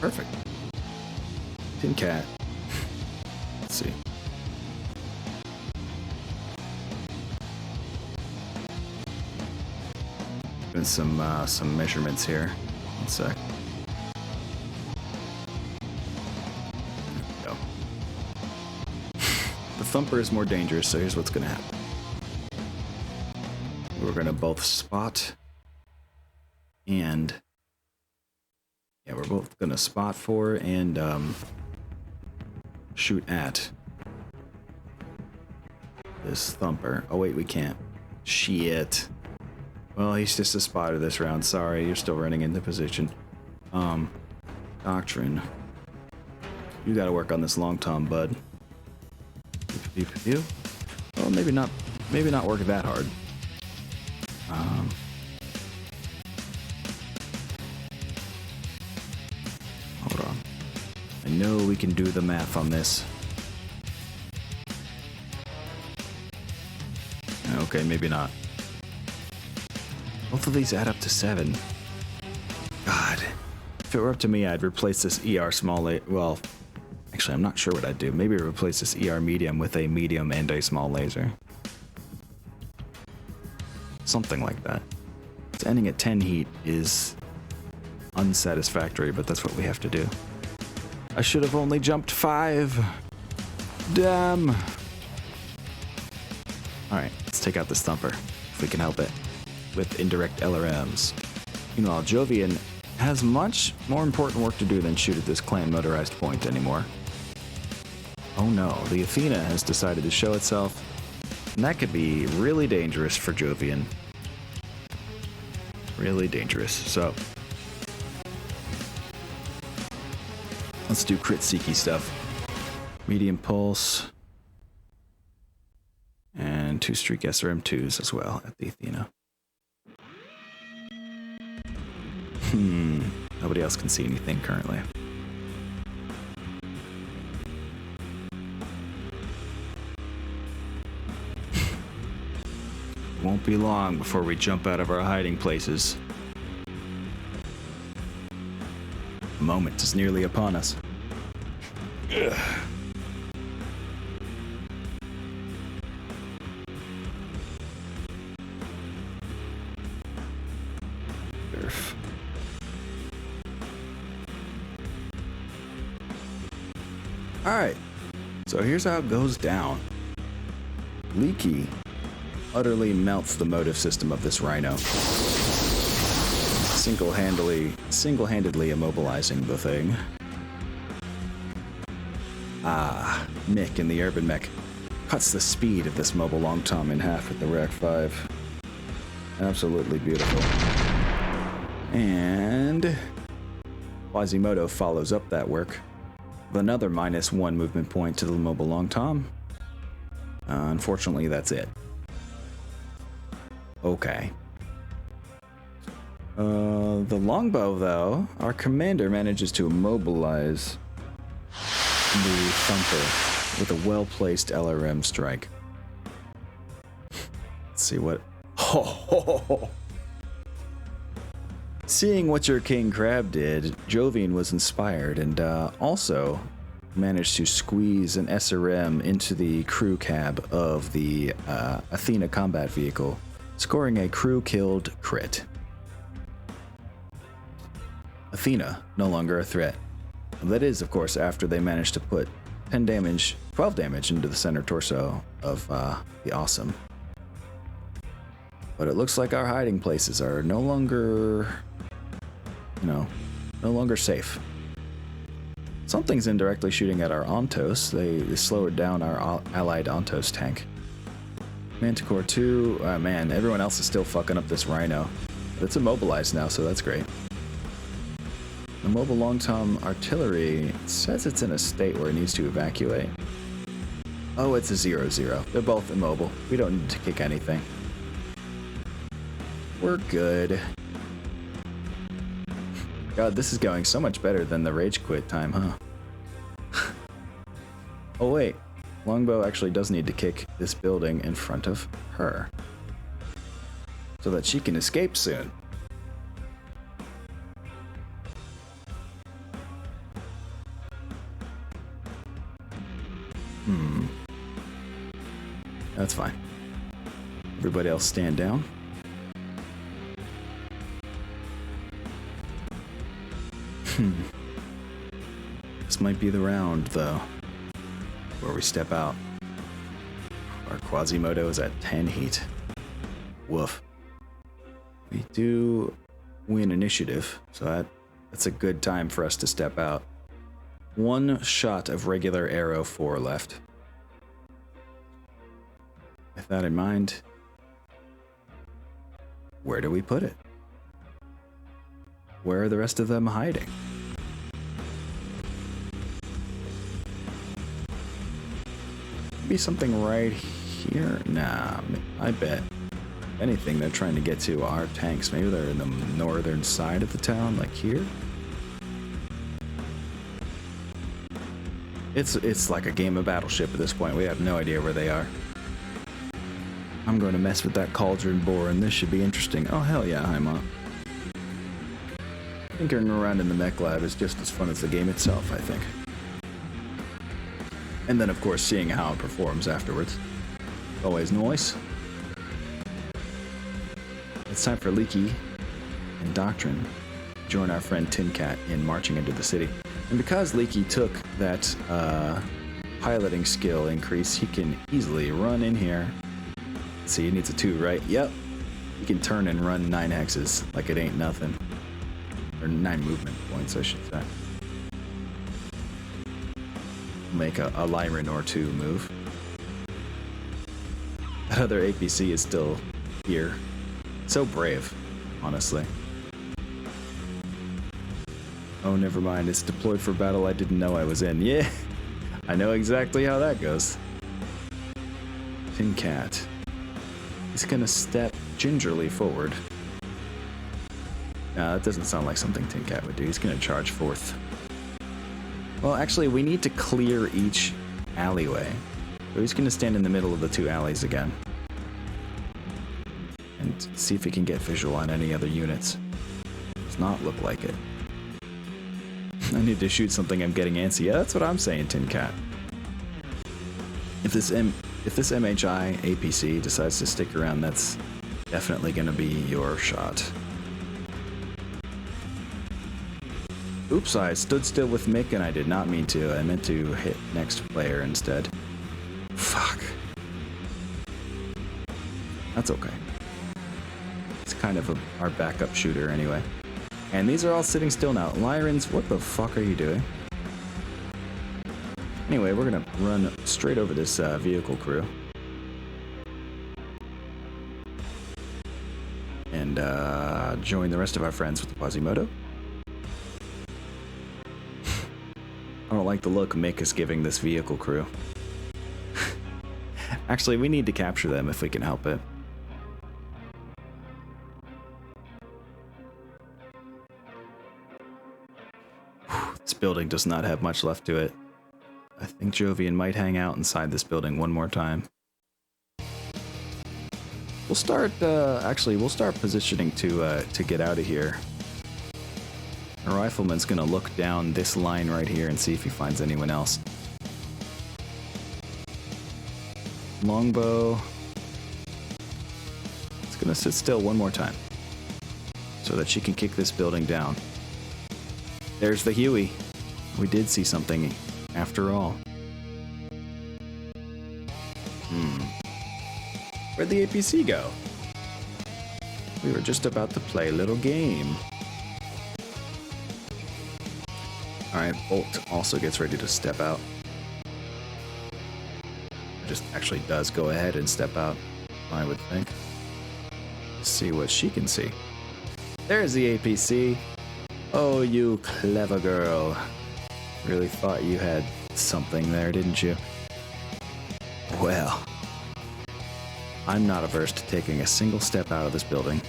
Perfect. Tin Cat. Let's see. Doing some measurements here. 1 sec. There we go. The Thumper is more dangerous, so here's what's gonna happen. We're gonna both spot and yeah, we're both gonna spot for and shoot at this Thumper. Oh wait, we can't. Shit. Well, he's just a spotter this round. Sorry, you're still running into position. Doctrine. You gotta work on this long tom, bud. Well, maybe not work that hard. Hold on. I know we can do the math on this. Okay, maybe not. Both of these add up to 7. God. If it were up to me, I'd replace this ER small well, actually, I'm not sure what I'd do. Maybe replace this ER medium with a medium and a small laser. Something like that. It's ending at 10 heat is unsatisfactory, but that's what we have to do. I should have only jumped 5. Damn. Alright, let's take out this thumper, if we can help it, with indirect LRMs. Meanwhile, Jovian has much more important work to do than shoot at this clan motorized point anymore. Oh no, the Athena has decided to show itself, and that could be really dangerous for Jovian. Really dangerous, so let's do crit seeky stuff. Medium pulse. And 2 streak SRM2s as well at the Athena. Nobody else can see anything currently. Won't be long before we jump out of our hiding places. The moment is nearly upon us. Ugh. Alright, so here's how it goes down. Leaky utterly melts the motive system of this Rhino, single-handedly immobilizing the thing. Mick in the Urban Mech cuts the speed of this mobile long tom in half with the Rack 5. Absolutely beautiful. And Quasimodo follows up that work with another -1 movement point to the mobile long tom. Unfortunately, that's it. Okay. The longbow, though, our commander manages to immobilize the thumper with a well-placed LRM strike. Let's see what... Seeing what your King Crab did, Jovian was inspired and also managed to squeeze an SRM into the crew cab of the Athena combat vehicle, scoring a crew-killed crit. Athena, no longer a threat. That is, of course, after they managed to put 12 damage into the center torso of the Awesome. But it looks like our hiding places are no longer, no longer safe. Something's indirectly shooting at our Ontos. They slowed down our allied Ontos tank. Manticore 2, man, everyone else is still fucking up this Rhino. But it's immobilized now, so that's great. The mobile long tom artillery says it's in a state where it needs to evacuate. Oh, it's a 0-0. They're both immobile. We don't need to kick anything. We're good. God, this is going so much better than the rage quit time, huh? Oh wait, Longbow actually does need to kick this building in front of her so that she can escape soon. That's fine. Everybody else stand down. This might be the round, though, where we step out. Our Quasimodo is at 10 heat. Woof. We do win initiative, so that's a good time for us to step out. 1 shot of regular arrow 4 left. With that in mind, where do we put it? Where are the rest of them hiding? Maybe something right here? Nah, I bet. If anything, they're trying to get to our tanks. Maybe they're in the northern side of the town, like here? It's like a game of Battleship at this point. We have no idea where they are. I'm going to mess with that cauldron boar, and this should be interesting. Oh, hell yeah, hi, Mom. Tinkering around in the mech lab is just as fun as the game itself, I think. And then, of course, seeing how it performs afterwards. Always nice. It's time for Leaky and Doctrine to join our friend Tin Cat in marching into the city. And because Leaky took that piloting skill increase, he can easily run in here. See, he needs a 2, right? Yep. He can turn and run 9 hexes like it ain't nothing. Or 9 movement points, I should say. Make a Lyran or 2 move. That other APC is still here. So brave, honestly. Oh, never mind. It's deployed for battle I didn't know I was in. Yeah, I know exactly how that goes. Tin Cat. He's gonna step gingerly forward. That doesn't sound like something Tin Cat would do. He's gonna charge forth. Well, actually, we need to clear each alleyway. So he's gonna stand in the middle of the 2 alleys again. And see if he can get visual on any other units. Does not look like it. I need to shoot something, I'm getting antsy. Yeah, that's what I'm saying, Tin Cat. If this MHI APC decides to stick around, that's definitely gonna be your shot. Oops, I stood still with Mick and I did not mean to. I meant to hit next player instead. Fuck. That's okay. It's kind of our backup shooter anyway. And these are all sitting still now. Lyrans, what the fuck are you doing? Anyway, we're gonna run straight over this vehicle crew. And join the rest of our friends with the Quasimodo. I don't like the look Mick is giving this vehicle crew. Actually, we need to capture them if we can help it. This building does not have much left to it. I think Jovian might hang out inside this building one more time. We'll start, actually, we'll start positioning to get out of here. A rifleman's gonna look down this line right here and see if he finds anyone else. Longbow. It's gonna sit still one more time so that she can kick this building down. There's the Huey. We did see something after all. Where'd the APC go? We were just about to play a little game. Alright, Bolt also gets ready to step out. Just actually does go ahead and step out, I would think. Let's see what she can see. There's the APC. Oh, you clever girl. Really thought you had something there, didn't you? Well, I'm not averse to taking a single step out of this building,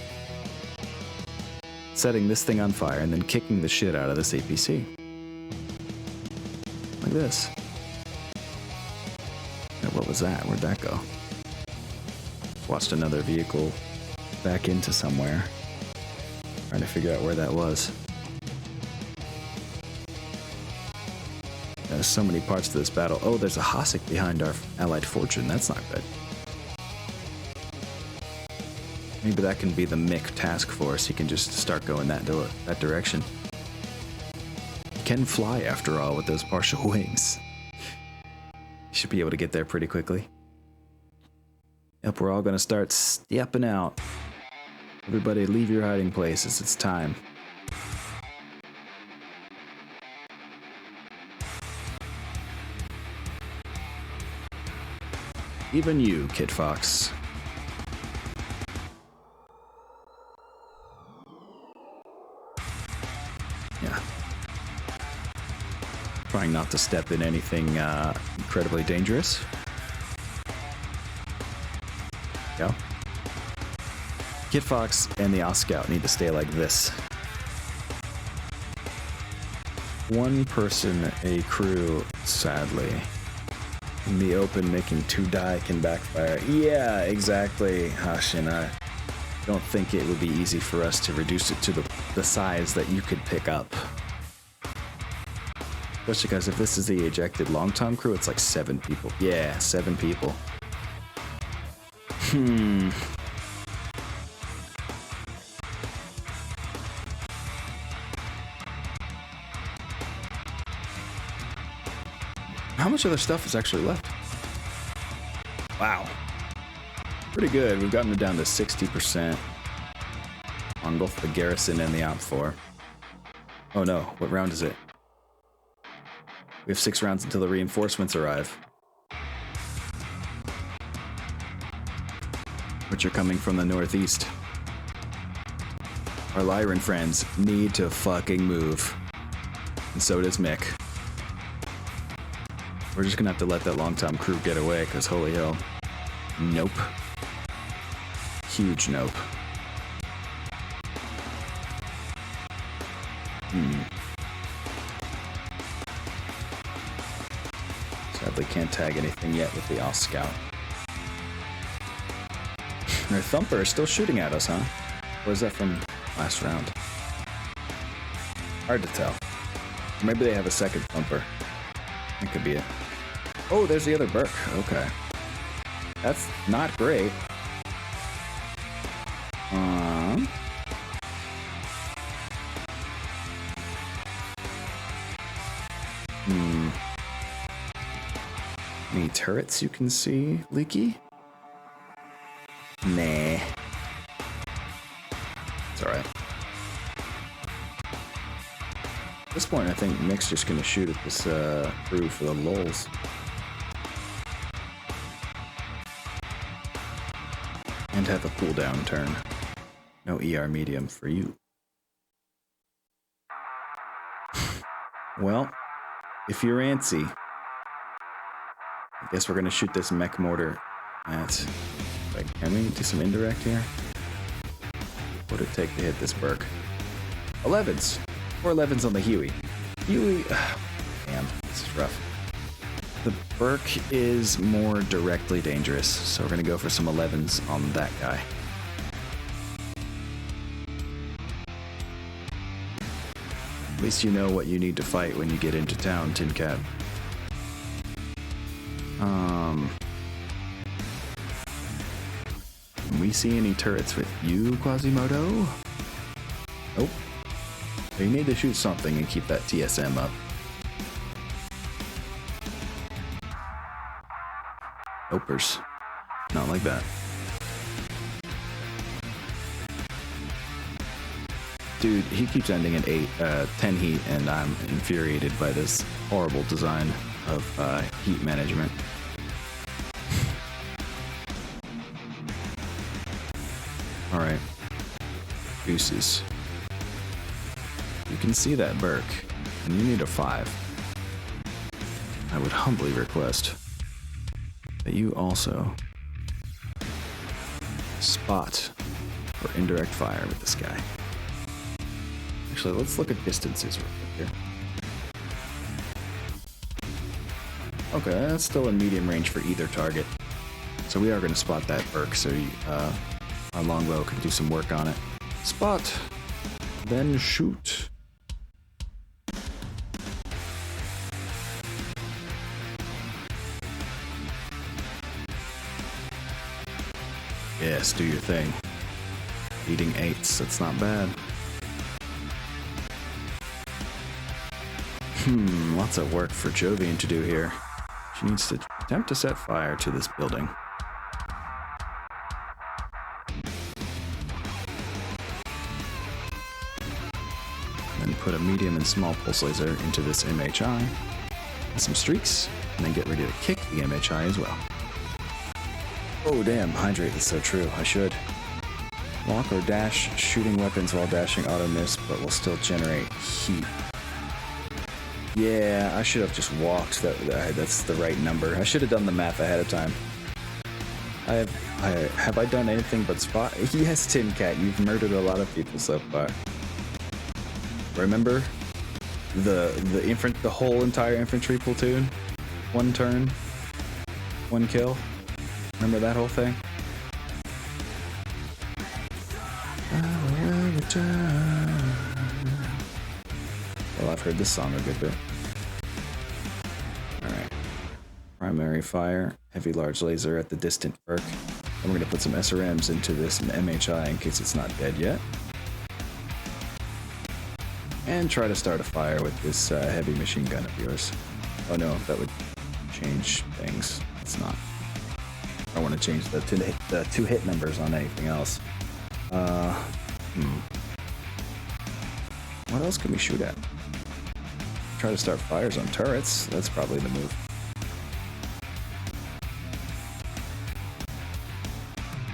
setting this thing on fire, and then kicking the shit out of this APC. Like this. And what was that? Where'd that go? Watched another vehicle back into somewhere. Trying to figure out where that was. There's so many parts to this battle. Oh, there's a Hasek behind our allied fortune. That's not good. Maybe that can be the Mick task force. He can just start going that direction. He can fly, after all, with those partial wings. He should be able to get there pretty quickly. Yep, we're all going to start stepping out. Everybody leave your hiding places. It's time. Even you, Kid Fox. Yeah. Trying not to step in anything incredibly dangerous. Yeah. Kid Fox and the Oscout need to stay like this. One person, a crew, sadly. In the open, making 2 die can backfire. Yeah, exactly, Hashin. I don't think it would be easy for us to reduce it to the size that you could pick up. Especially because if this is the ejected long-time crew, it's like 7 people. Yeah, 7 people. How much other stuff is actually left? Wow. Pretty good. We've gotten it down to 60% on both the garrison and the OPFOR. Oh no, what round is it? We have 6 rounds until the reinforcements arrive. Which are coming from the northeast. Our Lyran friends need to fucking move. And so does Mick. We're just gonna have to let that long-time crew get away, because holy hell. Nope. Huge nope. Sadly can't tag anything yet with the Oss Scout. Their Thumper is still shooting at us, huh? Or is that from last round? Hard to tell. Or maybe they have a second Thumper. That could be it. Oh, there's the other Burke. Okay. That's not great. Any turrets you can see, Leaky? Nah. It's alright. At this point, I think Mick's just gonna shoot at this crew for the lulz. And have a cooldown turn. No ER medium for you. Well, if you're antsy, I guess we're gonna shoot this mech mortar at... Like, can we do some indirect here? What would it take to hit this Burke? 11s! 4 11s on the Huey. Huey... damn, this is rough. The Burke is more directly dangerous, so we're gonna go for some 11s on that guy. At least you know what you need to fight when you get into town, Tin Cat. Can we see any turrets with you, Quasimodo? Nope. So you need to shoot something and keep that TSM up. Nopers. Not like that. Dude, he keeps ending at 10 heat, and I'm infuriated by this horrible design of heat management. Alright. Gooses. You can see that Burke, and you need a 5. I would humbly request that you also spot or indirect fire with this guy. Actually, let's look at distances real quick here. Okay, that's still in medium range for either target. So we are going to spot that Burke, so our longbow can do some work on it. Spot, then shoot. Yes, do your thing. Eating 8s, that's not bad. Lots of work for Jovian to do here. She needs to attempt to set fire to this building. Then put a medium and small pulse laser into this MHI. And some streaks, and then get ready to kick the MHI as well. Oh damn, hydrate is so true, I should. Walk or dash, shooting weapons while dashing auto miss, but will still generate heat. Yeah, I should have just walked. That's the right number. I should have done the math ahead of time. Have I done anything but spot? Yes, Tin Cat, you've murdered a lot of people so far. Remember the whole entire infantry platoon? 1 turn, 1 kill. Remember that whole thing? Well, I've heard this song a good bit. Alright. Primary fire, heavy large laser at the distant Burke. And we're going to put some SRMs into this MHI in case it's not dead yet. And try to start a fire with this heavy machine gun of yours. Oh no, that would change things. It's not. I want to change the two hit numbers on anything else. What else can we shoot at? Try to start fires on turrets. That's probably the move.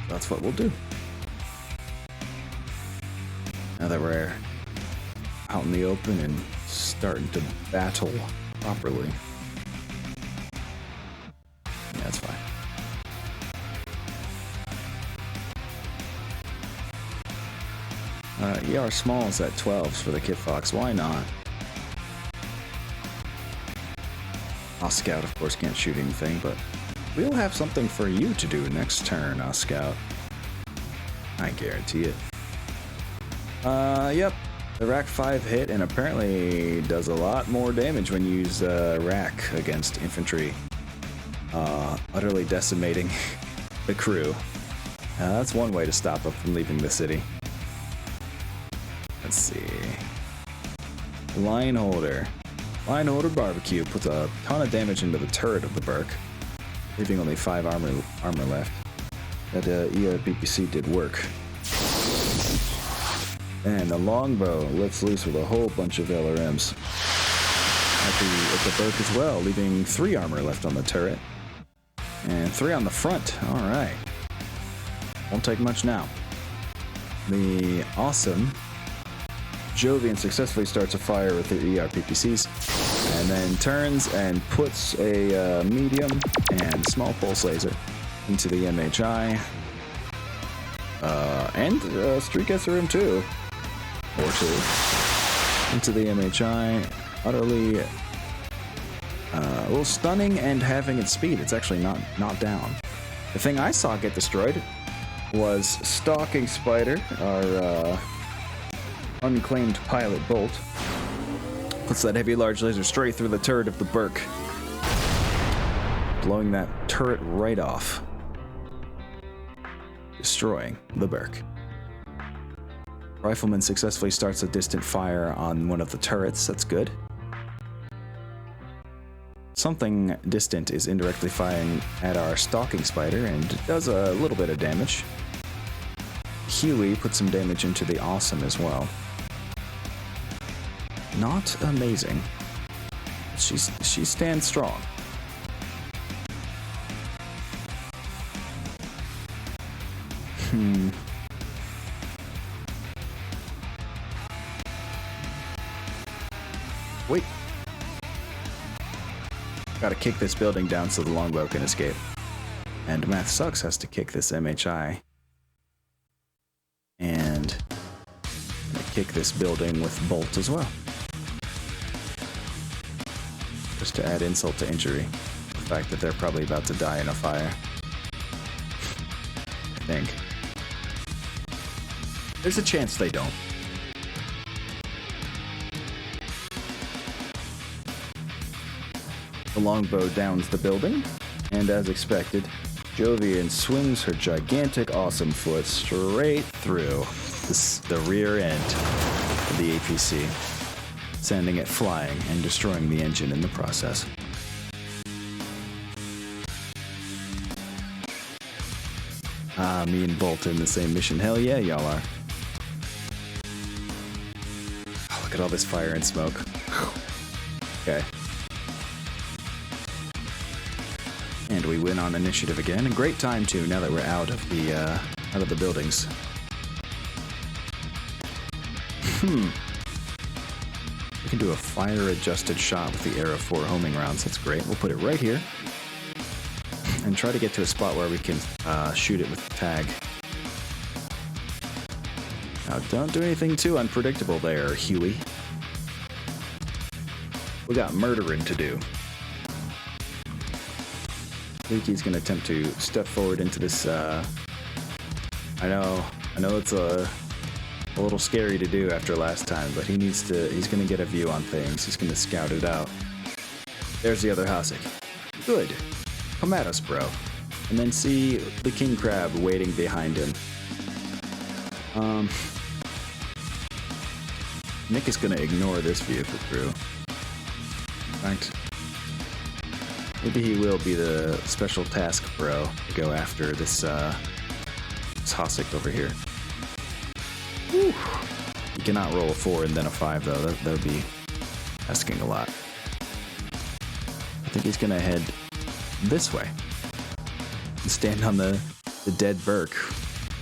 That's what we'll do. Now that we're out in the open and starting to battle properly. Yeah, that's fine. ER Smalls at 12s for the Kit Fox. Why not? Scout, of course, can't shoot anything, but we'll have something for you to do next turn, Scout. I guarantee it. Yep. The Rack 5 hit and apparently does a lot more damage when you use Rack against infantry. Utterly decimating the crew. That's one way to stop them from leaving the city. Let's see. Lineholder. Lineholder Barbecue puts a ton of damage into the turret of the Burke, leaving only 5 armor left. That ERPPC did work. And the longbow lets loose with a whole bunch of LRMs at the Burke as well, leaving 3 armor left on the turret. And 3 on the front. Alright. Won't take much now. The awesome Jovian successfully starts a fire with their ERPPCs, and then turns and puts a medium and small pulse laser into the MHI, and Streak SRM 2 or 2 into the MHI. Utterly, a little stunning and having its speed. It's actually not down. The thing I saw get destroyed was Stalking Spider, our unclaimed pilot bolt. Puts that heavy large laser straight through the turret of the Burke, blowing that turret right off, destroying the Burke. Rifleman successfully starts a distant fire on one of the turrets. That's good. Something distant is indirectly firing at our Stalking Spider and does a little bit of damage. Huey puts some damage into the Awesome as well. Not amazing. She stands strong. Wait. Gotta kick this building down so the longbow can escape. And Math Sucks has to kick this MHI. And kick this building with Bolt as well. Just to add insult to injury. The fact that they're probably about to die in a fire. I think. There's a chance they don't. The longbow downs the building, and as expected, Jovian swings her gigantic awesome foot straight through the rear end of the APC, sending it flying and destroying the engine in the process. Me and Bolt in the same mission. Hell yeah, y'all are. Oh, look at all this fire and smoke. Okay. And we win on initiative again. A great time too, now that we're out of the buildings. We can do a fire-adjusted shot with the Arrow 4 homing rounds. That's great. We'll put it right here. And try to get to a spot where we can shoot it with the tag. Now, don't do anything too unpredictable there, Huey. We got murdering to do. Leaky's gonna attempt to step forward into this, I know it's a little scary to do after last time, but he's gonna get a view on things. He's gonna scout it out. There's the other Hasek. Good. Come at us, bro. And then see the King Crab waiting behind him. Nick is gonna ignore this vehicle crew. In fact, Maybe he will be the special task bro to go after this Hosik over here. Whew. You cannot roll a 4 and then a 5 though. That would be asking a lot. I think he's gonna head this way and stand on the dead Burke.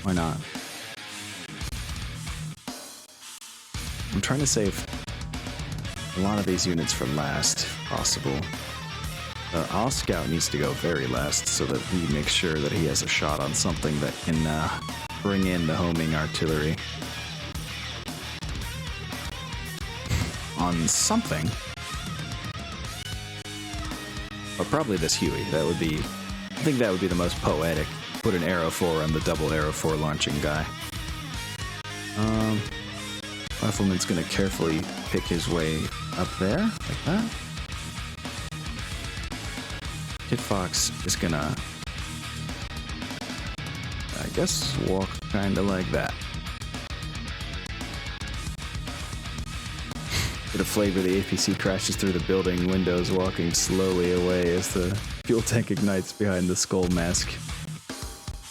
Why not? I'm trying to save a lot of these units for last, if possible. Our scout needs to go very last so that he makes sure that he has a shot on something that can bring in the homing artillery. On something. But probably this Huey. That would be... I think that would be the most poetic. Put an arrow 4 on the double arrow 4 launching guy. Rifleman's gonna carefully pick his way up there, like that. Kid Fox is gonna, I guess, walk kinda like that. Bit of flavor, the APC crashes through the building windows, walking slowly away as the fuel tank ignites behind the skull mask.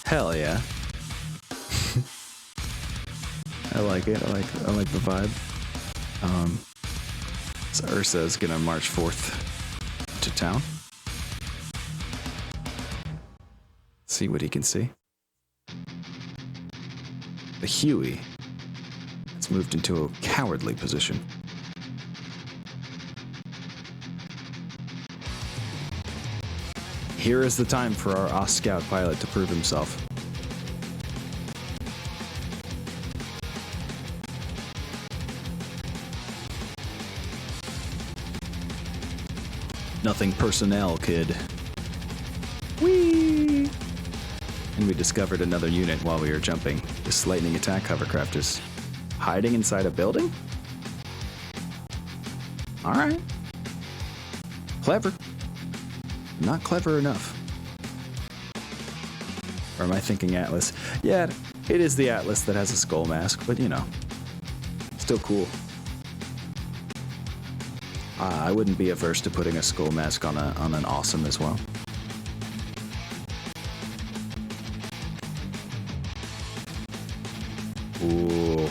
Hell yeah. I like it. I like the vibe. So Ursa is gonna march forth to town. See what he can see. The Huey has moved into a cowardly position. Here is the time for our OS Scout pilot to prove himself. Nothing personnel, kid. Whee! And we discovered another unit while we were jumping. This lightning attack hovercraft is hiding inside a building? Alright. Clever. Not clever enough. Or am I thinking Atlas? Yeah, it is the Atlas that has a skull mask, but you know, still cool. I wouldn't be averse to putting a skull mask on an awesome as well. Ooh.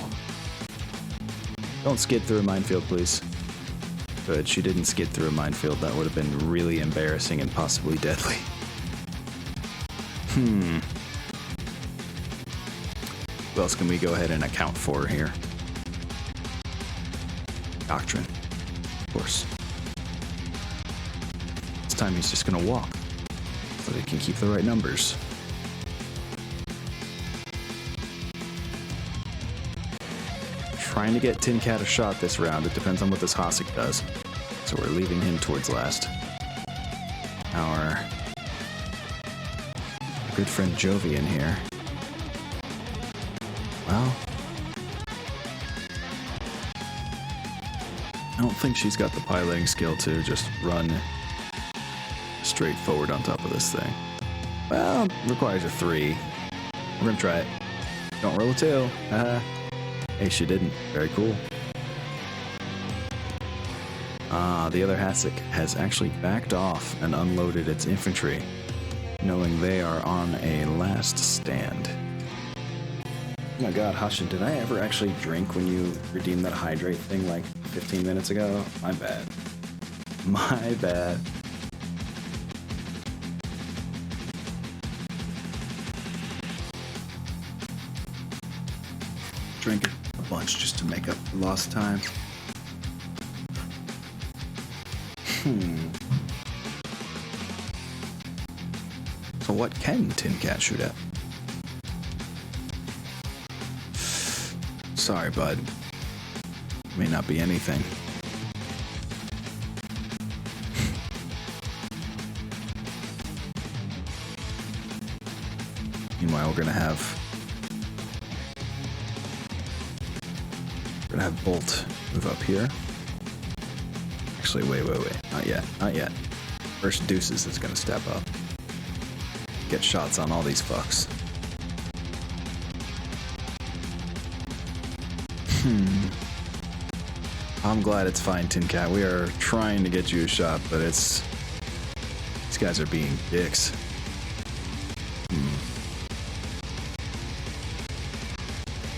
Don't skid through a minefield, please. Good, she didn't skid through a minefield. That would have been really embarrassing and possibly deadly. Who else can we go ahead and account for here? Doctrine. Of course. This time he's just gonna walk so that he can keep the right numbers. Trying to get Tin Cat a shot this round. It depends on what this Hosik does. So we're leaving him towards last. Our good friend Jovian here. Well, I don't think she's got the piloting skill to just run straight forward on top of this thing. Well, requires a 3. We're gonna try it. Don't roll a 2. Hey, she didn't. Very cool. The other Hasek has actually backed off and unloaded its infantry, knowing they are on a last stand. Oh my god, Hashin, did I ever actually drink when you redeemed that hydrate thing like 15 minutes ago? My bad. My bad. Drink a bunch just to make up lost time. So what can Tin Cat shoot at? Sorry, bud. May not be anything. Meanwhile, we're gonna have Bolt move up here. Actually, wait. Not yet. First Deuces is gonna step up. Get shots on all these fucks. I'm glad it's fine, Tin Cat. We are trying to get you a shot, but it's These guys are being dicks.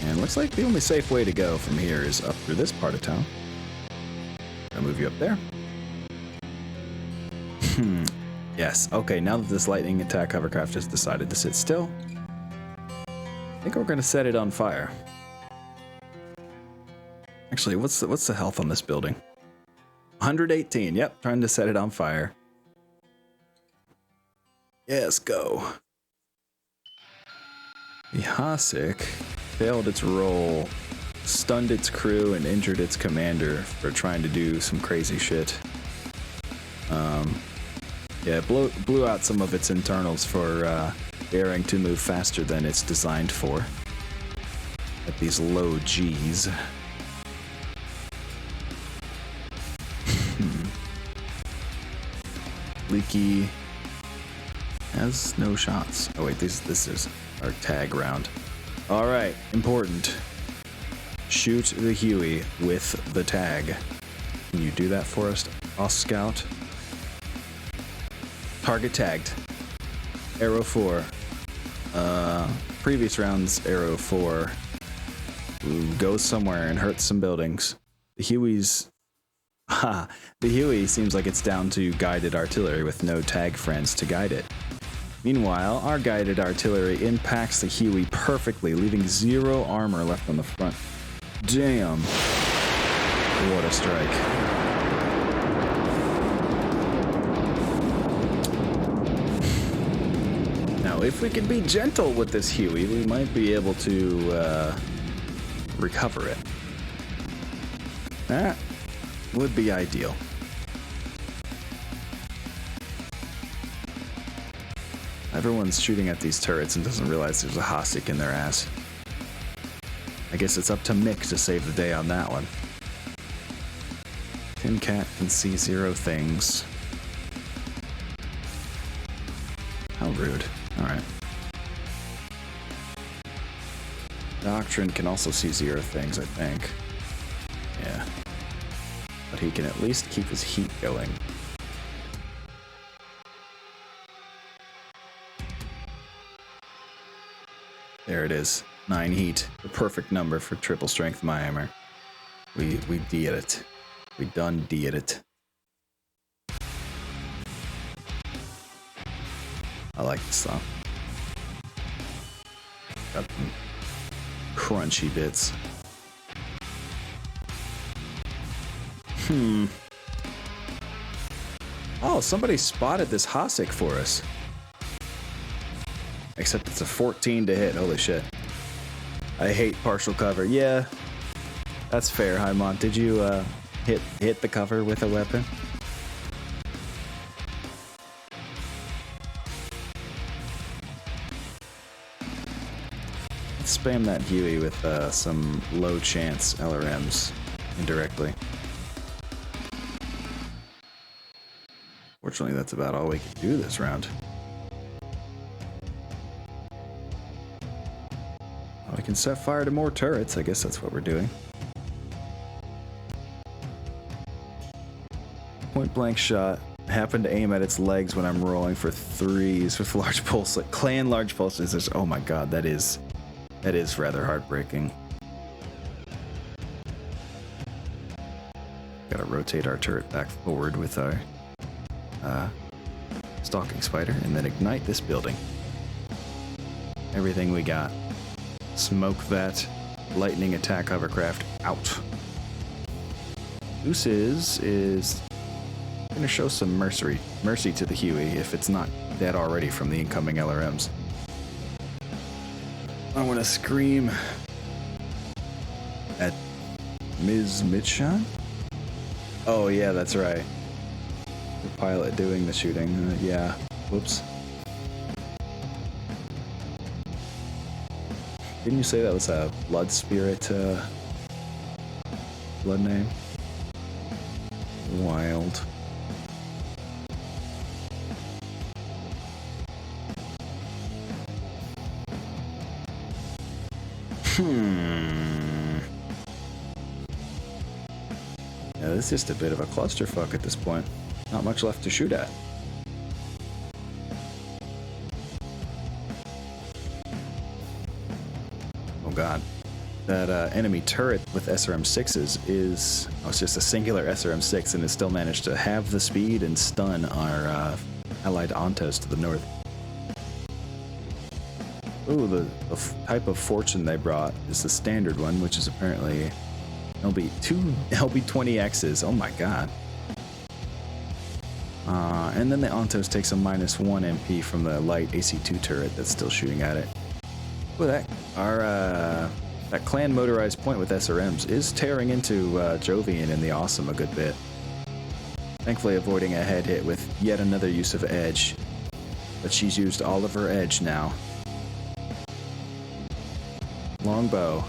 And looks like the only safe way to go from here is up through this part of town. I'll move you up there. Yes, okay, now that this lightning attack hovercraft has decided to sit still, I think we're gonna set it on fire. Actually, what's the health on this building? 118, yep, trying to set it on fire. Yes, go. The Hasek failed its role, stunned its crew, and injured its commander for trying to do some crazy shit. Yeah, blew out some of its internals for daring to move faster than it's designed for at these low Gs. Leaky has no shots. Oh wait, this is our tag round. All right, important. Shoot the Huey with the tag. Can you do that for us, Scout? Target tagged. Arrow 4. Previous round's Arrow 4 goes somewhere and hurts some buildings. The Huey's... the Huey seems like it's down to guided artillery with no tag friends to guide it. Meanwhile, our guided artillery impacts the Huey perfectly, leaving 0 armor left on the front. Damn. What a strike. Now, if we could be gentle with this Huey, we might be able to recover it. That would be ideal. Everyone's shooting at these turrets and doesn't realize there's a Hasek in their ass. I guess it's up to Mick to save the day on that one. Tin Cat can see 0 things. How rude. Alright. Doctrine can also see 0 things, I think. Yeah. But he can at least keep his heat going. There it is. 9 heat. The perfect number for triple strength Myanmar. We did it. We done did it. I like this song. Got some crunchy bits. Oh, somebody spotted this Hasek for us. Except it's a 14 to hit. Holy shit. I hate partial cover. Yeah, that's fair, Haimont. Did you hit the cover with a weapon? Let's spam that Huey with some low chance LRMs indirectly. Fortunately, that's about all we can do this round. We can set fire to more turrets. I guess that's what we're doing. Point blank shot. Happened to aim at its legs when I'm rolling for 3s with large pulse. Like clan large pulses. There's, oh my god, that is rather heartbreaking. Gotta rotate our turret back forward with our stalking spider and then ignite this building. Everything we got. Smoke that lightning attack hovercraft out. Deuces is gonna show some mercy to the Huey if it's not dead already from the incoming LRMs. I want to scream at Ms. Mitchon. Oh yeah, that's right. The pilot doing the shooting. Yeah. Whoops. Didn't you say that was a blood spirit blood name? Wild. Yeah, this is just a bit of a clusterfuck at this point. Not much left to shoot at. that enemy turret with SRM-6s is... Oh, it's just a singular SRM-6 and it still managed to have the speed and stun our allied Ontos to the north. Ooh, the type of fortune they brought is the standard one, which is apparently LB20Xs. Oh my god. And then the Ontos takes a -1 MP from the light AC2 turret that's still shooting at it. Well, that clan motorized point with SRMs is tearing into Jovian and the Awesome a good bit. Thankfully avoiding a head hit with yet another use of edge. But she's used all of her edge now. Longbow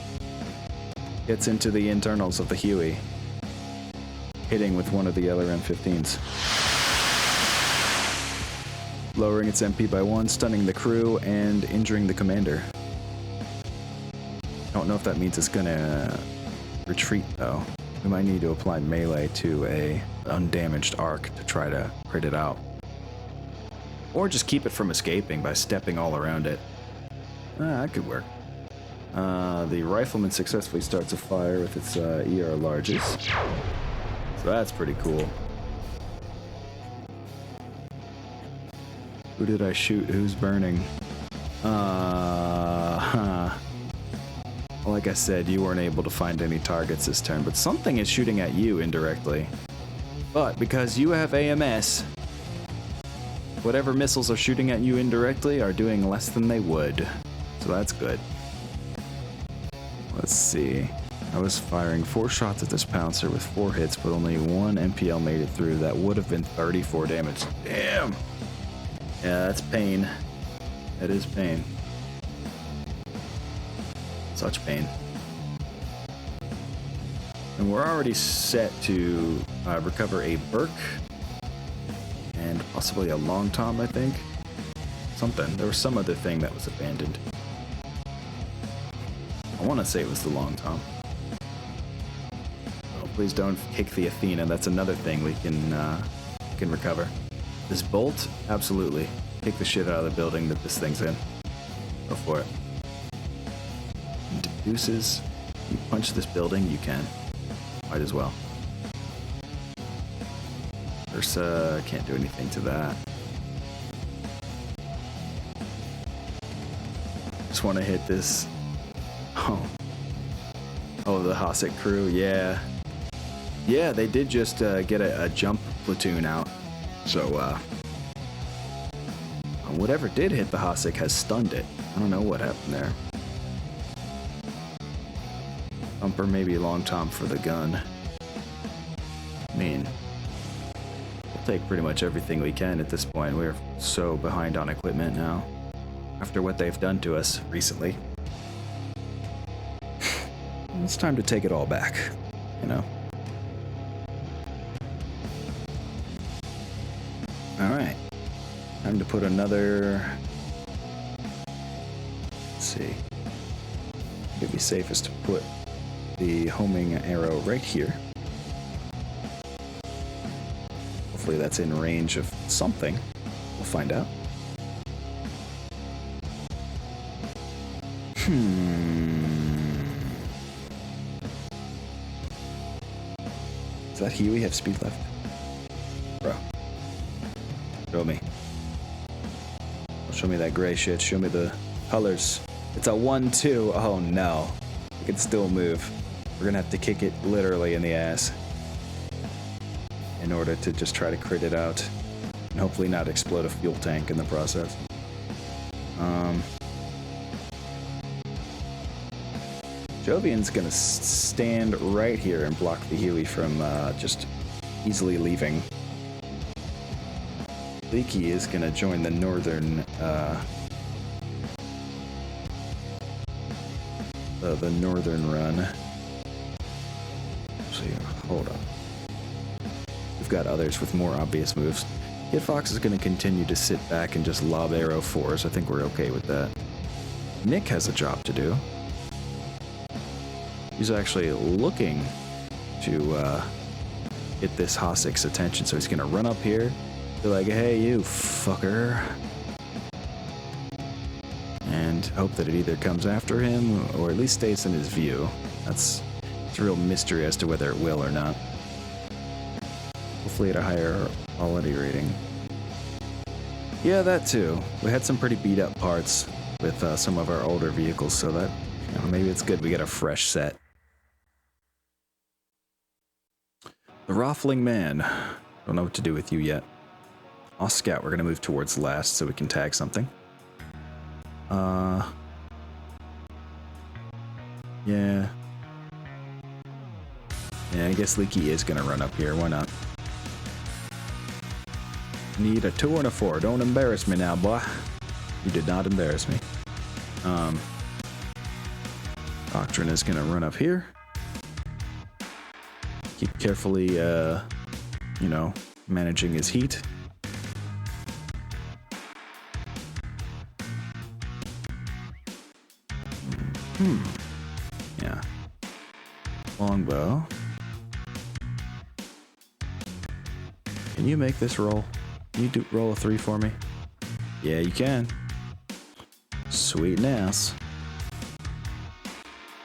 gets into the internals of the Huey, hitting with one of the LRM-15s. Lowering its MP by 1, stunning the crew, and injuring the commander. Don't know if that means it's gonna retreat though. We might need to apply melee to a undamaged arc to try to crit it out. Or just keep it from escaping by stepping all around it. That could work. The rifleman successfully starts a fire with its ER larges. So that's pretty cool. Who did I shoot? Who's burning? Like I said, you weren't able to find any targets this turn, but something is shooting at you indirectly. But because you have AMS, whatever missiles are shooting at you indirectly are doing less than they would. So that's good. Let's see. I was firing 4 shots at this Pouncer with 4 hits, but only 1 MPL made it through. That would have been 34 damage. Damn! Yeah, that's pain. That is pain. Such pain. And we're already set to recover a Burke and possibly a Long Tom, I think. Something. There was some other thing that was abandoned. I want to say it was the Long Tom. Oh, please don't kick the Athena. That's another thing we can recover. This bolt, absolutely. Kick the shit out of the building that this thing's in. Go for it. And deuces. You punch this building, you can. Might as well. Ursa can't do anything to that. Just want to hit this. Oh, the Hasek crew, yeah. Yeah, they did just get a jump platoon out. So, whatever did hit the Hasek has stunned it. I don't know what happened there. Thumper, maybe Long Tom for the gun. I mean, we'll take pretty much everything we can at this point. We're so behind on equipment now. After what they've done to us recently. It's time to take it all back, you know? Alright. Time to put another... Let's see. It'd be safest to put the homing arrow right here. Hopefully that's in range of something. We'll find out. Does that Huey have speed left? Bro. Show me. Show me that gray shit. Show me the colors. It's a 1-2. Oh no. It can still move. We're gonna have to kick it literally in the ass in order to just try to crit it out. And hopefully not explode a fuel tank in the process. Jovian's gonna stand right here and block the Huey from just easily leaving. Leaky is gonna join the northern the northern run. So hold on. We've got others with more obvious moves. Kid Fox is gonna continue to sit back and just lob arrow 4s. I think we're okay with that. Nick has a job to do. He's actually looking to get this Hasek's attention, so he's gonna run up here, be like, "Hey, you fucker," and and hope that it either comes after him or at least stays in his view. It's a real mystery as to whether it will or not. Hopefully at a higher quality rating. Yeah, that too. We had some pretty beat up parts with some of our older vehicles, so that maybe it's good we get a fresh set. The Raffling Man. Don't know what to do with you yet. I'll scout. We're gonna move towards last so we can tag something. Yeah. Yeah, I guess Leaky is gonna run up here. Why not? Need a 2 and a 4. Don't embarrass me now, boy. You did not embarrass me. Doctrine is gonna run up here. Keep carefully, managing his heat. Yeah. Longbow. Can you make this roll? Can you roll a 3 for me? Yeah, you can. Sweet ass.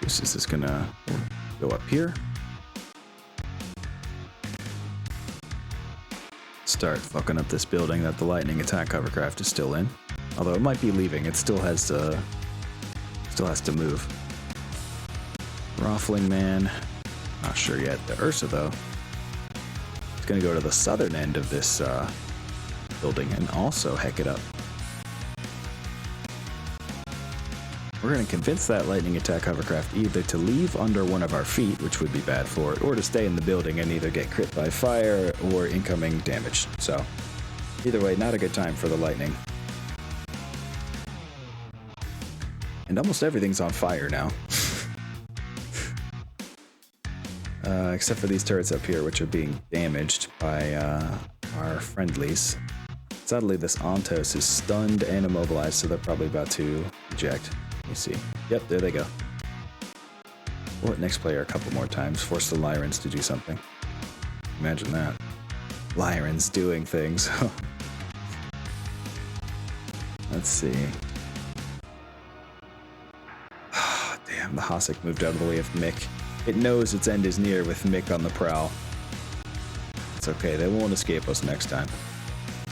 This is just gonna go up here. Start fucking up this building that the lightning attack hovercraft is still in. Although it might be leaving, it still has to move. Raffling Man, not sure yet. The Ursa though, it's gonna go to the southern end of this building and also heck it up. We're gonna convince that lightning attack hovercraft either to leave under one of our feet, which would be bad for it, or to stay in the building and either get crit by fire or incoming damage. So either way, not a good time for the lightning. And almost everything's on fire now. Except for these turrets up here, which are being damaged by our friendlies. Sadly, this Ontos is stunned and immobilized, so they're probably about to eject. Let me see. Yep, there they go. We'll hit next player a couple more times, force the Lyrans to do something. Imagine that. Lyrans doing things. Let's see. Damn, the Hossack moved out of the way of Mick. It knows its end is near with Mick on the prowl. It's okay, they won't escape us next time.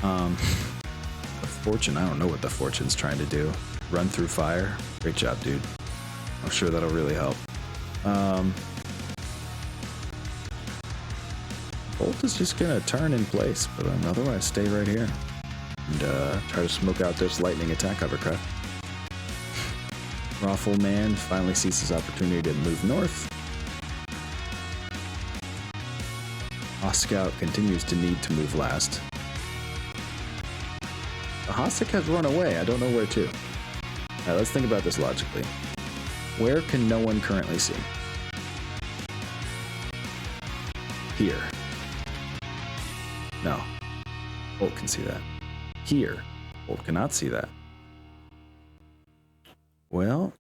The Fortune, I don't know what the Fortune's trying to do. Run through fire? Great job, dude. I'm sure that'll really help. Bolt is just gonna turn in place, but otherwise stay right here. And try to smoke out this lightning attack hovercraft. Raffle Man finally sees his opportunity to move north. Scout continues to need to move last. The Hossack has run away. I don't know where to. Alright, let's think about this logically. Where can no one currently see? Here. No. Bolt can see that. Here. Bolt cannot see that. Well,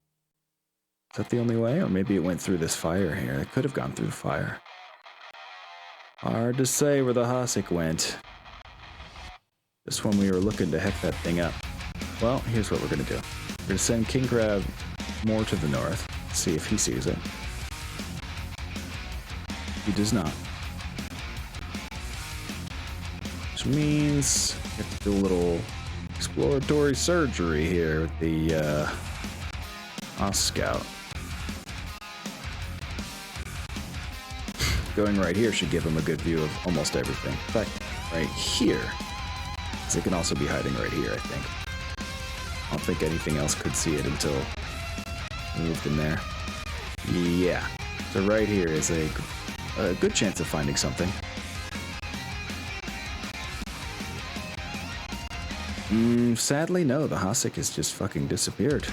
is that the only way? Or maybe it went through this fire here. It could have gone through the fire. Hard to say where the Hossack went. Just when we were looking to heck that thing up. Well, here's what we're gonna do. We're gonna send King Crab more to the north. See if he sees it. He does not. Which means we have to do a little exploratory surgery here with the Scout. Going right here should give him a good view of almost everything. In fact, right here, because it can also be hiding right here, I think. I don't think anything else could see it until we moved in there. Yeah, so right here is a good chance of finding something. Sadly, no, the Hossack has just fucking disappeared.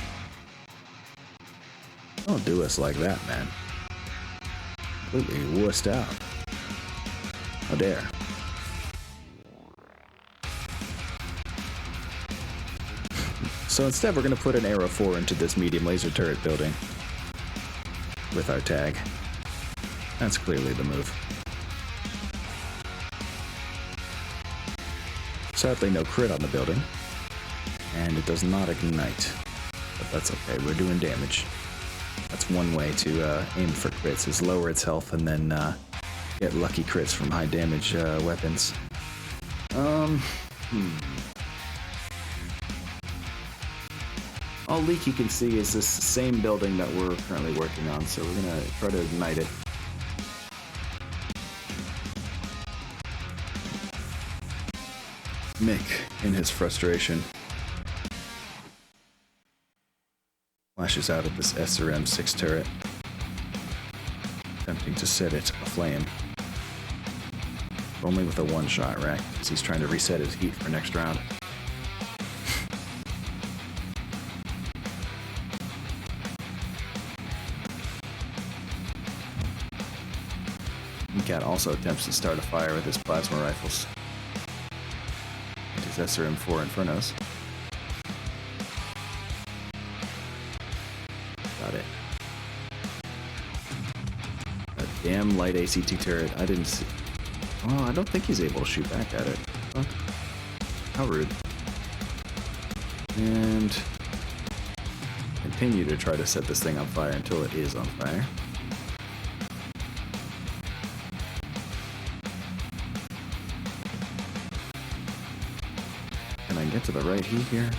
Don't do us like that, man. Completely wussed out. How dare. So instead we're going to put an Arrow 4 into this medium laser turret building with our tag. That's clearly the move. Sadly no crit on the building, and it does not ignite. But that's okay. We're doing damage. That's one way to aim for crits, is lower its health and then get lucky crits from high damage weapons. All Leaky can see is this same building that we're currently working on, so we're gonna try to ignite it. Mick, in his frustration, flashes out at this SRM-6 turret, attempting to set it aflame. Only with a one-shot rack, because he's trying to reset his heat for next round. Cat also attempts to start a fire with his plasma rifles and his SRM-4 Infernos. Got it. A damn light ACT turret. I didn't see. Well, I don't think he's able to shoot back at it. Huh? How rude. And continue to try to set this thing on fire until it is on fire. Can I get to the right heat here?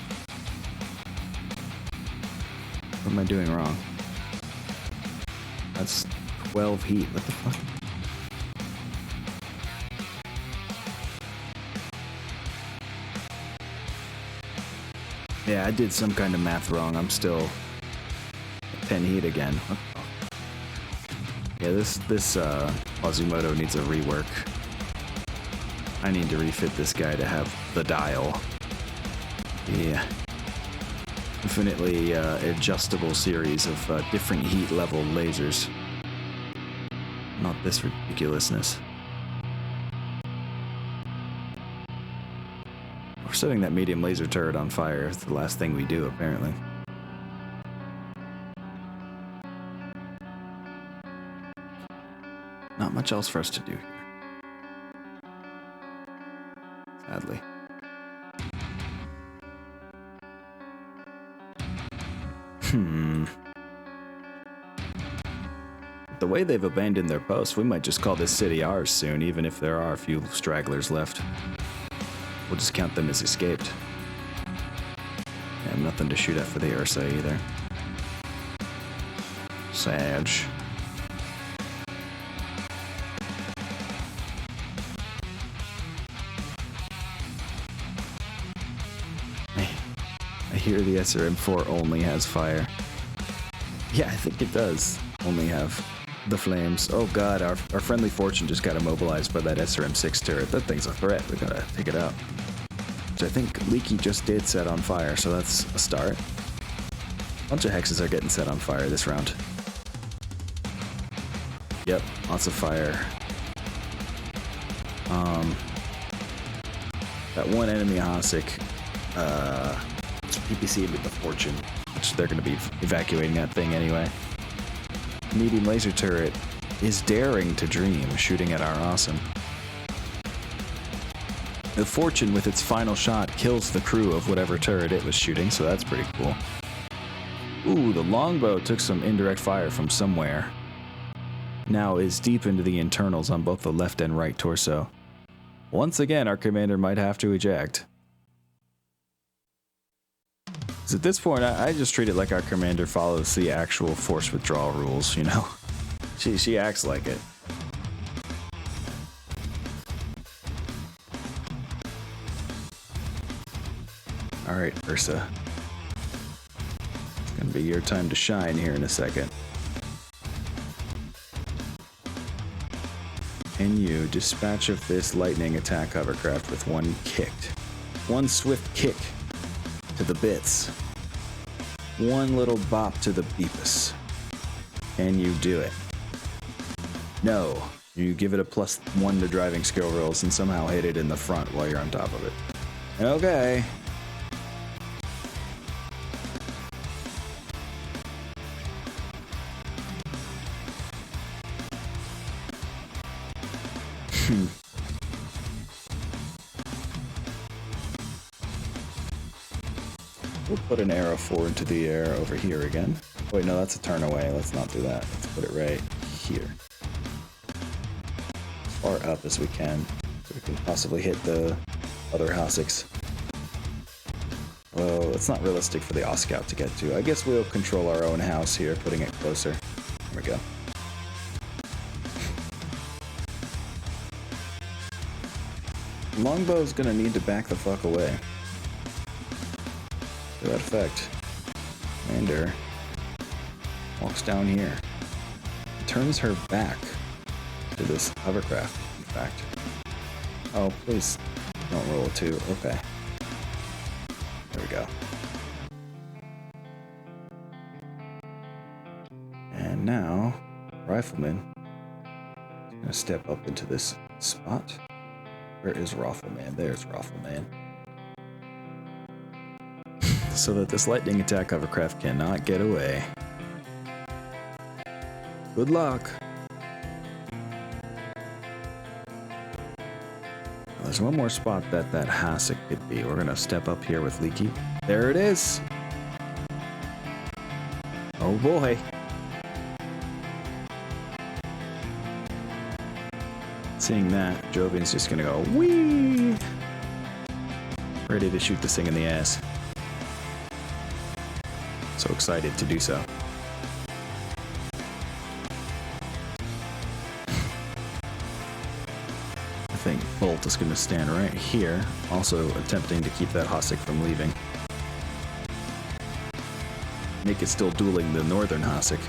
What am I doing wrong? That's 12 heat. What the fuck? Yeah, I did some kind of math wrong. I'm still 10 heat again. What the? Yeah, this Quasimodo needs a rework. I need to refit this guy to have the dial. Yeah. Infinitely adjustable series of different heat level lasers. Not this ridiculousness. We're setting that medium laser turret on fire. It's the last thing we do, apparently. Not much else for us to do here. Sadly. The way they've abandoned their post, we might just call this city ours soon, even if there are a few stragglers left. We'll just count them as escaped. And nothing to shoot at for the Ursa either. Sag. I hear the SRM-4 only has fire. Yeah, I think it does only have the flames. Oh god, our friendly Fortune just got immobilized by that SRM-6 turret. That thing's a threat. We gotta take it out. Which I think Leaky just did set on fire, so that's a start. A bunch of hexes are getting set on fire this round. Yep, lots of fire. That one enemy Hasek, PPC with the Fortune, which they're going to be evacuating that thing anyway. Medium laser turret is daring to dream, shooting at our awesome. The Fortune, with its final shot, kills the crew of whatever turret it was shooting, so that's pretty cool. Ooh, the longbow took some indirect fire from somewhere. Now is deep into the internals on both the left and right torso. Once again, our commander might have to eject. So at this point, I just treat it like our commander follows the actual force withdrawal rules, you know? She acts like it. Alright, Ursa. It's gonna be your time to shine here in a second. Can you dispatch of this lightning attack hovercraft with one kick? One swift kick to the bits. One little bop to the beepus. Can you do it? No. You give it a +1 to driving skill rolls and somehow hit it in the front while you're on top of it. Okay. We'll put an arrow 4 into the air over here again. Wait, no, that's a turn away. Let's not do that. Let's put it right here. As far up as we can, so we can possibly hit the other Hossics. Well, it's not realistic for the Oscout to get to. I guess we'll control our own house here, putting it closer. There we go. Longbow's gonna need to back the fuck away. To that effect, Commander walks down here, turns her back to this hovercraft, in fact. Oh, please don't roll a 2. Okay. There we go. And now, Rifleman is going to step up into this spot. Where is Rifleman? There's Rifleman. So that this lightning attack hovercraft cannot get away. Good luck. There's one more spot that Hasek could be. We're gonna step up here with Leaky. There it is. Oh boy. Seeing that, Jovian's just gonna go whee, ready to shoot this thing in the ass. So excited to do so. I think Bolt is going to stand right here, also attempting to keep that Hossick from leaving. Nick is still dueling the northern Hossick.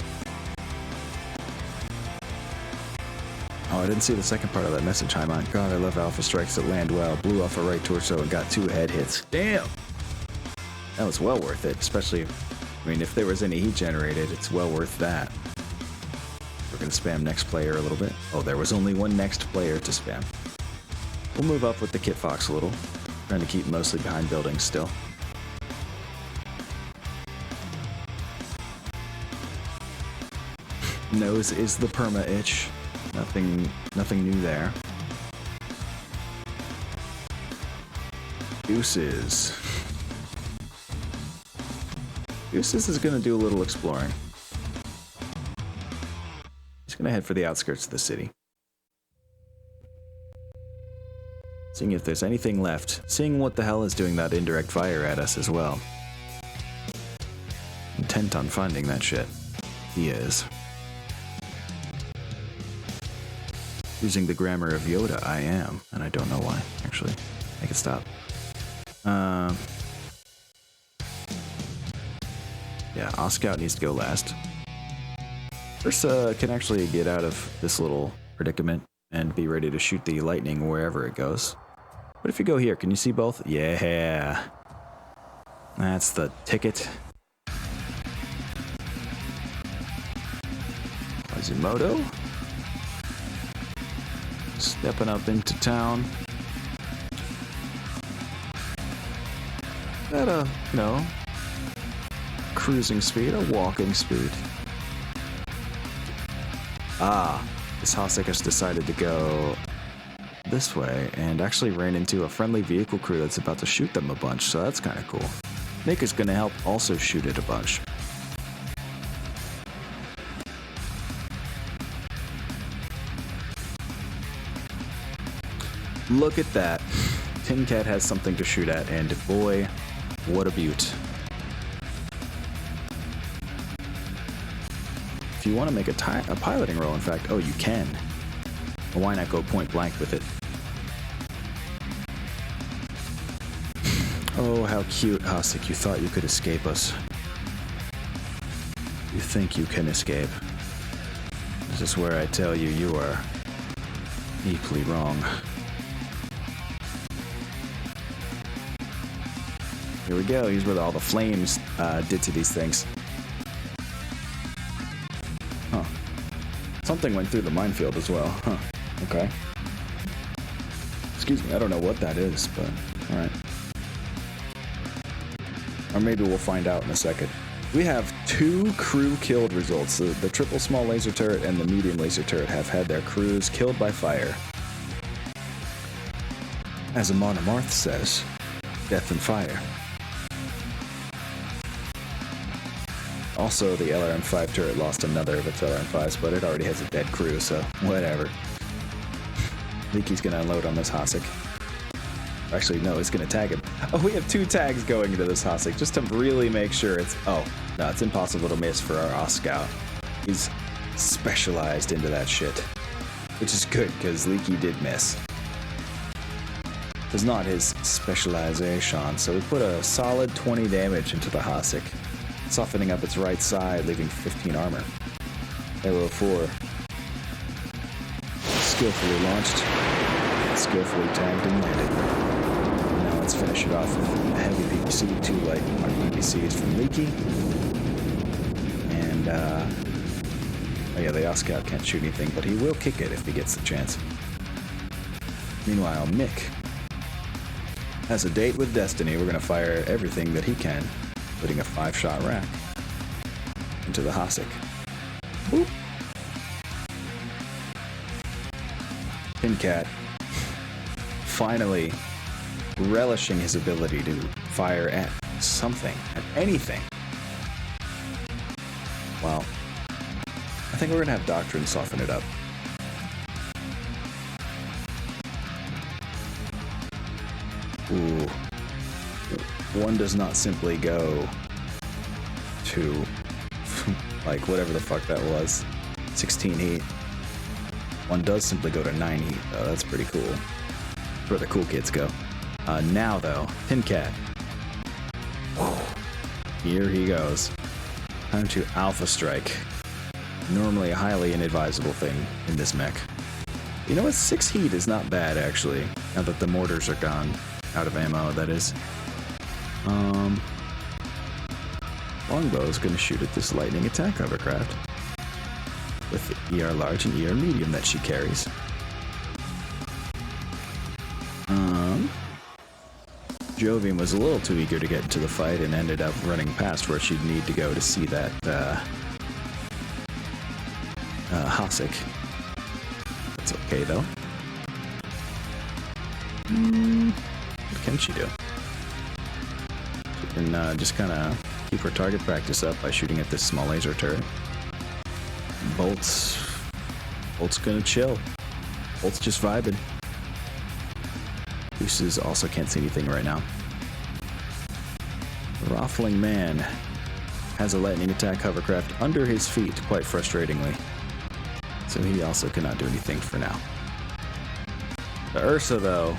Oh, I didn't see the second part of that message. Hi, my God, I love Alpha strikes that land well. Blew off a right torso and got 2 head hits. Damn! That was well worth it, especially, I mean, if there was any heat generated, it's well worth that. We're going to spam next player a little bit. Oh, there was only one next player to spam. We'll move up with the Kit Fox a little. Trying to keep mostly behind buildings still. Nose is the perma itch. Nothing new there. Deuces. Deuces is going to do a little exploring. He's going to head for the outskirts of the city. Seeing if there's anything left. Seeing what the hell is doing that indirect fire at us as well. Intent on finding that shit. He is. Using the grammar of Yoda, I am. And I don't know why, actually. Make it stop. Yeah, Oscout needs to go last. Ursa can actually get out of this little predicament and be ready to shoot the lightning wherever it goes. What if you go here? Can you see both? Yeah. That's the ticket. Quasimodo. Stepping up into town. At a, no, cruising speed, a walking speed. Ah, this Hossick has decided to go this way and actually ran into a friendly vehicle crew that's about to shoot them a bunch, so that's kind of cool. Nick is going to help also shoot it a bunch. Look at that. Tin Cat has something to shoot at, and boy, what a beaut. If you want to make a piloting roll, in fact, oh, you can. Well, why not go point blank with it? Oh, how cute, Hossick. You thought you could escape us. You think you can escape. This is where I tell you you are deeply wrong. Here we go. Here's what all the flames did to these things. Huh. Something went through the minefield as well. Huh. Okay. Excuse me. I don't know what that is, but alright. Or maybe we'll find out in a second. We have 2 crew killed results. The triple small laser turret and the medium laser turret have had their crews killed by fire. As a monomarth says, death and fire. Also, the LRM-5 turret lost another of its LRM-5s, but it already has a dead crew, so whatever. Leaky's gonna unload on this Hasek. Actually, no, it's gonna tag him. Oh, we have 2 tags going into this Hasek, just to really make sure it's... Oh, no, it's impossible to miss for our Oscow. He's specialized into that shit. Which is good, because Leaky did miss. It's not his specialization, so we put a solid 20 damage into the Hasek, softening up its right side, leaving 15 armor. Arrow 4. Skillfully launched, skillfully tagged and landed. Now let's finish it off with a heavy PPC, 2 light PPCs from Leaky. And, oh yeah, the Oscow can't shoot anything, but he will kick it if he gets the chance. Meanwhile, Mick has a date with Destiny. We're going to fire everything that he can, putting a 5-shot rack into the Hasek. Boop. Pincat, finally relishing his ability to fire at something, at anything. Well, I think we're going to have Doctrine soften it up. Ooh. One does not simply go to, like, whatever the fuck that was, 16 heat. One does simply go to 9 heat, though. That's pretty cool. Where the cool kids go. Now, though, Pincat. Here he goes. Time to Alpha Strike. Normally a highly inadvisable thing in this mech. You know what? 6 heat is not bad, actually. Now that the mortars are gone. Out of ammo, that is. Longbow is going to shoot at this lightning attack hovercraft with the ER large and ER medium that she carries. Jovian was a little too eager to get into the fight and ended up running past where she'd need to go to see that Hasek. That's okay, though. What can she do? She can just kind of keep her target practice up by shooting at this small laser turret. Bolt's gonna chill. Bolt's just vibing. Gooses also can't see anything right now. Raffling Man has a lightning attack hovercraft under his feet, quite frustratingly. So he also cannot do anything for now. The Ursa, though,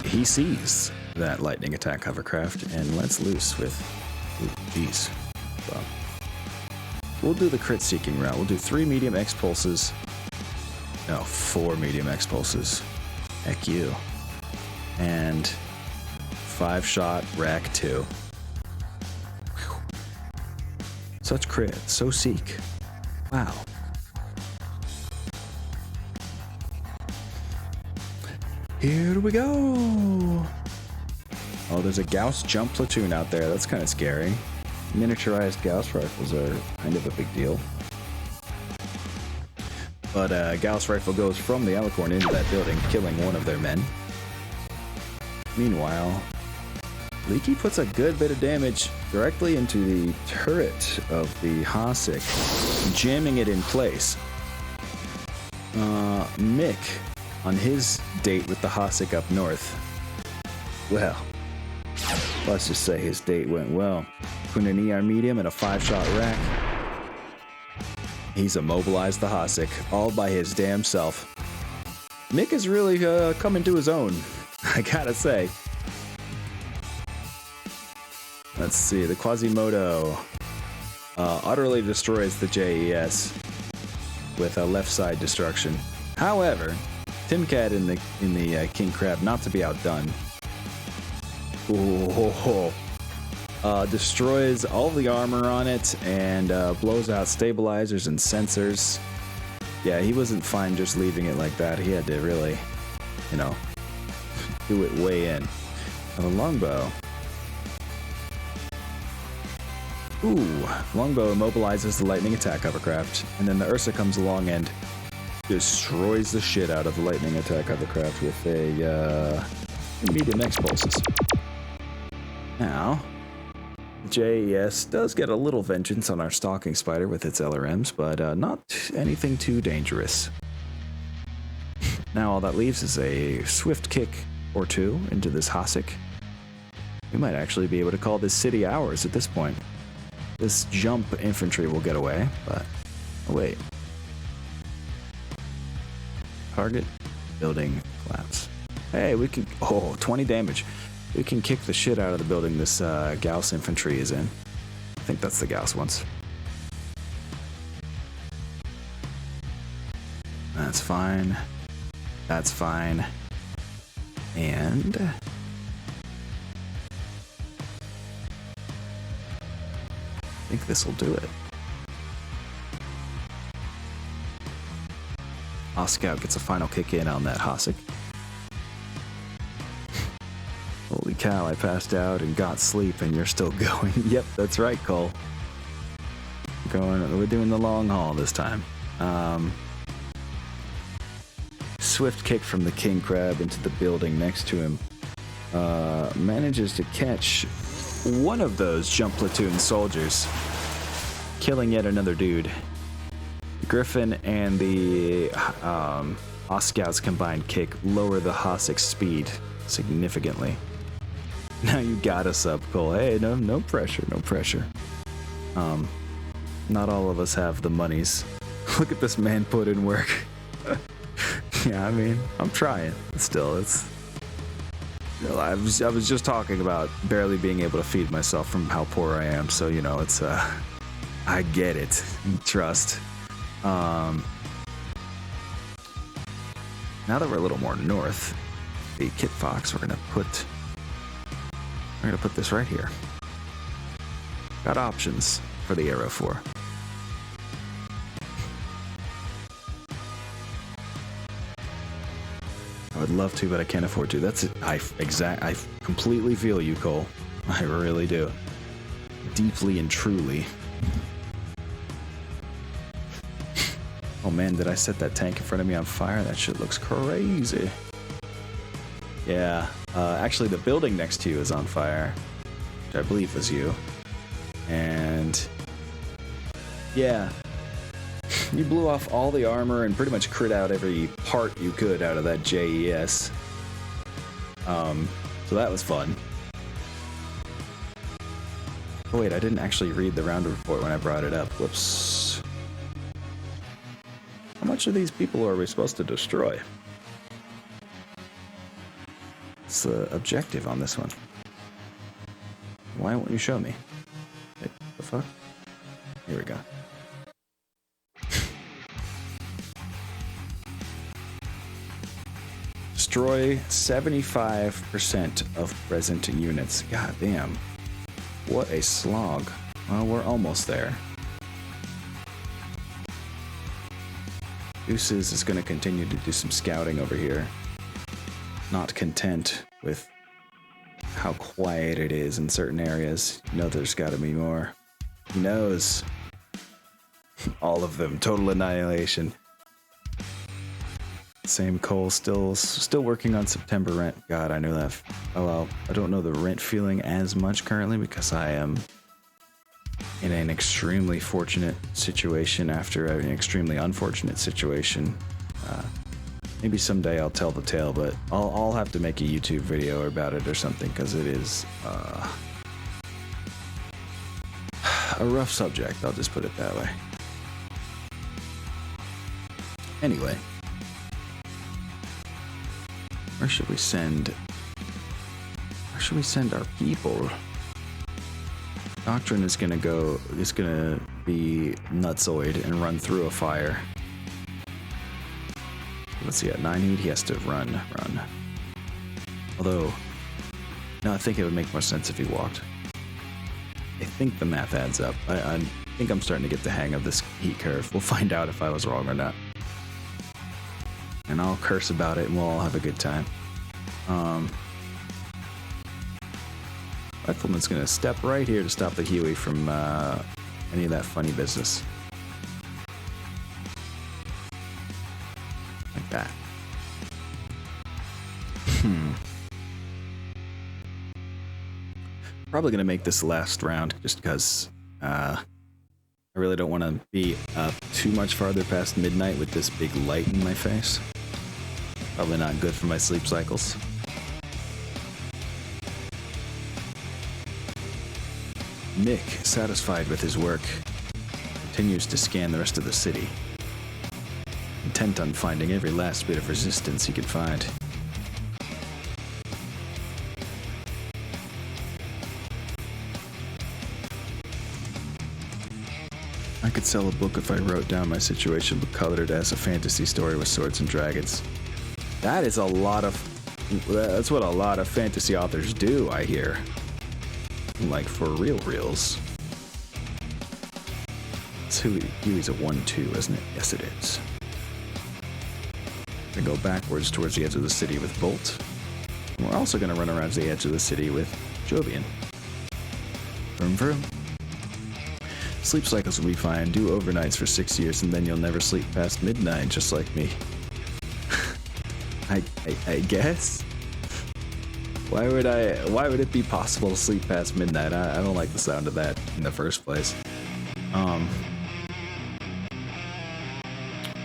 he sees that lightning attack hovercraft and lets loose with... Jeez. Well, we'll do the crit seeking route. We'll do 3 medium X pulses. No, 4 medium X pulses. Heck you. And 5-shot rack 2. Whew. Such crit, so seek. Wow. Here we go. Oh, there's a Gauss jump platoon out there. That's kind of scary. Miniaturized Gauss rifles are kind of a big deal. But a Gauss rifle goes from the Alicorn into that building, killing one of their men. Meanwhile, Leaky puts a good bit of damage directly into the turret of the Hasek, jamming it in place. Mick, on his date with the Hasek up north, well, let's just say his date went well. Put an ER medium and a 5-shot rack. He's immobilized the Hasek all by his damn self. Mick is really coming to his own, I gotta say. Let's see, the Quasimodo utterly destroys the JES with a left side destruction. However, Timcat in the King Crab, not to be outdone, destroys all the armor on it and blows out stabilizers and sensors. Yeah, he wasn't fine just leaving it like that. He had to really, do it way in. Now the longbow. Longbow immobilizes the lightning attack hovercraft, and then the Ursa comes along and destroys the shit out of the lightning attack hovercraft with a medium X pulses. Now, JES does get a little vengeance on our stalking spider with its LRMs, but not anything too dangerous. Now all that leaves is a swift kick or two into this Hasek. We might actually be able to call this city ours at this point. This jump infantry will get away, but oh wait. Target, building, collapse. Hey, we can, 20 damage. We can kick the shit out of the building this Gauss infantry is in. I think that's the Gauss ones. That's fine. That's fine. And I think this will do it. Scout gets a final kick in on that Hasek. Holy cow, I passed out and got sleep and you're still going. Yep, that's right, Cole. We're doing the long haul this time. Swift kick from the king crab into the building next to him. Manages to catch one of those jump platoon soldiers, killing yet another dude. Griffin and the Oscout's combined kick lower the Hasek's speed significantly. Now you got us up, Cole. Hey, no pressure, no pressure. Not all of us have the monies. Look at this man put in work. Yeah, I mean, I'm trying. Still, it's... You know, I was just talking about barely being able to feed myself from how poor I am, so, you know, it's, I get it. Trust. Now that we're a little more north, the Kit Fox, we're gonna put this right here. Got options for the Arrow 4. I would love to, but I can't afford to. That's it. I completely feel you, Cole. I really do. Deeply and truly. Oh man, did I set that tank in front of me on fire? That shit looks crazy. Yeah, actually the building next to you is on fire, which I believe was you. And yeah, you blew off all the armor and pretty much crit out every part you could out of that JES. So that was fun. Oh wait, I didn't actually read the round report when I brought it up. Whoops. How much of these people are we supposed to destroy? What's the objective on this one? Why won't you show me? Wait, the fuck? Here we go. Destroy 75% of present units. God damn. What a slog. Well, we're almost there. Deuces is going to continue to do some scouting over here. Not content with how quiet it is in certain areas. You know there's got to be more. He knows. All of them. Total annihilation. Same Cole, still working on September rent. God, I know that. Oh well, I don't know the rent feeling as much currently because I am in an extremely fortunate situation after an extremely unfortunate situation. Maybe someday I'll tell the tale, but I'll have to make a YouTube video about it or something because it is a rough subject. I'll just put it that way. Anyway. Where should we send our people? Doctrine is gonna be nutsoid and run through a fire. Let's see, at 9 heat he has to run. Although, no, I think it would make more sense if he walked. I think the math adds up. I think I'm starting to get the hang of this heat curve. We'll find out if I was wrong or not. And I'll curse about it and we'll all have a good time. Rifleman's gonna step right here to stop the Huey from any of that funny business. Like that. Probably gonna make this last round just because I really don't want to be up too much farther past midnight with this big light in my face. Probably not good for my sleep cycles. Nick, satisfied with his work, continues to scan the rest of the city, intent on finding every last bit of resistance he can find. I could sell a book if I wrote down my situation but colored it as a fantasy story with swords and dragons. That is a lot of... That's what a lot of fantasy authors do, I hear. Like, for reals. It's Huey's a 1-2, isn't it? Yes, it is. We go backwards towards the edge of the city with Bolt. And we're also going to run around the edge of the city with Jovian. Vroom vroom. Sleep cycles will be fine. Do overnights for 6 years and then you'll never sleep past midnight, just like me. I guess? Why would it be possible to sleep past midnight? I don't like the sound of that in the first place.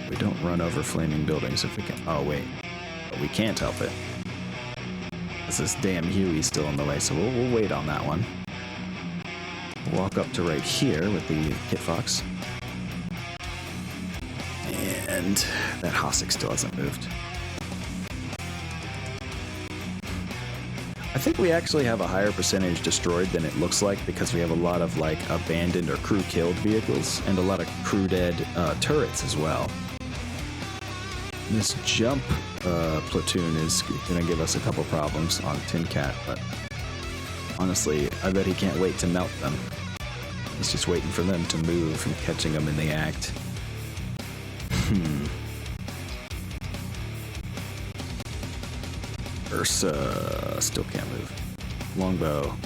We don't run over flaming buildings if we can. Oh, wait. But we can't help it. Because this damn Huey's still in the way, so we'll wait on that one. We'll walk up to right here with the Kit Fox. And that Hossick still hasn't moved. I think we actually have a higher percentage destroyed than it looks like because we have a lot of like abandoned or crew killed vehicles and a lot of crew dead turrets as well. This jump platoon is going to give us a couple problems on Tin Cat, but honestly, I bet he can't wait to melt them. He's just waiting for them to move and catching them in the act. Ursa still can't move. Longbow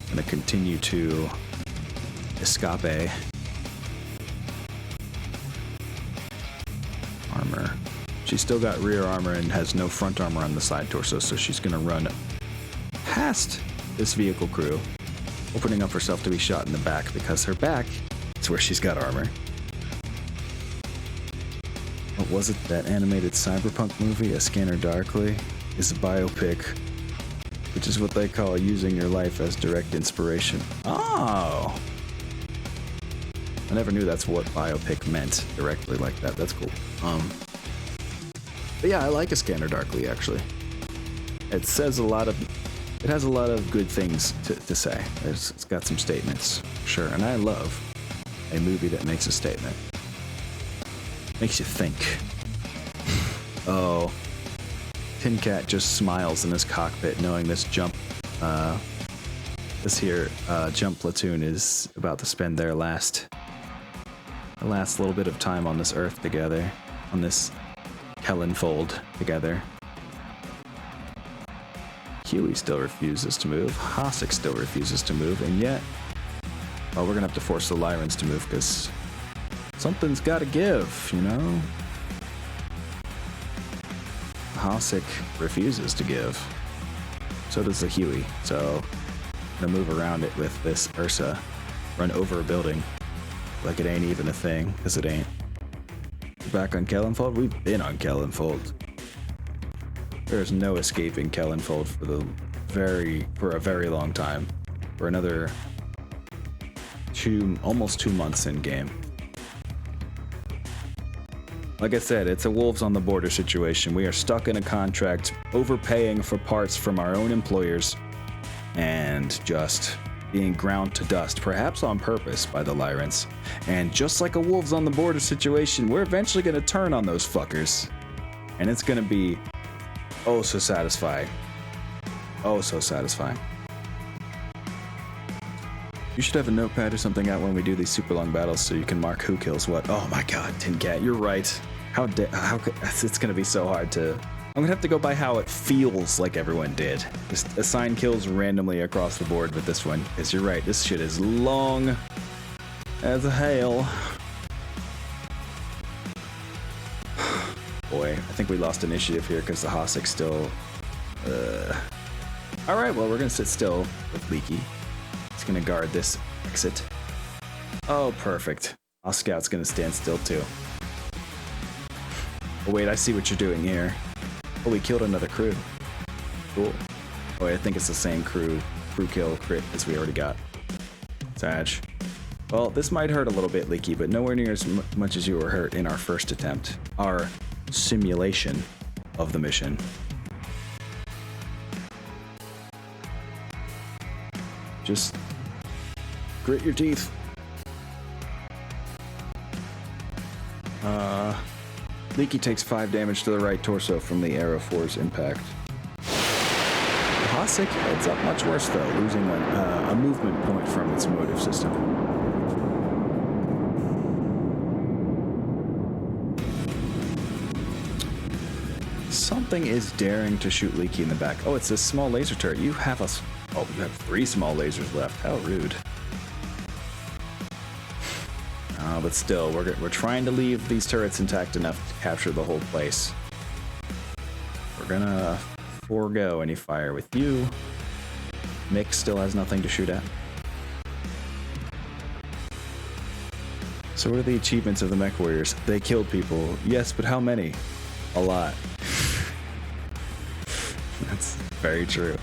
gonna continue to escape. Armor. She's still got rear armor and has no front armor on the side torso, so she's gonna run past this vehicle crew, opening up herself to be shot in the back because her back is where she's got armor. What was it? That animated cyberpunk movie, A Scanner Darkly? Is a biopic, which is what they call using your life as direct inspiration. Oh! I never knew that's what biopic meant directly like that. That's cool. But yeah, I like A Scanner Darkly, actually. It has a lot of good things to say. It's got some statements, sure, and I love a movie that makes a statement. Makes you think. Oh. Tin Cat just smiles in his cockpit knowing this jump platoon is about to spend their last little bit of time on this earth together, on this Hellenfold together. Huey still refuses to move, Hossick still refuses to move, and yet, well, we're gonna have to force the Lyrans to move because something's gotta give, you know? Hossick refuses to give. So does the Huey. So I'm gonna move around it with this Ursa. Run over a building like it ain't even a thing, because it ain't. Back on Kellenfold? We've been on Kellenfold. There's no escaping Kellenfold for a very long time. For another almost 2 months in game. Like I said, it's a wolves on the border situation. We are stuck in a contract, overpaying for parts from our own employers, and just being ground to dust, perhaps on purpose, by the Lyrans. And just like a wolves on the border situation, we're eventually going to turn on those fuckers. And it's going to be oh so satisfying. Oh so satisfying. You should have a notepad or something out when we do these super long battles so you can mark who kills what. Oh my god, Tin Cat, you're right. It's gonna be so hard to... I'm gonna have to go by how it feels like everyone did. Just assign kills randomly across the board with this one. Because you're right, this shit is long as a hail. Boy, I think we lost initiative here because the Hossick's still... Alright, well, we're gonna sit still with Leaky. He's gonna guard this exit. Oh, perfect. Our scout's gonna stand still too. Oh wait, I see what you're doing here. Oh, we killed another crew. Cool. Oh wait, I think it's the same crew kill crit as we already got. Sag. Well, this might hurt a little bit, Leaky, but nowhere near as much as you were hurt in our first attempt. Our simulation of the mission. Just grit your teeth. Leaky takes 5 damage to the right torso from the arrow 4's impact. Hasek heads up much worse though, losing a movement point from its motive system. Something is daring to shoot Leaky in the back. Oh, it's this small laser turret. You have us. Oh, you have 3 small lasers left. How rude. But still, we're trying to leave these turrets intact enough to capture the whole place. We're gonna forego any fire with you. Mick still has nothing to shoot at. So what are the achievements of the mech warriors? They killed people. Yes, but how many? A lot. That's very true.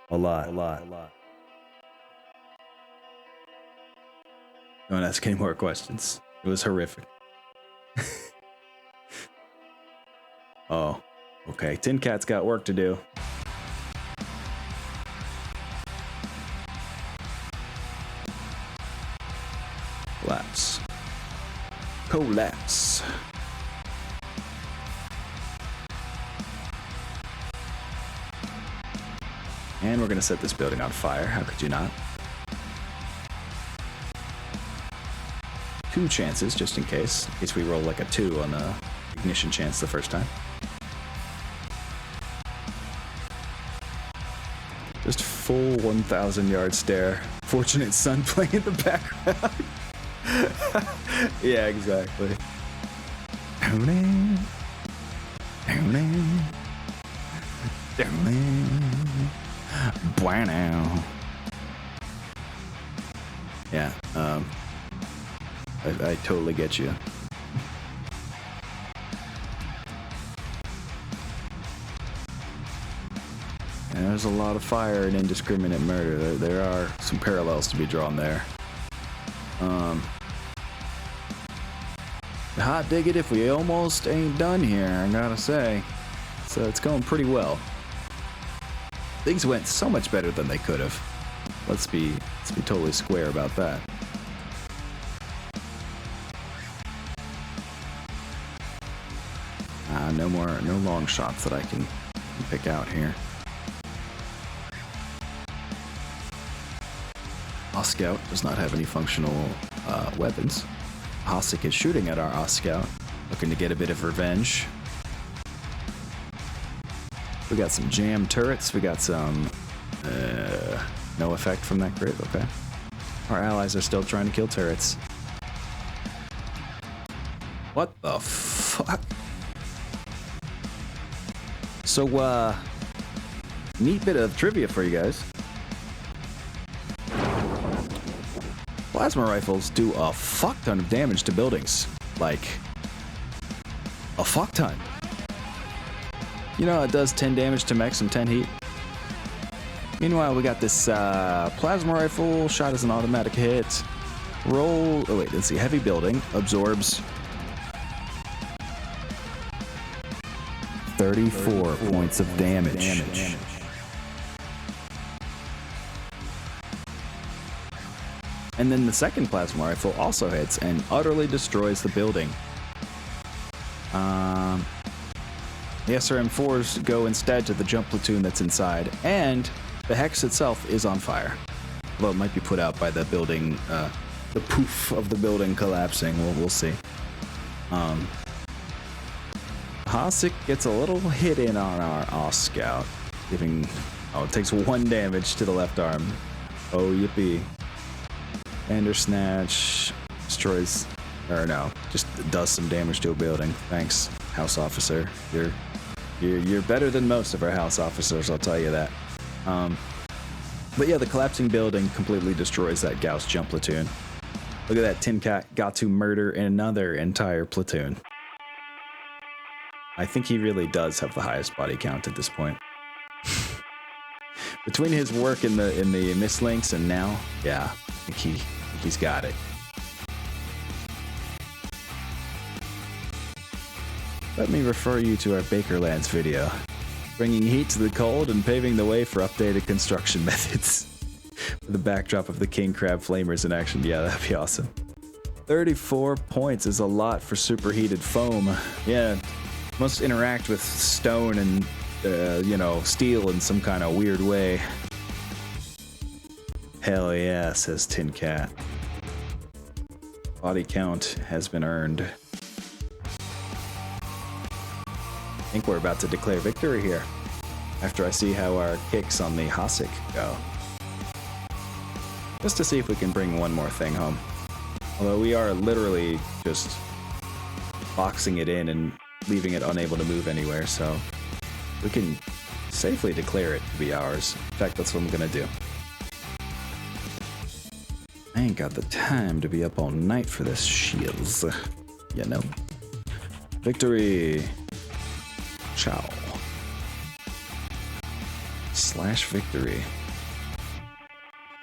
A lot. Don't ask any more questions. It was horrific. Oh, okay. Tin Cat's got work to do. Collapse. Collapse. And we're gonna set this building on fire. How could you not? 2 chances, just in case we roll like a 2 on the ignition chance the first time. Just full 1,000-yard stare. Fortunate Son playing in the background. Yeah, exactly. Bueno. Yeah, I totally get you. And there's a lot of fire and indiscriminate murder. There are some parallels to be drawn there. Hot dig it if we almost ain't done here, I gotta say. So it's going pretty well. Things went so much better than they could have. Let's be totally square about that. No long shots that I can pick out here. Oscout does not have any functional weapons. Hasek is shooting at our Oscout, looking to get a bit of revenge. We got some jam turrets. We got some no effect from that crit. Okay. Our allies are still trying to kill turrets. What the fuck? So, neat bit of trivia for you guys. Plasma rifles do a fuck ton of damage to buildings. Like, a fuck ton. You know, it does 10 damage to mechs and 10 heat. Meanwhile, we got this plasma rifle, shot as an automatic hit. Roll, oh wait, let's see, heavy building, absorbs 34 points of damage. And then the second plasma rifle also hits and utterly destroys the building. The SRM-4s go instead to the jump platoon that's inside, and the Hex itself is on fire. Although it might be put out by the building, the poof of the building collapsing. We'll see. Hasek gets a little hit in on our Oscout, giving, it takes 1 damage to the left arm. Oh, yippee. Bandersnatch destroys Or no, just does some damage to a building. Thanks, house officer. You're better than most of our house officers, I'll tell you that. But yeah, the collapsing building completely destroys that Gauss jump platoon. Look at that, Tin Cat got to murder another entire platoon. I think he really does have the highest body count at this point. Between his work in the mislinks and now, yeah, I think he's got it. Let me refer you to our Bakerlands video, bringing heat to the cold and paving the way for updated construction methods. With the backdrop of the king crab flamers in action, yeah, that'd be awesome. 34 points is a lot for superheated foam. Yeah, must interact with stone and, steel in some kind of weird way. Hell yeah, says Tin Cat. Body count has been earned. I think we're about to declare victory here, after I see how our kicks on the Hasek go. Just to see if we can bring one more thing home. Although we are literally just boxing it in and leaving it unable to move anywhere, so we can safely declare it to be ours. In fact, that's what I'm gonna do. I ain't got the time to be up all night for this shields, you know. Victory. Ciao. /victory.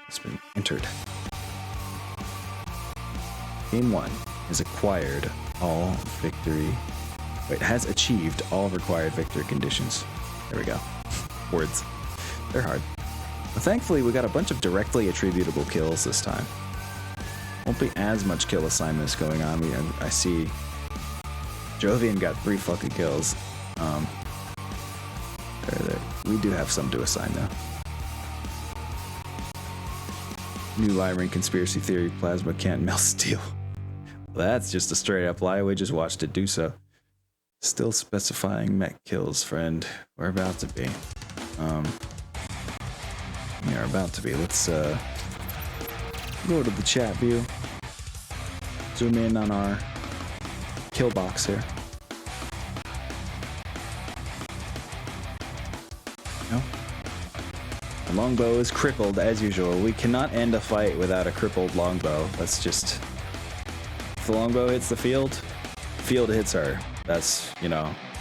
It's been entered. Game 1 has acquired all victory. Wait, has achieved all required victory conditions. There we go. Words. They're hard. But thankfully, we got a bunch of directly attributable kills this time. Won't be as much kill assignments going on. I see Jovian got 3 fucking kills. We do have some to assign though. New lie ring conspiracy theory, plasma can't melt steel. Well, that's just a straight up lie, we just watched it do so. Still specifying mech kills, friend. We're about to be. We are about to be. Let's go to the chat view. Zoom in on our kill box here. The longbow is crippled as usual. We cannot end a fight without a crippled longbow. That's just... If the longbow hits the field hits her. That's,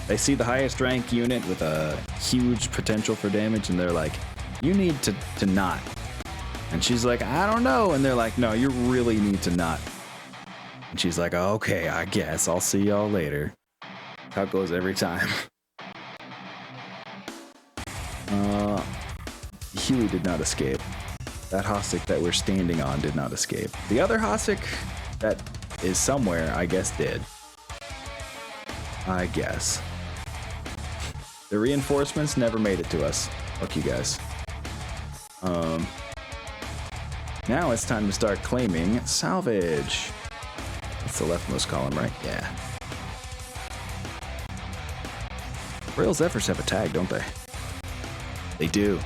they see the highest rank unit with a huge potential for damage and they're like, you need to not. And she's like, I don't know. And they're like, no, you really need to not. And she's like, okay, I guess. I'll see y'all later. How it goes every time. Huey did not escape. That Hasek that we're standing on did not escape. The other Hasek that is somewhere, I guess, did. I guess. The reinforcements never made it to us. Fuck you guys. Now it's time to start claiming salvage. That's the leftmost column, right? Yeah. Rail Zephyrs have a tag, don't they? They do.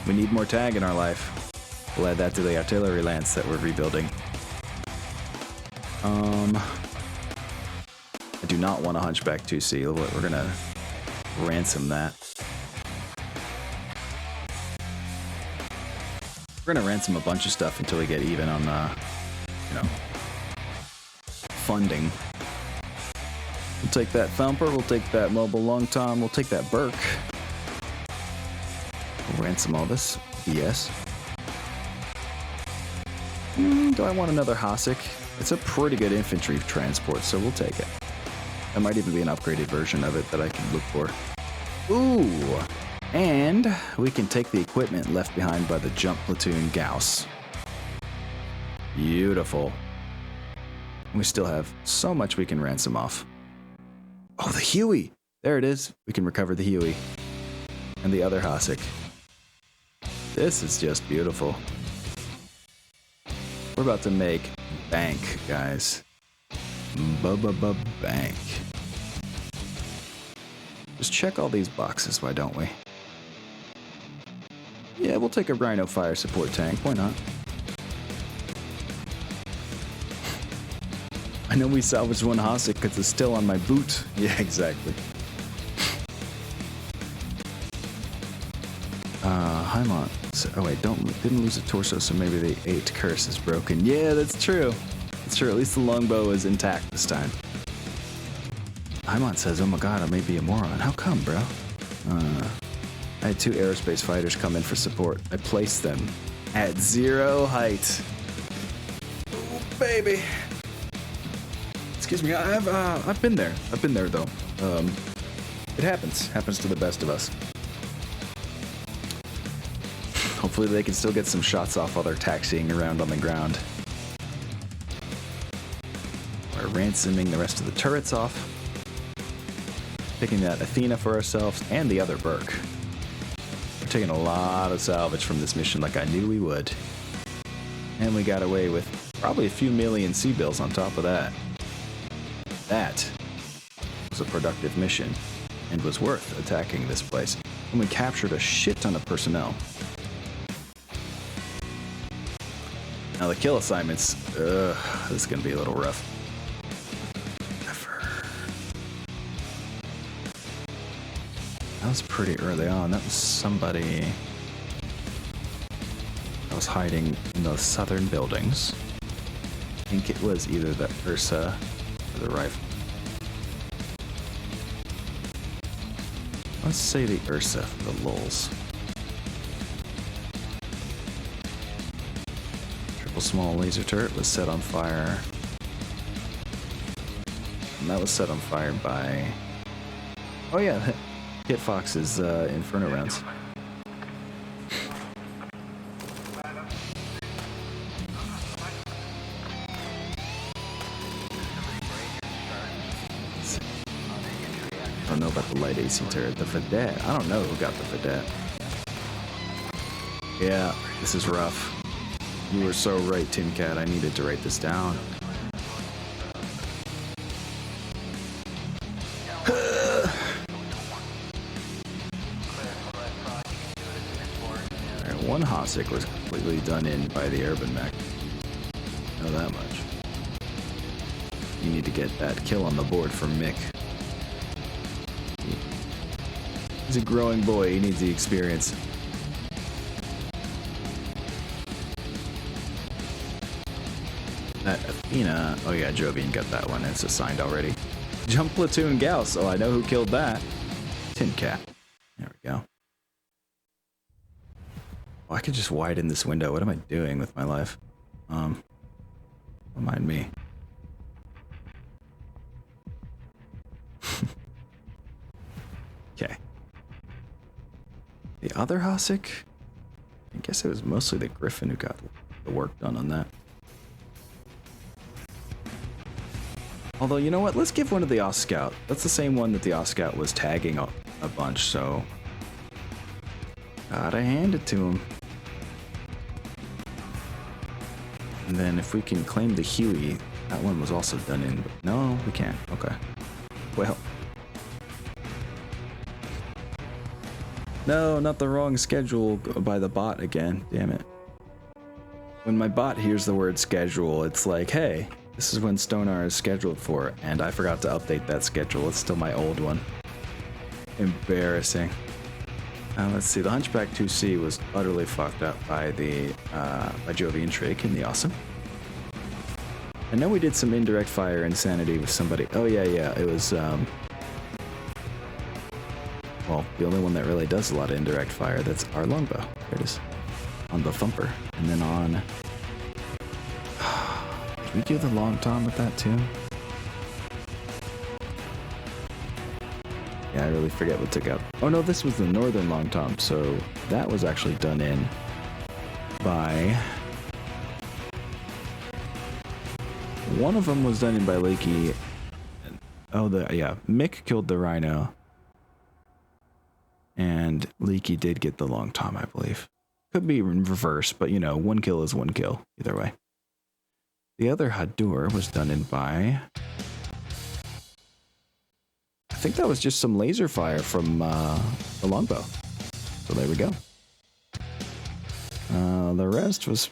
We need more tag in our life. We'll add that to the artillery lance that we're rebuilding. I do not want a Hunchback 2C. We're gonna ransom that. We're gonna ransom a bunch of stuff until we get even on, funding. We'll take that Thumper, we'll take that Mobile Long Tom, we'll take that Burke. We'll ransom all this BS. Do I want another Hasek? It's a pretty good infantry transport, so we'll take it. There might even be an upgraded version of it that I can look for. Ooh! And we can take the equipment left behind by the jump platoon Gauss. Beautiful. We still have so much we can ransom off. Oh, the Huey! There it is. We can recover the Huey. And the other Hasek. This is just beautiful. We're about to make bank, guys. Bank. Just check all these boxes, why don't we? Yeah, we'll take a Rhino fire support tank, why not? I know we salvaged one Hasek because it's still on my boot. Yeah, exactly. Heimat. So, oh wait, didn't lose a torso, so maybe the 8 curse is broken. Yeah, that's true. That's true. At least the longbow is intact this time. Heimat says, "Oh my god, I may be a moron." How come, bro? I had 2 aerospace fighters come in for support. I placed them at 0 height. Oh baby. Excuse me. I've been there. I've been there though. It happens. Happens to the best of us. Hopefully they can still get some shots off while they're taxiing around on the ground. We're ransoming the rest of the turrets off. Picking that Athena for ourselves and the other Burke. We're taking a lot of salvage from this mission like I knew we would. And we got away with probably a few million C-bills on top of that. That was a productive mission and was worth attacking this place. And we captured a shit ton of personnel. Now the kill assignments, this is gonna be a little rough. That was pretty early on. That was somebody that was hiding in the southern buildings. I think it was either the Ursa or the rifle. Let's say the Ursa for the lulz. Small laser turret was set on fire, and that was set on fire by, oh yeah, Kit Fox's Inferno rounds. I don't know about the light AC turret. The Vedette, I don't know who got the Vedette. Yeah, this is rough. You were so right, Tin Cat. I needed to write this down. Alright, one Hasek was completely done in by the Urban Mech. Know that much. You need to get that kill on the board for Mick. He's a growing boy. He needs the experience. Athena, oh yeah, Jovian got that one. It's assigned already. Jump Platoon Gauss. Oh, I know who killed that. Tin Cat. There we go. Oh, I could just widen this window. What am I doing with my life? Don't mind me. Okay. The other Hasek? I guess it was mostly the Griffin who got the work done on that. Although, you know what? Let's give one to the Oscout. That's the same one that the Oscout was tagging a bunch, so gotta hand it to him. And then if we can claim the Huey, that one was also done in. No, we can't. Okay. Well. No, not the wrong schedule by the bot again. Damn it. When my bot hears the word schedule, it's like, hey, this is when Stonar is scheduled for, and I forgot to update that schedule. It's still my old one. Embarrassing. Let's see. The Hunchback 2C was utterly fucked up by the by Jovian Drake in the Awesome. I know we did some indirect fire insanity with somebody. Oh yeah, it was well, the only one that really does a lot of indirect fire. That's our longbow. There it is. On the Thumper, and then on. Did we do the long tom with that too? Yeah, I really forget what took out. Oh no, this was the northern long tom, so that was actually done in by. One of them was done in by Lakey. Oh, yeah, Mick killed the Rhino, and Leaky did get the long tom, I believe. Could be in reverse, but you know, one kill is one kill either way. The other Hadur was done in by. I think that was just some laser fire from the longbow. So there we go. The rest was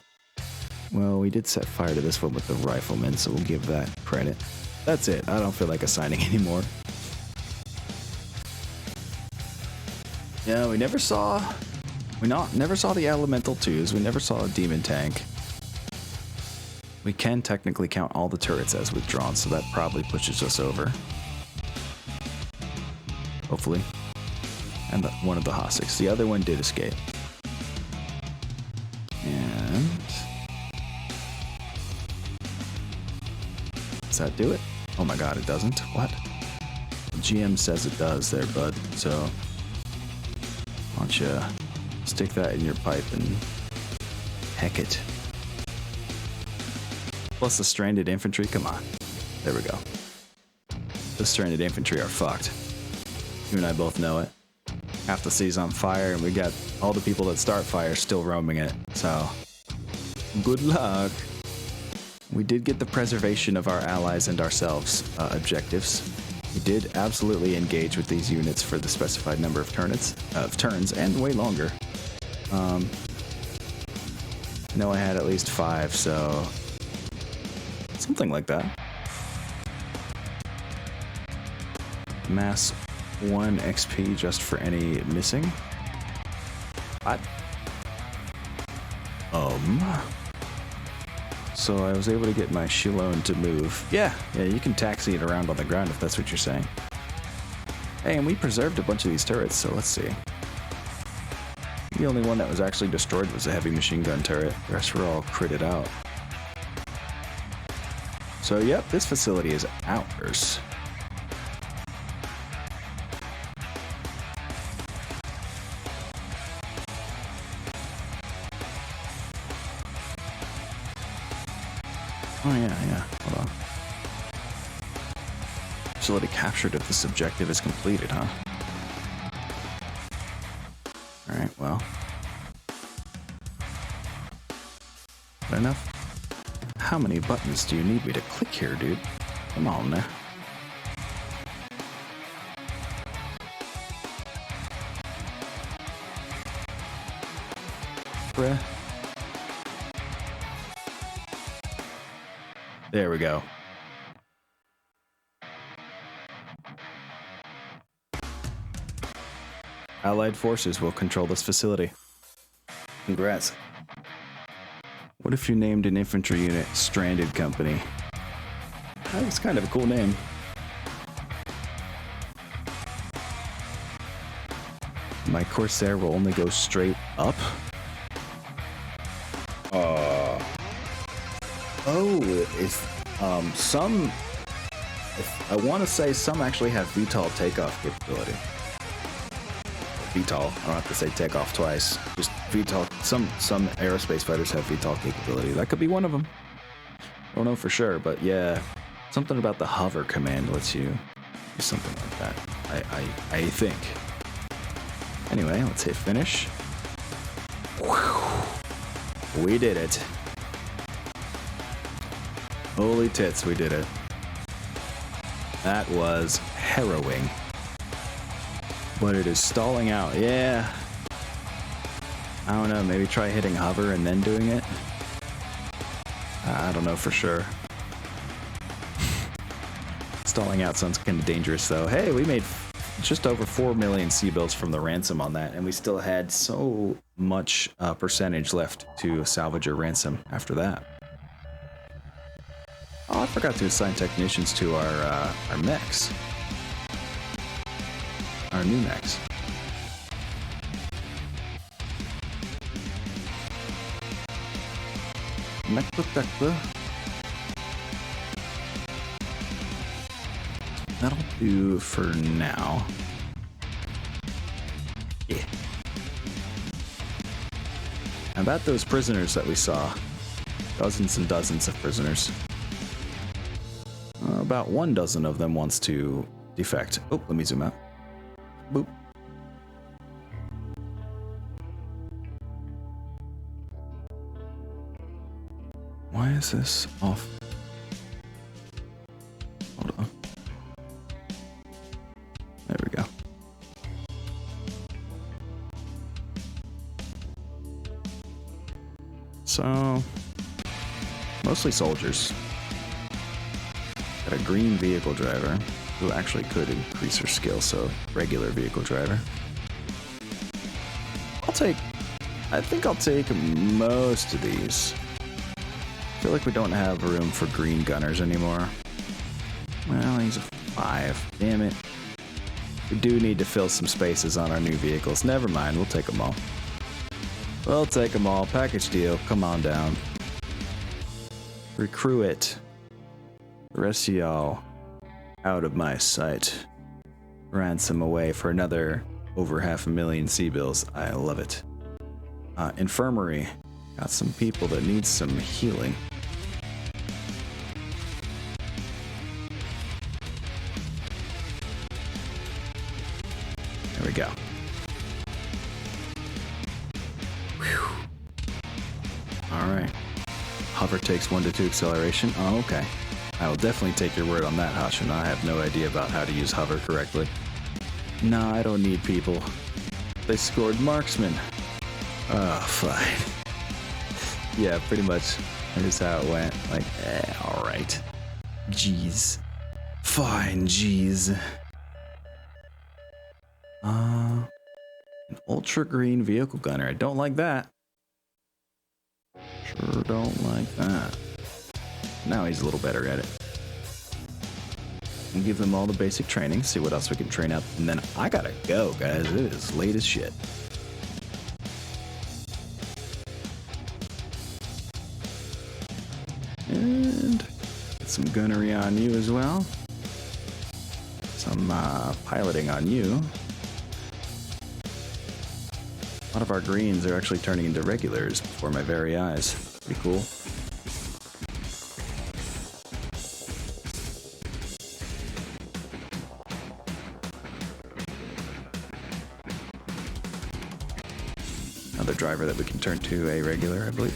Well, we did set fire to this one with the riflemen, so we'll give that credit. That's it. I don't feel like assigning anymore. Yeah, we never saw the Elemental 2s. We never saw a Demon Tank. We can technically count all the turrets as withdrawn, so that probably pushes us over. Hopefully. And one of the Hossics. The other one did escape. And... does that do it? Oh my god, it doesn't? What? The GM says it does there, bud. So... why don't you stick that in your pipe and heck it. Plus the stranded infantry, come on. There we go. The stranded infantry are fucked. You and I both know it. Half the city's on fire, and we got all the people that start fire still roaming it, so... good luck! We did get the preservation of our allies and ourselves objectives. We did absolutely engage with these units for the specified number of turns, and way longer. I know I had at least 5, so... something like that. Mass 1 XP just for any missing. What? So I was able to get my Shilone to move. Yeah, you can taxi it around on the ground if that's what you're saying. Hey, and we preserved a bunch of these turrets, so let's see. The only one that was actually destroyed was a heavy machine gun turret. The rest were all critted out. So yep, this facility is ours. Oh yeah, hold on. Facility captured if this objective is completed, huh? Alright, well. Good enough? How many buttons do you need me to click here, dude? Come on now. Bruh. There we go. Allied forces will control this facility. Congrats. What if you named an infantry unit Stranded Company? That was kind of a cool name. My Corsair will only go straight up? I want to say some actually have VTOL takeoff capability. VTOL, I don't have to say takeoff twice. Just VTOL, some aerospace fighters have VTOL capability. That could be one of them. I don't know for sure, but yeah. Something about the hover command lets you do something like that. I think. Anyway, let's hit finish. Whew. We did it. Holy tits, we did it. That was harrowing. But it is stalling out, yeah. I don't know, maybe try hitting hover and then doing it? I don't know for sure. Stalling out sounds kind of dangerous though. Hey, we made just over 4 million C-bills from the ransom on that, and we still had so much percentage left to salvage a ransom after that. Oh, I forgot to assign technicians to our mechs. Our new mechs. Mech protector. That'll do for now. Yeah. How about those prisoners that we saw? Dozens and dozens of prisoners. About 1 dozen of them wants to defect. Oh, let me zoom out. Boop. Why is this off? Hold on. There we go. So, Mostly soldiers. Got a green vehicle driver who actually could increase her skill, so regular vehicle driver. I think I'll take most of these. I feel like we don't have room for green gunners anymore. Well, he's a 5. Damn it. We do need to fill some spaces on our new vehicles. Never mind, we'll take them all. We'll take them all. Package deal. Come on down. Recruit it. The rest of y'all out of my sight. Ransom away for another over 500,000 C-bills. I love it. Infirmary. Got some people that need some healing. There we go. Whew. All right. Hover takes 1 to 2 acceleration. Oh, okay. I will definitely take your word on that, Hashin. I have no idea about how to use hover correctly. Nah, I don't need people. They scored marksman. Oh, fine. Yeah, pretty much. That is how it went. Like, alright. Jeez. Fine, jeez. An ultra green vehicle gunner. I don't like that. Sure don't like that. Now he's a little better at it. And give them all the basic training, see what else we can train up, and then I gotta go, guys. It is late as shit. And get some gunnery on you as well. Some piloting on you. A lot of our greens are actually turning into regulars before my very eyes. Pretty cool. Another driver that we can turn to a regular, I believe.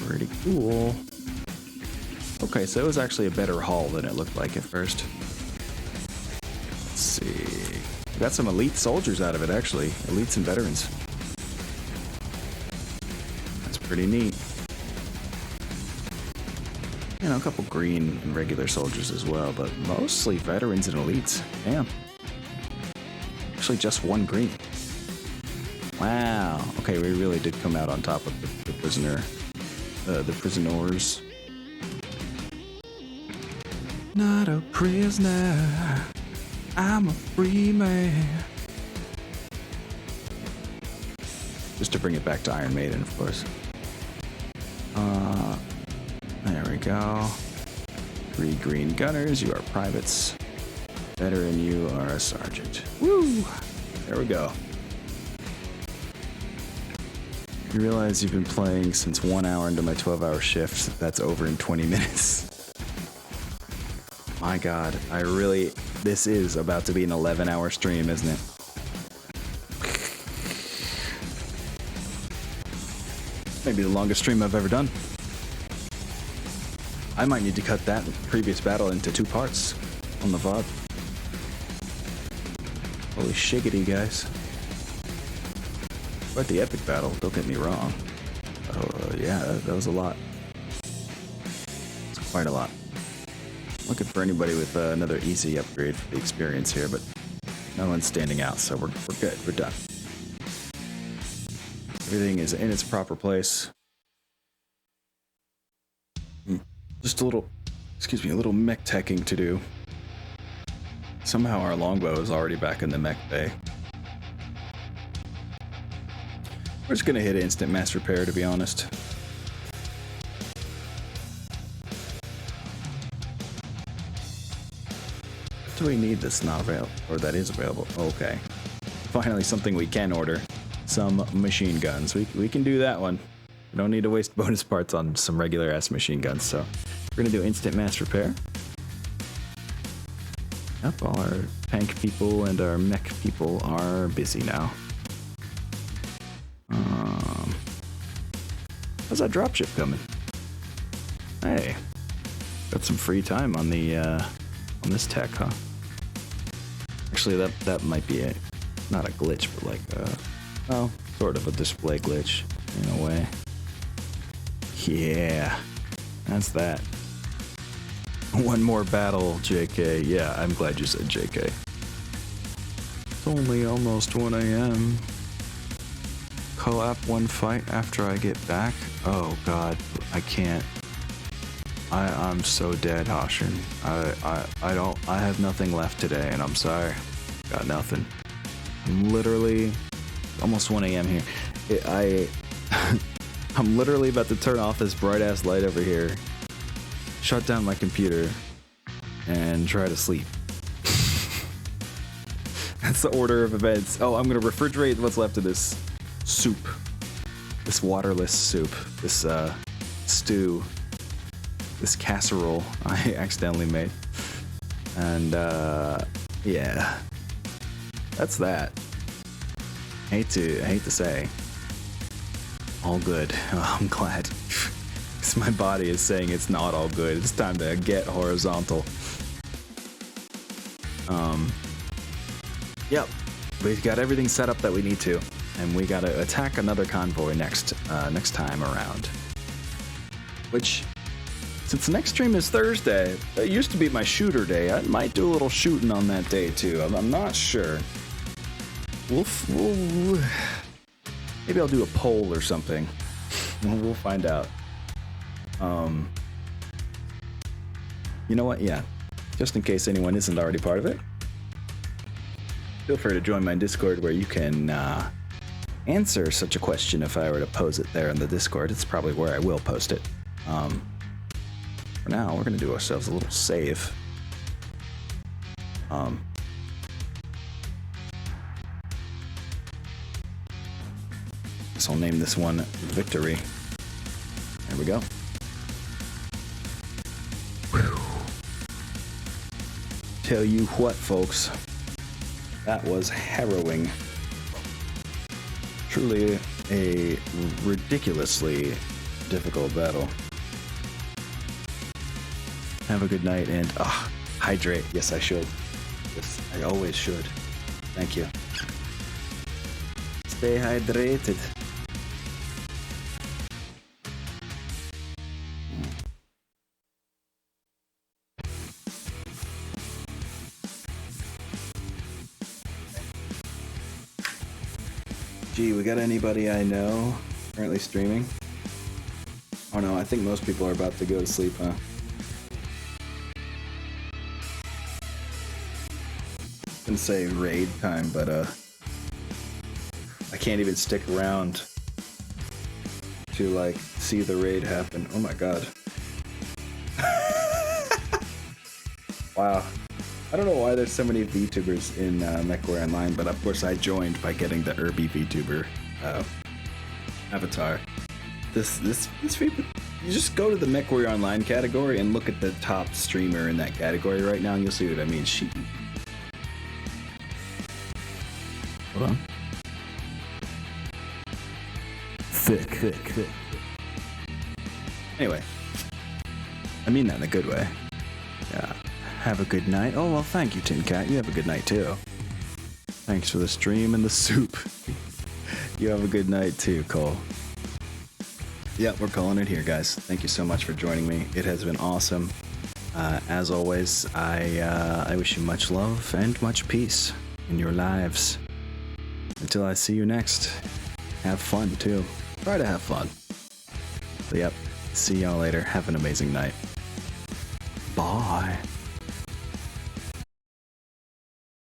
Pretty cool. Okay, so it was actually a better haul than it looked like at first. Let's see. We got some elite soldiers out of it, actually. Elites and veterans. That's pretty neat. You know, a couple green and regular soldiers as well, but mostly veterans and elites. Damn. Actually, just 1 green. Wow. Okay, we really did come out on top of the prisoner. The prisoners. Not a prisoner. I'm a free man. Just to bring it back to Iron Maiden, of course. There we go. 3 green gunners. You are privates. Veteran, you are a sergeant. Woo! There we go. You realize you've been playing since 1 hour into my 12-hour shift. That's over in 20 minutes. My God, this is about to be an 11-hour stream, isn't it? Maybe the longest stream I've ever done. I might need to cut that previous battle into 2 parts on the VOD. Holy shiggity, guys. Quite the epic battle, don't get me wrong. Yeah, that was a lot. It's quite a lot. Looking for anybody with another easy upgrade for the experience here, but no one's standing out, so we're good. We're done. Everything is in its proper place. Just a little mech teching to do. Somehow our longbow is already back in the mech bay. We're just gonna hit instant mass repair, to be honest. Do we need this not available? Or that is available? Okay. Finally something we can order. Some machine guns. We can do that one. We don't need to waste bonus parts on some regular ass machine guns, so we're gonna do instant mass repair. Yep, all our tank people and our mech people are busy now. How's that dropship coming? Hey, got some free time on the on this tech, huh? Actually, that might be not a glitch, but like sort of a display glitch. in a way. Yeah, that's that. One more battle, JK. Yeah, I'm glad you said JK. It's only almost 1 a.m. Co-op one fight after I get back? Oh god, I can't. I'm so dead, Hoshin. I have nothing left today, and I'm sorry. Got nothing. I'm literally almost 1 a.m. here. I'm literally about to turn off this bright ass light over here, shut down my computer, and try to sleep. That's the order of events. Oh, I'm gonna refrigerate what's left of this soup. This waterless soup. This stew. This casserole I accidentally made. And yeah. That's that. Hate to say. All good. Oh, I'm glad. Because my body is saying it's not all good. It's time to get horizontal. Yep. We've got everything set up that we need to. And we gotta attack another convoy next time around. Which, since the next stream is Thursday, it used to be my shooter day. I might do a little shooting on that day too. I'm not sure. We'll maybe I'll do a poll or something. We'll find out. You know what? Yeah. Just in case anyone isn't already part of it, feel free to join my Discord where you can answer such a question if I were to pose it there in the Discord. It's probably where I will post it. For now, we're going to do ourselves a little save. So I'll name this one Victory. There we go. Whew. Tell you what, folks. That was harrowing. Truly a ridiculously difficult battle. Have a good night and hydrate. Yes, I should. Yes, I always should. Thank you. Stay hydrated. Gee, we got anybody I know currently streaming? Oh no, I think most people are about to go to sleep, huh? I didn't say raid time, but I can't even stick around to like see the raid happen. Oh my god. Wow. I don't know why there's so many VTubers in MechWarrior Online, but of course I joined by getting the Irby VTuber avatar. This VTuber, you just go to the MechWarrior Online category and look at the top streamer in that category right now, and you'll see what I mean. Hold on. Thick. Anyway, I mean that in a good way. Yeah. Have a good night. Oh, well, thank you, Tin Cat. You have a good night, too. Thanks for the stream and the soup. You have a good night, too, Cole. Yeah, we're calling it here, guys. Thank you so much for joining me. It has been awesome. As always, I wish you much love and much peace in your lives. Until I see you next, have fun, too. Try to have fun. So, yep. See y'all later. Have an amazing night. Bye.